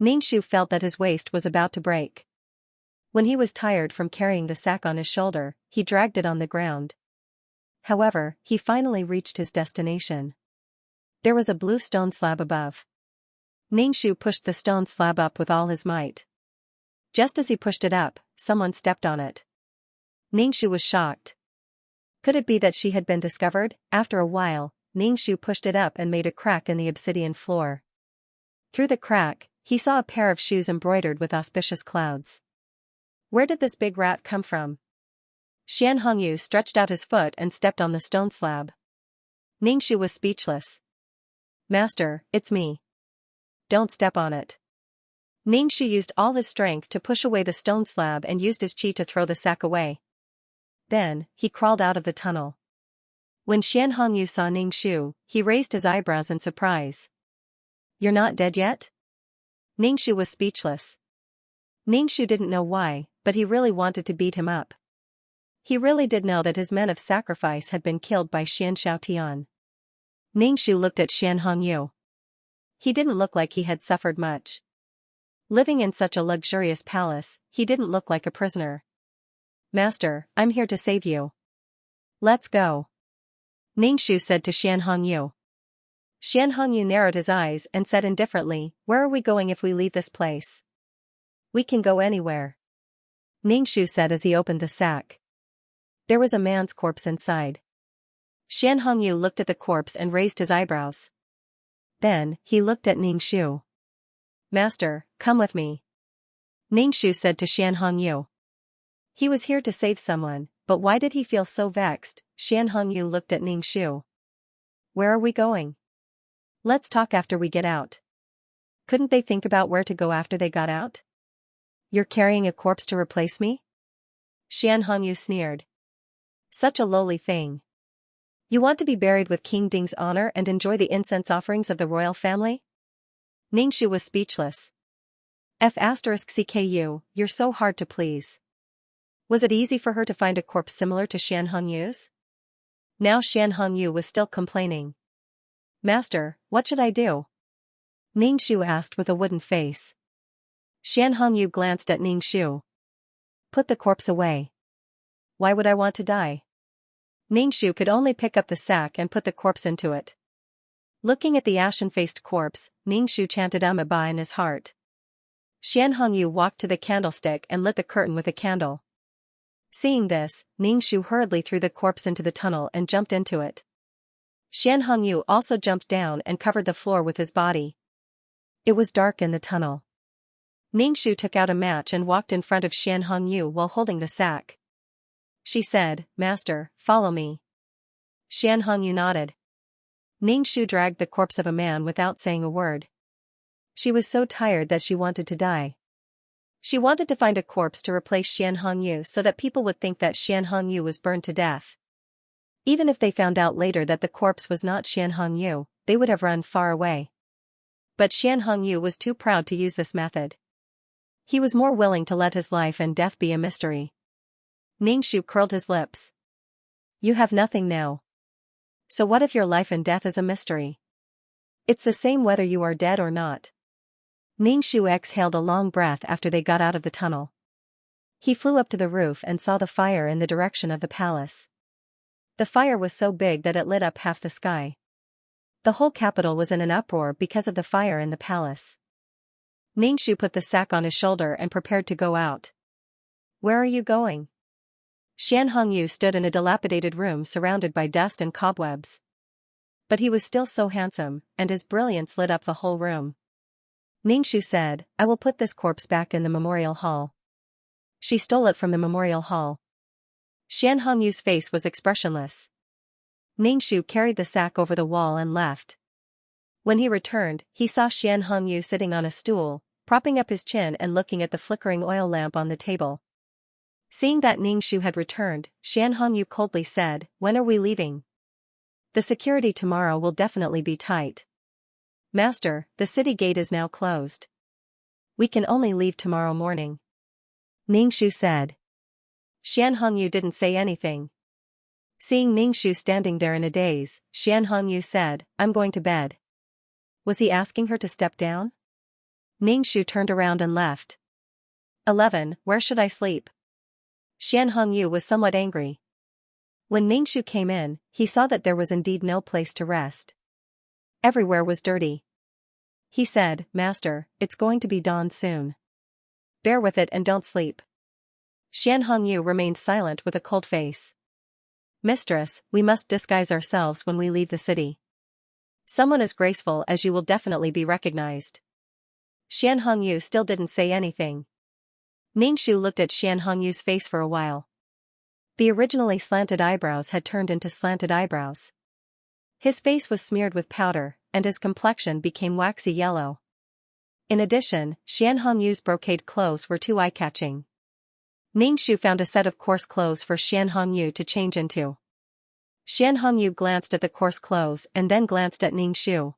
Ningxu felt that his waist was about to break. When he was tired from carrying the sack on his shoulder, he dragged it on the ground. However, he finally reached his destination. There was a blue stone slab above. Ningxu pushed the stone slab up with all his might. Just as he pushed it up, someone stepped on it. Ningxu was shocked. Could it be that she had been discovered? After a while, Ningxu pushed it up and made a crack in the obsidian floor. Through the crack, he saw a pair of shoes embroidered with auspicious clouds. Where did this big rat come from? Xianxia stretched out his foot and stepped on the stone slab. Ningxu was speechless. "Master, it's me. Don't step on it." Ningxu used all his strength to push away the stone slab and used his chi to throw the sack away. Then, he crawled out of the tunnel. When Xianxia saw Ningxu, he raised his eyebrows in surprise. "You're not dead yet?" Ningxu was speechless. Ningxu didn't know why, but he really wanted to beat him up. He really did know that his men of sacrifice had been killed by Xianxia. Ningxu looked at Xianxia. He didn't look like he had suffered much. Living in such a luxurious palace, he didn't look like a prisoner. "Master, I'm here to save you. Let's go," Ningxu said to Xianxia. Xianxia narrowed his eyes and said indifferently, "Where are we going if we leave this place?" "We can go anywhere," Ningxu said as he opened the sack. There was a man's corpse inside. Xianxia looked at the corpse and raised his eyebrows. Then, he looked at Ningxu. "Master, come with me," Ningxu said to Xianxia. He was here to save someone, but why did he feel so vexed? Xianxia looked at Ningxu. "Where are we going?" "Let's talk after we get out." Couldn't they think about where to go after they got out? "You're carrying a corpse to replace me?" Xianxia sneered. "Such a lowly thing. You want to be buried with King Ding's honor and enjoy the incense offerings of the royal family?" Ningxu was speechless. "CKU, you're so hard to please." Was it easy for her to find a corpse similar to Xianxia's? Now Xianxia was still complaining. "Master, what should I do?" Ningxu asked with a wooden face. Xianxia glanced at Ningxu. "Put the corpse away." "Why would I want to die?" Ningxu could only pick up the sack and put the corpse into it. Looking at the ashen-faced corpse, Ningxu chanted Ba in his heart. Xianxia walked to the candlestick and lit the curtain with a candle. Seeing this, Ningxu hurriedly threw the corpse into the tunnel and jumped into it. Xianxia also jumped down and covered the floor with his body. It was dark in the tunnel. Ningxu took out a match and walked in front of Xianxia while holding the sack. She said, "Master, follow me." Xianxia nodded. Ningxu dragged the corpse of a man without saying a word. She was so tired that she wanted to die. She wanted to find a corpse to replace Xianxia so that people would think that Xianxia was burned to death. Even if they found out later that the corpse was not Xian Hongyu, they would have run far away. But Xian Hongyu was too proud to use this method. He was more willing to let his life and death be a mystery. Ningxu curled his lips. You have nothing now. So what if your life and death is a mystery? It's the same whether you are dead or not. Ningxu exhaled a long breath after they got out of the tunnel. He flew up to the roof and saw the fire in the direction of the palace. The fire was so big that it lit up half the sky. The whole capital was in an uproar because of the fire in the palace. Ningxu put the sack on his shoulder and prepared to go out. Where are you going? Xian Hongyu stood in a dilapidated room surrounded by dust and cobwebs. But he was still so handsome, and his brilliance lit up the whole room. Ningxu said, I will put this corpse back in the memorial hall. She stole it from the memorial hall. Xian Hongyu's face was expressionless. Ningxu carried the sack over the wall and left. When he returned, he saw Xian Hongyu sitting on a stool, propping up his chin and looking at the flickering oil lamp on the table. Seeing that Ningxu had returned, Xian Hongyu coldly said, When are we leaving? The security tomorrow will definitely be tight. Master, the city gate is now closed. We can only leave tomorrow morning. Ningxu said. Xian Hongyu didn't say anything. Seeing Ningxu standing there in a daze, Xian Hongyu said, I'm going to bed. Was he asking her to step down? Ningxu turned around and left. 11. Where should I sleep? Xian Hongyu was somewhat angry. When Ningxu came in, he saw that there was indeed no place to rest. Everywhere was dirty. He said, Master, it's going to be dawn soon. Bear with it and don't sleep. Xian Hongyu remained silent with a cold face. Mistress, we must disguise ourselves when we leave the city. Someone as graceful as you will definitely be recognized. Xian Hongyu still didn't say anything. Ningxu looked at Xian Hongyu's face for a while. The originally slanted eyebrows had turned into slanted eyebrows. His face was smeared with powder, and his complexion became waxy yellow. In addition, Xian Hongyu's brocade clothes were too eye-catching. Ningxu found a set of coarse clothes for Xian Hongyu to change into. Xian Hongyu glanced at the coarse clothes and then glanced at Ningxu.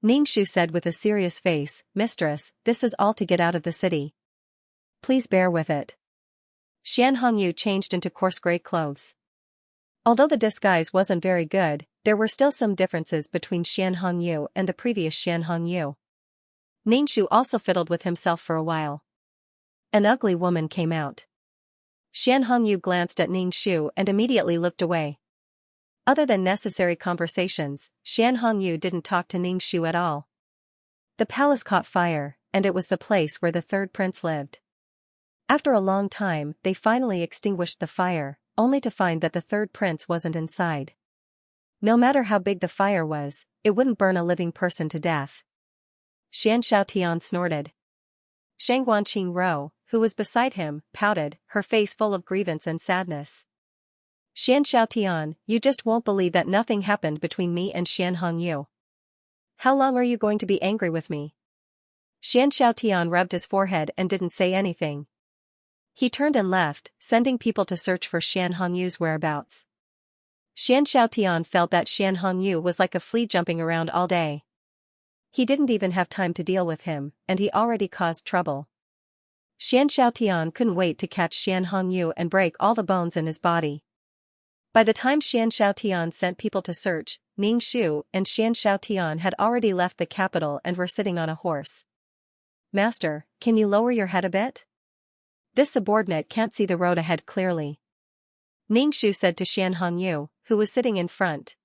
Ningxu said with a serious face, Mistress, this is all to get out of the city. Please bear with it. Xian Hongyu changed into coarse gray clothes. Although the disguise wasn't very good, there were still some differences between Xian Hongyu and the previous Xian Hongyu. Ningxu also fiddled with himself for a while. An ugly woman came out. Xian Hongyu glanced at Ningxu and immediately looked away. Other than necessary conversations, Xian Hongyu didn't talk to Ningxu at all. The palace caught fire, and it was the place where the third prince lived. After a long time, they finally extinguished the fire, only to find that the third prince wasn't inside. No matter how big the fire was, it wouldn't burn a living person to death. Xianxiao snorted. Shang Guanqing Ro, who was beside him, pouted, her face full of grievance and sadness. Xianxiao, you just won't believe that nothing happened between me and Xian Hongyu. How long are you going to be angry with me? Xianxiao rubbed his forehead and didn't say anything. He turned and left, sending people to search for Xian Hongyu's whereabouts. Xianxiao felt that Xian Hongyu was like a flea jumping around all day. He didn't even have time to deal with him, and he already caused trouble. Xianxiao couldn't wait to catch Xian Hongyu and break all the bones in his body. By the time Xianxiao sent people to search, Ningxu and Xianxiao had already left the capital and were sitting on a horse. Master, can you lower your head a bit? This subordinate can't see the road ahead clearly. Ningxu said to Xian Hongyu, who was sitting in front.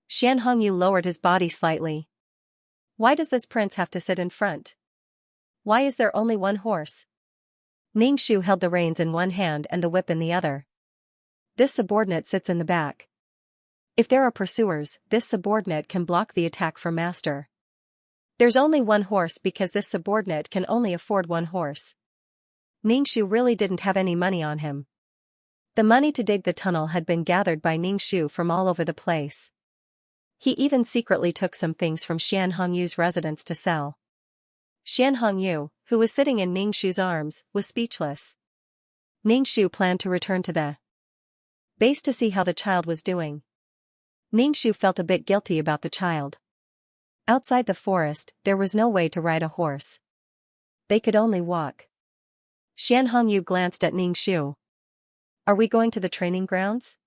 Xian Hongyu lowered his body slightly. Why does this prince have to sit in front? Why is there only one horse? Ningxu held the reins in one hand and the whip in the other. This subordinate sits in the back. If there are pursuers, this subordinate can block the attack for master. There's only one horse because this subordinate can only afford one horse. Ningxu really didn't have any money on him. The money to dig the tunnel had been gathered by Ningxu from all over the place. He even secretly took some things from Xian Hongyu's residence to sell. Xian Hongyu, who was sitting in Ningxu's arms, was speechless. Ningxu planned to return to the base to see how the child was doing. Ningxu felt a bit guilty about the child. Outside the forest, there was no way to ride a horse. They could only walk. Xian Hongyu glanced at Ningxu. Are we going to the training grounds?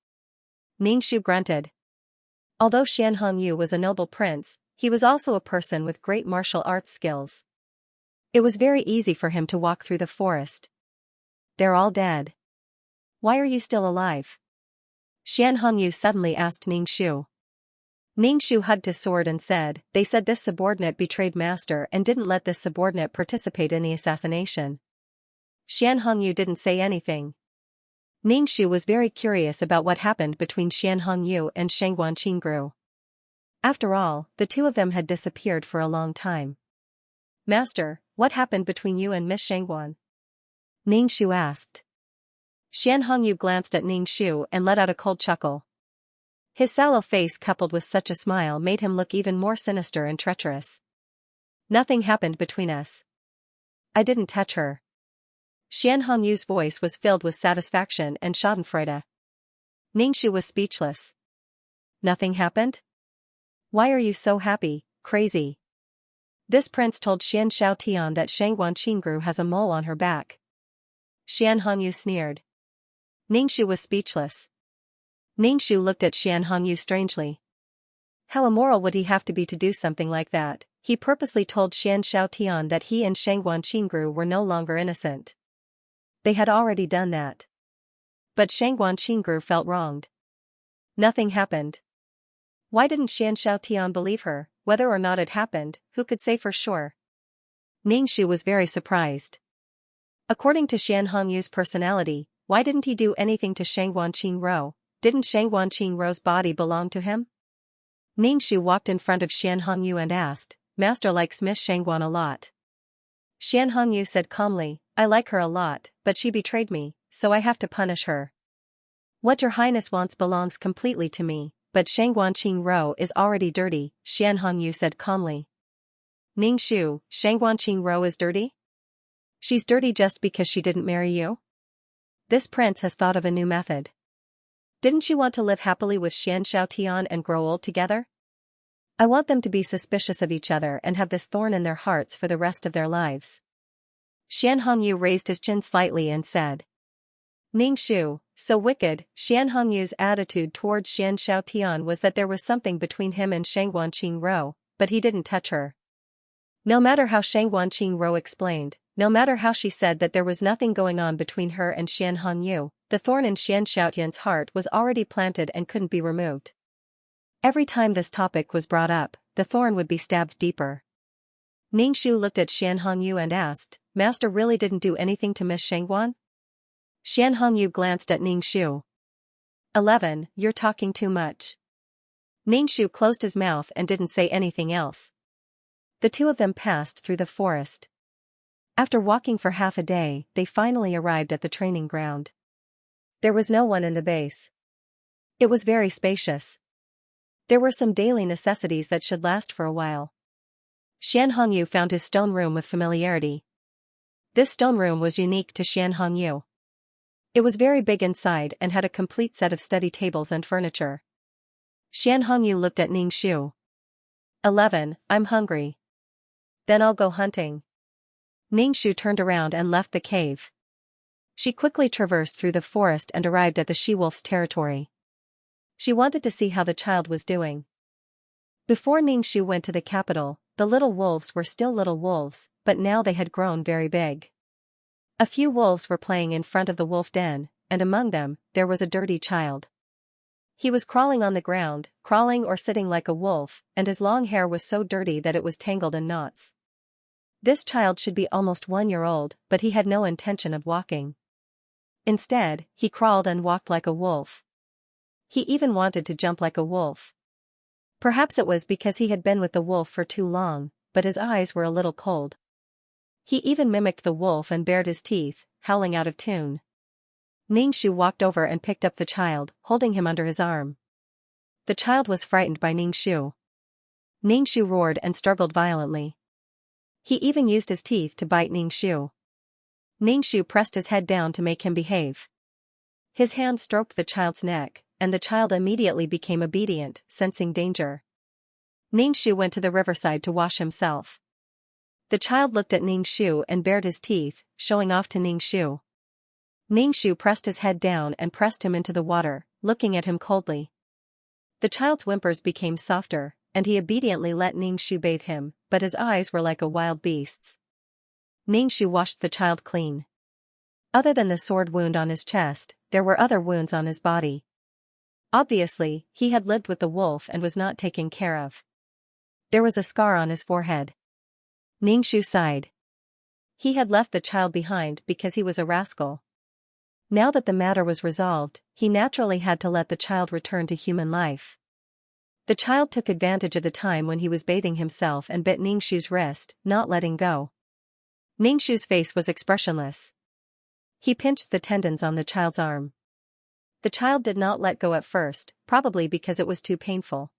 Ningxu grunted. Although Xian Hongyu was a noble prince, he was also a person with great martial arts skills. It was very easy for him to walk through the forest. They're all dead. Why are you still alive? Xian Hongyu suddenly asked Ningxu. Ningxu hugged his sword and said, they said this subordinate betrayed master and didn't let this subordinate participate in the assassination. Xian Hongyu didn't say anything. Ningxu was very curious about what happened between Xian Hongyu and Shangguan Qingru. After all, the two of them had disappeared for a long time. Master, what happened between you and Miss Shangguan? Ningxu asked. Xian Hongyu glanced at Ningxu and let out a cold chuckle. His sallow face coupled with such a smile made him look even more sinister and treacherous. Nothing happened between us. I didn't touch her. Xian Hongyu's voice was filled with satisfaction and schadenfreude. Ningxu was speechless. Nothing happened? Why are you so happy, crazy? This prince told Xian Xiaotian that Shangguan Qingru has a mole on her back. Xian Hongyu sneered. Ningxu was speechless. Ningxu looked at Xian Hongyu strangely. How immoral would he have to be to do something like that? He purposely told Xian Xiaotian that he and Shangguan Qingru were no longer innocent. They had already done that. But Shangguan Qingru felt wronged. Nothing happened. Why didn't Xian Xiaotian believe her? Whether or not it happened, who could say for sure? Ningxu was very surprised. According to Xian Hongyu's personality, why didn't he do anything to Shangguan Qingru? Didn't Shangguan Qingru's body belong to him? Ningxu walked in front of Xian Hongyu and asked, Master likes Miss Shangguan a lot. Xian Hongyu said calmly, I like her a lot, but she betrayed me, so I have to punish her. What your highness wants belongs completely to me, but Shangguan Qingru is already dirty, Xian Hongyu said calmly. Ningxu, Shangguan Qingru is dirty? She's dirty just because she didn't marry you? This prince has thought of a new method. Didn't you want to live happily with Xian Xiaotian and grow old together? I want them to be suspicious of each other and have this thorn in their hearts for the rest of their lives. Xian Hongyu raised his chin slightly and said. Ningxu, so wicked. Xian Hongyu's attitude towards Xian Xiaotian was that there was something between him and Shangguan Qingru, but he didn't touch her. No matter how Shangguan Qingru explained, no matter how she said that there was nothing going on between her and Xian Hongyu, the thorn in Xian Xiaotian's heart was already planted and couldn't be removed. Every time this topic was brought up, the thorn would be stabbed deeper. Ningxu looked at Xian Hongyu and asked, Master really didn't do anything to Miss Shangguan? Xian Hongyu glanced at Ningxu. 11. You're talking too much. Ningxu closed his mouth and didn't say anything else. The two of them passed through the forest. After walking for half a day, they finally arrived at the training ground. There was no one in the base. It was very spacious. There were some daily necessities that should last for a while. Xian Hongyu found his stone room with familiarity. This stone room was unique to Xian Hongyu. It was very big inside and had a complete set of study tables and furniture. Xian Hongyu looked at Ningxu. 11. I'm hungry. Then I'll go hunting. Ningxu turned around and left the cave. She quickly traversed through the forest and arrived at the she-wolf's territory. She wanted to see how the child was doing. Before Ningxu went to the capital, the little wolves were still little wolves, but now they had grown very big. A few wolves were playing in front of the wolf den, and among them, there was a dirty child. He was crawling on the ground, crawling or sitting like a wolf, and his long hair was so dirty that it was tangled in knots. This child should be almost 1 year old, but he had no intention of walking. Instead, he crawled and walked like a wolf. He even wanted to jump like a wolf. Perhaps it was because he had been with the wolf for too long, but his eyes were a little cold. He even mimicked the wolf and bared his teeth, howling out of tune. Ningxu walked over and picked up the child, holding him under his arm. The child was frightened by Ningxu. Ningxu roared and struggled violently. He even used his teeth to bite Ningxu. Ningxu pressed his head down to make him behave. His hand stroked the child's neck, and the child immediately became obedient, sensing danger. Ningxu went to the riverside to wash himself. The child looked at Ningxu and bared his teeth, showing off to Ningxu. Ningxu pressed his head down and pressed him into the water, looking at him coldly. The child's whimpers became softer, and he obediently let Ningxu bathe him, but his eyes were like a wild beast's. Ningxu washed the child clean. Other than the sword wound on his chest, there were other wounds on his body. Obviously, he had lived with the wolf and was not taken care of. There was a scar on his forehead. Ningxu sighed. He had left the child behind because he was a rascal. Now that the matter was resolved, he naturally had to let the child return to human life. The child took advantage of the time when he was bathing himself and bit Ningxu's wrist, not letting go. Ningxu's face was expressionless. He pinched the tendons on the child's arm. The child did not let go at first, probably because it was too painful.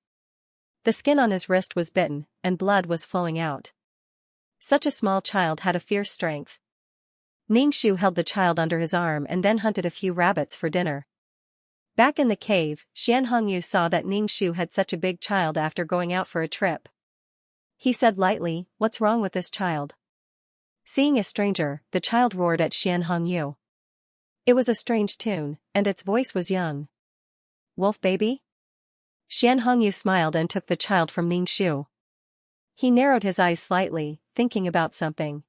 The skin on his wrist was bitten, and blood was flowing out. Such a small child had a fierce strength. Ningxu held the child under his arm and then hunted a few rabbits for dinner. Back in the cave, Xianxia saw that Ningxu had such a big child after going out for a trip. He said lightly, "What's wrong with this child?" Seeing a stranger, the child roared at Xianxia. It was a strange tune, and its voice was young. "Wolf baby?" Xianxia smiled and took the child from Ningxu. He narrowed his eyes slightly, thinking about something.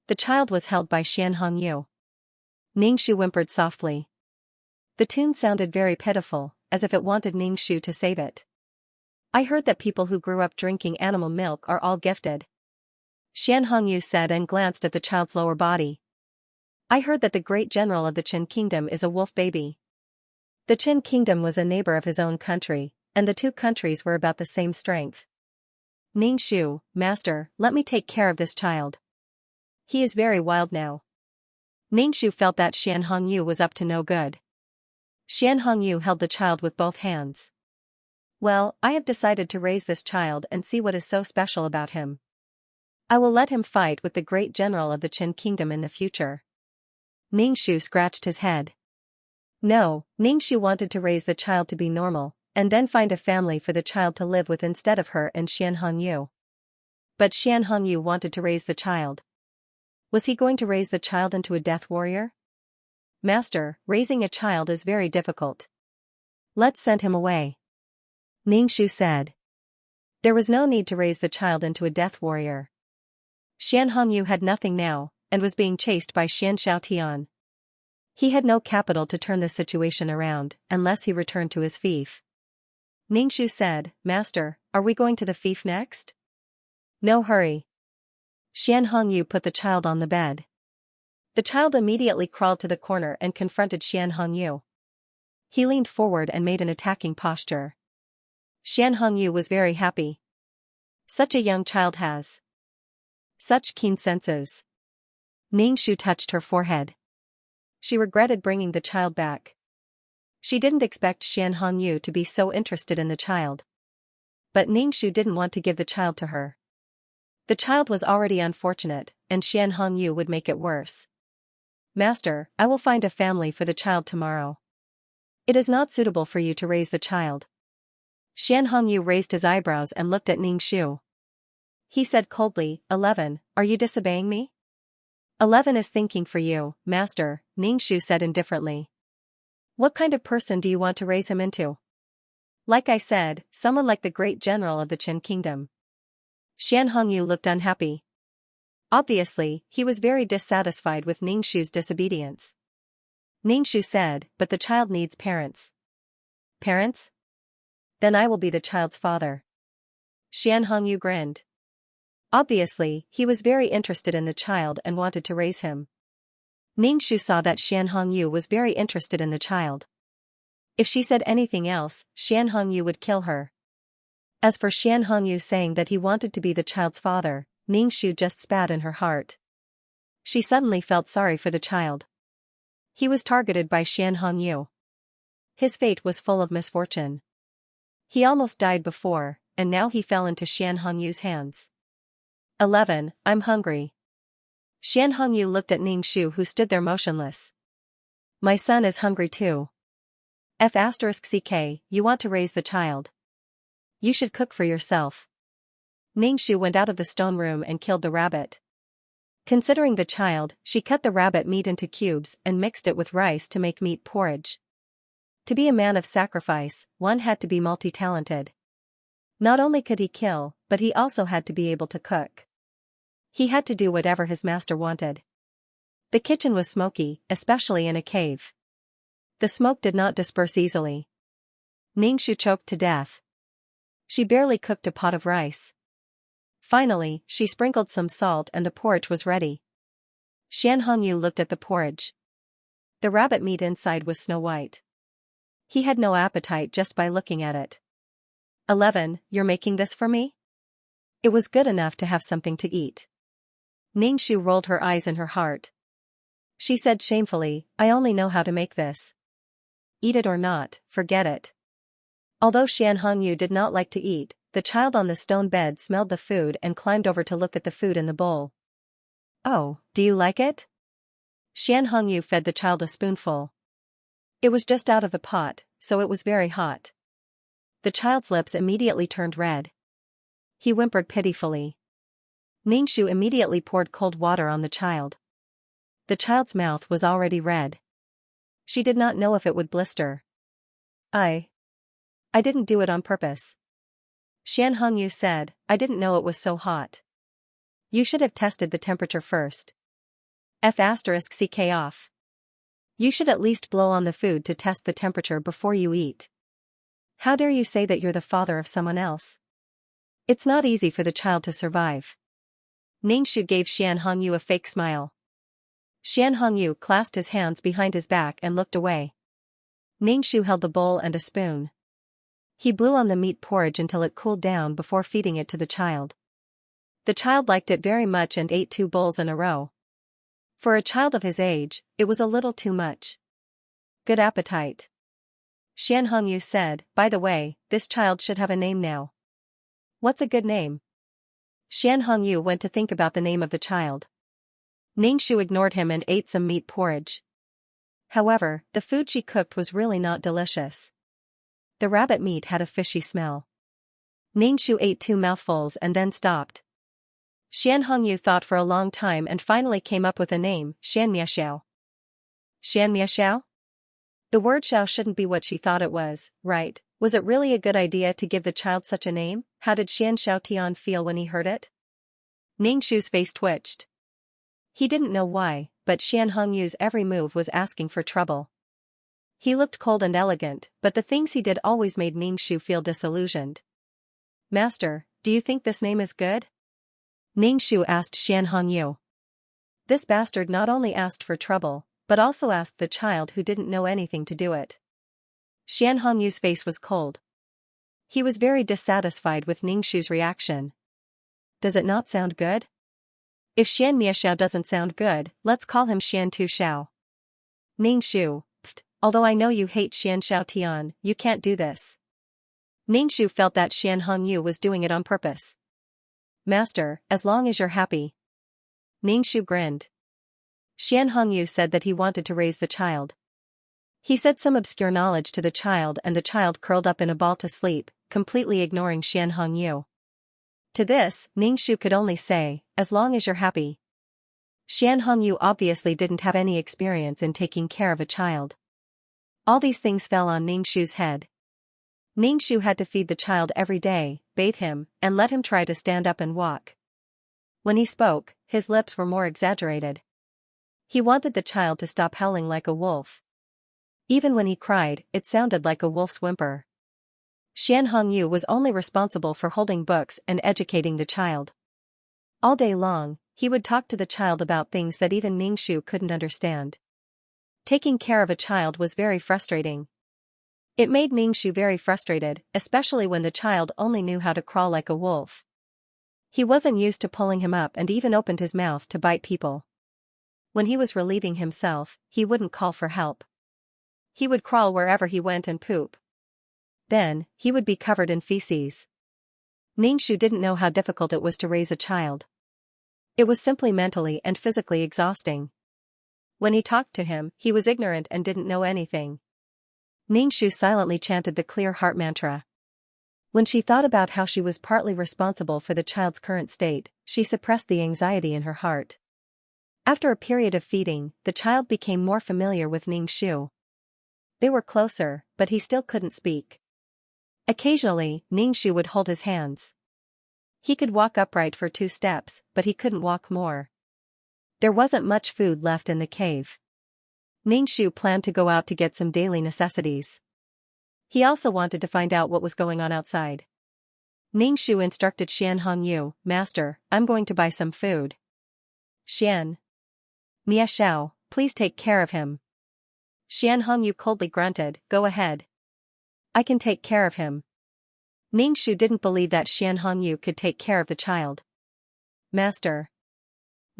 The child was held by Xianxia. Ningxu whimpered softly. The tune sounded very pitiful, as if it wanted Ningxu to save it. "I heard that people who grew up drinking animal milk are all gifted," Xianxia said and glanced at the child's lower body. "I heard that the great general of the Qin kingdom is a wolf baby." The Qin kingdom was a neighbor of his own country, and the two countries were about the same strength. "Ningxu, master, let me take care of this child. He is very wild now." Ningxu felt that Xianxia was up to no good. Xianxia held the child with both hands. "Well, I have decided to raise this child and see what is so special about him. I will let him fight with the great general of the Qin kingdom in the future." Ningxu scratched his head. No, Ningxu wanted to raise the child to be normal, and then find a family for the child to live with instead of her and Xianxia. But Xianxia wanted to raise the child. Was he going to raise the child into a death warrior? "Master, raising a child is very difficult. Let's send him away," Ningxu said. There was no need to raise the child into a death warrior. Xianxia had nothing now, and was being chased by Xianxiaotian. He had no capital to turn the situation around, unless he returned to his fief. Ningxu said, "Master, are we going to the fief next?" "No hurry." Xianxia put the child on the bed. The child immediately crawled to the corner and confronted Xianxia. He leaned forward and made an attacking posture. Xianxia was very happy. Such a young child has such keen senses. Ningxu touched her forehead. She regretted bringing the child back. She didn't expect Xianxia to be so interested in the child. But Ningxu didn't want to give the child to her. The child was already unfortunate, and Xianxia would make it worse. "Master, I will find a family for the child tomorrow. It is not suitable for you to raise the child." Xianxia raised his eyebrows and looked at Ningxu. He said coldly, 11, are you disobeying me?" 11 is thinking for you, master, Ningxu said indifferently. "What kind of person do you want to raise him into?" "Like I said, someone like the great general of the Qin kingdom." Xianxia looked unhappy. Obviously, he was very dissatisfied with Ningxu's disobedience. Ningxu said, "But the child needs parents." "Parents? Then I will be the child's father." Xianxia grinned. Obviously, he was very interested in the child and wanted to raise him. Ningxu saw that Xianxia was very interested in the child. If she said anything else, Xianxia would kill her. As for Xianxia saying that he wanted to be the child's father, Ningxu just spat in her heart. She suddenly felt sorry for the child. He was targeted by Xianxia. His fate was full of misfortune. He almost died before, and now he fell into Xianxia's hands. 11, I'm hungry. Xianxia looked at Ningxu who stood there motionless. My son is hungry too. F***ck, you want to raise the child. You should cook for yourself. Ningxu went out of the stone room and killed the rabbit. Considering the child, she cut the rabbit meat into cubes and mixed it with rice to make meat porridge. To be a man of sacrifice, one had to be multi-talented. Not only could he kill, but he also had to be able to cook. He had to do whatever his master wanted. The kitchen was smoky, especially in a cave. The smoke did not disperse easily. Ningxu choked to death. She barely cooked a pot of rice. Finally, she sprinkled some salt and the porridge was ready. Xianxia looked at the porridge. The rabbit meat inside was snow white. He had no appetite just by looking at it. 11. You're making this for me? It was good enough to have something to eat. Ningxu rolled her eyes in her heart. She said shamefully, I only know how to make this. Eat it or not, forget it. Although Xianxia did not like to eat, the child on the stone bed smelled the food and climbed over to look at the food in the bowl. Oh, do you like it? Xianxia fed the child a spoonful. It was just out of the pot, so it was very hot. The child's lips immediately turned red. He whimpered pitifully. Ningxu immediately poured cold water on the child. The child's mouth was already red. She did not know if it would blister. I didn't do it on purpose. Xianxia said, I didn't know it was so hot. You should have tested the temperature first. F***ck off. You should at least blow on the food to test the temperature before you eat. How dare you say that you're the father of someone else? It's not easy for the child to survive. Ningxu gave Xianxia a fake smile. Xianxia clasped his hands behind his back and looked away. Ningxu held the bowl and a spoon. He blew on the meat porridge until it cooled down before feeding it to the child. The child liked it very much and ate 2 bowls in a row. For a child of his age, it was a little too much. Good appetite. Xianxia said, by the way, this child should have a name now. What's a good name? Xianxia went to think about the name of the child. Ningxu ignored him and ate some meat porridge. However, the food she cooked was really not delicious. The rabbit meat had a fishy smell. Ningxu ate 2 mouthfuls and then stopped. Xianxia thought for a long time and finally came up with a name, Xianxiao. Xianxiao? The word xiao shouldn't be what she thought it was, right? Was it really a good idea to give the child such a name? How did Xianxiao feel when he heard it? Ningxu's face twitched. He didn't know why, but Xianxia's every move was asking for trouble. He looked cold and elegant, but the things he did always made Ningxu feel disillusioned. Master, do you think this name is good? Ningxu asked Xianxia. This bastard not only asked for trouble, but also asked the child who didn't know anything to do it. Xianxia's face was cold. He was very dissatisfied with Ningxu's reaction. Does it not sound good? If Xianxiao doesn't sound good, let's call him Xianxiao. Ningxu, although I know you hate Xianxiao, you can't do this. Ningxu felt that Xianxia was doing it on purpose. Master, as long as you're happy. Ningxu grinned. Xianxia said that he wanted to raise the child. He said some obscure knowledge to the child and the child curled up in a ball to sleep, completely ignoring Xianxia. To this, Ningxu could only say, as long as you're happy. Xianxia obviously didn't have any experience in taking care of a child. All these things fell on Ningxu's head. Ningxu had to feed the child every day, bathe him, and let him try to stand up and walk. When he spoke, his lips were more exaggerated. He wanted the child to stop howling like a wolf. Even when he cried, it sounded like a wolf's whimper. Xianxia was only responsible for holding books and educating the child. All day long, he would talk to the child about things that even Ningxu couldn't understand. Taking care of a child was very frustrating. It made Ningxu very frustrated, especially when the child only knew how to crawl like a wolf. He wasn't used to pulling him up and even opened his mouth to bite people. When he was relieving himself, he wouldn't call for help. He would crawl wherever he went and poop. Then, he would be covered in feces. Ningxu didn't know how difficult it was to raise a child. It was simply mentally and physically exhausting. When he talked to him, he was ignorant and didn't know anything. Ningxu silently chanted the clear heart mantra. When she thought about how she was partly responsible for the child's current state, she suppressed the anxiety in her heart. After a period of feeding, the child became more familiar with Ningxu. They were closer, but he still couldn't speak. Occasionally, Ningxu would hold his hands. He could walk upright for 2 steps, but he couldn't walk more. There wasn't much food left in the cave. Ningxu planned to go out to get some daily necessities. He also wanted to find out what was going on outside. Ningxu instructed Xianhongyu, "Master, I'm going to buy some food." "Xian. Miao, please take care of him." Xianhongyu coldly grunted, "Go ahead. I can take care of him." Ningxu didn't believe that Xianhongyu could take care of the child. "Master."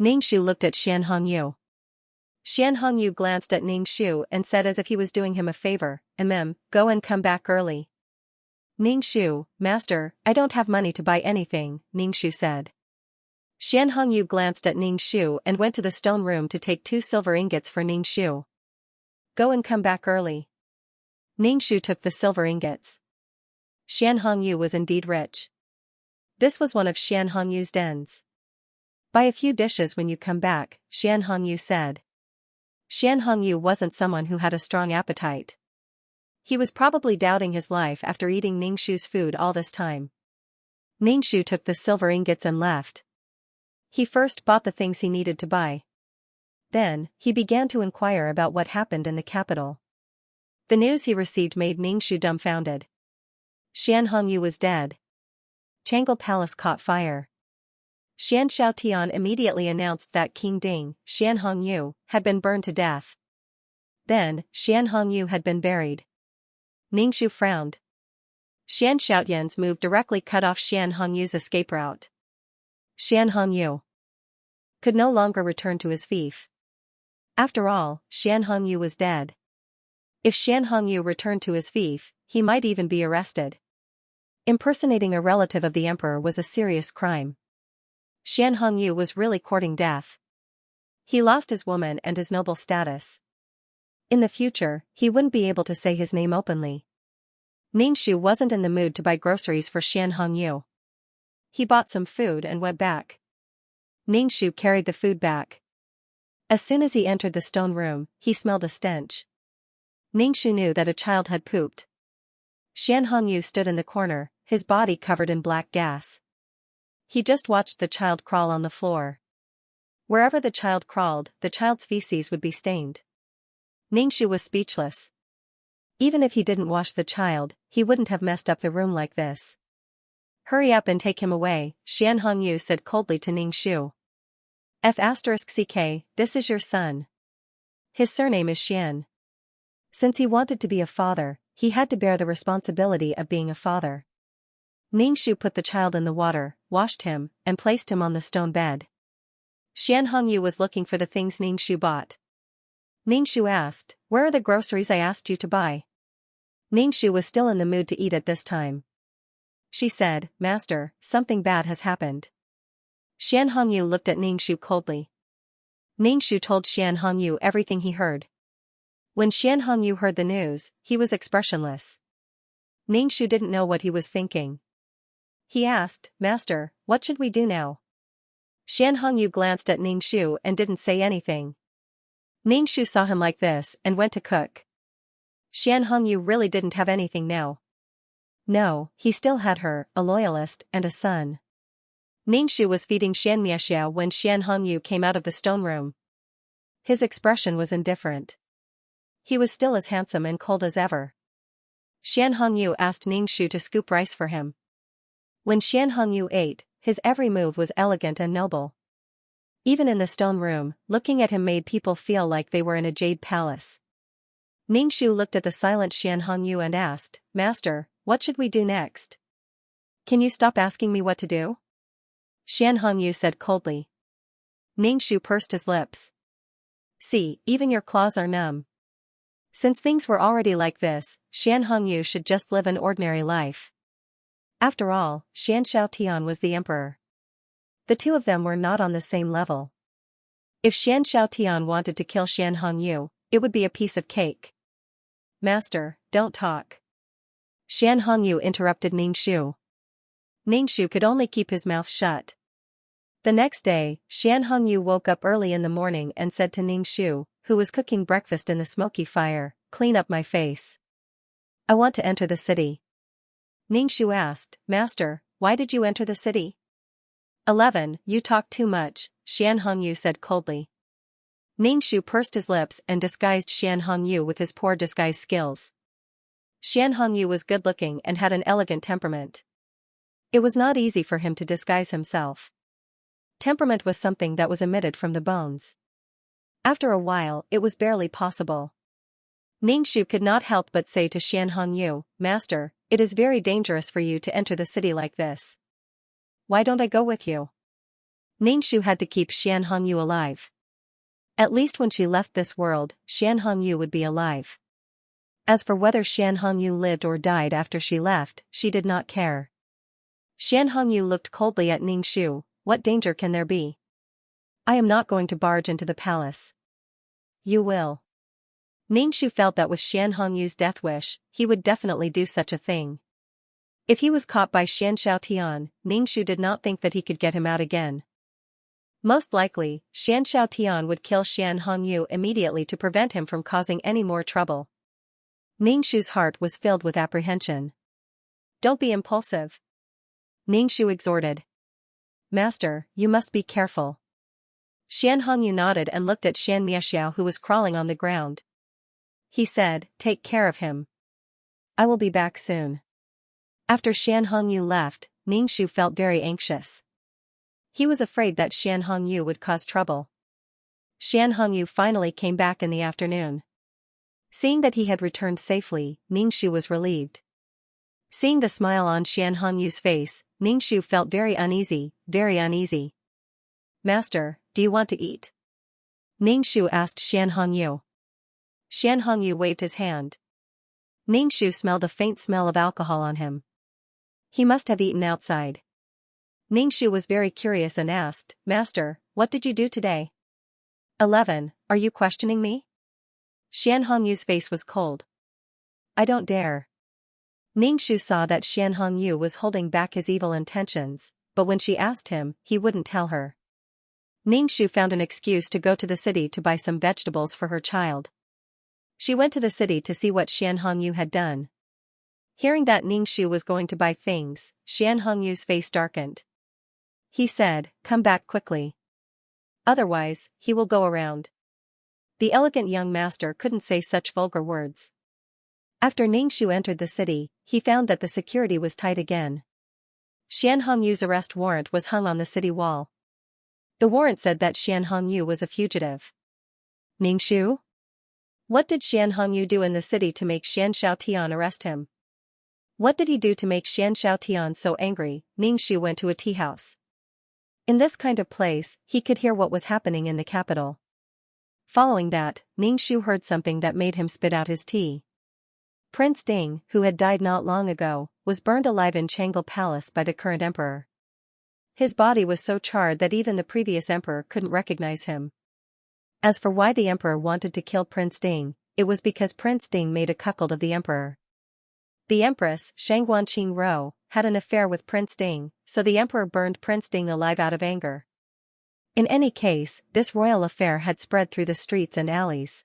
Ningxu looked at Xianhongyu. Xianhongyu glanced at Ningxu and said as if he was doing him a favor, "Go and come back early." "Ningxu, Master, I don't have money to buy anything," Ningxu said. Xianhongyu glanced at Ningxu and went to the stone room to take 2 silver ingots for Ningxu. "Go and come back early." Ningxu took the silver ingots. Xianhongyu was indeed rich. This was one of Xianhongyu's dens. "Buy a few dishes when you come back," Xianhongyu said. Xianhongyu wasn't someone who had a strong appetite. He was probably doubting his life after eating Ningxu's food all this time. Ningxu took the silver ingots and left. He first bought the things he needed to buy. Then, he began to inquire about what happened in the capital. The news he received made Ningxu dumbfounded. Xianhongyu was dead. Chang'e Palace caught fire. Xianxia immediately announced that King Ding, Xianhongyu, had been burned to death. Then, Xianhongyu had been buried. Ningxu frowned. Xianxiaoyan's move directly cut off Xianhongyu's escape route. Xianhongyu could no longer return to his fief. After all, Xianhongyu was dead. If Xianhongyu returned to his fief, he might even be arrested. Impersonating a relative of the emperor was a serious crime. Xianhongyu was really courting death. He lost his woman and his noble status. In the future, he wouldn't be able to say his name openly. Ningxu wasn't in the mood to buy groceries for Xianhongyu. He bought some food and went back. Ningxu carried the food back. As soon as he entered the stone room, he smelled a stench. Ningxu knew that a child had pooped. Xianhongyu stood in the corner, his body covered in black gas. He just watched the child crawl on the floor. Wherever the child crawled, the child's feces would be stained. Ningxu was speechless. Even if he didn't wash the child, he wouldn't have messed up the room like this. "Hurry up and take him away," Xianhongyu said coldly to Ningxu. "F***ck, this is your son. His surname is Xian." Since he wanted to be a father, he had to bear the responsibility of being a father. Ningxu put the child in the water, washed him, and placed him on the stone bed. Xianhongyu was looking for the things Ningxu bought. Ningxu asked, "Where are the groceries I asked you to buy?" Ningxu was still in the mood to eat at this time. She said, "Master, something bad has happened." Xianhongyu looked at Ningxu coldly. Ningxu told Xianhongyu everything he heard. When Xianhongyu heard the news, he was expressionless. Ningxu didn't know what he was thinking. He asked, "Master, what should we do now?" Xianhongyu glanced at Ningxu and didn't say anything. Ningxu saw him like this and went to cook. Xianhongyu really didn't have anything now. No, he still had her, a loyalist, and a son. Ningxu was feeding Xianxia when Xianhongyu came out of the stone room. His expression was indifferent. He was still as handsome and cold as ever. Xianhongyu asked Ningxu to scoop rice for him. When Xianhongyu ate, his every move was elegant and noble. Even in the stone room, looking at him made people feel like they were in a jade palace. Ningxu looked at the silent Xianhongyu and asked, "Master, what should we do next? Can you stop asking me what to do?" Xianhongyu said coldly. Ningxu pursed his lips. "See, even your claws are numb." Since things were already like this, Xianhongyu should just live an ordinary life. After all, Xianxiao was the emperor. The two of them were not on the same level. If Xianxia wanted to kill Xian Hongyu, it would be a piece of cake. Master, don't talk. Xian Hongyu interrupted Ningxu. Ningxu could only keep his mouth shut. The next day, Xian Hongyu woke up early in the morning and said to Ningxu, who was cooking breakfast in the smoky fire, "Clean up my face. I want to enter the city." Ningxu asked, "Master, why did you enter the city?" 11. You talk too much, Xian Hongyu said coldly. Ningxu pursed his lips and disguised Xian Hongyu with his poor disguise skills. Xian Hongyu was good-looking and had an elegant temperament. It was not easy for him to disguise himself. Temperament was something that was emitted from the bones. After a while, it was barely possible. Ningxu could not help but say to Xian Hongyu, "Master, it is very dangerous for you to enter the city like this. Why don't I go with you?" Ningxu had to keep Xian Hongyu alive. At least when she left this world, Xian Hongyu would be alive. As for whether Xian Hongyu lived or died after she left, she did not care. Xian Hongyu looked coldly at Ningxu. "What danger can there be? I am not going to barge into the palace." "You will." Ningxu felt that with Xian Hongyu's death wish, he would definitely do such a thing. If he was caught by Xianxia, Ningxu did not think that he could get him out again. Most likely, Xianxia would kill Xian Hongyu immediately to prevent him from causing any more trouble. Ningxu's heart was filled with apprehension. "Don't be impulsive," Ningxu exhorted. "Master, you must be careful." Xian Hongyu nodded and looked at Xianxia, who was crawling on the ground. He said, "Take care of him. I will be back soon." After Xian Hongyu left, Ningxu felt very anxious. He was afraid that Xian Hongyu would cause trouble. Xian Hongyu finally came back in the afternoon. Seeing that he had returned safely, Ningxu was relieved. Seeing the smile on Xian Hongyu's face, Ningxu felt very uneasy, very uneasy. "Master, do you want to eat?" Ningxu asked Xian Hongyu. Xian Hongyu waved his hand. Ningxu smelled a faint smell of alcohol on him. He must have eaten outside. Ningxu was very curious and asked, "Master, what did you do today?" 11. Are you questioning me? Xian Hongyu's face was cold. "I don't dare." Ningxu saw that Xian Hongyu was holding back his evil intentions, but when she asked him, he wouldn't tell her. Ningxu found an excuse to go to the city to buy some vegetables for her child. She went to the city to see what Xian Hongyu had done. Hearing that Ningxu was going to buy things, Xian Hongyu's face darkened. He said, "Come back quickly. Otherwise, he will go around." The elegant young master couldn't say such vulgar words. After Ningxu entered the city, he found that the security was tight again. Xian Hongyu's arrest warrant was hung on the city wall. The warrant said that Xian Hongyu was a fugitive. Ningxu? What did Xian Hongyu do in the city to make Xianxia arrest him? What did he do to make Xianxia so angry? Ningxu went to a tea house. In this kind of place, he could hear what was happening in the capital. Following that, Ningxu heard something that made him spit out his tea. Prince Ding, who had died not long ago, was burned alive in Chang'e Palace by the current emperor. His body was so charred that even the previous emperor couldn't recognize him. As for why the emperor wanted to kill Prince Ding, it was because Prince Ding made a cuckold of the emperor. The empress, Xianxia, had an affair with Prince Ding, so the emperor burned Prince Ding alive out of anger. In any case, this royal affair had spread through the streets and alleys.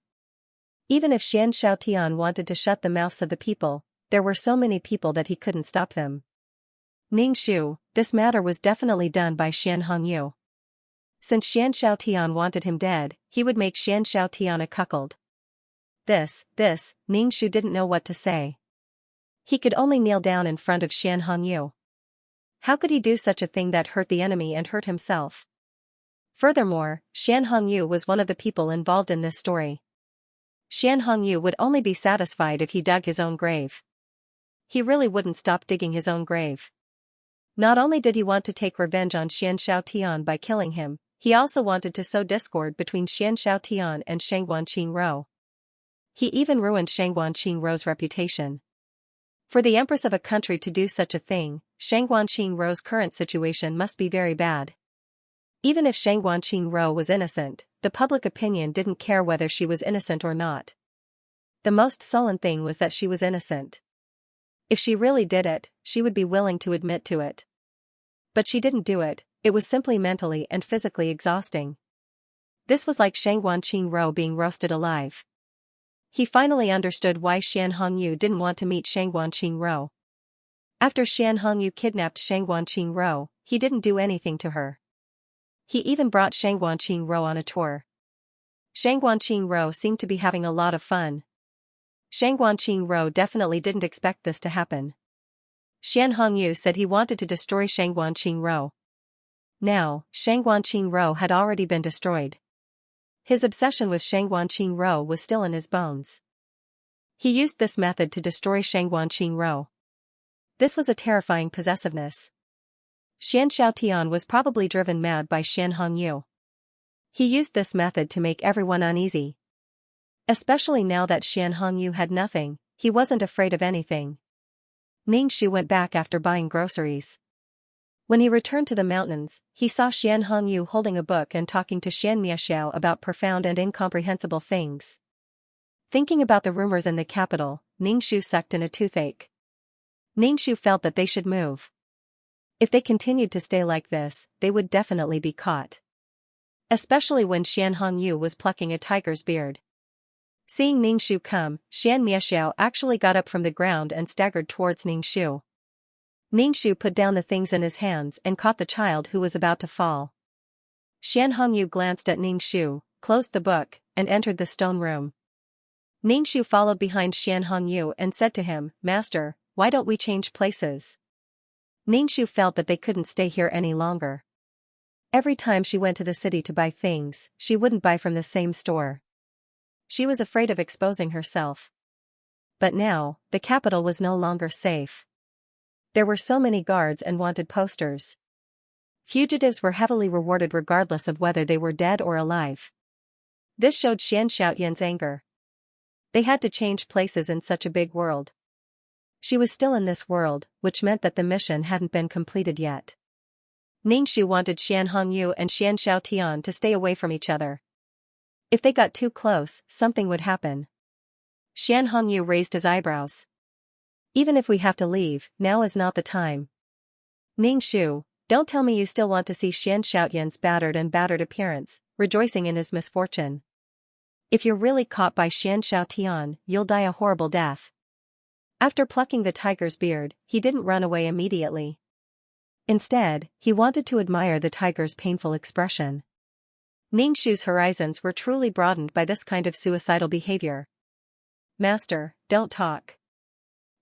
Even if Xianxia wanted to shut the mouths of the people, there were so many people that he couldn't stop them. Ningxu, this matter was definitely done by Xian Hongyu. Since Xianxia wanted him dead, he would make Xianxia a cuckold. This, Ningxu didn't know what to say. He could only kneel down in front of Xian Hongyu. How could he do such a thing that hurt the enemy and hurt himself? Furthermore, Xian Hongyu was one of the people involved in this story. Xian Hongyu would only be satisfied if he dug his own grave. He really wouldn't stop digging his own grave. Not only did he want to take revenge on Xianxia by killing him, he also wanted to sow discord between Xianxia and Shangguanqing. He even ruined Shangguanqing's reputation. For the empress of a country to do such a thing, Shangguanqing's current situation must be very bad. Even if Shang Wanqing was innocent, the public opinion didn't care whether she was innocent or not. The most sullen thing was that she was innocent. If she really did it, she would be willing to admit to it. But she didn't do it, it was simply mentally and physically exhausting. This was like Shang Wanqing being roasted alive. He finally understood why Xian Hongyu didn't want to meet Shang Wanqing. After Xian Hongyu kidnapped Shang Wanqing, he didn't do anything to her. He even brought Shang Wanqing on a tour. Shang Wanqing seemed to be having a lot of fun. Shang Wanqing definitely didn't expect this to happen. Xian Hongyu said he wanted to destroy Shang Wanqing. Now, Shang Wanqing had already been destroyed. His obsession with Shang Wanqing was still in his bones. He used this method to destroy Shang Wanqing. This was a terrifying possessiveness. Xianxia was probably driven mad by Xian Hongyu. He used this method to make everyone uneasy. Especially now that Xian Hongyu had nothing, he wasn't afraid of anything. Ningxu went back after buying groceries. When he returned to the mountains, he saw Xian Hongyu holding a book and talking to Xianxia about profound and incomprehensible things. Thinking about the rumors in the capital, Ningxu sucked in a toothache. Ningxu felt that they should move. If they continued to stay like this, they would definitely be caught. Especially when Xian Hongyu was plucking a tiger's beard. Seeing Ningxu come, Xianxia actually got up from the ground and staggered towards Ningxu. Ningxu put down the things in his hands and caught the child who was about to fall. Xian Hongyu glanced at Ningxu, closed the book, and entered the stone room. Ningxu followed behind Xian Hongyu and said to him, "Master, why don't we change places?" Ningxu felt that they couldn't stay here any longer. Every time she went to the city to buy things, she wouldn't buy from the same store. She was afraid of exposing herself. But now, the capital was no longer safe. There were so many guards and wanted posters. Fugitives were heavily rewarded regardless of whether they were dead or alive. This showed Xianxia's anger. They had to change places in such a big world. She was still in this world, which meant that the mission hadn't been completed yet. Ningxu wanted Xian Hongyu and Xianxia to stay away from each other. If they got too close, something would happen. Xian Hongyu raised his eyebrows. "Even if we have to leave, now is not the time." "Ningxu, don't tell me you still want to see Xianxia's battered appearance, rejoicing in his misfortune. If you're really caught by Xianxia, you'll die a horrible death." After plucking the tiger's beard, he didn't run away immediately. Instead, he wanted to admire the tiger's painful expression. Ningxu's horizons were truly broadened by this kind of suicidal behavior. "Master, don't talk."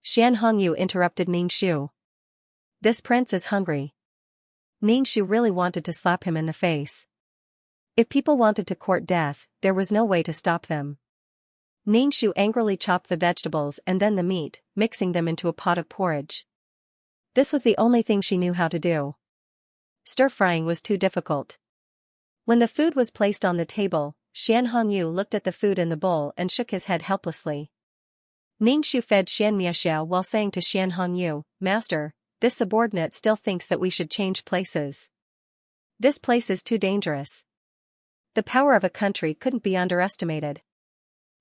Xian Hongyu interrupted Ningxu. "This prince is hungry." Ningxu really wanted to slap him in the face. If people wanted to court death, there was no way to stop them. Ningxu angrily chopped the vegetables and then the meat, mixing them into a pot of porridge. This was the only thing she knew how to do. Stir-frying was too difficult. When the food was placed on the table, Xian Hongyu looked at the food in the bowl and shook his head helplessly. Ningxu fed Xianxia while saying to Xian Hongyu, "Master, this subordinate still thinks that we should change places. This place is too dangerous." The power of a country couldn't be underestimated.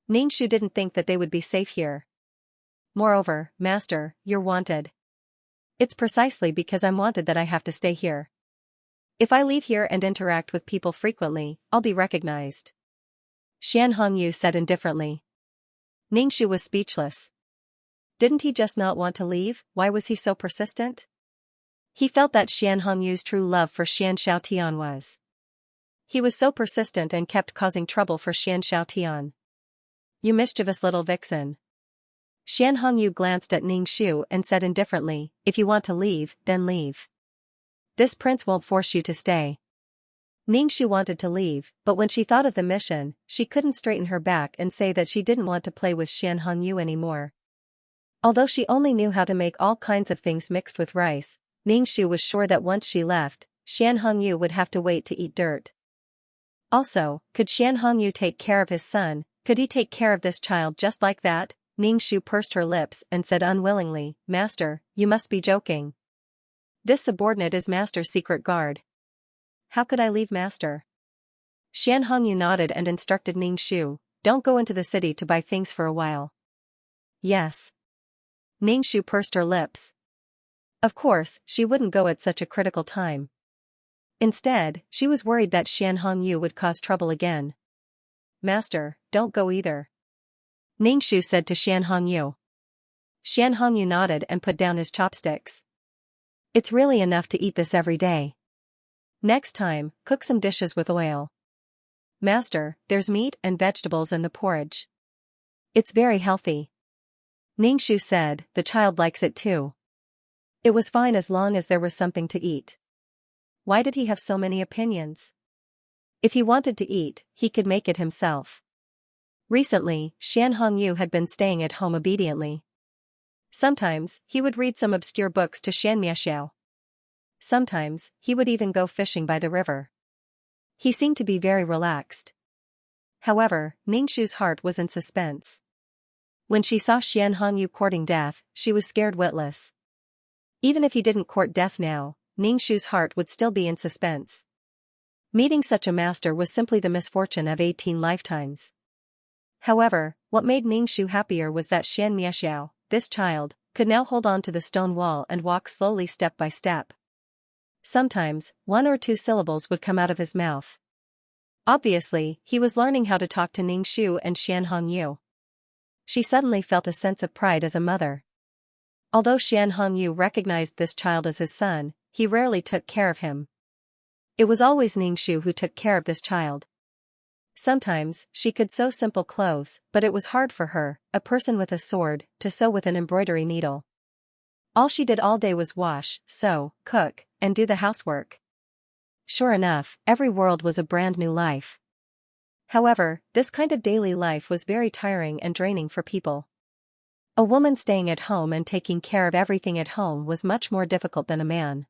Ningxu didn't think that they would be safe here. "Moreover, Master, you're wanted. It's precisely because I'm wanted that I have to stay here. If I leave here and interact with people frequently, I'll be recognized." Xian Hongyu said indifferently. Ningxu was speechless. Didn't he just not want to leave? Why was he so persistent? He felt that Xian Hongyu's true love for Xianxia was. He was so persistent and kept causing trouble for Xianxia. "You mischievous little vixen." Xian Hongyu glanced at Ningxu and said indifferently, "If you want to leave, then leave. This prince won't force you to stay." Ningxu wanted to leave, but when she thought of the mission, she couldn't straighten her back and say that she didn't want to play with Xian Hongyu anymore. Although she only knew how to make all kinds of things mixed with rice, Ningxu was sure that once she left, Xian Hongyu would have to wait to eat dirt. Also, could Xian Hongyu take care of his son? Could he take care of this child just like that? Ningxu pursed her lips and said unwillingly, "Master, you must be joking. This subordinate is Master's secret guard." How could I leave master? Xianxia nodded and instructed Ningxu, don't go into the city to buy things for a while. Yes. Ningxu pursed her lips. Of course, she wouldn't go at such a critical time. Instead, she was worried that Xianxia would cause trouble again. Master, don't go either. Ningxu said to Xianxia. Xianxia nodded and put down his chopsticks. It's really enough to eat this every day. Next time, cook some dishes with oil. Master, there's meat and vegetables in the porridge. It's very healthy. Ningxu said, the child likes it too. It was fine as long as there was something to eat. Why did he have so many opinions? If he wanted to eat, he could make it himself. Recently, Xianxia had been staying at home obediently. Sometimes, he would read some obscure books to Xianxia. Sometimes, he would even go fishing by the river. He seemed to be very relaxed. However, Ningxu's heart was in suspense. When she saw Xianxia courting death, she was scared witless. Even if he didn't court death now, Ningxu's heart would still be in suspense. Meeting such a master was simply the misfortune of 18 lifetimes. However, what made Ningxu happier was that Xianxia, this child, could now hold on to the stone wall and walk slowly step by step. Sometimes, 1 or 2 syllables would come out of his mouth. Obviously, he was learning how to talk to Ningxu and Xianxia. She suddenly felt a sense of pride as a mother. Although Xianxia recognized this child as his son, he rarely took care of him. It was always Ningxu who took care of this child. Sometimes, she could sew simple clothes, but it was hard for her, a person with a sword, to sew with an embroidery needle. All she did all day was wash, sew, cook, and do the housework. Sure enough, every world was a brand new life. However, this kind of daily life was very tiring and draining for people. A woman staying at home and taking care of everything at home was much more difficult than a man.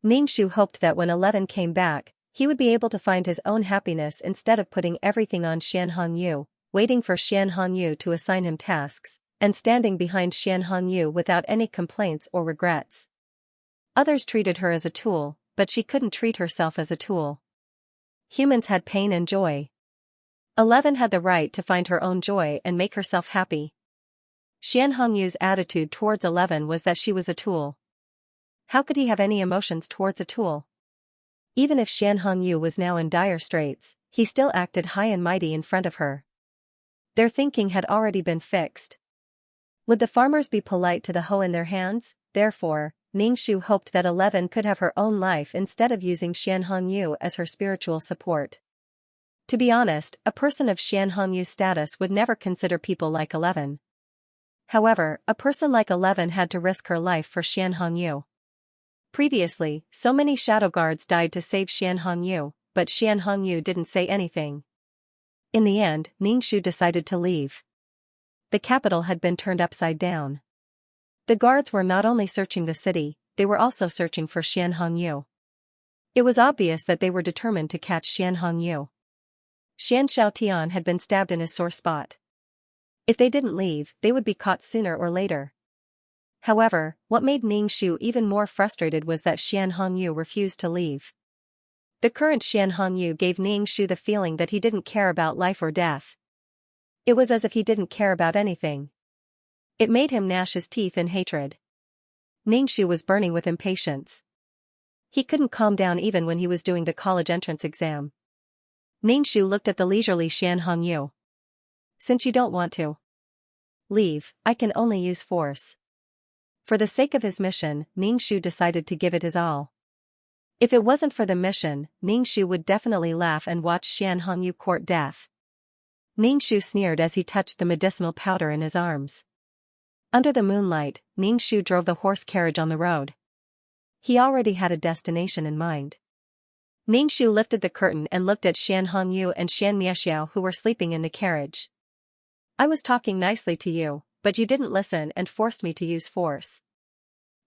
Ningxu hoped that when 11 came back, he would be able to find his own happiness instead of putting everything on Xianxia, waiting for Xianxia to assign him tasks, and standing behind Xianxia without any complaints or regrets. Others treated her as a tool, but she couldn't treat herself as a tool. Humans had pain and joy. 11 had the right to find her own joy and make herself happy. Xianxia's attitude towards 11 was that she was a tool. How could he have any emotions towards a tool? Even if Xianxia was now in dire straits, he still acted high and mighty in front of her. Their thinking had already been fixed. Would the farmers be polite to the hoe in their hands? Therefore, Ningxu hoped that 11 could have her own life instead of using Xianxia as her spiritual support. To be honest, a person of Xianxia's status would never consider people like 11. However, a person like 11 had to risk her life for Xianxia. Previously, so many shadow guards died to save Xianxia, but Xianxia didn't say anything. In the end, Ningxu decided to leave. The capital had been turned upside down. The guards were not only searching the city, they were also searching for Xianxia. It was obvious that they were determined to catch Xianxia. Xianxiaotian had been stabbed in his sore spot. If they didn't leave, they would be caught sooner or later. However, what made Ningxu even more frustrated was that Xianxia refused to leave. The current Xianxia gave Ningxu the feeling that he didn't care about life or death. It was as if he didn't care about anything. It made him gnash his teeth in hatred. Ningxu was burning with impatience. He couldn't calm down even when he was doing the college entrance exam. Ningxu looked at the leisurely Xianxia. Since you don't want to leave, I can only use force. For the sake of his mission, Ningxu decided to give it his all. If it wasn't for the mission, Ningxu would definitely laugh and watch Xianxia court death. Ningxu sneered as he touched the medicinal powder in his arms. Under the moonlight, Ningxu drove the horse carriage on the road. He already had a destination in mind. Ningxu lifted the curtain and looked at Xianxia and Xianxia who were sleeping in the carriage. I was talking nicely to you, but you didn't listen and forced me to use force.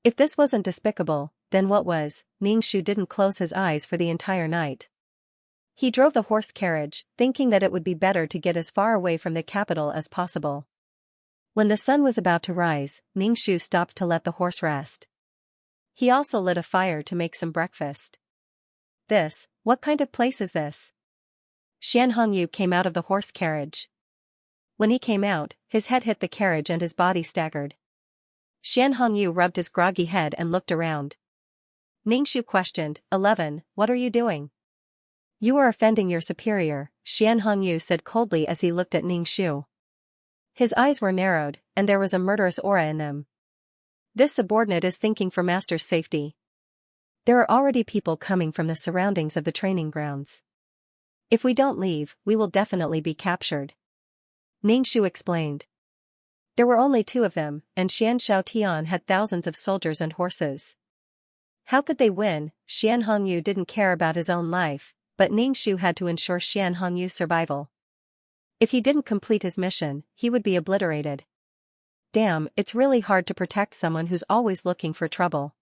If this wasn't despicable, then what was? Ningxu didn't close his eyes for the entire night. He drove the horse carriage, thinking that it would be better to get as far away from the capital as possible. When the sun was about to rise, Ningxu stopped to let the horse rest. He also lit a fire to make some breakfast. What kind of place is this? Xianxia came out of the horse carriage. When he came out, his head hit the carriage and his body staggered. Xianxia rubbed his groggy head and looked around. Ningxu questioned, 11, what are you doing? You are offending your superior, Xianxia said coldly as he looked at Ningxu. His eyes were narrowed, and there was a murderous aura in them. This subordinate is thinking for master's safety. There are already people coming from the surroundings of the training grounds. If we don't leave, we will definitely be captured. Ningxu explained. There were only 2 of them, and Xianxia had thousands of soldiers and horses. How could they win? Xianxia didn't care about his own life, but Ningxu had to ensure Xianxia's survival. If he didn't complete his mission, he would be obliterated. Damn, it's really hard to protect someone who's always looking for trouble.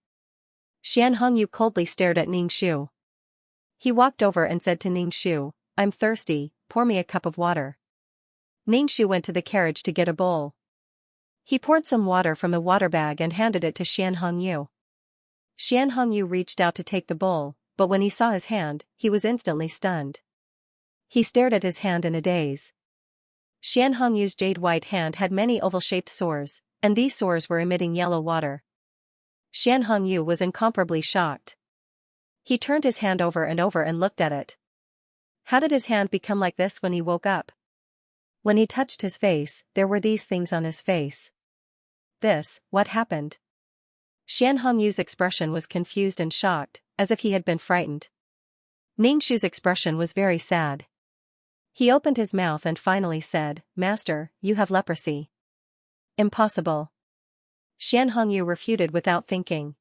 Xianxia coldly stared at Ningxu. He walked over and said to Ningxu, I'm thirsty, pour me a cup of water. Ningxu went to the carriage to get a bowl. He poured some water from the water bag and handed it to Xianxia. Xianxia reached out to take the bowl, but when he saw his hand, he was instantly stunned. He stared at his hand in a daze. Xianxia's jade-white hand had many oval-shaped sores, and these sores were emitting yellow water. Xianxia was incomparably shocked. He turned his hand over and looked at it. How did his hand become like this when he woke up? When he touched his face, there were these things on his face. What happened? Xianxia's expression was confused and shocked, as if he had been frightened. Ningxu's expression was very sad. He opened his mouth and finally said, Master, you have leprosy. Impossible. Xianxia refuted without thinking.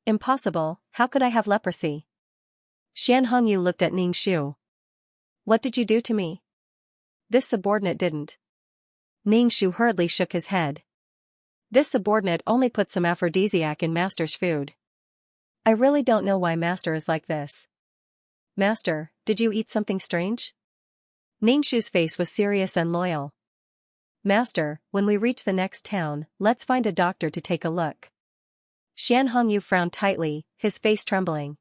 Impossible, how could I have leprosy? Xianxia looked at Ningxu. What did you do to me? This subordinate didn't. Ningxu hurriedly shook his head. This subordinate only put some aphrodisiac in Master's food. I really don't know why Master is like this. Master, did you eat something strange? Ningxu's face was serious and loyal. Master, when we reach the next town, let's find a doctor to take a look. Xianxia frowned tightly, his face trembling.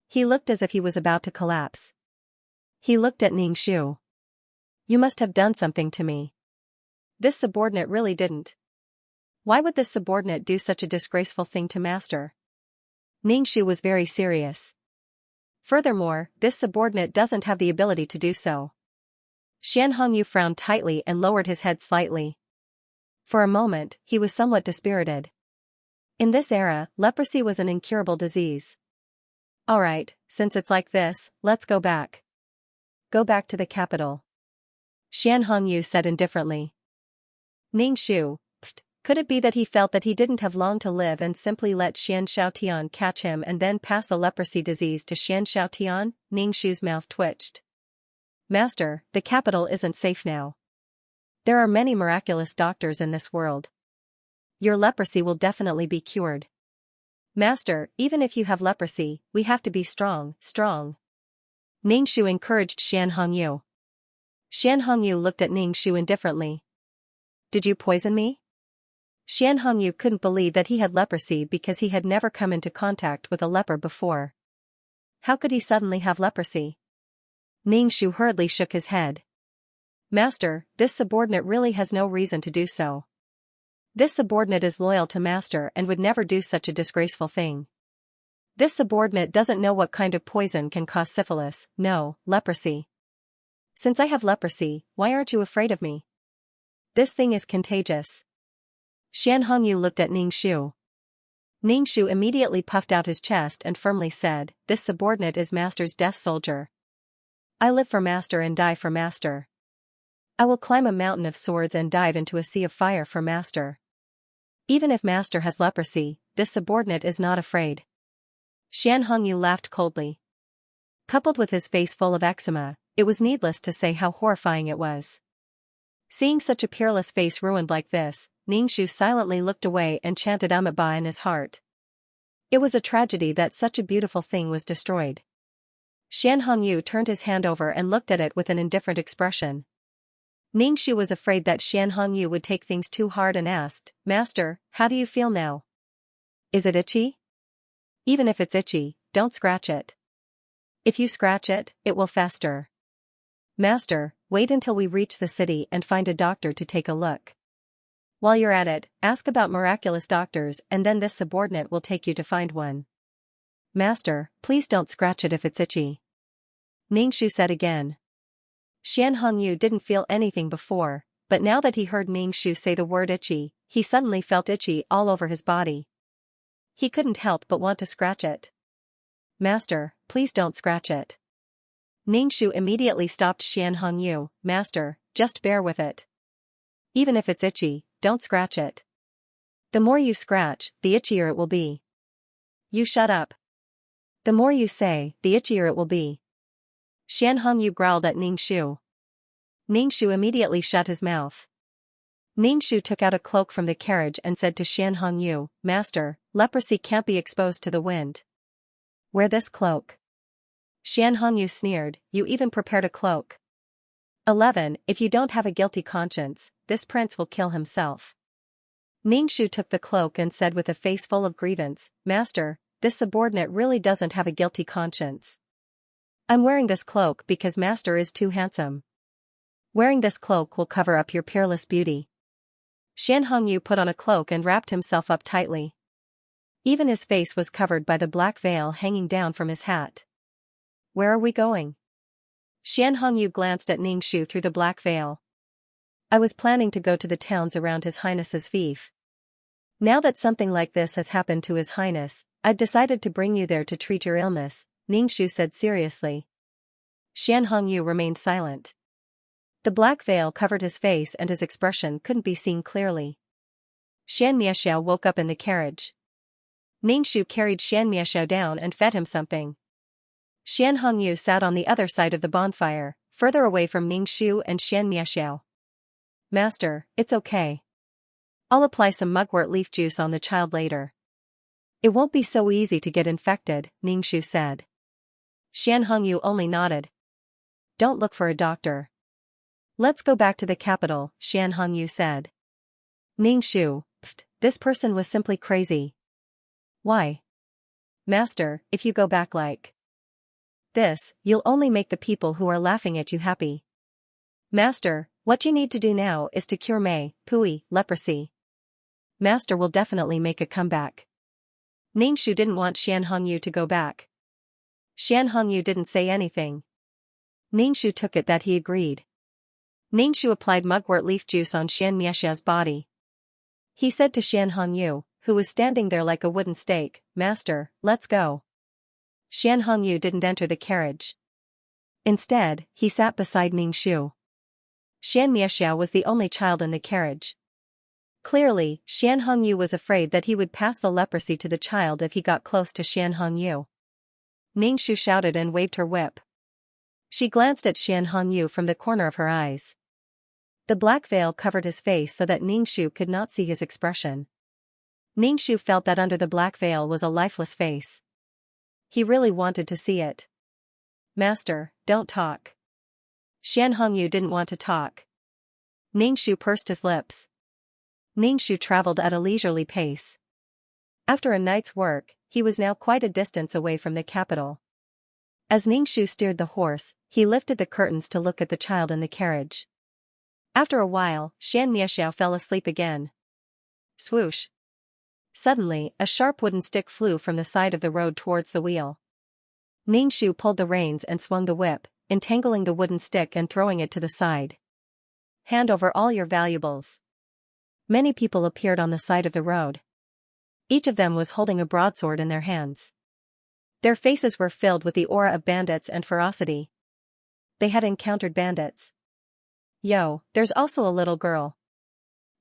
He looked as if he was about to collapse. He looked at Ningxu. You must have done something to me. This subordinate really didn't. Why would this subordinate do such a disgraceful thing to Master? Ningxu was very serious. Furthermore, this subordinate doesn't have the ability to do so. Xianxia frowned tightly and lowered his head slightly. For a moment, he was somewhat dispirited. In this era, leprosy was an incurable disease. Alright, since it's like this, let's go back. Go back to the capital. Xianxia said indifferently. Ningxu, could it be that he felt that he didn't have long to live and simply let Xianxia catch him and then pass the leprosy disease to Xianxia? Ningxu's mouth twitched. Master, the capital isn't safe now. There are many miraculous doctors in this world. Your leprosy will definitely be cured. Master, even if you have leprosy, we have to be strong. Ningxu encouraged Xianxia. Xianxia looked at Ningxu indifferently. Did you poison me? Xianxia couldn't believe that he had leprosy because he had never come into contact with a leper before. How could he suddenly have leprosy? Ningxu hurriedly shook his head. Master, this subordinate really has no reason to do so. This subordinate is loyal to Master and would never do such a disgraceful thing. This subordinate doesn't know what kind of poison can cause syphilis, no, leprosy. Since I have leprosy, why aren't you afraid of me? This thing is contagious. Xianxia looked at Ningxu. Ningxu immediately puffed out his chest and firmly said, this subordinate is Master's death soldier. I live for Master and die for Master. I will climb a mountain of swords and dive into a sea of fire for Master. Even if Master has leprosy, this subordinate is not afraid. Xianxia laughed coldly. Coupled with his face full of eczema, it was needless to say how horrifying it was. Seeing such a peerless face ruined like this, Ningxu silently looked away and chanted Amitabha in his heart. It was a tragedy that such a beautiful thing was destroyed. Xianxia turned his hand over and looked at it with an indifferent expression. Ningxu was afraid that Xianxia would take things too hard and asked, Master, how do you feel now? Is it itchy? Even if it's itchy, don't scratch it. If you scratch it, it will fester. Master, wait until we reach the city and find a doctor to take a look. While you're at it, ask about miraculous doctors and then this subordinate will take you to find one. Master, please don't scratch it if it's itchy. Ningxu said again. Xian Hongyu didn't feel anything before, but now that he heard Ningxu say the word itchy, he suddenly felt itchy all over his body. He couldn't help but want to scratch it. Master, please don't scratch it. Ningxu immediately stopped Xian Hongyu. Master, just bear with it. Even if it's itchy, don't scratch it. The more you scratch, the itchier it will be. You shut up. The more you say, the itchier it will be. Xian Hongyu growled at Ningxu. Ningxu immediately shut his mouth. Ningxu took out a cloak from the carriage and said to Xian Hongyu, Master, leprosy can't be exposed to the wind. Wear this cloak. Xian Hongyu sneered, you even prepared a cloak. 11. If you don't have a guilty conscience, this prince will kill himself. Ningxu took the cloak and said with a face full of grievance, Master, this subordinate really doesn't have a guilty conscience. I'm wearing this cloak because Master is too handsome. Wearing this cloak will cover up your peerless beauty. Xian Hongyu put on a cloak and wrapped himself up tightly. Even his face was covered by the black veil hanging down from his hat. Where are we going? Xian Hongyu glanced at Ningxu through the black veil. I was planning to go to the towns around His Highness's fief. Now that something like this has happened to His Highness, I've decided to bring you there to treat your illness, Ningxu said seriously. Xian Hongyu remained silent. The black veil covered his face and his expression couldn't be seen clearly. Xianxiao woke up in the carriage. Ningxu carried Xianxiao down and fed him something. Xian Hongyu sat on the other side of the bonfire, further away from Ningxu and Xianxiao. Master, it's okay. I'll apply some mugwort leaf juice on the child later. It won't be so easy to get infected, Ningxu said. Xian Hongyu only nodded. Don't look for a doctor. Let's go back to the capital, Xian Hongyu said. Ningxu, this person was simply crazy. Why? Master, if you go back like this, you'll only make the people who are laughing at you happy. Master, what you need to do now is to cure Mei, Pui, leprosy. Master will definitely make a comeback. Ningxu didn't want Xian Hongyu to go back. Xian Hongyu didn't say anything. Ningxu took it that he agreed. Ningxu applied mugwort leaf juice on Xianxia's body. He said to Xian Hongyu, who was standing there like a wooden stake, Master, let's go. Xian Hongyu didn't enter the carriage. Instead, he sat beside Ningxu. Xianxiao was the only child in the carriage. Clearly, Xian Hongyu was afraid that he would pass the leprosy to the child if he got close to Xian Hongyu. Ningxu shouted and waved her whip. She glanced at Xian Hongyu from the corner of her eyes. The black veil covered his face so that Ningxu could not see his expression. Ningxu felt that under the black veil was a lifeless face. He really wanted to see it. Master, don't talk. Xian Hongyu didn't want to talk. Ningxu pursed his lips. Ningxu traveled at a leisurely pace. After a night's work, he was now quite a distance away from the capital. As Ningxu steered the horse, he lifted the curtains to look at the child in the carriage. After a while, Xianxiao fell asleep again. Swoosh. Suddenly, a sharp wooden stick flew from the side of the road towards the wheel. Ningxu pulled the reins and swung the whip, entangling the wooden stick and throwing it to the side. Hand over all your valuables. Many people appeared on the side of the road. Each of them was holding a broadsword in their hands. Their faces were filled with the aura of bandits and ferocity. They had encountered bandits. Yo, there's also a little girl.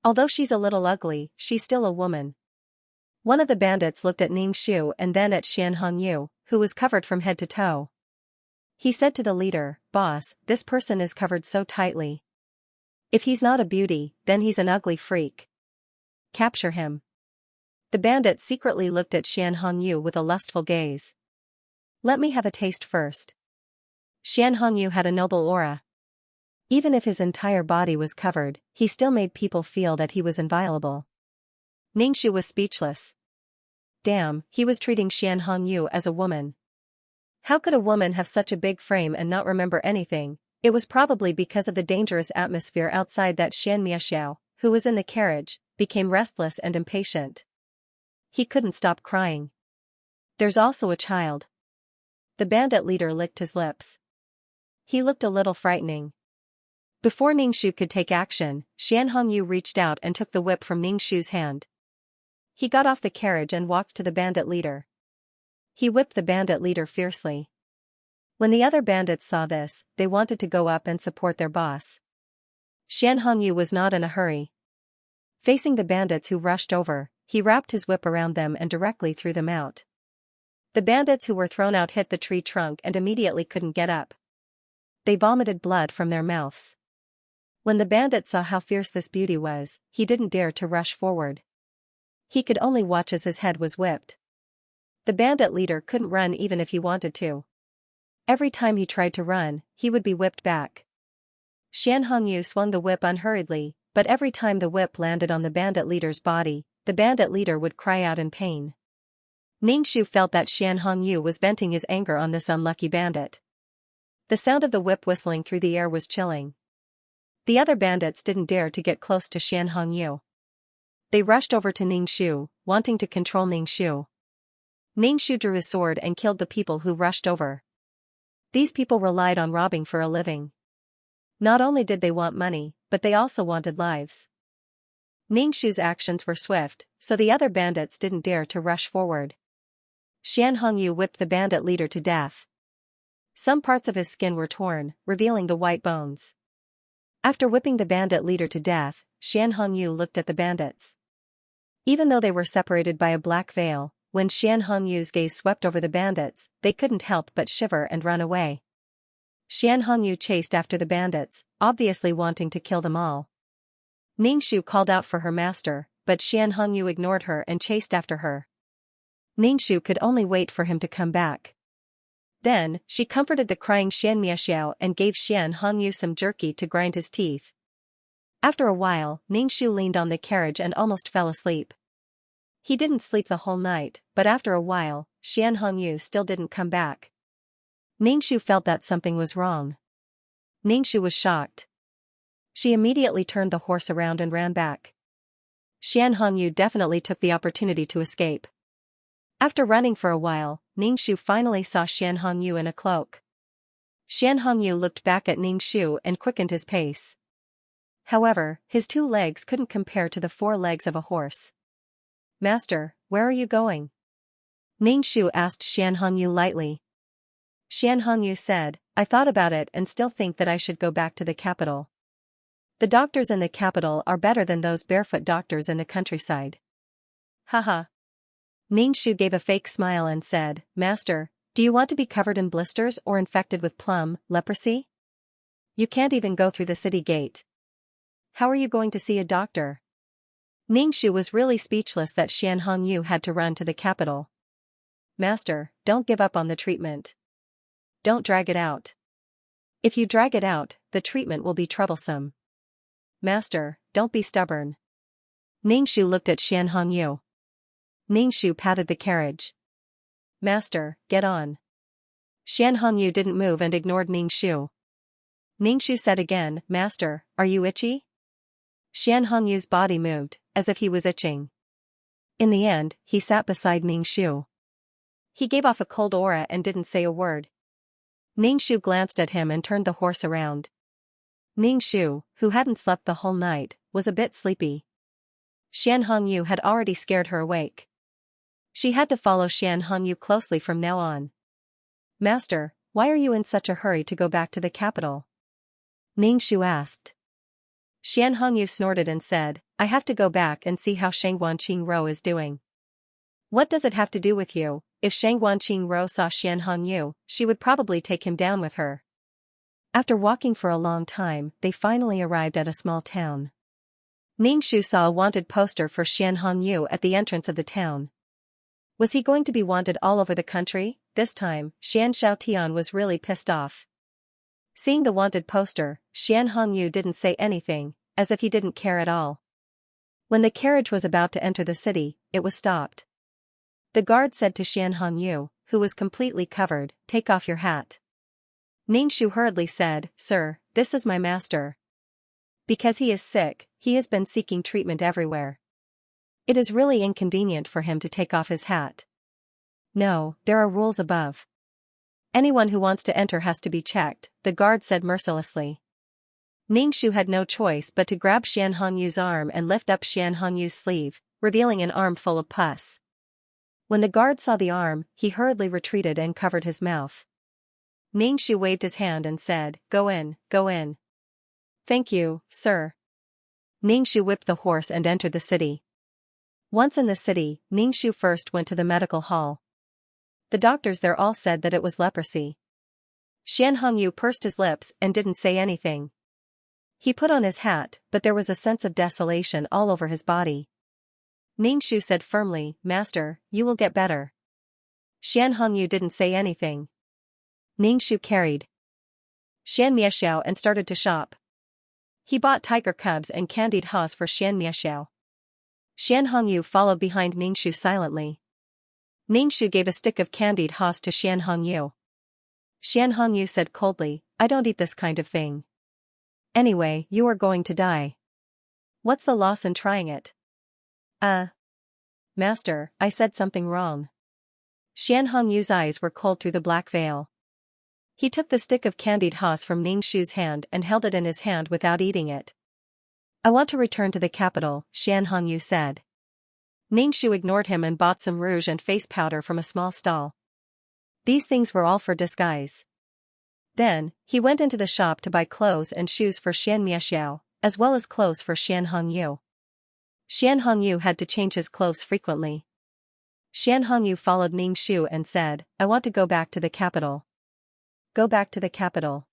Although she's a little ugly, she's still a woman. One of the bandits looked at Ningxu and then at Xian Hongyu, who was covered from head to toe. He said to the leader, Boss, this person is covered so tightly. If he's not a beauty, then he's an ugly freak. Capture him. The bandit secretly looked at Xian Hongyu with a lustful gaze. Let me have a taste first. Xian Hongyu had a noble aura. Even if his entire body was covered, he still made people feel that he was inviolable. Ningxu was speechless. Damn, he was treating Xian Hongyu as a woman. How could a woman have such a big frame and not remember anything? It was probably because of the dangerous atmosphere outside that Xianxia, who was in the carriage, became restless and impatient. He couldn't stop crying. There's also a child. The bandit leader licked his lips. He looked a little frightening. Before Ningxu could take action, Xianhongyu reached out and took the whip from Ningxu's hand. He got off the carriage and walked to the bandit leader. He whipped the bandit leader fiercely. When the other bandits saw this, they wanted to go up and support their boss. Xianhongyu was not in a hurry. Facing the bandits who rushed over, he wrapped his whip around them and directly threw them out. The bandits who were thrown out hit the tree trunk and immediately couldn't get up. They vomited blood from their mouths. When the bandit saw how fierce this beauty was, he didn't dare to rush forward. He could only watch as his head was whipped. The bandit leader couldn't run even if he wanted to. Every time he tried to run, he would be whipped back. Xianhongyu swung the whip unhurriedly, but every time the whip landed on the bandit leader's body, the bandit leader would cry out in pain. Ningxu felt that Xianhongyu was venting his anger on this unlucky bandit. The sound of the whip whistling through the air was chilling. The other bandits didn't dare to get close to Xianhongyu. They rushed over to Ningxu, wanting to control Ningxu. Ningxu drew his sword and killed the people who rushed over. These people relied on robbing for a living. Not only did they want money, but they also wanted lives. Ningxu's actions were swift, so the other bandits didn't dare to rush forward. Xianhongyu whipped the bandit leader to death. Some parts of his skin were torn, revealing the white bones. After whipping the bandit leader to death, Xianhongyu looked at the bandits. Even though they were separated by a black veil, when Xianhongyu's gaze swept over the bandits, they couldn't help but shiver and run away. Xianhongyu chased after the bandits, obviously wanting to kill them all. Ningxu called out for her master, but Xianhongyu ignored her and chased after her. Ningxu could only wait for him to come back. Then, she comforted the crying Xianxia and gave Xianhongyu some jerky to grind his teeth. After a while, Ningxu leaned on the carriage and almost fell asleep. He didn't sleep the whole night, but after a while, Xianhongyu still didn't come back. Ningxu felt that something was wrong. Ningxu was shocked. She immediately turned the horse around and ran back. Xianhongyu definitely took the opportunity to escape. After running for a while, Ningxu finally saw Xianhongyu in a cloak. Xianhongyu looked back at Ningxu and quickened his pace. However, his 2 legs couldn't compare to the 4 legs of a horse. "Master, where are you going?" Ningxu asked Xianhongyu lightly. Xianhongyu said, "I thought about it and still think that I should go back to the capital. The doctors in the capital are better than those barefoot doctors in the countryside." Haha. Ningxu gave a fake smile and said, "Master, do you want to be covered in blisters or infected with leprosy? You can't even go through the city gate. How are you going to see a doctor?" Ningxu was really speechless that Xianhongyu had to run to the capital. "Master, don't give up on the treatment. Don't drag it out. If you drag it out, the treatment will be troublesome. Master, don't be stubborn." Ningxu looked at Xianhongyu. Ningxu patted the carriage. "Master, get on." Xianhongyu didn't move and ignored Ningxu. Ningxu said again, "Master, are you itchy?" Xianhongyu's body moved, as if he was itching. In the end, he sat beside Ningxu. He gave off a cold aura and didn't say a word. Ningxu glanced at him and turned the horse around. Ningxu, who hadn't slept the whole night, was a bit sleepy. Xianhongyu had already scared her awake. She had to follow Xianhongyu closely from now on. "Master, why are you in such a hurry to go back to the capital?" Ningxu asked. Xianhongyu snorted and said, "I have to go back and see how Shangguanqing Ro is doing." "What does it have to do with you? If Shangguanqing Ro saw Xianhongyu, she would probably take him down with her." After walking for a long time, they finally arrived at a small town. Ningxu saw a wanted poster for Xianhongyu at the entrance of the town. Was he going to be wanted all over the country? This time, Xianxia was really pissed off. Seeing the wanted poster, Xianhongyu didn't say anything, as if he didn't care at all. When the carriage was about to enter the city, it was stopped. The guard said to Xianhongyu, who was completely covered, "Take off your hat." Ningshu hurriedly said, "Sir, this is my master. Because he is sick, he has been seeking treatment everywhere. It is really inconvenient for him to take off his hat." "No, there are rules above. Anyone who wants to enter has to be checked," the guard said mercilessly. Ningshu had no choice but to grab Xian Hongyu's arm and lift up Xian Hongyu's sleeve, revealing an arm full of pus. When the guard saw the arm, he hurriedly retreated and covered his mouth. Ningshu waved his hand and said, "Go in, go in." "Thank you, sir." Ningshu whipped the horse and entered the city. Once in the city, Ningshu first went to the medical hall. The doctors there all said that it was leprosy. Xian Hongyu pursed his lips and didn't say anything. He put on his hat, but there was a sense of desolation all over his body. Ningshu said firmly, "Master, you will get better." Xian Hongyu didn't say anything. Ningshu carried Xianxia and started to shop. He bought tiger cubs and candied haws for Xianxia. Xian Hongyu followed behind Ningshu silently. Ningshu gave a stick of candied haws to Xian Hongyu. Xian Hongyu said coldly, "I don't eat this kind of thing. Anyway, you are going to die. What's the loss in trying it?" Master, I said something wrong." Xian Hongyu's eyes were cold through the black veil. He took the stick of candied haws from Ningshu's hand and held it in his hand without eating it. "I want to return to the capital," Xian Hongyu said. Ningshu ignored him and bought some rouge and face powder from a small stall. These things were all for disguise. Then, he went into the shop to buy clothes and shoes for Xianxia, as well as clothes for Xian Hongyu. Xian Hongyu had to change his clothes frequently. Xian Hongyu followed Ningshu and said, "I want to go back to the capital." "Go back to the capital."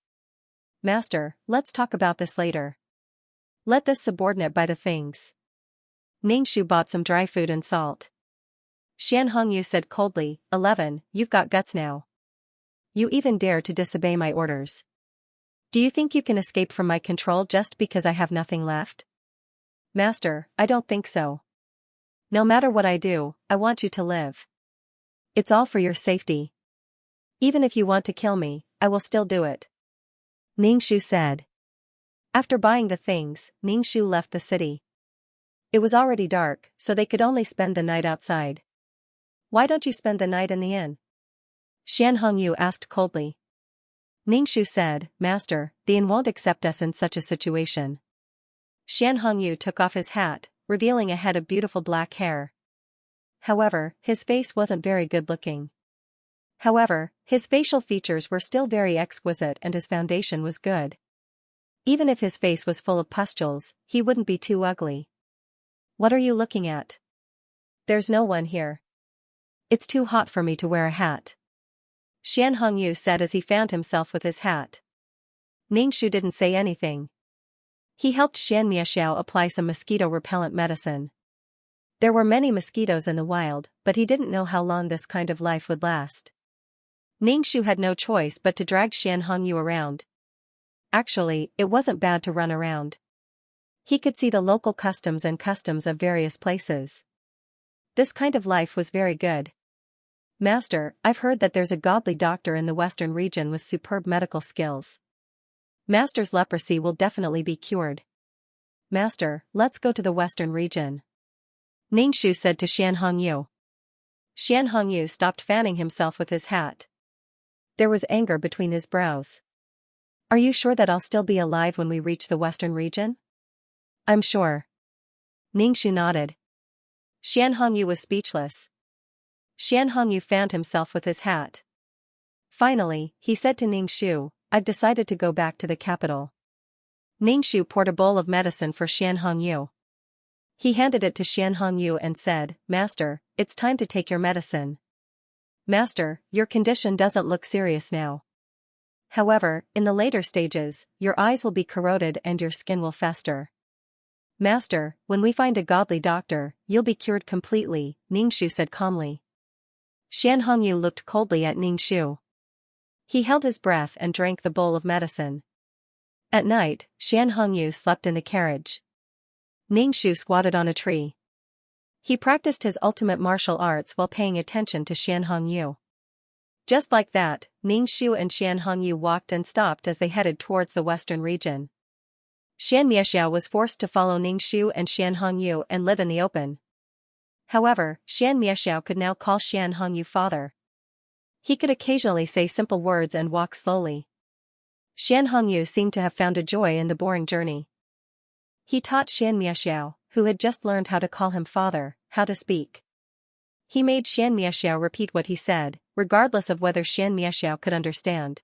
"Master, let's talk about this later. Let this subordinate buy the things." Ningshu bought some dry food and salt. Xian Hongyu said coldly, 11, you've got guts now. You even dare to disobey my orders. Do you think you can escape from my control just because I have nothing left?" "Master, I don't think so. No matter what I do, I want you to live. It's all for your safety. Even if you want to kill me, I will still do it," Ningshu said. After buying the things, Ningshu left the city. It was already dark, so they could only spend the night outside. "Why don't you spend the night in the inn?" Xian Hongyu asked coldly. Ningshu said, "Master, the inn won't accept us in such a situation." Xian Hongyu took off his hat, revealing a head of beautiful black hair. However, his face wasn't very good-looking. However, his facial features were still very exquisite and his foundation was good. Even if his face was full of pustules, he wouldn't be too ugly. "What are you looking at? There's no one here. It's too hot for me to wear a hat," Xian Hongyu said as he found himself with his hat. Ningshu didn't say anything. He helped Xianxia apply some mosquito-repellent medicine. There were many mosquitoes in the wild, but he didn't know how long this kind of life would last. Ningshu had no choice but to drag Xian Hongyu around. Actually, it wasn't bad to run around. He could see the local customs and customs of various places. This kind of life was very good. "Master, I've heard that there's a godly doctor in the western region with superb medical skills. Master's leprosy will definitely be cured. Master, let's go to the western region," Ningshu said to Xian Hongyu. Xian Hongyu stopped fanning himself with his hat. There was anger between his brows. "Are you sure that I'll still be alive when we reach the western region?" "I'm sure." Ningshu nodded. Xian Hongyu was speechless. Xian Hongyu fanned himself with his hat. Finally, he said to Ningshu, "I've decided to go back to the capital." Ningshu poured a bowl of medicine for Xian Hongyu. He handed it to Xian Hongyu and said, "Master, it's time to take your medicine." "Master, your condition doesn't look serious now. However, in the later stages, your eyes will be corroded and your skin will fester. Master, when we find a godly doctor, you'll be cured completely," Ningshu said calmly. Xian Hongyu looked coldly at Ningshu. He held his breath and drank the bowl of medicine. At night, Xian Hongyu slept in the carriage. Ningshu squatted on a tree. He practiced his ultimate martial arts while paying attention to Xian Hongyu. Just like that, Ningxiu and Xian Hongyu walked and stopped as they headed towards the western region. Xianxia was forced to follow Ningxiu and Xian Hongyu and live in the open. However, Xianxia could now call Xian Hongyu father. He could occasionally say simple words and walk slowly. Xian Hongyu seemed to have found a joy in the boring journey. He taught Xianxia, who had just learned how to call him father, how to speak. He made Xianxia repeat what he said, regardless of whether Xianxia could understand.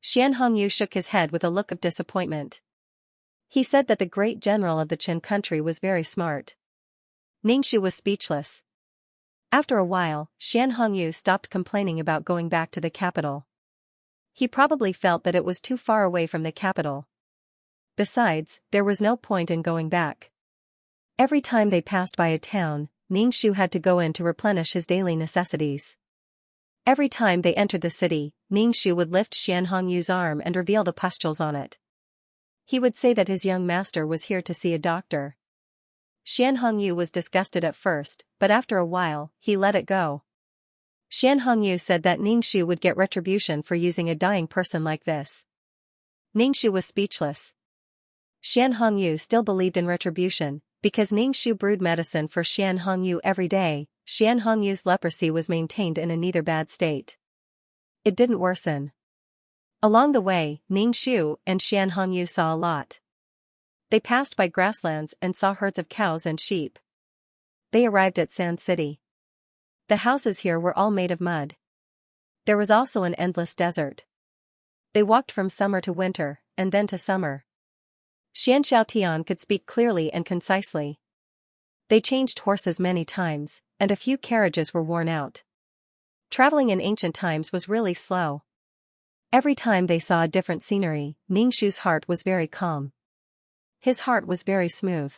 Xian Hongyu shook his head with a look of disappointment. He said that the great general of the Qin country was very smart. Ningxiu was speechless. After a while, Xian Hongyu stopped complaining about going back to the capital. He probably felt that it was too far away from the capital. Besides, there was no point in going back. Every time they passed by a town, Ningxiu had to go in to replenish his daily necessities. Every time they entered the city, Ningxiu would lift Xian Hongyu's arm and reveal the pustules on it. He would say that his young master was here to see a doctor. Xian Hongyu was disgusted at first, but after a while, he let it go. Xian Hongyu said that Ningxiu would get retribution for using a dying person like this. Ningxiu was speechless. Xian Hongyu still believed in retribution, because Ningxiu brewed medicine for Xian Hongyu every day. Xian Hongyu's leprosy was maintained in a neither bad state. It didn't worsen. Along the way, Ningxiu and Xian Hongyu saw a lot. They passed by grasslands and saw herds of cows and sheep. They arrived at Sand City. The houses here were all made of mud. There was also an endless desert. They walked from summer to winter, and then to summer. Xianxiaotian could speak clearly and concisely. They changed horses many times, and a few carriages were worn out. Traveling in ancient times was really slow. Every time they saw a different scenery, Ningxiu's heart was very calm. His heart was very smooth.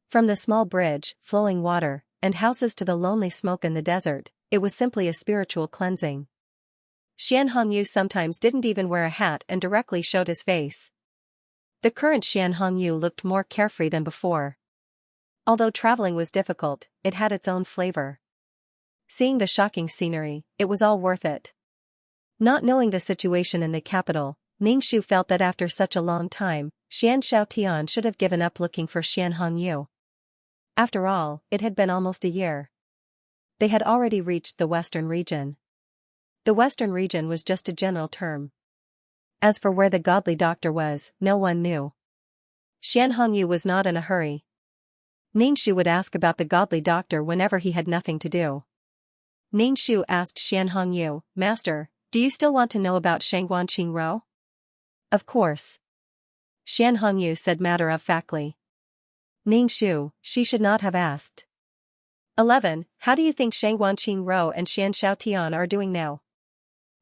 From the small bridge, flowing water, and houses to the lonely smoke in the desert, it was simply a spiritual cleansing. Xian Hongyu sometimes didn't even wear a hat and directly showed his face. The current Xian Hongyu looked more carefree than before. Although traveling was difficult, it had its own flavor. Seeing the shocking scenery, it was all worth it. Not knowing the situation in the capital, Ningxiu felt that after such a long time, Xianxiaotian should have given up looking for Xian Hongyu. After all, it had been almost a year. They had already reached the western region. The western region was just a general term. As for where the godly doctor was, no one knew. Xian Hongyu was not in a hurry. Ningxiu would ask about the godly doctor whenever he had nothing to do. Ningxiu asked Xian Hongyu, "Master, do you still want to know about Shangguan Qingro?" "Of course." Xian Hongyu said matter-of-factly. Ningxiu, she should not have asked. 11. How do you think Shangguan Qingro and Xianxiaotian are doing now?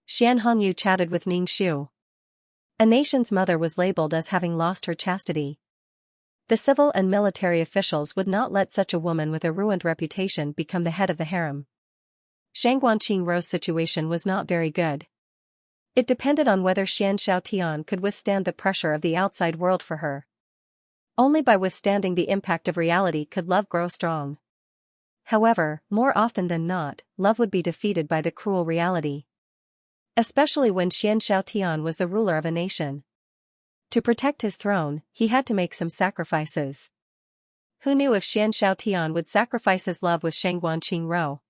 Xian Hongyu chatted with Ningxiu. A nation's mother was labeled as having lost her chastity. The civil and military officials would not let such a woman with a ruined reputation become the head of the harem. Shangguan Qingrou's situation was not very good. It depended on whether Xianxiaotian could withstand the pressure of the outside world for her. Only by withstanding the impact of reality could love grow strong. However, more often than not, love would be defeated by the cruel reality. Especially when Xianxiaotian was the ruler of a nation. To protect his throne, he had to make some sacrifices. Who knew if Xianxiaotian would sacrifice his love with Shangguan Qingro?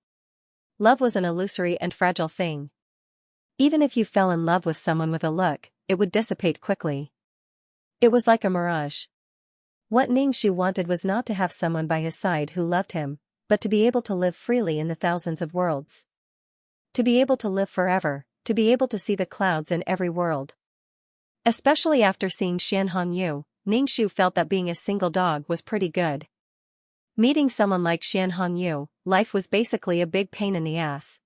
Love was an illusory and fragile thing. Even if you fell in love with someone with a look, it would dissipate quickly. It was like a mirage. What Ningxiu wanted was not to have someone by his side who loved him, but to be able to live freely in the thousands of worlds. To be able to live forever, to be able to see the clouds in every world. Especially after seeing Xian Hongyu, Ningxiu felt that being a single dog was pretty good. Meeting someone like Xian Hongyu, life was basically a big pain in the ass.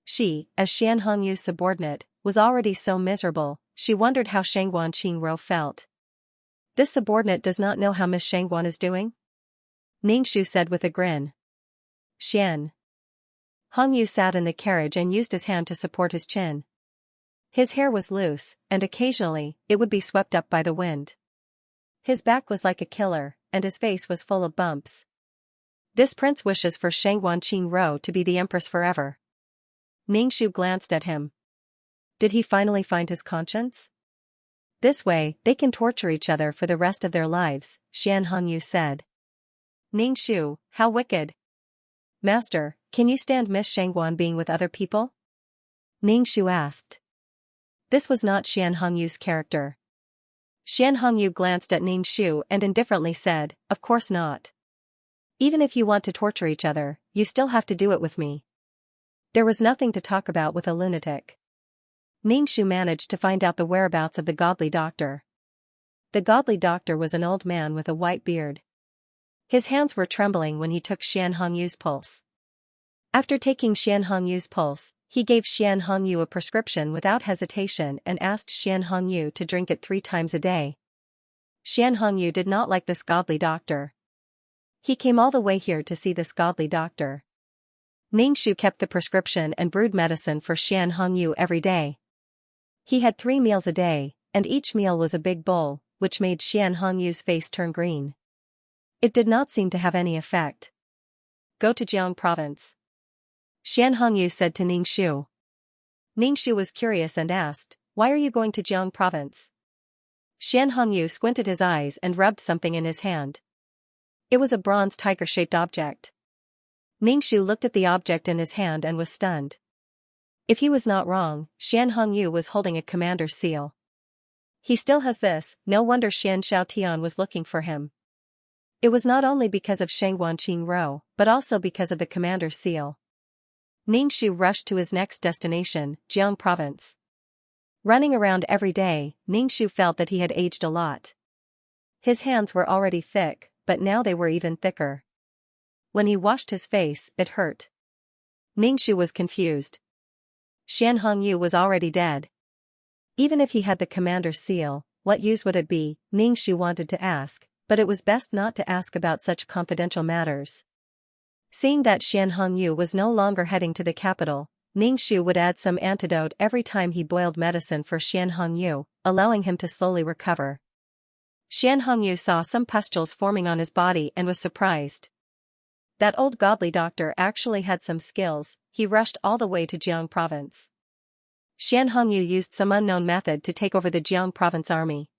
She, as Xian Hongyu's subordinate, was already so miserable, she wondered how Shangguan Qingro felt. "This subordinate does not know how Miss Shangguan is doing?" Ningxiu said with a grin. Xian Hongyu sat in the carriage and used his hand to support his chin. His hair was loose, and occasionally, it would be swept up by the wind. His back was like a killer, and his face was full of bumps. This prince wishes for Shangguan Qingro to be the empress forever. Ningshu glanced at him. Did he finally find his conscience? This way, they can torture each other for the rest of their lives, Xianxia said. Ningshu, how wicked. Master, can you stand Miss Shangguan being with other people? Ningshu asked. This was not Xianxu's character. Xianxia glanced at Ningshu and indifferently said, of course not. Even if you want to torture each other, you still have to do it with me. There was nothing to talk about with a lunatic. Ningshu managed to find out the whereabouts of the godly doctor. The godly doctor was an old man with a white beard. His hands were trembling when he took Xianxu's pulse. After taking Xianxu's pulse, he gave Xianxu a prescription without hesitation and asked Xianxu to drink it 3 times a day. Xianxu did not like this godly doctor. He came all the way here to see this godly doctor. Ningshu kept the prescription and brewed medicine for Xianxu every day. He had 3 meals a day, and each meal was a big bowl, which made Xianxu's face turn green. It did not seem to have any effect. Go to Jiang province. Xianxu said to Ningshu. Ningshu was curious and asked, why are you going to Jiang province? Xianxu squinted his eyes and rubbed something in his hand. It was a bronze tiger-shaped object. Ningshu looked at the object in his hand and was stunned. If he was not wrong, Xianxu was holding a commander's seal. He still has this, no wonder Xianxiaotian was looking for him. It was not only because of Shangguan Qingro, but also because of the commander's seal. Ningshu rushed to his next destination, Jiang province. Running around every day, Ningshu felt that he had aged a lot. His hands were already thick, but now they were even thicker. When he washed his face, it hurt. Ningshu was confused. Xianxu was already dead. Even if he had the commander's seal, what use would it be, Ningshu wanted to ask, but it was best not to ask about such confidential matters. Seeing that Xianxu was no longer heading to the capital, Ningshu would add some antidote every time he boiled medicine for Xianxu, allowing him to slowly recover. Xianxu saw some pustules forming on his body and was surprised. That old godly doctor actually had some skills. He rushed all the way to Jiang province. Xianxu used some unknown method to take over the Jiang province army.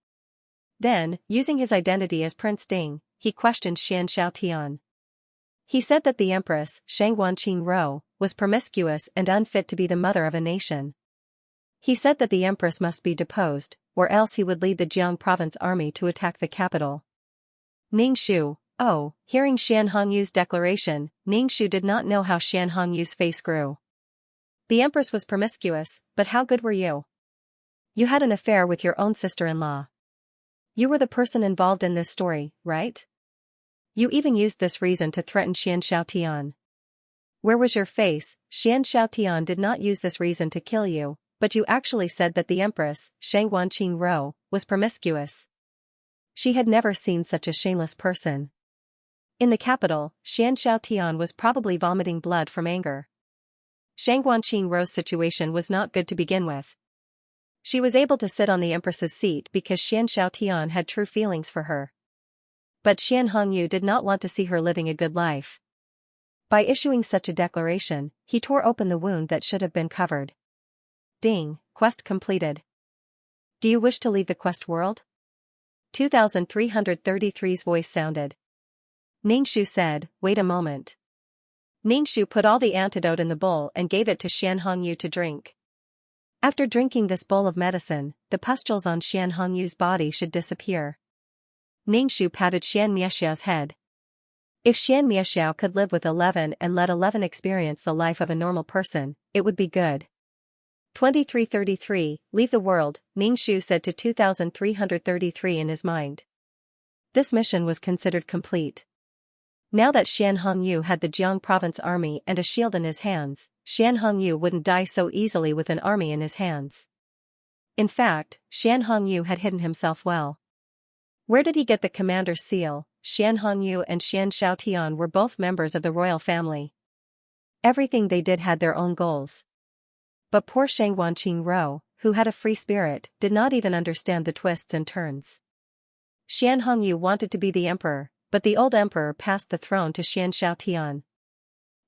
Then, using his identity as Prince Ding, he questioned Xianxiaotian. He said that the Empress, Shangguan Qingro, was promiscuous and unfit to be the mother of a nation. He said that the Empress must be deposed, or else he would lead the Jiang province army to attack the capital. Ningshu, oh, hearing Xianxu's declaration, Ningshu did not know how Xianxu's face grew. The Empress was promiscuous, but how good were you? You had an affair with your own sister-in-law. You were the person involved in this story, right? You even used this reason to threaten Xianxiaotian. Where was your face? Xianxiaotian did not use this reason to kill you, but you actually said that the Empress, Shangguan Qingro, was promiscuous. She had never seen such a shameless person. In the capital, Xianxiaotian was probably vomiting blood from anger. Shangguan Qingro's situation was not good to begin with. She was able to sit on the Empress's seat because Xianxiaotian had true feelings for her. But Xianxu did not want to see her living a good life. By issuing such a declaration, he tore open the wound that should have been covered. Ding, quest completed. Do you wish to leave the quest world? 2333's voice sounded. Ningshu said, wait a moment. Ningshu put all the antidote in the bowl and gave it to Xianxu to drink. After drinking this bowl of medicine, the pustules on Xianxu's body should disappear. Ningshu patted Xianxia's head. If Xianxia could live with 11 and let 11 experience the life of a normal person, it would be good. 2333, leave the world, Ningshu said to 2333 in his mind. This mission was considered complete. Now that Xianxu had the Jiang province army and a shield in his hands, Xianxu wouldn't die so easily with an army in his hands. In fact, Xianxu had hidden himself well. Where did he get the commander's seal? Xianxu and Xianxiaotian were both members of the royal family. Everything they did had their own goals. But poor Shangguan Qingro, who had a free spirit, did not even understand the twists and turns. Xianxu wanted to be the emperor, but the old emperor passed the throne to Xianxiaotian.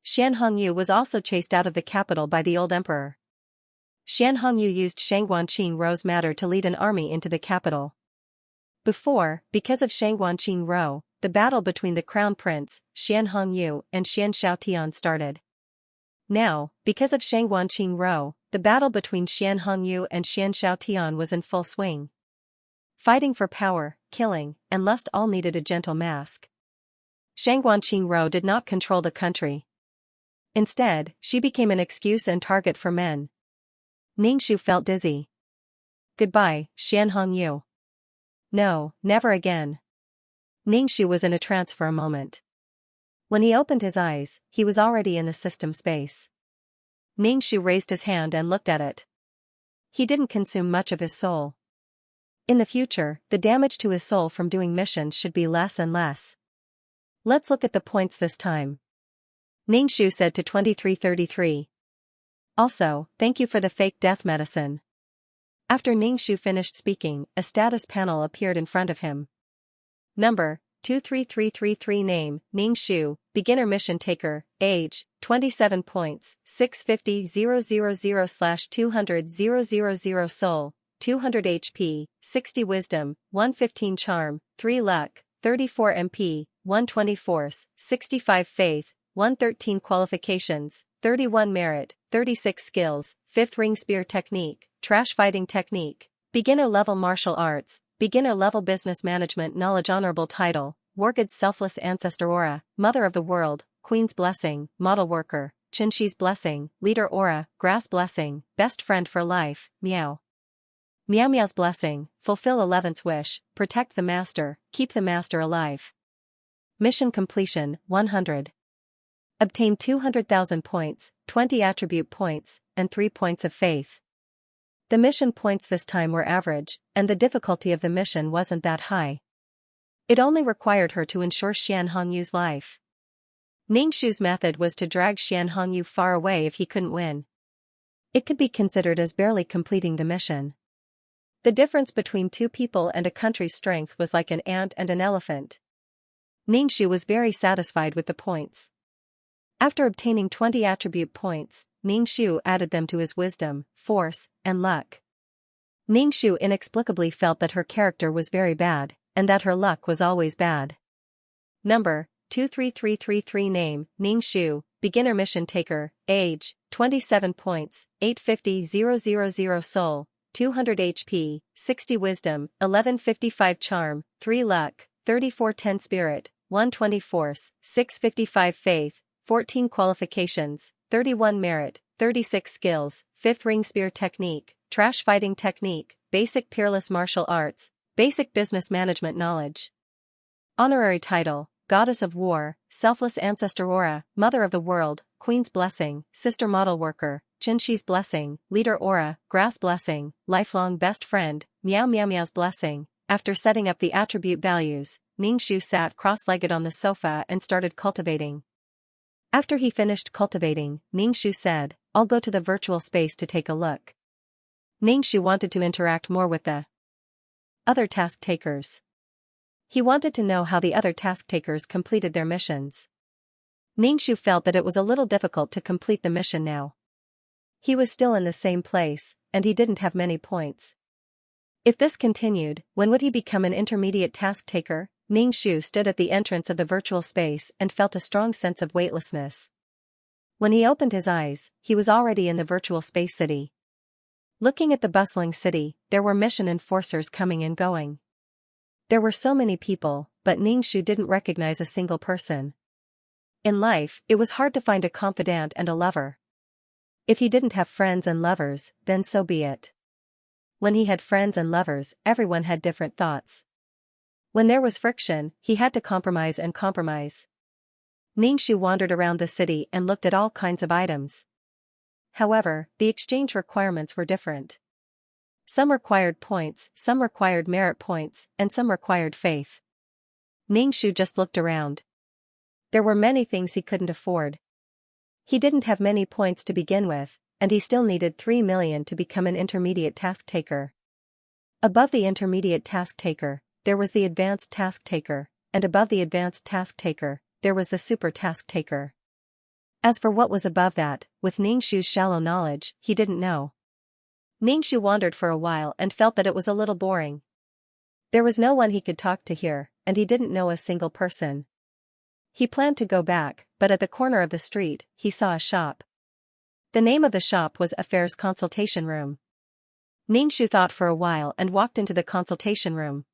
Xian Hongyu was also chased out of the capital by the old emperor. Xian Hongyu used Shangguanqing Rou's matter to lead an army into the capital. Because of Shangguanqing Rou, the battle between the crown prince, Xian Hongyu, and Xian Xiaotian started. Now, because of Shangguanqing Rou, the battle between Xian Hongyu and Xian Xiaotian was in full swing. Fighting for power, killing, and lust all needed a gentle mask. Shangguanqing Rou did not control the country. Instead, she became an excuse and target for men. Ningxu felt dizzy. Goodbye, Xian Hongyu. No, never again. Ningxu was in a trance for a moment. When he opened his eyes, he was already in the system space. Ningxu raised his hand and looked at it. He didn't consume much of his soul. In the future, the damage to his soul from doing missions should be less and less. Let's look at the points this time. Ningxu said to 2333. Also, thank you for the fake death medicine. After Ningxu finished speaking, a status panel appeared in front of him. Number, 23333 Name, Ningxu, Beginner Mission Taker, Age, 27 points, 650,000/200,000 Soul, 200 HP, 60 Wisdom, 115 Charm, 3 Luck, 34 MP, 120 Force, 65 Faith, 113 Qualifications, 31 Merit, 36 Skills, 5th Ring Spear Technique, Trash Fighting Technique, Beginner Level Martial Arts, Beginner Level Business Management Knowledge Honorable Title, Wargood's Selfless Ancestor Aura, Mother of the World, Queen's Blessing, Model Worker, Qinshi's Blessing, Leader Aura, Grass Blessing, Best Friend for Life, Meow. Meow Meow's Blessing, Fulfill 11th Wish, Protect the Master, Keep the Master Alive. Mission Completion, 100. Obtain 200,000 points, 20 attribute points, and 3 points of faith. The mission points this time were average, and the difficulty of the mission wasn't that high. It only required her to ensure Xian Hongyu's life. Ningxu's method was to drag Xian Hongyu far away if he couldn't win. It could be considered as barely completing the mission. The difference between two people and a country's strength was like an ant and an elephant. Ningxu was very satisfied with the points. After obtaining 20 attribute points, Ningxu added them to his wisdom, force, and luck. Ningxu inexplicably felt that her character was very bad, and that her luck was always bad. Number, 23333 Name, Ningxu, Beginner Mission Taker, Age, 27 points, 850,000 Soul, 200 HP, 60 Wisdom, 1155 Charm, 3 Luck, 3410 Spirit, 120 Force, 655 Faith, 14 Qualifications, 31 Merit, 36 Skills, 5th Ring Spear Technique, Trash Fighting Technique, Basic Peerless Martial Arts, Basic Business Management Knowledge. Honorary Title, Goddess of War, Selfless Ancestor Aura, Mother of the World, Queen's Blessing, Sister Model Worker, Qinshi's Blessing, Leader Aura, Grass Blessing, Lifelong Best Friend, Meow Meow Meow's Blessing. After setting up the attribute values, Ningxu sat cross-legged on the sofa and started cultivating. After he finished cultivating, Ningxu said, I'll go to the virtual space to take a look. Ningxu wanted to interact more with the other task takers. He wanted to know how the other task takers completed their missions. Ningxu felt that it was a little difficult to complete the mission now. He was still in the same place, and he didn't have many points. If this continued, when would he become an intermediate task taker? Ningxu stood at the entrance of the virtual space and felt a strong sense of weightlessness. When he opened his eyes, he was already in the virtual space city. Looking at the bustling city, there were mission enforcers coming and going. There were so many people, but Ningxu didn't recognize a single person. In life, it was hard to find a confidant and a lover. If he didn't have friends and lovers, then so be it. When he had friends and lovers, everyone had different thoughts. When there was friction, he had to compromise and compromise. Ningxu wandered around the city and looked at all kinds of items. However, the exchange requirements were different. Some required points, some required merit points, and some required faith. Ningxu just looked around. There were many things he couldn't afford. He didn't have many points to begin with, and he still needed 3 million to become an intermediate task taker. Above the intermediate task taker, there was the advanced task taker, and above the advanced task taker, there was the super task taker. As for what was above that, with Ningxu's shallow knowledge, he didn't know. Ningxu wandered for a while and felt that it was a little boring. There was no one he could talk to here, and he didn't know a single person. He planned to go back, but at the corner of the street, he saw a shop. The name of the shop was Affairs Consultation Room. Ningxu thought for a while and walked into the consultation room.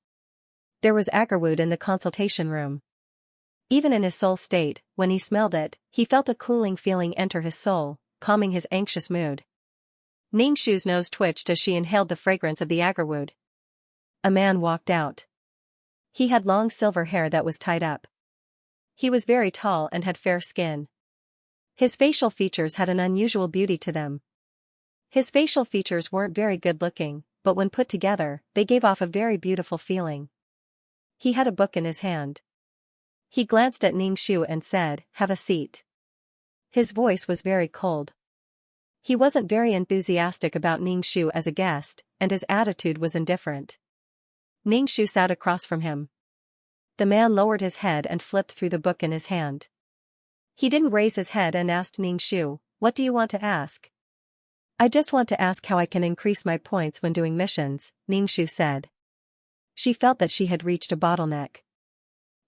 There was agarwood in the consultation room. Even in his soul state, when he smelled it, he felt a cooling feeling enter his soul, calming his anxious mood. Ningxu's nose twitched as she inhaled the fragrance of the agarwood. A man walked out. He had long silver hair that was tied up. He was very tall and had fair skin. His facial features had an unusual beauty to them. His facial features weren't very good-looking, but when put together, they gave off a very beautiful feeling. He had a book in his hand. He glanced at Ningxu and said, "Have a seat." His voice was very cold. He wasn't very enthusiastic about Ningxu as a guest, and his attitude was indifferent. Ningxu sat across from him. The man lowered his head and flipped through the book in his hand. He didn't raise his head and asked Ningxu, "What do you want to ask?" "I just want to ask how I can increase my points when doing missions," Ningxu said. She felt that she had reached a bottleneck.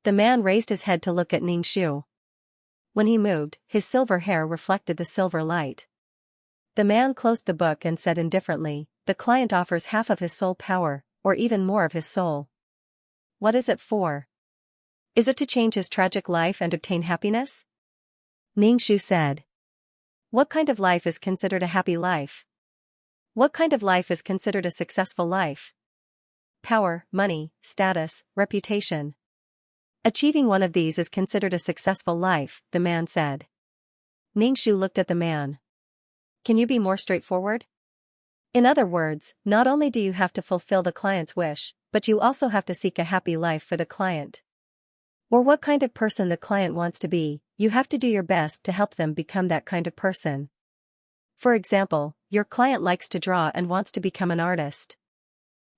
The man raised his head to look at Ningxu. When he moved, his silver hair reflected the silver light. The man closed the book and said indifferently, "The client offers half of his soul power, or even more of his soul." "What is it for?" "Is it to change his tragic life and obtain happiness?" Ningxu said. "What kind of life is considered a happy life? What kind of life is considered a successful life?" "Power, money, status, reputation. Achieving one of these is considered a successful life," the man said. Ningxu looked at the man. "Can you be more straightforward? In other words, not only do you have to fulfill the client's wish, but you also have to seek a happy life for the client. Or what kind of person the client wants to be, you have to do your best to help them become that kind of person. For example, your client likes to draw and wants to become an artist.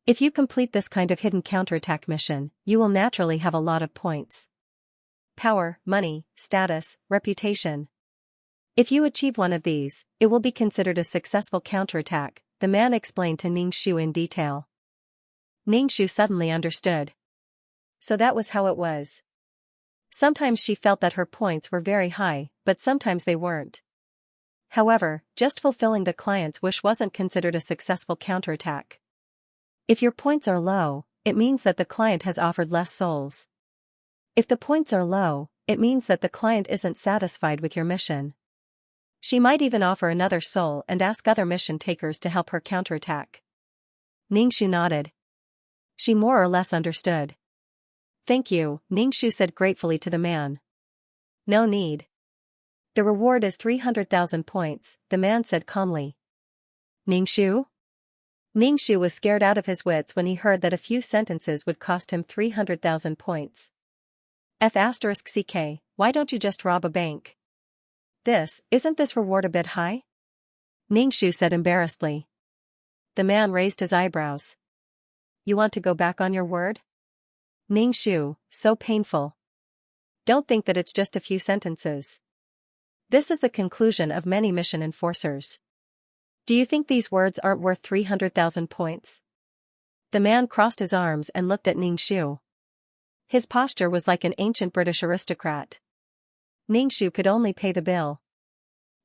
If you complete this kind of hidden counterattack mission, you will naturally have a lot of points. Power, money, status, reputation. If you achieve one of these, it will be considered a successful counterattack, the man explained to Ningxu in detail. Ningxu suddenly understood. So that was how it was. Sometimes she felt that her points were very high, but sometimes they weren't. However, just fulfilling the client's wish wasn't considered a successful counterattack. If your points are low, it means that the client has offered less souls. If the points are low, it means that the client isn't satisfied with your mission. She might even offer another soul and ask other mission takers to help her counterattack. Ningxu nodded. She more or less understood. "Thank you," Ningxu said gratefully to the man. "No need. The reward is 300,000 points, the man said calmly. Ningxu? Ningxu was scared out of his wits when he heard that a few sentences would cost him 300,000 points. F***ck, why don't you just rob a bank? Isn't this reward a bit high? Ningxu said embarrassedly. The man raised his eyebrows. You want to go back on your word? Ningxu, so painful. Don't think that it's just a few sentences. This is the conclusion of many mission enforcers. Do you think these words aren't worth 300,000 points? The man crossed his arms and looked at Ningxu. His posture was like an ancient British aristocrat. Ningxu could only pay the bill.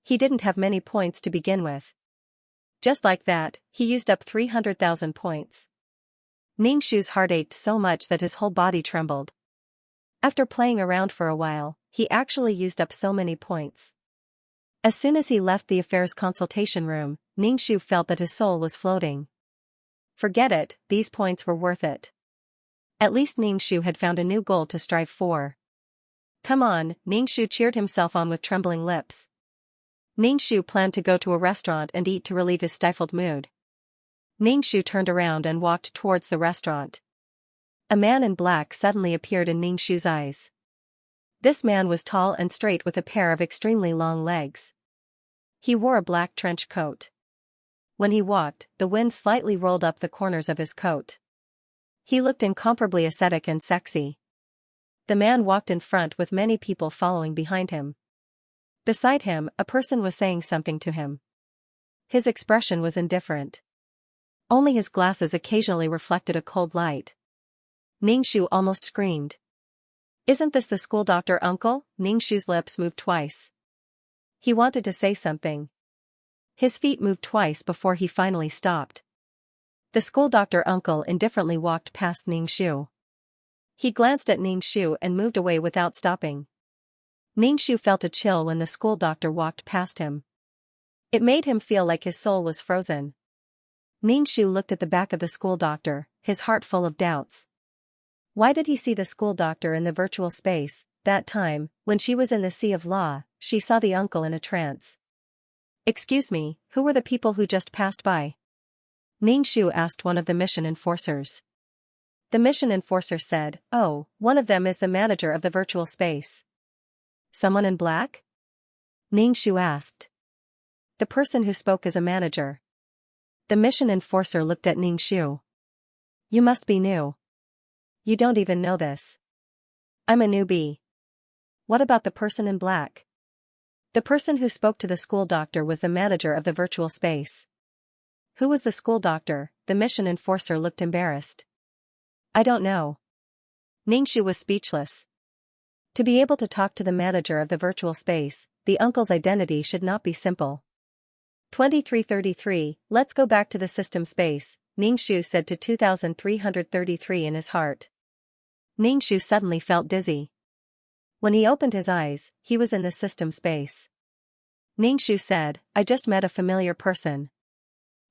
He didn't have many points to begin with. Just like that, he used up 300,000 points. Ningxu's heart ached so much that his whole body trembled. After playing around for a while, he actually used up so many points. As soon as he left the affairs consultation room, Ningxu felt that his soul was floating. Forget it, these points were worth it. At least Ningxu had found a new goal to strive for. Come on, Ningxu cheered himself on with trembling lips. Ningxu planned to go to a restaurant and eat to relieve his stifled mood. Ningxu turned around and walked towards the restaurant. A man in black suddenly appeared in Ningxu's eyes. This man was tall and straight with a pair of extremely long legs. He wore a black trench coat. When he walked, the wind slightly rolled up the corners of his coat. He looked incomparably ascetic and sexy. The man walked in front with many people following behind him. Beside him, a person was saying something to him. His expression was indifferent. Only his glasses occasionally reflected a cold light. Ningxu almost screamed. "Isn't this the school doctor, uncle?" Ningxu's lips moved twice. He wanted to say something. His feet moved twice before he finally stopped. The school doctor uncle indifferently walked past Ningxu. He glanced at Ningxu and moved away without stopping. Ningxu felt a chill when the school doctor walked past him. It made him feel like his soul was frozen. Ningxu looked at the back of the school doctor, his heart full of doubts. Why did he see the school doctor in the virtual space? That time, when she was in the Sea of Law, she saw the uncle in a trance. "Excuse me, who were the people who just passed by?" Ningxu asked one of the mission enforcers. The mission enforcer said, "Oh, one of them is the manager of the virtual space." "Someone in black?" Ningxu asked. "The person who spoke is a manager." The mission enforcer looked at Ningxu. "You must be new. You don't even know this." "I'm a newbie." "What about the person in black?" The person who spoke to the school doctor was the manager of the virtual space. "Who was the school doctor?" The mission enforcer looked embarrassed. "I don't know." Ningxu was speechless. To be able to talk to the manager of the virtual space, the uncle's identity should not be simple. 2333, let's go back to the system space, Ningxu said to 2333 in his heart. Ningxu suddenly felt dizzy. When he opened his eyes, he was in the system space. Ningxu said, "I just met a familiar person.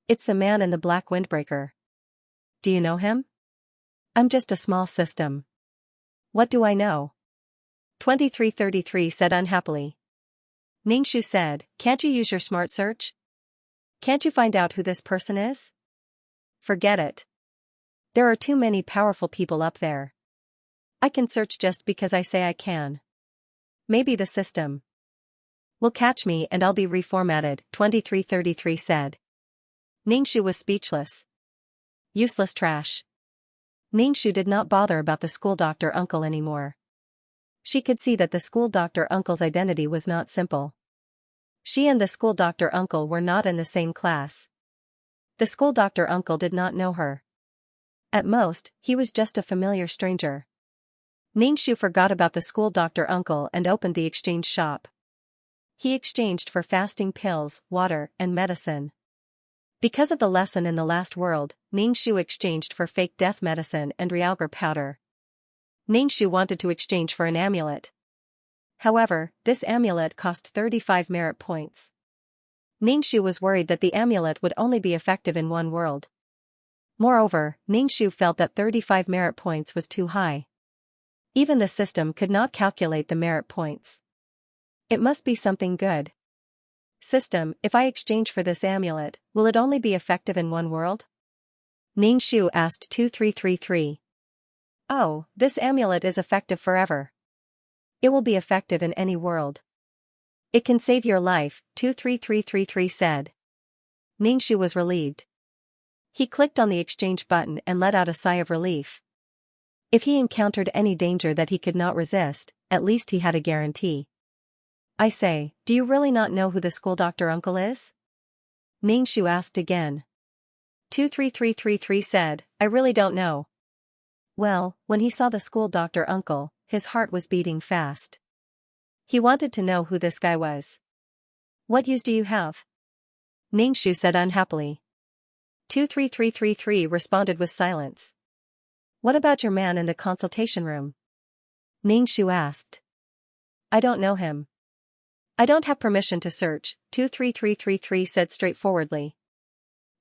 It's the man in the black windbreaker." "Do you know him?" "I'm just a small system." "What do I know?" 2333 said unhappily. Ningxu said, "Can't you use your smart search? Can't you find out who this person is?" "Forget it. There are too many powerful people up there. I can search just because I say I can. Maybe the system will catch me and I'll be reformatted," 2333 said. Ningxu was speechless. Useless trash. Ningxu did not bother about the school doctor uncle anymore. She could see that the school doctor uncle's identity was not simple. She and the school doctor uncle were not in the same class. The school doctor uncle did not know her. At most, he was just a familiar stranger. Ningxu forgot about the school doctor uncle and opened the exchange shop. He exchanged for fasting pills, water, and medicine. Because of the lesson in the last world, Ningxu exchanged for fake death medicine and realgar powder. Ningxu wanted to exchange for an amulet. However, this amulet cost 35 merit points. Ningxu was worried that the amulet would only be effective in one world. Moreover, Ningxu felt that 35 merit points was too high. Even the system could not calculate the merit points. It must be something good. "System, if I exchange for this amulet, will it only be effective in one world?" Ningxu asked 2333. "Oh, this amulet is effective forever. It will be effective in any world. It can save your life," 23333 said. Ningxu was relieved. He clicked on the exchange button and let out a sigh of relief. If he encountered any danger that he could not resist, at least he had a guarantee. "I say, do you really not know who the school doctor uncle is?" Ningxu asked again. 23333 said, "I really don't know." Well, when he saw the school doctor uncle, his heart was beating fast. He wanted to know who this guy was. "What use do you have?" Ningxu said unhappily. 23333 responded with silence. "What about your man in the consultation room?" Ningxu asked. "I don't know him. I don't have permission to search," 23333 said straightforwardly.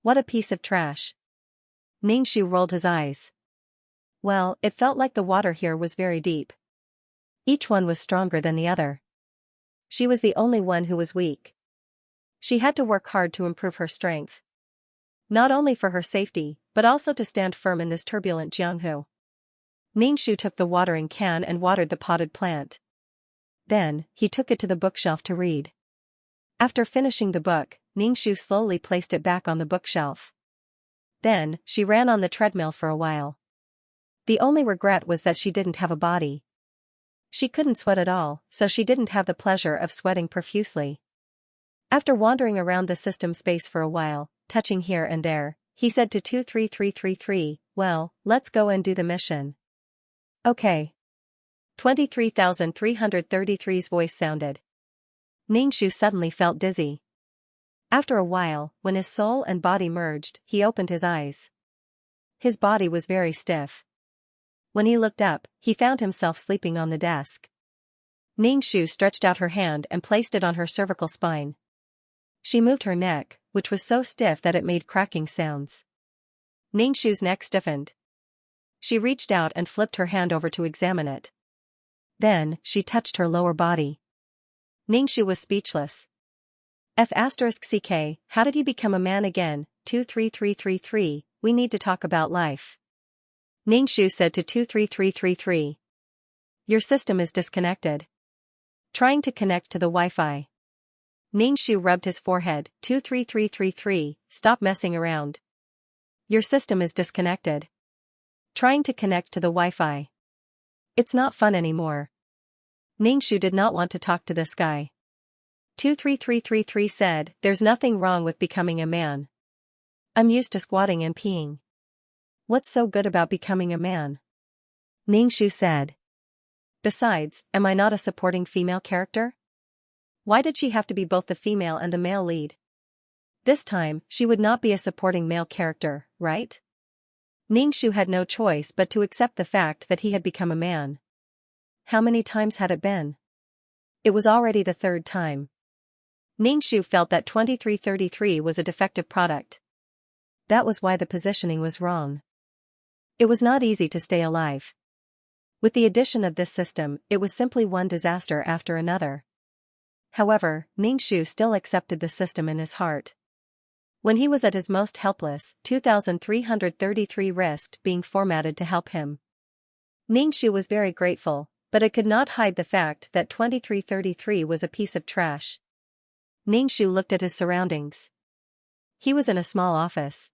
"What a piece of trash." Ningxu rolled his eyes. Well, it felt like the water here was very deep. Each one was stronger than the other. She was the only one who was weak. She had to work hard to improve her strength. Not only for her safety, but also to stand firm in this turbulent Jianghu. Ningxu took the watering can and watered the potted plant. Then, he took it to the bookshelf to read. After finishing the book, Ningxu slowly placed it back on the bookshelf. Then, she ran on the treadmill for a while. The only regret was that she didn't have a body. She couldn't sweat at all, so she didn't have the pleasure of sweating profusely. After wandering around the system space for a while, touching here and there, he said to 23333, "Well, let's go and do the mission." "Okay." 23,333's voice sounded. Ningshu suddenly felt dizzy. After a while, when his soul and body merged, he opened his eyes. His body was very stiff. When he looked up, he found himself sleeping on the desk. Ningshu stretched out her hand and placed it on her cervical spine. She moved her neck, which was so stiff that it made cracking sounds. Ningshu's neck stiffened. She reached out and flipped her hand over to examine it. Then, she touched her lower body. Ningshu was speechless. F*CK, how did he become a man again? 23333, we need to talk about life. Ningshu said to 23333. Your system is disconnected. Trying to connect to the Wi-Fi. Ningshu rubbed his forehead. 23333, stop messing around. Your system is disconnected. Trying to connect to the Wi-Fi. It's not fun anymore. Ningshu did not want to talk to this guy. 23333 said, there's nothing wrong with becoming a man. I'm used to squatting and peeing. What's so good about becoming a man? Ningshu said. Besides, am I not a supporting female character? Why did she have to be both the female and the male lead? This time, she would not be a supporting male character, right? Ningshu had no choice but to accept the fact that he had become a man. How many times had it been? It was already the third time. Ningshu felt that 2333 was a defective product. That was why the positioning was wrong. It was not easy to stay alive. With the addition of this system, it was simply one disaster after another. However, Ningshu still accepted the system in his heart. When he was at his most helpless, 2333 risked being formatted to help him. Ningshu was very grateful, but it could not hide the fact that 2333 was a piece of trash. Ningshu looked at his surroundings. He was in a small office.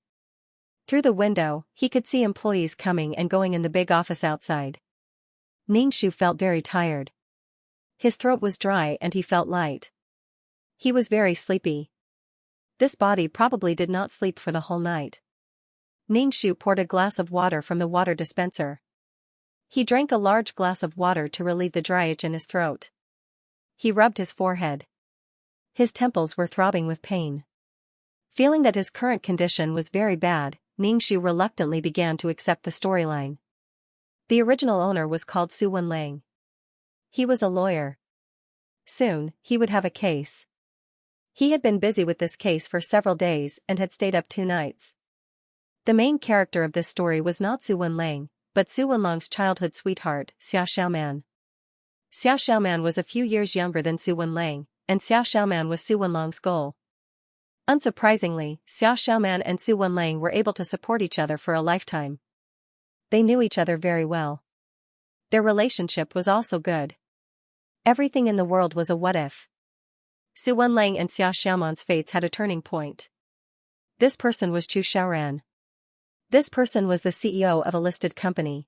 Through the window, he could see employees coming and going in the big office outside. Ningshu felt very tired. His throat was dry and he felt light. He was very sleepy. This body probably did not sleep for the whole night. Ningshu poured a glass of water from the water dispenser. He drank a large glass of water to relieve the dry itch in his throat. He rubbed his forehead. His temples were throbbing with pain. Feeling that his current condition was very bad, Ningshu reluctantly began to accept the storyline. The original owner was called Su Wenlang. He was a lawyer. Soon, he would have a case. He had been busy with this case for several days and had stayed up 2 nights. The main character of this story was not Su Wenlang, but Su Wenlang's childhood sweetheart, Xiaoxiaoman. Xiaoxiaoman was a few years younger than Su Wenlang, and Xiaoxiaoman was Su Wenlang's goal. Unsurprisingly, Xiaoxiaoman and Su Wenlang were able to support each other for a lifetime. They knew each other very well. Their relationship was also good. Everything in the world was a what-if. Su Wenlang and Xiaoxiaoman's fates had a turning point. This person was Chu Xiaoran. This person was the CEO of a listed company.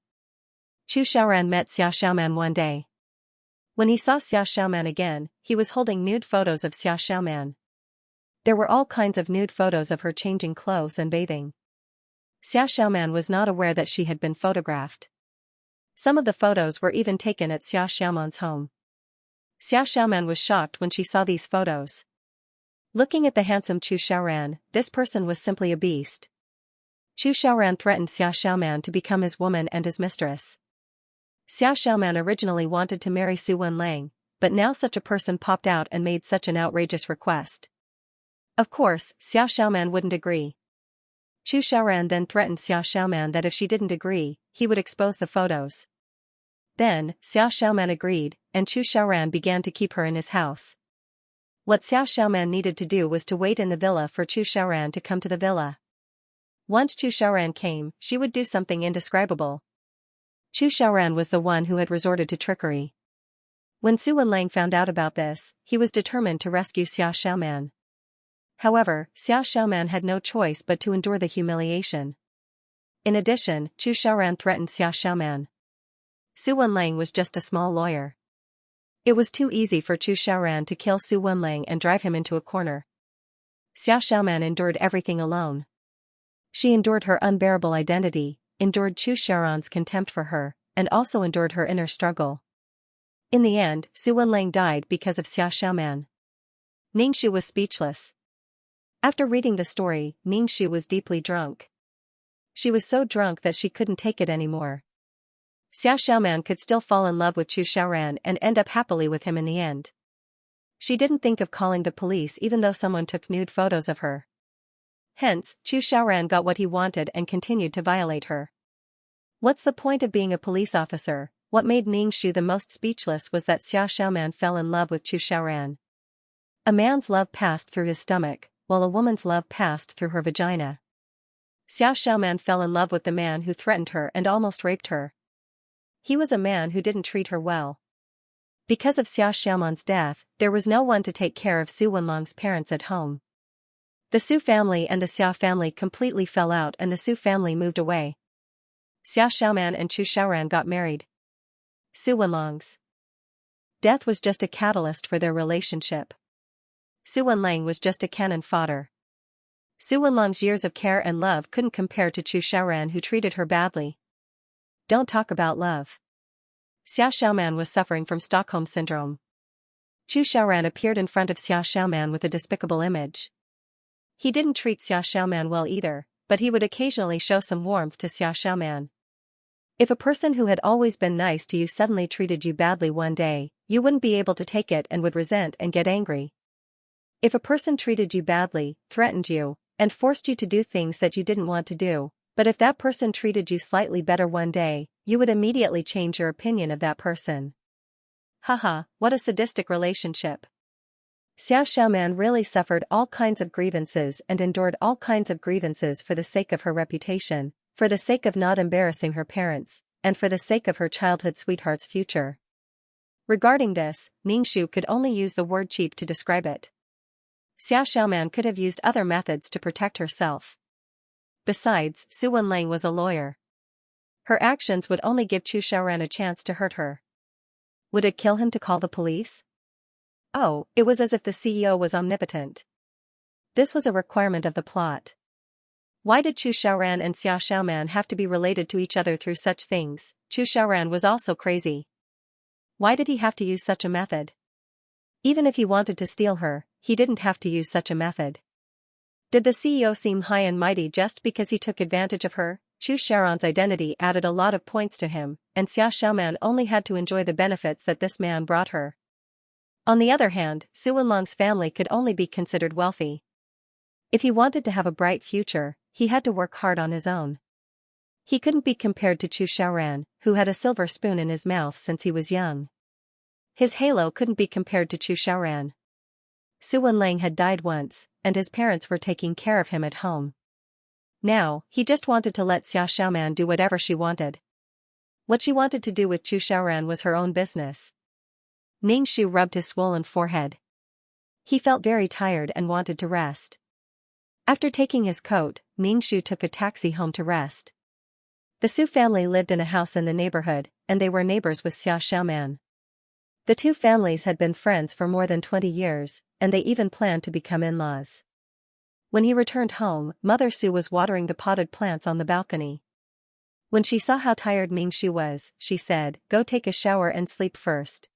Chu Xiaoran met Xiaoxiaoman one day. When he saw Xiaoxiaoman again, he was holding nude photos of Xiaoxiaoman. There were all kinds of nude photos of her changing clothes and bathing. Xiaoxiaoman was not aware that she had been photographed. Some of the photos were even taken at Xiaoxiaoman's home. Xiaoxiaoman was shocked when she saw these photos. Looking at the handsome Chu Xiaoran, this person was simply a beast. Chu Xiaoran threatened Xiaoxiaoman to become his woman and his mistress. Xiaoxiaoman originally wanted to marry Su Wenlang, but now such a person popped out and made such an outrageous request. Of course, Xiaoxiaoman wouldn't agree. Chu Xiaoran then threatened Xiaoxiaoman that if she didn't agree, he would expose the photos. Then, Xiaoxiaoman agreed, and Chu Xiaoran began to keep her in his house. What Xiaoxiaoman needed to do was to wait in the villa for Chu Xiaoran to come to the villa. Once Chu Xiaoran came, she would do something indescribable. Chu Xiaoran was the one who had resorted to trickery. When Su Wenlang found out about this, he was determined to rescue Xiaoxiaoman. However, Xiaoxiaoman had no choice but to endure the humiliation. In addition, Chu Xiaoran threatened Xiaoxiaoman. Su Wenlang was just a small lawyer. It was too easy for Chu Xiaoran to kill Su Wenlang and drive him into a corner. Xia Xiaoman endured everything alone. She endured her unbearable identity, endured Chu Xiaoran's contempt for her, and also endured her inner struggle. In the end, Su Wenlang died because of Xia Xiaoman. Ningxu was speechless. After reading the story, Ningxu was deeply drunk. She was so drunk that she couldn't take it anymore. Xia Xiaoman could still fall in love with Chu Xiaoran and end up happily with him in the end. She didn't think of calling the police even though someone took nude photos of her. Hence, Chu Xiaoran got what he wanted and continued to violate her. What's the point of being a police officer? What made Ningxu the most speechless was that Xia Xiaoman fell in love with Chu Xiaoran. A man's love passed through his stomach, while a woman's love passed through her vagina. Xia Xiaoman fell in love with the man who threatened her and almost raped her. He was a man who didn't treat her well. Because of Xia Xiaoman's death, there was no one to take care of Su Wenlang's parents at home. The Su family and the Xia family completely fell out and the Su family moved away. Xia Xiaoman and Chu Xiaoran got married. Su Wenlang's death was just a catalyst for their relationship. Su Wenlang was just a cannon fodder. Su Wenlang's years of care and love couldn't compare to Chu Xiaoran, who treated her badly. Don't talk about love. Xia Xiaoman was suffering from Stockholm Syndrome. Chu Xiaoran appeared in front of Xia Xiaoman with a despicable image. He didn't treat Xia Xiaoman well either, but he would occasionally show some warmth to Xia Xiaoman. If a person who had always been nice to you suddenly treated you badly one day, you wouldn't be able to take it and would resent and get angry. If a person treated you badly, threatened you, and forced you to do things that you didn't want to do, but if that person treated you slightly better one day, you would immediately change your opinion of that person. Haha, what a sadistic relationship. Xia Xiaoman really suffered all kinds of grievances and endured all kinds of grievances for the sake of her reputation, for the sake of not embarrassing her parents, and for the sake of her childhood sweetheart's future. Regarding this, Ningxu could only use the word cheap to describe it. Xia Xiaoman could have used other methods to protect herself. Besides, Su Wenlang was a lawyer. Her actions would only give Chu Xiaoran a chance to hurt her. Would it kill him to call the police? Oh, it was as if the CEO was omnipotent. This was a requirement of the plot. Why did Chu Xiaoran and Xia Xiaoman have to be related to each other through such things? Chu Xiaoran was also crazy. Why did he have to use such a method? Even if he wanted to steal her, he didn't have to use such a method. Did the CEO seem high and mighty just because he took advantage of her? Chu Xiaoran's identity added a lot of points to him, and Xia Xiaoman only had to enjoy the benefits that this man brought her. On the other hand, Su Wenlang's family could only be considered wealthy. If he wanted to have a bright future, he had to work hard on his own. He couldn't be compared to Chu Xiaoran, who had a silver spoon in his mouth since he was young. His halo couldn't be compared to Chu Xiaoran. Su Wenlang had died once, and his parents were taking care of him at home. Now, he just wanted to let Xia Xiaoman do whatever she wanted. What she wanted to do with Chu Xiaoran was her own business. Ningxu rubbed his swollen forehead. He felt very tired and wanted to rest. After taking his coat, Ningxu took a taxi home to rest. The Su family lived in a house in the neighborhood, and they were neighbors with Xia Xiaoman. The two families had been friends for more than 20 years, and they even planned to become in-laws. When he returned home, Mother Su was watering the potted plants on the balcony. When she saw how tired Ningxu was, she said, "Go take a shower and sleep first."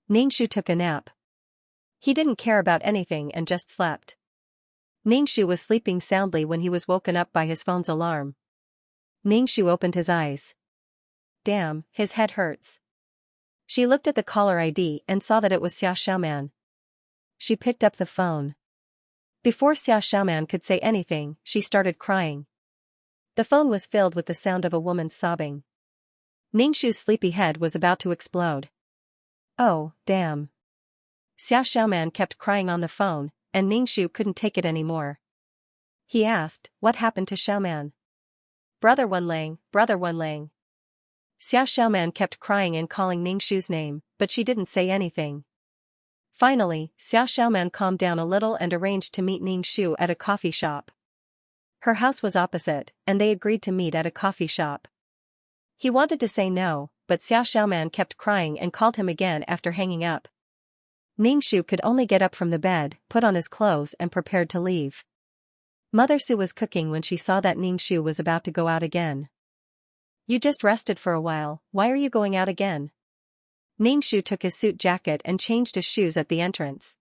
Ningxu took a nap. He didn't care about anything and just slept. Ningxu was sleeping soundly when he was woken up by his phone's alarm. Ningxu opened his eyes. Damn, his head hurts. She looked at the caller ID and saw that it was Xia Xiaoman. She picked up the phone. Before Xia Xiaoman could say anything, she started crying. The phone was filled with the sound of a woman sobbing. Ningxu's sleepy head was about to explode. Oh, damn. Xia Xiaoman kept crying on the phone, and Ningxu couldn't take it anymore. He asked, "What happened to Xiaoman?" Brother Wenlang, Brother Wenlang." Xia Xiaoman kept crying and calling Ningxu's name, but she didn't say anything. Finally, Xia Xiaoman calmed down a little and arranged to meet Ningxu at a coffee shop. Her house was opposite, and they agreed to meet at a coffee shop. He wanted to say no, but Xiao Xiaoman kept crying and called him again after hanging up. Ningshu could only get up from the bed, put on his clothes and prepared to leave. Mother Su was cooking when she saw that Ningshu was about to go out again. You just rested for a while, why are you going out again? Ningshu took his suit jacket and changed his shoes at the entrance.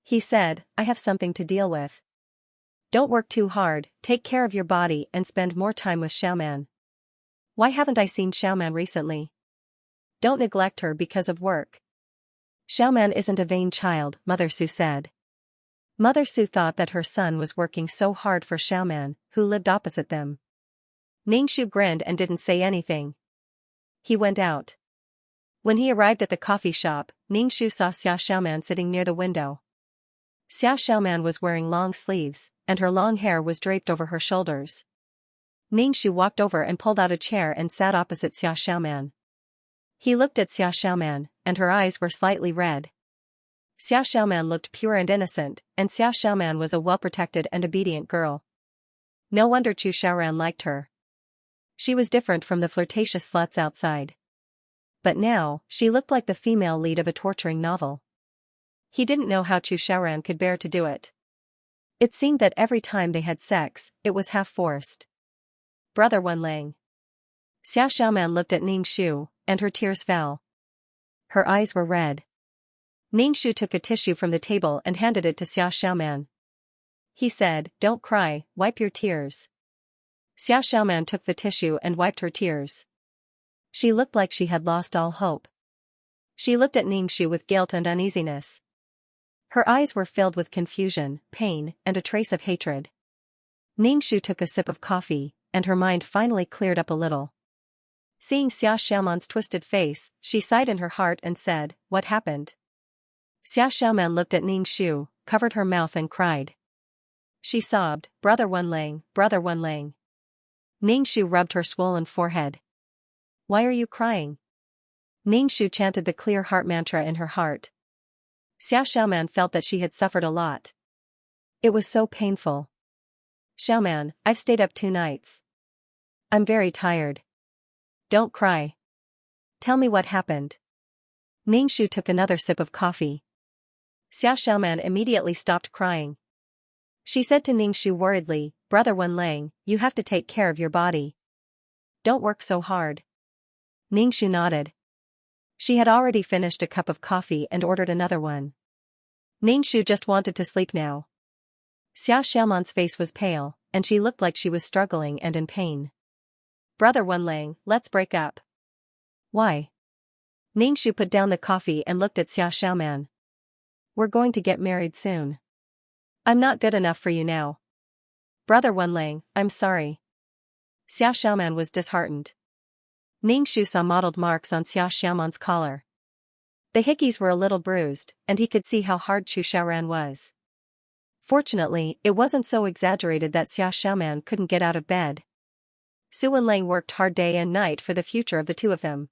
He said, I have something to deal with. Don't work too hard, take care of your body and spend more time with Xiaoman. Why haven't I seen Xiaoman recently? Don't neglect her because of work. Xiaoman isn't a vain child, Mother Su said. Mother Su thought that her son was working so hard for Xiaoman, who lived opposite them. Ningshu grinned and didn't say anything. He went out. When he arrived at the coffee shop, Ningshu saw Xiao Xiaoman sitting near the window. Xiao Xiaoman was wearing long sleeves, and her long hair was draped over her shoulders. Ningshu walked over and pulled out a chair and sat opposite Xiao Xiaoman. He looked at Xiao Xiaoman, and her eyes were slightly red. Xiao Xiaoman looked pure and innocent, and Xiao Xiaoman was a well-protected and obedient girl. No wonder Chu Xiaoran liked her. She was different from the flirtatious sluts outside. But now, she looked like the female lead of a torturing novel. He didn't know how Chu Xiaoran could bear to do it. It seemed that every time they had sex, it was half-forced. Brother Wenlang. Xiao Xiaoman looked at Ningshu, and her tears fell. Her eyes were red. Ningshu took a tissue from the table and handed it to Xiao Xiaoman. He said, Don't cry, wipe your tears. Xiao Xiaoman took the tissue and wiped her tears. She looked like she had lost all hope. She looked at Ningshu with guilt and uneasiness. Her eyes were filled with confusion, pain, and a trace of hatred. Ningshu took a sip of coffee, and her mind finally cleared up a little. Seeing Xiao Xiaoman's twisted face, she sighed in her heart and said, What happened? Xiao Xiaoman looked at Ningshu, covered her mouth and cried. She sobbed, Brother Wenlang, Brother Wenlang. Ningshu rubbed her swollen forehead. Why are you crying? Ningshu chanted the clear heart mantra in her heart. Xiao Xiaoman felt that she had suffered a lot. It was so painful. Xiaoman, I've stayed up 2 nights. I'm very tired. Don't cry. Tell me what happened. Ningshu took another sip of coffee. Xiao Xiaoman immediately stopped crying. She said to Ningshu worriedly, Brother Wenlang, you have to take care of your body. Don't work so hard. Ningshu nodded. She had already finished a cup of coffee and ordered another one. Ningshu just wanted to sleep now. Xiao Xiaoman's face was pale, and she looked like she was struggling and in pain. Brother Wenlang, let's break up. Why? Ningshu put down the coffee and looked at Xiao Xiaoman. We're going to get married soon. I'm not good enough for you now. Brother Wenlang, I'm sorry. Xiao Xiaoman was disheartened. Ningshu saw mottled marks on Xiao Xiaoman's collar. The hickeys were a little bruised, and he could see how hard Chu Xiaoran was. Fortunately, it wasn't so exaggerated that Xiao Xiaoman couldn't get out of bed. Su Wenlang worked hard day and night for the future of the two of them.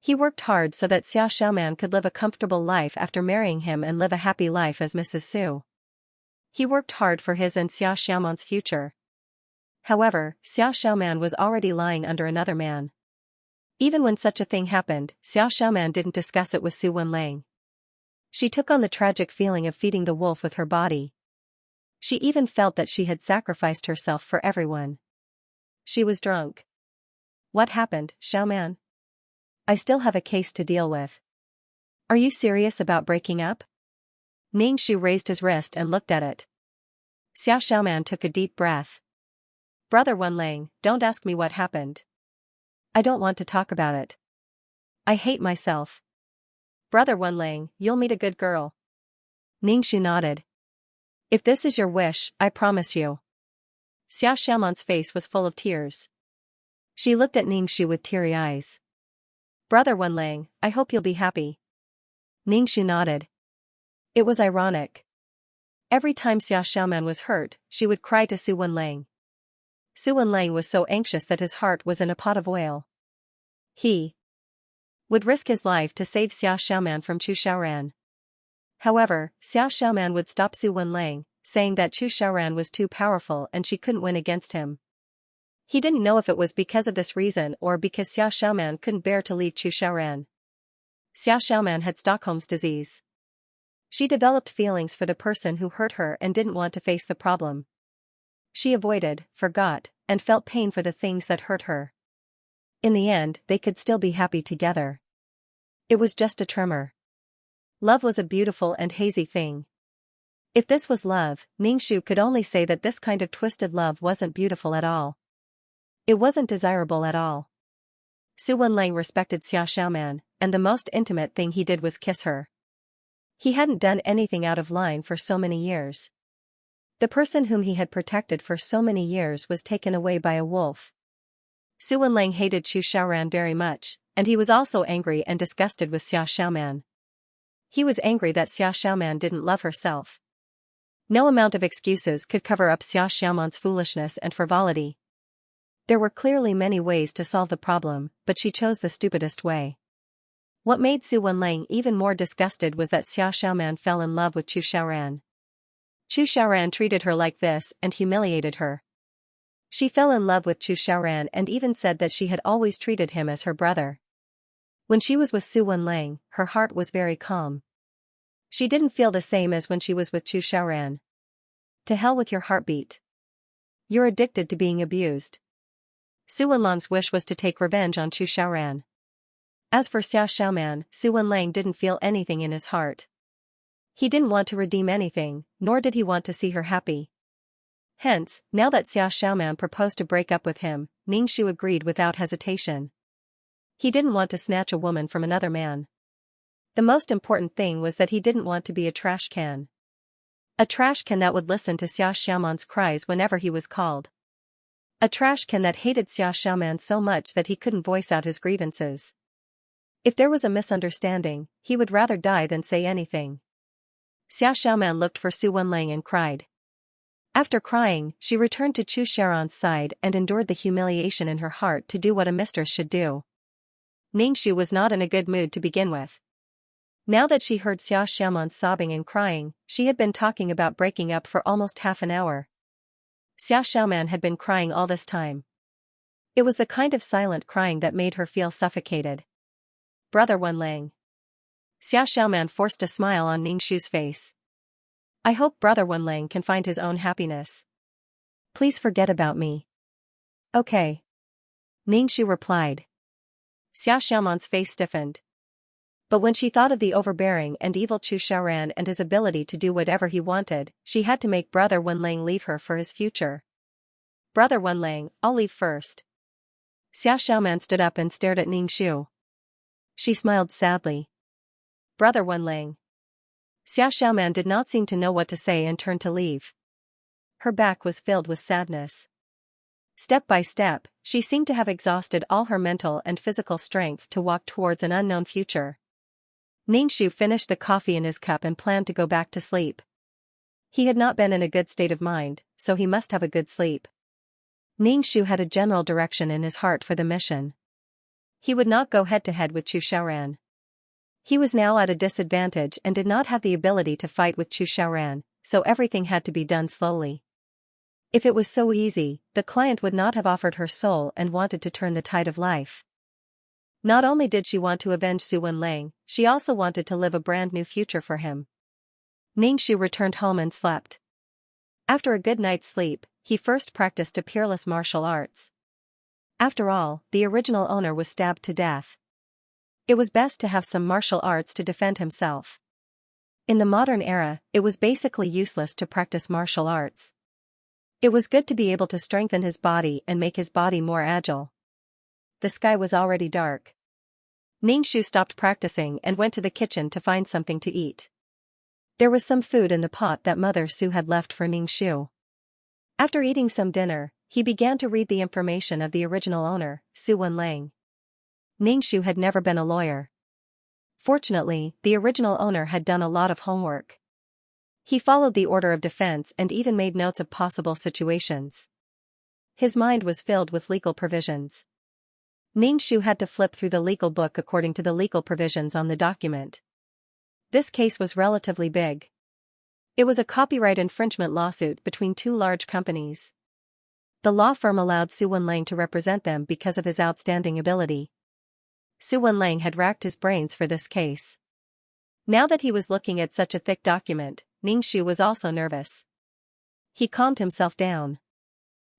He worked hard so that Xiao Xiaoman could live a comfortable life after marrying him and live a happy life as Mrs. Su. He worked hard for his and Xiao Xiaoman's future. However, Xiao Xiaoman was already lying under another man. Even when such a thing happened, Xiao Xiaoman didn't discuss it with Su Wenlang. She took on the tragic feeling of feeding the wolf with her body. She even felt that she had sacrificed herself for everyone. She was drunk. What happened, Xiaoman? I still have a case to deal with. Are you serious about breaking up? Ningshu raised his wrist and looked at it. Xiao Xiaoman took a deep breath. Brother Wenlang, don't ask me what happened. I don't want to talk about it. I hate myself. Brother Wenlang, you'll meet a good girl. Ningshu nodded. If this is your wish, I promise you. Xiao Xiaoman's face was full of tears. She looked at Ningshu with teary eyes. Brother Wenlang, I hope you'll be happy. Ningshu nodded. It was ironic. Every time Xiao Xiaoman was hurt, she would cry to Su Wenlang. Su Wenlang was so anxious that his heart was in a pot of oil. He would risk his life to save Xiao Xiaoman from Chu Xiaoran. However, Xiao Xiaoman would stop Su Wenlang, saying that Chu Xiaoran was too powerful and she couldn't win against him. He didn't know if it was because of this reason or because Xiao Xiaoman couldn't bear to leave Chu Xiaoran. Xiao Xiaoman had Stockholm's disease. She developed feelings for the person who hurt her and didn't want to face the problem. She avoided, forgot, and felt pain for the things that hurt her. In the end, they could still be happy together. It was just a tremor. Love was a beautiful and hazy thing. If this was love, Ningxu could only say that this kind of twisted love wasn't beautiful at all. It wasn't desirable at all. Su Wenlang respected Xiao Xiaoman, and the most intimate thing he did was kiss her. He hadn't done anything out of line for so many years. The person whom he had protected for so many years was taken away by a wolf. Su Wenlang hated Chu Xiaoran very much, and he was also angry and disgusted with Xiao Xiaoman. He was angry that Xiao Xiaoman didn't love herself. No amount of excuses could cover up Xiao Xiaoman's foolishness and frivolity. There were clearly many ways to solve the problem, but she chose the stupidest way. What made Su Wenlang even more disgusted was that Xiao Xiaoman fell in love with Chu Xiaoran. Chu Xiaoran treated her like this and humiliated her. She fell in love with Chu Xiaoran and even said that she had always treated him as her brother. When she was with Su Wenlang, her heart was very calm. She didn't feel the same as when she was with Chu Xiaoran. To hell with your heartbeat. You're addicted to being abused. Su Wenlang's wish was to take revenge on Chu Xiaoran. As for Xiao Xiaoman, Su Wenlang didn't feel anything in his heart. He didn't want to redeem anything, nor did he want to see her happy. Hence, now that Xiao Xiaoman proposed to break up with him, Ningxu agreed without hesitation. He didn't want to snatch a woman from another man. The most important thing was that he didn't want to be a trash can. A trash can that would listen to Xiao Xiaoman's cries whenever he was called. A trash can that hated Xiao Xiaoman so much that he couldn't voice out his grievances. If there was a misunderstanding, he would rather die than say anything. Xiao Xiaoman looked for Su Wenlang and cried. After crying, she returned to Chu Xiaoran's side and endured the humiliation in her heart to do what a mistress should do. Ningxu was not in a good mood to begin with. Now that she heard Xiao Xiaoman sobbing and crying, she had been talking about breaking up for almost half an hour. Xiao Xiaoman had been crying all this time. It was the kind of silent crying that made her feel suffocated. Brother Wenlang. Xiao Xiaoman forced a smile on Ningxu's face. I hope Brother Wenlang can find his own happiness. Please forget about me. Okay. Ningxu replied. Xiao Xiaoman's face stiffened. But when she thought of the overbearing and evil Chu Xiaoran and his ability to do whatever he wanted, she had to make Brother Wenlang leave her for his future. Brother Wenlang, I'll leave first. Xiao Xiaoman stood up and stared at Ningxu. She smiled sadly. Brother Wenlang. Xiao Xiaoman did not seem to know what to say and turned to leave. Her back was filled with sadness. Step by step, she seemed to have exhausted all her mental and physical strength to walk towards an unknown future. Ningxu finished the coffee in his cup and planned to go back to sleep. He had not been in a good state of mind, so he must have a good sleep. Ningxu had a general direction in his heart for the mission. He would not go head-to-head with Chu Xiaoran. He was now at a disadvantage and did not have the ability to fight with Chu Xiaoran, so everything had to be done slowly. If it was so easy, the client would not have offered her soul and wanted to turn the tide of life. Not only did she want to avenge Su Wenlang, she also wanted to live a brand new future for him. Ningxu returned home and slept. After a good night's sleep, he first practiced a peerless martial arts. After all, the original owner was stabbed to death. It was best to have some martial arts to defend himself. In the modern era, it was basically useless to practice martial arts. It was good to be able to strengthen his body and make his body more agile. The sky was already dark. Ningxu stopped practicing and went to the kitchen to find something to eat. There was some food in the pot that Mother Su had left for Ningxu. After eating some dinner, he began to read the information of the original owner, Su Wenlang. Ningxu had never been a lawyer. Fortunately, the original owner had done a lot of homework. He followed the order of defense and even made notes of possible situations. His mind was filled with legal provisions. Ningxu had to flip through the legal book according to the legal provisions on the document. This case was relatively big. It was a copyright infringement lawsuit between two large companies. The law firm allowed Su Wenlang to represent them because of his outstanding ability. Su Wenlang had racked his brains for this case. Now that he was looking at such a thick document, Ningxu was also nervous. He calmed himself down.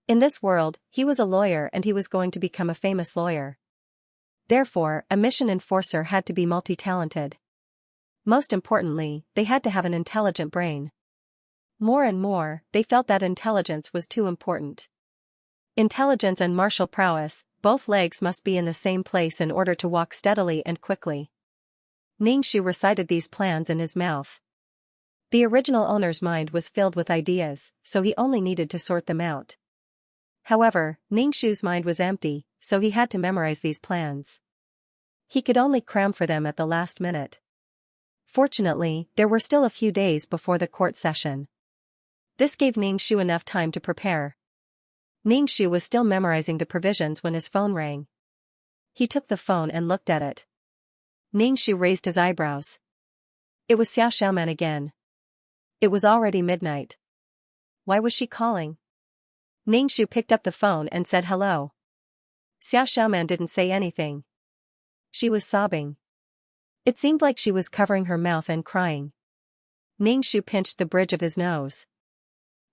In this world, he was a lawyer and he was going to become a famous lawyer. Therefore, a mission enforcer had to be multi-talented. Most importantly, they had to have an intelligent brain. More and more, they felt that intelligence was too important. Intelligence and martial prowess, both legs must be in the same place in order to walk steadily and quickly. Ningxu recited these plans in his mouth. The original owner's mind was filled with ideas, so he only needed to sort them out. However, Ningxu's mind was empty, so he had to memorize these plans. He could only cram for them at the last minute. Fortunately, there were still a few days before the court session. This gave Ningxu enough time to prepare. Ningxu was still memorizing the provisions when his phone rang. He took the phone and looked at it. Ningxu raised his eyebrows. It was Xiao Xiaoman again. It was already midnight. Why was she calling? Ningxu picked up the phone and said hello. Xiao Xiaoman didn't say anything. She was sobbing. It seemed like she was covering her mouth and crying. Ningxu pinched the bridge of his nose.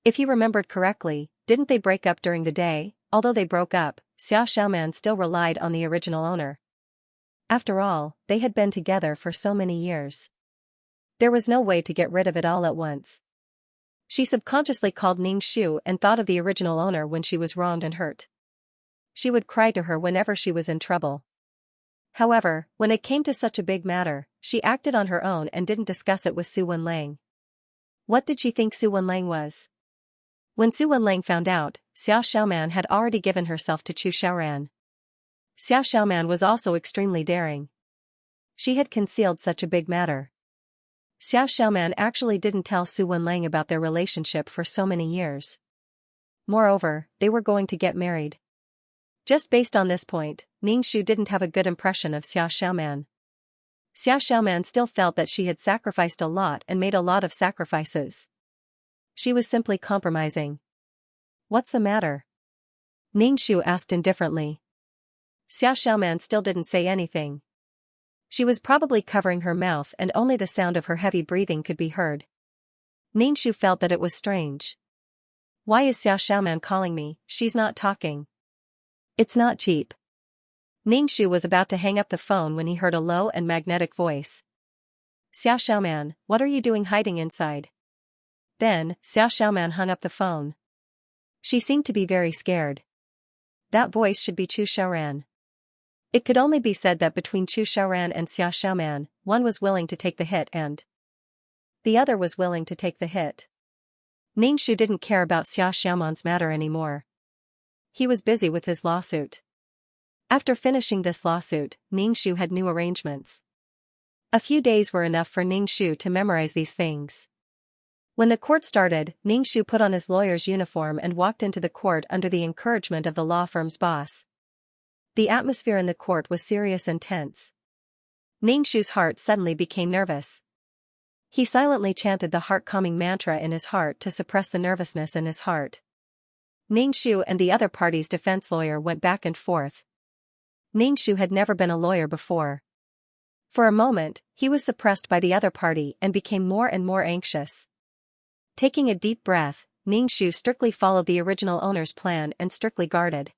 If he remembered correctly, didn't they break up during the day? Although they broke up, Xiao Xiaoman still relied on the original owner. After all, they had been together for so many years. There was no way to get rid of it all at once. She subconsciously called Ningxu and thought of the original owner when she was wronged and hurt. She would cry to her whenever she was in trouble. However, when it came to such a big matter, she acted on her own and didn't discuss it with Su Wenlang. What did she think Su Wenlang was? When Su Wenlang found out, Xiao Xiaoman had already given herself to Chu Xiaoran. Xiao Xiaoman was also extremely daring. She had concealed such a big matter. Xiao Xiaoman actually didn't tell Su Wenlang about their relationship for so many years. Moreover, they were going to get married. Just based on this point, Ningxu didn't have a good impression of Xiao Xiaoman. Xiao Xiaoman still felt that she had sacrificed a lot and made a lot of sacrifices. She was simply compromising. What's the matter? Ningxu asked indifferently. Xiao Xiaoman still didn't say anything. She was probably covering her mouth and only the sound of her heavy breathing could be heard. Ningxu felt that it was strange. Why is Xiao Xiaoman calling me? She's not talking. It's not cheap. Ningxu was about to hang up the phone when he heard a low and magnetic voice. Xiao Xiaoman, what are you doing hiding inside? Then, Xiao Xiaoman hung up the phone. She seemed to be very scared. That voice should be Chu Xiaoran. It could only be said that between Chu Xiaoran and Xiao Xiaoman, one was willing to take the hit and the other was willing to take the hit. Ningxu didn't care about Xiao Xiaoman's matter anymore. He was busy with his lawsuit. After finishing this lawsuit, Ningxu had new arrangements. A few days were enough for Ningxu to memorize these things. When the court started, Ningxu put on his lawyer's uniform and walked into the court under the encouragement of the law firm's boss. The atmosphere in the court was serious and tense. Ningxu's heart suddenly became nervous. He silently chanted the heart-calming mantra in his heart to suppress the nervousness in his heart. Ningxu and the other party's defense lawyer went back and forth. Ningxu had never been a lawyer before. For a moment, he was suppressed by the other party and became more and more anxious. Taking a deep breath, Ningxu strictly followed the original owner's plan and strictly guarded.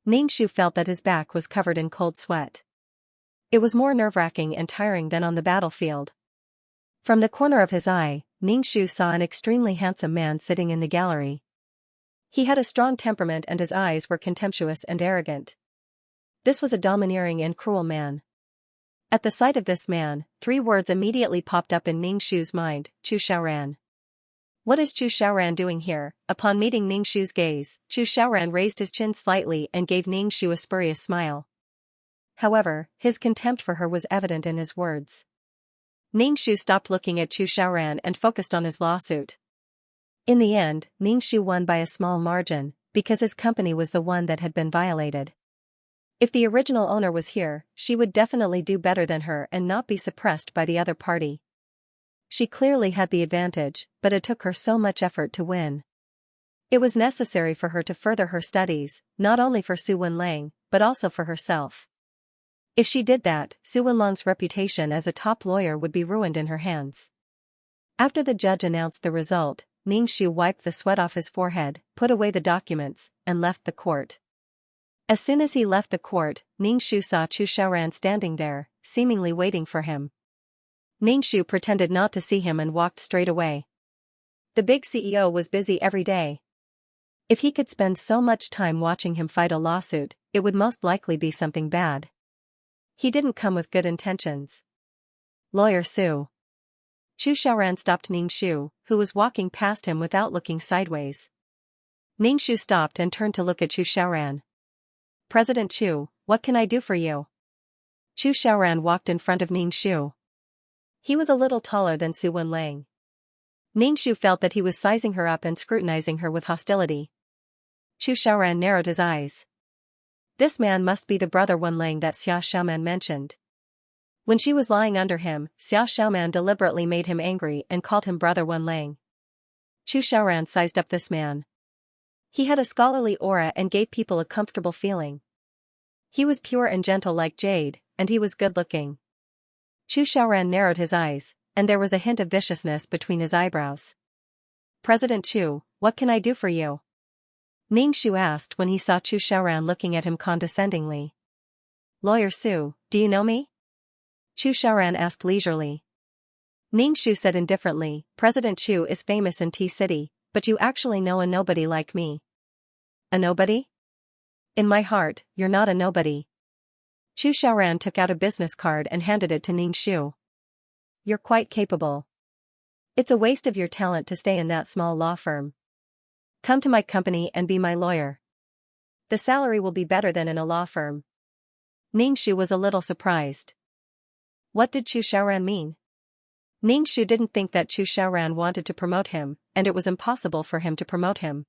Ningxu felt that his back was covered in cold sweat. It was more nerve-wracking and tiring than on the battlefield. From the corner of his eye, Ningxu saw an extremely handsome man sitting in the gallery. He had a strong temperament and his eyes were contemptuous and arrogant. This was a domineering and cruel man. At the sight of this man, 3 words immediately popped up in Ningxu's mind: Chu Xiaoran. What is Chu Xiaoran doing here? Upon meeting Ningxu's gaze, Chu Xiaoran raised his chin slightly and gave Ningxu a spurious smile. However, his contempt for her was evident in his words. Ningxu stopped looking at Chu Xiaoran and focused on his lawsuit. In the end, Ningxu won by a small margin, because his company was the one that had been violated. If the original owner was here, she would definitely do better than her and not be suppressed by the other party. She clearly had the advantage, but it took her so much effort to win. It was necessary for her to further her studies, not only for Su Wenlang, but also for herself. If she did that, Su Wenlang's reputation as a top lawyer would be ruined in her hands. After the judge announced the result, Ningxu wiped the sweat off his forehead, put away the documents, and left the court. As soon as he left the court, Ningxu saw Chu Xiaoran standing there, seemingly waiting for him. Ningxu pretended not to see him and walked straight away. The big CEO was busy every day. If he could spend so much time watching him fight a lawsuit, it would most likely be something bad. He didn't come with good intentions. Lawyer Su. Chu Xiaoran stopped Ningxu, who was walking past him without looking sideways. Ningxu stopped and turned to look at Chu Xiaoran. President Chu, what can I do for you? Chu Xiaoran walked in front of Ningxu. He was a little taller than Su Wenlang. Ningxu felt that he was sizing her up and scrutinizing her with hostility. Chu Xiaoran narrowed his eyes. This man must be the brother Wenlang that Xia Xiaoman mentioned. When she was lying under him, Xia Xiaoman deliberately made him angry and called him brother Wenlang. Chu Xiaoran sized up this man. He had a scholarly aura and gave people a comfortable feeling. He was pure and gentle like jade, and he was good-looking. Chu Xiaoran narrowed his eyes, and there was a hint of viciousness between his eyebrows. President Chu, what can I do for you? Ningxu asked when he saw Chu Xiaoran looking at him condescendingly. Lawyer Su, do you know me? Chu Xiaoran asked leisurely. Ningxu said indifferently, President Chu is famous in T-City, but you actually know a nobody like me. A nobody? In my heart, you're not a nobody. Chu Xiaoran took out a business card and handed it to Ningxu. You're quite capable. It's a waste of your talent to stay in that small law firm. Come to my company and be my lawyer. The salary will be better than in a law firm. Ningxu was a little surprised. What did Chu Xiaoran mean? Ningxu didn't think that Chu Xiaoran wanted to promote him, and it was impossible for him to promote him.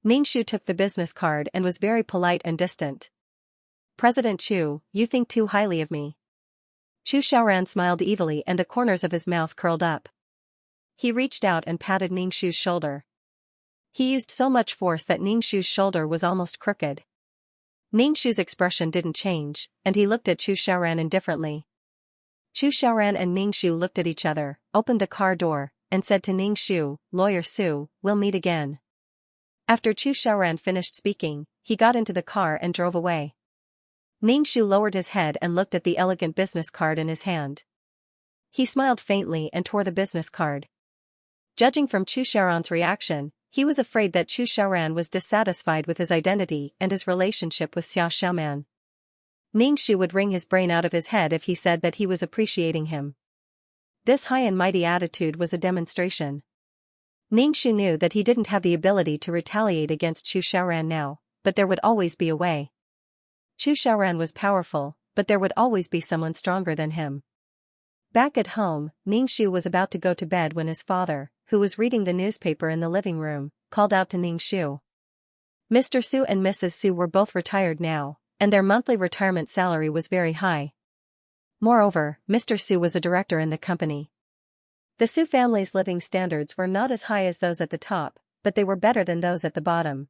Ningxu took the business card and was very polite and distant. President Chu, you think too highly of me. Chu Xiaoran smiled evilly and the corners of his mouth curled up. He reached out and patted Ningxu's shoulder. He used so much force that Ningxu's shoulder was almost crooked. Ningxu's expression didn't change, and he looked at Chu Xiaoran indifferently. Chu Xiaoran and Ningxu looked at each other, opened the car door, and said to Ningxu, Lawyer Su, we'll meet again. After Chu Xiaoran finished speaking, he got into the car and drove away. Ningxu lowered his head and looked at the elegant business card in his hand. He smiled faintly and tore the business card. Judging from Chu Xiaoran's reaction, he was afraid that Chu Xiaoran was dissatisfied with his identity and his relationship with Xia Xiaoman. Ningxu would wring his brain out of his head if he said that he was appreciating him. This high and mighty attitude was a demonstration. Ningxu knew that he didn't have the ability to retaliate against Chu Xiaoran now, but there would always be a way. Chu Xiaoran was powerful, but there would always be someone stronger than him. Back at home, Ningxu was about to go to bed when his father, who was reading the newspaper in the living room, called out to Ningxu. Mr. Su and Mrs. Su were both retired now, and their monthly retirement salary was very high. Moreover, Mr. Su was a director in the company. The Su family's living standards were not as high as those at the top, but they were better than those at the bottom.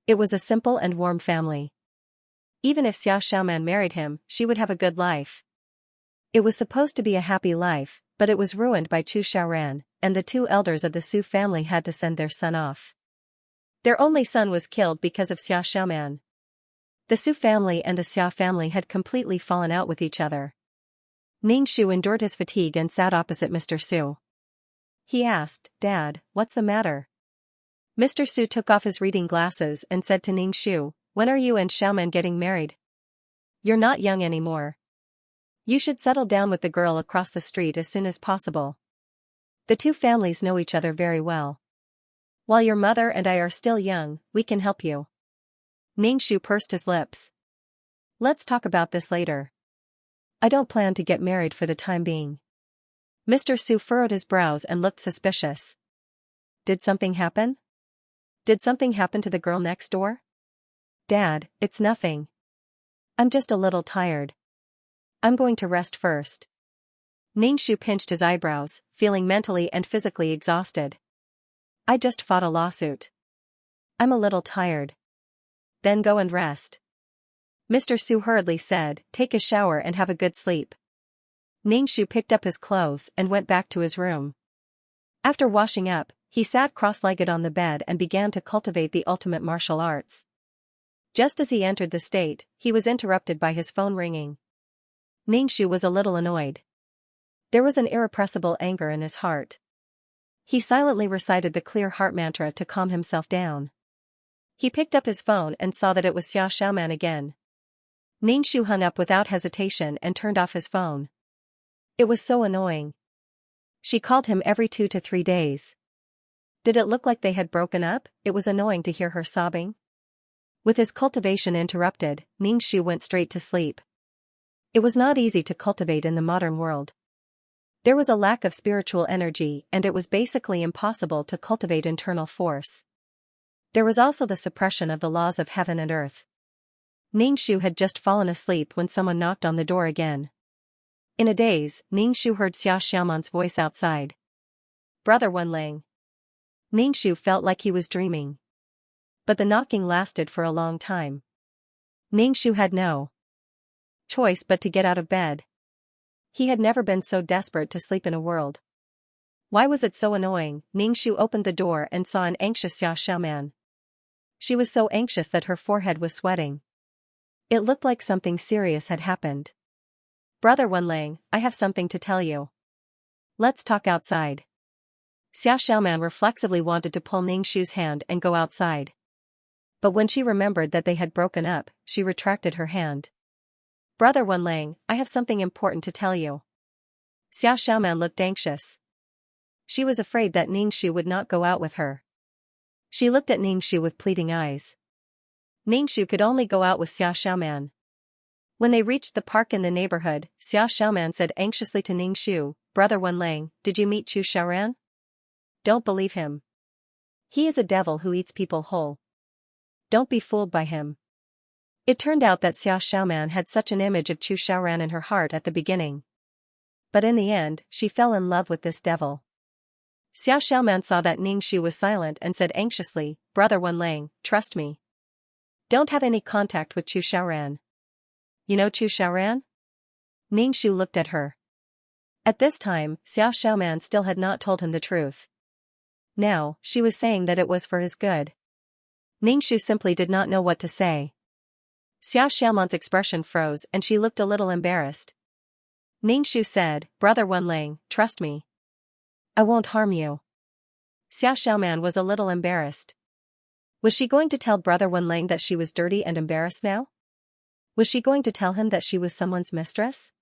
It was a simple and warm family. Even if Xia Xiaoman married him, she would have a good life. It was supposed to be a happy life, but it was ruined by Chu Xiaoran, and the two elders of the Su family had to send their son off. Their only son was killed because of Xia Xiaoman. The Su family and the Xia family had completely fallen out with each other. Ningxu endured his fatigue and sat opposite Mr. Su. He asked, Dad, what's the matter? Mr. Su took off his reading glasses and said to Ningxu, when are you and Xiaoman getting married? You're not young anymore. You should settle down with the girl across the street as soon as possible. The two families know each other very well. While your mother and I are still young, we can help you. Ningxu pursed his lips. Let's talk about this later. I don't plan to get married for the time being. Mr. Su furrowed his brows and looked suspicious. Did something happen? Did something happen to the girl next door? Dad, it's nothing. I'm just a little tired. I'm going to rest first. Ningxu pinched his eyebrows, feeling mentally and physically exhausted. I just fought a lawsuit. I'm a little tired. Then go and rest. Mr. Su hurriedly said, take a shower and have a good sleep. Ningxu picked up his clothes and went back to his room. After washing up, he sat cross-legged on the bed and began to cultivate the ultimate martial arts. Just as he entered the state, he was interrupted by his phone ringing. Ningxu was a little annoyed. There was an irrepressible anger in his heart. He silently recited the clear heart mantra to calm himself down. He picked up his phone and saw that it was Xiaoxiaoman again. Ningxu hung up without hesitation and turned off his phone. It was so annoying. She called him every 2 to 3 days. Did it look like they had broken up? It was annoying to hear her sobbing. With his cultivation interrupted, Ningxu went straight to sleep. It was not easy to cultivate in the modern world. There was a lack of spiritual energy and it was basically impossible to cultivate internal force. There was also the suppression of the laws of heaven and earth. Ningxu had just fallen asleep when someone knocked on the door again. In a daze, Ningxu heard Xiaoxiaoman's voice outside. Brother Wenling. Ningxu felt like he was dreaming. But the knocking lasted for a long time. Ningxu had no choice but to get out of bed. He had never been so desperate to sleep in a world. Why was it so annoying? Ningxu opened the door and saw an anxious Xiaoxiaoman. She was so anxious that her forehead was sweating. It looked like something serious had happened. Brother Wenling, I have something to tell you. Let's talk outside. Xiaoxiaoman reflexively wanted to pull Ningxu's hand and go outside. But when she remembered that they had broken up, she retracted her hand. Brother Wenling, I have something important to tell you. Xiaoxiaoman looked anxious. She was afraid that Ningxu would not go out with her. She looked at Ningxu with pleading eyes. Ningxu could only go out with Xiaoxiaoman. When they reached the park in the neighborhood, Xiaoxiaoman said anxiously to Ningxu, Brother Wenling, did you meet Chu Xiaoran? Don't believe him. He is a devil who eats people whole. Don't be fooled by him. It turned out that Xiaoxiaoman had such an image of Chu Xiaoran in her heart at the beginning. But in the end, she fell in love with this devil. Xiaoxiaoman saw that Ningxu was silent and said anxiously, Brother Wenling, trust me. Don't have any contact with Chu Xiaoran. You know Chu Xiaoran? Ningxu looked at her. At this time, Xiaoxiaoman still had not told him the truth. Now, she was saying that it was for his good. Ningxu simply did not know what to say. Xiaoxiaoman's expression froze and she looked a little embarrassed. Ningxu said, Brother Wenling, trust me. I won't harm you. Xiaoxiaoman was a little embarrassed. Was she going to tell Brother Wenling that she was dirty and embarrassed now? Was she going to tell him that she was someone's mistress?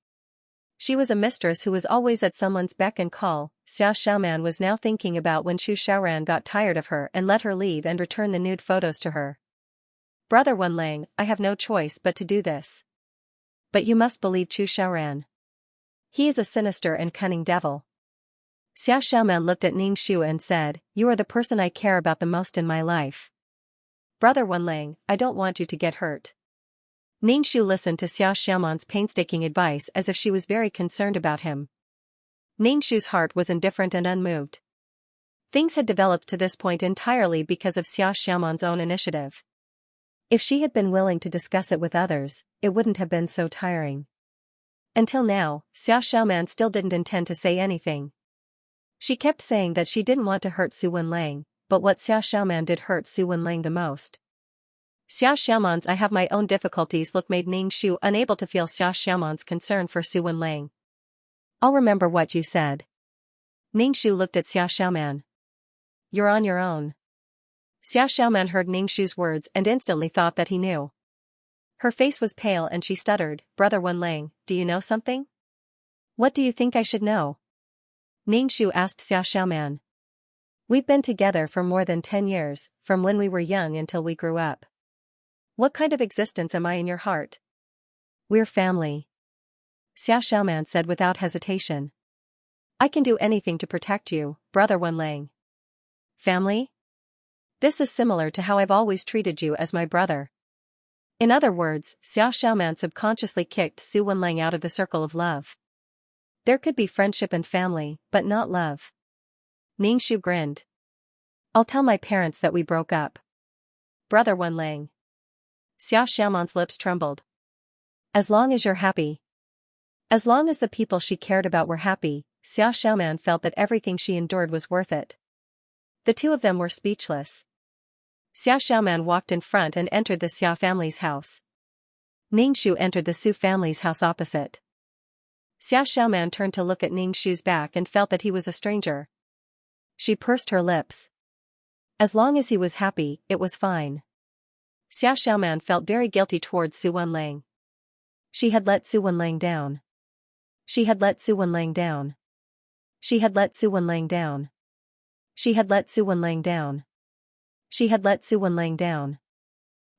She was a mistress who was always at someone's beck and call. Xiaoxiaoman was now thinking about when Chu Xiaoran got tired of her and let her leave and return the nude photos to her. Brother Wenling, I have no choice but to do this. But you must believe Chu Xiaoran. He is a sinister and cunning devil. Xiaoxiaoman looked at Ningxu and said, You are the person I care about the most in my life. Brother Wenling, I don't want you to get hurt. Ningxu listened to Xiaoxiaoman's painstaking advice as if she was very concerned about him. Ningxu's heart was indifferent and unmoved. Things had developed to this point entirely because of Xiaoxiaoman's own initiative. If she had been willing to discuss it with others, it wouldn't have been so tiring. Until now, Xiaoxiaoman still didn't intend to say anything. She kept saying that she didn't want to hurt Su Wenling, but what Xiaoxiaoman did hurt Su Wenling the most. Xiaoxiaoman's I have my own difficulties look made Ningxu unable to feel Xiaoxiaoman's concern for Su Wenling. I'll remember what you said. Ningxu looked at Xiaoxiaoman. You're on your own. Xiaoxiaoman heard Ningxu's words and instantly thought that he knew. Her face was pale and she stuttered, Brother Wenling, do you know something? What do you think I should know? Ningxu asked Xiaoxiaoman. We've been together for more than 10 years, from when we were young until we grew up. What kind of existence am I in your heart? We're family. Xiaoxiaoman said without hesitation. I can do anything to protect you, Brother Wenling. Family? This is similar to how I've always treated you as my brother. In other words, Xiaoxiaoman subconsciously kicked Su Wenling out of the circle of love. There could be friendship and family, but not love. Ningxu grinned. I'll tell my parents that we broke up. Brother Wenlang. Xia Xiaoman's lips trembled. As long as you're happy. As long as the people she cared about were happy, Xia Xiaoman felt that everything she endured was worth it. The two of them were speechless. Xia Xiaoman walked in front and entered the Xia family's house. Ningxu entered the Su family's house opposite. Xia Xiaoman turned to look at Ningxu's back and felt that he was a stranger. She pursed her lips. As long as he was happy, it was fine. Xia Xiaoman felt very guilty towards Su Wenlang. She had let Su Wenlang down. She had let Su Wenlang down. She had let Su Wenlang down. She had let Su Wenlang down. She had let Su Wenlang down.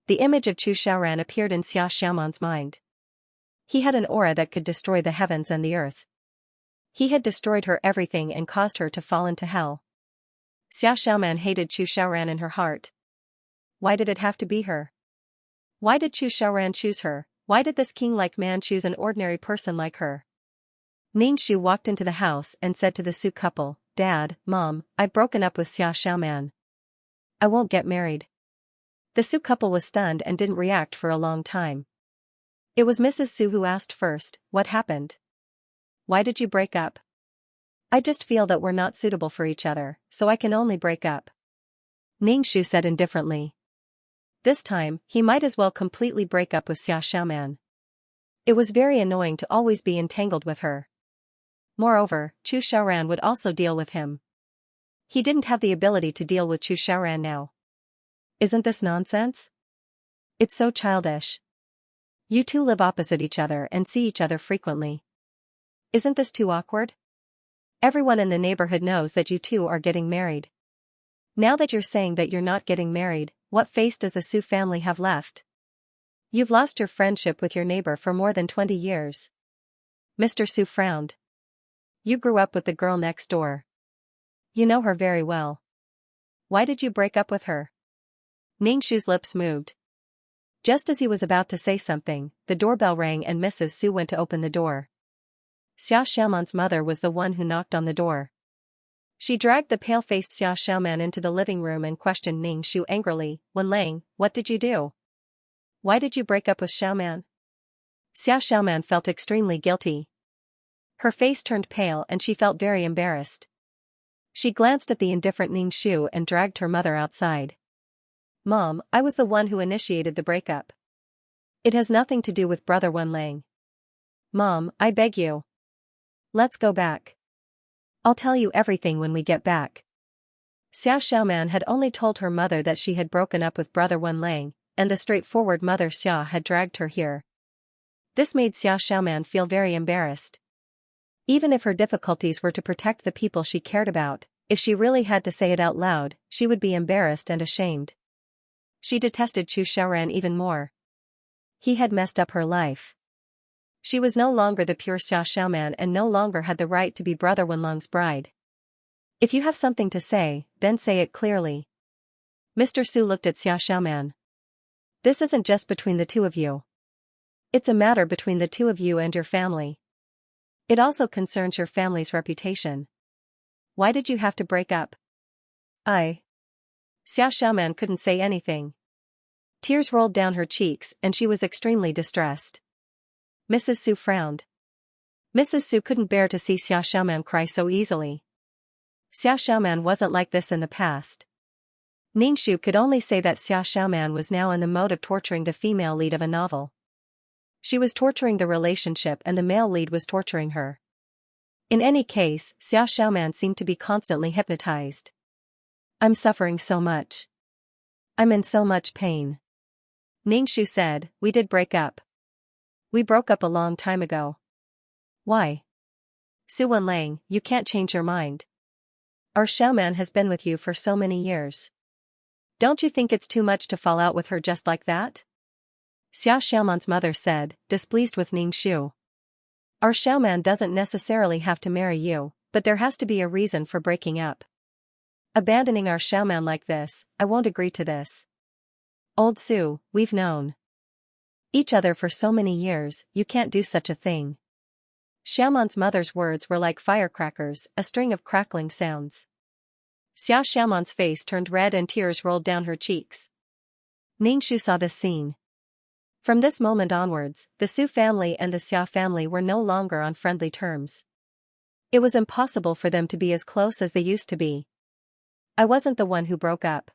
The image of Chu Xiaoran appeared in Xia Xiaoman's mind. He had an aura that could destroy the heavens and the earth. He had destroyed her everything and caused her to fall into hell. Xia Xiaoman hated Chu Xiaoran in her heart. Why did it have to be her? Why did Chu Xiaoran choose her? Why did this king-like man choose an ordinary person like her? Ningxu walked into the house and said to the Su couple, "Dad, Mom, I've broken up with Xia Xiaoman. I won't get married." The Su couple was stunned and didn't react for a long time. It was Mrs. Su who asked first, "What happened? Why did you break up?" "I just feel that we're not suitable for each other, so I can only break up," Ningxu said indifferently. This time, he might as well completely break up with Xia Xiaoman. It was very annoying to always be entangled with her. Moreover, Chu Xiaoran would also deal with him. He didn't have the ability to deal with Chu Xiaoran now. Isn't this nonsense? It's so childish. You two live opposite each other and see each other frequently. Isn't this too awkward? Everyone in the neighborhood knows that you two are getting married. Now that you're saying that you're not getting married, what face does the Su family have left? You've lost your friendship with your neighbor for more than 20 years. Mr. Su frowned. You grew up with the girl next door. You know her very well. Why did you break up with her? Ningxu's lips moved. Just as he was about to say something, the doorbell rang and Mrs. Su went to open the door. Xia Xiaoman's mother was the one who knocked on the door. She dragged the pale-faced Xia Xiaoman into the living room and questioned Ningxu angrily, "Wenlang, what did you do? Why did you break up with Xiaoman?" Xia Xiaoman felt extremely guilty. Her face turned pale and she felt very embarrassed. She glanced at the indifferent Ningxu and dragged her mother outside. "Mom, I was the one who initiated the breakup. It has nothing to do with Brother Wenlang. Mom, I beg you. Let's go back. I'll tell you everything when we get back." Xia Xiaoman had only told her mother that she had broken up with Brother Wenlang, and the straightforward mother Xia had dragged her here. This made Xia Xiaoman feel very embarrassed. Even if her difficulties were to protect the people she cared about, if she really had to say it out loud, she would be embarrassed and ashamed. She detested Chu Xiaoran even more. He had messed up her life. She was no longer the pure Xia Xiaoman and no longer had the right to be Brother Wenlang's bride. If you have something to say, then say it clearly. Mr. Su looked at Xia Xiaoman. This isn't just between the two of you. It's a matter between the two of you and your family. It also concerns your family's reputation. Why did you have to break up? Xia Xiaoman couldn't say anything. Tears rolled down her cheeks and she was extremely distressed. Mrs. Su frowned. Mrs. Su couldn't bear to see Xia Xiaoman cry so easily. Xia Xiaoman wasn't like this in the past. Ningxu could only say that Xia Xiaoman was now in the mode of torturing the female lead of a novel. She was torturing the relationship and the male lead was torturing her. In any case, Xia Xiaoman seemed to be constantly hypnotized. "I'm suffering so much. I'm in so much pain." Ningxu said, "We did break up. We broke up a long time ago." "Why?" "Su Wenlang, you can't change your mind. Our Xiaoman has been with you for so many years. Don't you think it's too much to fall out with her just like that?" Xia Xiaoman's mother said, displeased with Ningxu. "Our Xiaoman doesn't necessarily have to marry you, but there has to be a reason for breaking up. Abandoning our Xiaoman like this, I won't agree to this. Old Su, we've known each other for so many years, you can't do such a thing." Xiaoman's mother's words were like firecrackers, a string of crackling sounds. Xia Xiaoman's face turned red and tears rolled down her cheeks. Ningxu saw this scene. From this moment onwards, the Su family and the Xia family were no longer on friendly terms. It was impossible for them to be as close as they used to be. I wasn't the one who broke up.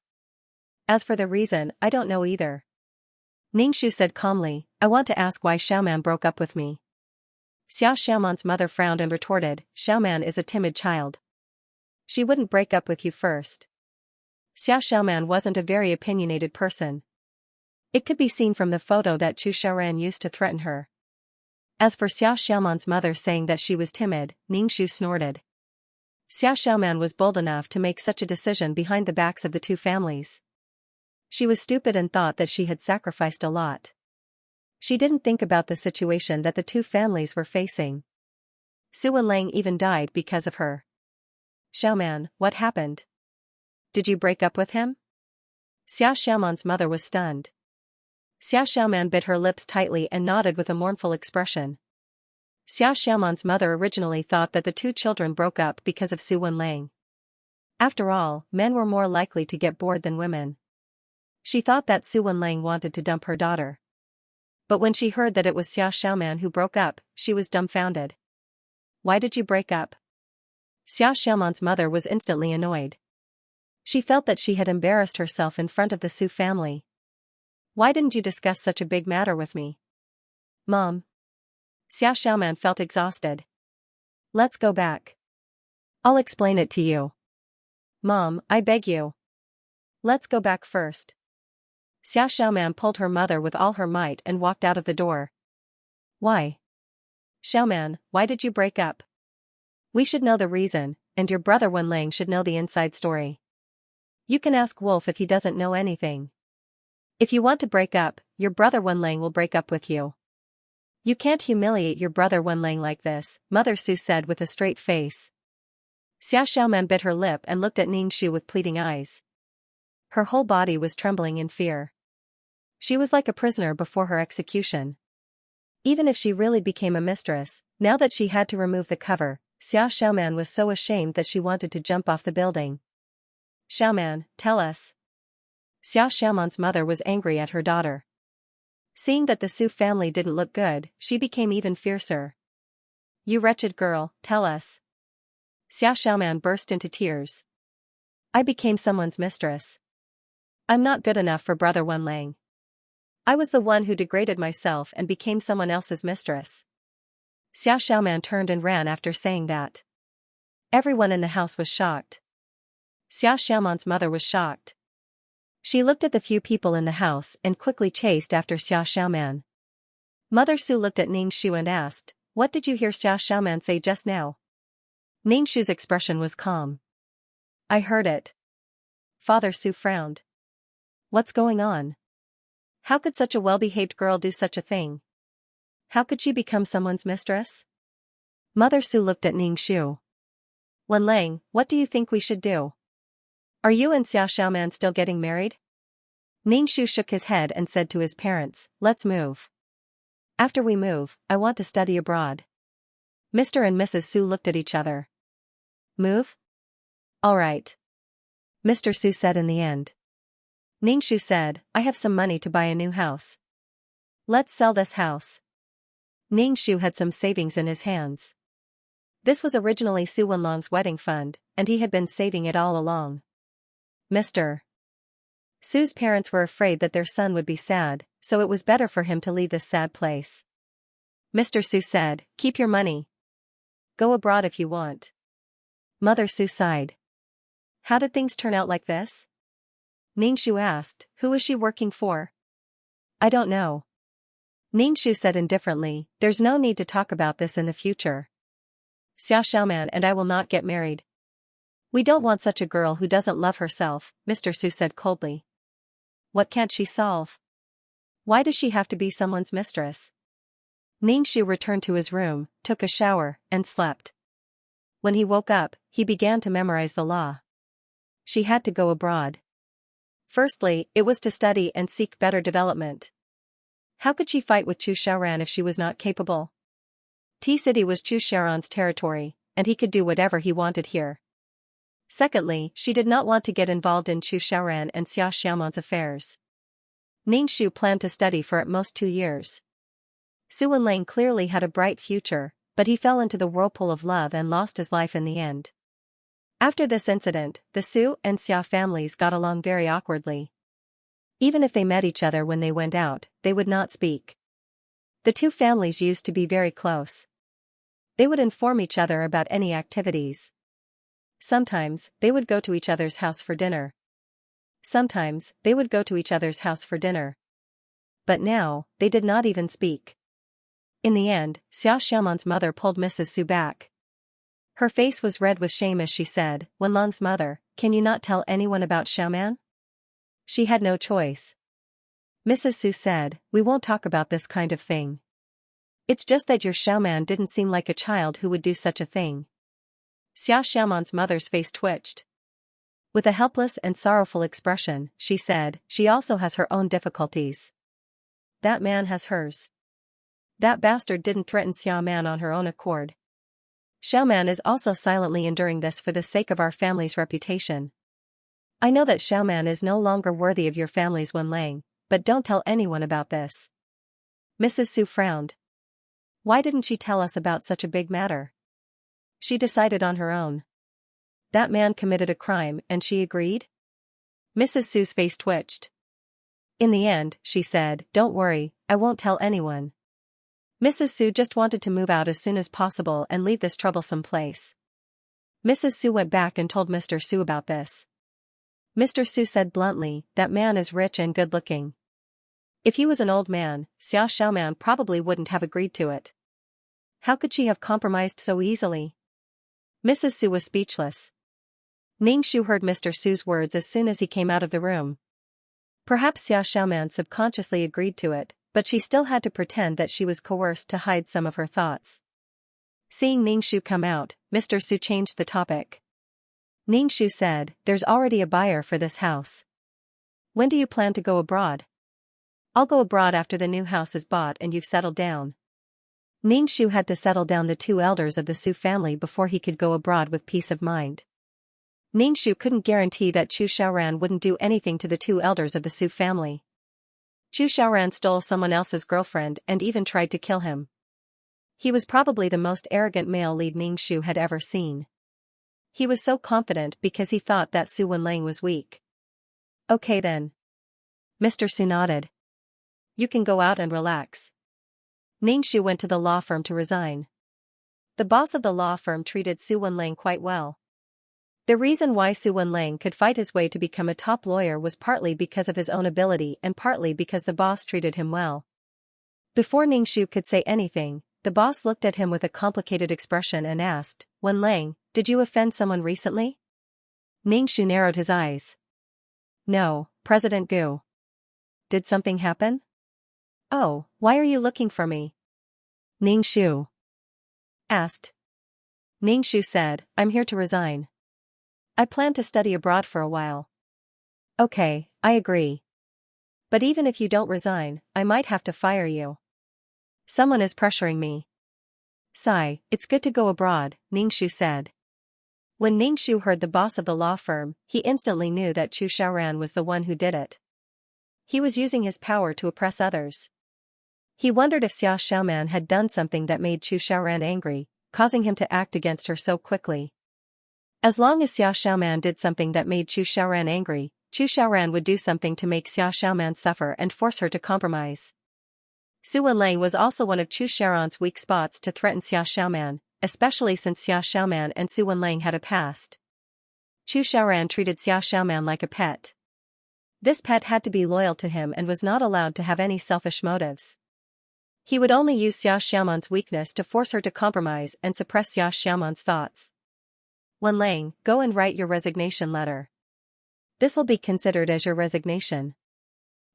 As for the reason, I don't know either. Ningxu said calmly, I want to ask why Xiaoman broke up with me. Xiaoman's mother frowned and retorted, Xiaoman is a timid child. She wouldn't break up with you first. Xiaoman wasn't a very opinionated person. It could be seen from the photo that Chu Xiaoran used to threaten her. As for Xiaoman's mother saying that she was timid, Ningxu snorted. Xiaoman was bold enough to make such a decision behind the backs of the two families. She was stupid and thought that she had sacrificed a lot. She didn't think about the situation that the two families were facing. Su Wenlang even died because of her. Xiaoman, what happened? Did you break up with him? Xiaoman's mother was stunned. Xiaoman bit her lips tightly and nodded with a mournful expression. Xiaoman's mother originally thought that the two children broke up because of Su Wenlang. After all, men were more likely to get bored than women. She thought that Su Wenlang wanted to dump her daughter. But when she heard that it was Xiaoman who broke up, she was dumbfounded. Why did you break up? Xiaoman's mother was instantly annoyed. She felt that she had embarrassed herself in front of the Su family. Why didn't you discuss such a big matter with me? Mom. Xiaoman felt exhausted. Let's go back. I'll explain it to you. Mom, I beg you. Let's go back first. Xiaoman pulled her mother with all her might and walked out of the door. Why? Xiaoman, why did you break up? We should know the reason, and your brother Wenlang should know the inside story. You can ask Wolf if he doesn't know anything. If you want to break up, your brother Wenlang will break up with you. You can't humiliate your brother Wenlang like this, Mother Su said with a straight face. Xiaoman bit her lip and looked at Ningxu with pleading eyes. Her whole body was trembling in fear. She was like a prisoner before her execution. Even if she really became a mistress, now that she had to remove the cover, Xiaoman was so ashamed that she wanted to jump off the building. Xiaoman, tell us. Xiaoman's mother was angry at her daughter. Seeing that the Su family didn't look good, she became even fiercer. You wretched girl, tell us. Xiaoman burst into tears. I became someone's mistress. I'm not good enough for brother Wenlang. I was the one who degraded myself and became someone else's mistress. Xiaoman turned and ran after saying that. Everyone in the house was shocked. Xiaoman's mother was shocked. She looked at the few people in the house and quickly chased after Xiaoman. Mother Su looked at Ningxu and asked, what did you hear Xiaoman say just now? Ningxu's expression was calm. I heard it. Father Su frowned. What's going on? How could such a well-behaved girl do such a thing? How could she become someone's mistress? Mother Su looked at Ningxu. Wenlang, what do you think we should do? Are you and Xiaoman still getting married? Ningxu shook his head and said to his parents, let's move. After we move, I want to study abroad. Mr. and Mrs. Su looked at each other. Move? All right. Mr. Su said in the end. Ningxu said, I have some money to buy a new house. Let's sell this house. Ningxu had some savings in his hands. This was originally Su Wenlong's wedding fund, and he had been saving it all along. Mr. Su's parents were afraid that their son would be sad, so it was better for him to leave this sad place. Mr. Su said, keep your money. Go abroad if you want. Mother Su sighed. How did things turn out like this? Ningxu asked, who is she working for? I don't know. Ningxu said indifferently, there's no need to talk about this in the future. Xiaoman and I will not get married. We don't want such a girl who doesn't love herself, Mr. Su said coldly. What can't she solve? Why does she have to be someone's mistress? Ningxu returned to his room, took a shower, and slept. When he woke up, he began to memorize the law. She had to go abroad. Firstly, it was to study and seek better development. How could she fight with Chu Xiaoran if she was not capable? T-City was Chu Xiaoran's territory, and he could do whatever he wanted here. Secondly, she did not want to get involved in Chu Xiaoran and Xiaoman's affairs. Ning Shu planned to study for at most 2 years. Su Wenlang clearly had a bright future, but he fell into the whirlpool of love and lost his life in the end. After this incident, the Su and Xia families got along very awkwardly. Even if they met each other when they went out, they would not speak. The two families used to be very close. They would inform each other about any activities. Sometimes, they would go to each other's house for dinner. Sometimes, they would go to each other's house for dinner. But now, they did not even speak. In the end, Xia Xiaoman's mother pulled Mrs. Su back. Her face was red with shame as she said, "Wenlang's mother, can you not tell anyone about Xiaoman?" She had no choice. Mrs. Su said, "We won't talk about this kind of thing. It's just that your Xiaoman didn't seem like a child who would do such a thing." Xia Xiaoman's mother's face twitched. With a helpless and sorrowful expression, she said, "She also has her own difficulties. That man has hers. That bastard didn't threaten Xiaoman on her own accord. Xiaoman is also silently enduring this for the sake of our family's reputation. I know that Xiaoman is no longer worthy of your family's Wenlang, but don't tell anyone about this." Mrs. Su frowned. Why didn't she tell us about such a big matter? She decided on her own. That man committed a crime and she agreed? Mrs. Su's face twitched. In the end, she said, "Don't worry, I won't tell anyone." Mrs. Su just wanted to move out as soon as possible and leave this troublesome place. Mrs. Su went back and told Mr. Su about this. Mr. Su said bluntly, "That man is rich and good-looking. If he was an old man, Xia Xiaoman probably wouldn't have agreed to it. How could she have compromised so easily?" Mrs. Su was speechless. Ning Shu heard Mr. Su's words as soon as he came out of the room. Perhaps Xia Xiaoman subconsciously agreed to it, but she still had to pretend that she was coerced to hide some of her thoughts. Seeing Ning Shu come out, Mr. Su changed the topic. Ning Shu said, "There's already a buyer for this house. When do you plan to go abroad?" "I'll go abroad after the new house is bought and you've settled down." Ning Shu had to settle down the two elders of the Su family before he could go abroad with peace of mind. Ning Shu couldn't guarantee that Chu Xiaoran wouldn't do anything to the two elders of the Su family. Chu Xiaoran stole someone else's girlfriend and even tried to kill him. He was probably the most arrogant male lead Ning Shu had ever seen. He was so confident because he thought that Su Wenlang was weak. "Okay then." Mr. Su nodded. "You can go out and relax." Ning Shu went to the law firm to resign. The boss of the law firm treated Su Wenlang quite well. The reason why Su Wenlang could fight his way to become a top lawyer was partly because of his own ability and partly because the boss treated him well. Before Ning Shu could say anything, the boss looked at him with a complicated expression and asked, "Wenlang, did you offend someone recently?" Ning Shu narrowed his eyes. "No, President Gu." "Did something happen?" "Oh, why are you looking for me?" Ning Shu asked. Ning Shu said, "I'm here to resign. I plan to study abroad for a while." "Okay, I agree. But even if you don't resign, I might have to fire you. Someone is pressuring me." "Sigh, it's good to go abroad," Ning Shu said. When Ning Shu heard the boss of the law firm, he instantly knew that Chu Xiaoran was the one who did it. He was using his power to oppress others. He wondered if Xia Xiaoman had done something that made Chu Xiaoran angry, causing him to act against her so quickly. As long as Xia Xiaoman did something that made Chu Xiaoran angry, Chu Xiaoran would do something to make Xia Xiaoman suffer and force her to compromise. Su Wenlang was also one of Chu Xiaoran's weak spots to threaten Xia Xiaoman, especially since Xia Xiaoman and Su Wenlang had a past. Chu Xiaoran treated Xia Xiaoman like a pet. This pet had to be loyal to him and was not allowed to have any selfish motives. He would only use Xia Xiaoman's weakness to force her to compromise and suppress Xia Xiaoman's thoughts. "Wenlang, go and write your resignation letter. This will be considered as your resignation.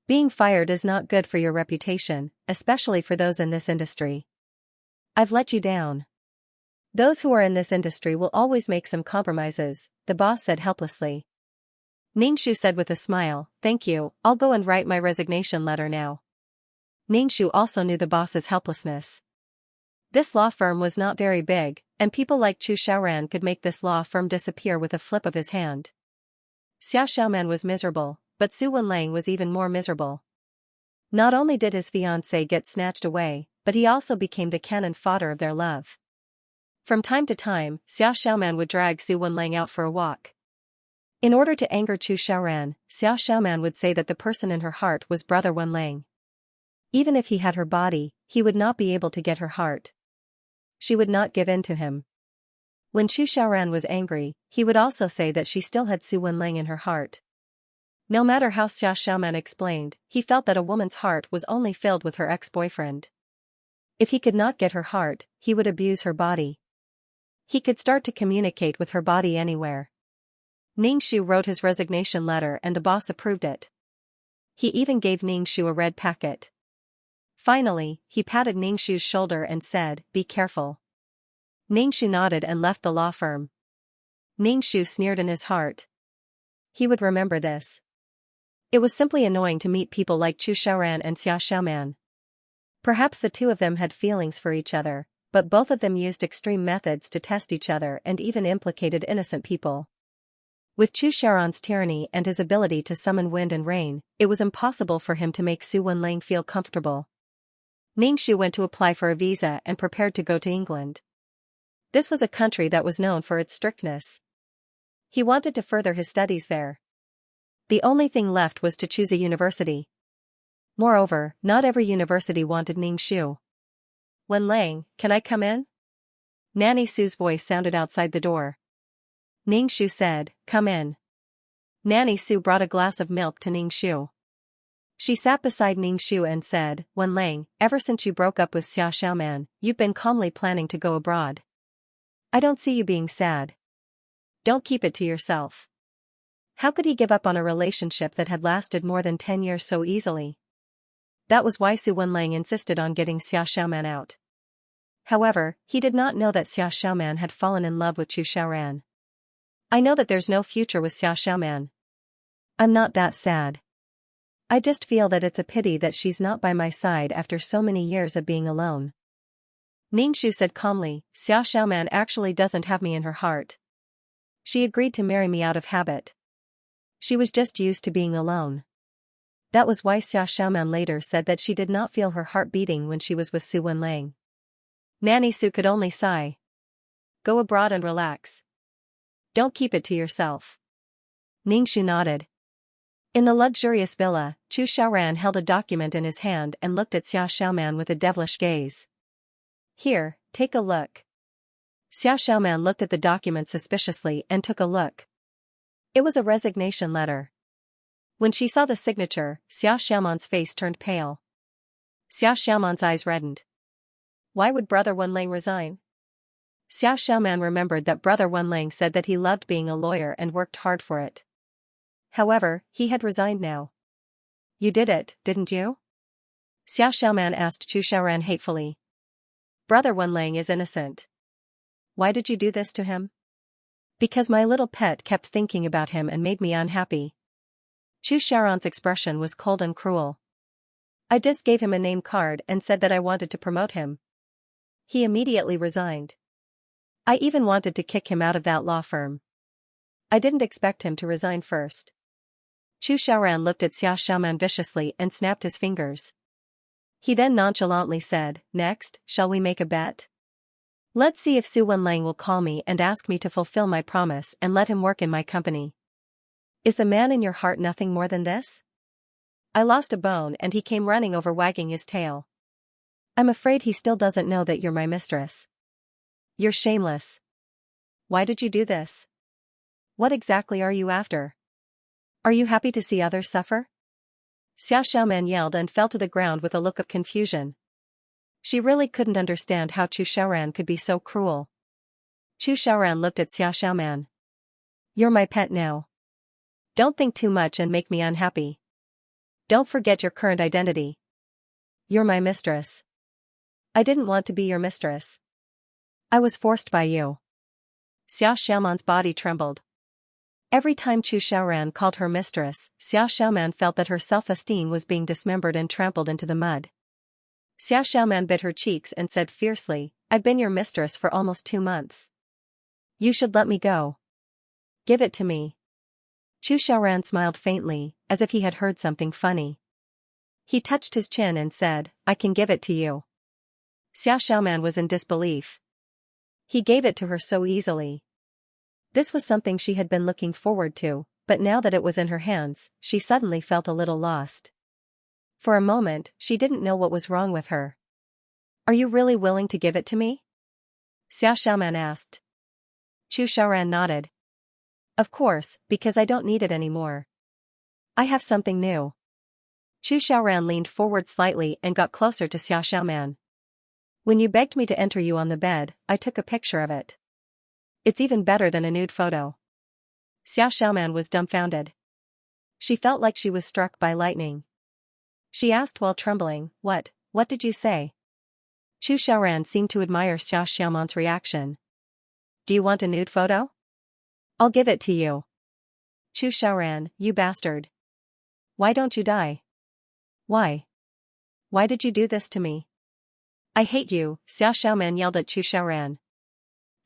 Being fired is not good for your reputation, especially for those in this industry. I've let you down. Those who are in this industry will always make some compromises," the boss said helplessly. Ning Shu said with a smile, "Thank you, I'll go and write my resignation letter now." Ning Shu also knew the boss's helplessness. This law firm was not very big, and people like Chu Xiaoran could make this law firm disappear with a flip of his hand. Xia Xiaoman was miserable, but Su Wenlang was even more miserable. Not only did his fiancée get snatched away, but he also became the cannon fodder of their love. From time to time, Xiao Xiaoman would drag Su Wenlang out for a walk. In order to anger Chu Xiaoran, Xiao Xiaoman would say that the person in her heart was Brother Wenlang. Even if he had her body, he would not be able to get her heart. She would not give in to him. When Chu Xiaoran was angry, he would also say that she still had Su Wenlang in her heart. No matter how Xiao Xiaoman explained, he felt that a woman's heart was only filled with her ex-boyfriend. If he could not get her heart, he would abuse her body. He could start to communicate with her body anywhere. Ningxu wrote his resignation letter and the boss approved it. He even gave Ningxu a red packet. Finally, he patted Ningxu's shoulder and said, "Be careful." Ningxu nodded and left the law firm. Ningxu sneered in his heart. He would remember this. It was simply annoying to meet people like Chu Xiaoran and Xiao Xiaoman. Perhaps the two of them had feelings for each other, but both of them used extreme methods to test each other and even implicated innocent people. With Chu Xiaoran's tyranny and his ability to summon wind and rain, it was impossible for him to make Su Wenlang feel comfortable. Ningxu went to apply for a visa and prepared to go to England. This was a country that was known for its strictness. He wanted to further his studies there. The only thing left was to choose a university. Moreover, not every university wanted Ningxu. "Wenlang, can I come in?" Nanny Su's voice sounded outside the door. Ningxu said, "Come in." Nanny Su brought a glass of milk to Ningxu. She sat beside Ningxu and said, "Wenlang, ever since you broke up with Xiao Xiaoman, you've been calmly planning to go abroad. I don't see you being sad. Don't keep it to yourself." How could he give up on a relationship that had lasted more than 10 years so easily? That was why Su Wenlang insisted on getting Xiao Xiaoman out. However, he did not know that Xiao Xiaoman had fallen in love with Chu Xiaoran. "I know that there's no future with Xiao Xiaoman. I'm not that sad. I just feel that it's a pity that she's not by my side after so many years of being alone." Ningxu said calmly, "Xiao Xiaoman actually doesn't have me in her heart. She agreed to marry me out of habit. She was just used to being alone." That was why Xiao Xiaoman later said that she did not feel her heart beating when she was with Su Wenlang. Nanny Su could only sigh. "Go abroad and relax. Don't keep it to yourself." Ningxu nodded. In the luxurious villa, Chu Xiaoran held a document in his hand and looked at Xiao Xiaoman with a devilish gaze. "Here, take a look." Xiao Xiaoman looked at the document suspiciously and took a look. It was a resignation letter. When she saw the signature, Xiao Xiaoman's face turned pale. Xiao Xiaoman's eyes reddened. Why would Brother Wenlang resign? Xiao Xiaoman remembered that Brother Wenlang said that he loved being a lawyer and worked hard for it. However, he had resigned now. "You did it, didn't you?" Xiao Xiaoman asked Chu Xiaoran hatefully. "Brother Wenlang is innocent. Why did you do this to him?" "Because my little pet kept thinking about him and made me unhappy." Chu Xiaoran's expression was cold and cruel. "I just gave him a name card and said that I wanted to promote him. He immediately resigned. I even wanted to kick him out of that law firm. I didn't expect him to resign first." Chu Xiaoran looked at Xiao Xiaoman viciously and snapped his fingers. He then nonchalantly said, "Next, shall we make a bet? Let's see if Su Wenlang will call me and ask me to fulfill my promise and let him work in my company. Is the man in your heart nothing more than this?" I lost a bone and he came running over wagging his tail. "I'm afraid he still doesn't know that you're my mistress." "You're shameless. Why did you do this? What exactly are you after? Are you happy to see others suffer?" Xiao Xiaoman yelled and fell to the ground with a look of confusion. She really couldn't understand how Chu Xiaoran could be so cruel. Chu Xiaoran looked at Xiao Xiaoman. "You're my pet now. Don't think too much and make me unhappy. Don't forget your current identity. You're my mistress." "I didn't want to be your mistress. I was forced by you." Xiao Xiaoman's body trembled. Every time Chu Xiaoran called her mistress, Xiao Xiaoman felt that her self-esteem was being dismembered and trampled into the mud. Xiao Xiaoman bit her cheeks and said fiercely, "I've been your mistress for almost 2 months. You should let me go. Give it to me." Chu Xiaoran smiled faintly, as if he had heard something funny. He touched his chin and said, I can give it to you. Xiaoxiaoman was in disbelief. He gave it to her so easily. This was something she had been looking forward to, but now that it was in her hands, she suddenly felt a little lost. For a moment, she didn't know what was wrong with her. Are you really willing to give it to me? Xiaoxiaoman asked. Chu Xiaoran nodded. Of course, because I don't need it anymore. I have something new. Chu Xiaoran leaned forward slightly and got closer to Xiaoxiaoman. When you begged me to enter you on the bed, I took a picture of it. It's even better than a nude photo. Xiaoxiaoman was dumbfounded. She felt like she was struck by lightning. She asked while trembling, What did you say? Chu Xiaoran seemed to admire Xiaoxiaoman's reaction. Do you want a nude photo? I'll give it to you. Chu Xiaoran, you bastard. Why don't you die? Why? Why did you do this to me? I hate you, Xiaoxiaoman yelled at Chu Xiaoran.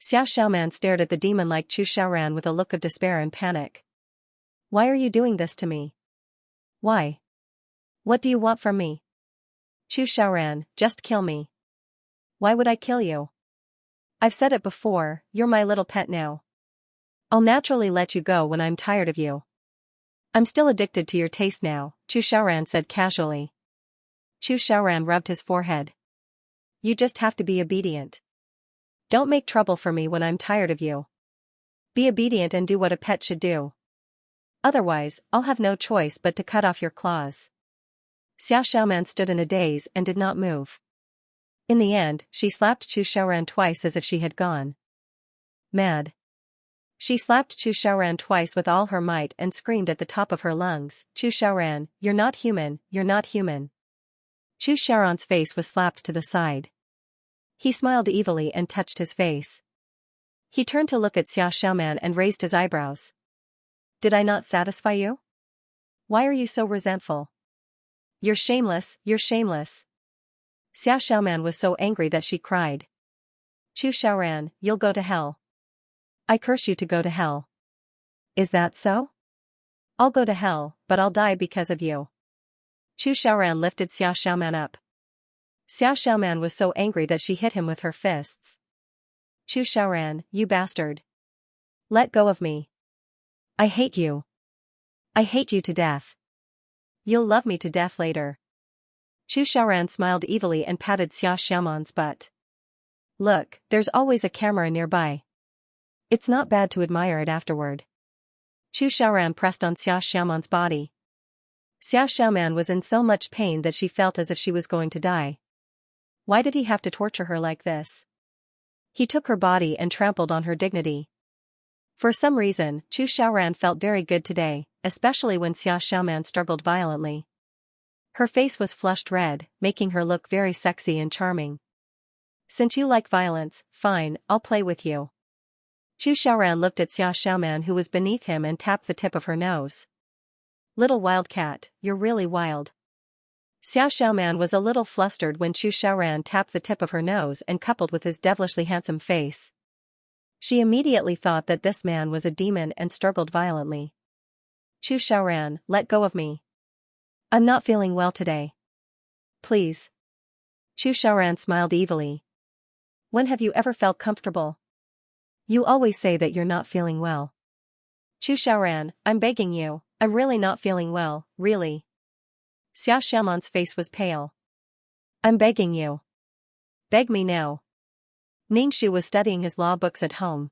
Xiaoxiaoman stared at the demon-like Chu Xiaoran with a look of despair and panic. Why are you doing this to me? Why? What do you want from me? Chu Xiaoran, just kill me. Why would I kill you? I've said it before, you're my little pet now. I'll naturally let you go when I'm tired of you. I'm still addicted to your taste now, Chu Xiaoran said casually. Chu Xiaoran rubbed his forehead. You just have to be obedient. Don't make trouble for me when I'm tired of you. Be obedient and do what a pet should do. Otherwise, I'll have no choice but to cut off your claws. Xiaoxiaoman stood in a daze and did not move. In the end, she slapped Chu Xiaoran twice as if she had gone mad. She slapped Chu Xiaoran twice with all her might and screamed at the top of her lungs, Chu Xiaoran, you're not human, you're not human. Chu Xiaoran's face was slapped to the side. He smiled evilly and touched his face. He turned to look at Xiaoxiaoman and raised his eyebrows. Did I not satisfy you? Why are you so resentful? You're shameless, you're shameless. Xiaoxiaoman was so angry that she cried. Chu Xiaoran, you'll go to hell. I curse you to go to hell. Is that so? I'll go to hell, but I'll die because of you. Chu Xiaoran lifted Xiaoxiaoman up. Xiaoxiaoman was so angry that she hit him with her fists. Chu Xiaoran, you bastard. Let go of me. I hate you. I hate you to death. You'll love me to death later. Chu Xiaoran smiled evilly and patted Xiaoxiaoman's butt. Look, there's always a camera nearby. It's not bad to admire it afterward. Chu Xiaoran pressed on Xiaoxiaoman's body. Xiaoxiaoman was in so much pain that she felt as if she was going to die. Why did he have to torture her like this? He took her body and trampled on her dignity. For some reason, Chu Xiaoran felt very good today, especially when Xiaoxiaoman struggled violently. Her face was flushed red, making her look very sexy and charming. Since you like violence, fine, I'll play with you. Chu Xiaoran looked at Xiaoxiaoman who was beneath him and tapped the tip of her nose. Little wildcat, you're really wild. Xiaoxiaoman was a little flustered when Chu Xiaoran tapped the tip of her nose and coupled with his devilishly handsome face. She immediately thought that this man was a demon and struggled violently. Chu Xiaoran, let go of me. I'm not feeling well today. Please. Chu Xiaoran smiled evilly. When have you ever felt comfortable? You always say that you're not feeling well. Chu Xiaoran, I'm begging you, I'm really not feeling well, really. Xiaoxiaoman's face was pale. I'm begging you. Beg me now. Ningxu was studying his law books at home.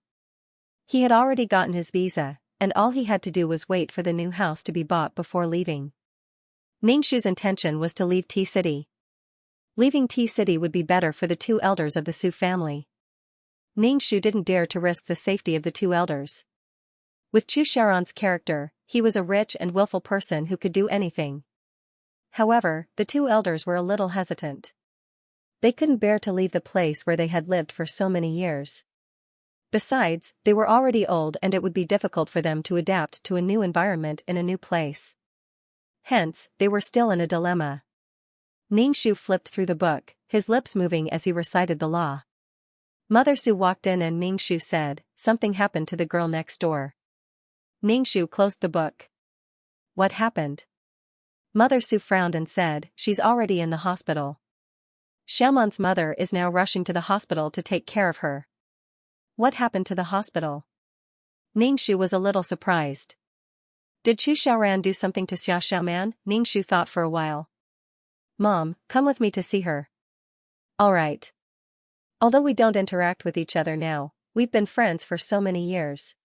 He had already gotten his visa, and all he had to do was wait for the new house to be bought before leaving. Ningxu's intention was to leave T-City. Leaving T-City would be better for the two elders of the Su family. Ningxu didn't dare to risk the safety of the two elders. With Chu Xiaoran's character, he was a rich and willful person who could do anything. However, the two elders were a little hesitant. They couldn't bear to leave the place where they had lived for so many years. Besides, they were already old and it would be difficult for them to adapt to a new environment in a new place. Hence, they were still in a dilemma. Ningxu flipped through the book, his lips moving as he recited the law. Mother Su walked in and Ningxu said, something happened to the girl next door. Ningxu closed the book. What happened? Mother Su frowned and said, she's already in the hospital. Xiaoman's mother is now rushing to the hospital to take care of her. What happened to the hospital? Ningxu was a little surprised. Did Chu Xiaoran do something to Xiaoman? Ningxu thought for a while. Mom, come with me to see her. Alright. Although we don't interact with each other now, we've been friends for so many years.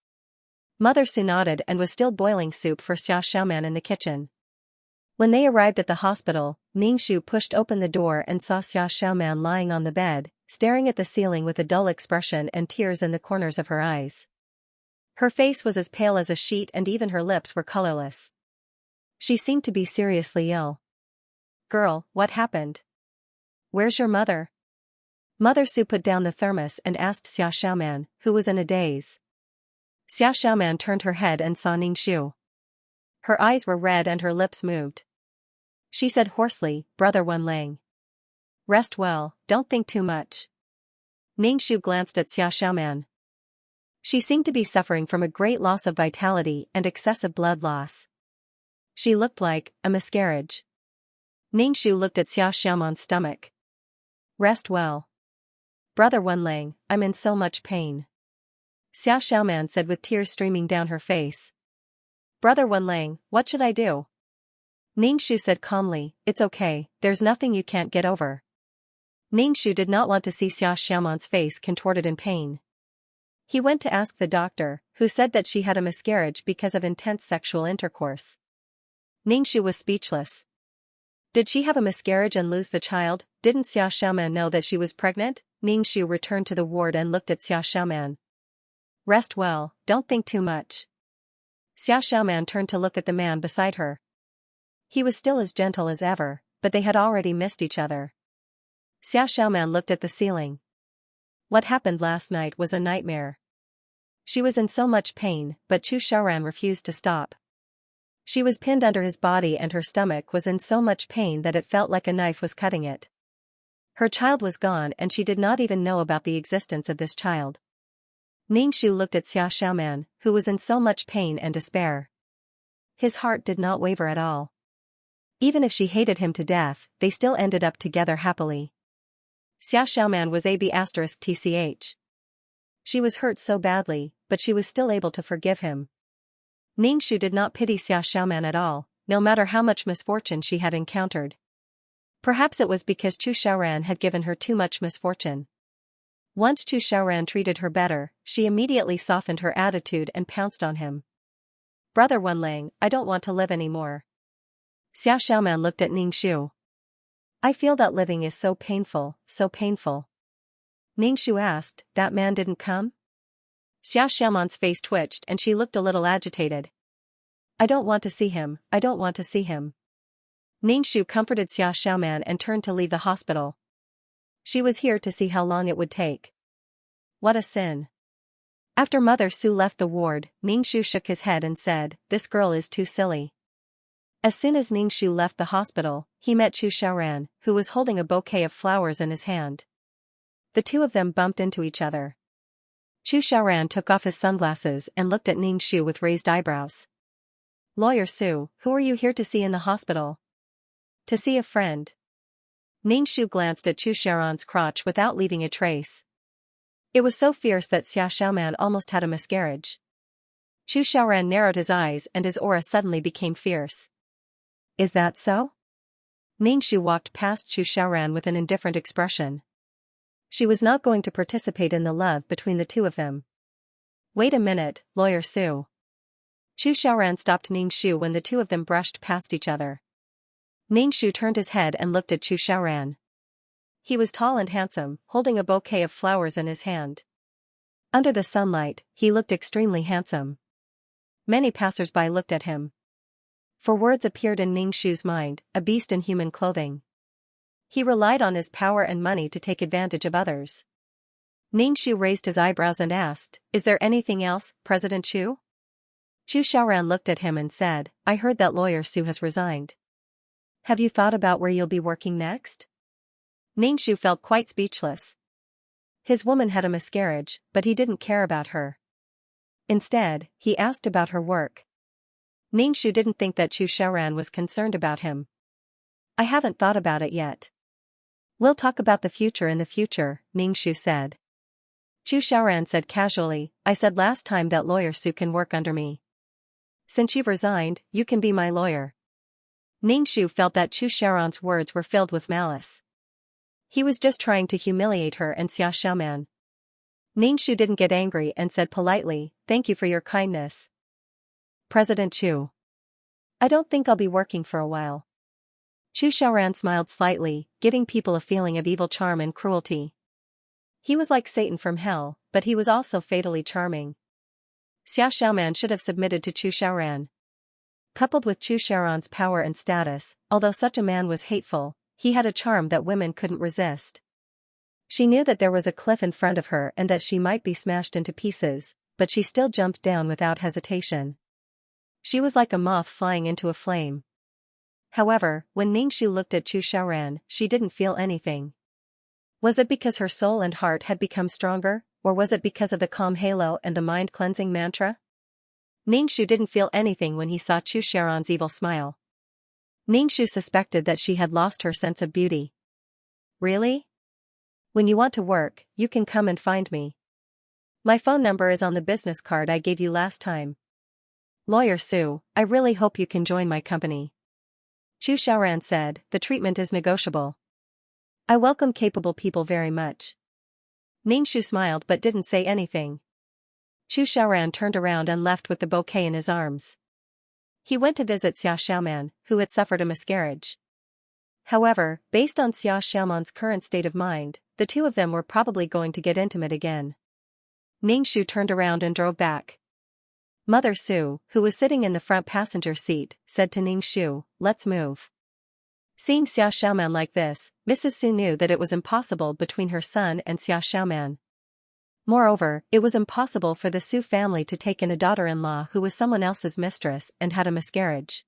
Mother Su nodded and was still boiling soup for Xiaoman in the kitchen. When they arrived at the hospital, Ningxu pushed open the door and saw Xiaoman lying on the bed, staring at the ceiling with a dull expression and tears in the corners of her eyes. Her face was as pale as a sheet and even her lips were colorless. She seemed to be seriously ill. Girl, what happened? Where's your mother? Mother Su put down the thermos and asked Xiaoman, who was in a daze. Xiaoman turned her head and saw Ningxu. Her eyes were red and her lips moved. She said hoarsely, Brother Wenlang. Rest well, don't think too much. Ningxu glanced at Xiaoman. She seemed to be suffering from a great loss of vitality and excessive blood loss. She looked like a miscarriage. Ningxu looked at Xiaoman's stomach. Rest well. Brother Wenlang, I'm in so much pain. Xiaoman said with tears streaming down her face. Brother Wenlang, what should I do? Ningxu said calmly, it's okay, there's nothing you can't get over. Ningxu did not want to see Xiaoman's face contorted in pain. He went to ask the doctor, who said that she had a miscarriage because of intense sexual intercourse. Ningxu was speechless. Did she have a miscarriage and lose the child? Didn't Xiaoman know that she was pregnant? Ningxu returned to the ward and looked at Xiaoman. Rest well, don't think too much. Xiaoman turned to look at the man beside her. He was still as gentle as ever, but they had already missed each other. Xiaoman looked at the ceiling. What happened last night was a nightmare. She was in so much pain, but Chu Xiaoran refused to stop. She was pinned under his body and her stomach was in so much pain that it felt like a knife was cutting it. Her child was gone and she did not even know about the existence of this child. Ningxu looked at Xiaoman, who was in so much pain and despair. His heart did not waver at all. Even if she hated him to death, they still ended up together happily. Xiaoman was AB*TCH. She was hurt so badly, but she was still able to forgive him. Ningxu did not pity Xiaoman at all, no matter how much misfortune she had encountered. Perhaps it was because Chu Xiaoran had given her too much misfortune. Once Chu Xiaoran treated her better, she immediately softened her attitude and pounced on him. Brother Wenlang, I don't want to live anymore. Xiaoman looked at Ningxu. I feel that living is so painful, so painful. Ningxu asked, that man didn't come? Xiaoman's face twitched and she looked a little agitated. I don't want to see him, I don't want to see him. Ningxu comforted Xiaoman and turned to leave the hospital. She was here to see how long it would take. What a sin. After Mother Su left the ward, Ningxu shook his head and said, this girl is too silly. As soon as Ningxu left the hospital, he met Chu Xiaoran, who was holding a bouquet of flowers in his hand. The two of them bumped into each other. Chu Xiaoran took off his sunglasses and looked at Ningxu with raised eyebrows. Lawyer Su, who are you here to see in the hospital? To see a friend. Ningxu glanced at Chu Xiaoran's crotch without leaving a trace. It was so fierce that Xiaoman almost had a miscarriage. Chu Xiaoran narrowed his eyes and his aura suddenly became fierce. Is that so? Ningxu walked past Chu Xiaoran with an indifferent expression. She was not going to participate in the love between the two of them. Wait a minute, Lawyer Su. Chu Xiaoran stopped Ningxu when the two of them brushed past each other. Ningxu turned his head and looked at Chu Xiaoran. He was tall and handsome, holding a bouquet of flowers in his hand. Under the sunlight, he looked extremely handsome. Many passers-by looked at him. For words appeared in Ningxu's mind, a beast in human clothing. He relied on his power and money to take advantage of others. Ningxu raised his eyebrows and asked, is there anything else, President Chu? Chu Xiaoran looked at him and said, I heard that Lawyer Su has resigned. Have you thought about where you'll be working next? Ningxu felt quite speechless. His woman had a miscarriage, but he didn't care about her. Instead, he asked about her work. Ningshu didn't think that Chu Xiaoran was concerned about him. I haven't thought about it yet. We'll talk about the future in the future, Ningshu said. Chu Xiaoran said casually, I said last time that lawyer Su can work under me. Since you've resigned, you can be my lawyer. Ningshu felt that Chu Xiaoran's words were filled with malice. He was just trying to humiliate her and Xia Xiaoman. Ningshu didn't get angry and said politely, thank you for your kindness, President Chu. I don't think I'll be working for a while. Chu Xiaoran smiled slightly, giving people a feeling of evil charm and cruelty. He was like Satan from hell, but he was also fatally charming. Xia Xiaoman should have submitted to Chu Xiaoran. Coupled with Chu Xiaoran's power and status, although such a man was hateful, he had a charm that women couldn't resist. She knew that there was a cliff in front of her and that she might be smashed into pieces, but she still jumped down without hesitation. She was like a moth flying into a flame. However, when Ningshu looked at Chu Xiaoran, she didn't feel anything. Was it because her soul and heart had become stronger, or was it because of the calm halo and the mind-cleansing mantra? Ningshu didn't feel anything when he saw Chu Xiaoran's evil smile. Ningshu suspected that she had lost her sense of beauty. Really? When you want to work, you can come and find me. My phone number is on the business card I gave you last time. Lawyer Su, I really hope you can join my company. Chu Xiaoran said, the treatment is negotiable. I welcome capable people very much. Ningshu smiled but didn't say anything. Chu Xiaoran turned around and left with the bouquet in his arms. He went to visit Xia Xiaoman, who had suffered a miscarriage. However, based on Xia Xiaoman's current state of mind, the two of them were probably going to get intimate again. Ningshu turned around and drove back. Mother Su, who was sitting in the front passenger seat, said to Ningshu, let's move. Seeing Xia Xiaoman like this, Mrs. Su knew that it was impossible between her son and Xia Xiaoman. Moreover, it was impossible for the Su family to take in a daughter-in-law who was someone else's mistress and had a miscarriage.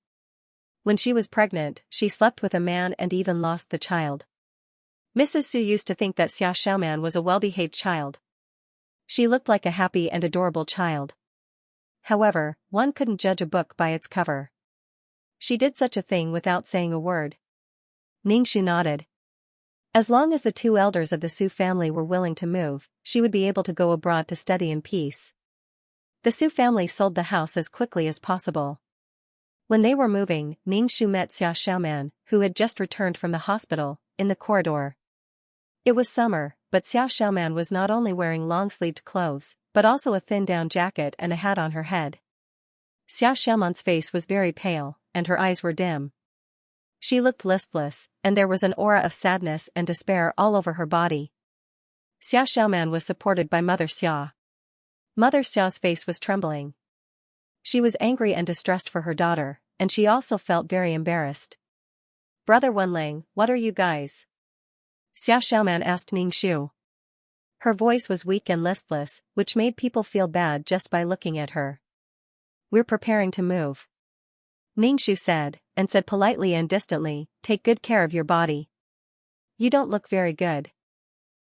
When she was pregnant, she slept with a man and even lost the child. Mrs. Su used to think that Xia Xiaoman was a well-behaved child. She looked like a happy and adorable child. However, one couldn't judge a book by its cover. She did such a thing without saying a word. Ningshu nodded. As long as the two elders of the Su family were willing to move, she would be able to go abroad to study in peace. The Su family sold the house as quickly as possible. When they were moving, Ningshu met Xia Xiaoman, who had just returned from the hospital, in the corridor. It was summer, but Xia Xiaoman was not only wearing long-sleeved clothes, but also a thin-down jacket and a hat on her head. Xia Xiaoman's face was very pale, and her eyes were dim. She looked listless, and there was an aura of sadness and despair all over her body. Xia Xiaoman was supported by Mother Xia. Mother Xia's face was trembling. She was angry and distressed for her daughter, and she also felt very embarrassed. Brother Wenlang, what are you guys? Xia Xiaoman asked Ningshu. Her voice was weak and listless, which made people feel bad just by looking at her. We're preparing to move, Ningshu said, and said politely and distantly, take good care of your body. You don't look very good.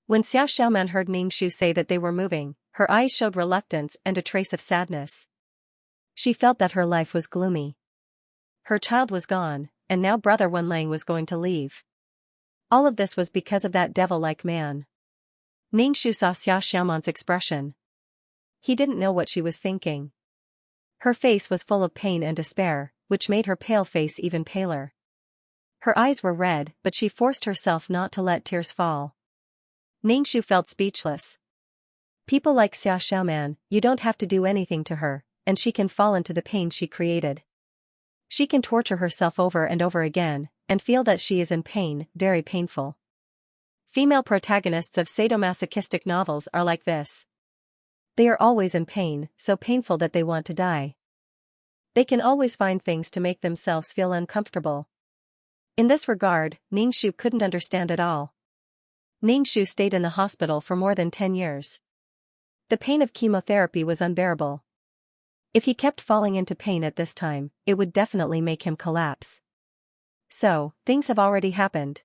When Xia Xiaoman heard Ningshu say that they were moving, her eyes showed reluctance and a trace of sadness. She felt that her life was gloomy. Her child was gone, and now Brother Wenlang was going to leave. All of this was because of that devil-like man. Ningshu saw Xia Xiaoman's expression. He didn't know what she was thinking. Her face was full of pain and despair, which made her pale face even paler. Her eyes were red, but she forced herself not to let tears fall. Ningshu felt speechless. People like Xia Xiaoman, you don't have to do anything to her, and she can fall into the pain she created. She can torture herself over and over again, and feel that she is in pain, very painful. Female protagonists of sadomasochistic novels are like this. They are always in pain, so painful that they want to die. They can always find things to make themselves feel uncomfortable. In this regard, Ningshu couldn't understand at all. Ningshu stayed in the hospital for more than 10 years. The pain of chemotherapy was unbearable. If he kept falling into pain at this time, it would definitely make him collapse. So, things have already happened.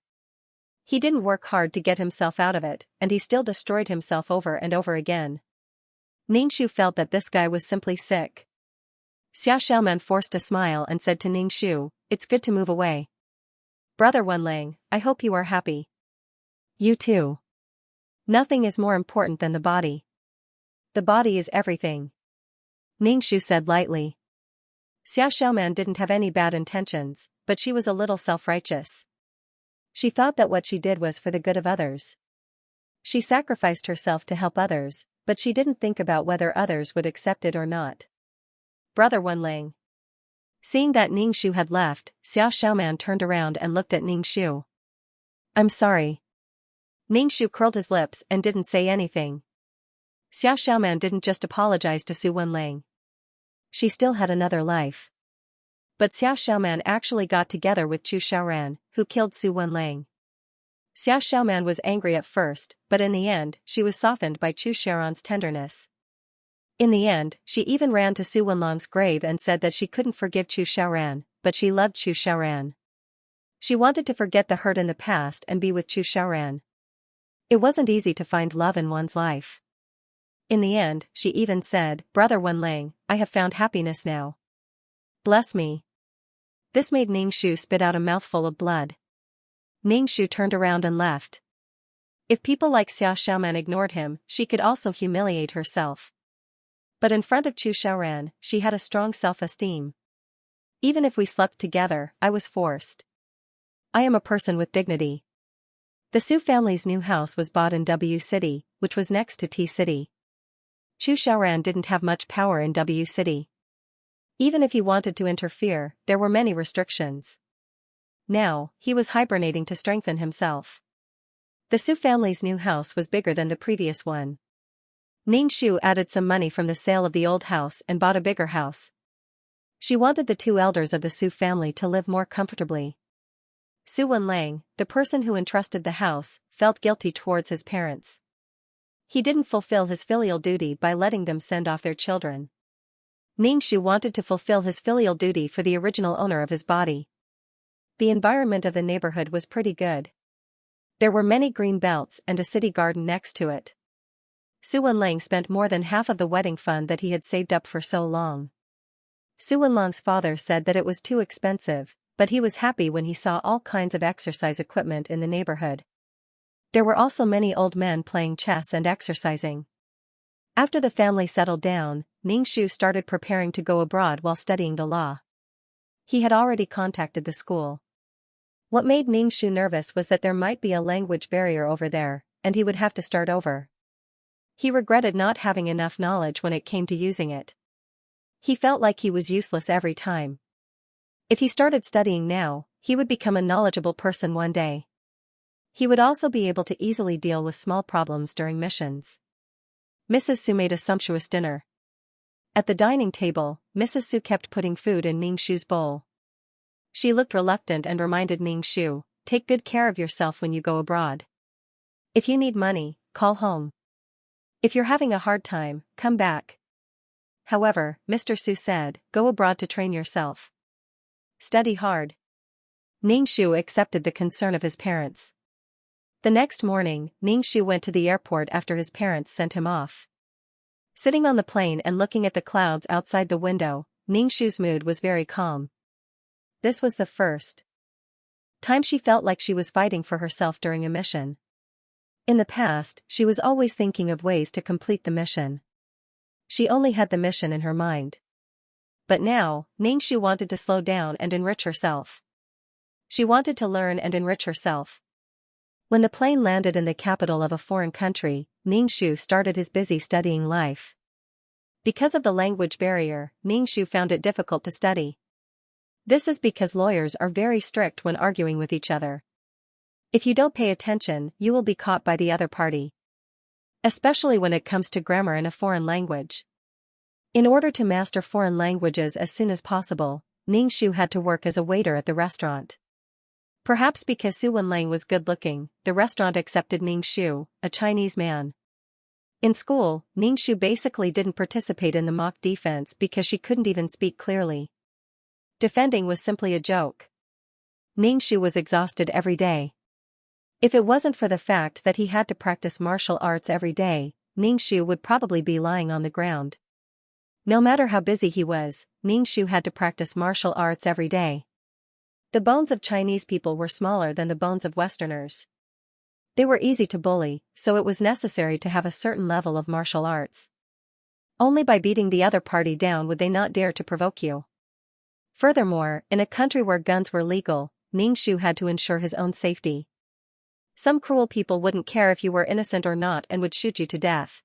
He didn't work hard to get himself out of it, and he still destroyed himself over and over again. Ningshu felt that this guy was simply sick. Xiaoxiaoman forced a smile and said to Ningxu, "It's good to move away. Brother Wenlang, I hope you are happy." "You too. Nothing is more important than the body. The body is everything," Ningxu said lightly. Xiaoxiaoman didn't have any bad intentions, but she was a little self-righteous. She thought that what she did was for the good of others. She sacrificed herself to help others, but she didn't think about whether others would accept it or not. "Brother Wenlang." Seeing that Ningxu had left, Xiaoxiaoman turned around and looked at Ningxu. "I'm sorry." Ningxu curled his lips and didn't say anything. Xiaoxiaoman didn't just apologize to Su Wenlang. She still had another life. But Xiaoxiaoman actually got together with Chu Xiaoran, who killed Su Wenlang. Xiaoxiaoman was angry at first, but in the end, she was softened by Chu Xiaoran's tenderness. In the end, she even ran to Su Wenlang's grave and said that she couldn't forgive Chu Xiaoran, but she loved Chu Xiaoran. She wanted to forget the hurt in the past and be with Chu Xiaoran. It wasn't easy to find love in one's life. In the end, she even said, "Brother Wenlang, I have found happiness now. Bless me." This made Ningxu spit out a mouthful of blood. Ningxu turned around and left. If people like Xiaoxiaoman ignored him, she could also humiliate herself. But in front of Chu Xiaoran, she had a strong self-esteem. "Even if we slept together, I was forced. I am a person with dignity." The Su family's new house was bought in W City, which was next to T City. Chu Xiaoran didn't have much power in W City. Even if he wanted to interfere, there were many restrictions. Now, he was hibernating to strengthen himself. The Su family's new house was bigger than the previous one. Ningxu added some money from the sale of the old house and bought a bigger house. She wanted the two elders of the Su family to live more comfortably. Su Wenlang, the person who entrusted the house, felt guilty towards his parents. He didn't fulfill his filial duty by letting them send off their children. Ningxu wanted to fulfill his filial duty for the original owner of his body. The environment of the neighborhood was pretty good. There were many green belts and a city garden next to it. Su Wenlang spent more than half of the wedding fund that he had saved up for so long. Su Wenlang's father said that it was too expensive, but he was happy when he saw all kinds of exercise equipment in the neighborhood. There were also many old men playing chess and exercising. After the family settled down, Ningxu started preparing to go abroad while studying the law. He had already contacted the school. What made Ningxu nervous was that there might be a language barrier over there, and he would have to start over. He regretted not having enough knowledge when it came to using it. He felt like he was useless every time. If he started studying now, he would become a knowledgeable person one day. He would also be able to easily deal with small problems during missions. Mrs. Su made a sumptuous dinner. At the dining table, Mrs. Su kept putting food in Ningxu's bowl. She looked reluctant and reminded Ningxu, "Take good care of yourself when you go abroad. If you need money, call home. If you're having a hard time, come back." However, Mr. Su said, "Go abroad to train yourself. Study hard." Ningxu accepted the concern of his parents. The next morning, Ningxu went to the airport after his parents sent him off. Sitting on the plane and looking at the clouds outside the window, Ningxu's mood was very calm. This was the first time she felt like she was fighting for herself during a mission. In the past, she was always thinking of ways to complete the mission. She only had the mission in her mind. But now, Ningxu wanted to slow down and enrich herself. She wanted to learn and enrich herself. When the plane landed in the capital of a foreign country, Ningxu started his busy studying life. Because of the language barrier, Ningxu found it difficult to study. This is because lawyers are very strict when arguing with each other. If you don't pay attention, you will be caught by the other party. Especially when it comes to grammar in a foreign language. In order to master foreign languages as soon as possible, Ningxu had to work as a waiter at the restaurant. Perhaps because Su Wenlang was good-looking, the restaurant accepted Ningxu, a Chinese man. In school, Ningxu basically didn't participate in the mock defense because she couldn't even speak clearly. Defending was simply a joke. Ningxu was exhausted every day. If it wasn't for the fact that he had to practice martial arts every day, Ningxu would probably be lying on the ground. No matter how busy he was, Xianxia had to practice martial arts every day. The bones of Chinese people were smaller than the bones of Westerners. They were easy to bully, so it was necessary to have a certain level of martial arts. Only by beating the other party down would they not dare to provoke you. Furthermore, in a country where guns were legal, Xianxia had to ensure his own safety. Some cruel people wouldn't care if you were innocent or not and would shoot you to death.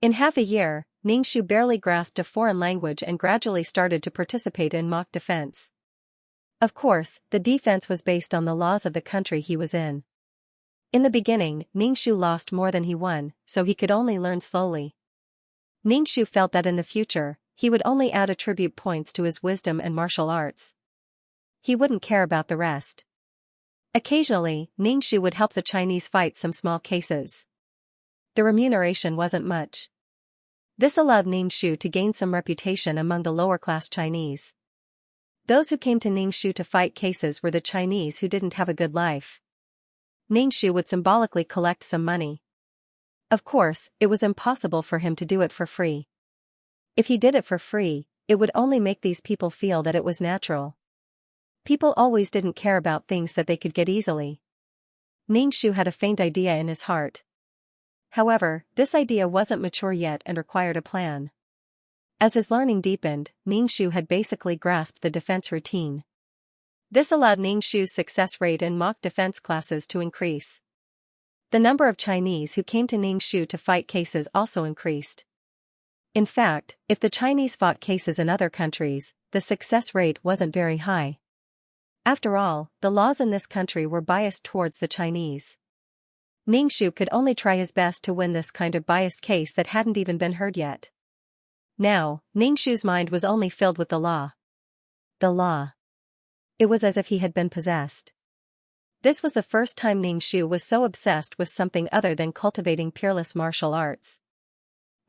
In half a year, Xianxia barely grasped a foreign language and gradually started to participate in mock defense. Of course, the defense was based on the laws of the country he was in. In the beginning, Xianxia lost more than he won, so he could only learn slowly. Xianxia felt that in the future, he would only add attribute points to his wisdom and martial arts. He wouldn't care about the rest. Occasionally, Xianxia would help the Chinese fight some small cases. The remuneration wasn't much. This allowed Xianxia to gain some reputation among the lower-class Chinese. Those who came to Xianxia to fight cases were the Chinese who didn't have a good life. Xianxia would symbolically collect some money. Of course, it was impossible for him to do it for free. If he did it for free, it would only make these people feel that it was natural. People always didn't care about things that they could get easily. Xianxia had a faint idea in his heart. However, this idea wasn't mature yet and required a plan. As his learning deepened, Xianxia had basically grasped the defense routine. This allowed Xianxia's success rate in mock defense classes to increase. The number of Chinese who came to Xianxia to fight cases also increased. In fact, if the Chinese fought cases in other countries, the success rate wasn't very high. After all, the laws in this country were biased towards the Chinese. Xianxia could only try his best to win this kind of biased case that hadn't even been heard yet. Now, Xianxia's mind was only filled with the law. The law. It was as if he had been possessed. This was the first time Xianxia was so obsessed with something other than cultivating peerless martial arts.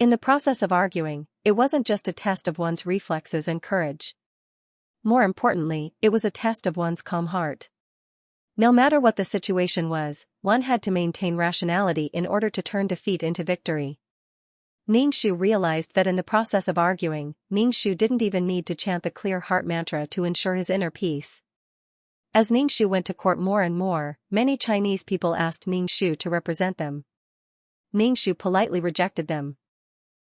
In the process of arguing, it wasn't just a test of one's reflexes and courage. More importantly, it was a test of one's calm heart. No matter what the situation was, one had to maintain rationality in order to turn defeat into victory. Xianxia realized that in the process of arguing, Xianxia didn't even need to chant the clear heart mantra to ensure his inner peace. As Xianxia went to court more and more, many Chinese people asked Xianxia to represent them. Xianxia politely rejected them.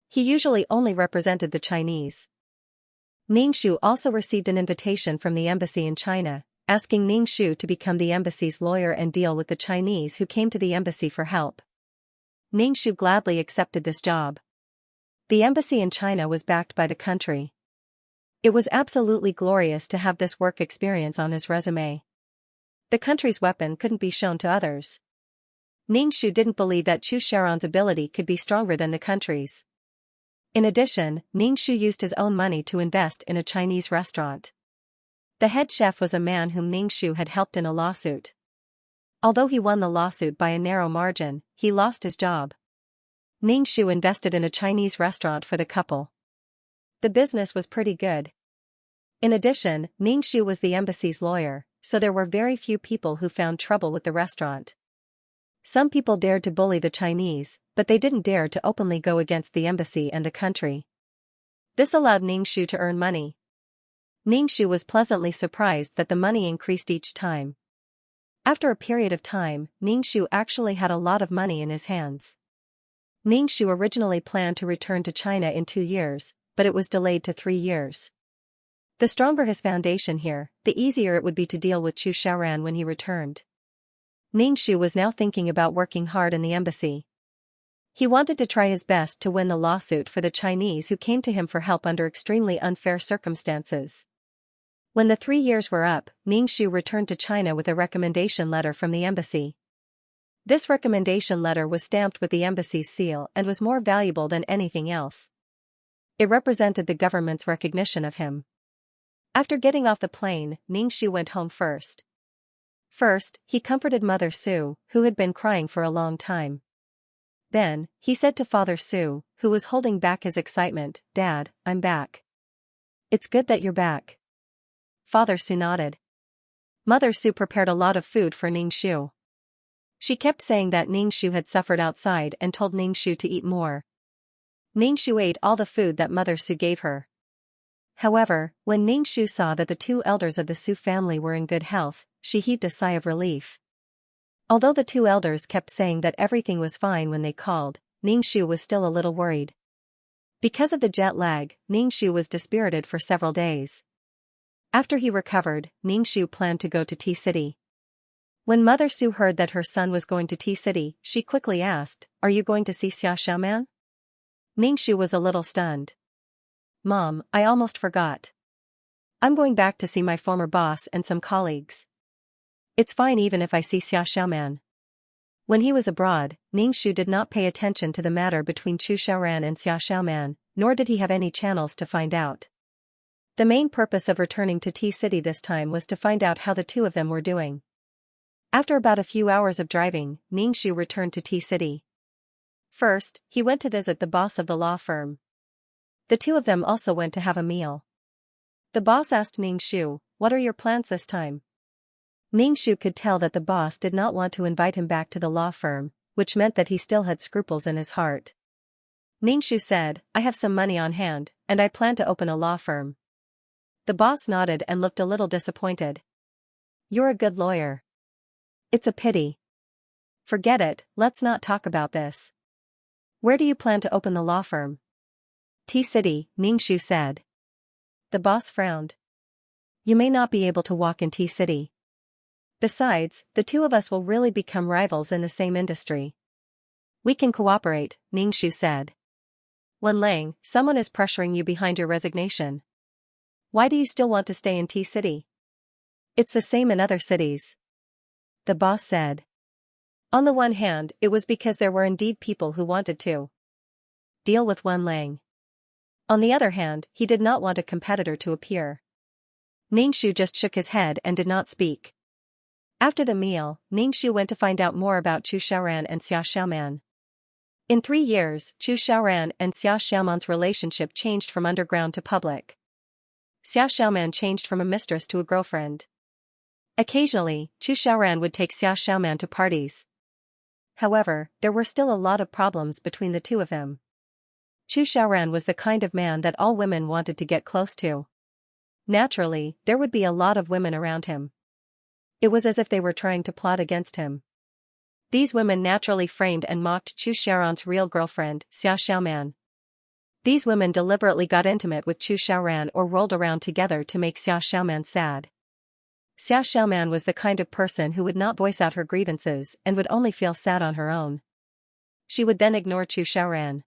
He usually only represented the Chinese. Xianxia also received an invitation from the embassy in China, asking Xianxia to become the embassy's lawyer and deal with the Chinese who came to the embassy for help. Xianxia gladly accepted this job. The embassy in China was backed by the country. It was absolutely glorious to have this work experience on his resume. The country's weapon couldn't be shown to others. Xianxia didn't believe that Chu Sharon's ability could be stronger than the country's. In addition, Xianxia used his own money to invest in a Chinese restaurant. The head chef was a man whom Xianxia had helped in a lawsuit. Although he won the lawsuit by a narrow margin, he lost his job. Xianxia invested in a Chinese restaurant for the couple. The business was pretty good. In addition, Xianxia was the embassy's lawyer, so there were very few people who found trouble with the restaurant. Some people dared to bully the Chinese, but they didn't dare to openly go against the embassy and the country. This allowed Xianxia to earn money. Xianxia was pleasantly surprised that the money increased each time. After a period of time, Xianxia actually had a lot of money in his hands. Xianxia originally planned to return to China in 2 years, but it was delayed to 3 years. The stronger his foundation here, the easier it would be to deal with Chu Shaoran when he returned. Xianxia was now thinking about working hard in the embassy. He wanted to try his best to win the lawsuit for the Chinese who came to him for help under extremely unfair circumstances. When the 3 years were up, Xianxia returned to China with a recommendation letter from the embassy. This recommendation letter was stamped with the embassy's seal and was more valuable than anything else. It represented the government's recognition of him. After getting off the plane, Xianxia went home first. First, he comforted Mother Su, who had been crying for a long time. Then, he said to Father Su, who was holding back his excitement, "Dad, I'm back." "It's good that you're back." Father Su nodded. Mother Su prepared a lot of food for Xianxia. She kept saying that Xianxia had suffered outside and told Xianxia to eat more. Ningshu ate all the food that Mother Su gave her. However, when Ningshu saw that the two elders of the Su family were in good health, she heaved a sigh of relief. Although the two elders kept saying that everything was fine when they called, Ningshu was still a little worried. Because of the jet lag, Ningshu was dispirited for several days. After he recovered, Ningshu planned to go to Tea City. When Mother Su heard that her son was going to Tea City, she quickly asked, "Are you going to see Xiaoxiao Man?" Ningshu was a little stunned. "Mom, I almost forgot. I'm going back to see my former boss and some colleagues. It's fine even if I see Xiaoxiao Man." When he was abroad, Ningshu did not pay attention to the matter between Chu Xiaoran and Xiaoxiao Man, nor did he have any channels to find out. The main purpose of returning to Tea City this time was to find out how the two of them were doing. After about a few hours of driving, Ningshu returned to Tea City. First, he went to visit the boss of the law firm. The two of them also went to have a meal. The boss asked Ningshu, "What are your plans this time?" Ningshu could tell that the boss did not want to invite him back to the law firm, which meant that he still had scruples in his heart. Ningshu said, "I have some money on hand, and I plan to open a law firm." The boss nodded and looked a little disappointed. "You're a good lawyer. It's a pity. Forget it, let's not talk about this. Where do you plan to open the law firm?" "Tea City," Ningshu said. The boss frowned. "You may not be able to walk in Tea City. Besides, the two of us will really become rivals in the same industry." "We can cooperate," Ningshu said. "Wenlang, someone is pressuring you behind your resignation. Why do you still want to stay in Tea City?" "It's the same in other cities," the boss said. On the one hand, it was because there were indeed people who wanted to deal with Wenlang. On the other hand, he did not want a competitor to appear. Ningshu just shook his head and did not speak. After the meal, Ningshu went to find out more about Chu Xiaoran and Xiaoxiao Man. In 3 years, Chu Xiaoran and Xiaoxiao Man's relationship changed from underground to public. Xiaoxiao Man changed from a mistress to a girlfriend. Occasionally, Chu Xiaoran would take Xiaoxiao Man to parties. However, there were still a lot of problems between the two of them. Chu Xiaoran was the kind of man that all women wanted to get close to. Naturally, there would be a lot of women around him. It was as if they were trying to plot against him. These women naturally framed and mocked Chu Xiaoran's real girlfriend, Xiaoxiao Man. These women deliberately got intimate with Chu Xiaoran or rolled around together to make Xiaoxiao Man sad. Xiaoxiao Man was the kind of person who would not voice out her grievances and would only feel sad on her own. She would then ignore Chu Xiaoran.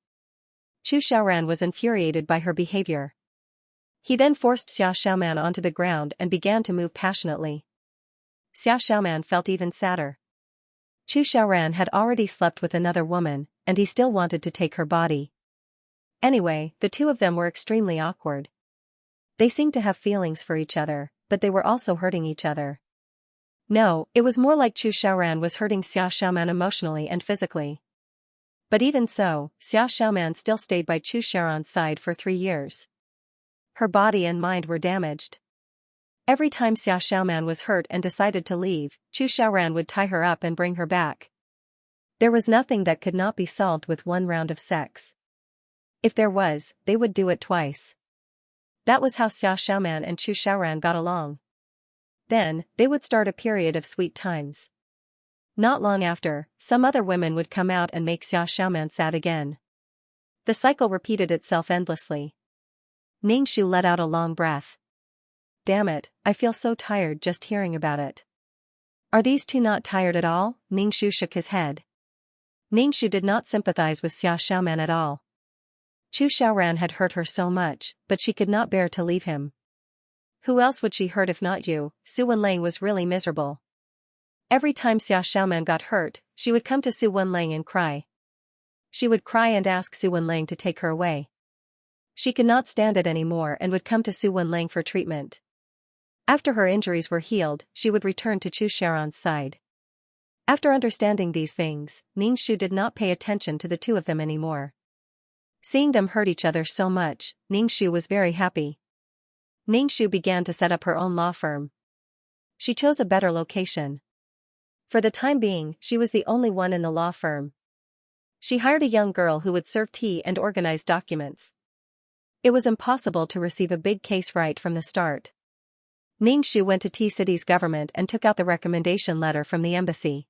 Chu Xiaoran was infuriated by her behavior. He then forced Xiaoxiao Man onto the ground and began to move passionately. Xiaoxiao Man felt even sadder. Chu Xiaoran had already slept with another woman, and he still wanted to take her body. Anyway, the two of them were extremely awkward. They seemed to have feelings for each other, but they were also hurting each other. No, it was more like Chu Xiaoran was hurting Xiaoxiao Man emotionally and physically. But even so, Xiaoxiao Man still stayed by Chu Xiaoran's side for 3 years. Her body and mind were damaged. Every time Xiaoxiao Man was hurt and decided to leave, Chu Xiaoran would tie her up and bring her back. There was nothing that could not be solved with 1 round of sex. If there was, they would do it twice. That was how Xiaoxiao Man and Chu Xiaoran got along. Then, they would start a period of sweet times. Not long after, some other women would come out and make Xiaoxiao Man sad again. The cycle repeated itself endlessly. Ningshu let out a long breath. Damn it, I feel so tired just hearing about it. Are these two not tired at all? Ningshu shook his head. Ningshu did not sympathize with Xiaoxiao Man at all. Chu Xiaoran had hurt her so much, but she could not bear to leave him. Who else would she hurt if not you? Su Wenlang was really miserable. Every time Xiaoxiao Man got hurt, she would come to Su Wenlang and cry. She would cry and ask Su Wenlang to take her away. She could not stand it anymore and would come to Su Wenlang for treatment. After her injuries were healed, she would return to Chu Xiaoran's side. After understanding these things, Ningshu did not pay attention to the two of them anymore. Seeing them hurt each other so much, Ningshu was very happy. Ningshu began to set up her own law firm. She chose a better location. For the time being, she was the only one in the law firm. She hired a young girl who would serve tea and organize documents. It was impossible to receive a big case right from the start. Ningxu went to T-City's government and took out the recommendation letter from the embassy.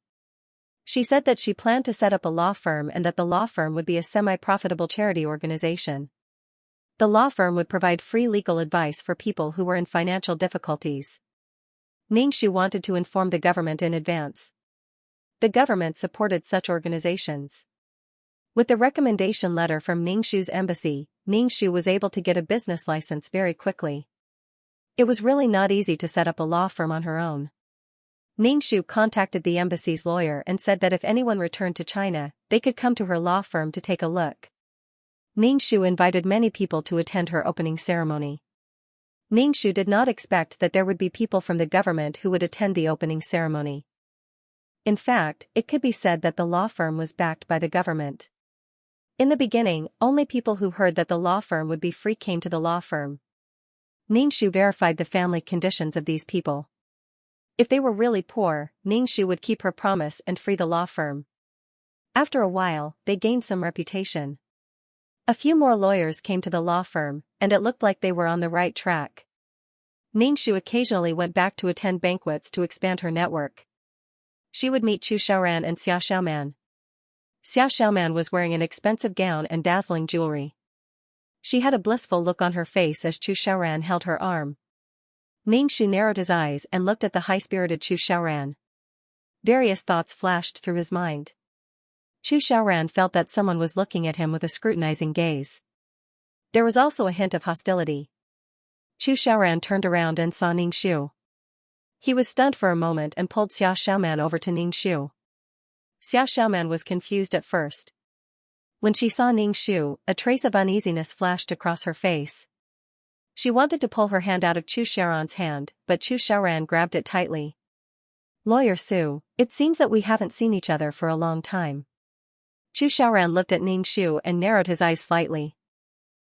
She said that she planned to set up a law firm and that the law firm would be a semi-profitable charity organization. The law firm would provide free legal advice for people who were in financial difficulties. Ningxu wanted to inform the government in advance. The government supported such organizations. With the recommendation letter from Ningxu's embassy, Ningxu was able to get a business license very quickly. It was really not easy to set up a law firm on her own. Ningxu contacted the embassy's lawyer and said that if anyone returned to China, they could come to her law firm to take a look. Ningxu invited many people to attend her opening ceremony. Ningxu did not expect that there would be people from the government who would attend the opening ceremony. In fact, it could be said that the law firm was backed by the government. In the beginning, only people who heard that the law firm would be free came to the law firm. Ningxu verified the family conditions of these people. If they were really poor, Ningxu would keep her promise and free the law firm. After a while, they gained some reputation. A few more lawyers came to the law firm, and it looked like they were on the right track. Ningxu occasionally went back to attend banquets to expand her network. She would meet Chu Xiaoran and Xia Xiaoman. Xia Xiaoman was wearing an expensive gown and dazzling jewelry. She had a blissful look on her face as Chu Xiaoran held her arm. Ningxu narrowed his eyes and looked at the high-spirited Chu Xiaoran. Various thoughts flashed through his mind. Chu Xiaoran felt that someone was looking at him with a scrutinizing gaze. There was also a hint of hostility. Chu Xiaoran turned around and saw Ningxu. He was stunned for a moment and pulled Xia Xiaoman over to Ningxu. Xia Xiaoman was confused at first. When she saw Ningxu, a trace of uneasiness flashed across her face. She wanted to pull her hand out of Chu Xiaoran's hand, but Chu Xiaoran grabbed it tightly. "Lawyer Su, it seems that we haven't seen each other for a long time." Chu Xiaoran looked at Ningxu and narrowed his eyes slightly.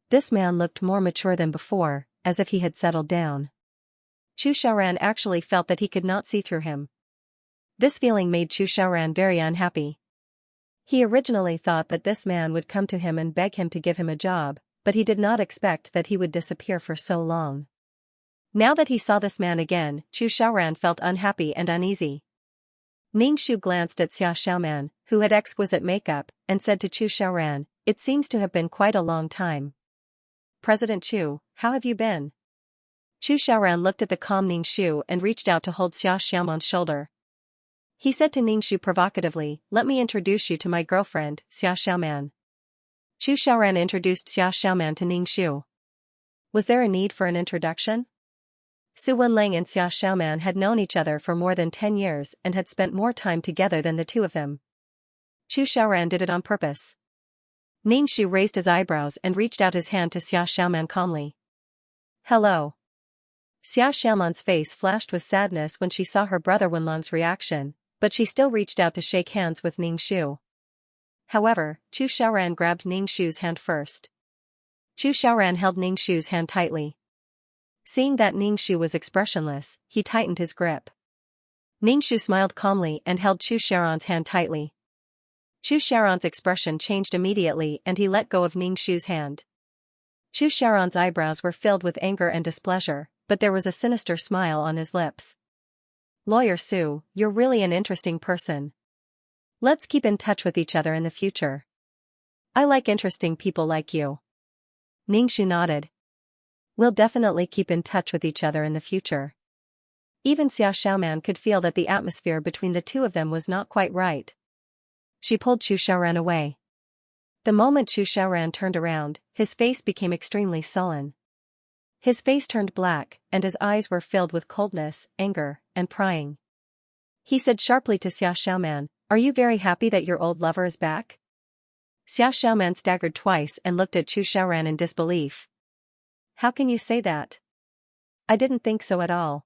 This man looked more mature than before, as if he had settled down. Chu Xiaoran actually felt that he could not see through him. This feeling made Chu Xiaoran very unhappy. He originally thought that this man would come to him and beg him to give him a job, but he did not expect that he would disappear for so long. Now that he saw this man again, Chu Xiaoran felt unhappy and uneasy. Ningxu glanced at Xia Xiaoman, who had exquisite makeup, and said to Chu Xiaoran, "It seems to have been quite a long time. President Chu, how have you been?" Chu Xiaoran looked at the calm Ningxu and reached out to hold Xia Xiaoman's shoulder. He said to Ningxu provocatively, "Let me introduce you to my girlfriend, Xia Xiaoman." Chu Xiaoran introduced Xia Xiaoman to Ningxu. Was there a need for an introduction? Su Wenling and Xia Xiaoman had known each other for more than 10 years and had spent more time together than the two of them. Chu Xiaoran did it on purpose. Ningxu raised his eyebrows and reached out his hand to Xia Xiaoman calmly. "Hello." Xia Xiaoman's face flashed with sadness when she saw her brother Wenlong's reaction, but she still reached out to shake hands with Ningxu. However, Chu Xiaoran grabbed Ningxu's hand first. Chu Xiaoran held Ningxu's hand tightly. Seeing that Ningxu was expressionless, he tightened his grip. Ningxu smiled calmly and held Chu Xiaoran's hand tightly. Chu Xiaoran's expression changed immediately and he let go of Ningxu's hand. Chu Xiaoran's eyebrows were filled with anger and displeasure, but there was a sinister smile on his lips. "Lawyer Su, you're really an interesting person. Let's keep in touch with each other in the future. I like interesting people like you." Ningxu nodded. "We'll definitely keep in touch with each other in the future." Even Xia Xiaoman could feel that the atmosphere between the two of them was not quite right. She pulled Chu Xiaoran away. The moment Chu Xiaoran turned around, his face became extremely sullen. His face turned black, and his eyes were filled with coldness, anger, and prying. He said sharply to Xia Xiaoman, "Are you very happy that your old lover is back?" Xia Xiaoman staggered twice and looked at Chu Xiaoran in disbelief. "How can you say that? I didn't think so at all.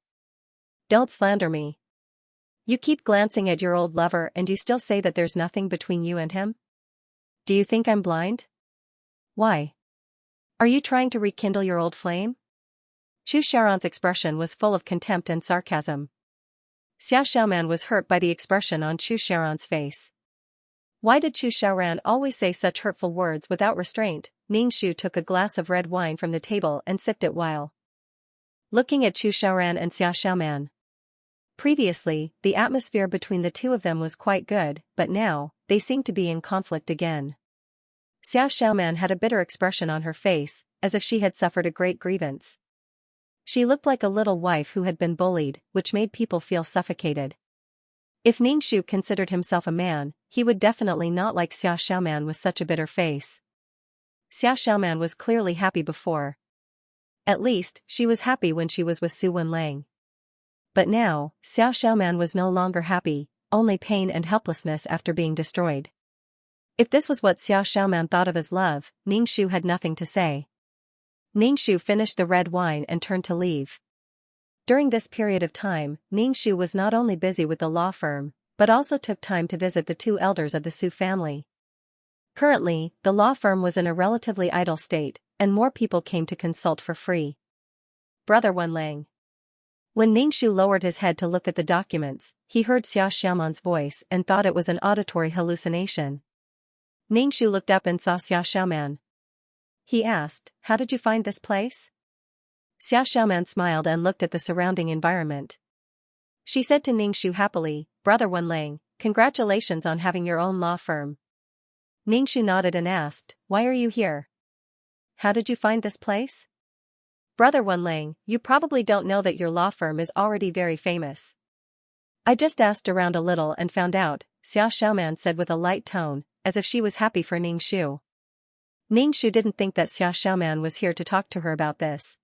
Don't slander me. You keep glancing at your old lover and you still say that there's nothing between you and him? Do you think I'm blind? Why? Are you trying to rekindle your old flame?" Chu Xiaoran's expression was full of contempt and sarcasm. Xia Xiaoman was hurt by the expression on Chu Xiaoran's face. Why did Chu Xiaoran always say such hurtful words without restraint? Ningxu took a glass of red wine from the table and sipped it while looking at Chu Xiaoran and Xia Xiaoman. Previously, the atmosphere between the two of them was quite good, but now, they seemed to be in conflict again. Xia Xiaoman had a bitter expression on her face, as if she had suffered a great grievance. She looked like a little wife who had been bullied, which made people feel suffocated. If Ningxu considered himself a man, he would definitely not like Xia Xiaoman with such a bitter face. Xia Xiaoman was clearly happy before. At least, she was happy when she was with Su Wenlang. But now, Xia Xiaoman was no longer happy, only pain and helplessness after being destroyed. If this was what Xia Xiaoman thought of as love, Ningxu had nothing to say. Ningxu finished the red wine and turned to leave. During this period of time, Ningxu was not only busy with the law firm, but also took time to visit the two elders of the Su family. Currently, the law firm was in a relatively idle state, and more people came to consult for free. Brother Wenlang. When Ningxu lowered his head to look at the documents, he heard Xia Xiaoman's voice and thought it was an auditory hallucination. Ningxu looked up and saw Xia Xiaoman. He asked, "How did you find this place?" Xia Xiaoman smiled and looked at the surrounding environment. She said to Ningxu happily, "Brother Wenlang, congratulations on having your own law firm." Ningxu nodded and asked, "Why are you here? How did you find this place?" "Brother Wenlang, you probably don't know that your law firm is already very famous." "I just asked around a little and found out," Xia Xiaoman said with a light tone, as if she was happy for Ningxu. Ningxu didn't think that Xia Xiaoman was here to talk to her about this.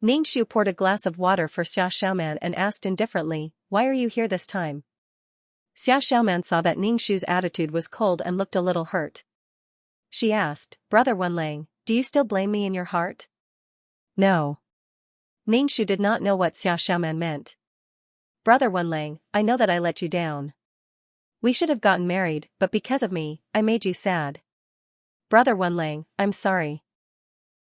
Ningxu poured a glass of water for Xia Xiaoman and asked indifferently, "Why are you here this time?" Xia Xiaoman saw that Ningxu's attitude was cold and looked a little hurt. She asked, "Brother Wenlang, do you still blame me in your heart?" "No." Ningxu did not know what Xia Xiaoman meant. "Brother Wenlang, I know that I let you down. We should have gotten married, but because of me, I made you sad. Brother Wenlang, I'm sorry."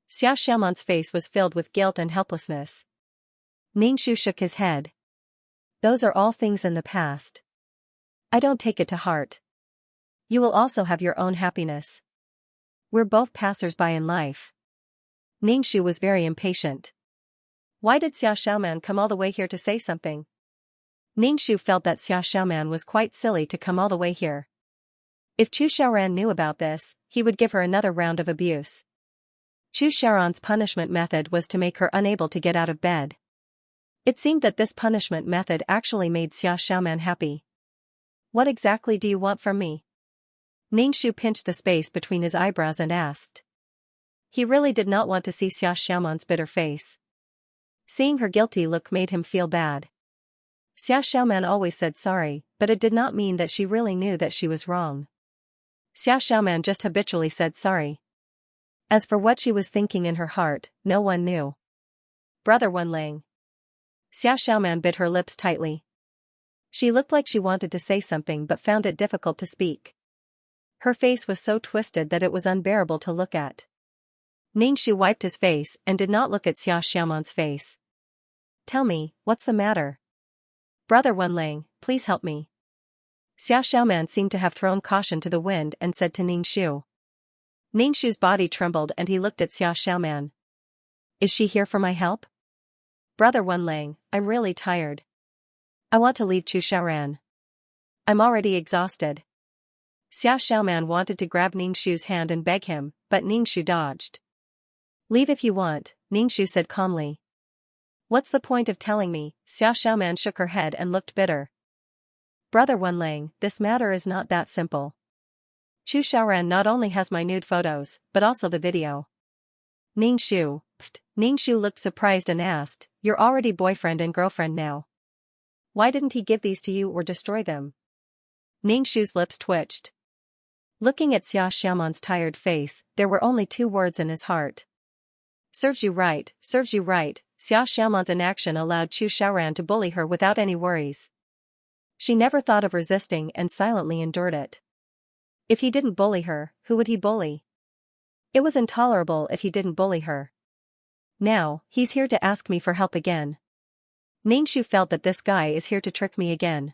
Xia Xiaoman's face was filled with guilt and helplessness. Ningxu shook his head. "Those are all things in the past. I don't take it to heart. You will also have your own happiness. We're both passers-by in life." Ningxu was very impatient. Why did Xia Xiaoman come all the way here to say something? Ningxu felt that Xia Xiaoman was quite silly to come all the way here. If Chu Xiaoran knew about this, he would give her another round of abuse. Chu Xiaoran's punishment method was to make her unable to get out of bed. It seemed that this punishment method actually made Xia Xiaoman happy. "What exactly do you want from me?" Ningxu pinched the space between his eyebrows and asked. He really did not want to see Xia Xiaoman's bitter face. Seeing her guilty look made him feel bad. Xia Xiaoman always said sorry, but it did not mean that she really knew that she was wrong. Xia Xiaoman just habitually said sorry. As for what she was thinking in her heart, no one knew. "Brother Wenlang." Xia Xiaoman bit her lips tightly. She looked like she wanted to say something but found it difficult to speak. Her face was so twisted that it was unbearable to look at. Ningxu wiped his face and did not look at Xia Xiaoman's face. "Tell me, what's the matter? Brother Wenlang, please help me." Xia Xiaoman seemed to have thrown caution to the wind and said to Ningxu. Ningxu's body trembled and he looked at Xia Xiaoman. "Is she here for my help?" "Brother Wenlang, I'm really tired. I want to leave Chu Xiaoran. I'm already exhausted." Xia Xiaoman wanted to grab Ningxu's hand and beg him, but Ningxu dodged. "Leave if you want," Ningxu said calmly. "What's the point of telling me?" Xia Xiaoman shook her head and looked bitter. "Brother Wenlang, this matter is not that simple. Chu Xiaoran not only has my nude photos, but also the video." Ningxu. Ningxu looked surprised and asked, "You're already boyfriend and girlfriend now. Why didn't he give these to you or destroy them?" Ningxu's lips twitched. Looking at Xia Xiaoman's tired face, there were only two words in his heart. "Serves you right, serves you right." Xia Xiaoman's inaction allowed Chu Xiaoran to bully her without any worries. She never thought of resisting and silently endured it. If he didn't bully her, who would he bully? It was intolerable if he didn't bully her. Now, he's here to ask me for help again. Ningxu felt that this guy is here to trick me again.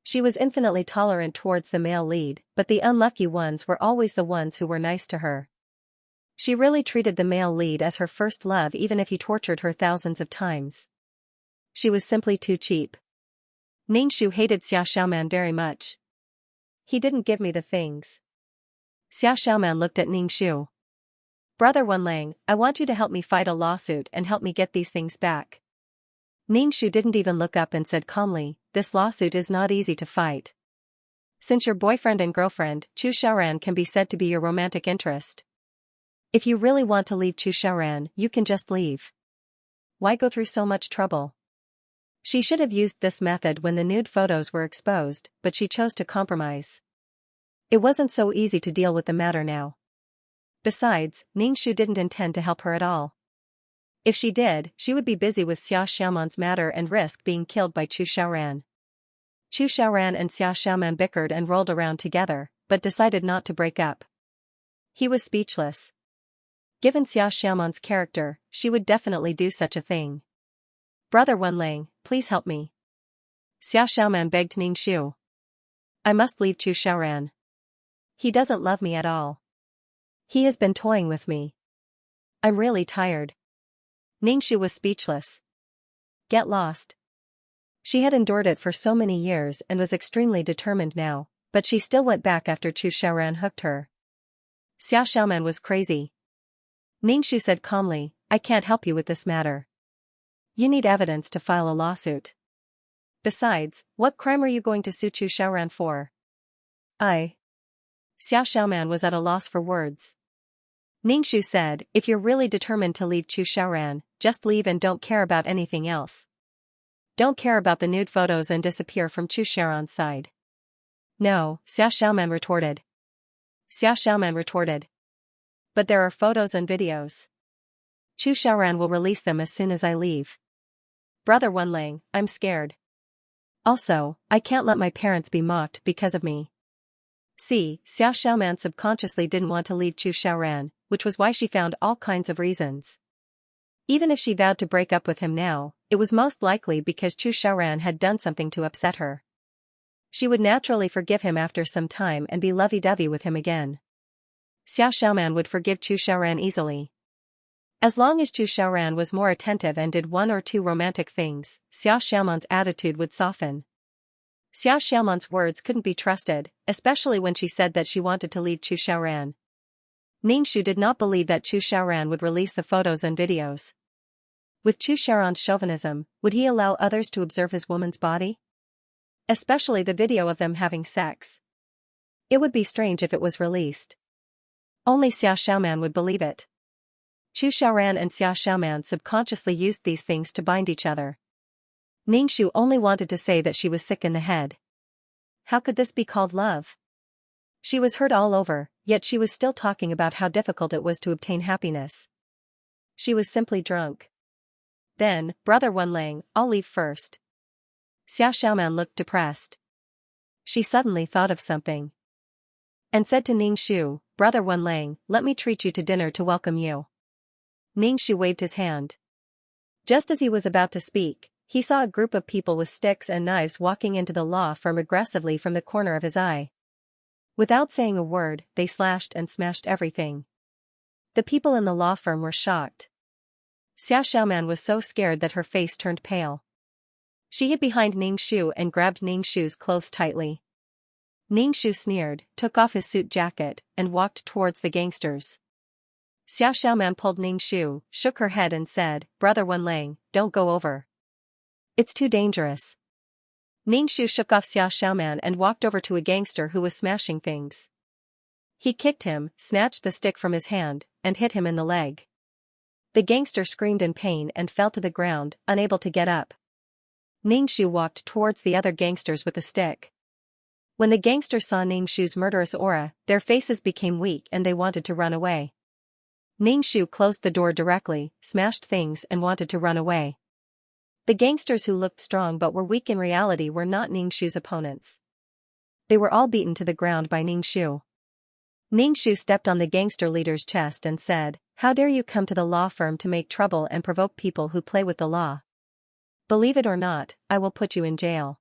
She was infinitely tolerant towards the male lead, but the unlucky ones were always the ones who were nice to her. She really treated the male lead as her first love even if he tortured her thousands of times. She was simply too cheap. Ningxu hated Xiaoxiaoman very much. He didn't give me the things. Xiaoxiaoman looked at Ningxu. Brother Wenlang, I want you to help me fight a lawsuit and help me get these things back. Ningxu didn't even look up and said calmly, this lawsuit is not easy to fight. Since your boyfriend and girlfriend, Chu Xiaoran, can be said to be your romantic interest. If you really want to leave Chu Xiaoran, you can just leave. Why go through so much trouble? She should have used this method when the nude photos were exposed, but she chose to compromise. It wasn't so easy to deal with the matter now. Besides, Ningxu didn't intend to help her at all. If she did, she would be busy with Xia Xiaoman's matter and risk being killed by Chu Xiaoran. Chu Xiaoran and Xia Xiaoman bickered and rolled around together, but decided not to break up. He was speechless. Given Xia Xiaoman's character, she would definitely do such a thing. Brother Wenlang, please help me. Xia Xiaoman begged Ningxu. I must leave Chu Xiaoran. He doesn't love me at all. He has been toying with me. I'm really tired. Ningxu was speechless. Get lost. She had endured it for so many years and was extremely determined now, but she still went back after Chu Xiaoran hooked her. Xia Xiaoman was crazy. Ningxu said calmly, I can't help you with this matter. You need evidence to file a lawsuit. Besides, what crime are you going to sue Chu Xiaoran for? Xia Xiaoman was at a loss for words. Ningxu said, if you're really determined to leave Chu Xiaoran, just leave and don't care about anything else. Don't care about the nude photos and disappear from Chu Xiaoran's side. No, Xia Xiaoman retorted. But there are photos and videos. Chu Xiaoran will release them as soon as I leave. Brother Wenlang, I'm scared. Also, I can't let my parents be mocked because of me. See, Xia Xiaoman subconsciously didn't want to leave Chu Xiaoran, which was why she found all kinds of reasons. Even if she vowed to break up with him now, it was most likely because Chu Xiaoran had done something to upset her. She would naturally forgive him after some time and be lovey-dovey with him again. Xia Xiaoman would forgive Chu Xiaoran easily. As long as Chu Xiaoran was more attentive and did one or two romantic things, Xia Xiaoman's attitude would soften. Xia Xiaoman's words couldn't be trusted, especially when she said that she wanted to leave Chu Xiaoran. Ningxu did not believe that Chu Xiaoran would release the photos and videos. With Chu Xiaoran's chauvinism, would he allow others to observe his woman's body? Especially the video of them having sex. It would be strange if it was released. Only Xia Xiaoman would believe it. Chu Xiaoran and Xia Xiaoman subconsciously used these things to bind each other. Ningxu only wanted to say that she was sick in the head. How could this be called love? She was hurt all over, yet she was still talking about how difficult it was to obtain happiness. She was simply drunk. Then, Brother Wenlang, I'll leave first. Xia Xiaoman looked depressed. She suddenly thought of something. And said to Ningxu, Brother Wenlang, let me treat you to dinner to welcome you. Ningxu waved his hand. Just as he was about to speak, he saw a group of people with sticks and knives walking into the law firm aggressively from the corner of his eye. Without saying a word, they slashed and smashed everything. The people in the law firm were shocked. Xia Xiaoman was so scared that her face turned pale. She hid behind Ningxu and grabbed Ningxu's clothes tightly. Ningxu sneered, took off his suit jacket, and walked towards the gangsters. Xia Xiaoman pulled Ningxu, shook her head and said, Brother Wenlang, don't go over. It's too dangerous. Ningxu shook off Xia Xiaoman and walked over to a gangster who was smashing things. He kicked him, snatched the stick from his hand, and hit him in the leg. The gangster screamed in pain and fell to the ground, unable to get up. Ningxu walked towards the other gangsters with a stick. When the gangsters saw Ningxu's murderous aura, their faces became weak and they wanted to run away. Ningxu closed the door directly, smashed things and wanted to run away. The gangsters who looked strong but were weak in reality were not Ningxu's opponents. They were all beaten to the ground by Ningxu. Ningxu stepped on the gangster leader's chest and said, How dare you come to the law firm to make trouble and provoke people who play with the law? Believe it or not, I will put you in jail.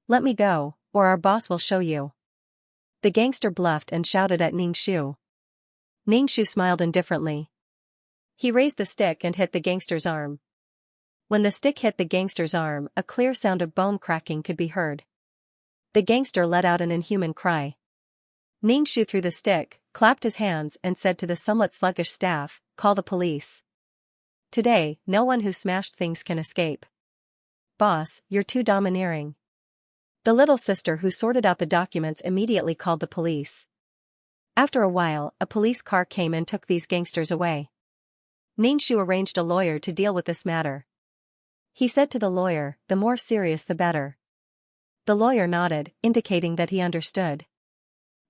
Let me go, or our boss will show you. The gangster bluffed and shouted at Ning Shu. Ning Shu smiled indifferently. He raised the stick and hit the gangster's arm. When the stick hit the gangster's arm, a clear sound of bone cracking could be heard. The gangster let out an inhuman cry. Ning Shu threw the stick, clapped his hands and said to the somewhat sluggish staff, "Call the police. Today, no one who smashed things can escape." "Boss, you're too domineering." The little sister who sorted out the documents immediately called the police. After a while, a police car came and took these gangsters away. Ning Shu arranged a lawyer to deal with this matter. He said to the lawyer, "The more serious the better." The lawyer nodded, indicating that he understood.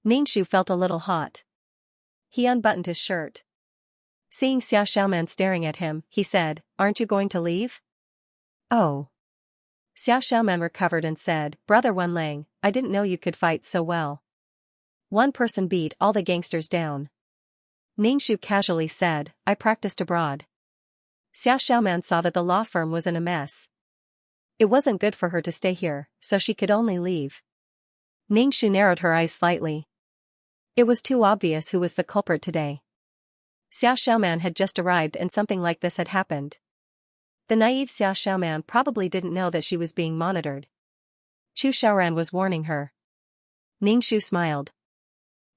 Ning Shu felt a little hot. He unbuttoned his shirt. Seeing Xiaoxiaoman staring at him, he said, "Aren't you going to leave?" "Oh." Xiaoxiaoman recovered and said, "Brother Wenlang, I didn't know you could fight so well." One person beat all the gangsters down. Ning Shu casually said, "I practiced abroad." Xiaoxiaoman saw that the law firm was in a mess. It wasn't good for her to stay here, so she could only leave. Ning Shu narrowed her eyes slightly. It was too obvious who was the culprit today. Xiaoxiaoman had just arrived and something like this had happened. The naive Xiaoxiaoman probably didn't know that she was being monitored. Chu Xiaoran was warning her. Ning Shu smiled.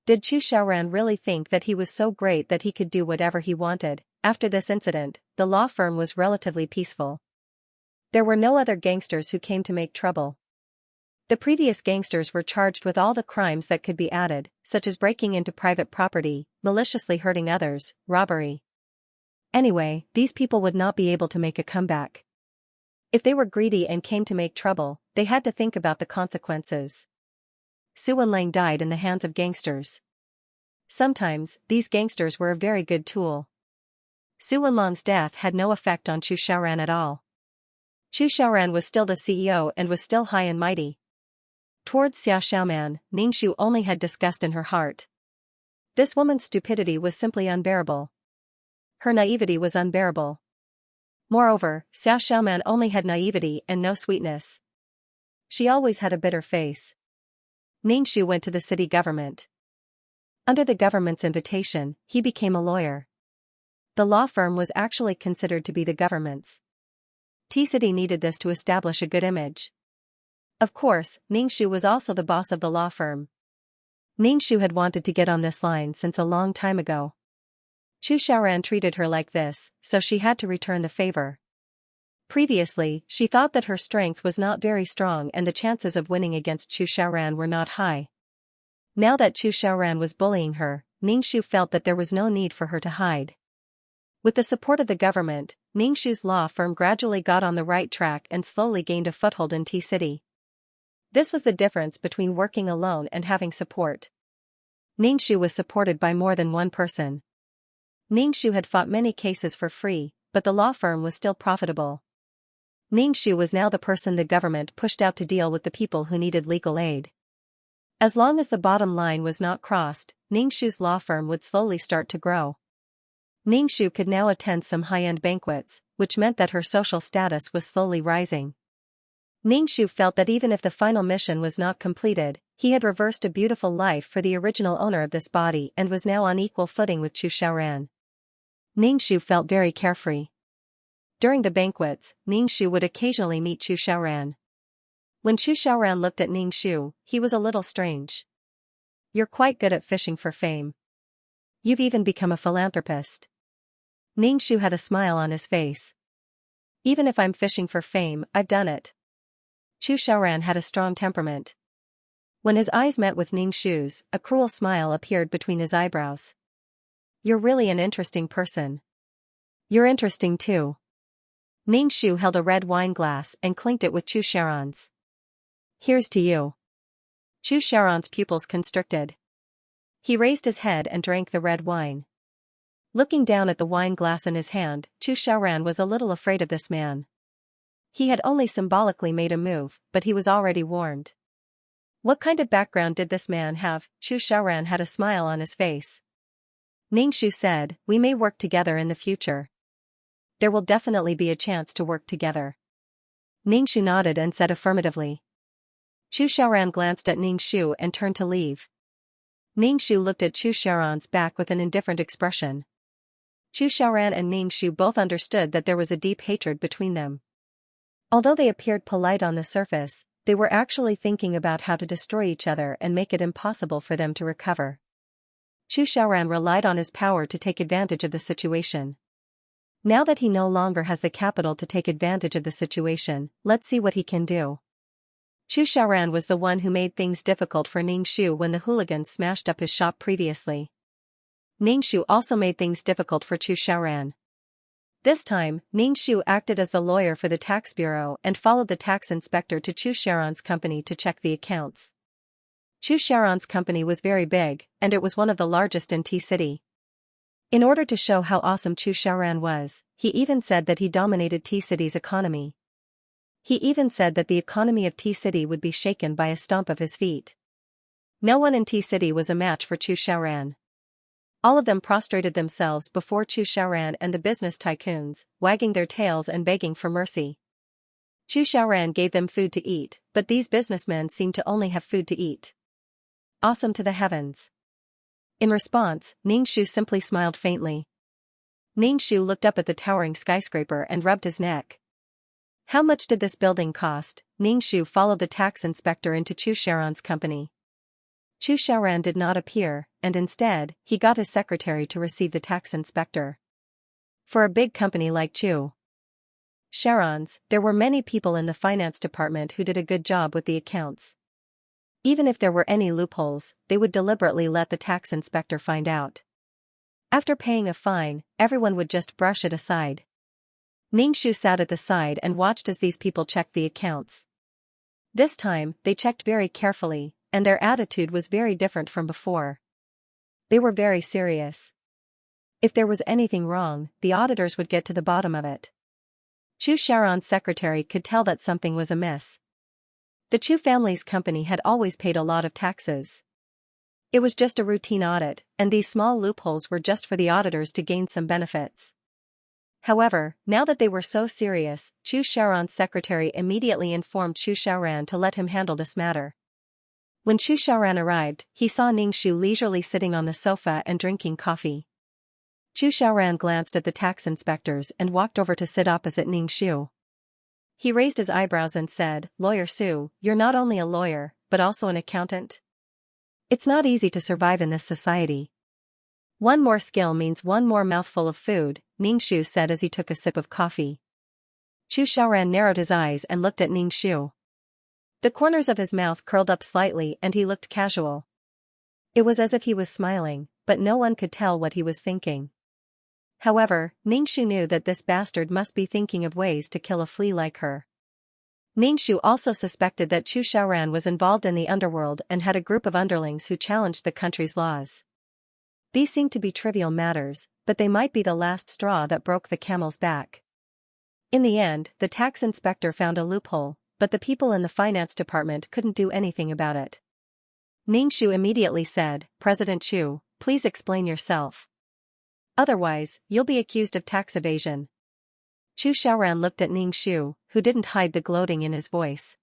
Did Chu Xiaoran really think that he was so great that he could do whatever he wanted? After this incident, the law firm was relatively peaceful. There were no other gangsters who came to make trouble. The previous gangsters were charged with all the crimes that could be added, such as breaking into private property, maliciously hurting others, robbery. Anyway, these people would not be able to make a comeback. If they were greedy and came to make trouble, they had to think about the consequences. Su Wenlang died in the hands of gangsters. Sometimes, these gangsters were a very good tool. Su Wenlang's death had no effect on Chu Xiaoran at all. Chu Xiaoran was still the CEO and was still high and mighty. Towards Xiaoxiaoman, Ning Shu only had disgust in her heart. This woman's stupidity was simply unbearable. Her naivety was unbearable. Moreover, Xiaoxiaoman only had naivety and no sweetness. She always had a bitter face. Ning Shu went to the city government. Under the government's invitation, he became a lawyer. The law firm was actually considered to be the government's. T-City needed this to establish a good image. Of course, Ning Shu was also the boss of the law firm. Ning Shu had wanted to get on this line since a long time ago. Chu Xiaoran treated her like this, so she had to return the favor. Previously, she thought that her strength was not very strong and the chances of winning against Chu Xiaoran were not high. Now that Chu Xiaoran was bullying her, Ning Shu felt that there was no need for her to hide. With the support of the government, Ning Shu's law firm gradually got on the right track and slowly gained a foothold in T-City. This was the difference between working alone and having support. Ning Shu was supported by more than one person. Ning Shu had fought many cases for free, but the law firm was still profitable. Ning Shu was now the person the government pushed out to deal with the people who needed legal aid. As long as the bottom line was not crossed, Ning Shu's law firm would slowly start to grow. Ning Shu could now attend some high-end banquets, which meant that her social status was slowly rising. Ning Shu felt that even if the final mission was not completed, he had reversed a beautiful life for the original owner of this body and was now on equal footing with Chu Xiaoran. Ning Shu felt very carefree. During the banquets, Ning Shu would occasionally meet Chu Xiaoran. When Chu Xiaoran looked at Ning Shu, he was a little strange. "You're quite good at fishing for fame. You've even become a philanthropist." Ning Shu had a smile on his face. "Even if I'm fishing for fame, I've done it." Chu Xiaoran had a strong temperament. When his eyes met with Ning Shu's, a cruel smile appeared between his eyebrows. "You're really an interesting person." "You're interesting too." Ning Shu held a red wine glass and clinked it with Chu Xiaoran's. "Here's to you." Chu Xiaoran's pupils constricted. He raised his head and drank the red wine. Looking down at the wine glass in his hand, Chu Xiaoran was a little afraid of this man. He had only symbolically made a move, but he was already warned. What kind of background did this man have? Chu Xiaoran had a smile on his face. Ning Shu said, "We may work together in the future. There will definitely be a chance to work together." Ning Shu nodded and said affirmatively. Chu Xiaoran glanced at Ning Shu and turned to leave. Ning Shu looked at Chu Xiaoran's back with an indifferent expression. Chu Xiaoran and Ning Shu both understood that there was a deep hatred between them. Although they appeared polite on the surface, they were actually thinking about how to destroy each other and make it impossible for them to recover. Chu Xiaoran relied on his power to take advantage of the situation. Now that he no longer has the capital to take advantage of the situation, let's see what he can do. Chu Xiaoran was the one who made things difficult for Ning Shu when the hooligans smashed up his shop previously. Ning Shu also made things difficult for Chu Xiaoran. This time, Ning Shu acted as the lawyer for the tax bureau and followed the tax inspector to Chu Xiaoran's company to check the accounts. Chu Xiaoran's company was very big, and it was one of the largest in T-City. In order to show how awesome Chu Xiaoran was, he even said that he dominated T-City's economy. He even said that the economy of T-City would be shaken by a stomp of his feet. No one in T-City was a match for Chu Xiaoran. All of them prostrated themselves before Chu Xiaoran and the business tycoons, wagging their tails and begging for mercy. Chu Xiaoran gave them food to eat, but these businessmen seemed to only have food to eat. Awesome to the heavens. In response, Ning Shu simply smiled faintly. Ning Shu looked up at the towering skyscraper and rubbed his neck. How much did this building cost? Ning Shu followed the tax inspector into Chu Xiaoran's company. Chu Xiaoran did not appear, and instead, he got his secretary to receive the tax inspector. For a big company like Chu Xiaoran's, there were many people in the finance department who did a good job with the accounts. Even if there were any loopholes, they would deliberately let the tax inspector find out. After paying a fine, everyone would just brush it aside. Ning Shu sat at the side and watched as these people checked the accounts. This time, they checked very carefully, and their attitude was very different from before. They were very serious. If there was anything wrong, the auditors would get to the bottom of it. Chu Xiaoran's secretary could tell that something was amiss. The Chu family's company had always paid a lot of taxes. It was just a routine audit, and these small loopholes were just for the auditors to gain some benefits. However, now that they were so serious, Chu Xiaoran's secretary immediately informed Chu Xiaoran to let him handle this matter. When Chu Xiaoran arrived, he saw Ning Shu leisurely sitting on the sofa and drinking coffee. Chu Xiaoran glanced at the tax inspectors and walked over to sit opposite Ning Shu. He raised his eyebrows and said, "Lawyer Su, you're not only a lawyer, but also an accountant? It's not easy to survive in this society." "One more skill means one more mouthful of food," Ning Shu said as he took a sip of coffee. Chu Xiaoran narrowed his eyes and looked at Ning Shu. The corners of his mouth curled up slightly and he looked casual. It was as if he was smiling, but no one could tell what he was thinking. However, Ning Shu knew that this bastard must be thinking of ways to kill a flea like her. Ning Shu also suspected that Chu Xiaoran was involved in the underworld and had a group of underlings who challenged the country's laws. These seemed to be trivial matters, but they might be the last straw that broke the camel's back. In the end, the tax inspector found a loophole, but the people in the finance department couldn't do anything about it. Ning Shu immediately said, "President Chu, please explain yourself. Otherwise, you'll be accused of tax evasion." Chu Xiaoran looked at Ning Shu, who didn't hide the gloating in his voice.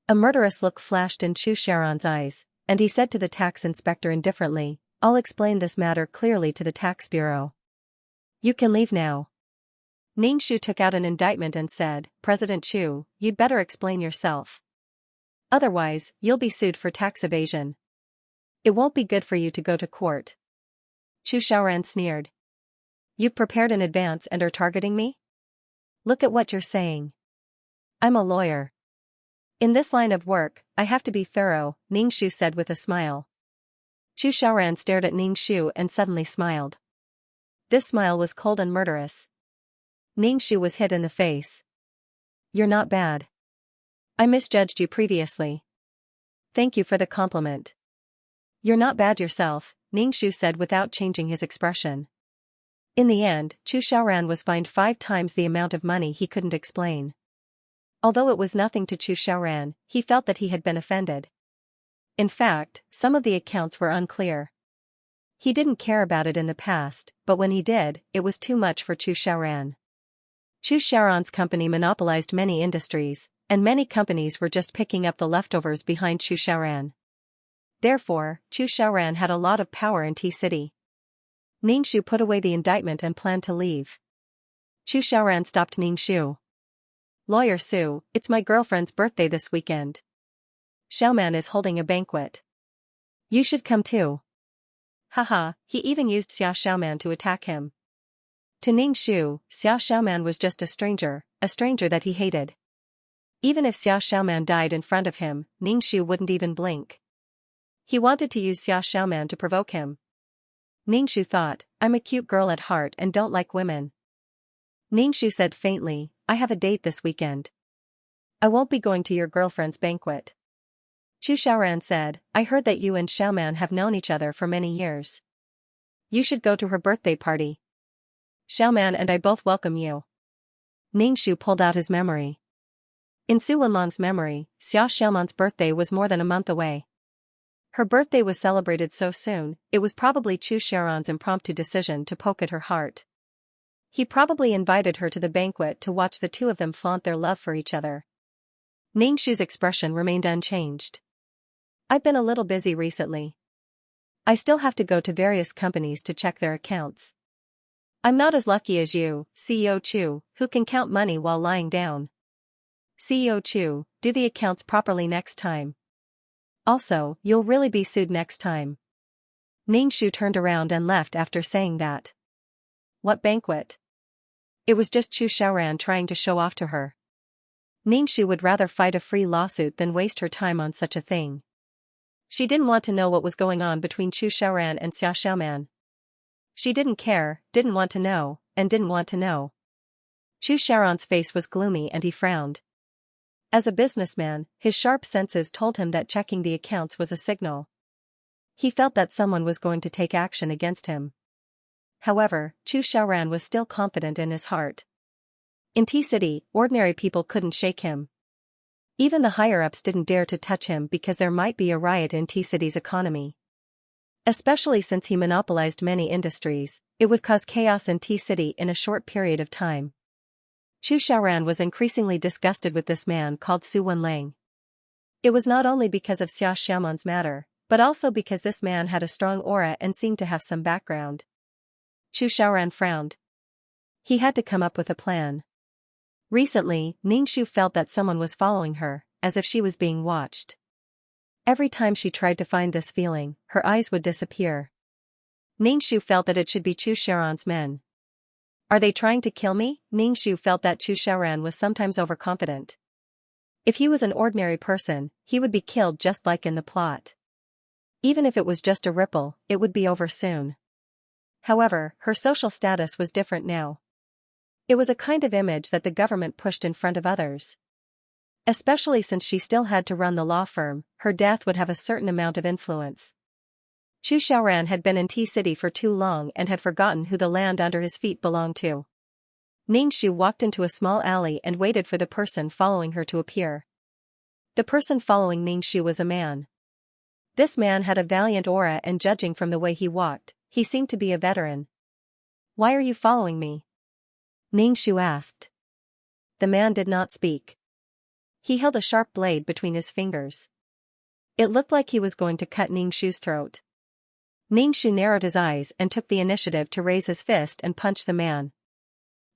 A murderous look flashed in Chu Xiaoran's eyes, and he said to the tax inspector indifferently, "I'll explain this matter clearly to the tax bureau. You can leave now." Ning Shu took out an indictment and said, "President Chu, you'd better explain yourself. Otherwise, you'll be sued for tax evasion. It won't be good for you to go to court." Chu Xiaoran sneered. "You've prepared in advance and are targeting me? Look at what you're saying. I'm a lawyer. In this line of work, I have to be thorough," Ning Shu said with a smile. Chu Xiaoran stared at Ning Shu and suddenly smiled. This smile was cold and murderous. Ning Shu was hit in the face. "You're not bad. I misjudged you previously. Thank you for the compliment." "You're not bad yourself," Ning Shu said without changing his expression. In the end, Chu Xiaoran was fined 5 times the amount of money he couldn't explain. Although it was nothing to Chu Xiaoran, he felt that he had been offended. In fact, some of the accounts were unclear. He didn't care about it in the past, but when he did, it was too much for Chu Xiaoran. Chu Xiaoran's company monopolized many industries, and many companies were just picking up the leftovers behind Chu Xiaoran. Therefore, Chu Xiaoran had a lot of power in T-City. Ningxu put away the indictment and planned to leave. Chu Xiaoran stopped Ningxu. "Lawyer Su, it's my girlfriend's birthday this weekend. Xiaoman is holding a banquet. You should come too." Haha, he even used Xia Xiaoman to attack him. To Ningxu, Xia Xiaoman was just a stranger that he hated. Even if Xia Xiaoman died in front of him, Ningxu wouldn't even blink. He wanted to use Xia Xiaoman to provoke him. Ningxu thought, "I'm a cute girl at heart and don't like women." Ningxu said faintly, "I have a date this weekend. I won't be going to your girlfriend's banquet." Chu Xiaoran said, "I heard that you and Xiaoman have known each other for many years. You should go to her birthday party. Xiaoman and I both welcome you." Ningxu pulled out his memory. In Su Wenlong's memory, Xia Xiaoman's birthday was more than a month away. Her birthday was celebrated so soon, it was probably Chu Xiaoran's impromptu decision to poke at her heart. He probably invited her to the banquet to watch the two of them flaunt their love for each other. Ningxu's expression remained unchanged. "I've been a little busy recently. I still have to go to various companies to check their accounts. I'm not as lucky as you, CEO Chu, who can count money while lying down. CEO Chu, do the accounts properly next time. Also, you'll really be sued next time." Ningxu turned around and left after saying that. What banquet? It was just Chu Xiaoran trying to show off to her. Ningxu would rather fight a free lawsuit than waste her time on such a thing. She didn't want to know what was going on between Chu Xiaoran and Xia Xiaoman. She didn't care, didn't want to know, and didn't want to know. Chu Xiaoran's face was gloomy and he frowned. As a businessman, his sharp senses told him that checking the accounts was a signal. He felt that someone was going to take action against him. However, Chu Xiaoran was still confident in his heart. In T-City, ordinary people couldn't shake him. Even the higher-ups didn't dare to touch him because there might be a riot in T-City's economy. Especially since he monopolized many industries, it would cause chaos in T-City in a short period of time. Chu Xiaoran was increasingly disgusted with this man called Su Wenlang. It was not only because of Xia Xiaoman's matter, but also because this man had a strong aura and seemed to have some background. Chu Xiaoran frowned. He had to come up with a plan. Recently, Ningxu felt that someone was following her, as if she was being watched. Every time she tried to find this feeling, her eyes would disappear. Ningxu felt that it should be Chu Xiaoran's men. Are they trying to kill me? Ningxu felt that Chu Xiaoran was sometimes overconfident. If he was an ordinary person, he would be killed just like in the plot. Even if it was just a ripple, it would be over soon. However, her social status was different now. It was a kind of image that the government pushed in front of others. Especially since she still had to run the law firm, her death would have a certain amount of influence. Chu Xiaoran had been in T-City for too long and had forgotten who the land under his feet belonged to. Ningxu walked into a small alley and waited for the person following her to appear. The person following Ningxu was a man. This man had a valiant aura and judging from the way he walked, he seemed to be a veteran. "Why are you following me?" Ningxu asked. The man did not speak. He held a sharp blade between his fingers. It looked like he was going to cut Ningxu's throat. Ningxu narrowed his eyes and took the initiative to raise his fist and punch the man.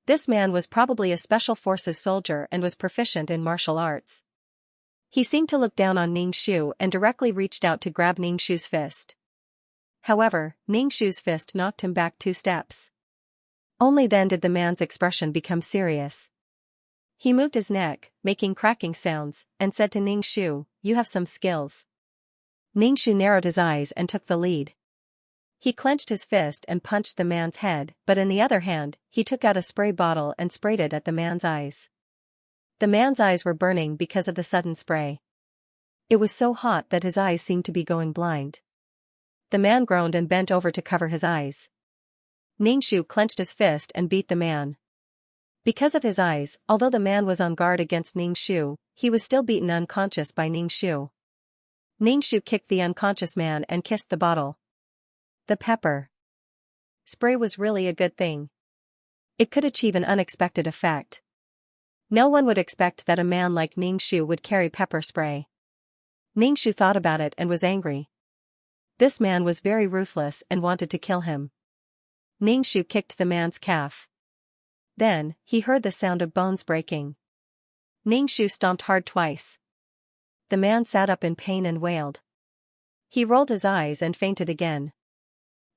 This man was probably a special forces soldier and was proficient in martial arts. He seemed to look down on Ningxu and directly reached out to grab Ningxu's fist. However, Ningxu's fist knocked him back 2 steps. Only then did the man's expression become serious. He moved his neck, making cracking sounds, and said to Ningxu, "You have some skills." Ningxu narrowed his eyes and took the lead. He clenched his fist and punched the man's head, but in the other hand, he took out a spray bottle and sprayed it at the man's eyes. The man's eyes were burning because of the sudden spray. It was so hot that his eyes seemed to be going blind. The man groaned and bent over to cover his eyes. Ningxu clenched his fist and beat the man. Because of his eyes, although the man was on guard against Ningxu, he was still beaten unconscious by Ningxu. Ningxu kicked the unconscious man and kissed the bottle. The pepper spray was really a good thing. It could achieve an unexpected effect. No one would expect that a man like Xianxia would carry pepper spray. Xianxia thought about it and was angry. This man was very ruthless and wanted to kill him. Xianxia kicked the man's calf. Then, he heard the sound of bones breaking. Xianxia stomped hard twice. The man sat up in pain and wailed. He rolled his eyes and fainted again.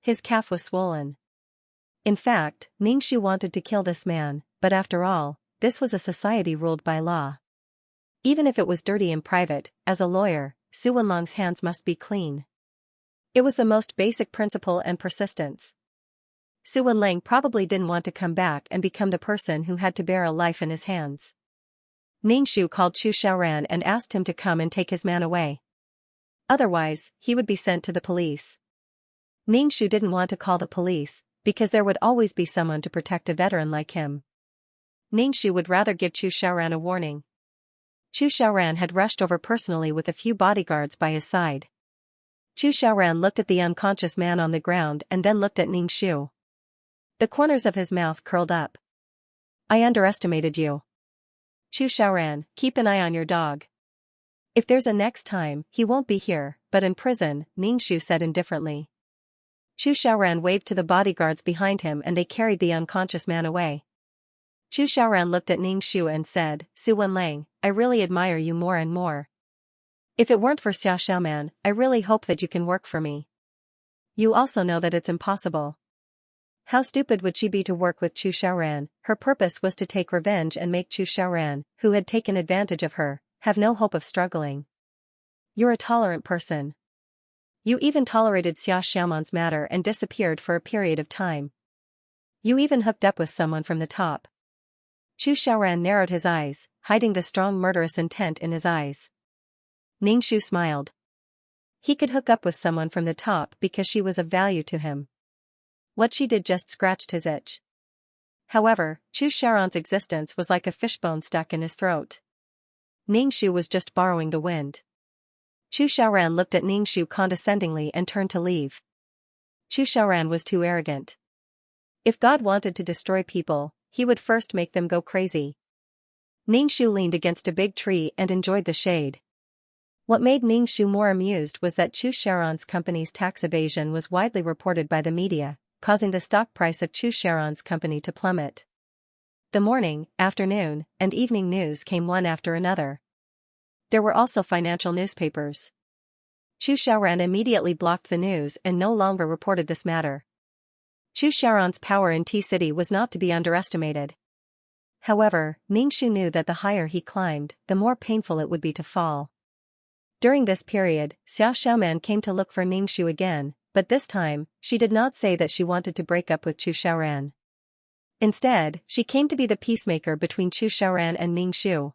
His calf was swollen. In fact, Xianxia wanted to kill this man, but after all, this was a society ruled by law. Even if it was dirty in private, as a lawyer, Su Wenlang's hands must be clean. It was the most basic principle and persistence. Su Wenlang probably didn't want to come back and become the person who had to bear a life in his hands. Xianxia called Chu Xiaoran and asked him to come and take his man away. Otherwise, he would be sent to the police. Xianxia didn't want to call the police, because there would always be someone to protect a veteran like him. Xianxia would rather give Chu Xiaoran a warning. Chu Xiaoran had rushed over personally with a few bodyguards by his side. Chu Xiaoran looked at the unconscious man on the ground and then looked at Xianxia. The corners of his mouth curled up. I underestimated you. Chu Xiaoran, keep an eye on your dog. If there's a next time, he won't be here, but in prison, Xianxia said indifferently. Chu Xiaoran waved to the bodyguards behind him and they carried the unconscious man away. Chu Xiaoran looked at Xianxia and said, Su Wenlang, I really admire you more and more. If it weren't for Xia Xiaoman, I really hope that you can work for me. You also know that it's impossible. How stupid would she be to work with Chu Xiaoran? Her purpose was to take revenge and make Chu Xiaoran, who had taken advantage of her, have no hope of struggling. You're a tolerant person. You even tolerated Xia Xiaoman's matter and disappeared for a period of time. You even hooked up with someone from the top. Chu Xiaoran narrowed his eyes, hiding the strong murderous intent in his eyes. Xianxia smiled. He could hook up with someone from the top because she was of value to him. What she did just scratched his itch. However, Chu Xiaoran's existence was like a fishbone stuck in his throat. Xianxia was just borrowing the wind. Chu Xiaoran looked at Xianxia condescendingly and turned to leave. Chu Xiaoran was too arrogant. If God wanted to destroy people, he would first make them go crazy. Xianxia leaned against a big tree and enjoyed the shade. What made Xianxia more amused was that Chu Xiaoran's company's tax evasion was widely reported by the media, causing the stock price of Chu Xiaoran's company to plummet. The morning, afternoon, and evening news came one after another. There were also financial newspapers. Chu Xiaoran immediately blocked the news and no longer reported this matter. Chu Xiaoran's power in T-City was not to be underestimated. However, Xianxia knew that the higher he climbed, the more painful it would be to fall. During this period, Xia Xiaoman came to look for Xianxia again, but this time, she did not say that she wanted to break up with Chu Xiaoran. Instead, she came to be the peacemaker between Chu Xiaoran and Xianxia.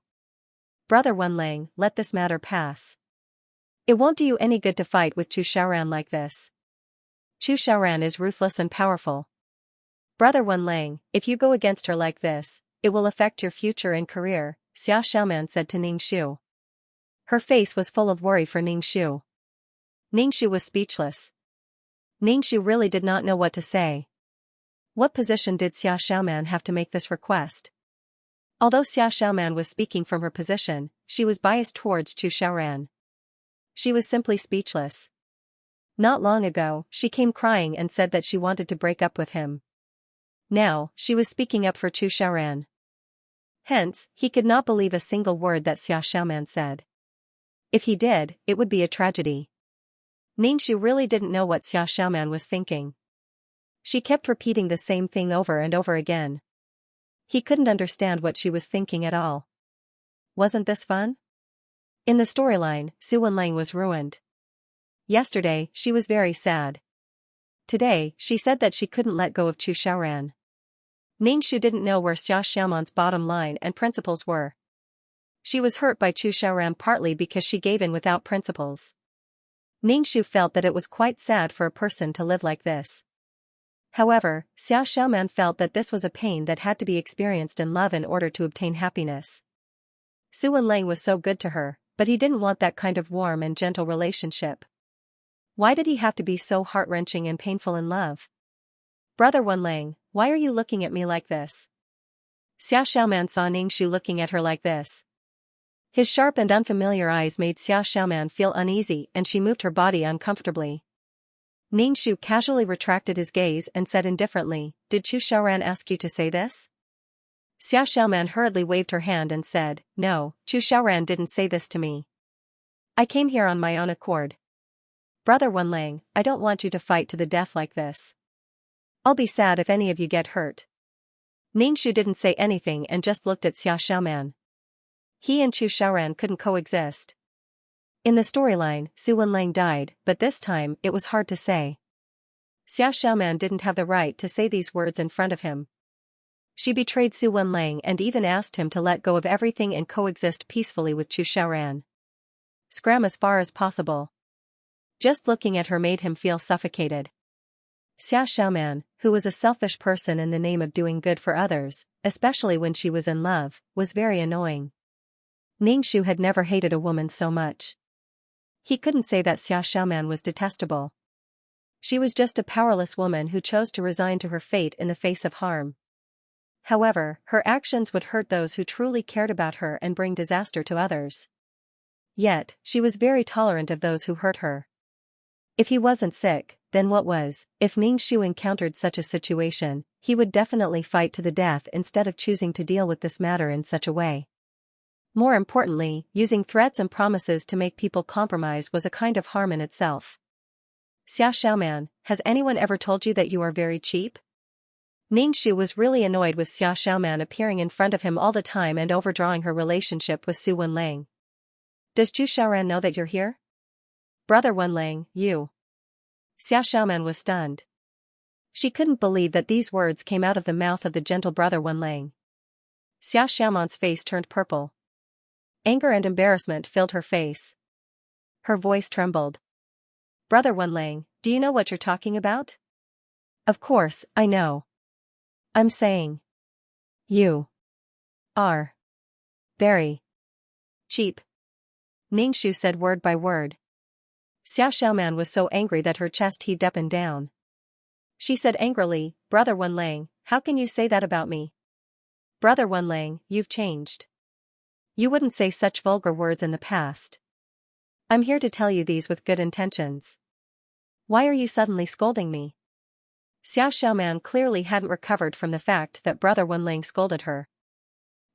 Brother Wenlang, let this matter pass. It won't do you any good to fight with Chu Xiaoran like this. Chu Xiaoran is ruthless and powerful. Brother Wenlang, if you go against her like this, it will affect your future and career, Xia Xiaoman said to Xianxia. Her face was full of worry for Xianxia. Xianxia was speechless. Xianxia really did not know what to say. What position did Xia Xiaoman have to make this request? Although Xia Xiaoman was speaking from her position, she was biased towards Chu Xiaoran. She was simply speechless. Not long ago, she came crying and said that she wanted to break up with him. Now, she was speaking up for Chu Xiaoran. Hence, he could not believe a single word that Xia Xiaoman said. If he did, it would be a tragedy. Xianxia really didn't know what Xia Xiaoman was thinking. She kept repeating the same thing over and over again. He couldn't understand what she was thinking at all. Wasn't this fun? In the storyline, Su Wenlang was ruined. Yesterday, she was very sad. Today, she said that she couldn't let go of Chu Xiaoran. Xianxia didn't know where Xia Xiaoman's bottom line and principles were. She was hurt by Chu Xiaoran partly because she gave in without principles. Xianxia felt that it was quite sad for a person to live like this. However, Xia Xiaoman felt that this was a pain that had to be experienced in love in order to obtain happiness. Su Wenlang was so good to her, but he didn't want that kind of warm and gentle relationship. Why did he have to be so heart-wrenching and painful in love? Brother Wenlang, why are you looking at me like this? Xia Xiaoman saw Ningxu looking at her like this. His sharp and unfamiliar eyes made Xia Xiaoman feel uneasy and she moved her body uncomfortably. Ningxu casually retracted his gaze and said indifferently, "Did Chu Xiaoran ask you to say this?" Xia Xiaoman hurriedly waved her hand and said, "No, Chu Xiaoran didn't say this to me. I came here on my own accord. Brother Wenlang, I don't want you to fight to the death like this. I'll be sad if any of you get hurt." Ningxu didn't say anything and just looked at Xia Xiaoman. He and Chu Xiaoran couldn't coexist. In the storyline, Su Wenlang died, but this time, it was hard to say. Xia Xiaoman didn't have the right to say these words in front of him. She betrayed Su Wenlang and even asked him to let go of everything and coexist peacefully with Chu Xiaoran. Scram as far as possible. Just looking at her made him feel suffocated. Xia Xiaoman, who was a selfish person in the name of doing good for others, especially when she was in love, was very annoying. Ningxu had never hated a woman so much. He couldn't say that Xia Xiaoman was detestable. She was just a powerless woman who chose to resign to her fate in the face of harm. However, her actions would hurt those who truly cared about her and bring disaster to others. Yet, she was very tolerant of those who hurt her. If he wasn't sick, then what was? If Ningxu encountered such a situation, he would definitely fight to the death instead of choosing to deal with this matter in such a way. More importantly, using threats and promises to make people compromise was a kind of harm in itself. Xia Xiaoman, has anyone ever told you that you are very cheap? Ningxu was really annoyed with Xia Xiaoman appearing in front of him all the time and overdrawing her relationship with Su Wenlang. Does Chu Xiaoran know that you're here? Brother Wenlang, you. Xia Xiaoman was stunned. She couldn't believe that these words came out of the mouth of the gentle brother Wenlang. Xia Xiaoman's face turned purple. Anger and embarrassment filled her face. Her voice trembled. Brother Wenlang, do you know what you're talking about? Of course, I know. I'm saying. You. Are. Very. Cheap. Ningxu said word by word. Xia Xiaoman was so angry that her chest heaved up and down. She said angrily, Brother Wenlang, how can you say that about me? Brother Wenlang, you've changed. You wouldn't say such vulgar words in the past. I'm here to tell you these with good intentions. Why are you suddenly scolding me? Xia Xiaoman clearly hadn't recovered from the fact that Brother Wenlang scolded her.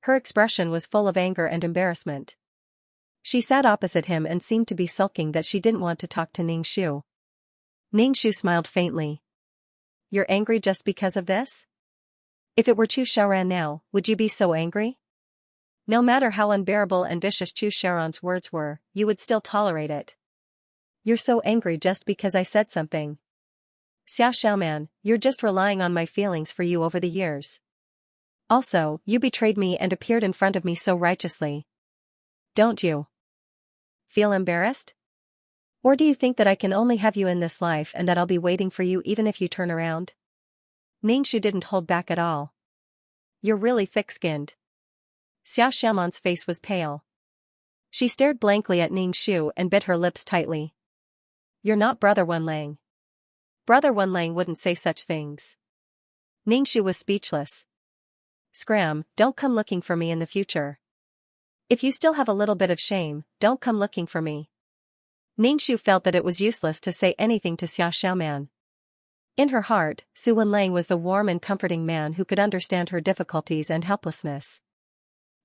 Her expression was full of anger and embarrassment. She sat opposite him and seemed to be sulking that she didn't want to talk to Ningxu. Ningxu smiled faintly. You're angry just because of this? If it were Chu Xiaoran now, would you be so angry? No matter how unbearable and vicious Chu Xiaoran's words were, you would still tolerate it. You're so angry just because I said something. Xia Xiaoman, you're just relying on my feelings for you over the years. Also, you betrayed me and appeared in front of me so righteously. Don't you feel embarrassed? Or do you think that I can only have you in this life and that I'll be waiting for you even if you turn around? Ningxu didn't hold back at all. You're really thick-skinned. Xia Xiaoman's face was pale. She stared blankly at Ningxu and bit her lips tightly. You're not Brother Wenlang. Brother Wenlang wouldn't say such things. Ningxu was speechless. Scram, don't come looking for me in the future. If you still have a little bit of shame, don't come looking for me. Ningxu felt that it was useless to say anything to Xia Xiaoman. In her heart, Su Wenlang was the warm and comforting man who could understand her difficulties and helplessness.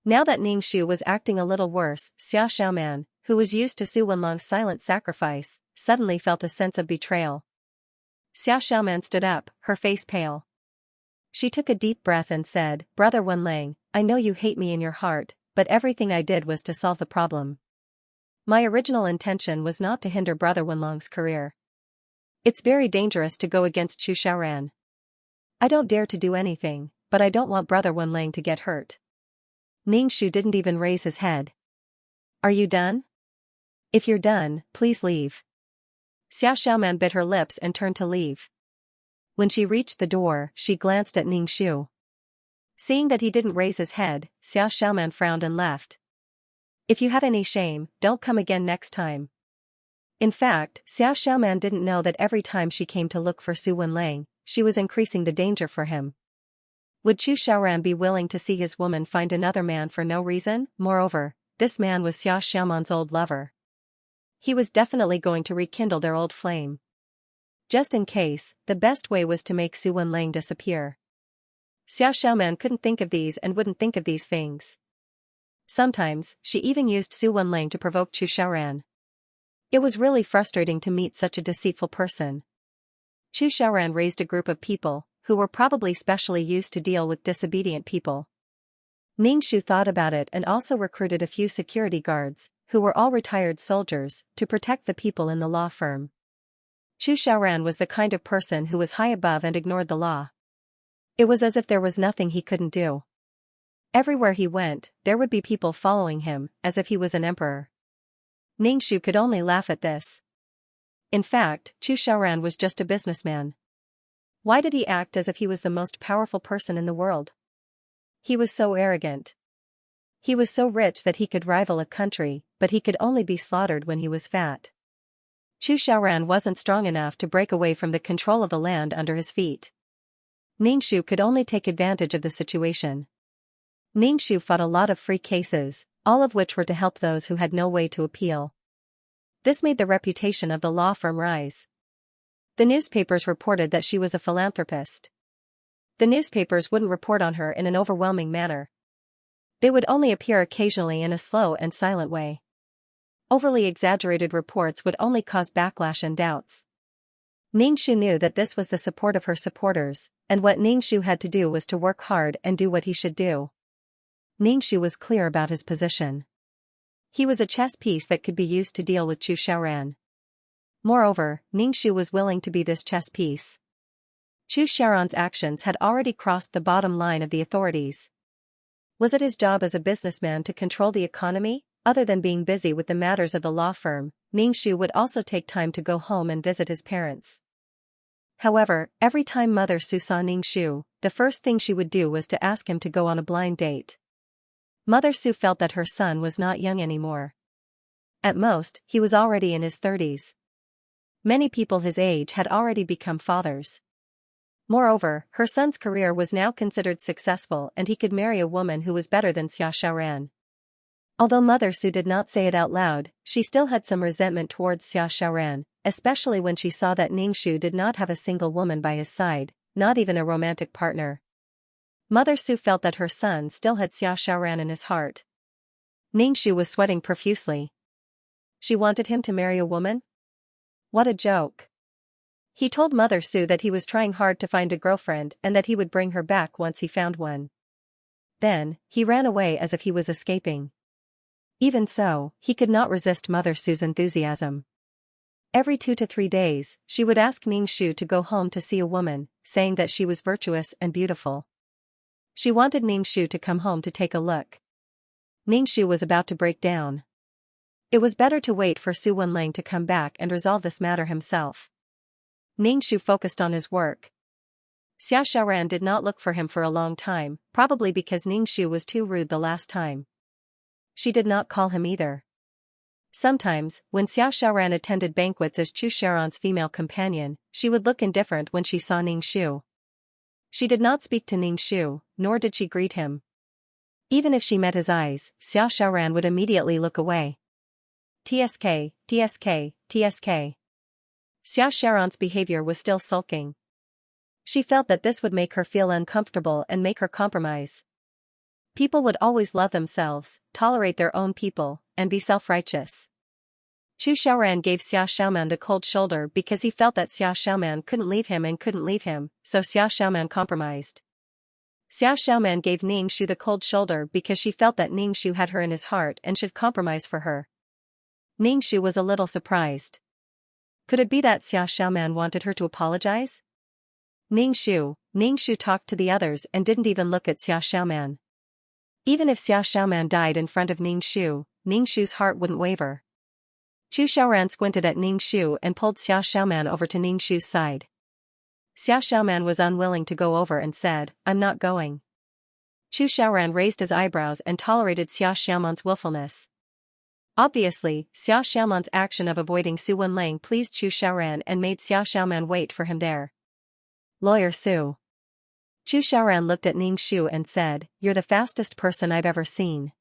Now that Ningxu was acting a little worse, Xia Xiaoman, who was used to Su Wenlang's silent sacrifice, suddenly felt a sense of betrayal. Xia Xiaoman stood up, her face pale. She took a deep breath and said, Brother Wenlang, I know you hate me in your heart, but everything I did was to solve the problem. My original intention was not to hinder Brother Wenlang's career. It's very dangerous to go against Chu Xiaoran. I don't dare to do anything, but I don't want Brother Wenlang to get hurt. Ningxu didn't even raise his head. Are you done? If you're done, please leave. Xia Xiaoman bit her lips and turned to leave. When she reached the door, she glanced at Ningxu. Seeing that he didn't raise his head, Xia Xiaoman frowned and left. If you have any shame, don't come again next time. In fact, Xia Xiaoman didn't know that every time she came to look for Su Wenlang, she was increasing the danger for him. Would Chu Xiaoran be willing to see his woman find another man for no reason? Moreover, this man was Xia Xiaoman's old lover. He was definitely going to rekindle their old flame. Just in case, the best way was to make Su Wenlang disappear. Xia Xiaoman couldn't think of these and wouldn't think of these things. Sometimes, she even used Su Wenlang to provoke Chu Xiaoran. It was really frustrating to meet such a deceitful person. Chu Xiaoran raised a group of people, who were probably specially used to deal with disobedient people. Ning Shu thought about it and also recruited a few security guards, who were all retired soldiers, to protect the people in the law firm. Chu Xiaoran was the kind of person who was high above and ignored the law. It was as if there was nothing he couldn't do. Everywhere he went, there would be people following him, as if he was an emperor. Ning Shu could only laugh at this. In fact, Chu Xiaoran was just a businessman. Why did he act as if he was the most powerful person in the world? He was so arrogant. He was so rich that he could rival a country, but he could only be slaughtered when he was fat. Chu Xiaoran wasn't strong enough to break away from the control of the land under his feet. Ning Shu could only take advantage of the situation. Ning Shu fought a lot of free cases, all of which were to help those who had no way to appeal. This made the reputation of the law firm rise. The newspapers reported that she was a philanthropist. The newspapers wouldn't report on her in an overwhelming manner. They would only appear occasionally in a slow and silent way. Overly exaggerated reports would only cause backlash and doubts. Ning Shu knew that this was the support of her supporters, and what Ning Shu had to do was to work hard and do what he should do. Ning Shu was clear about his position. He was a chess piece that could be used to deal with Chu Xiaoran. Moreover, Ning Shu was willing to be this chess piece. Chu Xiaoran's actions had already crossed the bottom line of the authorities. Was it his job as a businessman to control the economy? Other than being busy with the matters of the law firm, Ning Shu would also take time to go home and visit his parents. However, every time Mother Su saw Ning Shu, the first thing she would do was to ask him to go on a blind date. Mother Su felt that her son was not young anymore. At most, he was already in his 30s. Many people his age had already become fathers. Moreover, her son's career was now considered successful and he could marry a woman who was better than Xia Xiaoran. Although Mother Su did not say it out loud, she still had some resentment towards Xia Xiaoran, especially when she saw that Ning Shu did not have a single woman by his side, not even a romantic partner. Mother Su felt that her son still had Xia Xiaoran in his heart. Ning Shu was sweating profusely. She wanted him to marry a woman? What a joke. He told Mother Su that he was trying hard to find a girlfriend and that he would bring her back once he found one. Then, he ran away as if he was escaping. Even so, he could not resist Mother Su's enthusiasm. Every 2 to 3 days, she would ask Ning Shu to go home to see a woman, saying that she was virtuous and beautiful. She wanted Ning Shu to come home to take a look. Ning Shu was about to break down. It was better to wait for Su Wenlang to come back and resolve this matter himself. Ning Shu focused on his work. Xia Xiaoran did not look for him for a long time, probably because Ning Shu was too rude the last time. She did not call him either. Sometimes, when Xia Xiaoran attended banquets as Chu Xiaoran's female companion, she would look indifferent when she saw Ning Shu. She did not speak to Ning Shu, nor did she greet him. Even if she met his eyes, Xia Xiaoran would immediately look away. TSK, TSK, TSK. Xia Xiaoran's behavior was still sulking. She felt that this would make her feel uncomfortable and make her compromise. People would always love themselves, tolerate their own people, and be self-righteous. Chu Xiaoran gave Xia Xiaoman the cold shoulder because he felt that Xia Xiaoman couldn't leave him, so Xia Xiaoman compromised. Xia Xiaoman gave Ning Shu the cold shoulder because she felt that Ning Shu had her in his heart and should compromise for her. Ning Shu was a little surprised. Could it be that Xia Xiaoman wanted her to apologize? Ning Shu talked to the others and didn't even look at Xia Xiaoman. Even if Xia Xiaoman died in front of Ning Shu's heart wouldn't waver. Chu Xiaoran squinted at Ning Shu and pulled Xia Xiaoman over to Ning Shu's side. Xia Xiaoman was unwilling to go over and said, "I'm not going." Chu Xiaoran raised his eyebrows and tolerated Xia Xiaoman's willfulness. Obviously, Xia Xiaoman's action of avoiding Su Wenlang pleased Chu Xiaoran and made Xia Xiaoman wait for him there. Lawyer Su. Chu Xiaoran looked at Ning Shu and said, "You're the fastest person I've ever seen.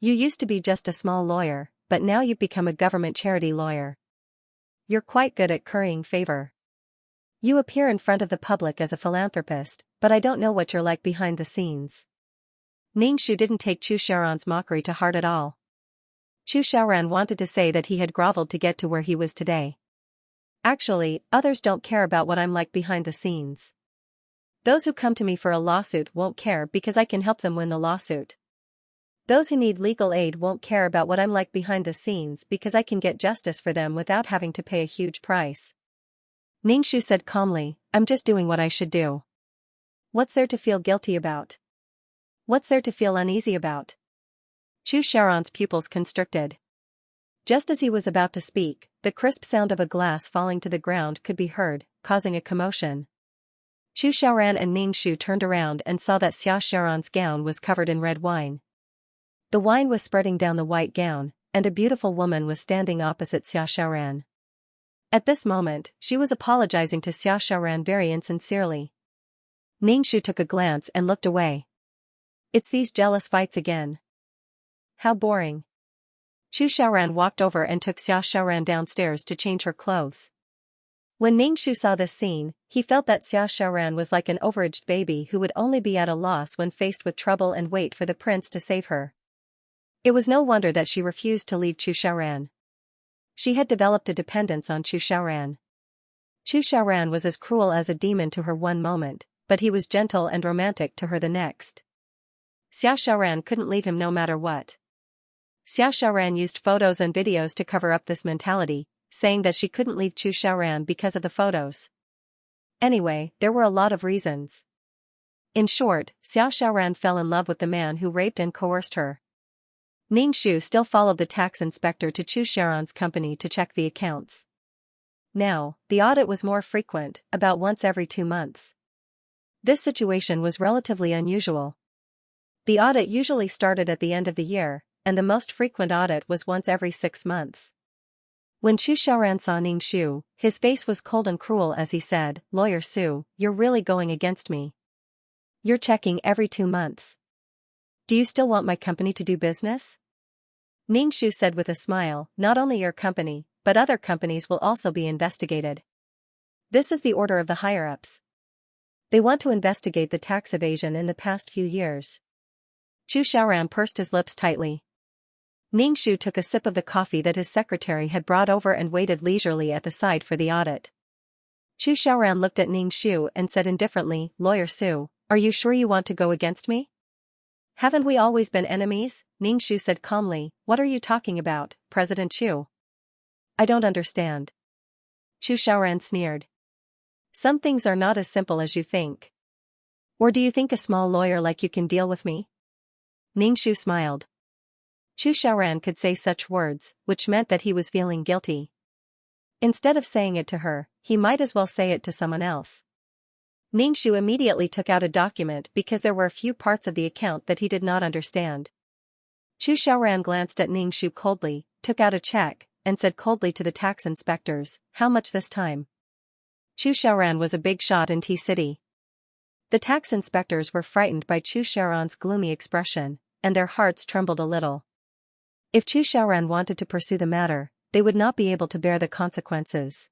You used to be just a small lawyer, but now you've become a government charity lawyer. You're quite good at currying favor. You appear in front of the public as a philanthropist, but I don't know what you're like behind the scenes." Ning Shu didn't take Chu Xiaoran's mockery to heart at all. Chu Xiaoran wanted to say that he had groveled to get to where he was today. "Actually, others don't care about what I'm like behind the scenes. Those who come to me for a lawsuit won't care because I can help them win the lawsuit. Those who need legal aid won't care about what I'm like behind the scenes because I can get justice for them without having to pay a huge price." Ning Shu said calmly, "I'm just doing what I should do. What's there to feel guilty about? What's there to feel uneasy about?" Chu Xiaoran's pupils constricted. Just as he was about to speak, the crisp sound of a glass falling to the ground could be heard, causing a commotion. Chu Xiaoran and Ning Shu turned around and saw that Xia Xiaoran's gown was covered in red wine. The wine was spurting down the white gown, and a beautiful woman was standing opposite Xia Xiaoran. At this moment, she was apologizing to Xia Xiaoran very insincerely. Ning Shu took a glance and looked away. It's these jealous fights again. How boring. Chu Xiaoran walked over and took Xia Xiaoran downstairs to change her clothes. When Ning Shu saw this scene, he felt that Xia Xiaoran was like an overaged baby who would only be at a loss when faced with trouble and wait for the prince to save her. It was no wonder that she refused to leave Chu Xiaoran. She had developed a dependence on Chu Xiaoran. Chu Xiaoran was as cruel as a demon to her one moment, but he was gentle and romantic to her the next. Xia Xiaoran couldn't leave him no matter what. Xia Xiaoran used photos and videos to cover up this mentality, saying that she couldn't leave Chu Xiaoran because of the photos. Anyway, there were a lot of reasons. In short, Xia Xiaoran fell in love with the man who raped and coerced her. Ning Shu still followed the tax inspector to Chu Xiaoran's company to check the accounts. Now, the audit was more frequent, about once every 2 months. This situation was relatively unusual. The audit usually started at the end of the year, and the most frequent audit was once every 6 months. When Chu Xiaoran saw Ning Shu, his face was cold and cruel as he said, "Lawyer Su, you're really going against me. You're checking every 2 months. Do you still want my company to do business?" Ning Shu said with a smile, "Not only your company, but other companies will also be investigated. This is the order of the higher-ups. They want to investigate the tax evasion in the past few years." Chu Xiaoran pursed his lips tightly. Ning Shu took a sip of the coffee that his secretary had brought over and waited leisurely at the side for the audit. Chu Xiaoran looked at Ning Shu and said indifferently, "Lawyer Su, are you sure you want to go against me?" "Haven't we always been enemies?" Ning Shu said calmly. "What are you talking about, President Chu?" "I don't understand." Chu Xiaoran sneered. "Some things are not as simple as you think. Or do you think a small lawyer like you can deal with me?" Ning Shu smiled. Chu Xiaoran could say such words, which meant that he was feeling guilty. Instead of saying it to her, he might as well say it to someone else. Ning Shu immediately took out a document because there were a few parts of the account that he did not understand. Chu Xiaoran glanced at Ning Shu coldly, took out a check, and said coldly to the tax inspectors, "How much this time?" Chu Xiaoran was a big shot in T-City. The tax inspectors were frightened by Chu Xiaoran's gloomy expression, and their hearts trembled a little. If Chu Xiaoran wanted to pursue the matter, they would not be able to bear the consequences.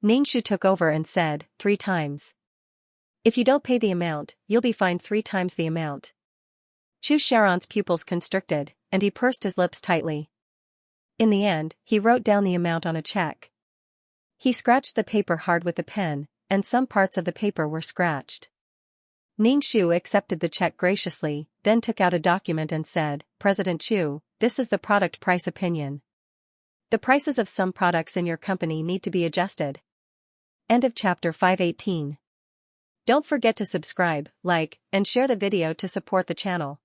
Ning Shu took over and said, 3 times. "If you don't pay the amount, you'll be fined 3 times the amount." Chu Xiaoran's pupils constricted, and he pursed his lips tightly. In the end, he wrote down the amount on a check. He scratched the paper hard with the pen, and some parts of the paper were scratched. Ning Shu accepted the check graciously, then took out a document and said, "President Chu, this is the product price opinion. The prices of some products in your company need to be adjusted." End of chapter 518. Don't forget to subscribe, like, and share the video to support the channel.